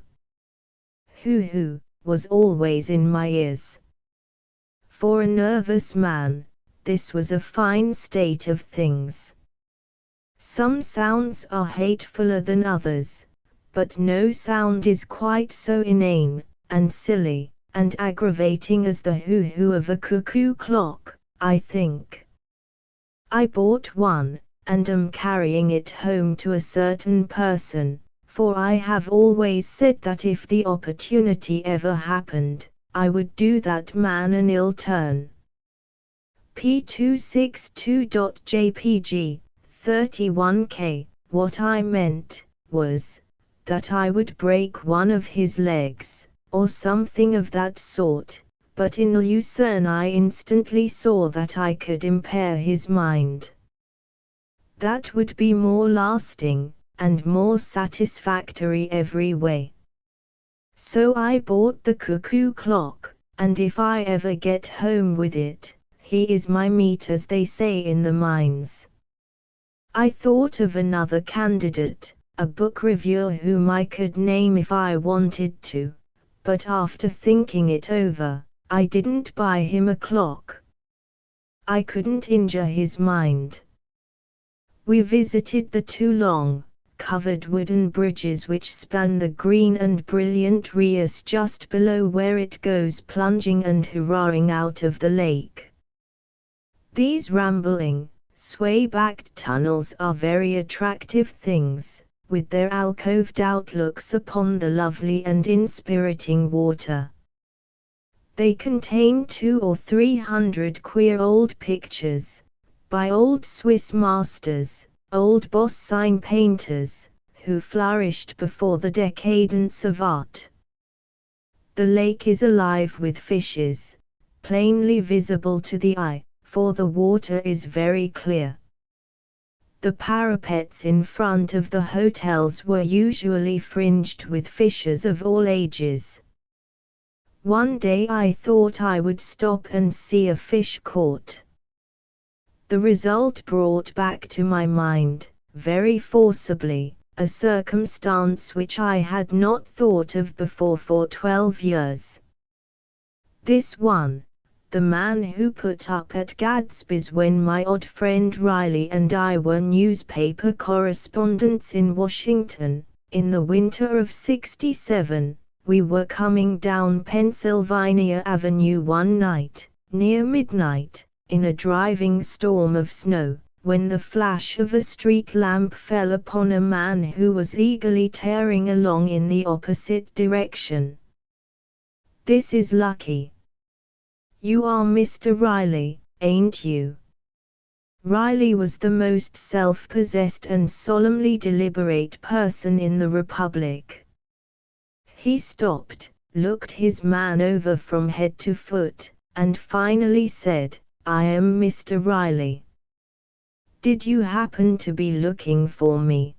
hoo-hoo, was always in my ears. For a nervous man, this was a fine state of things. Some sounds are hatefuller than others, but no sound is quite so inane, and silly, and aggravating as the hoo-hoo of a cuckoo clock, I think. I bought one, and am carrying it home to a certain person, for I have always said that if the opportunity ever happened, I would do that man an ill turn. P262.jpg, 31K, what I meant, was, that I would break one of his legs, or something of that sort, but in Lucerne I instantly saw that I could impair his mind. That would be more lasting, and more satisfactory every way. So I bought the cuckoo clock, and if I ever get home with it, he is my meat as they say in the mines. I thought of another candidate, a book reviewer whom I could name if I wanted to, but after thinking it over, I didn't buy him a clock. I couldn't injure his mind. We visited the 2 long, covered wooden bridges which span the green and brilliant Rias just below where it goes plunging and hurrahing out of the lake. These rambling, sway-backed tunnels are very attractive things, with their alcoved outlooks upon the lovely and inspiriting water. They contain 200 or 300 queer old pictures, by old Swiss masters, old boss sign painters, who flourished before the decadence of art. The lake is alive with fishes, plainly visible to the eye, for the water is very clear. The parapets in front of the hotels were usually fringed with fishers of all ages. One day I thought I would stop and see a fish caught. The result brought back to my mind, very forcibly, a circumstance which I had not thought of before for 12 years. This one, the man who put up at Gadsby's when my odd friend Riley and I were newspaper correspondents in Washington, in the winter of '67, we were coming down Pennsylvania Avenue one night, near midnight, in a driving storm of snow, when the flash of a street lamp fell upon a man who was eagerly tearing along in the opposite direction. "This is lucky. You are Mr. Riley, ain't you?" Riley was the most self-possessed and solemnly deliberate person in the Republic. He stopped, looked his man over from head to foot, and finally said, "I am Mr. Riley. Did you happen to be looking for me?"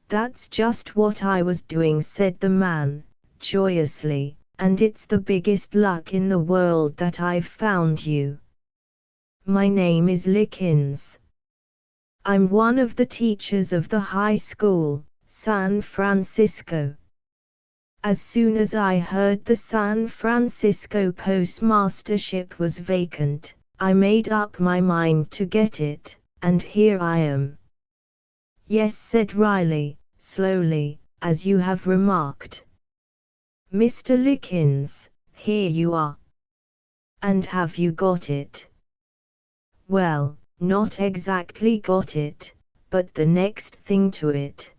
"That's just what I was doing," said the man, joyously, "and it's the biggest luck in the world that I've found you. My name is Lickins. I'm one of the teachers of the high school, San Francisco." As soon as I heard the San Francisco postmastership was vacant, I made up my mind to get it, and here I am." "Yes," said Riley, slowly, "as you have remarked. Mr. Lickins, here you are." "And have you got it?" "Well, not exactly got it, but the next thing to it.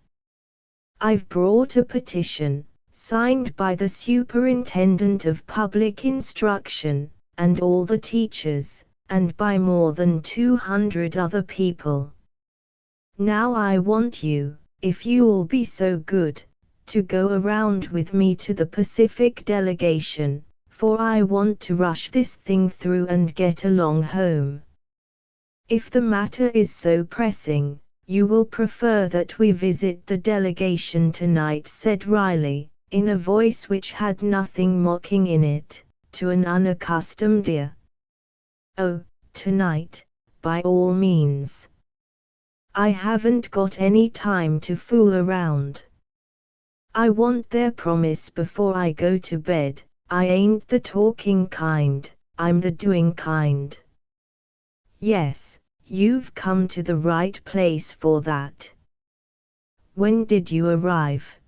I've brought a petition, signed by the Superintendent of Public Instruction, and all the teachers, and by more than 200 other people. Now I want you, if you'll be so good, to go around with me to the Pacific delegation, for I want to rush this thing through and get along home. If the matter is so pressing, you will prefer that we visit the delegation tonight," said Riley, in a voice which had nothing mocking in it, to an unaccustomed ear. "Oh, tonight, by all means. I haven't got any time to fool around. I want their promise before I go to bed. I ain't the talking kind, I'm the doing kind." "Yes, you've come to the right place for that. When did you arrive?"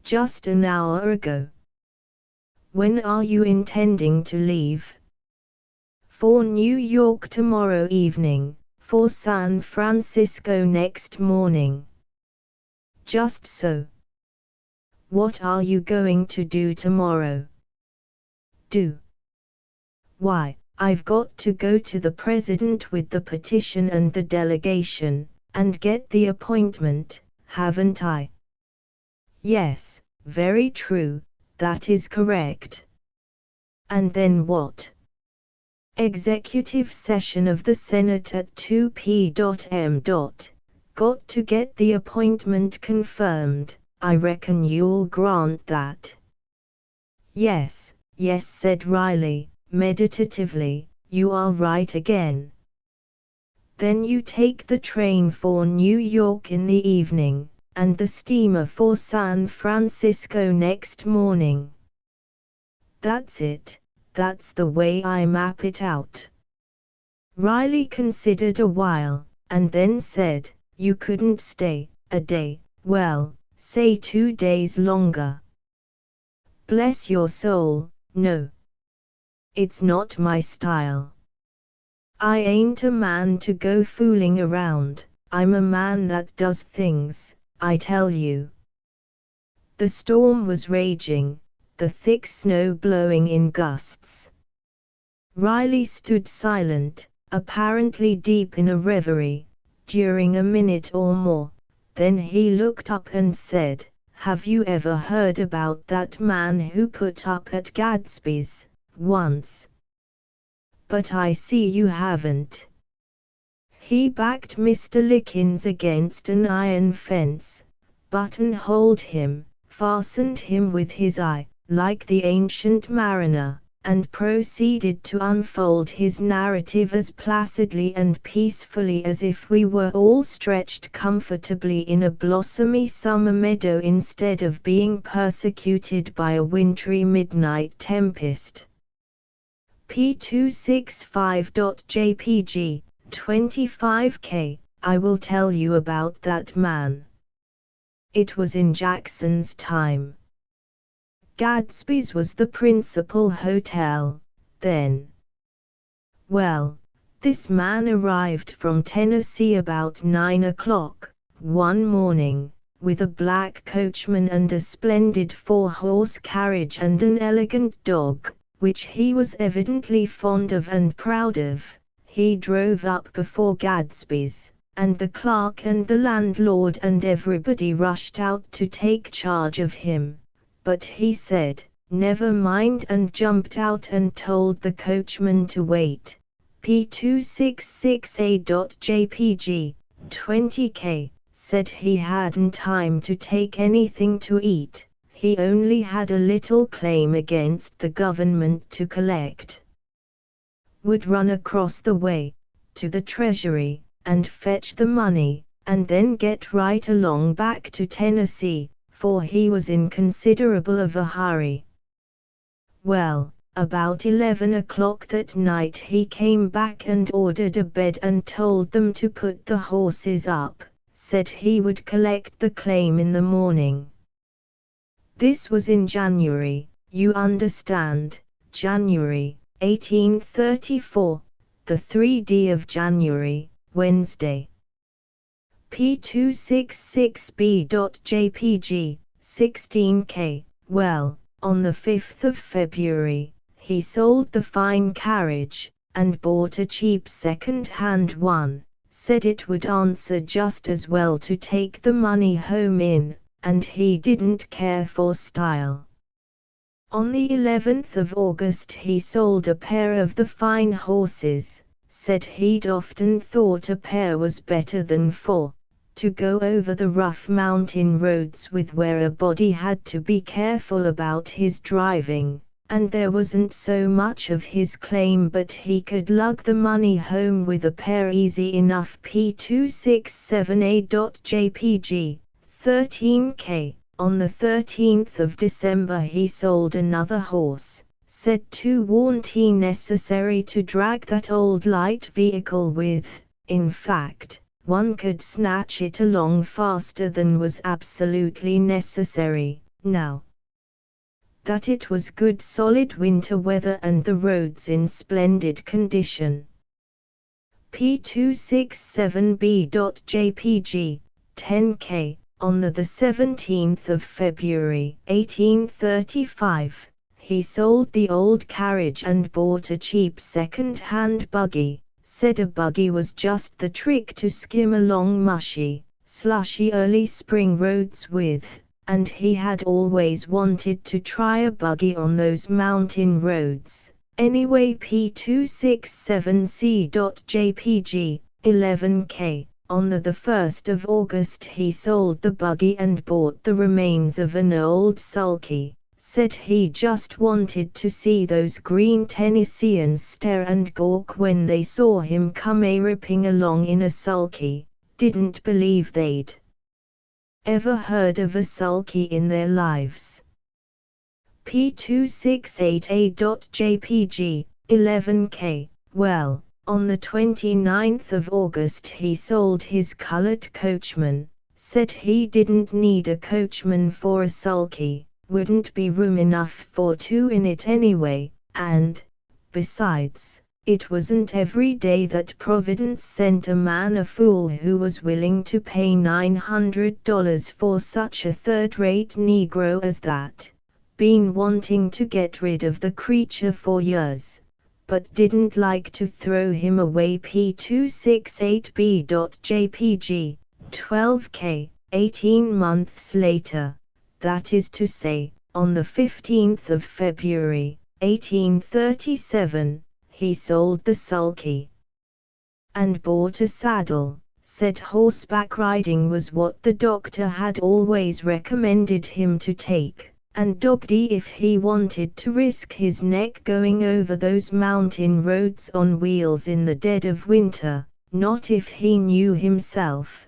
"Just an hour ago." "When are you intending to leave?" "For New York tomorrow evening, for San Francisco next morning." "Just so. What are you going to do tomorrow?" "Do? Why, I've got to go to the president with the petition and the delegation, and get the appointment, haven't I?" "Yes, very true, that is correct." "And then what?" "Executive session of the Senate at 2 p.m. Got to get the appointment confirmed. I reckon you'll grant that." "Yes, yes," said Riley, meditatively, "you are right again." "Then you take the train for New York in the evening, and the steamer for San Francisco next morning." "That's it, that's the way I map it out." Riley considered a while, and then said, "You couldn't stay a day, well, say 2 days longer?" "Bless your soul, no. It's not my style. I ain't a man to go fooling around, I'm a man that does things, I tell you." The storm was raging, the thick snow blowing in gusts. Riley stood silent, apparently deep in a reverie, during a minute or more. Then he looked up and said, "Have you ever heard about that man who put up at Gadsby's, once? But I see you haven't. He backed Mr. Lickins against an iron fence, buttonholed him, fastened him with his eye, like the Ancient Mariner, and proceeded to unfold his narrative as placidly and peacefully as if we were all stretched comfortably in a blossomy summer meadow instead of being persecuted by a wintry midnight tempest." P265.jpg, 25K, I will tell you about that man. It was in Jackson's time. Gadsby's was the principal hotel, then. Well, this man arrived from Tennessee about 9 o'clock, one morning, with a black coachman and a splendid 4-horse carriage and an elegant dog, which he was evidently fond of and proud of. He drove up before Gadsby's, and the clerk and the landlord and everybody rushed out to take charge of him. But he said, "Never mind," and jumped out and told the coachman to wait. P266A.jpg, 20K, said he hadn't time to take anything to eat, he only had a little claim against the government to collect. Would run across the way, to the treasury, and fetch the money, and then get right along back to Tennessee, for he was in considerable of a hurry. Well, About 11 o'clock that night he came back and ordered a bed and told them to put the horses up, said he would collect the claim in the morning. This was in January, you understand, January, 1834, the 3D of January, Wednesday. P266B.jpg, 16K, well, on the 5th of February, he sold the fine carriage, and bought a cheap second-hand one, said it would answer just as well to take the money home in, and he didn't care for style. On the 11th of August he sold a pair of the fine horses, said he'd often thought a pair was better than four, to go over the rough mountain roads with where a body had to be careful about his driving, and there wasn't so much of his claim but he could lug the money home with a pair easy enough. P267A.jpg, 13K. On the 13th of December he sold another horse, said too warn't he necessary to drag that old light vehicle with, in fact, one could snatch it along faster than was absolutely necessary, now that it was good solid winter weather and the roads in splendid condition. P267B.jpg, 10K. On the 17th of February, 1835, he sold the old carriage and bought a cheap second-hand buggy, said a buggy was just the trick to skim along mushy, slushy early spring roads with, and he had always wanted to try a buggy on those mountain roads. Anyway, P267C.jpg, 11K. On the 1st of August he sold the buggy and bought the remains of an old sulky, said he just wanted to see those green Tennesseans stare and gawk when they saw him come a-ripping along in a sulky, didn't believe they'd ever heard of a sulky in their lives. P268A.jpg, 11K, well, on the 29th of August he sold his colored coachman, said he didn't need a coachman for a sulky, wouldn't be room enough for two in it anyway, and, besides, it wasn't every day that Providence sent a man a fool who was willing to pay $900 for such a third-rate Negro as that. Been wanting to get rid of the creature for years, but didn't like to throw him away. P268B.jpg, 12K, 18 months later, that is to say, on the 15th of February, 1837, he sold the sulky and bought a saddle, said horseback riding was what the doctor had always recommended him to take, and doggy if he wanted to risk his neck going over those mountain roads on wheels in the dead of winter, not if he knew himself.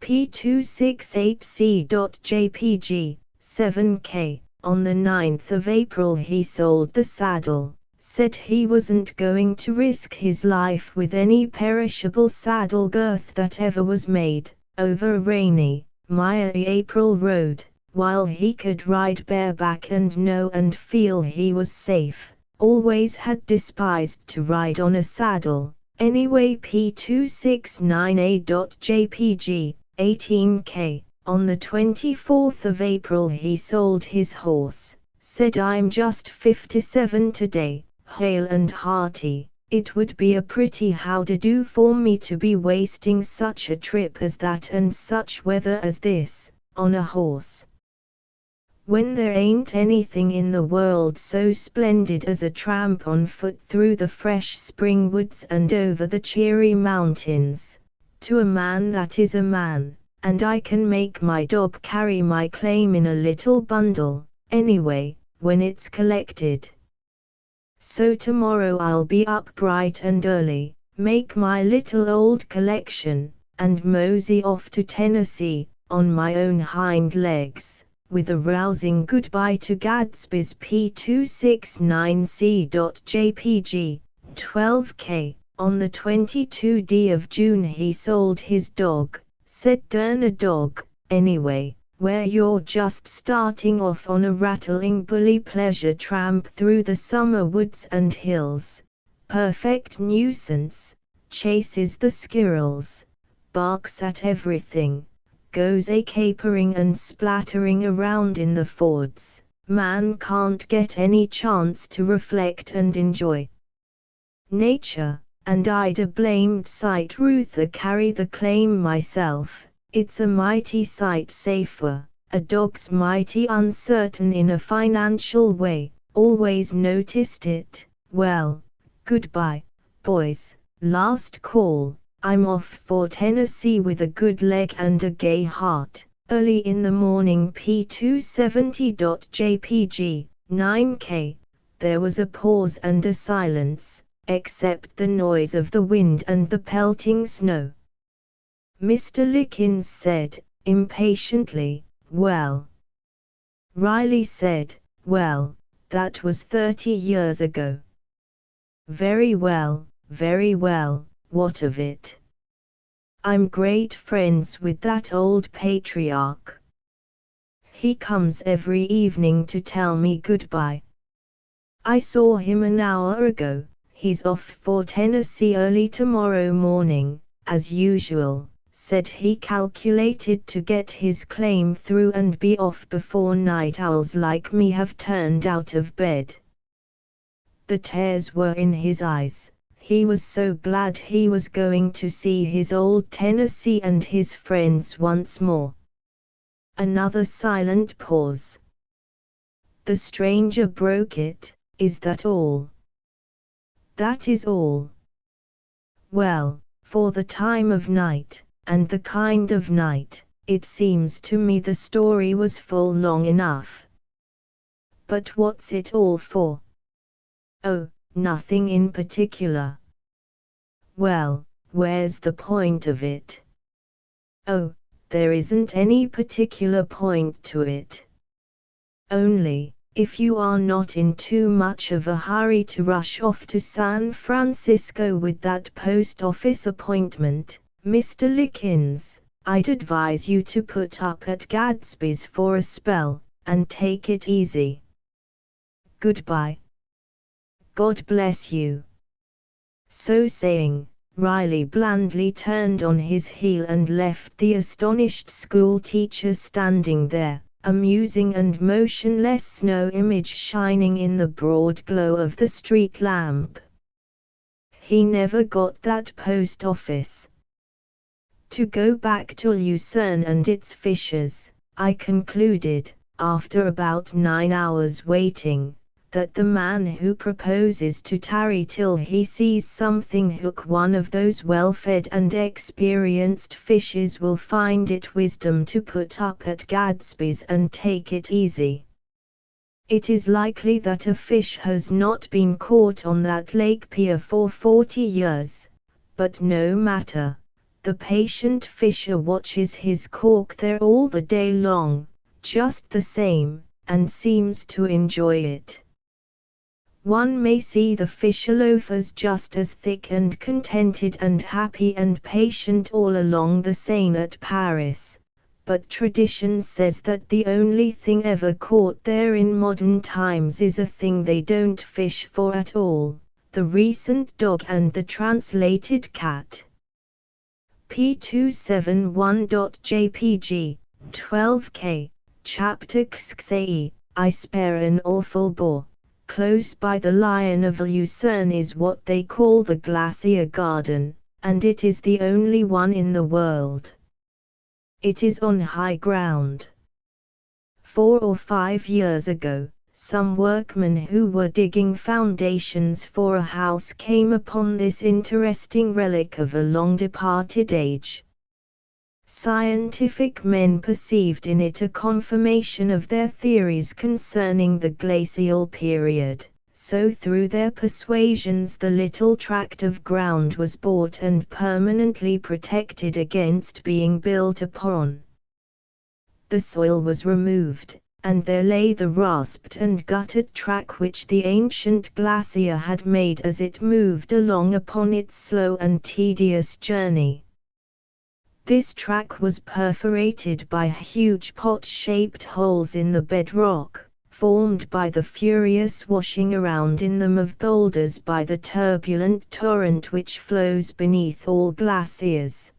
P268C.jpg, 7K, on the 9th of April he sold the saddle, said he wasn't going to risk his life with any perishable saddle girth that ever was made, over a rainy, miry April road, while he could ride bareback and know and feel he was safe, always had despised to ride on a saddle. Anyway, P269A.jpg, 18K, on the 24th of April he sold his horse, said I'm just 57 today, hale and hearty, it would be a pretty how-to-do for me to be wasting such a trip as that and such weather as this, on a horse, when there ain't anything in the world so splendid as a tramp on foot through the fresh spring woods and over the cheery mountains. To a man that is a man, and I can make my dog carry my claim in a little bundle, anyway, when it's collected. So tomorrow I'll be up bright and early, make my little old collection, and mosey off to Tennessee, on my own hind legs, with a rousing goodbye to Gadsby's P269C.jpg, 12K. On the 22d of June he sold his dog, said "Darn a dog, anyway, where you're just starting off on a rattling bully pleasure tramp through the summer woods and hills. Perfect nuisance, chases the squirrels, barks at everything, goes a-capering and splattering around in the fords. Man can't get any chance to reflect and enjoy nature, and I'd a blamed sight ruther carry the claim myself. It's a mighty sight safer. A dog's mighty uncertain in a financial way, always noticed it. Well, goodbye, boys, last call. I'm off for Tennessee with a good leg and a gay heart. Early in the morning P270.jpg, 9K. There was a pause and a silence, except the noise of the wind and the pelting snow. Mr. Lickins said, impatiently, "Well." Riley said, "Well, that was 30 years ago." Very well, what of it? I'm great friends with that old patriarch. He comes every evening to tell me goodbye. I saw him an hour ago. He's off for Tennessee early tomorrow morning, as usual. Said he calculated to get his claim through and be off before night owls like me have turned out of bed. The tears were in his eyes. He was so glad he was going to see his old Tennessee and his friends once more. Another silent pause. The stranger broke it. Is that all? That is all. Well, for the time of night, and the kind of night, it seems to me the story was full long enough. But what's it all for? Oh, nothing in particular. Well, where's the point of it? Oh, there isn't any particular point to it. Only, if you are not in too much of a hurry to rush off to San Francisco with that post office appointment, Mr. Lickins, I'd advise you to put up at Gadsby's for a spell, and take it easy. Goodbye. God bless you." So saying, Riley blandly turned on his heel and left the astonished schoolteacher standing there, a musing and motionless snow image shining in the broad glow of the street lamp. He never got that post office. To go back to Lucerne and its fishers, I concluded, after about 9 hours waiting, that the man who proposes to tarry till he sees something hook one of those well-fed and experienced fishes will find it wisdom to put up at Gadsby's and take it easy. It is likely that a fish has not been caught on that lake pier for 40 years, but no matter. The patient fisher watches his cork there all the day long, just the same, and seems to enjoy it. One may see the fisher loafers just as thick and contented and happy and patient all along the Seine at Paris, but tradition says that the only thing ever caught there in modern times is a thing they don't fish for at all, the recent dog and the translated cat. P271.jpg, 12K, Chapter XXAE, I spare an awful bore. Close by the Lion of Lucerne is what they call the Glacier Garden, and it is the only one in the world. It is on high ground. 4 or 5 years ago, some workmen who were digging foundations for a house came upon this interesting relic of a long-departed age. Scientific men perceived in it a confirmation of their theories concerning the glacial period, so through their persuasions the little tract of ground was bought and permanently protected against being built upon. The soil was removed, and there lay the rasped and gutted track which the ancient glacier had made as it moved along upon its slow and tedious journey. This track was perforated by huge pot-shaped holes in the bedrock, formed by the furious washing around in them of boulders by the turbulent torrent which flows beneath all glaciers.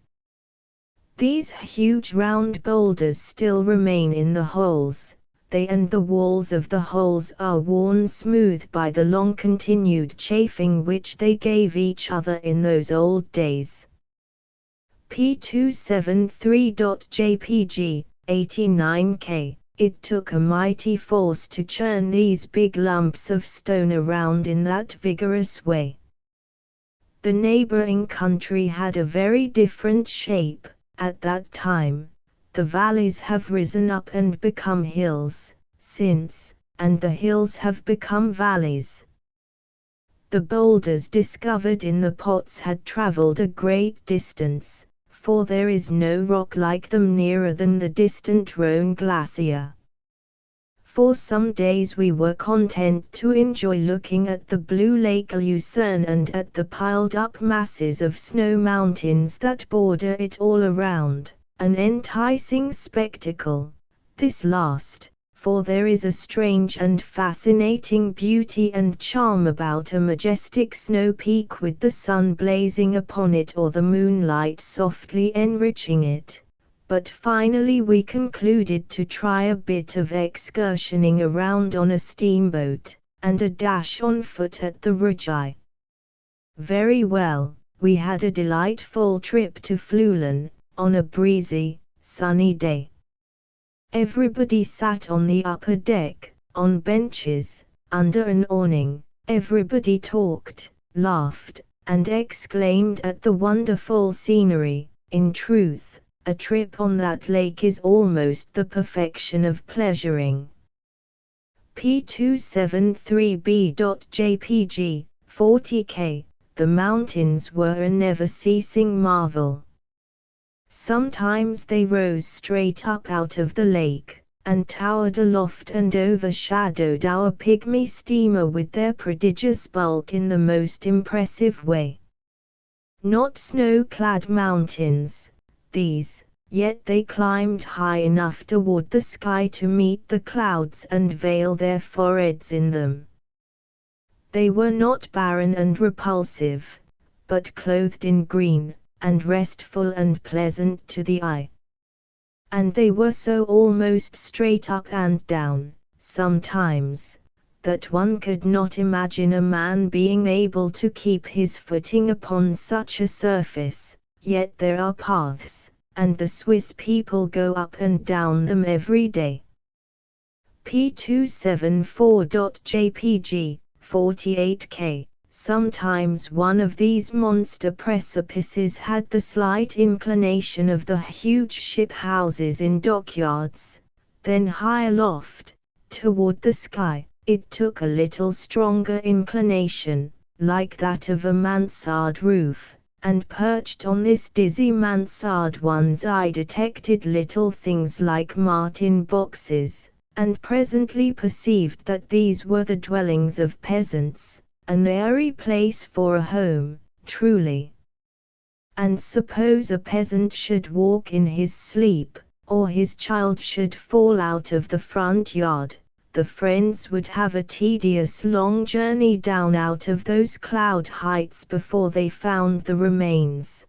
These huge round boulders still remain in the holes. They and the walls of the holes are worn smooth by the long-continued chafing which they gave each other in those old days. P273.jpg, 89K. It took a mighty force to churn these big lumps of stone around in that vigorous way. The neighboring country had a very different shape at that time. The valleys have risen up and become hills since, and the hills have become valleys. The boulders discovered in the pots had traveled a great distance, for there is no rock like them nearer than the distant Rhone glacier. For some days we were content to enjoy looking at the blue Lake Lucerne and at the piled-up masses of snow mountains that border it all around, an enticing spectacle, this last, for there is a strange and fascinating beauty and charm about a majestic snow peak with the sun blazing upon it or the moonlight softly enriching it. But finally we concluded to try a bit of excursioning around on a steamboat, and a dash on foot at the Rigi. Very well, we had a delightful trip to Fluelen, on a breezy, sunny day. Everybody sat on the upper deck, on benches, under an awning. Everybody talked, laughed, and exclaimed at the wonderful scenery. In truth, a trip on that lake is almost the perfection of pleasuring. P273b.jpg, 40K. The mountains were a never-ceasing marvel. Sometimes they rose straight up out of the lake, and towered aloft and overshadowed our pygmy steamer with their prodigious bulk in the most impressive way. Not snow-clad mountains, these, yet they climbed high enough toward the sky to meet the clouds and veil their foreheads in them. They were not barren and repulsive, but clothed in green, and restful and pleasant to the eye. And they were so almost straight up and down, sometimes, that one could not imagine a man being able to keep his footing upon such a surface. Yet there are paths, and the Swiss people go up and down them every day. P274.jpg, 48K. Sometimes one of these monster precipices had the slight inclination of the huge ship houses in dockyards. Then high aloft, toward the sky, it took a little stronger inclination, like that of a mansard roof. And perched on this dizzy mansard one's eye detected little things like martin boxes, and presently perceived that these were the dwellings of peasants, an airy place for a home, truly. And suppose a peasant should walk in his sleep, or his child should fall out of the front yard, the friends would have a tedious long journey down out of those cloud heights before they found the remains.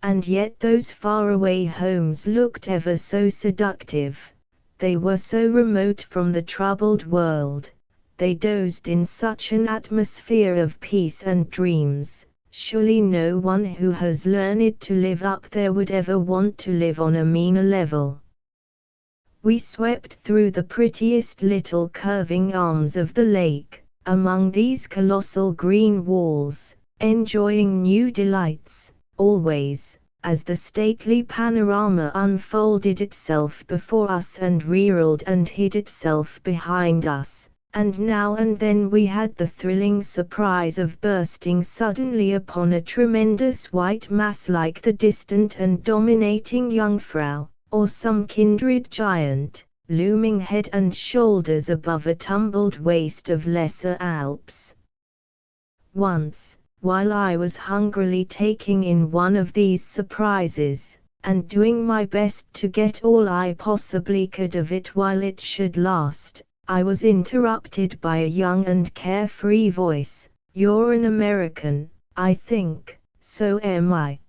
And yet those faraway homes looked ever so seductive. They were so remote from the troubled world. They dozed in such an atmosphere of peace and dreams. Surely no one who has learned to live up there would ever want to live on a meaner level. We swept through the prettiest little curving arms of the lake, among these colossal green walls, enjoying new delights, always, as the stately panorama unfolded itself before us and reeled and hid itself behind us, and now and then we had the thrilling surprise of bursting suddenly upon a tremendous white mass like the distant and dominating Jungfrau, or some kindred giant, looming head and shoulders above a tumbled waste of lesser Alps. Once, while I was hungrily taking in one of these surprises, and doing my best to get all I possibly could of it while it should last, I was interrupted by a young and carefree voice. "You're an American, I think." "So am I."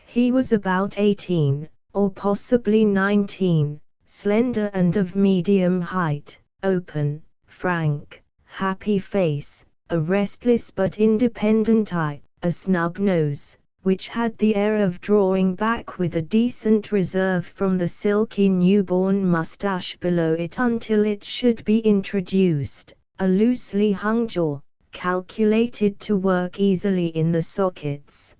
He was about 18, or possibly 19, slender and of medium height, open, frank, happy face, a restless but independent eye, a snub nose, which had the air of drawing back with a decent reserve from the silky newborn mustache below it until it should be introduced, a loosely hung jaw, calculated to work easily in the sockets.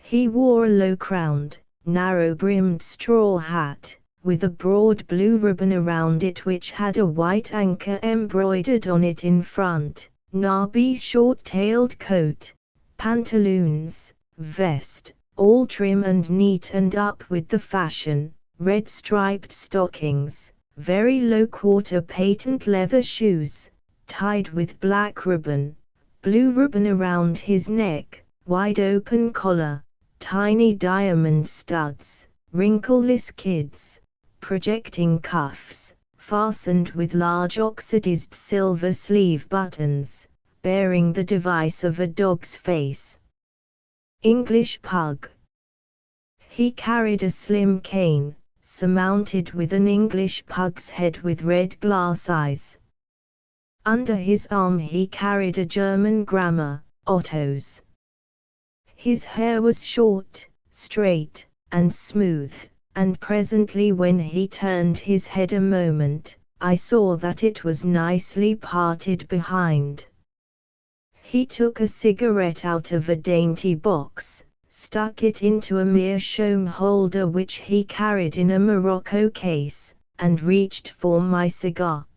He wore a low-crowned, narrow-brimmed straw hat, with a broad blue ribbon around it which had a white anchor embroidered on it in front, nabby short-tailed coat, pantaloons, vest, all trim and neat and up with the fashion, red striped stockings, very low-quarter patent leather shoes, tied with black ribbon, blue ribbon around his neck, wide-open collar, tiny diamond studs, wrinkleless kids, projecting cuffs, fastened with large oxidized silver sleeve buttons, bearing the device of a dog's face. English pug. He carried a slim cane, surmounted with an English pug's head with red glass eyes. Under his arm he carried a German grammar, Otto's. His hair was short, straight, and smooth, and presently when he turned his head a moment, I saw that it was nicely parted behind. He took a cigarette out of a dainty box, stuck it into a meerschaum holder which he carried in a morocco case, and reached for my cigar.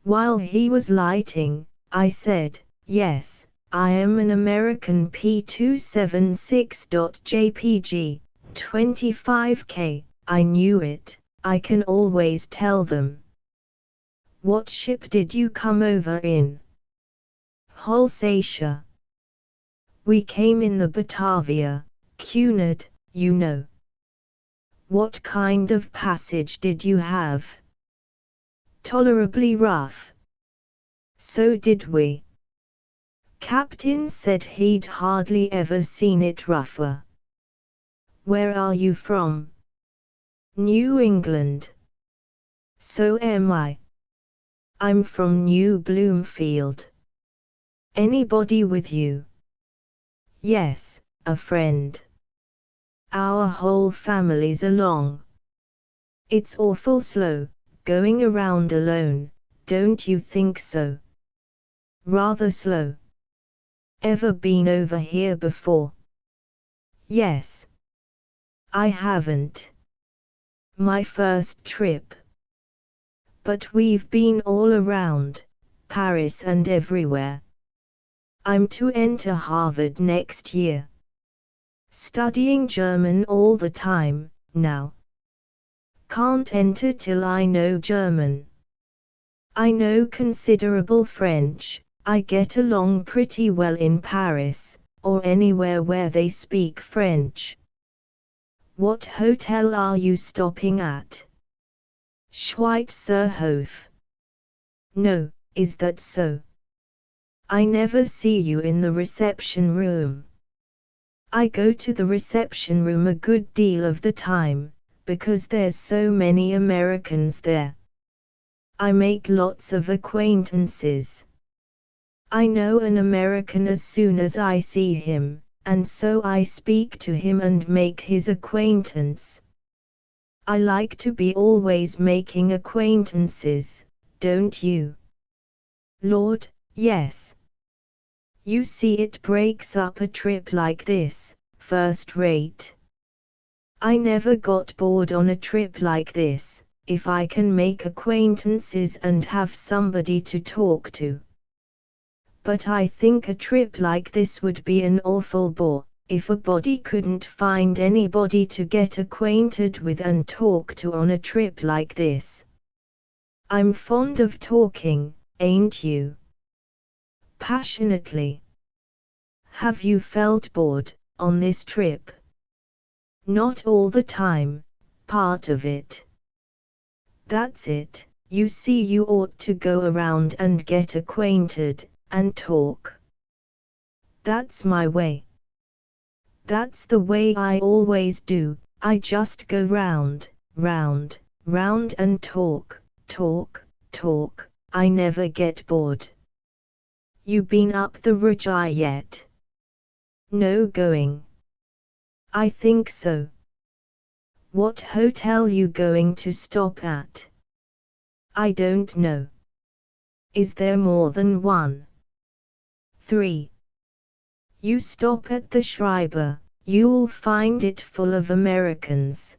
While he was lighting, I said, "Yes, I am an American P276.jpg, 25K, I knew it, I can always tell them." "What ship did you come over in?" "Holsatia. We came in the Batavia, Cunard, you know." "What kind of passage did you have?" "Tolerably rough." "So did we." Captain said he'd hardly ever seen it rougher. "Where are you from?" "New England." "So am I. I'm from New Bloomfield." "Anybody with you?" "Yes, a friend. Our whole family's along." "It's awful slow, going around alone, don't you think so?" "Rather slow." "Ever been over here before?" "Yes." "I haven't. My first trip. But we've been all around, Paris and everywhere. I'm to enter Harvard next year. Studying German all the time, now. Can't enter till I know German. I know considerable French. I get along pretty well in Paris, or anywhere where they speak French." "What hotel are you stopping at?" "Schweizerhof." "No, is that so? I never see you in the reception room." "I go to the reception room a good deal of the time, because there's so many Americans there. I make lots of acquaintances. I know an American as soon as I see him, and so I speak to him and make his acquaintance. I like to be always making acquaintances, don't you?" "Lord, yes. You see, it breaks up a trip like this, first rate. I never got bored on a trip like this, if I can make acquaintances and have somebody to talk to. But I think a trip like this would be an awful bore." if a body couldn't find anybody to get acquainted with and talk to on a trip like this. I'm fond of talking, ain't you? Passionately. Have you felt bored on this trip? Not all the time, part of it. That's it. You see, you ought to go around and get acquainted, and talk. That's my way. That's the way I always do. I just go round, round, round and talk, talk, talk. I never get bored. You been up the Rajai yet? No going. I think so. What hotel you going to stop at? I don't know. Is there more than one? 3. You stop at the Schreiber, you'll find it full of Americans.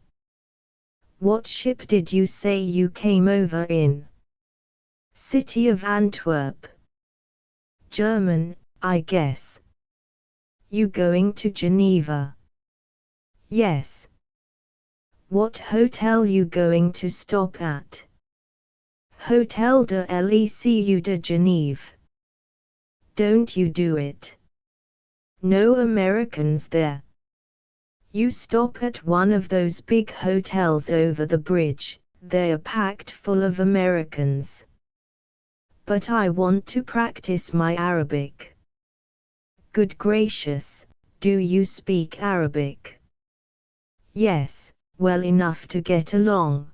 What ship did you say you came over in? City of Antwerp. German, I guess. You going to Geneva? Yes. What hotel you going to stop at? Hotel de l'Ecu de Genève. Don't you do it. No Americans there. You stop at one of those big hotels over the bridge, they're packed full of Americans. But I want to practice my Arabic. Good gracious, do you speak Arabic? Yes, well enough to get along.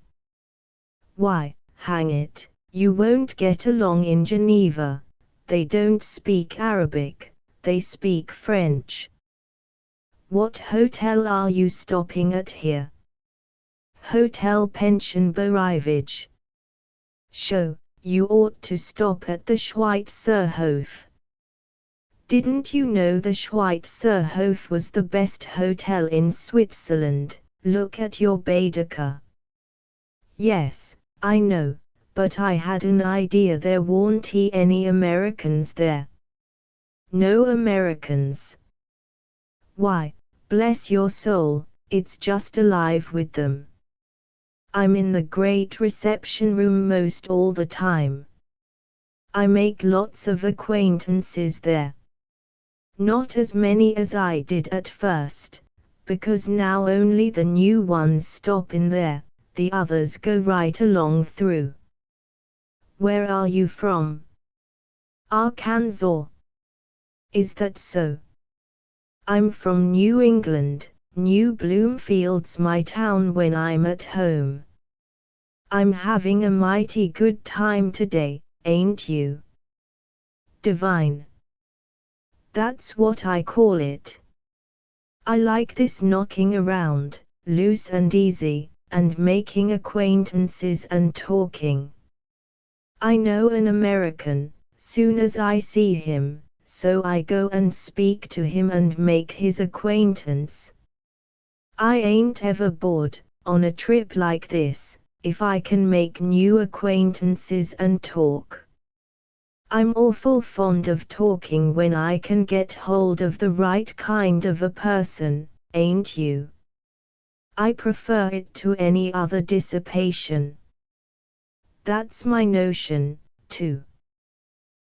Why, hang it, you won't get along in Geneva. They don't speak Arabic, they speak French. What hotel are you stopping at here? Hotel Pension Barivage. Show, you ought to stop at the Schweizerhof. Didn't you know the Schweizerhof was the best hotel in Switzerland? Look at your Baedeker. Yes, I know, but I had an idea there weren't any Americans there. No Americans. Why, bless your soul, it's just alive with them. I'm in the great reception room most all the time. I make lots of acquaintances there. Not as many as I did at first, because now only the new ones stop in there, the others go right along through. Where are you from? Arkansas. Is that so? I'm from New England, New Bloomfield's my town when I'm at home. I'm having a mighty good time today, ain't you? Divine. That's what I call it. I like this knocking around, loose and easy, and making acquaintances and talking. I know an American, soon as I see him, so I go and speak to him and make his acquaintance. I ain't ever bored, on a trip like this, if I can make new acquaintances and talk. I'm awful fond of talking when I can get hold of the right kind of a person, ain't you? I prefer it to any other dissipation. That's my notion, too.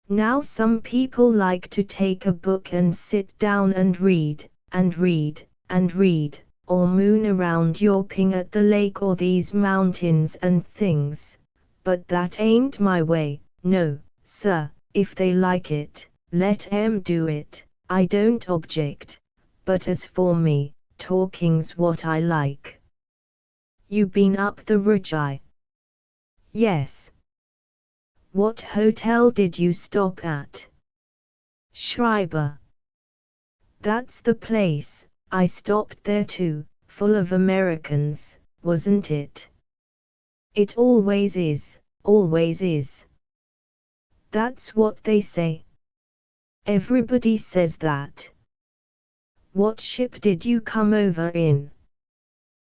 Now some people like to take a book and sit down and read, and read, and read, or moon around yawping at the lake or these mountains and things. But that ain't my way, no, sir. If they like it, let 'em do it, I don't object. But as for me, talking's what I like. You been up the Rajai? Yes. What hotel did you stop at? Schreiber. That's the place, I stopped there too, full of Americans, wasn't it? It always is, always is. That's what they say. Everybody says that. What ship did you come over in?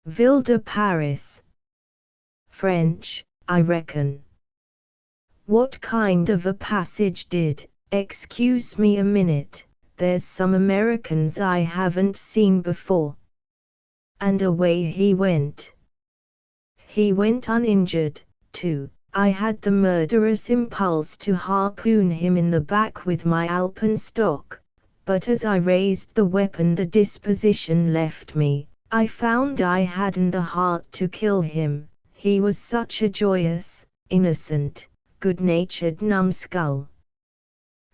Ville de Paris. French, I reckon. What kind of a passage did, excuse me a minute, there's some Americans I haven't seen before. And away he went. He went uninjured, too. I had the murderous impulse to harpoon him in the back with my alpenstock, but as I raised the weapon the disposition left me. I found I hadn't the heart to kill him. He was such a joyous, innocent, good-natured numbskull.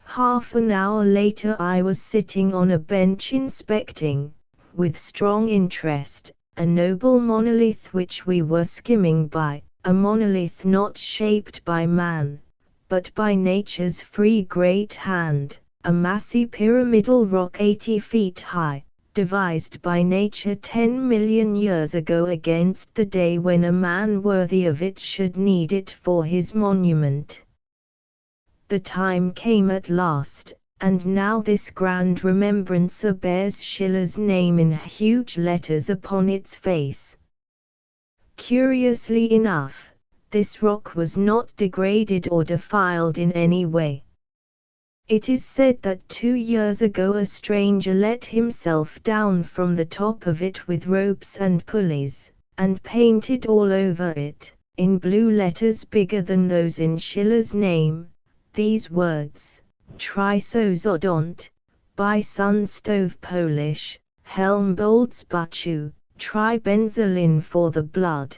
Half an hour later I was sitting on a bench inspecting, with strong interest, a noble monolith which we were skimming by, a monolith not shaped by man, but by nature's free great hand, a massy pyramidal rock 80 feet high, devised by nature 10 million years ago against the day when a man worthy of it should need it for his monument. The time came at last, and now this grand remembrancer bears Schiller's name in huge letters upon its face. Curiously enough, this rock was not degraded or defiled in any way. It is said that 2 years ago a stranger let himself down from the top of it with ropes and pulleys, and painted all over it, in blue letters bigger than those in Schiller's name, these words: Trysozodont, by Sunstove Polish, Helmboldt-Buchu, tribenzolin for the blood.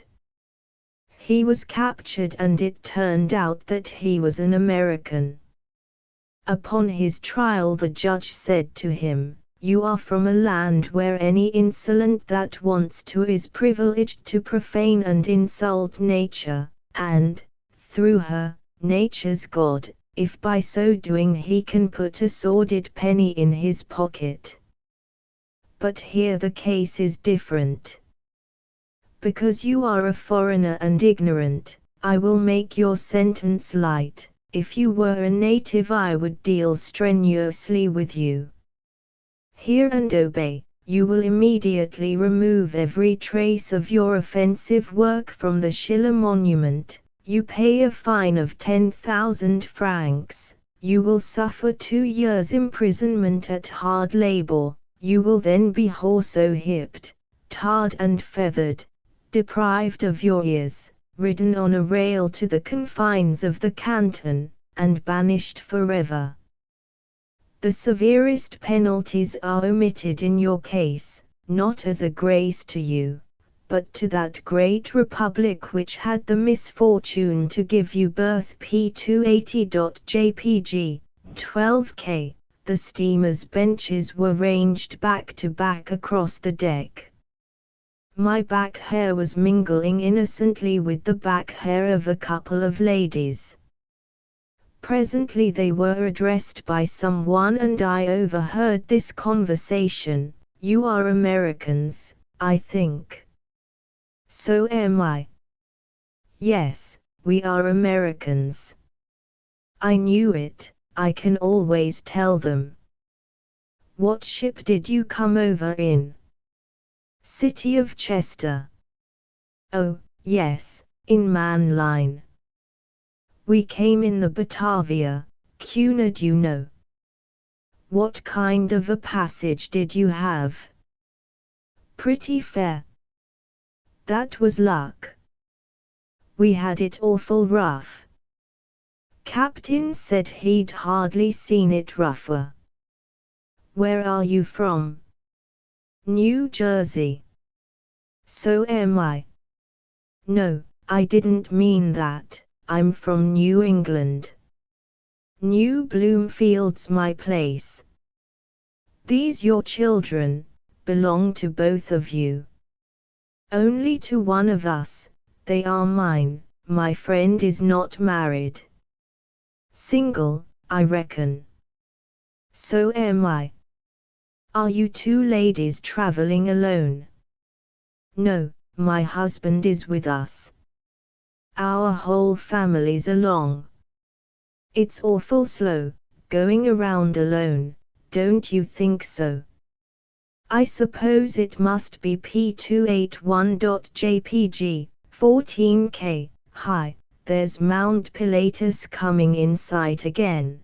He was captured and it turned out that he was an American. Upon his trial the judge said to him, "You are from a land where any insolent that wants to is privileged to profane and insult nature, and, through her, nature's God, if by so doing he can put a sordid penny in his pocket." But here the case is different. Because you are a foreigner and ignorant, I will make your sentence light. If you were a native I would deal strenuously with you. Hear and obey. You will immediately remove every trace of your offensive work from the Schiller monument. You pay a fine of 10,000 francs, you will suffer 2 years' imprisonment at hard labor, you will then be horso-hipped, tarred and feathered, deprived of your ears, ridden on a rail to the confines of the canton, and banished forever. The severest penalties are omitted in your case, not as a grace to you, but to that great republic which had the misfortune to give you birth. P280.jpg, 12K. The steamer's benches were ranged back to back across the deck. My back hair was mingling innocently with the back hair of a couple of ladies. Presently they were addressed by someone and I overheard this conversation. "You are Americans, I think." "So am I." "Yes, we are Americans." "I knew it, I can always tell them." "What ship did you come over in?" "City of Chester." "Oh, yes, in Man Line." "We came in the Batavia, Cunard, you know." "What kind of a passage did you have?" "Pretty fair." "That was luck." "We had it awful rough." "Captain said he'd hardly seen it rougher." "Where are you from?" "New Jersey." "So am I." "No, I didn't mean that, I'm from New England." "New Bloomfield's my place." "These your children, belong to both of you?" "Only to one of us, they are mine, my friend is not married." "Single, I reckon." "So am I." "Are you 2 ladies traveling alone?" "No, my husband is with us." "Our whole family's along." "It's awful slow, going around alone, don't you think so?" "I suppose it must be P281.jpg, 14K, high, there's Mount Pilatus coming in sight again."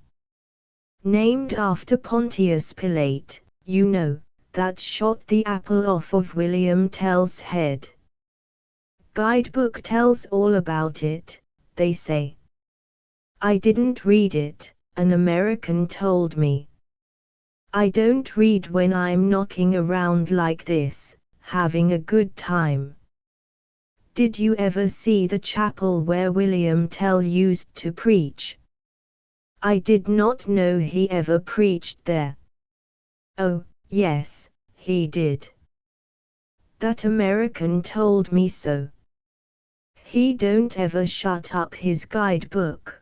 Named after Pontius Pilate, you know, that shot the apple off of William Tell's head. Guidebook tells all about it, they say. I didn't read it, an American told me. I don't read when I'm knocking around like this, having a good time. Did you ever see the chapel where William Tell used to preach? I did not know he ever preached there. Oh, yes, he did. That American told me so. He don't ever shut up his guidebook.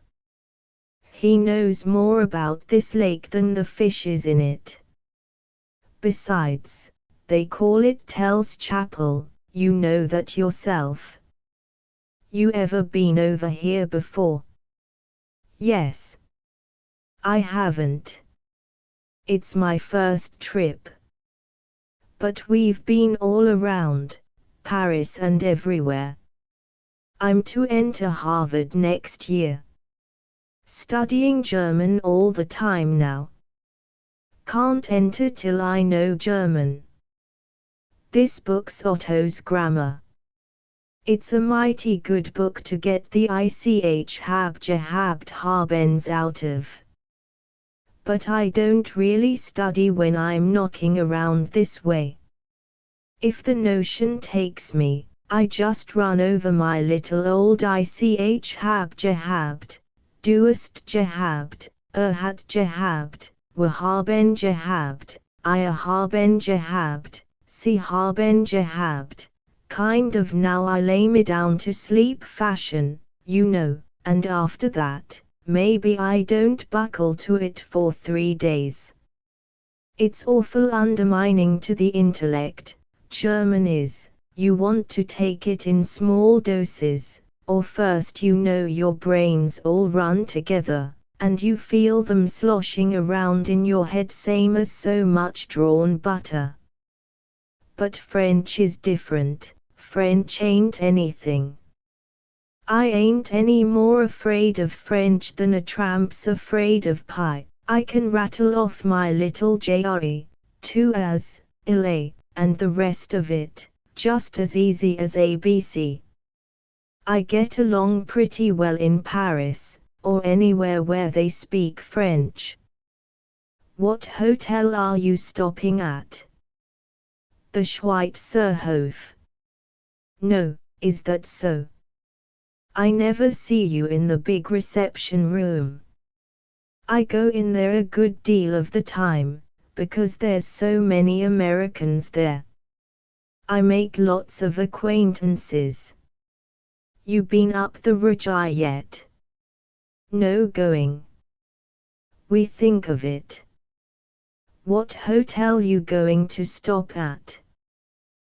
He knows more about this lake than the fishes in it. Besides, they call it Tell's Chapel, you know that yourself. You ever been over here before? Yes. I haven't. It's my first trip. But we've been all around, Paris and everywhere. I'm to enter Harvard next year. Studying German all the time now. Can't enter till I know German. This book's Otto's Grammar. It's a mighty good book to get the ich hab gehabt habens out of. But I don't really study when I'm knocking around this way. If the notion takes me, I just run over my little old ich hab gehabt, duest gehabt, hat gehabt, we haben gehabt, I haben gehabt, sie haben gehabt, kind of now I lay me down to sleep fashion, you know, and after that, maybe I don't buckle to it for 3 days. It's awful undermining to the intellect, German is. You want to take it in small doses, or first you know your brains all run together, and you feel them sloshing around in your head same as so much drawn butter. But French is different, French ain't anything. I ain't any more afraid of French than a tramp's afraid of pie. I can rattle off my little JRE, two as, ile, and the rest of it, just as easy as ABC. I get along pretty well in Paris, or anywhere where they speak French. What hotel are you stopping at? The Schweizerhof. No, is that so? I never see you in the big reception room. I go in there a good deal of the time, because there's so many Americans there. I make lots of acquaintances. You been up the Rajai yet? No going. We think of it. What hotel you going to stop at?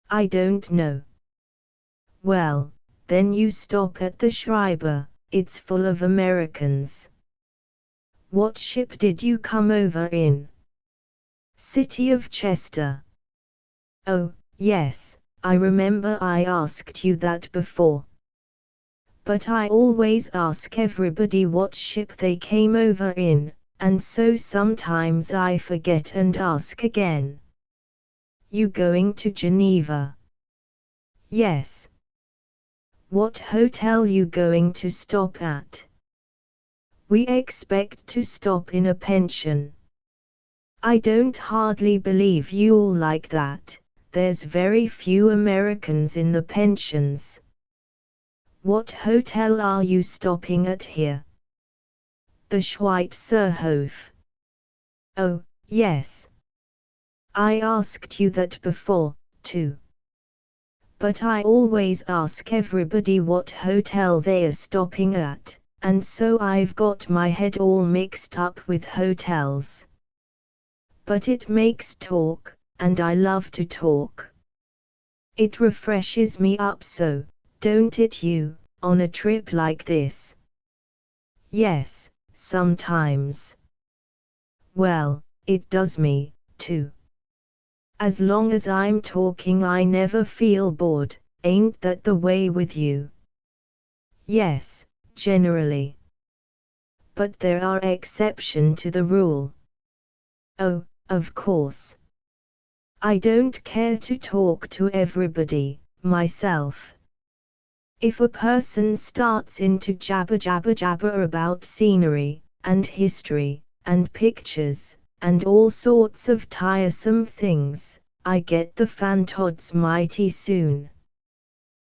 I don't know. Well, then you stop at the Schreiber, it's full of Americans. What ship did you come over in? City of Chester. Oh, yes, I remember I asked you that before. But I always ask everybody what ship they came over in, and so sometimes I forget and ask again. You going to Geneva? Yes. What hotel you going to stop at? We expect to stop in a pension. I don't hardly believe you'll like that, there's very few Americans in the pensions. What hotel are you stopping at here? The Schweizerhof. Oh, yes. I asked you that before, too. But I always ask everybody what hotel they are stopping at, and so I've got my head all mixed up with hotels. But it makes talk, and I love to talk. It refreshes me up so, don't it you, on a trip like this? Yes, sometimes. Well, it does me, too. As long as I'm talking I never feel bored, ain't that the way with you? Yes, generally. but there are exceptions to the rule. Oh, of course. I don't care to talk to everybody, myself. If a person starts into jabber about scenery, and history, and pictures, and all sorts of tiresome things, I get the fantods mighty soon.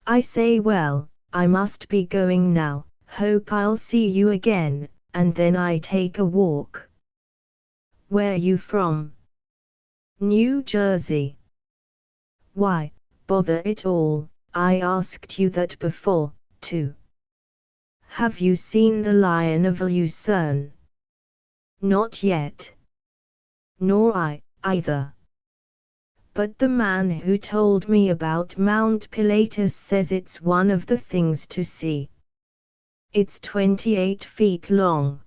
I say, well, I must be going now, hope I'll see you again, and then I take a walk. Where you from? New Jersey. Why, bother it all, I asked you that before, too. Have you seen the Lion of Lucerne? Not yet. Nor I, either. But the man who told me about Mount Pilatus says it's one of the things to see. It's 28 feet long.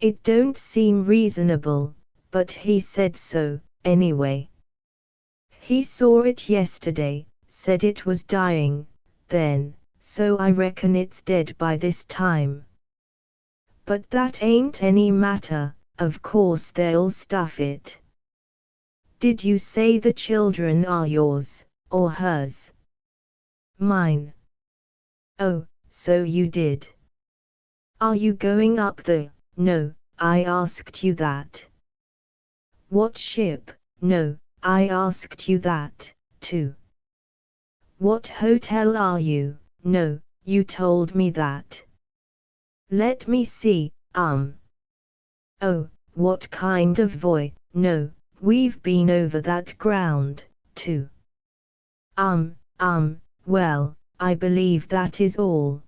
It don't seem reasonable, but he said so, anyway. He saw it yesterday, said it was dying, then, so I reckon it's dead by this time. But that ain't any matter, of course they'll stuff it. Did you say the children are yours, or hers? Mine. Oh, so you did. Are you going up the, no, I asked you that. What ship, no, I asked you that, too. What hotel are you, no, you told me that. Let me see, Oh, what kind of voy, no, we've been over that ground, too. Well, I believe that is all.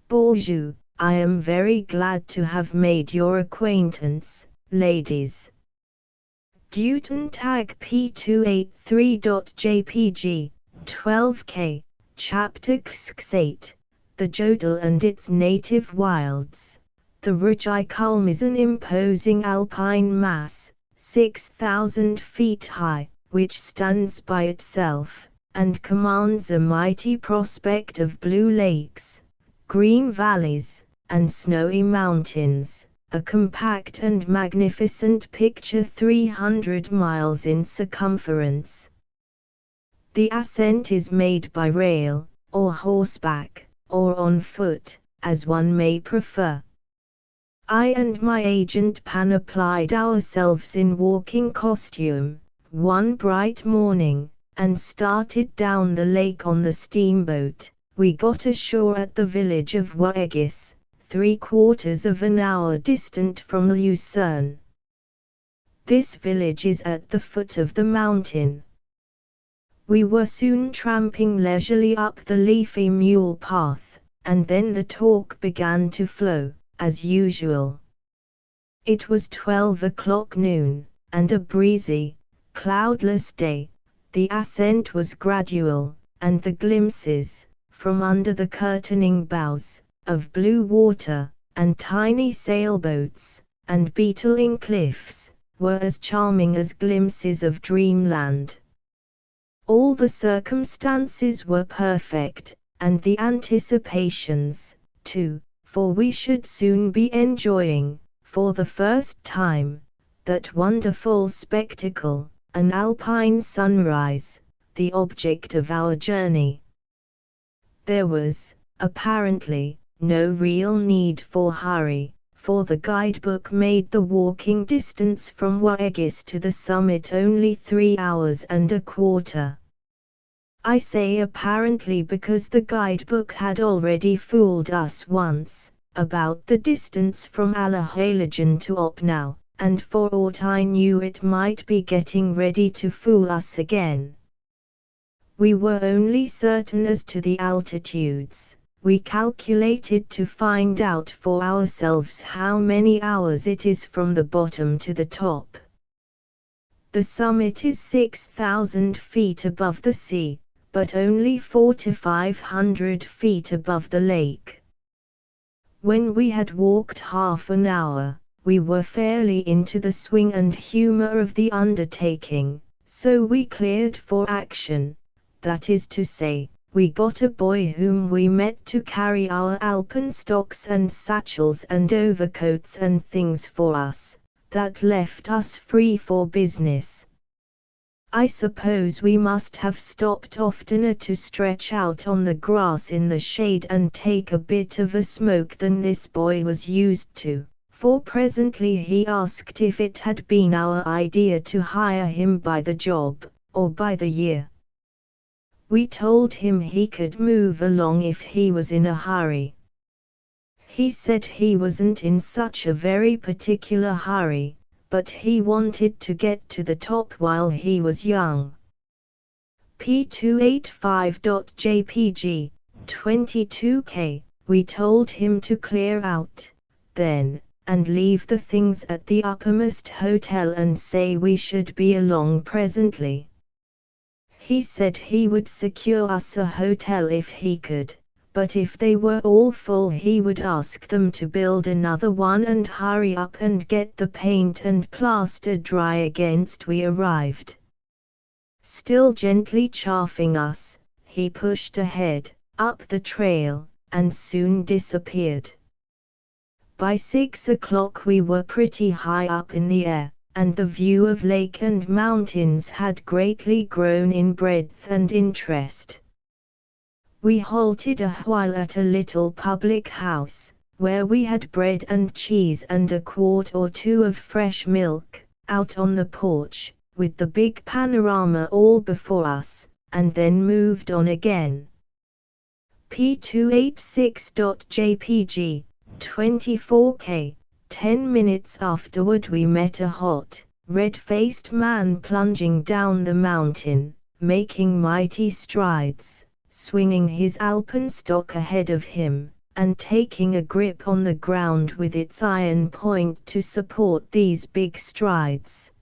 Bonjour, I am very glad to have made your acquaintance, ladies. Guten Tag P283.jpg, 12K, Chapter X8, The Jodel and its Native Wilds. The Rügikulm is an imposing alpine mass, 6,000 feet high, which stands by itself, and commands a mighty prospect of blue lakes, green valleys, and snowy mountains. A compact and magnificent picture 300 miles in circumference. The ascent is made by rail, or horseback, or on foot, as one may prefer. I and my agent Pan applied ourselves in walking costume, one bright morning, and started down the lake on the steamboat. We got ashore at the village of Waegis, 3/4 of an hour distant from Lucerne. This village is at the foot of the mountain. We were soon tramping leisurely up the leafy mule path, and then the talk began to flow, as usual. It was 12 o'clock noon, and a breezy, cloudless day. The ascent was gradual, and the glimpses, from under the curtaining boughs, of blue water, and tiny sailboats, and beetling cliffs, were as charming as glimpses of dreamland. All the circumstances were perfect, and the anticipations, too, for we should soon be enjoying, for the first time, that wonderful spectacle, an alpine sunrise, the object of our journey. There was, apparently, no real need for hurry, for the guidebook made the walking distance from Waegis to the summit only 3 hours and a quarter. I say apparently because the guidebook had already fooled us once, about the distance from Allerheiligen to Opnau, and for aught I knew it might be getting ready to fool us again. We were only certain as to the altitudes. We calculated to find out for ourselves how many hours it is from the bottom to the top. The summit is 6,000 feet above the sea, but only 400 to 500 feet above the lake. When we had walked half an hour, we were fairly into the swing and humor of the undertaking, so we cleared for action, that is to say, we got a boy whom we met to carry our alpenstocks and satchels and overcoats and things for us. That left us free for business. I suppose we must have stopped oftener to stretch out on the grass in the shade and take a bit of a smoke than this boy was used to, for presently he asked if it had been our idea to hire him by the job, or by the year. We told him he could move along if he was in a hurry. He said he wasn't in such a very particular hurry, but he wanted to get to the top while he was young. P285.jpg, 22K, we told him to clear out, then, and leave the things at the uppermost hotel and say we should be along presently. He said he would secure us a hotel if he could, but if they were all full he would ask them to build another one and hurry up and get the paint and plaster dry against we arrived. Still gently chaffing us, he pushed ahead, up the trail, and soon disappeared. By 6 o'clock we were pretty high up in the air, and the view of lake and mountains had greatly grown in breadth and interest. We halted a while at a little public house, where we had bread and cheese and a quart or two of fresh milk, out on the porch, with the big panorama all before us, and then moved on again. P286.jpg, 24K. 10 minutes afterward we met a hot, red-faced man plunging down the mountain, making mighty strides, swinging his alpenstock ahead of him, and taking a grip on the ground with its iron point to support these big strides.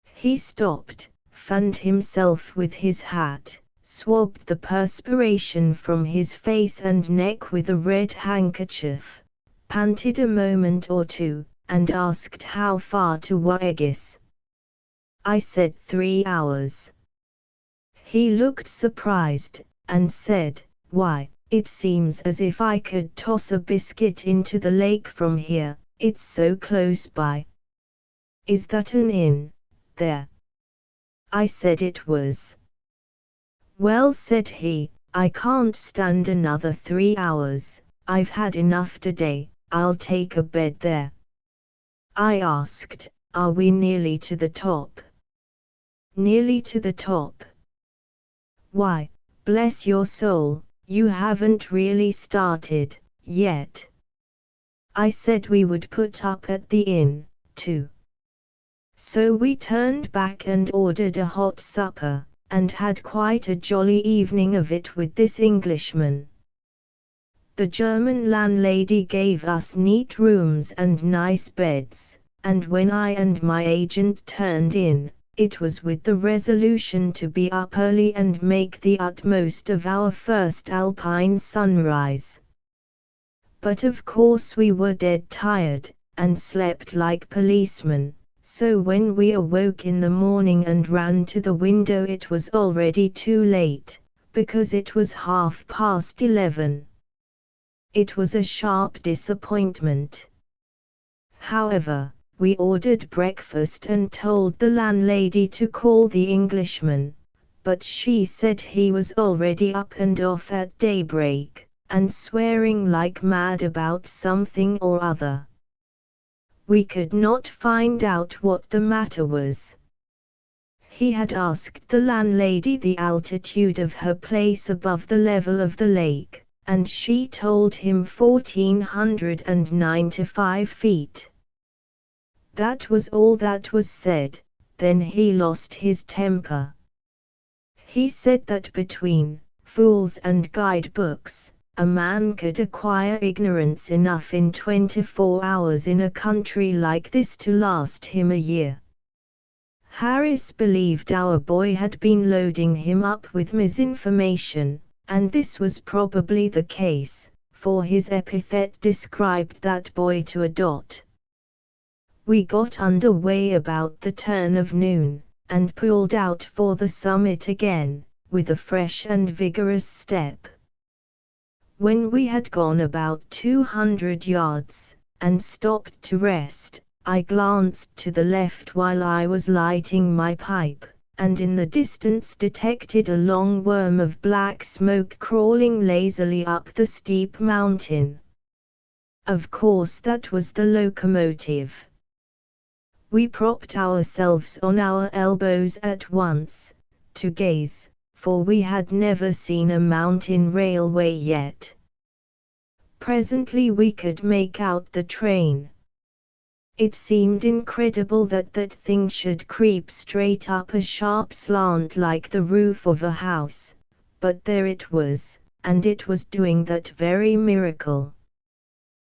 He stopped, fanned himself with his hat, swabbed the perspiration from his face and neck with a red handkerchief, panted a moment or two, and asked how far to Waegis. I said 3 hours. He looked surprised, and said, "Why, it seems as if I could toss a biscuit into the lake from here, it's so close by." "Is that an inn, there?" I said it was. "Well," said he, "I can't stand another 3 hours, I've had enough today. I'll take a bed there." I asked, "Are we nearly to the top?" "Nearly to the top." "Why, bless your soul, you haven't really started, yet." I said we would put up at the inn, too. So we turned back and ordered a hot supper, and had quite a jolly evening of it with this Englishman. The German landlady gave us neat rooms and nice beds, and when I and my agent turned in, it was with the resolution to be up early and make the utmost of our first alpine sunrise. But of course we were dead tired, and slept like policemen, so when we awoke in the morning and ran to the window it was already too late, because it was 11:30. It was a sharp disappointment. However, we ordered breakfast and told the landlady to call the Englishman, but she said he was already up and off at daybreak, and swearing like mad about something or other. We could not find out what the matter was. He had asked the landlady the altitude of her place above the level of the lake, and she told him 1495 feet. That was all that was said. Then he lost his temper. He said that between fools and guidebooks, a man could acquire ignorance enough in 24 hours in a country like this to last him a year. Harris believed our boy had been loading him up with misinformation, and this was probably the case, for his epithet described that boy to a dot. We got under way about the turn of noon, and pulled out for the summit again, with a fresh and vigorous step. When we had gone about 200 yards, and stopped to rest, I glanced to the left while I was lighting my pipe, and in the distance detected a long worm of black smoke crawling lazily up the steep mountain. Of course that was the locomotive. We propped ourselves on our elbows at once, to gaze, for we had never seen a mountain railway yet. Presently we could make out the train. It seemed incredible that that thing should creep straight up a sharp slant like the roof of a house, but there it was, and it was doing that very miracle.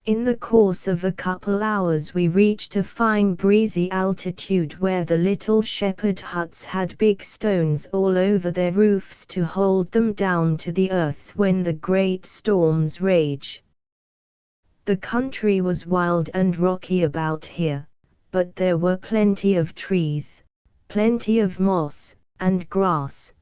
In the course of a couple hours we reached a fine breezy altitude where the little shepherd huts had big stones all over their roofs to hold them down to the earth when the great storms rage. The country was wild and rocky about here, but there were plenty of trees, plenty of moss, and grass.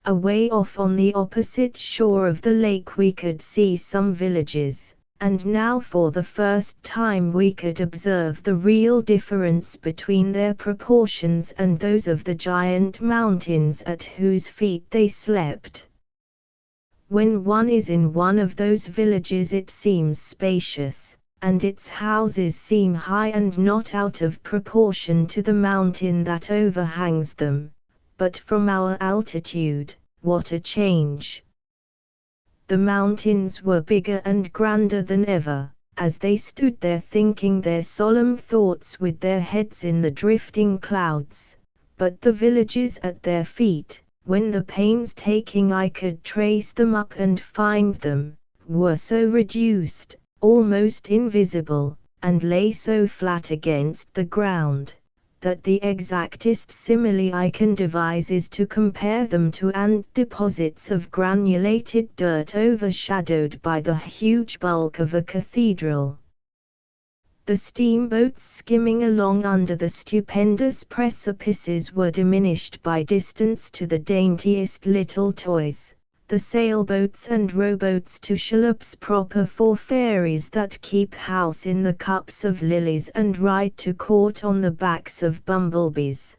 Away off on the opposite shore of the lake we could see some villages, and now for the first time we could observe the real difference between their proportions and those of the giant mountains at whose feet they slept. When one is in one of those villages it seems spacious, and its houses seem high and not out of proportion to the mountain that overhangs them, but from our altitude, what a change! The mountains were bigger and grander than ever, as they stood there thinking their solemn thoughts with their heads in the drifting clouds, but the villages at their feet, when the painstaking eye could trace them up and find them, were so reduced, almost invisible, and lay so flat against the ground, that the exactest simile I can devise is to compare them to ant deposits of granulated dirt overshadowed by the huge bulk of a cathedral. The steamboats skimming along under the stupendous precipices were diminished by distance to the daintiest little toys, the sailboats and rowboats to shallops proper for fairies that keep house in the cups of lilies and ride to court on the backs of bumblebees.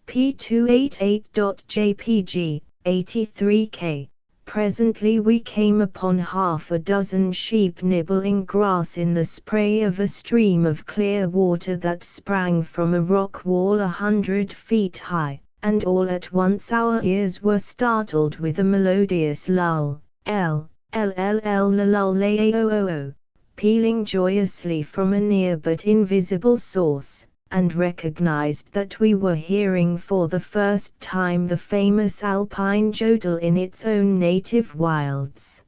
P288.jpg, 83K. Presently we came upon half a dozen sheep nibbling grass in the spray of a stream of clear water that sprang from a rock wall 100 feet high, and all at once our ears were startled with a melodious lull, pealing joyously from a near but invisible source, and recognized that we were hearing for the first time the famous alpine jodel in its own native wilds.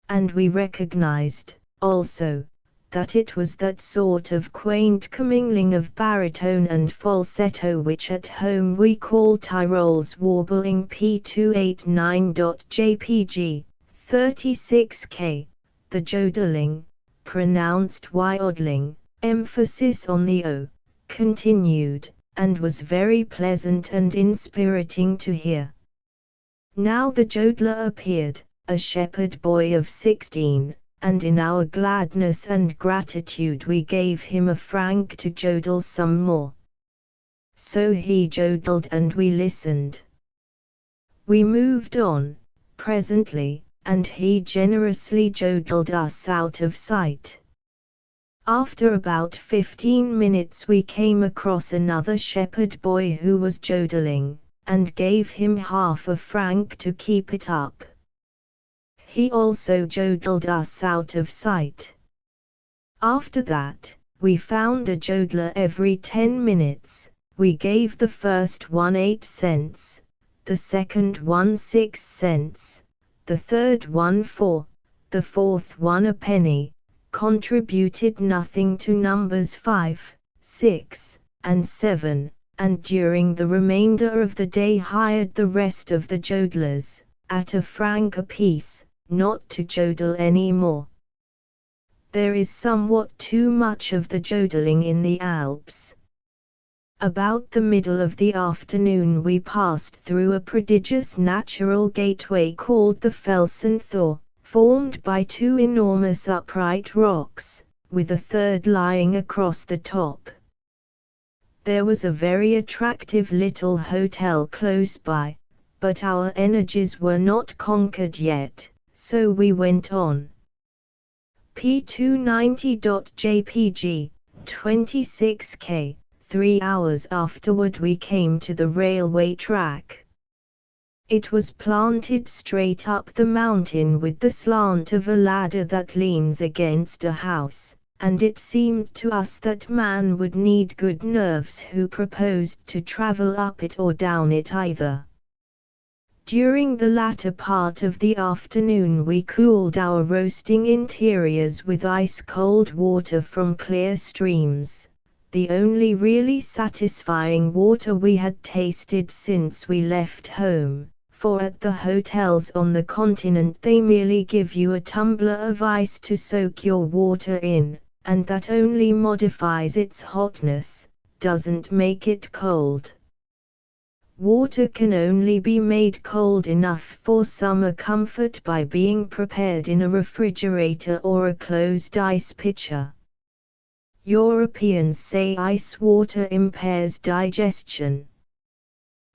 And we recognized, also, that it was that sort of quaint commingling of baritone and falsetto which at home we call Tyrol's warbling. P289.jpg, 36K, the jodeling, pronounced wildling, emphasis on the O, continued, and was very pleasant and inspiriting to hear. Now the jodler appeared, a shepherd boy of 16, and in our gladness and gratitude we gave him a franc to jodel some more. So he jodeled and we listened. We moved on, presently, and he generously jodeled us out of sight. After about 15 minutes we came across another shepherd boy who was jodeling, and gave him half a franc to keep it up. He also jodeled us out of sight. After that, we found a jodeler every 10 minutes. We gave the first one 8 cents, the second one 6 cents, the third one 4, the fourth one a penny, contributed nothing to numbers 5, 6, and 7, and during the remainder of the day hired the rest of the jodelers, at a franc apiece, not to jodel any more. There is somewhat too much of the jodeling in the Alps. About the middle of the afternoon we passed through a prodigious natural gateway called the Felsenthor, formed by two enormous upright rocks, with a third lying across the top. There was a very attractive little hotel close by, but our energies were not conquered yet, so we went on. P290.jpg, 26K. 3 hours afterward we came to the railway track. It was planted straight up the mountain with the slant of a ladder that leans against a house, and it seemed to us that man would need good nerves who proposed to travel up it or down it either. During the latter part of the afternoon we cooled our roasting interiors with ice-cold water from clear streams, the only really satisfying water we had tasted since we left home, for at the hotels on the continent they merely give you a tumbler of ice to soak your water in, and that only modifies its hotness, doesn't make it cold. Water can only be made cold enough for summer comfort by being prepared in a refrigerator or a closed ice pitcher. Europeans say ice water impairs digestion.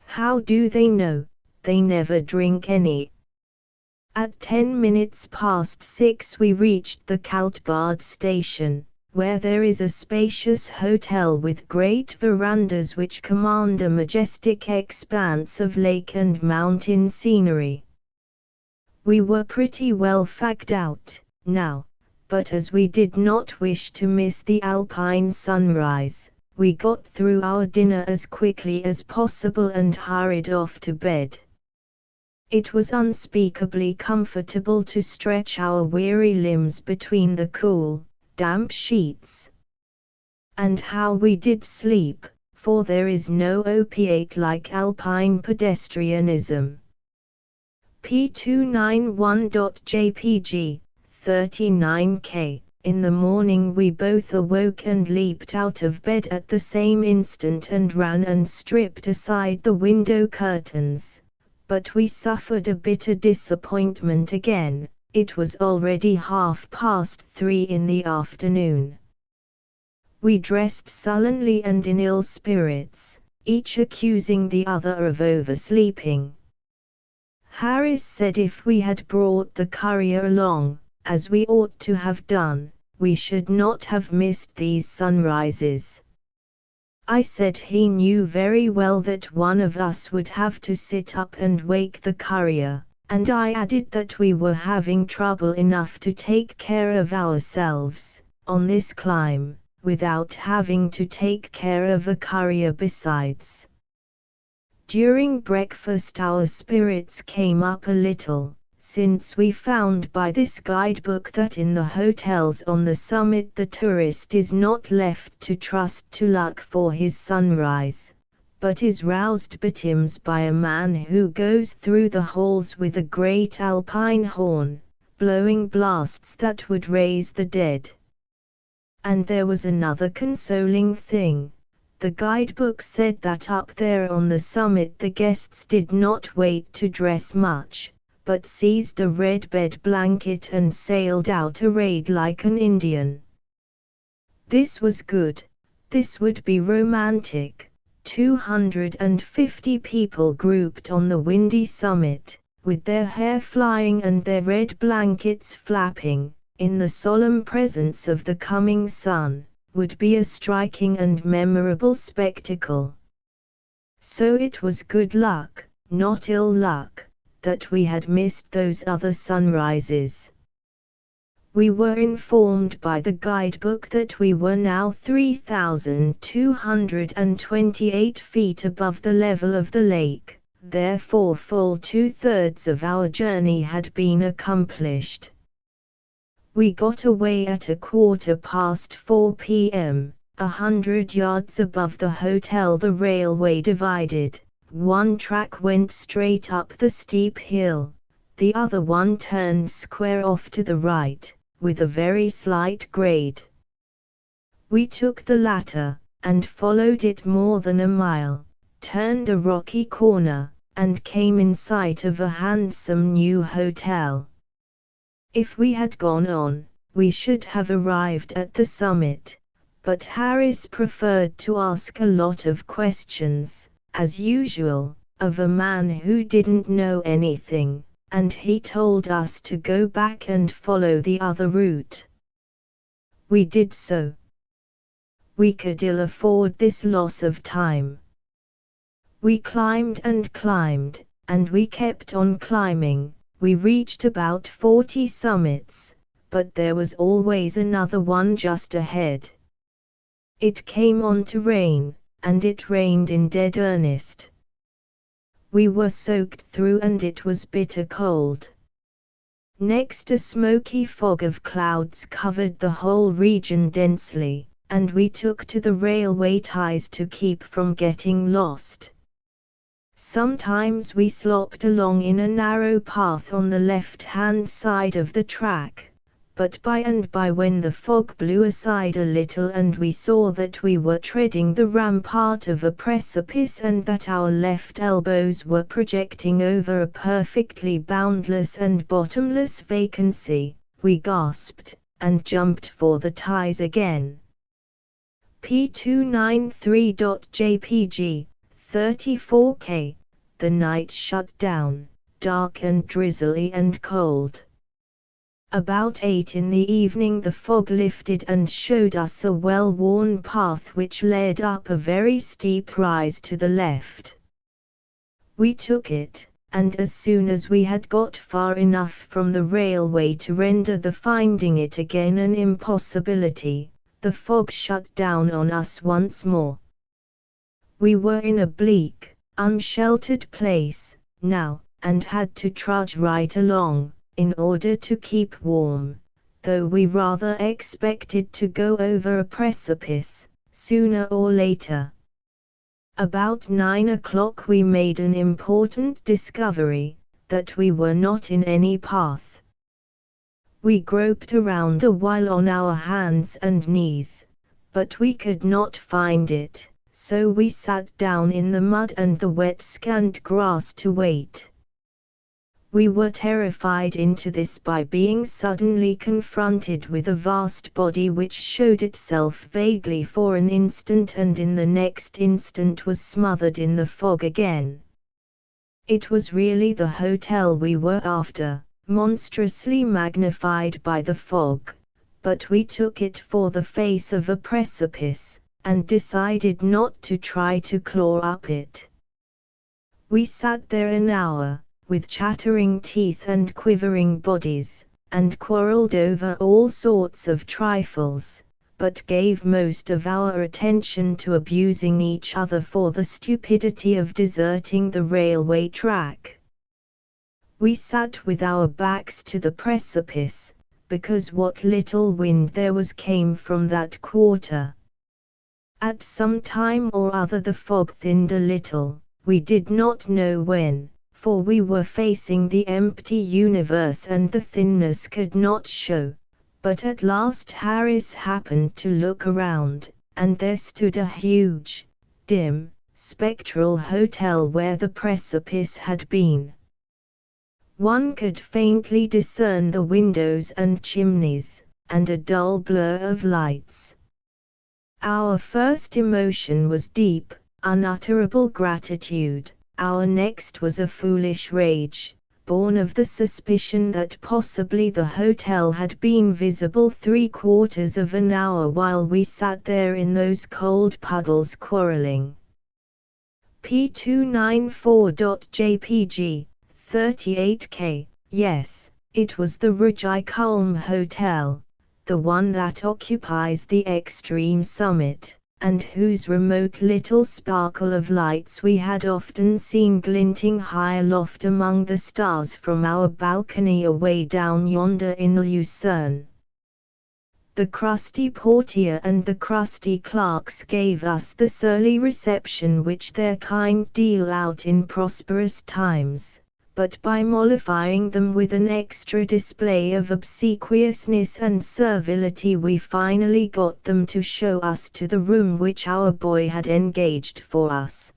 How do they know? They never drink any. At 10 minutes past 6 we reached the Kaltbad station, where there is a spacious hotel with great verandas which command a majestic expanse of lake and mountain scenery. We were pretty well fagged out, now, but as we did not wish to miss the alpine sunrise, we got through our dinner as quickly as possible and hurried off to bed. It was unspeakably comfortable to stretch our weary limbs between the cool, damp sheets. And how we did sleep, for there is no opiate like alpine pedestrianism. P291.jpg, 39K. In the morning we both awoke and leaped out of bed at the same instant and ran and stripped aside the window curtains. But we suffered a bitter disappointment again. It was already 3:30 in the afternoon. We dressed sullenly and in ill spirits, each accusing the other of oversleeping. Harris said if we had brought the courier along, as we ought to have done, we should not have missed these sunrises. I said he knew very well that one of us would have to sit up and wake the courier, and I added that we were having trouble enough to take care of ourselves, on this climb, without having to take care of a courier besides. During breakfast our spirits came up a little, since we found by this guidebook that in the hotels on the summit the tourist is not left to trust to luck for his sunrise, but is roused betimes by a man who goes through the halls with a great alpine horn, blowing blasts that would raise the dead. And there was another consoling thing. The guidebook said that up there on the summit the guests did not wait to dress much, but seized a red bed blanket and sailed out arrayed like an Indian. This was good. This would be romantic. 250 people grouped on the windy summit, with their hair flying and their red blankets flapping, in the solemn presence of the coming sun, would be a striking and memorable spectacle. So it was good luck, not ill luck, that we had missed those other sunrises. We were informed by the guidebook that we were now 3,228 feet above the level of the lake, therefore full 2/3 of our journey had been accomplished. We got away at 4:15 p.m., 100 yards above the hotel the railway divided. One track went straight up the steep hill, the other one turned square off to the right, with a very slight grade. We took the latter, and followed it more than a mile, turned a rocky corner, and came in sight of a handsome new hotel. If we had gone on, we should have arrived at the summit, but Harris preferred to ask a lot of questions, as usual, of a man who didn't know anything, and he told us to go back and follow the other route. We did so. We could ill afford this loss of time. We climbed and climbed, and we kept on climbing. We reached about 40 summits, but there was always another one just ahead. It came on to rain, and it rained in dead earnest. We were soaked through and it was bitter cold. Next a smoky fog of clouds covered the whole region densely, and we took to the railway ties to keep from getting lost. Sometimes we slopped along in a narrow path on the left-hand side of the track, but by and by when the fog blew aside a little and we saw that we were treading the rampart of a precipice and that our left elbows were projecting over a perfectly boundless and bottomless vacancy, we gasped, and jumped for the ties again. P293.jpg 34K, the night shut down, dark and drizzly and cold. About 8 in the evening the fog lifted and showed us a well-worn path which led up a very steep rise to the left. We took it, and as soon as we had got far enough from the railway to render the finding it again an impossibility, the fog shut down on us once more. We were in a bleak, unsheltered place, now, and had to trudge right along, in order to keep warm, though we rather expected to go over a precipice, sooner or later. About 9 o'clock we made an important discovery, that we were not in any path. We groped around a while on our hands and knees, but we could not find it. So we sat down in the mud and the wet scant grass to wait. We were terrified into this by being suddenly confronted with a vast body which showed itself vaguely for an instant and in the next instant was smothered in the fog again. It was really the hotel we were after, monstrously magnified by the fog, but we took it for the face of a precipice, and decided not to try to claw up it. We sat there an hour, with chattering teeth and quivering bodies, and quarreled over all sorts of trifles, but gave most of our attention to abusing each other for the stupidity of deserting the railway track. We sat with our backs to the precipice, because what little wind there was came from that quarter. At some time or other the fog thinned a little, we did not know when, for we were facing the empty universe and the thinness could not show, but at last Harris happened to look around, and there stood a huge, dim, spectral hotel where the precipice had been. One could faintly discern the windows and chimneys, and a dull blur of lights. Our first emotion was deep, unutterable gratitude, our next was a foolish rage, born of the suspicion that possibly the hotel had been visible 3/4 of an hour while we sat there in those cold puddles quarreling. P294.jpg 38K, yes, it was the Rajai Kulm Hotel, the one that occupies the extreme summit, and whose remote little sparkle of lights we had often seen glinting high aloft among the stars from our balcony away down yonder in Lucerne. The crusty portier and the crusty clerks gave us the surly reception which their kind deal out in prosperous times, but by mollifying them with an extra display of obsequiousness and servility we finally got them to show us to the room which our boy had engaged for us.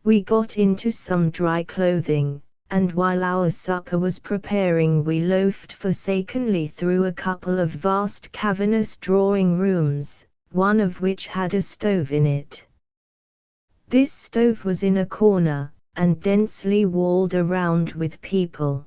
We got into some dry clothing, and while our supper was preparing we loafed forsakenly through a couple of vast cavernous drawing rooms, one of which had a stove in it. This stove was in a corner, and densely walled around with people.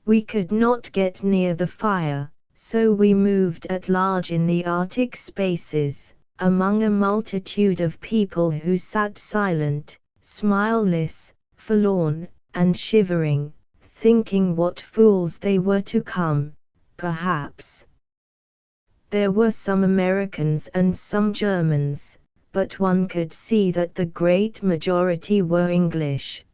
We could not get near the fire, so we moved at large in the Arctic spaces, among a multitude of people who sat silent, smileless, forlorn, and shivering, thinking what fools they were to come, perhaps. There were some Americans and some Germans, but one could see that the great majority were English.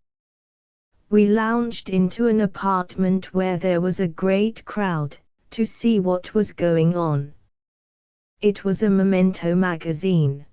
We lounged into an apartment where there was a great crowd, to see what was going on. It was a memento magazine.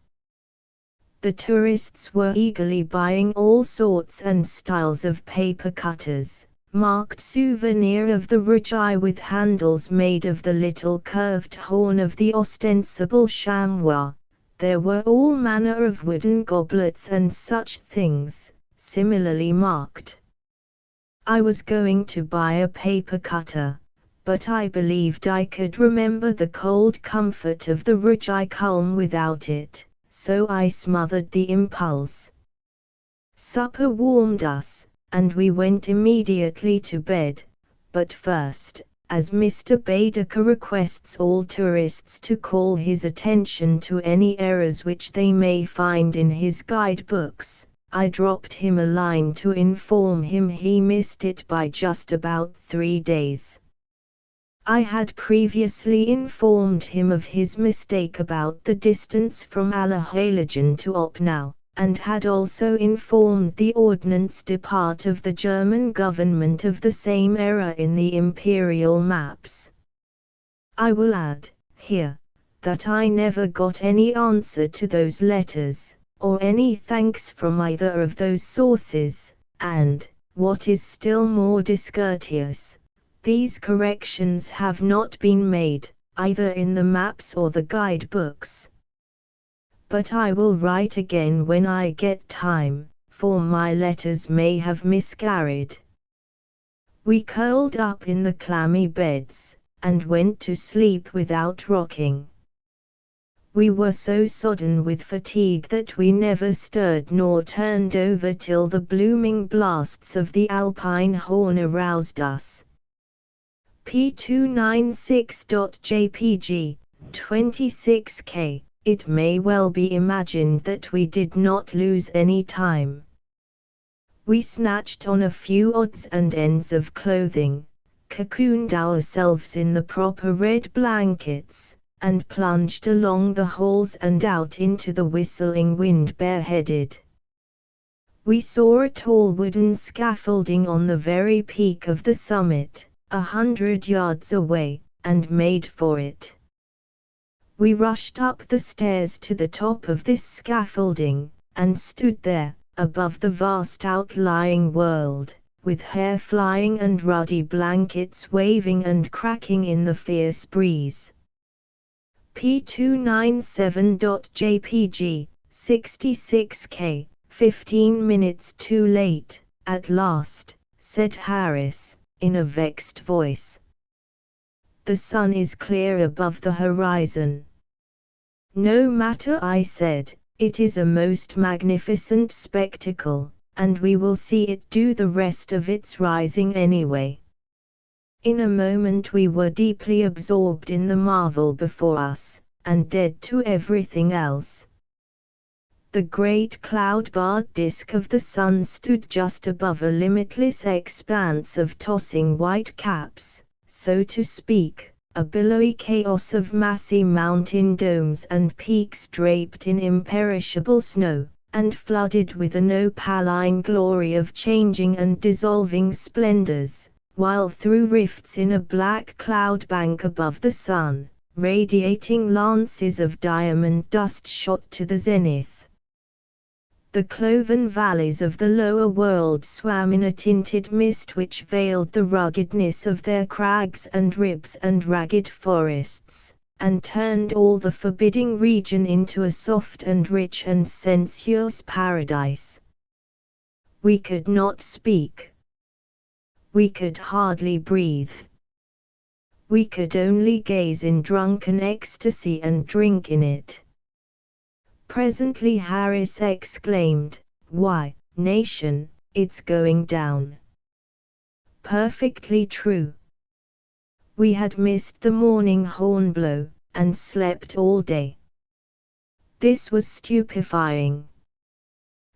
The tourists were eagerly buying all sorts and styles of paper cutters, marked souvenir of the Rujai with handles made of the little curved horn of the ostensible chamois. There were all manner of wooden goblets and such things, similarly marked. I was going to buy a paper cutter, but I believed I could remember the cold comfort of the Rujai Kulm without it, so I smothered the impulse. Supper warmed us, and we went immediately to bed, but first, as Mr. Baedeker requests all tourists to call his attention to any errors which they may find in his guidebooks, I dropped him a line to inform him he missed it by just about 3 days. I had previously informed him of his mistake about the distance from Allerheiligen to Opnau, and had also informed the Ordnance Depart of the German government of the same error in the imperial maps. I will add, here, that I never got any answer to those letters, or any thanks from either of those sources, and, what is still more discourteous, these corrections have not been made, either in the maps or the guidebooks. But I will write again when I get time, for my letters may have miscarried. We curled up in the clammy beds, and went to sleep without rocking. We were so sodden with fatigue that we never stirred nor turned over till the blooming blasts of the Alpine horn aroused us. P296.jpg, 26K. It may well be imagined that we did not lose any time. We snatched on a few odds and ends of clothing, cocooned ourselves in the proper red blankets, and plunged along the halls and out into the whistling wind bareheaded. We saw a tall wooden scaffolding on the very peak of the summit, 100 yards away, and made for it. We rushed up the stairs to the top of this scaffolding, and stood there, above the vast outlying world, with hair flying and ruddy blankets waving and cracking in the fierce breeze. P297.jpg, 66K, 15 minutes too late, at last, said Harris, in a vexed voice. The sun is clear above the horizon. No matter, I said, it is a most magnificent spectacle, and we will see it do the rest of its rising anyway. In a moment we were deeply absorbed in the marvel before us, and dead to everything else. The great cloud-barred disk of the sun stood just above a limitless expanse of tossing white caps, so to speak, a billowy chaos of massy mountain domes and peaks draped in imperishable snow, and flooded with an opaline glory of changing and dissolving splendors, while through rifts in a black cloud bank above the sun, radiating lances of diamond dust shot to the zenith. The cloven valleys of the lower world swam in a tinted mist which veiled the ruggedness of their crags and ribs and ragged forests, and turned all the forbidding region into a soft and rich and sensuous paradise. We could not speak. We could hardly breathe. We could only gaze in drunken ecstasy and drink in it. Presently Harris exclaimed, "Why, nation, it's going down." Perfectly true. We had missed the morning hornblow, and slept all day. This was stupefying.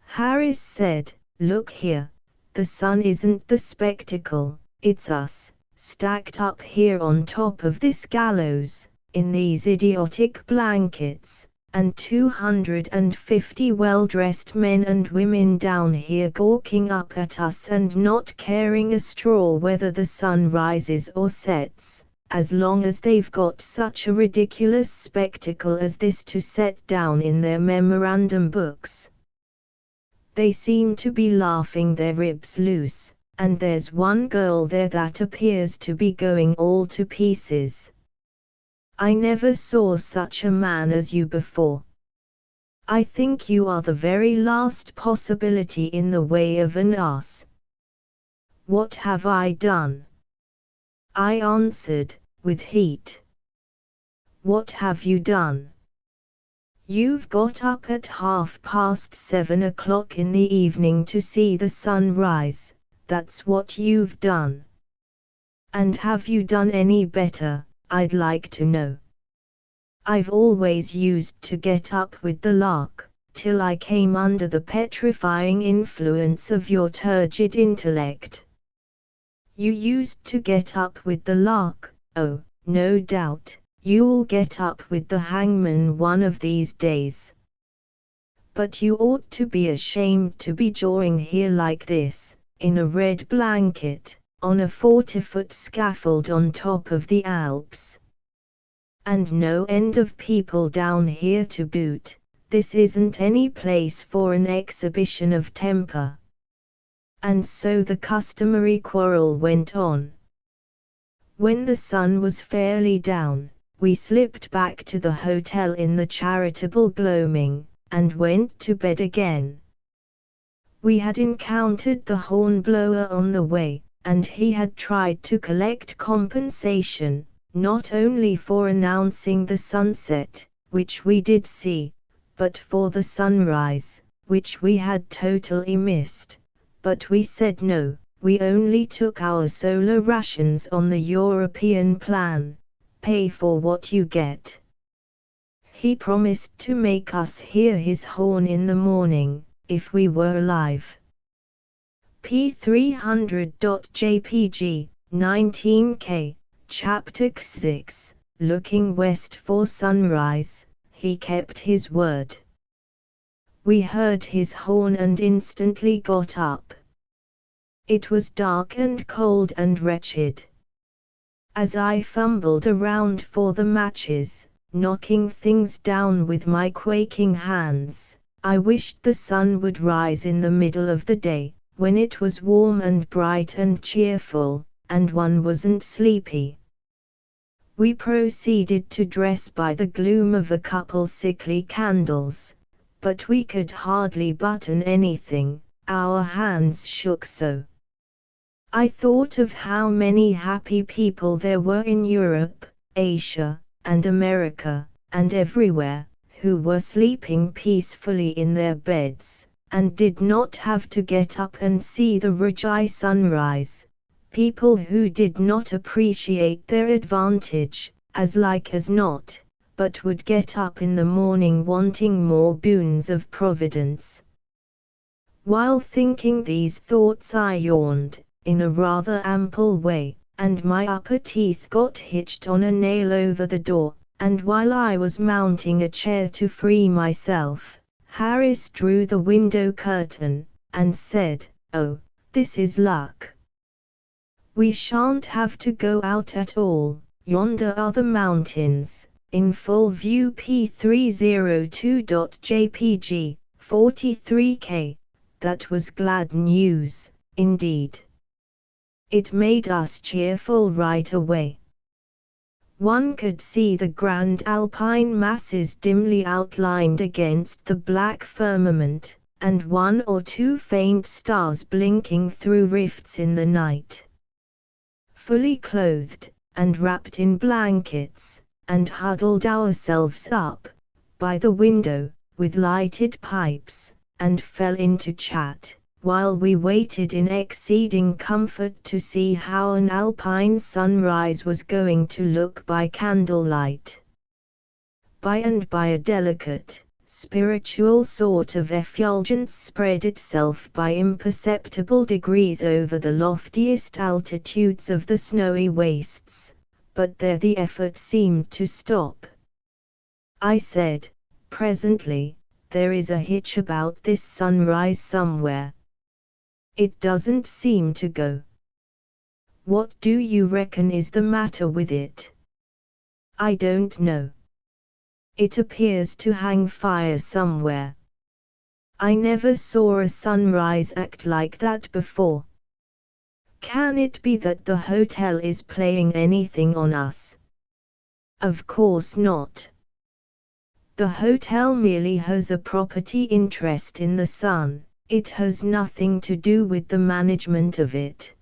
Harris said, "Look here, the sun isn't the spectacle, it's us, stacked up here on top of this gallows, in these idiotic blankets, and 250 well-dressed men and women down here gawking up at us and not caring a straw whether the sun rises or sets, as long as they've got such a ridiculous spectacle as this to set down in their memorandum books. They seem to be laughing their ribs loose, and there's one girl there that appears to be going all to pieces. I never saw such a man as you before. I think you are the very last possibility in the way of an ass." "What have I done?" I answered, with heat. "What have you done? You've got up at 7:30 in the evening to see the sun rise, that's what you've done. And have you done any better, I'd like to know? I've always used to get up with the lark, till I came under the petrifying influence of your turgid intellect." "You used to get up with the lark? Oh, no doubt, you'll get up with the hangman one of these days. But you ought to be ashamed to be jawing here like this, in a red blanket, on a 40-foot scaffold on top of the Alps. And no end of people down here to boot. This isn't any place for an exhibition of temper." And so the customary quarrel went on. When the sun was fairly down, we slipped back to the hotel in the charitable gloaming, and went to bed again. We had encountered the hornblower on the way, and he had tried to collect compensation, not only for announcing the sunset, which we did see, but for the sunrise, which we had totally missed. But we said no, we only took our solar rations on the European plan, pay for what you get. He promised to make us hear his horn in the morning, if we were alive. P300.jpg, 19K, Chapter 6, Looking West for Sunrise, he kept his word. We heard his horn and instantly got up. It was dark and cold and wretched. As I fumbled around for the matches, knocking things down with my quaking hands, I wished the sun would rise in the middle of the day, when it was warm and bright and cheerful, and one wasn't sleepy. We proceeded to dress by the gloom of a couple sickly candles, but we could hardly button anything, our hands shook so. I thought of how many happy people there were in Europe, Asia, and America, and everywhere, who were sleeping peacefully in their beds, and did not have to get up and see the Rajai sunrise, people who did not appreciate their advantage, as like as not, but would get up in the morning wanting more boons of Providence. While thinking these thoughts I yawned, in a rather ample way, and my upper teeth got hitched on a nail over the door, and while I was mounting a chair to free myself, Harris drew the window curtain, and said, "Oh, this is luck. We shan't have to go out at all, yonder are the mountains, in full view P302.jpg, 43K, that was glad news, indeed. It made us cheerful right away. One could see the grand alpine masses dimly outlined against the black firmament, and one or two faint stars blinking through rifts in the night. Fully clothed, and wrapped in blankets, and huddled ourselves up, by the window, with lighted pipes, and fell into chat, while we waited in exceeding comfort to see how an alpine sunrise was going to look by candlelight. By and by a delicate, spiritual sort of effulgence spread itself by imperceptible degrees over the loftiest altitudes of the snowy wastes, but there the effort seemed to stop. I said, presently, there is a hitch about this sunrise somewhere. It doesn't seem to go. What do you reckon is the matter with it? I don't know. It appears to hang fire somewhere. I never saw a sunrise act like that before. Can it be that the hotel is playing anything on us? Of course not. The hotel merely has a property interest in the sun. It has nothing to do with the management of it.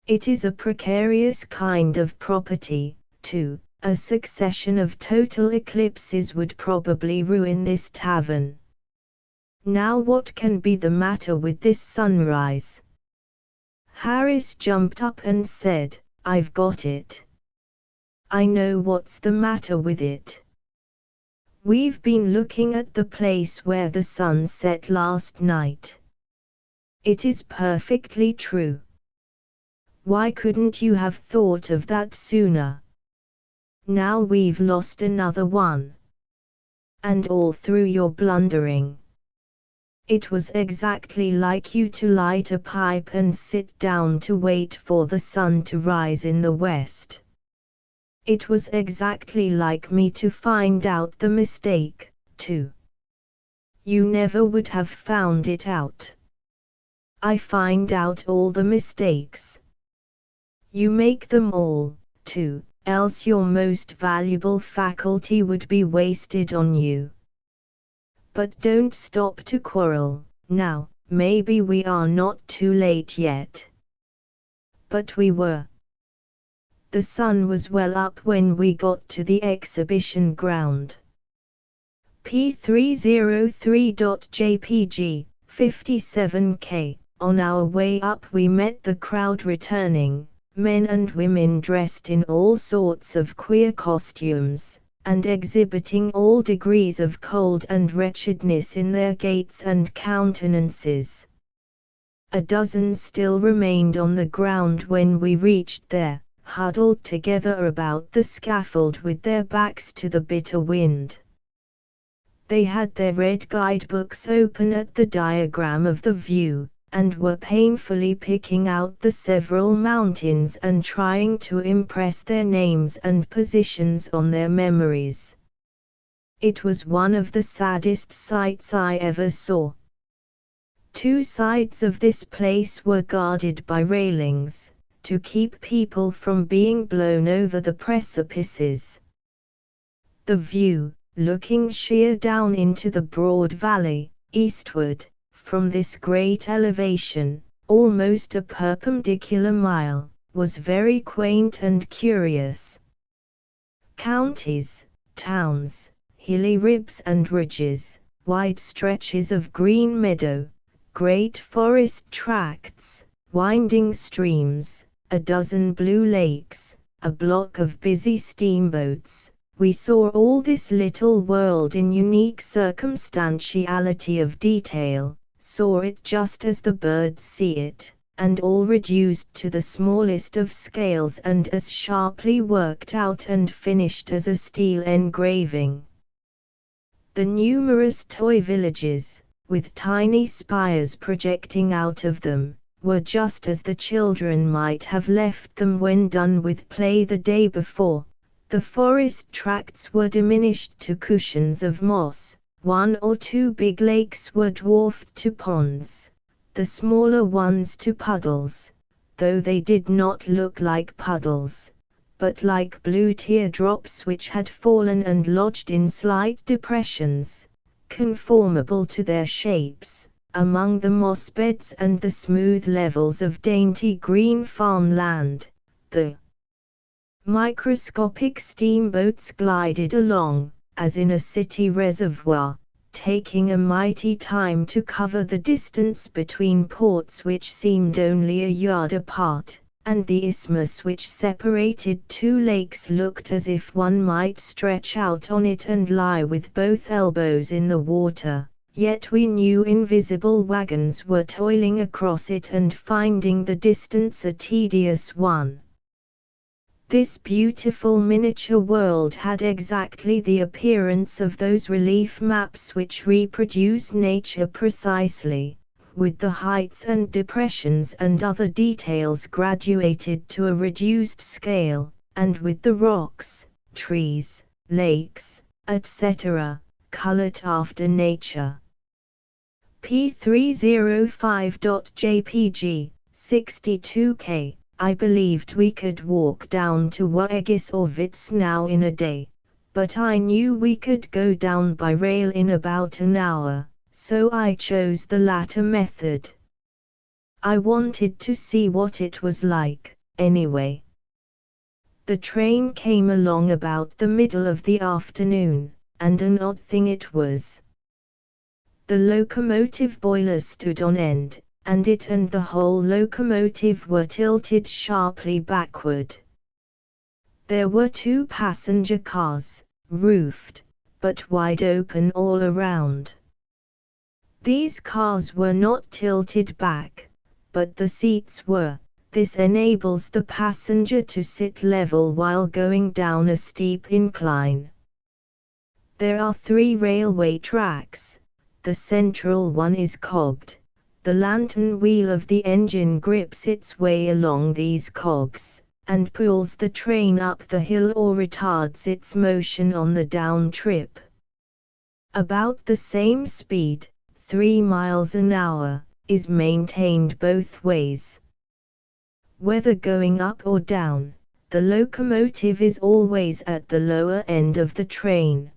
It is a precarious kind of property, too. A succession of total eclipses would probably ruin this tavern. Now what can be the matter with this sunrise? Harris jumped up and said, I've got it. I know what's the matter with it. We've been looking at the place where the sun set last night. It is perfectly true. Why couldn't you have thought of that sooner? Now we've lost another one. And all through your blundering. It was exactly like you to light a pipe and sit down to wait for the sun to rise in the west. It was exactly like me to find out the mistake, too. You never would have found it out. I find out all the mistakes. You make them all, too, else your most valuable faculty would be wasted on you. But don't stop to quarrel, now, maybe we are not too late yet. But we were. The sun was well up when we got to the exhibition ground. P303.jpg, 57K. On our way up we met the crowd returning, men and women dressed in all sorts of queer costumes, and exhibiting all degrees of cold and wretchedness in their gaits and countenances. A dozen still remained on the ground when we reached there, huddled together about the scaffold with their backs to the bitter wind. They had their red guidebooks open at the diagram of the view, and were painfully picking out the several mountains and trying to impress their names and positions on their memories. It was one of the saddest sights I ever saw. Two sides of this place were guarded by railings, to keep people from being blown over the precipices. The view, looking sheer down into the broad valley, eastward, from this great elevation, almost a perpendicular mile, was very quaint and curious. Counties, towns, hilly ribs and ridges, wide stretches of green meadow, great forest tracts, winding streams, a dozen blue lakes, a block of busy steamboats. We saw all this little world in unique circumstantiality of detail, saw it just as the birds see it, and all reduced to the smallest of scales and as sharply worked out and finished as a steel engraving. The numerous toy villages, with tiny spires projecting out of them, were just as the children might have left them when done with play the day before. The forest tracts were diminished to cushions of moss, 1 or 2 big lakes were dwarfed to ponds, the smaller ones to puddles, though they did not look like puddles, but like blue teardrops which had fallen and lodged in slight depressions, conformable to their shapes, among the moss beds and the smooth levels of dainty green farmland. The microscopic steamboats glided along, as in a city reservoir, taking a mighty time to cover the distance between ports which seemed only a yard apart, and the isthmus which separated two lakes looked as if one might stretch out on it and lie with both elbows in the water, yet we knew invisible wagons were toiling across it and finding the distance a tedious one. This beautiful miniature world had exactly the appearance of those relief maps which reproduce nature precisely, with the heights and depressions and other details graduated to a reduced scale, and with the rocks, trees, lakes, etc., colored after nature. P305.jpg, 62K. I believed we could walk down to Waegis or Wits now in a day, but I knew we could go down by rail in about an hour, so I chose the latter method. I wanted to see what it was like, anyway. The train came along about the middle of the afternoon, and an odd thing it was. The locomotive boilers stood on end, and it and the whole locomotive were tilted sharply backward. There were 2 passenger cars, roofed, but wide open all around. These cars were not tilted back, but the seats were. This enables the passenger to sit level while going down a steep incline. There are 3 railway tracks. The central one is cogged. The lantern wheel of the engine grips its way along these cogs, and pulls the train up the hill or retards its motion on the down trip. About the same speed, 3 miles an hour, is maintained both ways. Whether going up or down, the locomotive is always at the lower end of the train.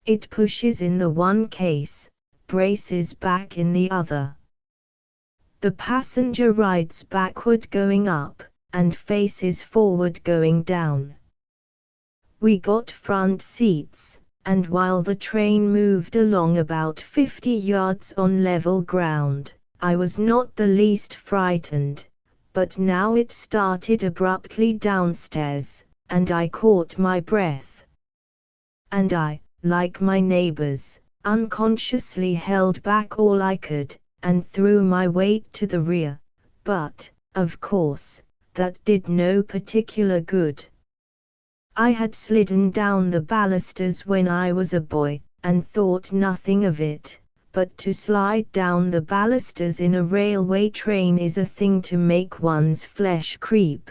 It pushes in the one case, braces back in the other. The passenger rides backward going up, and faces forward going down. We got front seats, and while the train moved along about 50 yards on level ground, I was not the least frightened, but now it started abruptly downstairs, and I caught my breath. And I, like my neighbors, unconsciously held back all I could, and threw my weight to the rear, but, of course, that did no particular good. I had slidden down the balusters when I was a boy, and thought nothing of it, but to slide down the balusters in a railway train is a thing to make one's flesh creep.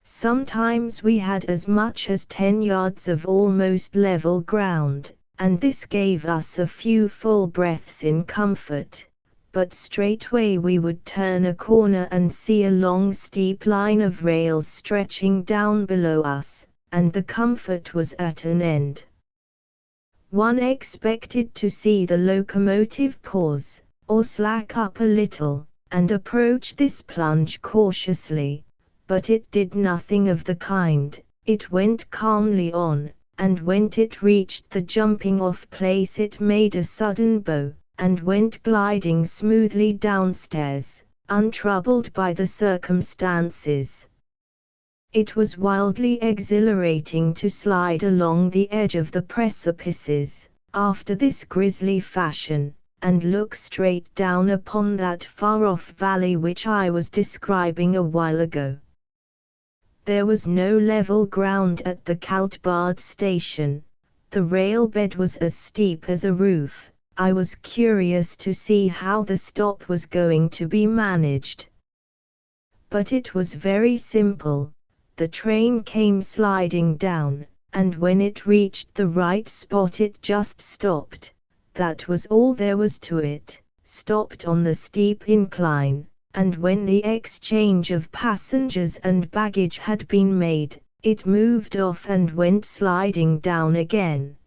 Sometimes we had as much as 10 yards of almost level ground, and this gave us a few full breaths in comfort, but straightway we would turn a corner and see a long steep line of rails stretching down below us, and the comfort was at an end. One expected to see the locomotive pause, or slack up a little, and approach this plunge cautiously, but it did nothing of the kind. It went calmly on, and when it reached the jumping-off place it made a sudden bow, and went gliding smoothly downstairs, untroubled by the circumstances. It was wildly exhilarating to slide along the edge of the precipices, after this grisly fashion, and look straight down upon that far-off valley which I was describing a while ago. There was no level ground at the Kaltbad station. The railbed was as steep as a roof. I was curious to see how the stop was going to be managed. But it was very simple. The train came sliding down, and when it reached the right spot it just stopped. That was all there was to it, stopped on the steep incline, and when the exchange of passengers and baggage had been made, it moved off and went sliding down again.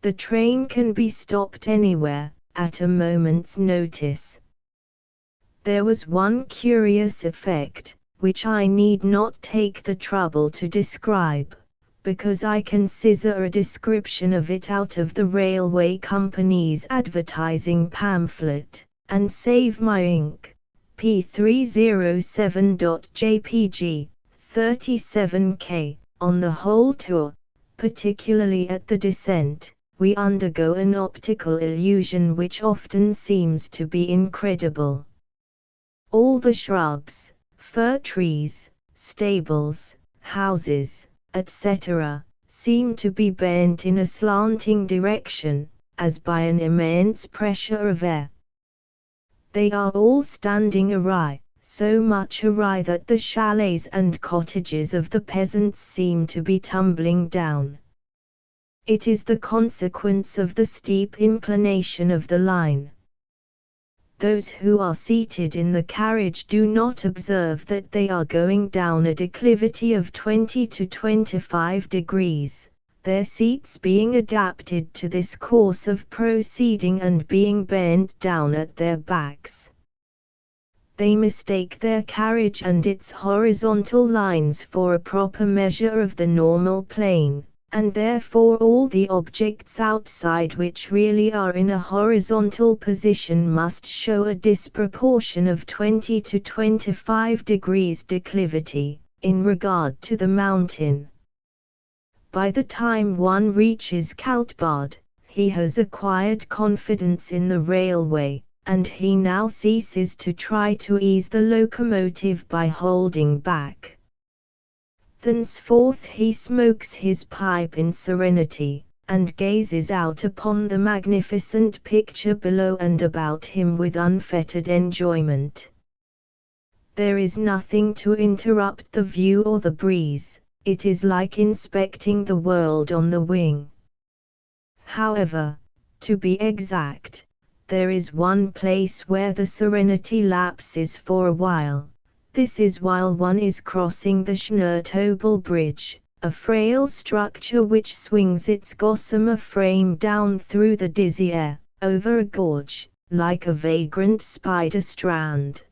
The train can be stopped anywhere, at a moment's notice. There was one curious effect, which I need not take the trouble to describe, because I can scissor a description of it out of the railway company's advertising pamphlet, and save my ink. P307.jpg, 37K. On the whole tour, particularly at the descent, we undergo an optical illusion which often seems to be incredible. All the shrubs, fir trees, stables, houses, etc., seem to be bent in a slanting direction, as by an immense pressure of air. They are all standing awry, so much awry that the chalets and cottages of the peasants seem to be tumbling down. It is the consequence of the steep inclination of the line. Those who are seated in the carriage do not observe that they are going down a declivity of 20 to 25 degrees, their seats being adapted to this course of proceeding and being bent down at their backs. They mistake their carriage and its horizontal lines for a proper measure of the normal plane, and therefore all the objects outside which really are in a horizontal position must show a disproportion of 20 to 25 degrees declivity, in regard to the mountain. By the time one reaches Kaltbad, he has acquired confidence in the railway, and he now ceases to try to ease the locomotive by holding back. Thenceforth he smokes his pipe in serenity, and gazes out upon the magnificent picture below and about him with unfettered enjoyment. There is nothing to interrupt the view or the breeze. It is like inspecting the world on the wing. However, to be exact, there is one place where the serenity lapses for a while. This is while one is crossing the Schnurtobel Bridge, a frail structure which swings its gossamer frame down through the dizzy air, over a gorge, like a vagrant spider strand.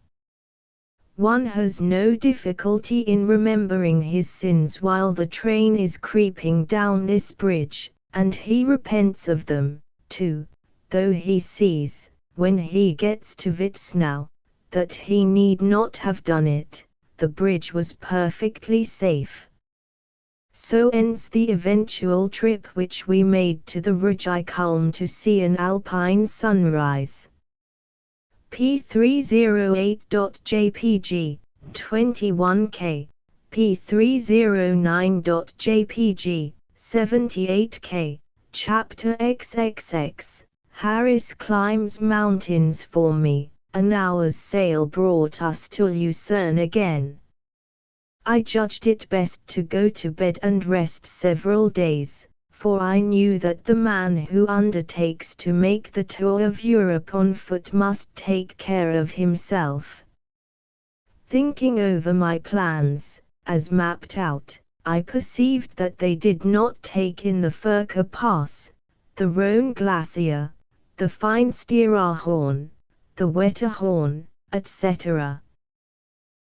One has no difficulty in remembering his sins while the train is creeping down this bridge, and he repents of them, too, though he sees, when he gets to Wittstow, that he need not have done it. The bridge was perfectly safe. So ends the eventual trip which we made to the Rügikulm to see an alpine sunrise. P308.jpg, 21K, P309.jpg, 78K, Chapter XXX, Harris climbs mountains for me. An hour's sail brought us to Lucerne again. I judged it best to go to bed and rest several days, for I knew that the man who undertakes to make the tour of Europe on foot must take care of himself. Thinking over my plans, as mapped out, I perceived that they did not take in the Furka Pass, the Rhone Glacier, the Finsteraarhorn, the Wetterhorn, etc.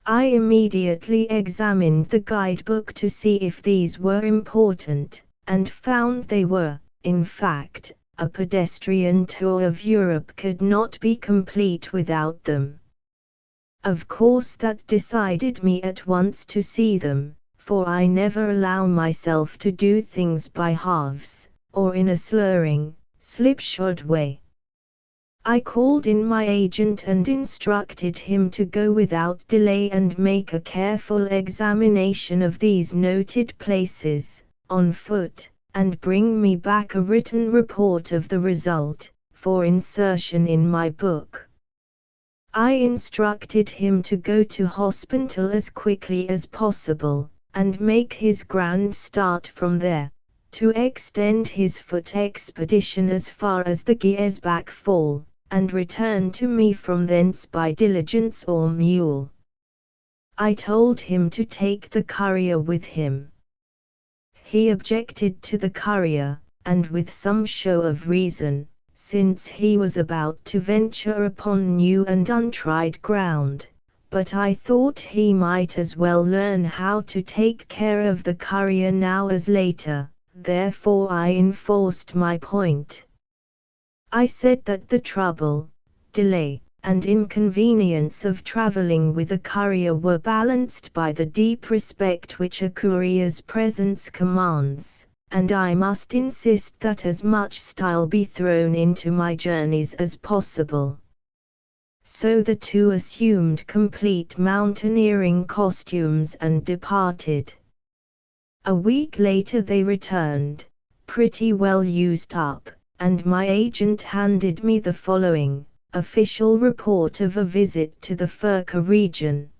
I immediately examined the guidebook to see if these were important, and found they were. In fact, a pedestrian tour of Europe could not be complete without them. Of course that decided me at once to see them, for I never allow myself to do things by halves, or in a slurring, slipshod way. I called in my agent and instructed him to go without delay and make a careful examination of these noted places, on foot, and bring me back a written report of the result, for insertion in my book. I instructed him to go to hospital as quickly as possible, and make his grand start from there, to extend his foot expedition as far as the Geersbach Fall, and return to me from thence by diligence or mule. I told him to take the courier with him. He objected to the courier, and with some show of reason, since he was about to venture upon new and untried ground, but I thought he might as well learn how to take care of the courier now as later, therefore I enforced my point. I said that the trouble, delay, and inconvenience of traveling with a courier were balanced by the deep respect which a courier's presence commands, and I must insist that as much style be thrown into my journeys as possible. So the two assumed complete mountaineering costumes and departed. A week later they returned, pretty well used up, and my agent handed me the following official report of a visit to the Furka region.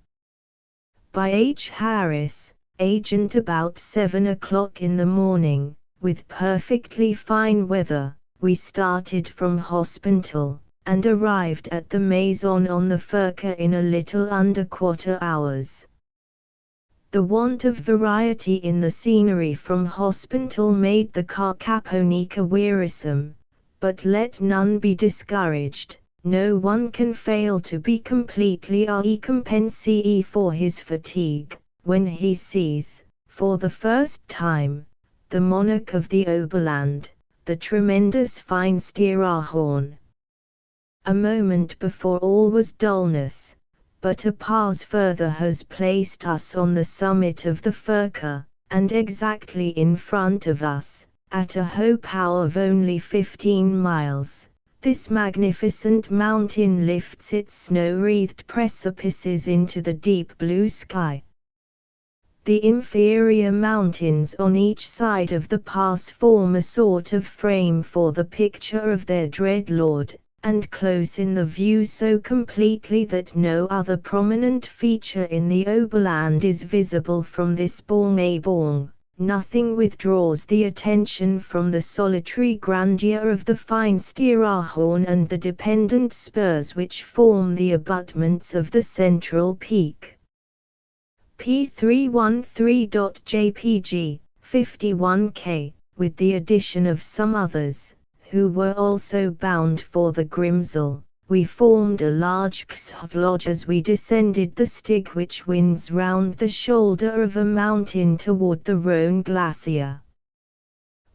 By H. Harris, agent, about 7 o'clock in the morning, with perfectly fine weather, we started from Hospital, and arrived at the Maison on the Furka in a little under quarter hours. The want of variety in the scenery from Hospital made the Carcaponica wearisome, but let none be discouraged. No one can fail to be completely recompense for his fatigue, when he sees, for the first time, the monarch of the Oberland, the tremendous Feinstiererhorn. A moment before all was dullness, but a pass further has placed us on the summit of the Furka, and exactly in front of us, at a hough power of only 15 miles. This magnificent mountain lifts its snow-wreathed precipices into the deep blue sky. The inferior mountains on each side of the pass form a sort of frame for the picture of their dread lord, and close in the view so completely that no other prominent feature in the Oberland is visible from this Born. Nothing withdraws the attention from the solitary grandeur of the Feinstiererhorn and the dependent spurs which form the abutments of the central peak. P313.jpg, 51K, with the addition of some others, who were also bound for the Grimsel, we formed a large lodge as we descended the Stig which winds round the shoulder of a mountain toward the Rhone glacier.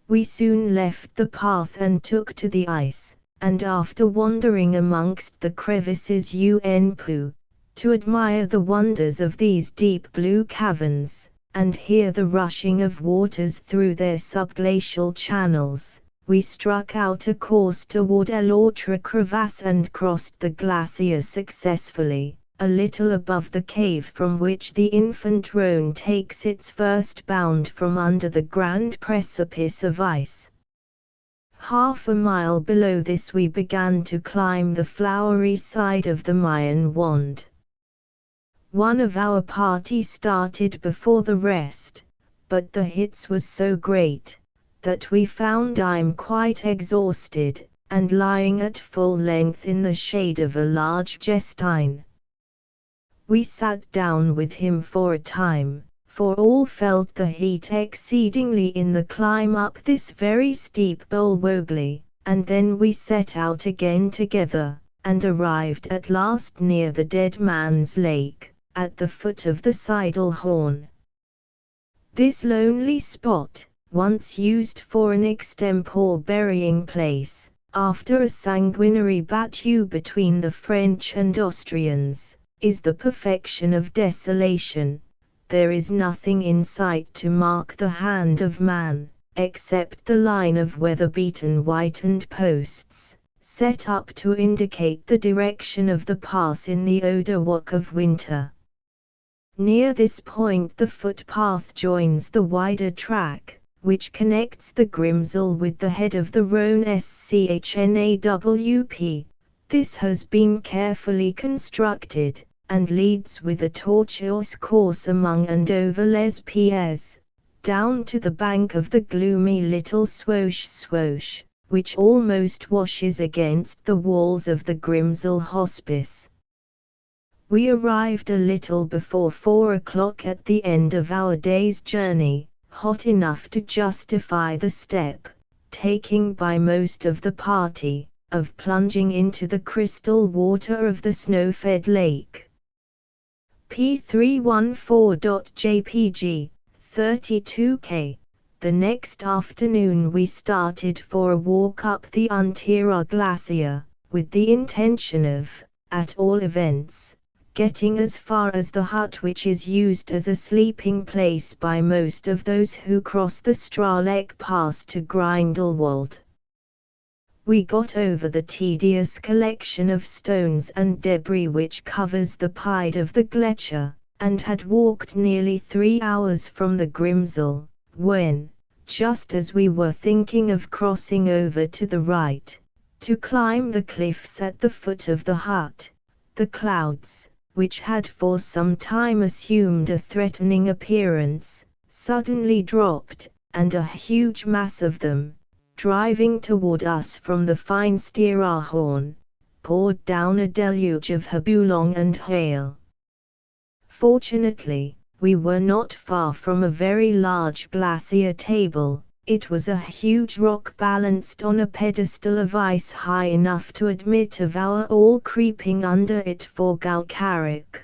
We soon left the path and took to the ice, and after wandering amongst the crevices to admire the wonders of these deep blue caverns, and hear the rushing of waters through their subglacial channels, we struck out a course toward L'Autre crevasse and crossed the glacier successfully, a little above the cave from which the infant Rhone takes its first bound from under the grand precipice of ice. Half a mile below this we began to climb the flowery side of the Mayen Wand. One of our party started before the rest, but the hits was so great, that we found I'm quite exhausted, and lying at full length in the shade of a large jestine. We sat down with him for a time, for all felt the heat exceedingly in the climb up this very steep Bolwogli, and then we set out again together, and arrived at last near the Dead Man's Lake, at the foot of the Seidelhorn. This lonely spot, once used for an extempore burying place, after a sanguinary battue between the French and Austrians, is the perfection of desolation. There is nothing in sight to mark the hand of man, except the line of weather-beaten whitened posts, set up to indicate the direction of the pass in the Oderwalk of winter. Near this point the footpath joins the wider track, which connects the Grimsel with the head of the Rhone Schnawp. This has been carefully constructed, and leads with a tortuous course among and over les pieds, down to the bank of the gloomy little Swosh, which almost washes against the walls of the Grimsel Hospice. We arrived a little before 4 o'clock at the end of our day's journey, hot enough to justify the step, taking by most of the party, of plunging into the crystal water of the snow-fed lake. P314.jpg, 32K. The next afternoon we started for a walk up the Untera Glacier, with the intention of, at all events, getting as far as the hut which is used as a sleeping place by most of those who cross the Strahleck Pass to Grindelwald. We got over the tedious collection of stones and debris which covers the Pied of the Gletscher, and had walked nearly 3 hours from the Grimsel, when, just as we were thinking of crossing over to the right, to climb the cliffs at the foot of the hut, the clouds, which had for some time assumed a threatening appearance, suddenly dropped, and a huge mass of them, driving toward us from the Finsteraarhorn, poured down a deluge of habulong and hail. Fortunately, we were not far from a very large glacier table. It was a huge rock balanced on a pedestal of ice high enough to admit of our all creeping under it for Galkarik.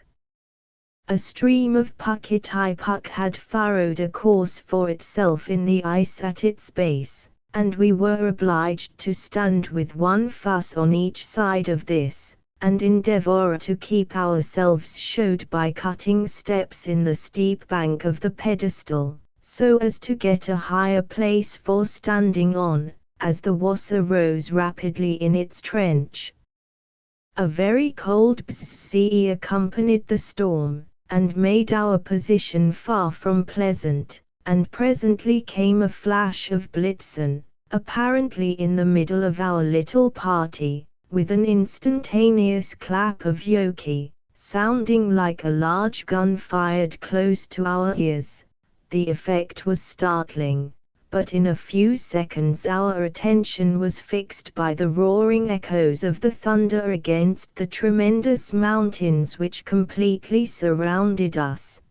A stream of Pucketipuck had furrowed a course for itself in the ice at its base, and we were obliged to stand with one fuss on each side of this, and endeavor to keep ourselves showed by cutting steps in the steep bank of the pedestal, so as to get a higher place for standing on, as the Wasser rose rapidly in its trench. A very cold sea accompanied the storm, and made our position far from pleasant, and presently came a flash of Blitzen, apparently in the middle of our little party, with an instantaneous clap of Yoki, sounding like a large gun fired close to our ears. The effect was startling, but in a few seconds our attention was fixed by the roaring echoes of the thunder against the tremendous mountains which completely surrounded us.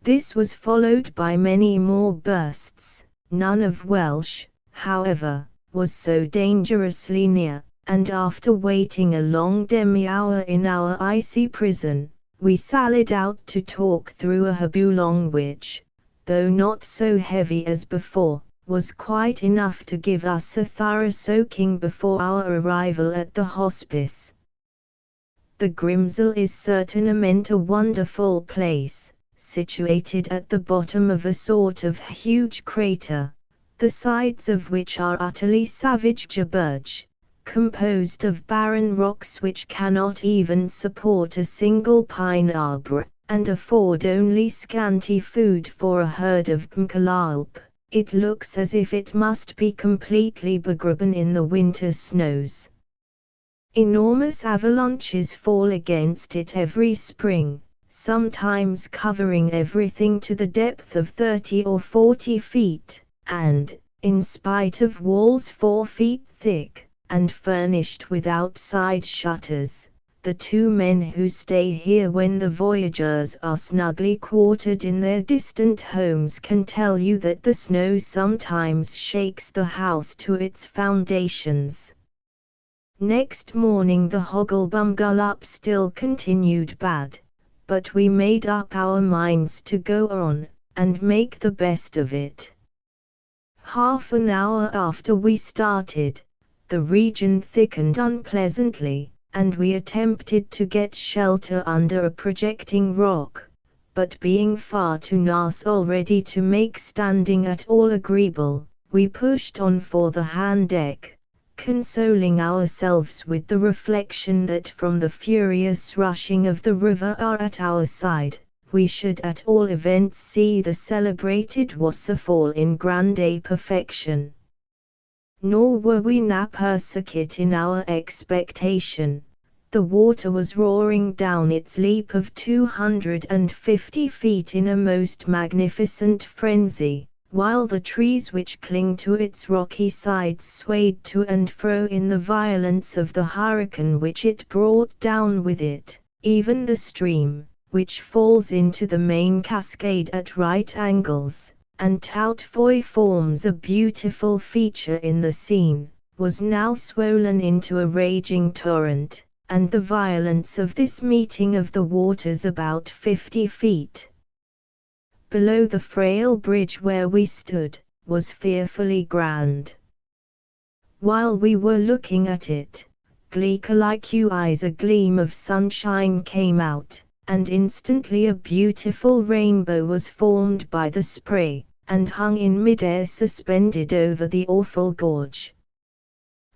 This was followed by many more bursts. None of Welsh, however, was so dangerously near, and after waiting a long demi-hour in our icy prison, we sallied out to talk through a habulong which, though not so heavy as before, was quite enough to give us a thorough soaking before our arrival at the hospice. The Grimsel is certainly a wonderful place, situated at the bottom of a sort of huge crater, the sides of which are utterly savage gibbage, composed of barren rocks which cannot even support a single pine arbre, and afford only scanty food for a herd of mkalalp. It looks as if it must be completely begraben in the winter snows. Enormous avalanches fall against it every spring, sometimes covering everything to the depth of 30 or 40 feet, and, in spite of walls 4 feet thick, and furnished with outside shutters, the 2 men who stay here when the voyagers are snugly quartered in their distant homes can tell you that the snow sometimes shakes the house to its foundations. Next morning the Hogglebumgullup still continued bad, but we made up our minds to go on, and make the best of it. Half an hour after we started, the region thickened unpleasantly, and we attempted to get shelter under a projecting rock, but being far too nass already to make standing at all agreeable, we pushed on for the hand deck, consoling ourselves with the reflection that from the furious rushing of the river at our side, we should at all events see the celebrated Wasserfall in grande perfection. Nor were we napersicate in our expectation. The water was roaring down its leap of 250 feet in a most magnificent frenzy, while the trees which cling to its rocky sides swayed to and fro in the violence of the hurricane which it brought down with it. Even the stream, which falls into the main cascade at right angles, and Twain forms a beautiful feature in the scene, was now swollen into a raging torrent, and the violence of this meeting of the waters about 50 feet below the frail bridge where we stood, was fearfully grand. While we were looking at it, like you eyes, a gleam of sunshine came out, and instantly a beautiful rainbow was formed by the spray, and hung in mid-air suspended over the awful gorge.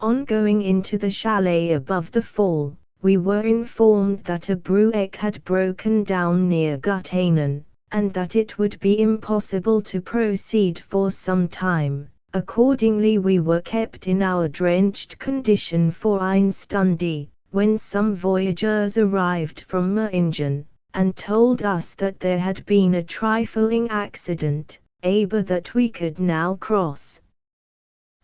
On going into the chalet above the fall, we were informed that a brouette had broken down near Guttainen, and that it would be impossible to proceed for some time. Accordingly we were kept in our drenched condition for eine Stunde, when some voyageurs arrived from Meingen, and told us that there had been a trifling accident, aber that we could now cross.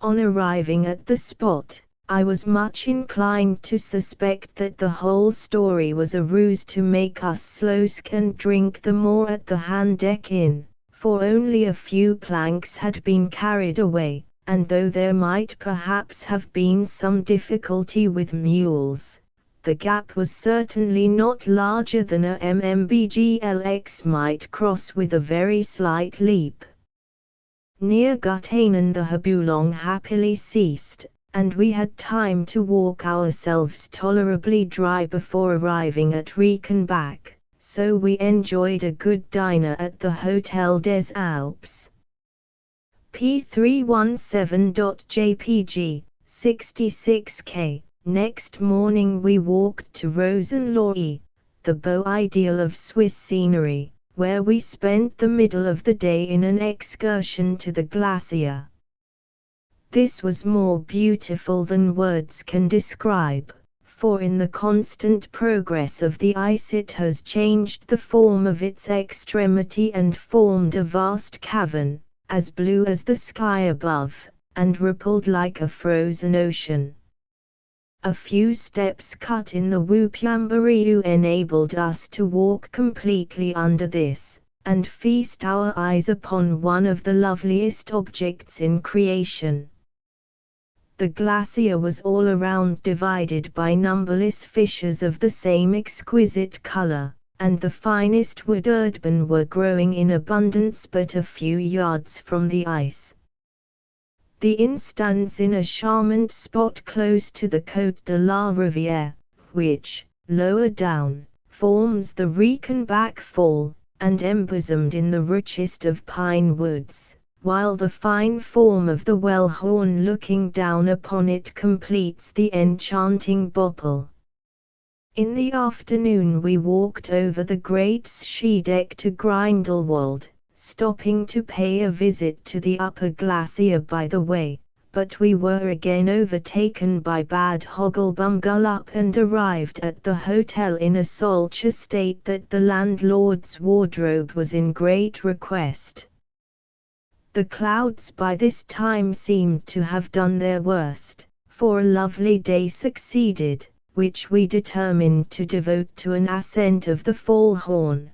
On arriving at the spot, I was much inclined to suspect that the whole story was a ruse to make us slosk and drink the more at the Handeck Inn, for only a few planks had been carried away, and though there might perhaps have been some difficulty with mules, the gap was certainly not larger than a MMBGLX might cross with a very slight leap. Near Guttainen the Habulong happily ceased, and we had time to walk ourselves tolerably dry before arriving at Reichenbach, so we enjoyed a good dinner at the Hotel des Alpes. P317.jpg, 66K. Next morning we walked to Rosenlohe, the beau ideal of Swiss scenery, where we spent the middle of the day in an excursion to the glacier. This was more beautiful than words can describe, for in the constant progress of the ice it has changed the form of its extremity and formed a vast cavern, as blue as the sky above, and rippled like a frozen ocean. A few steps cut in the Wupyambariu enabled us to walk completely under this, and feast our eyes upon one of the loveliest objects in creation. The glacier was all around divided by numberless fissures of the same exquisite color, and the finest wood erdben were growing in abundance but a few yards from the ice. The inn stands in a charmant spot close to the Côte de la Rivière, which, lower down, forms the Reichenbach Fall, and embosomed in the richest of pine woods, while the fine form of the Wellhorn looking down upon it completes the enchanting Boppel. In the afternoon we walked over the great Schiedeck to Grindelwald, stopping to pay a visit to the upper glacier by the way, but we were again overtaken by bad Hogelbumgullup and arrived at the hotel in a such a state that the landlord's wardrobe was in great request. The clouds by this time seemed to have done their worst, for a lovely day succeeded, which we determined to devote to an ascent of the Fallhorn.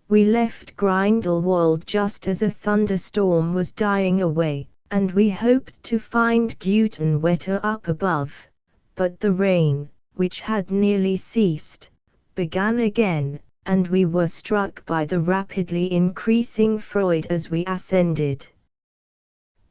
We left Grindelwald just as a thunderstorm was dying away, and we hoped to find Guten wetter up above, but the rain, which had nearly ceased, began again, and we were struck by the rapidly increasing Freud as we ascended.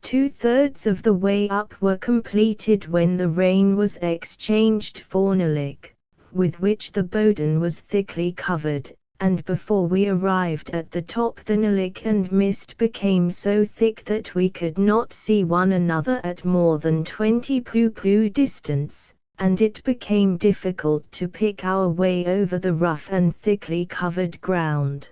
2/3 of the way up were completed when the rain was exchanged for Nalik, with which the Boden was thickly covered, and before we arrived at the top the Nalik and mist became so thick that we could not see one another at more than 20 pu distance, and it became difficult to pick our way over the rough and thickly covered ground.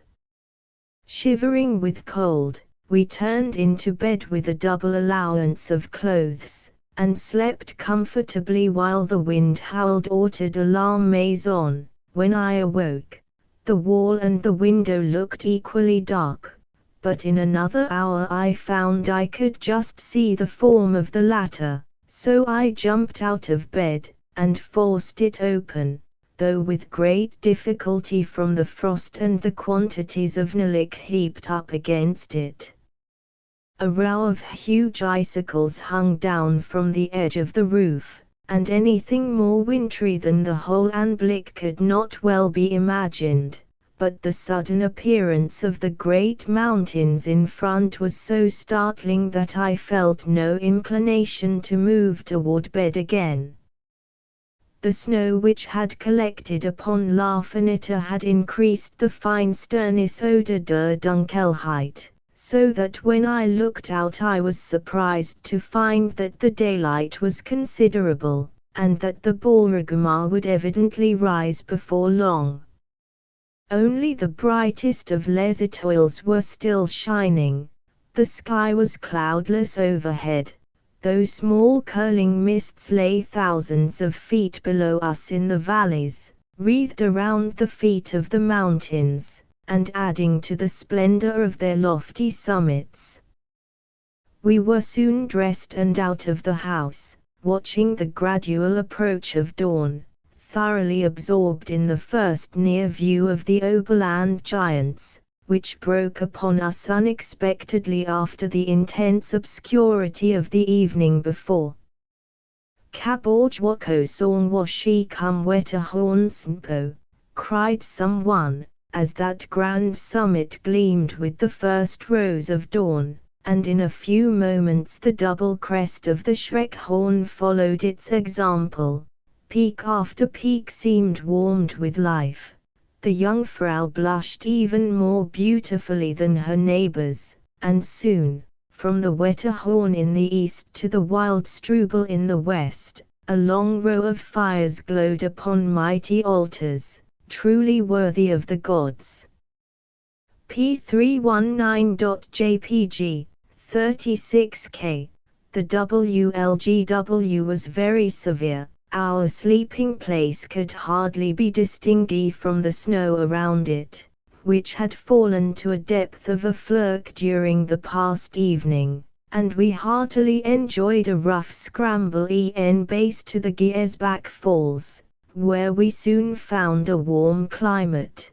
Shivering with cold, we turned into bed with a double allowance of clothes, and slept comfortably while the wind howled ordered alarm maison. When I awoke, the wall and the window looked equally dark, but in another hour I found I could just see the form of the latter, so I jumped out of bed, and forced it open, though with great difficulty from the frost and the quantities of nilic heaped up against it. A row of huge icicles hung down from the edge of the roof, and anything more wintry than the whole anblick could not well be imagined, but the sudden appearance of the great mountains in front was so startling that I felt no inclination to move toward bed again. The snow which had collected upon La Fenêtre had increased the fine sternis odor der Dunkelheit, so that when I looked out I was surprised to find that the daylight was considerable, and that the Beauregard would evidently rise before long. Only the brightest of les étoiles were still shining. The sky was cloudless overhead, though small curling mists lay thousands of feet below us in the valleys, wreathed around the feet of the mountains, and adding to the splendor of their lofty summits. We were soon dressed and out of the house, watching the gradual approach of dawn, thoroughly absorbed in the first near view of the Oberland giants, which broke upon us unexpectedly after the intense obscurity of the evening before. Caborge wako song washi cum weta hornsnpo, cried someone, as that grand summit gleamed with the first rose of dawn, and in a few moments the double crest of the Schreckhorn followed its example. Peak after peak seemed warmed with life. The Jungfrau blushed even more beautifully than her neighbors, and soon, from the Wetterhorn in the east to the Wildstrubel in the west, a long row of fires glowed upon mighty altars, truly worthy of the gods. P319.jpg, 36K. The WLGW was very severe. Our sleeping place could hardly be distinguished from the snow around it, which had fallen to a depth of a flerk during the past evening, and we heartily enjoyed a rough scramble en base to the Giesbach Falls, where we soon found a warm climate.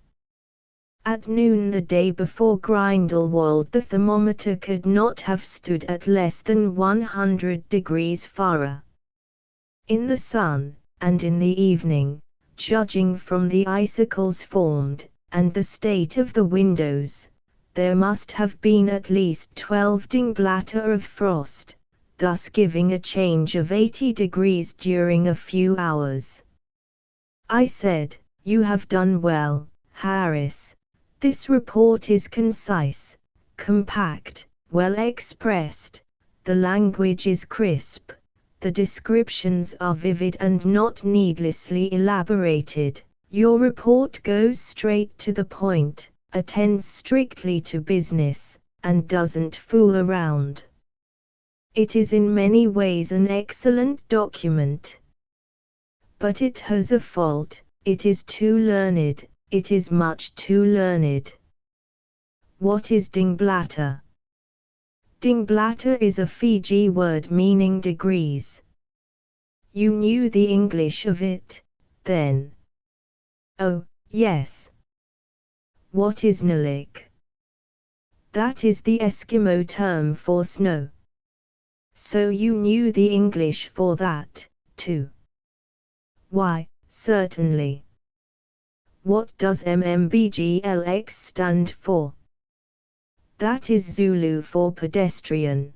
At noon the day before Grindelwald the thermometer could not have stood at less than 100 degrees Fahrenheit. In the sun, and in the evening, judging from the icicles formed, and the state of the windows, there must have been at least 12 Dingblatter of frost, thus giving a change of 80 degrees during a few hours. I said, "You have done well, Harris. This report is concise, compact, well expressed, the language is crisp. The descriptions are vivid and not needlessly elaborated. Your report goes straight to the point, attends strictly to business, and doesn't fool around. It is in many ways an excellent document. But it has a fault, it is too learned, it is much too learned." What is Dingblatter? Dingblatter is a Fiji word meaning degrees. You knew the English of it, then? Oh, yes. What is nilic? That is the Eskimo term for snow. So you knew the English for that, too? Why, certainly. What does MMBGLX stand for? That is Zulu for pedestrian.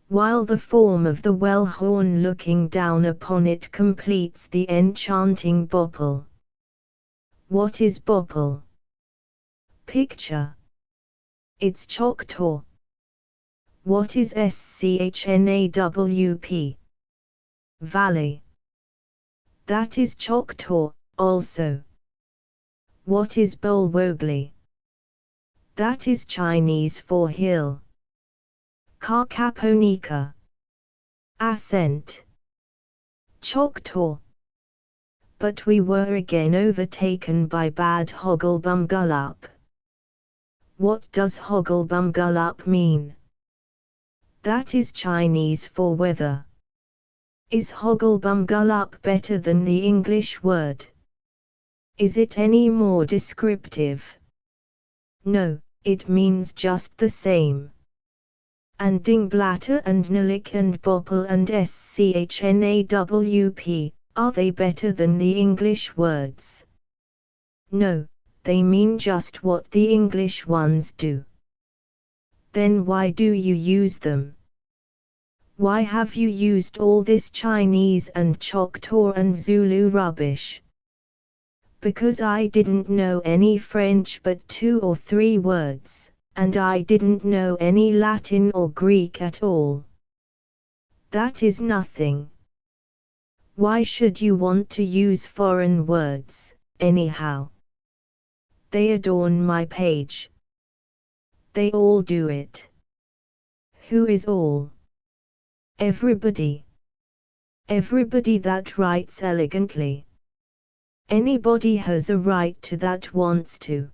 While the form of the Wellhorn looking down upon it completes the enchanting bopple. What is bopple? Picture. It's Choctaw. What is SCHNAWP? Valley. That is Choctaw, also. What is Bolwogli? That is Chinese for hill. Carcaponica. Ascent. Choctaw. But we were again overtaken by bad hogglebumgullup. What does hogglebumgullup mean? That is Chinese for weather. Is hogglebumgullup better than the English word? Is it any more descriptive? No, it means just the same. And Dingblatter and Nalik and Bopple and Schnawp, are they better than the English words? No, they mean just what the English ones do. Then why do you use them? Why have you used all this Chinese and Choctaw and Zulu rubbish? Because I didn't know any French but 2 or 3 words, and I didn't know any Latin or Greek at all. That is nothing. Why should you want to use foreign words, anyhow? They adorn my page. They all do it. Who is all? Everybody. Everybody that writes elegantly. Anybody has a right to that wants to.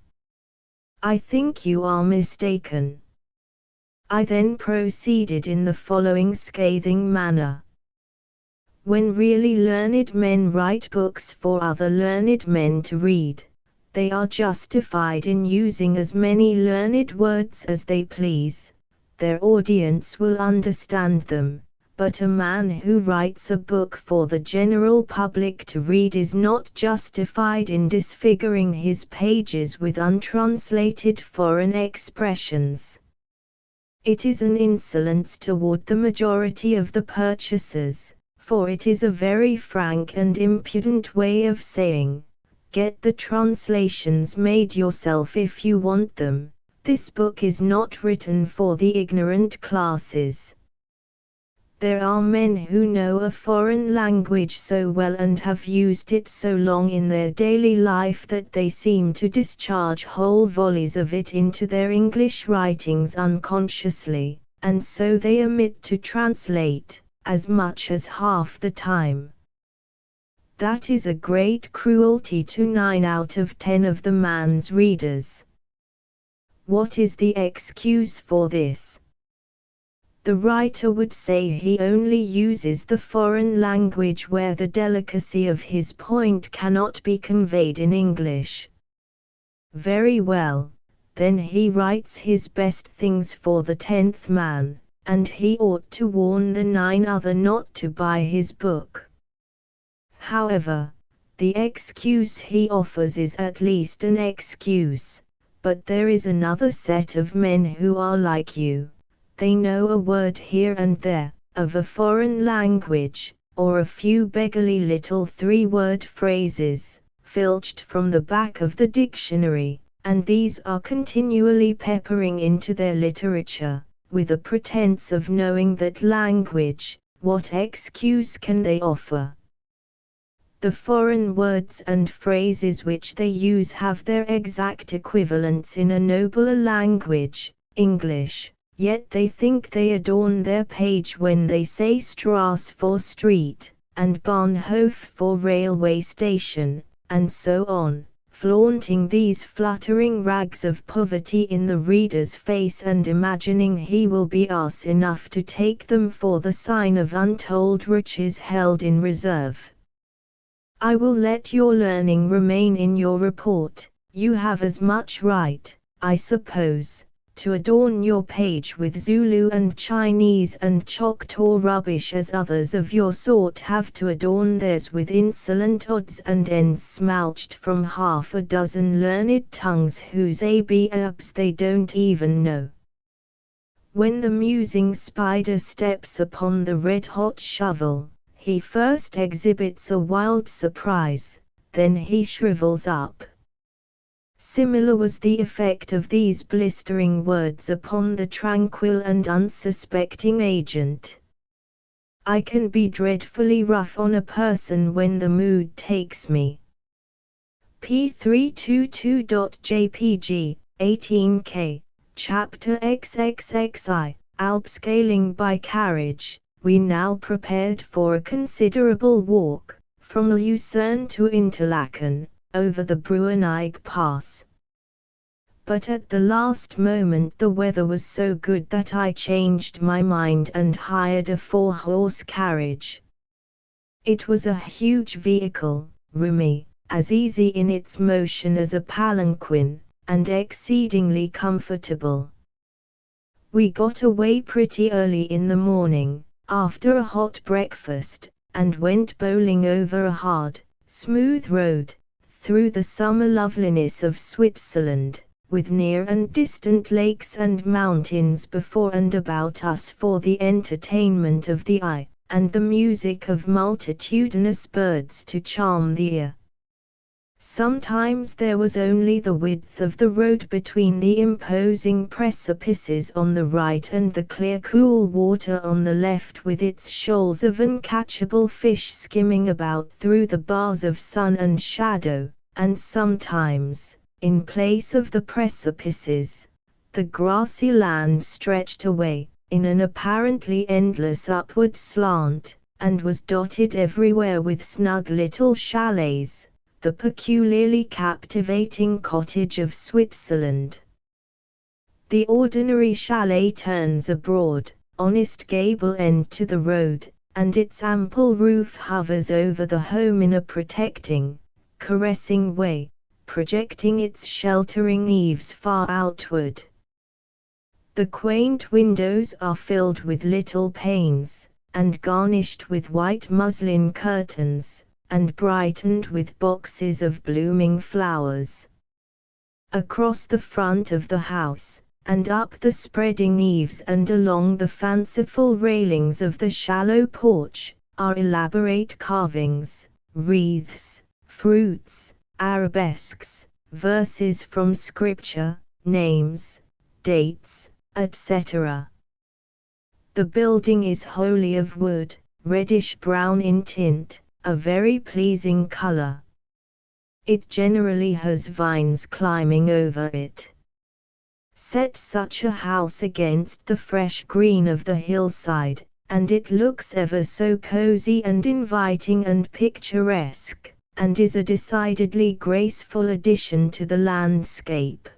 I think you are mistaken. I then proceeded in the following scathing manner. When really learned men write books for other learned men to read, they are justified in using as many learned words as they please. Their audience will understand them, but a man who writes a book for the general public to read is not justified in disfiguring his pages with untranslated foreign expressions. It is an insolence toward the majority of the purchasers, for it is a very frank and impudent way of saying, get the translations made yourself if you want them. This book is not written for the ignorant classes. There are men who know a foreign language so well and have used it so long in their daily life that they seem to discharge whole volleys of it into their English writings unconsciously, and so they omit to translate, as much as half the time. That is a great cruelty to 9 out of 10 of the man's readers. What is the excuse for this? The writer would say he only uses the foreign language where the delicacy of his point cannot be conveyed in English. Very well, then he writes his best things for the 10th man, and he ought to warn the 9 other not to buy his book. However, the excuse he offers is at least an excuse, but there is another set of men who are like you. They know a word here and there, of a foreign language, or a few beggarly little 3-word phrases, filched from the back of the dictionary, and these are continually peppering into their literature, with a pretense of knowing that language. What excuse can they offer? The foreign words and phrases which they use have their exact equivalents in a nobler language, English. Yet they think they adorn their page when they say Strasse for street, and Bahnhof for railway station, and so on, flaunting these fluttering rags of poverty in the reader's face and imagining he will be ass enough to take them for the sign of untold riches held in reserve. I will let your learning remain in your report. You have as much right, I suppose, to adorn your page with Zulu and Chinese and Choctaw rubbish as others of your sort have to adorn theirs with insolent odds and ends smouched from half a dozen learned tongues whose abs they don't even know. When the musing spider steps upon the red-hot shovel, he first exhibits a wild surprise, then he shrivels up. Similar was the effect of these blistering words upon the tranquil and unsuspecting agent. I can be dreadfully rough on a person when the mood takes me. P322.jpg, 18K, Chapter XXXI, Alpscaling by carriage, We now prepared for a considerable walk, from Lucerne to Interlaken, over the Bruenig Pass. But at the last moment the weather was so good that I changed my mind and hired a 4-horse carriage. It was a huge vehicle, roomy, as easy in its motion as a palanquin, and exceedingly comfortable. We got away pretty early in the morning, after a hot breakfast, and went bowling over a hard, smooth road, through the summer loveliness of Switzerland, with near and distant lakes and mountains before and about us for the entertainment of the eye, and the music of multitudinous birds to charm the ear. Sometimes there was only the width of the road between the imposing precipices on the right and the clear cool water on the left, with its shoals of uncatchable fish skimming about through the bars of sun and shadow, and sometimes, in place of the precipices, the grassy land stretched away, in an apparently endless upward slant, and was dotted everywhere with snug little chalets, the peculiarly captivating cottage of Switzerland. The ordinary chalet turns a broad, honest gable end to the road, and its ample roof hovers over the home in a protecting, caressing way, projecting its sheltering eaves far outward. The quaint windows are filled with little panes, and garnished with white muslin curtains, and brightened with boxes of blooming flowers. Across the front of the house, and up the spreading eaves and along the fanciful railings of the shallow porch, are elaborate carvings, wreaths, fruits, arabesques, verses from Scripture, names, dates, etc. The building is wholly of wood, reddish-brown in tint, a very pleasing color. It generally has vines climbing over it. Set such a house against the fresh green of the hillside, and it looks ever so cozy and inviting and picturesque, and is a decidedly graceful addition to the landscape.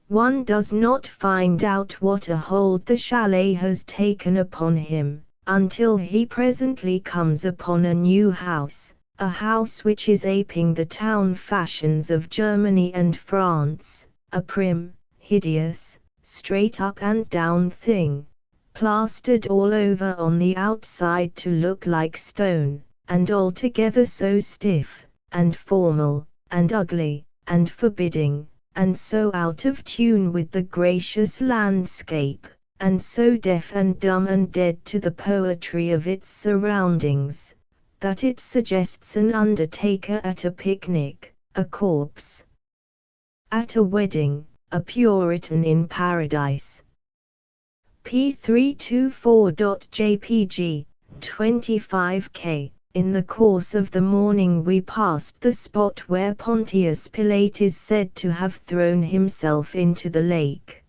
One does not find out what a hold the chalet has taken upon him, until he presently comes upon a new house, a house which is aping the town fashions of Germany and France, a prim, hideous, straight up and down thing, plastered all over on the outside to look like stone, and altogether so stiff, and formal, and ugly, and forbidding, and so out of tune with the gracious landscape, and so deaf and dumb and dead to the poetry of its surroundings, that it suggests an undertaker at a picnic, a corpse at a wedding, a Puritan in paradise. P324.jpg, 25K. In the course of the morning we passed the spot where Pontius Pilate is said to have thrown himself into the lake.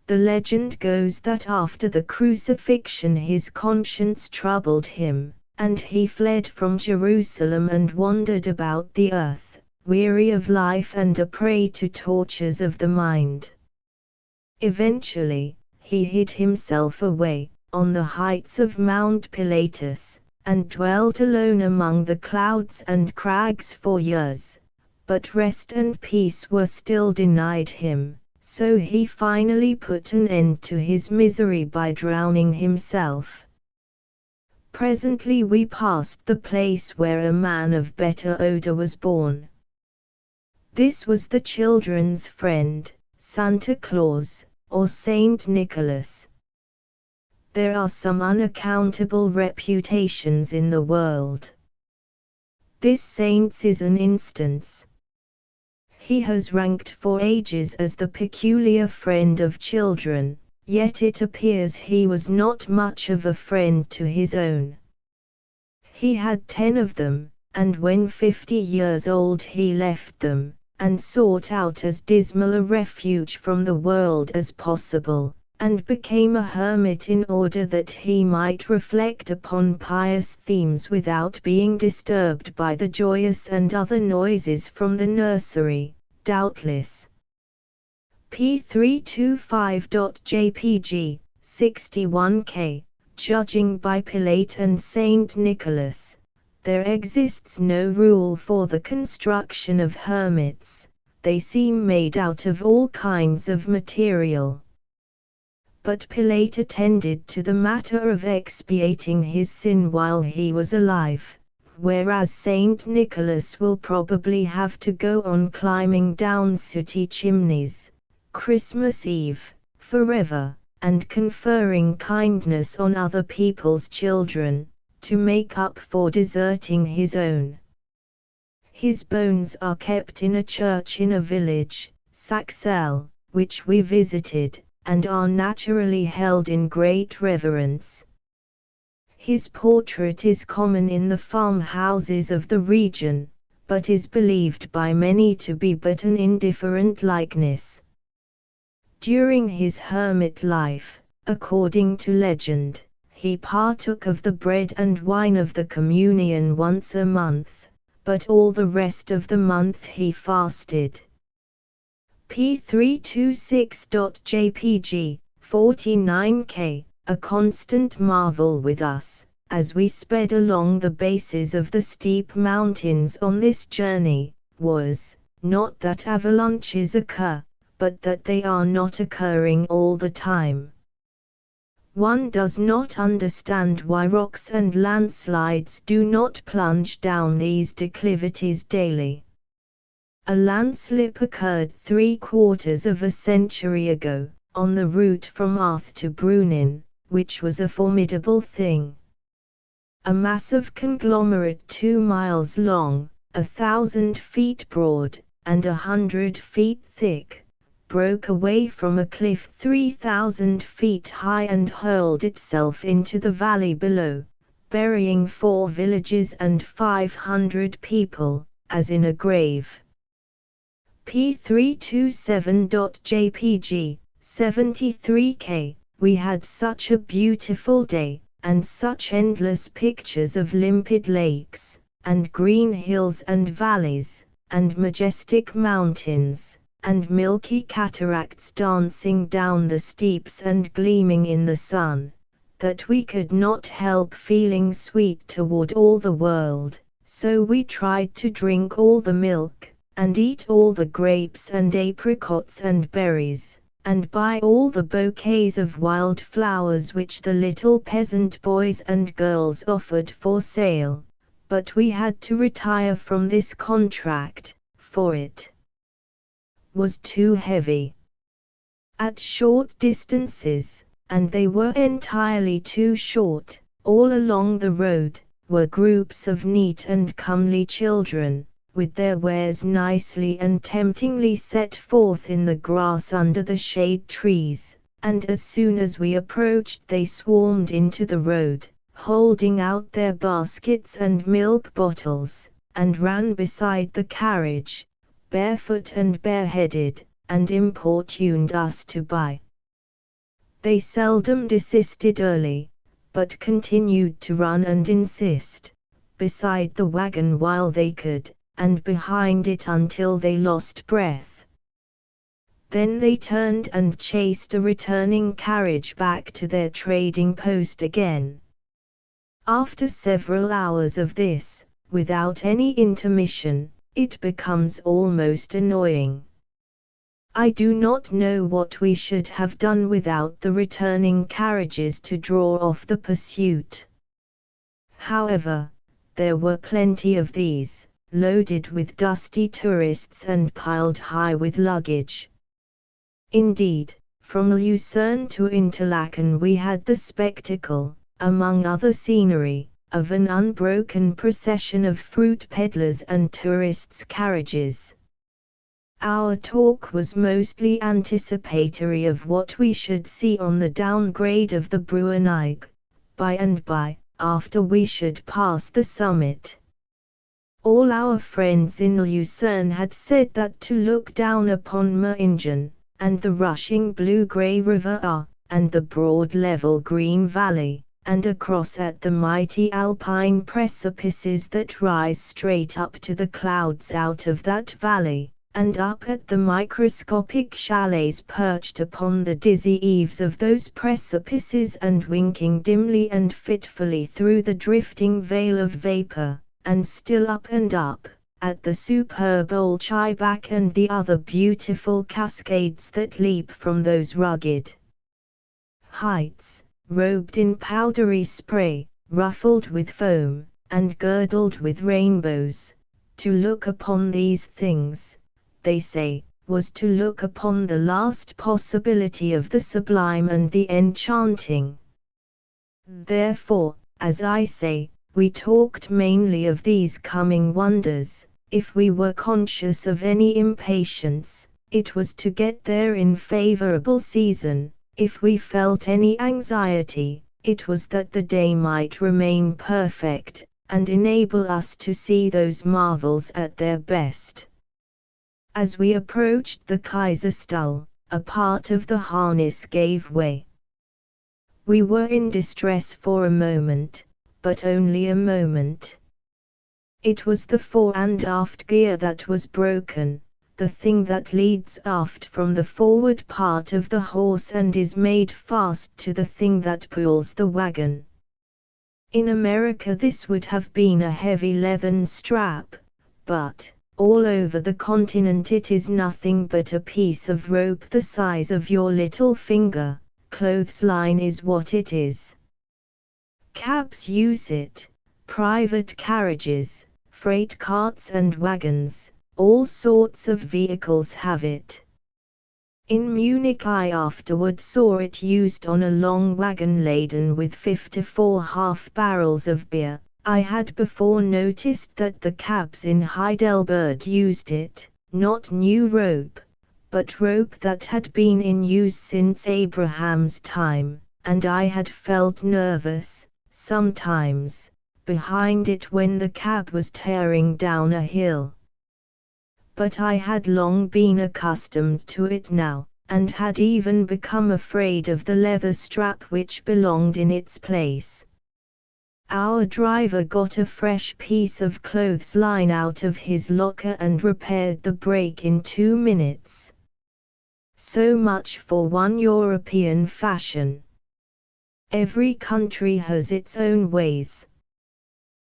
The legend goes that after the crucifixion his conscience troubled him, and he fled from Jerusalem and wandered about the earth, weary of life and a prey to tortures of the mind. Eventually, he hid himself away, on the heights of Mount Pilatus, and dwelt alone among the clouds and crags for years, but rest and peace were still denied him, so he finally put an end to his misery by drowning himself. Presently we passed the place where a man of better odor was born. This was the children's friend, Santa Claus, or Saint Nicholas. There are some unaccountable reputations in the world. This saint's is an instance. He has ranked for ages as the peculiar friend of children, yet it appears he was not much of a friend to his own. He had 10 of them, and when 50 years old he left them, and sought out as dismal a refuge from the world as possible, and became a hermit in order that he might reflect upon pious themes without being disturbed by the joyous and other noises from the nursery, doubtless. P325.jpg, 61k, judging by Pilate and Saint Nicholas, there exists no rule for the construction of hermits, they seem made out of all kinds of material. But Pilate attended to the matter of expiating his sin while he was alive, whereas Saint Nicholas will probably have to go on climbing down sooty chimneys, Christmas Eve, forever, and conferring kindness on other people's children, to make up for deserting his own. His bones are kept in a church in a village, Saxel, which we visited, and are naturally held in great reverence. His portrait is common in the farmhouses of the region, but is believed by many to be but an indifferent likeness. During his hermit life, according to legend, he partook of the bread and wine of the communion once a month, but all the rest of the month he fasted. P326.jpg, 49k, a constant marvel with us, as we sped along the bases of the steep mountains on this journey, was, not that avalanches occur, but that they are not occurring all the time. One does not understand why rocks and landslides do not plunge down these declivities daily. A landslip occurred 3/4 of a century ago, on the route from Arth to Brunin, which was a formidable thing. A massive conglomerate 2 miles long, 1,000 feet broad, and 100 feet thick, broke away from a cliff 3,000 feet high and hurled itself into the valley below, burying 4 villages and 500 people, as in a grave. P327.jpg, 73k, we had such a beautiful day, and such endless pictures of limpid lakes, and green hills and valleys, and majestic mountains, and milky cataracts dancing down the steeps and gleaming in the sun, that we could not help feeling sweet toward all the world, so we tried to drink all the milk, and eat all the grapes and apricots and berries, and buy all the bouquets of wild flowers which the little peasant boys and girls offered for sale, but we had to retire from this contract, for it was too heavy. At short distances, and they were entirely too short, all along the road, were groups of neat and comely children, with their wares nicely and temptingly set forth in the grass under the shade trees, and as soon as we approached they swarmed into the road, holding out their baskets and milk bottles, and ran beside the carriage, barefoot and bareheaded, and importuned us to buy. They seldom desisted early, but continued to run and insist, beside the wagon while they could, and behind it until they lost breath. Then they turned and chased a returning carriage back to their trading post again. After several hours of this, without any intermission, it becomes almost annoying. I do not know what we should have done without the returning carriages to draw off the pursuit. However, there were plenty of these, loaded with dusty tourists and piled high with luggage. Indeed, from Lucerne to Interlaken we had the spectacle, among other scenery, of an unbroken procession of fruit peddlers and tourists' carriages. Our talk was mostly anticipatory of what we should see on the downgrade of the Bruenig, by and by, after we should pass the summit. All our friends in Lucerne had said that to look down upon Meiringen, and the rushing blue-grey river are, and the broad level green valley, and across at the mighty alpine precipices that rise straight up to the clouds out of that valley, and up at the microscopic chalets perched upon the dizzy eaves of those precipices and winking dimly and fitfully through the drifting veil of vapor, and still up and up, at the superb old Chaiback and the other beautiful cascades that leap from those rugged heights, robed in powdery spray, ruffled with foam, and girdled with rainbows. To look upon these things, they say, was to look upon the last possibility of the sublime and the enchanting. Therefore, as I say, we talked mainly of these coming wonders. If we were conscious of any impatience, it was to get there in favorable season. If we felt any anxiety, it was that the day might remain perfect, and enable us to see those marvels at their best. As we approached the Kaiserstuhl, a part of the harness gave way. We were in distress for a moment, but only a moment. It was the fore and aft gear that was broken, the thing that leads aft from the forward part of the horse and is made fast to the thing that pulls the wagon. In America this would have been a heavy leathern strap, but, all over the continent it is nothing but a piece of rope the size of your little finger. Clothesline is what it is. Cabs use it, private carriages, freight carts and wagons, all sorts of vehicles have it. In Munich I afterward saw it used on a long wagon laden with 54 half-barrels of beer. I had before noticed that the cabs in Heidelberg used it, not new rope, but rope that had been in use since Abraham's time, and I had felt nervous, sometimes, behind it when the cab was tearing down a hill. But I had long been accustomed to it now, and had even become afraid of the leather strap which belonged in its place. Our driver got a fresh piece of clothesline out of his locker and repaired the break in 2 minutes. So much for one European fashion. Every country has its own ways.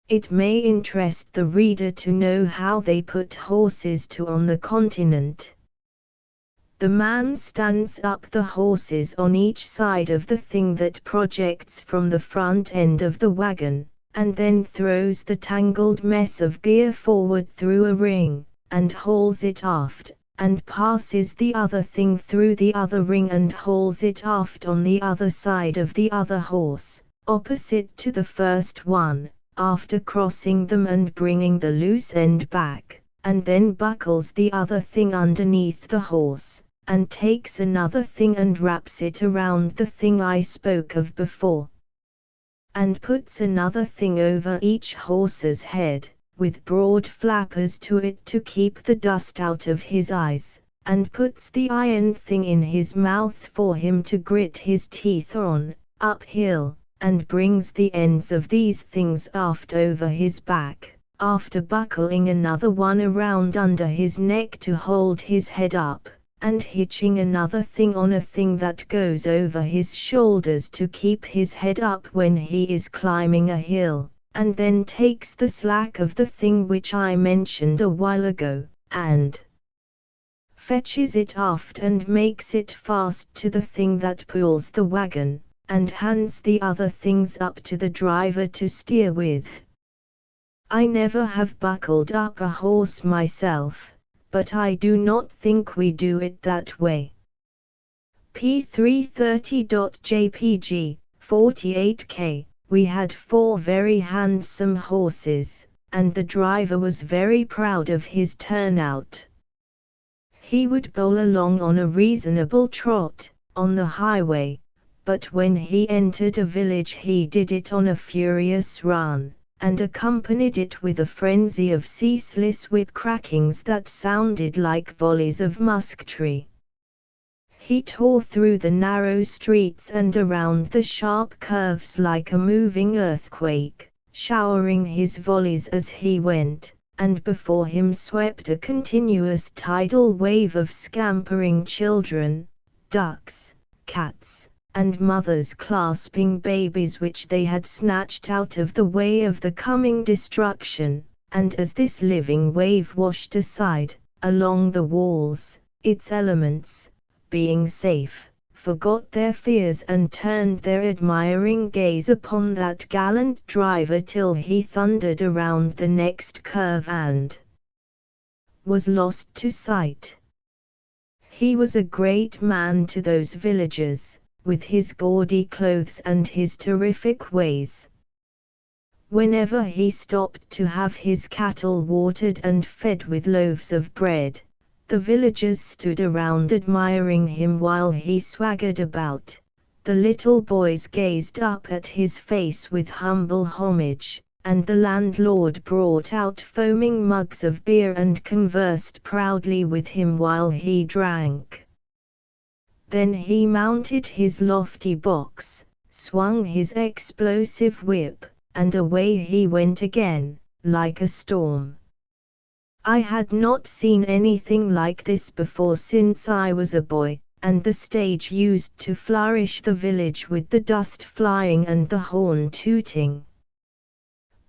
It may interest the reader to know how they put horses to on the continent. The man stands up the horses on each side of the thing that projects from the front end of the wagon, and then throws the tangled mess of gear forward through a ring, and hauls it aft, and passes the other thing through the other ring and hauls it aft on the other side of the other horse, opposite to the first one, after crossing them and bringing the loose end back, and then buckles the other thing underneath the horse, and takes another thing and wraps it around the thing I spoke of before, and puts another thing over each horse's head, with broad flappers to it to keep the dust out of his eyes, and puts the iron thing in his mouth for him to grit his teeth on, uphill, and brings the ends of these things aft over his back, after buckling another one around under his neck to hold his head up, and hitching another thing on a thing that goes over his shoulders to keep his head up when he is climbing a hill, and then takes the slack of the thing which I mentioned a while ago, and fetches it aft and makes it fast to the thing that pulls the wagon, and hands the other things up to the driver to steer with. I never have buckled up a horse myself, but I do not think we do it that way. P330.jpg, 48K, we had 4 very handsome horses, and the driver was very proud of his turnout. He would bowl along on a reasonable trot, on the highway, but when he entered a village he did it on a furious run, and accompanied it with a frenzy of ceaseless whip-crackings that sounded like volleys of musketry. He tore through the narrow streets and around the sharp curves like a moving earthquake, showering his volleys as he went, and before him swept a continuous tidal wave of scampering children, ducks, cats, and mothers clasping babies which they had snatched out of the way of the coming destruction, and as this living wave washed aside, along the walls, its elements, being safe, forgot their fears and turned their admiring gaze upon that gallant driver till he thundered around the next curve and was lost to sight. He was a great man to those villagers, with his gaudy clothes and his terrific ways. Whenever he stopped to have his cattle watered and fed with loaves of bread, the villagers stood around admiring him while he swaggered about. The little boys gazed up at his face with humble homage, and the landlord brought out foaming mugs of beer and conversed proudly with him while he drank. Then he mounted his lofty box, swung his explosive whip, and away he went again, like a storm. I had not seen anything like this before since I was a boy, and the stage used to flourish the village with the dust flying and the horn tooting.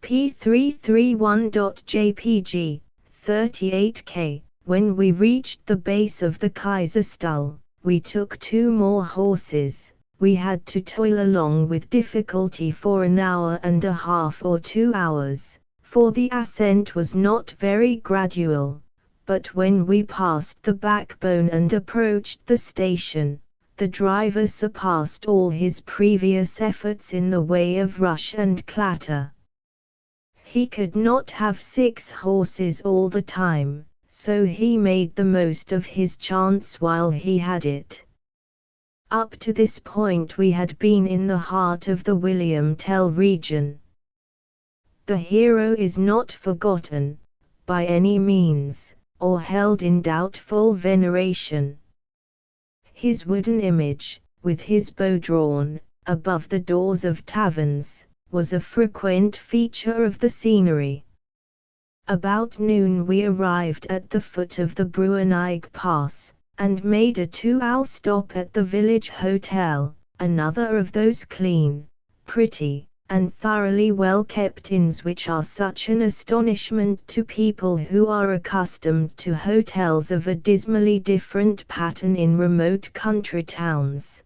P331.jpg, 38K. When we reached the base of the Kaiserstuhl, we took 2 more horses. We had to toil along with difficulty for an hour and a half or 2 hours, for the ascent was not very gradual, but when we passed the backbone and approached the station, the driver surpassed all his previous efforts in the way of rush and clatter. He could not have 6 horses all the time, so he made the most of his chance while he had it. Up to this point we had been in the heart of the William Tell region. The hero is not forgotten, by any means, or held in doubtful veneration. His wooden image, with his bow drawn, above the doors of taverns, was a frequent feature of the scenery. About noon we arrived at the foot of the Bruenig Pass, and made a 2-hour stop at the village hotel, another of those clean, pretty, and thoroughly well-kept inns which are such an astonishment to people who are accustomed to hotels of a dismally different pattern in remote country towns.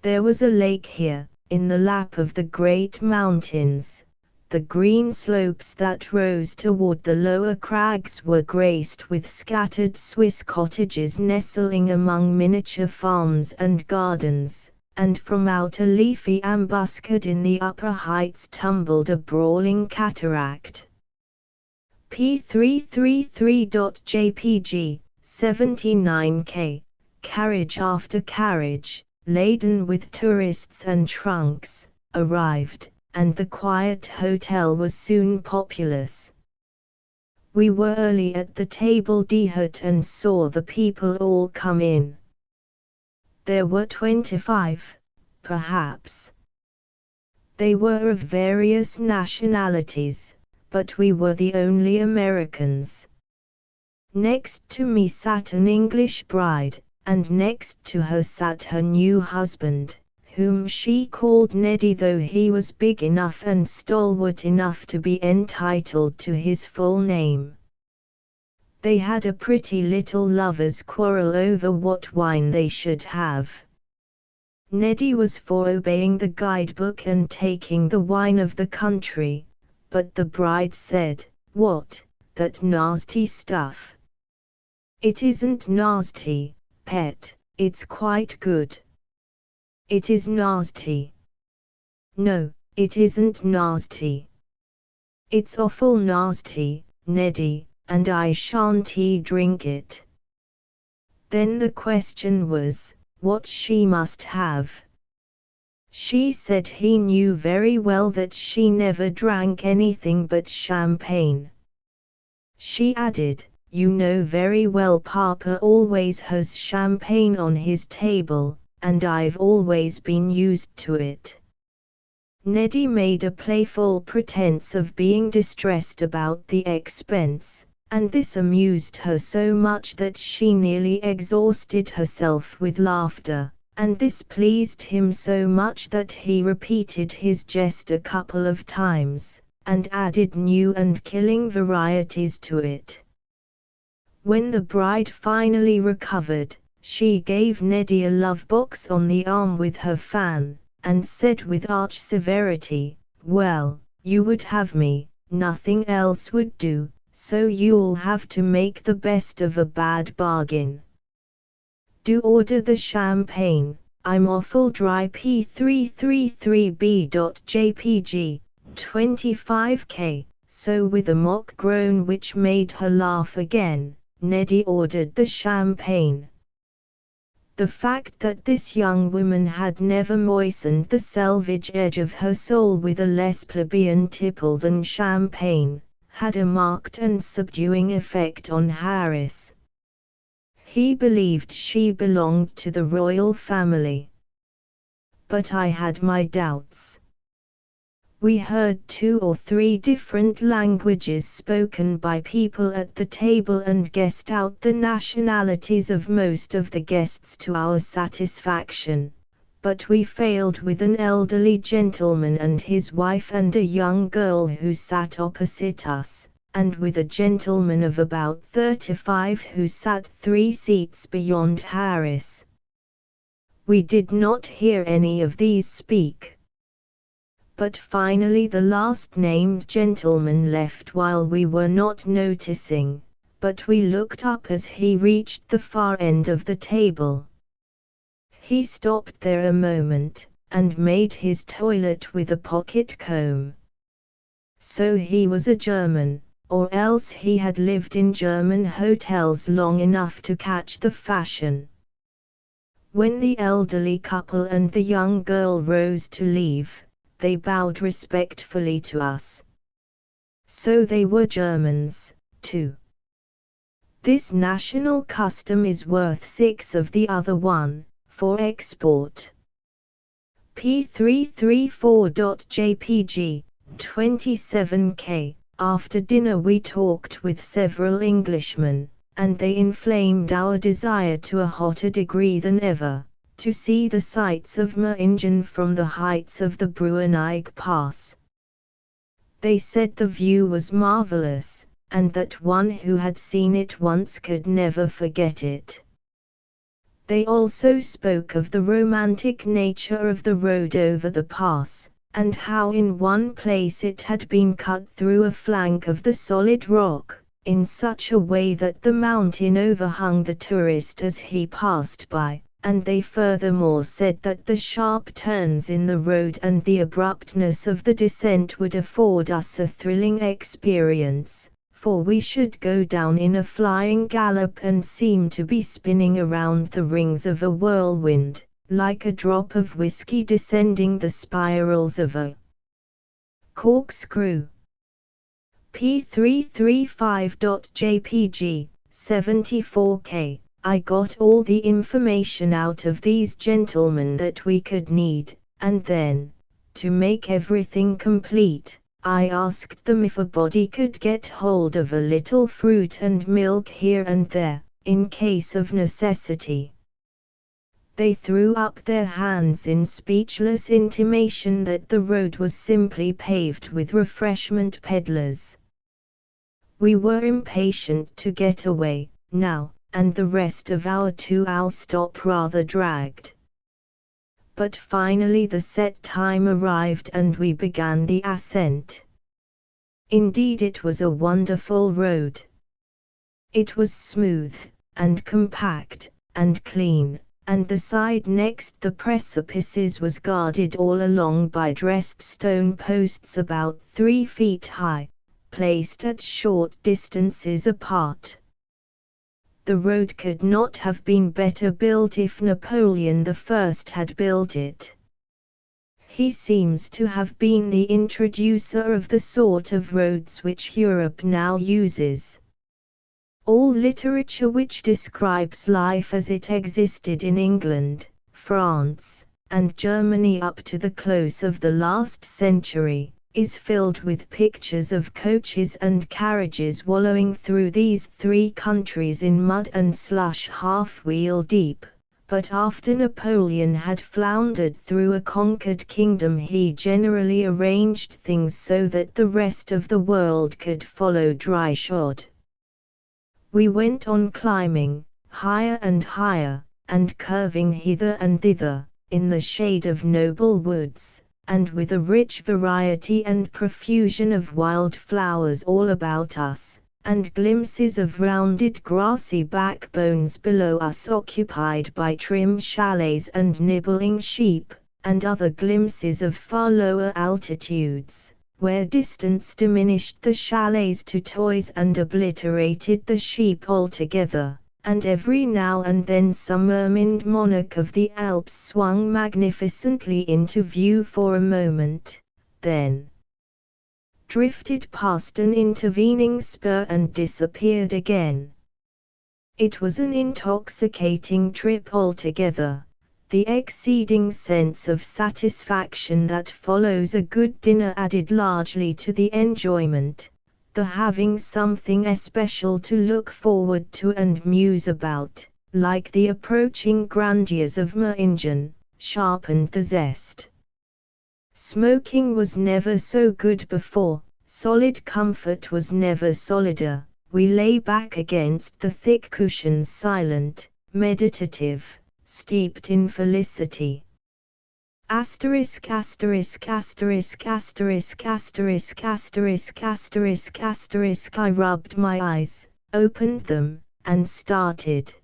There was a lake here, in the lap of the great mountains. The green slopes that rose toward the lower crags were graced with scattered Swiss cottages nestling among miniature farms and gardens, and from out a leafy ambuscade in the upper heights tumbled a brawling cataract. P333.jpg, 79K, carriage after carriage, laden with tourists and trunks, arrived, and the quiet hotel was soon populous. We were early at the table d'hôte and saw the people all come in. There were 25, perhaps. They were of various nationalities, but we were the only Americans. Next to me sat an English bride, and next to her sat her new husband, whom she called Neddy, though he was big enough and stalwart enough to be entitled to his full name. They had a pretty little lovers' quarrel over what wine they should have. Neddy was for obeying the guidebook and taking the wine of the country, but the bride said, "What, that nasty stuff?" "It isn't nasty, pet, it's quite good." "It is nasty." "No, it isn't nasty." "It's awful nasty, Neddy, and I shan't drink it." Then the question was, what she must have. She said he knew very well that she never drank anything but champagne. She added, you know very well Papa always has champagne on his table, and I've always been used to it." Neddy made a playful pretense of being distressed about the expense, and this amused her so much that she nearly exhausted herself with laughter, and this pleased him so much that he repeated his jest a couple of times, and added new and killing varieties to it. When the bride finally recovered, she gave Neddy a love-box on the arm with her fan, and said with arch severity, "Well, you would have me, nothing else would do, so you'll have to make the best of a bad bargain. Do order the champagne, I'm awful dry." P333B.jpg, 25K. So with a mock groan which made her laugh again, Neddy ordered the champagne. The fact that this young woman had never moistened the selvage edge of her soul with a less plebeian tipple than champagne, had a marked and subduing effect on Harris. He believed she belonged to the royal family. But I had my doubts. We heard 2 or 3 different languages spoken by people at the table and guessed out the nationalities of most of the guests to our satisfaction, but we failed with an elderly gentleman and his wife and a young girl who sat opposite us, and with a gentleman of about 35 who sat 3 seats beyond Harris. We did not hear any of these speak. But finally the last named gentleman left while we were not noticing, but we looked up as he reached the far end of the table. He stopped there a moment, and made his toilet with a pocket comb. So he was a German, or else he had lived in German hotels long enough to catch the fashion. When the elderly couple and the young girl rose to leave, they bowed respectfully to us. So they were Germans, too. This national custom is worth 6 of the other one, for export. P334.jpg, 27K. After dinner we talked with several Englishmen, and they inflamed our desire to a hotter degree than ever, to see the sights of Meiringen from the heights of the Bruenig Pass. They said the view was marvelous, and that one who had seen it once could never forget it. They also spoke of the romantic nature of the road over the pass, and how in one place it had been cut through a flank of the solid rock, in such a way that the mountain overhung the tourist as he passed by. And they furthermore said that the sharp turns in the road and the abruptness of the descent would afford us a thrilling experience, for we should go down in a flying gallop and seem to be spinning around the rings of a whirlwind, like a drop of whiskey descending the spirals of a corkscrew. P335.jpg, 74K. I got all the information out of these gentlemen that we could need, and then, to make everything complete, I asked them if a body could get hold of a little fruit and milk here and there, in case of necessity. They threw up their hands in speechless intimation that the road was simply paved with refreshment peddlers. We were impatient to get away, now, and the rest of our 2-hour stop rather dragged. But finally the set time arrived and we began the ascent. Indeed it was a wonderful road. It was smooth, and compact, and clean, and the side next the precipices was guarded all along by dressed stone posts about 3 feet high, placed at short distances apart. The road could not have been better built if Napoleon I had built it. He seems to have been the introducer of the sort of roads which Europe now uses. All literature which describes life as it existed in England, France, and Germany up to the close of the last century, is filled with pictures of coaches and carriages wallowing through these three countries in mud and slush half-wheel deep. But after Napoleon had floundered through a conquered kingdom, he generally arranged things so that the rest of the world could follow dry-shod. We went on climbing, higher and higher, and curving hither and thither, in the shade of noble woods, and with a rich variety and profusion of wild flowers all about us, and glimpses of rounded grassy backbones below us occupied by trim chalets and nibbling sheep, and other glimpses of far lower altitudes, where distance diminished the chalets to toys and obliterated the sheep altogether, and every now and then some ermined monarch of the Alps swung magnificently into view for a moment, then drifted past an intervening spur and disappeared again. It was an intoxicating trip altogether. The exceeding sense of satisfaction that follows a good dinner added largely to the enjoyment, the having something especial to look forward to and muse about, like the approaching grandeurs of Meiringen, sharpened the zest. Smoking was never so good before, solid comfort was never solider. We lay back against the thick cushions silent, meditative, steeped in felicity. Asterisk asterisk asterisk asterisk asterisk asterisk asterisk asterisk. I rubbed my eyes, opened them, and started.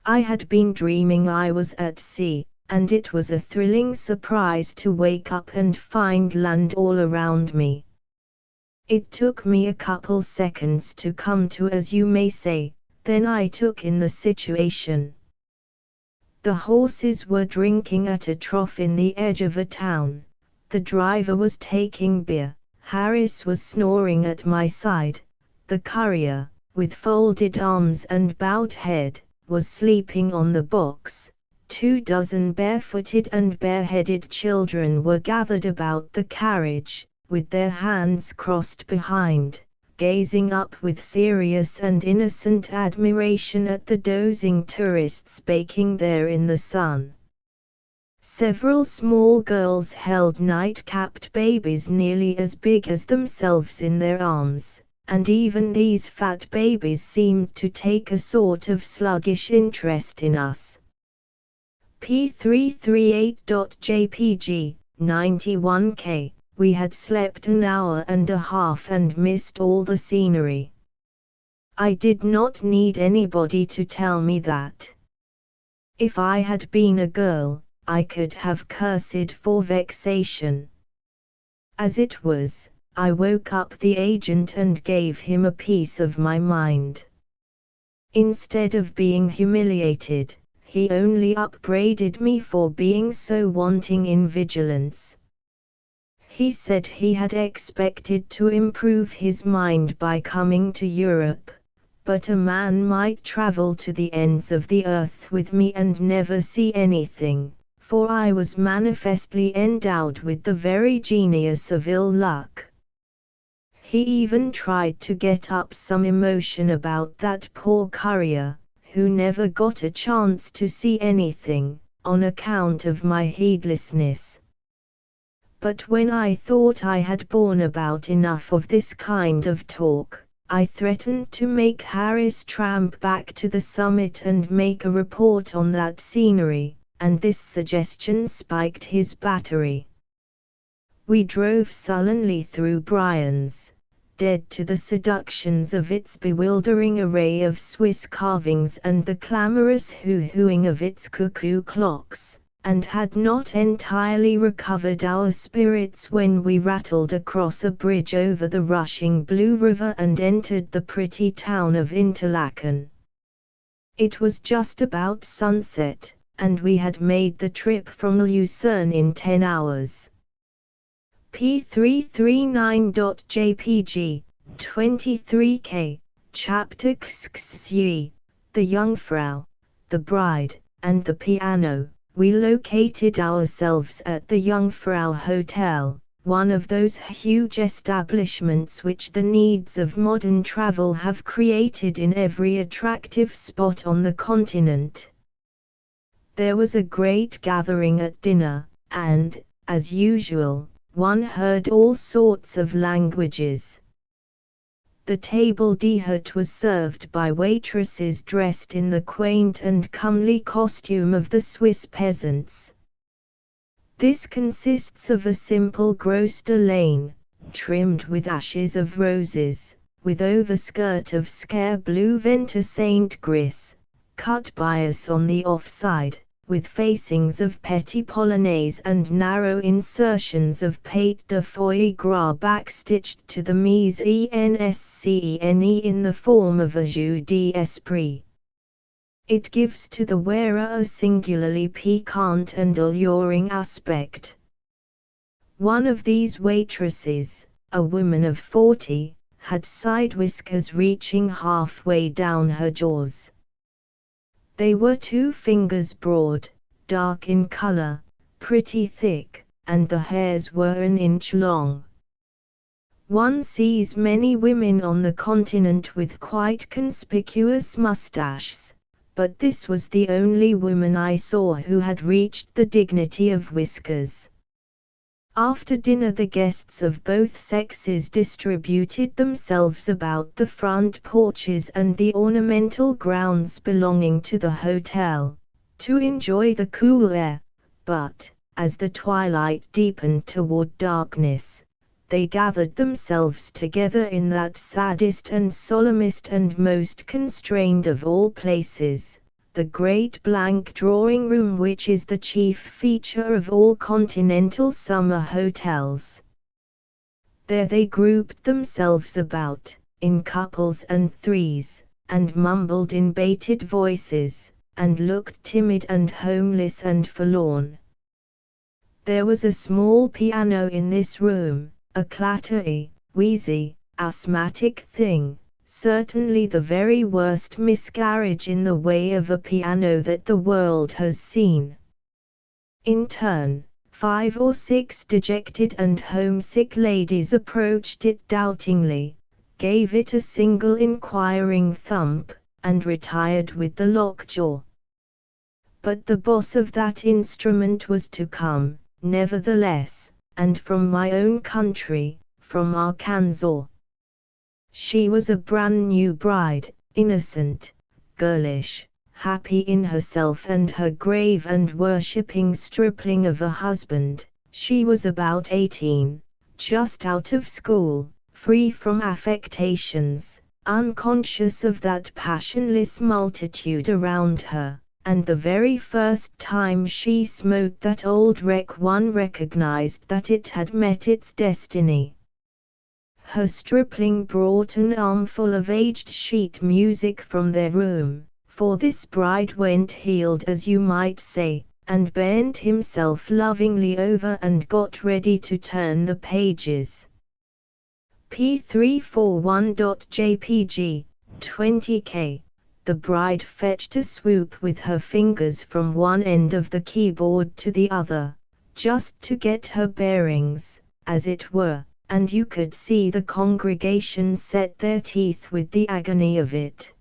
I had been dreaming I was at sea, and it was a thrilling surprise to wake up and find land all around me. It took me a couple seconds to come to, as you may say, then I took in the situation. The horses were drinking at a trough in the edge of a town, the driver was taking beer, Harris was snoring at my side, the courier, with folded arms and bowed head, was sleeping on the box. 24 barefooted and bareheaded children were gathered about the carriage, with their hands crossed behind, gazing up with serious and innocent admiration at the dozing tourists baking there in the sun. Several small girls held night-capped babies nearly as big as themselves in their arms, and even these fat babies seemed to take a sort of sluggish interest in us. P338.jpg, 91K. We had slept an hour and a half and missed all the scenery. I did not need anybody to tell me that. If I had been a girl, I could have cursed for vexation. As it was, I woke up the agent and gave him a piece of my mind. Instead of being humiliated, he only upbraided me for being so wanting in vigilance. He said he had expected to improve his mind by coming to Europe, but a man might travel to the ends of the earth with me and never see anything, for I was manifestly endowed with the very genius of ill luck. He even tried to get up some emotion about that poor courier, who never got a chance to see anything, on account of my heedlessness. But when I thought I had borne about enough of this kind of talk, I threatened to make Harris tramp back to the summit and make a report on that scenery, and this suggestion spiked his battery. We drove sullenly through Brian's, dead to the seductions of its bewildering array of Swiss carvings and the clamorous hoo-hooing of its cuckoo clocks, and had not entirely recovered our spirits when we rattled across a bridge over the rushing Blue River and entered the pretty town of Interlaken. It was just about sunset, and we had made the trip from Lucerne in 10 hours. P339.jpg, 23K, Chapter XXI, The Jungfrau, the Bride, and the Piano. We located ourselves at the Jungfrau Hotel, one of those huge establishments which the needs of modern travel have created in every attractive spot on the continent. There was a great gathering at dinner, and, as usual, one heard all sorts of languages. The table d'hôte was served by waitresses dressed in the quaint and comely costume of the Swiss peasants. This consists of a simple grosse delaine, trimmed with ashes of roses, with overskirt of scare blue ventre Saint Gris, cut bias on the off-side, with facings of petit polonaise and narrow insertions of pate de foie gras backstitched to the mise en scene in the form of a jeu d'esprit. It gives to the wearer a singularly piquant and alluring aspect. One of these waitresses, a woman of 40, had side whiskers reaching halfway down her jaws. They were 2 fingers broad, dark in color, pretty thick, and the hairs were an inch long. One sees many women on the continent with quite conspicuous mustaches, but this was the only woman I saw who had reached the dignity of whiskers. After dinner the guests of both sexes distributed themselves about the front porches and the ornamental grounds belonging to the hotel, to enjoy the cool air, but, as the twilight deepened toward darkness, they gathered themselves together in that saddest and solemnest and most constrained of all places, the great blank drawing room which is the chief feature of all continental summer hotels. There they grouped themselves about, in couples and threes, and mumbled in bated voices, and looked timid and homeless and forlorn. There was a small piano in this room, a clattery, wheezy, asthmatic thing, certainly the very worst miscarriage in the way of a piano that the world has seen. In turn, 5 or 6 dejected and homesick ladies approached it doubtingly, gave it a single inquiring thump, and retired with the lockjaw. But the boss of that instrument was to come, nevertheless, and from my own country, from Arkansas. She was a brand new bride, innocent, girlish, happy in herself and her grave and worshipping stripling of a husband. She was about 18, just out of school, free from affectations, unconscious of that passionless multitude around her, and the very first time she smote that old wreck one recognized that it had met its destiny. Her stripling brought an armful of aged sheet music from their room, for this bride went heeled as you might say, and bent himself lovingly over and got ready to turn the pages. P341.jpg, 20K. The bride fetched a swoop with her fingers from one end of the keyboard to the other, just to get her bearings, as it were, and you could see the congregation set their teeth with the agony of it.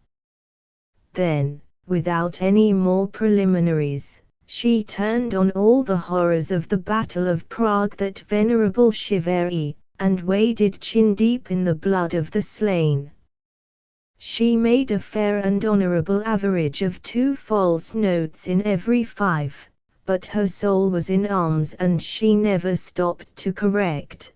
Then, without any more preliminaries, she turned on all the horrors of the Battle of Prague, that venerable chivalry, and waded chin-deep in the blood of the slain. She made a fair and honorable average of 2 false notes in every 5, but her soul was in arms and she never stopped to correct.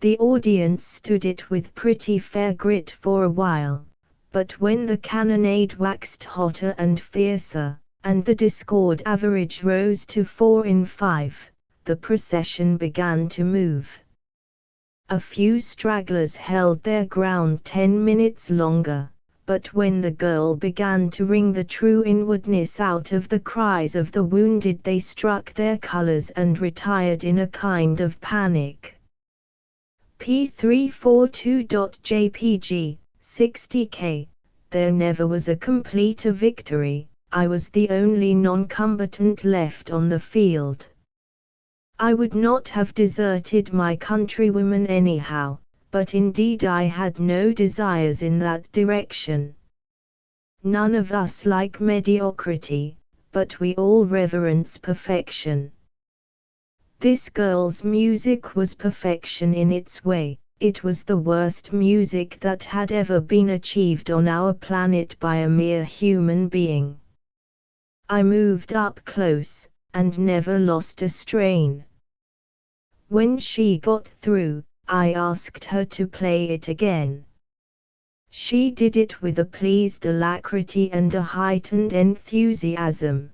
The audience stood it with pretty fair grit for a while, but when the cannonade waxed hotter and fiercer, and the discord average rose to 4 in 5, the procession began to move. A few stragglers held their ground 10 minutes longer, but when the girl began to wring the true inwardness out of the cries of the wounded, they struck their colors and retired in a kind of panic. P342.jpg, 60k. There never was a completer victory. I was the only non-combatant left on the field. I would not have deserted my countrywomen anyhow, but indeed I had no desires in that direction. None of us like mediocrity, but we all reverence perfection. This girl's music was perfection in its way. It was the worst music that had ever been achieved on our planet by a mere human being. I moved up close, and never lost a strain. When she got through, I asked her to play it again. She did it with a pleased alacrity and a heightened enthusiasm.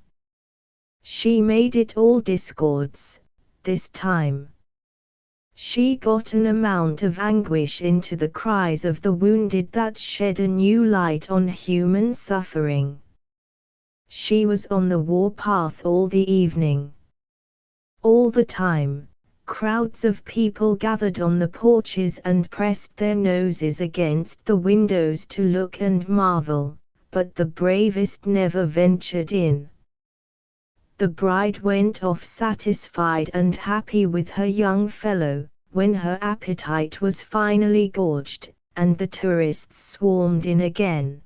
She made it all discords, this time. She got an amount of anguish into the cries of the wounded that shed a new light on human suffering. She was on the warpath all the evening. All the time, crowds of people gathered on the porches and pressed their noses against the windows to look and marvel, but the bravest never ventured in. The bride went off satisfied and happy with her young fellow, when her appetite was finally gorged, and the tourists swarmed in again.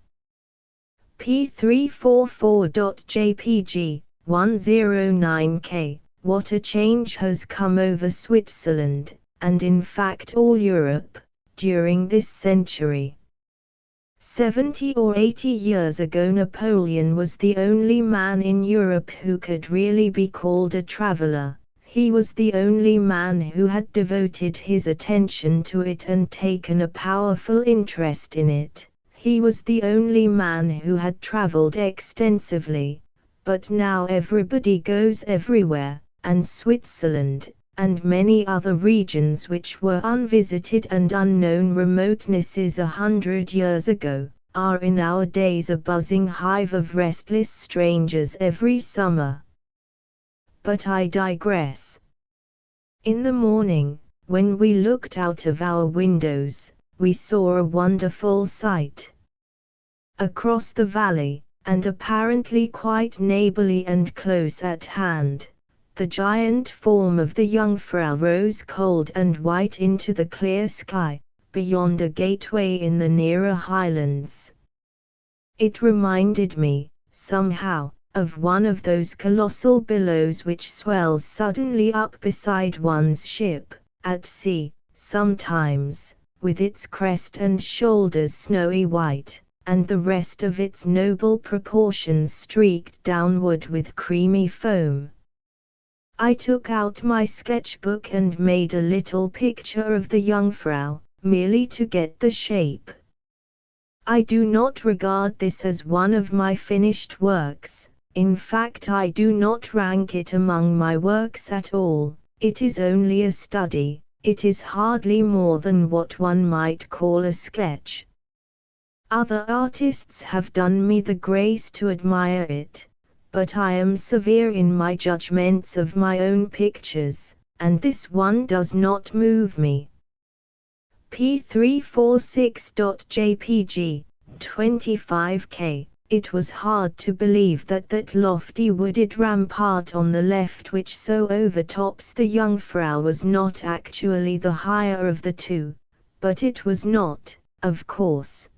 P344.jpg, 109k. What a change has come over Switzerland, and in fact all Europe, during this century. 70 or 80 years ago Napoleon was the only man in Europe who could really be called a traveler. He was the only man who had devoted his attention to it and taken a powerful interest in it. He was the only man who had traveled extensively. But now everybody goes everywhere, and Switzerland, and many other regions which were unvisited and unknown remotenesses 100 years ago, are in our days a buzzing hive of restless strangers every summer. But I digress. In the morning, when we looked out of our windows, we saw a wonderful sight. Across the valley, and apparently quite neighborly and close at hand, the giant form of the Jungfrau rose cold and white into the clear sky, beyond a gateway in the nearer highlands. It reminded me, somehow, of one of those colossal billows which swells suddenly up beside one's ship, at sea, sometimes, with its crest and shoulders snowy white, and the rest of its noble proportions streaked downward with creamy foam. I took out my sketchbook and made a little picture of the Jungfrau, merely to get the shape. I do not regard this as one of my finished works. In fact, I do not rank it among my works at all. It is only a study. It is hardly more than what one might call a sketch. Other artists have done me the grace to admire it, but I am severe in my judgments of my own pictures, and this one does not move me. P346.jpg, 25k. It was hard to believe that that lofty wooded rampart on the left which so overtops the Jungfrau was not actually the higher of the two, but it was not, of course.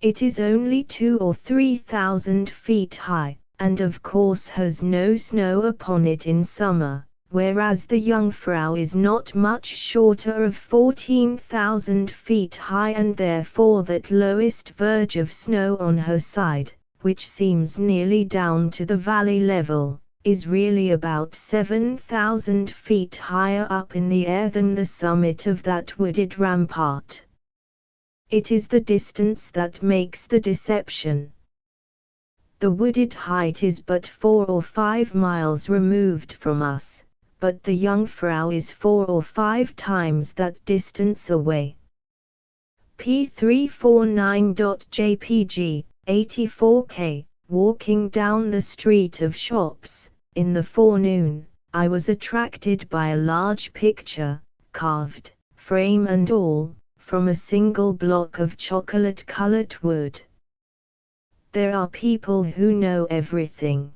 It is only 2,000 or 3,000 feet high, and of course has no snow upon it in summer, whereas the Jungfrau is not much shorter of 14,000 feet high, and therefore that lowest verge of snow on her side, which seems nearly down to the valley level, is really about 7,000 feet higher up in the air than the summit of that wooded rampart. It is the distance that makes the deception. The wooded height is but 4 or 5 miles removed from us, but the Jungfrau is 4 or 5 times that distance away. P349.jpg, 84k. Walking down the street of shops, in the forenoon, I was attracted by a large picture, carved, frame and all, from a single block of chocolate-colored wood. There are people who know everything.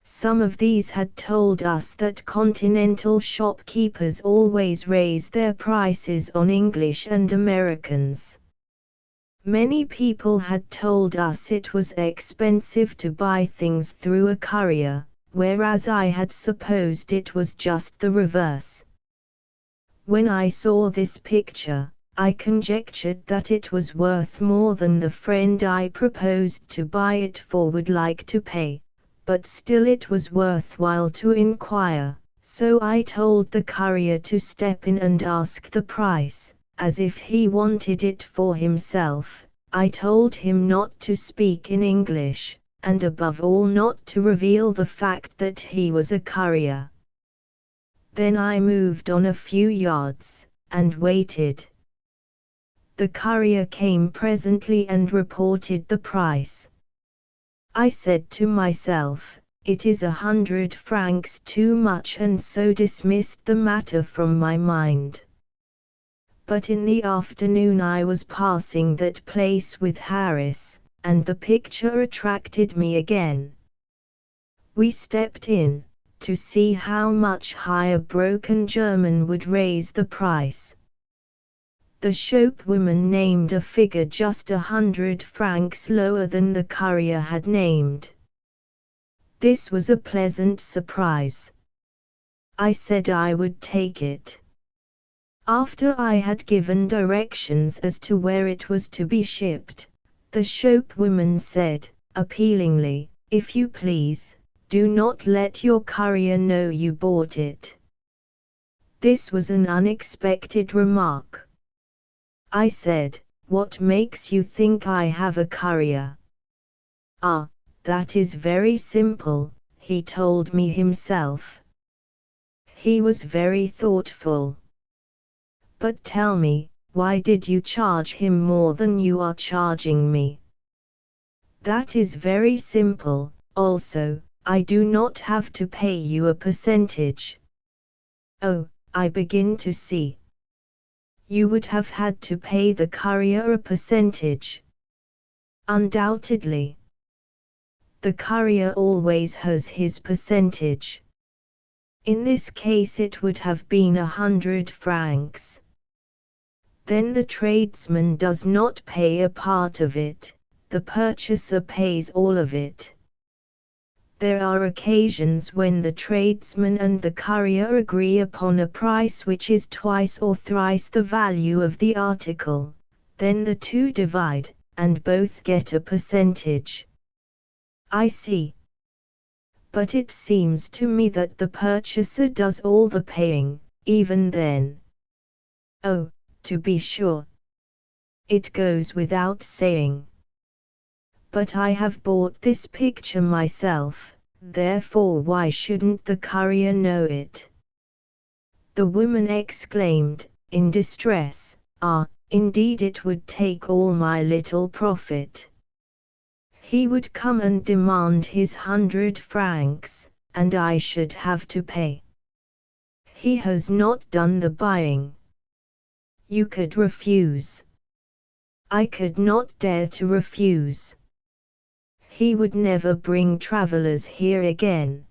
Some of these had told us that continental shopkeepers always raise their prices on English and Americans. Many people had told us it was expensive to buy things through a courier, whereas I had supposed it was just the reverse. When I saw this picture, I conjectured that it was worth more than the friend I proposed to buy it for would like to pay, but still it was worthwhile to inquire, so I told the courier to step in and ask the price, as if he wanted it for himself. I told him not to speak in English, and above all not to reveal the fact that he was a courier. Then I moved on a few yards, and waited. The courier came presently and reported the price. I said to myself, it is 100 francs too much, and so dismissed the matter from my mind. But in the afternoon I was passing that place with Harris, and the picture attracted me again. We stepped in, to see how much higher broken German would raise the price. The shopwoman named a figure just 100 francs lower than the courier had named. This was a pleasant surprise. I said I would take it. After I had given directions as to where it was to be shipped, the shopwoman said, appealingly, "If you please, do not let your courier know you bought it." This was an unexpected remark. I said, "What makes you think I have a courier?" "Ah, that is very simple," he told me himself. He was very thoughtful. "But tell me, why did you charge him more than you are charging me?" "That is very simple, also, I do not have to pay you a percentage." "Oh, I begin to see. You would have had to pay the courier a percentage." "Undoubtedly. The courier always has his percentage. In this case it would have been 100 francs. Then the tradesman does not pay a part of it, the purchaser pays all of it. There are occasions when the tradesman and the courier agree upon a price which is twice or thrice the value of the article, then the two divide, and both get a percentage." "I see. But it seems to me that the purchaser does all the paying, even then." "Oh, to be sure. It goes without saying. But I have bought this picture myself, therefore why shouldn't the courier know it?" The woman exclaimed, in distress, "Ah, indeed it would take all my little profit. He would come and demand his 100 francs, and I should have to pay. He has not done the buying. You could refuse." "I could not dare to refuse. He would never bring travelers here again.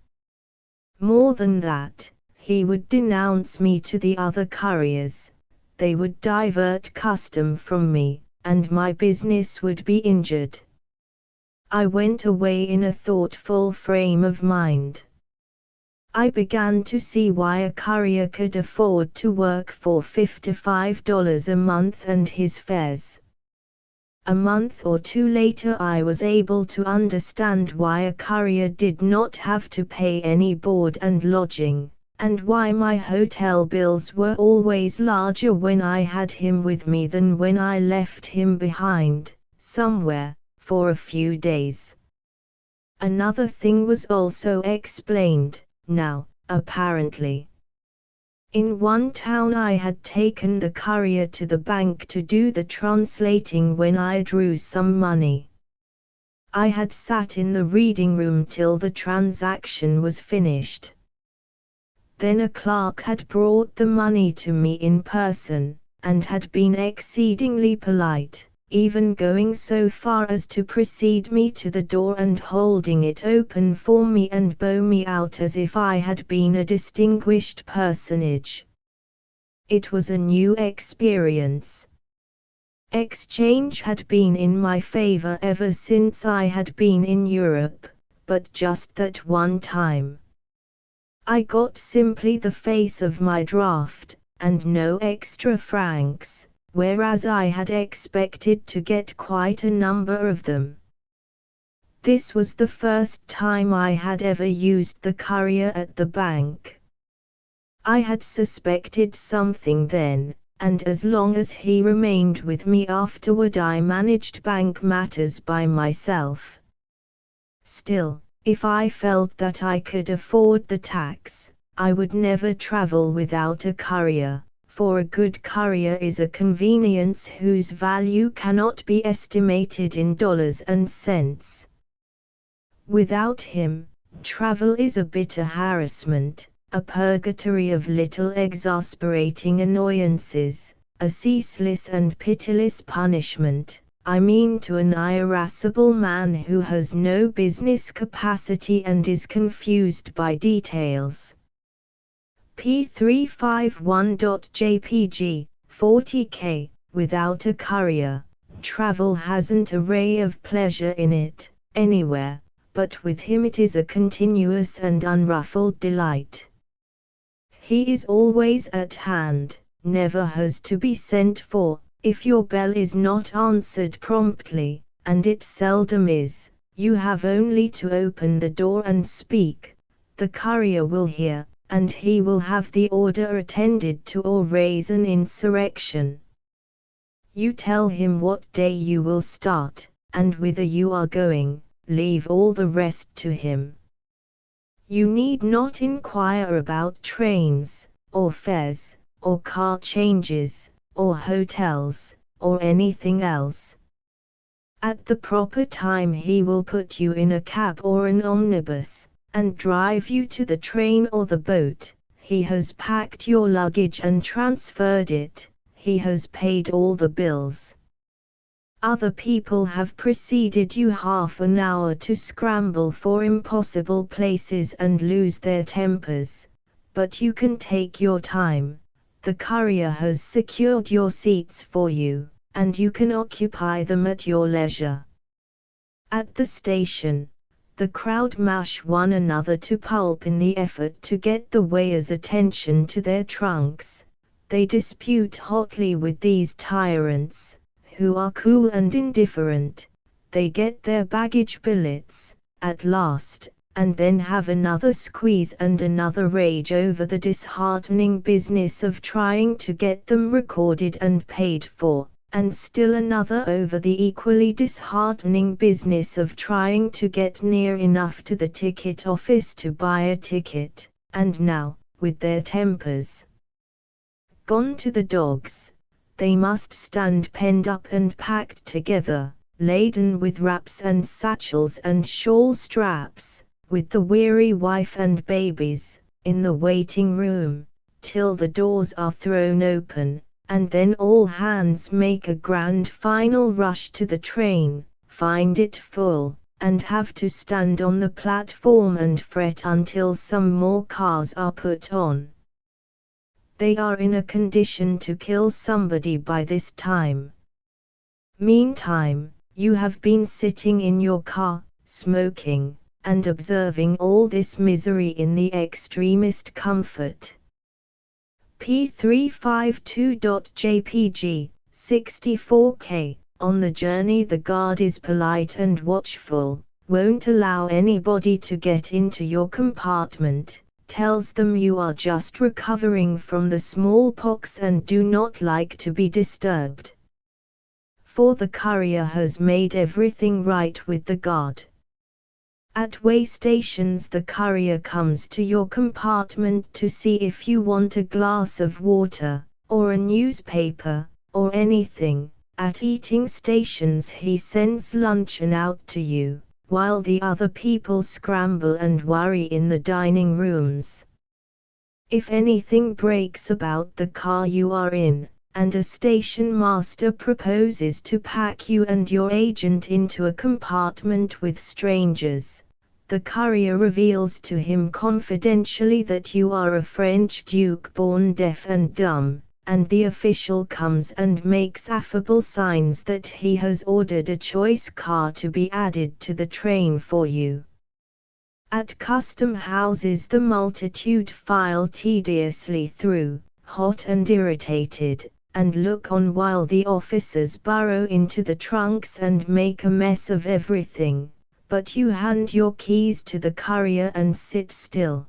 More than that, he would denounce me to the other couriers, they would divert custom from me, and my business would be injured." I went away in a thoughtful frame of mind. I began to see why a courier could afford to work for $55 a month and his fares. A month or two later I was able to understand why a courier did not have to pay any board and lodging, and why my hotel bills were always larger when I had him with me than when I left him behind, somewhere, for a few days. Another thing was also explained, now, apparently. In one town I had taken the courier to the bank to do the translating when I drew some money. I had sat in the reading room till the transaction was finished. Then a clerk had brought the money to me in person, and had been exceedingly polite, even going so far as to precede me to the door and holding it open for me and bow me out as if I had been a distinguished personage. It was a new experience. Exchange had been in my favor ever since I had been in Europe, but just that one time. I got simply the face of my draft, and no extra francs, whereas I had expected to get quite a number of them. This was the first time I had ever used the courier at the bank. I had suspected something then, and as long as he remained with me afterward I managed bank matters by myself. Still, if I felt that I could afford the tax, I would never travel without a courier, for a good courier is a convenience whose value cannot be estimated in dollars and cents. Without him, travel is a bitter harassment, a purgatory of little exasperating annoyances, a ceaseless and pitiless punishment. I mean to an irascible man who has no business capacity and is confused by details. P351.jpg, 40K, without a courier, travel hasn't a ray of pleasure in it, anywhere, but with him it is a continuous and unruffled delight. He is always at hand, never has to be sent for. If your bell is not answered promptly, and it seldom is, you have only to open the door and speak. The courier will hear, and he will have the order attended to or raise an insurrection. You tell him what day you will start, and whither you are going, leave all the rest to him. You need not inquire about trains, or fares, or car changes, or hotels, or anything else. At the proper time he will put you in a cab or an omnibus, and drive you to the train or the boat. He has packed your luggage and transferred it, he has paid all the bills. Other people have preceded you half an hour to scramble for impossible places and lose their tempers, but you can take your time. The courier has secured your seats for you, and you can occupy them at your leisure. At the station, the crowd mash one another to pulp in the effort to get the weighers' attention to their trunks. They dispute hotly with these tyrants, who are cool and indifferent. They get their baggage billets, at last, and then have another squeeze and another rage over the disheartening business of trying to get them recorded and paid for, and still another over the equally disheartening business of trying to get near enough to the ticket office to buy a ticket, and now, with their tempers gone to the dogs, they must stand penned up and packed together, laden with wraps and satchels and shawl straps, with the weary wife and babies, in the waiting room, till the doors are thrown open, and then all hands make a grand final rush to the train, find it full, and have to stand on the platform and fret until some more cars are put on. They are in a condition to kill somebody by this time. Meantime, you have been sitting in your car, smoking, and observing all this misery in the extremest comfort. P352.jpg, 64K, on the journey the guard is polite and watchful, won't allow anybody to get into your compartment, tells them you are just recovering from the smallpox and do not like to be disturbed. For the courier has made everything right with the guard. At way stations the courier comes to your compartment to see if you want a glass of water, or a newspaper, or anything. At eating stations he sends luncheon out to you, while the other people scramble and worry in the dining rooms. If anything breaks about the car you are in, and a station master proposes to pack you and your agent into a compartment with strangers. The courier reveals to him confidentially that you are a French duke born deaf and dumb, and the official comes and makes affable signs that he has ordered a choice car to be added to the train for you. At custom houses the multitude file tediously through, hot and irritated, and look on while the officers burrow into the trunks and make a mess of everything. But you hand your keys to the courier and sit still.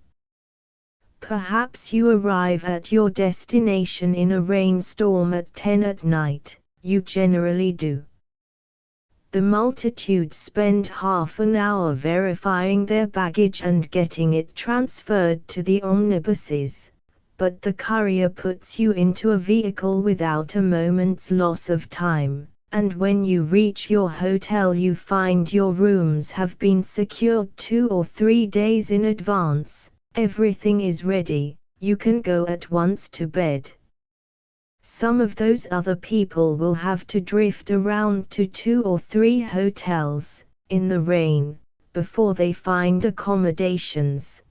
Perhaps you arrive at your destination in a rainstorm at 10 at night, you generally do. The multitude spend half an hour verifying their baggage and getting it transferred to the omnibuses, but the courier puts you into a vehicle without a moment's loss of time. And when you reach your hotel you find your rooms have been secured 2 or 3 days in advance, everything is ready, you can go at once to bed. Some of those other people will have to drift around to 2 or 3 hotels, in the rain, before they find accommodations.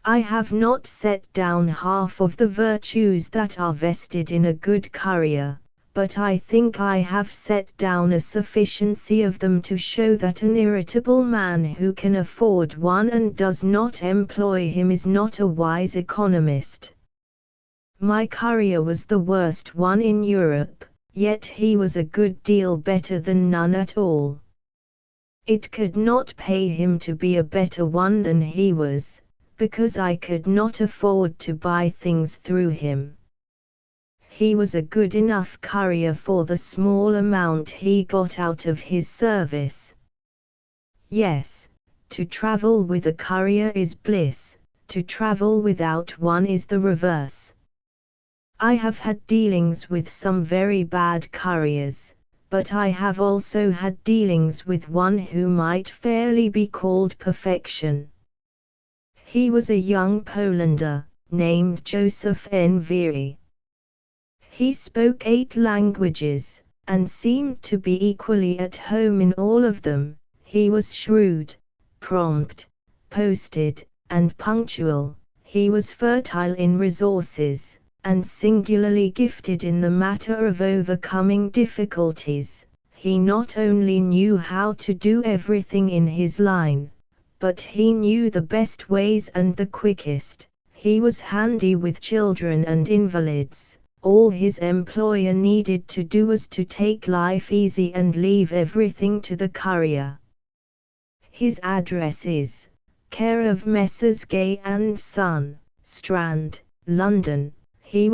I have not set down half of the virtues that are vested in a good courier, but I think I have set down a sufficiency of them to show that an irritable man who can afford one and does not employ him is not a wise economist. My courier was the worst one in Europe, yet he was a good deal better than none at all. It could not pay him to be a better one than he was, because I could not afford to buy things through him. He was a good enough courier for the small amount he got out of his service. Yes, to travel with a courier is bliss, to travel without one is the reverse. I have had dealings with some very bad couriers, but I have also had dealings with one who might fairly be called perfection. He was a young Polander, named Joseph N. Viry. He spoke 8 languages, and seemed to be equally at home in all of them. He was shrewd, prompt, posted, and punctual. He was fertile in resources, and singularly gifted in the matter of overcoming difficulties. He not only knew how to do everything in his line, but he knew the best ways and the quickest. He was handy with children and invalids. All his employer needed to do was to take life easy and leave everything to the courier. His address is, care of Messrs. Gay and Son, Strand, London. He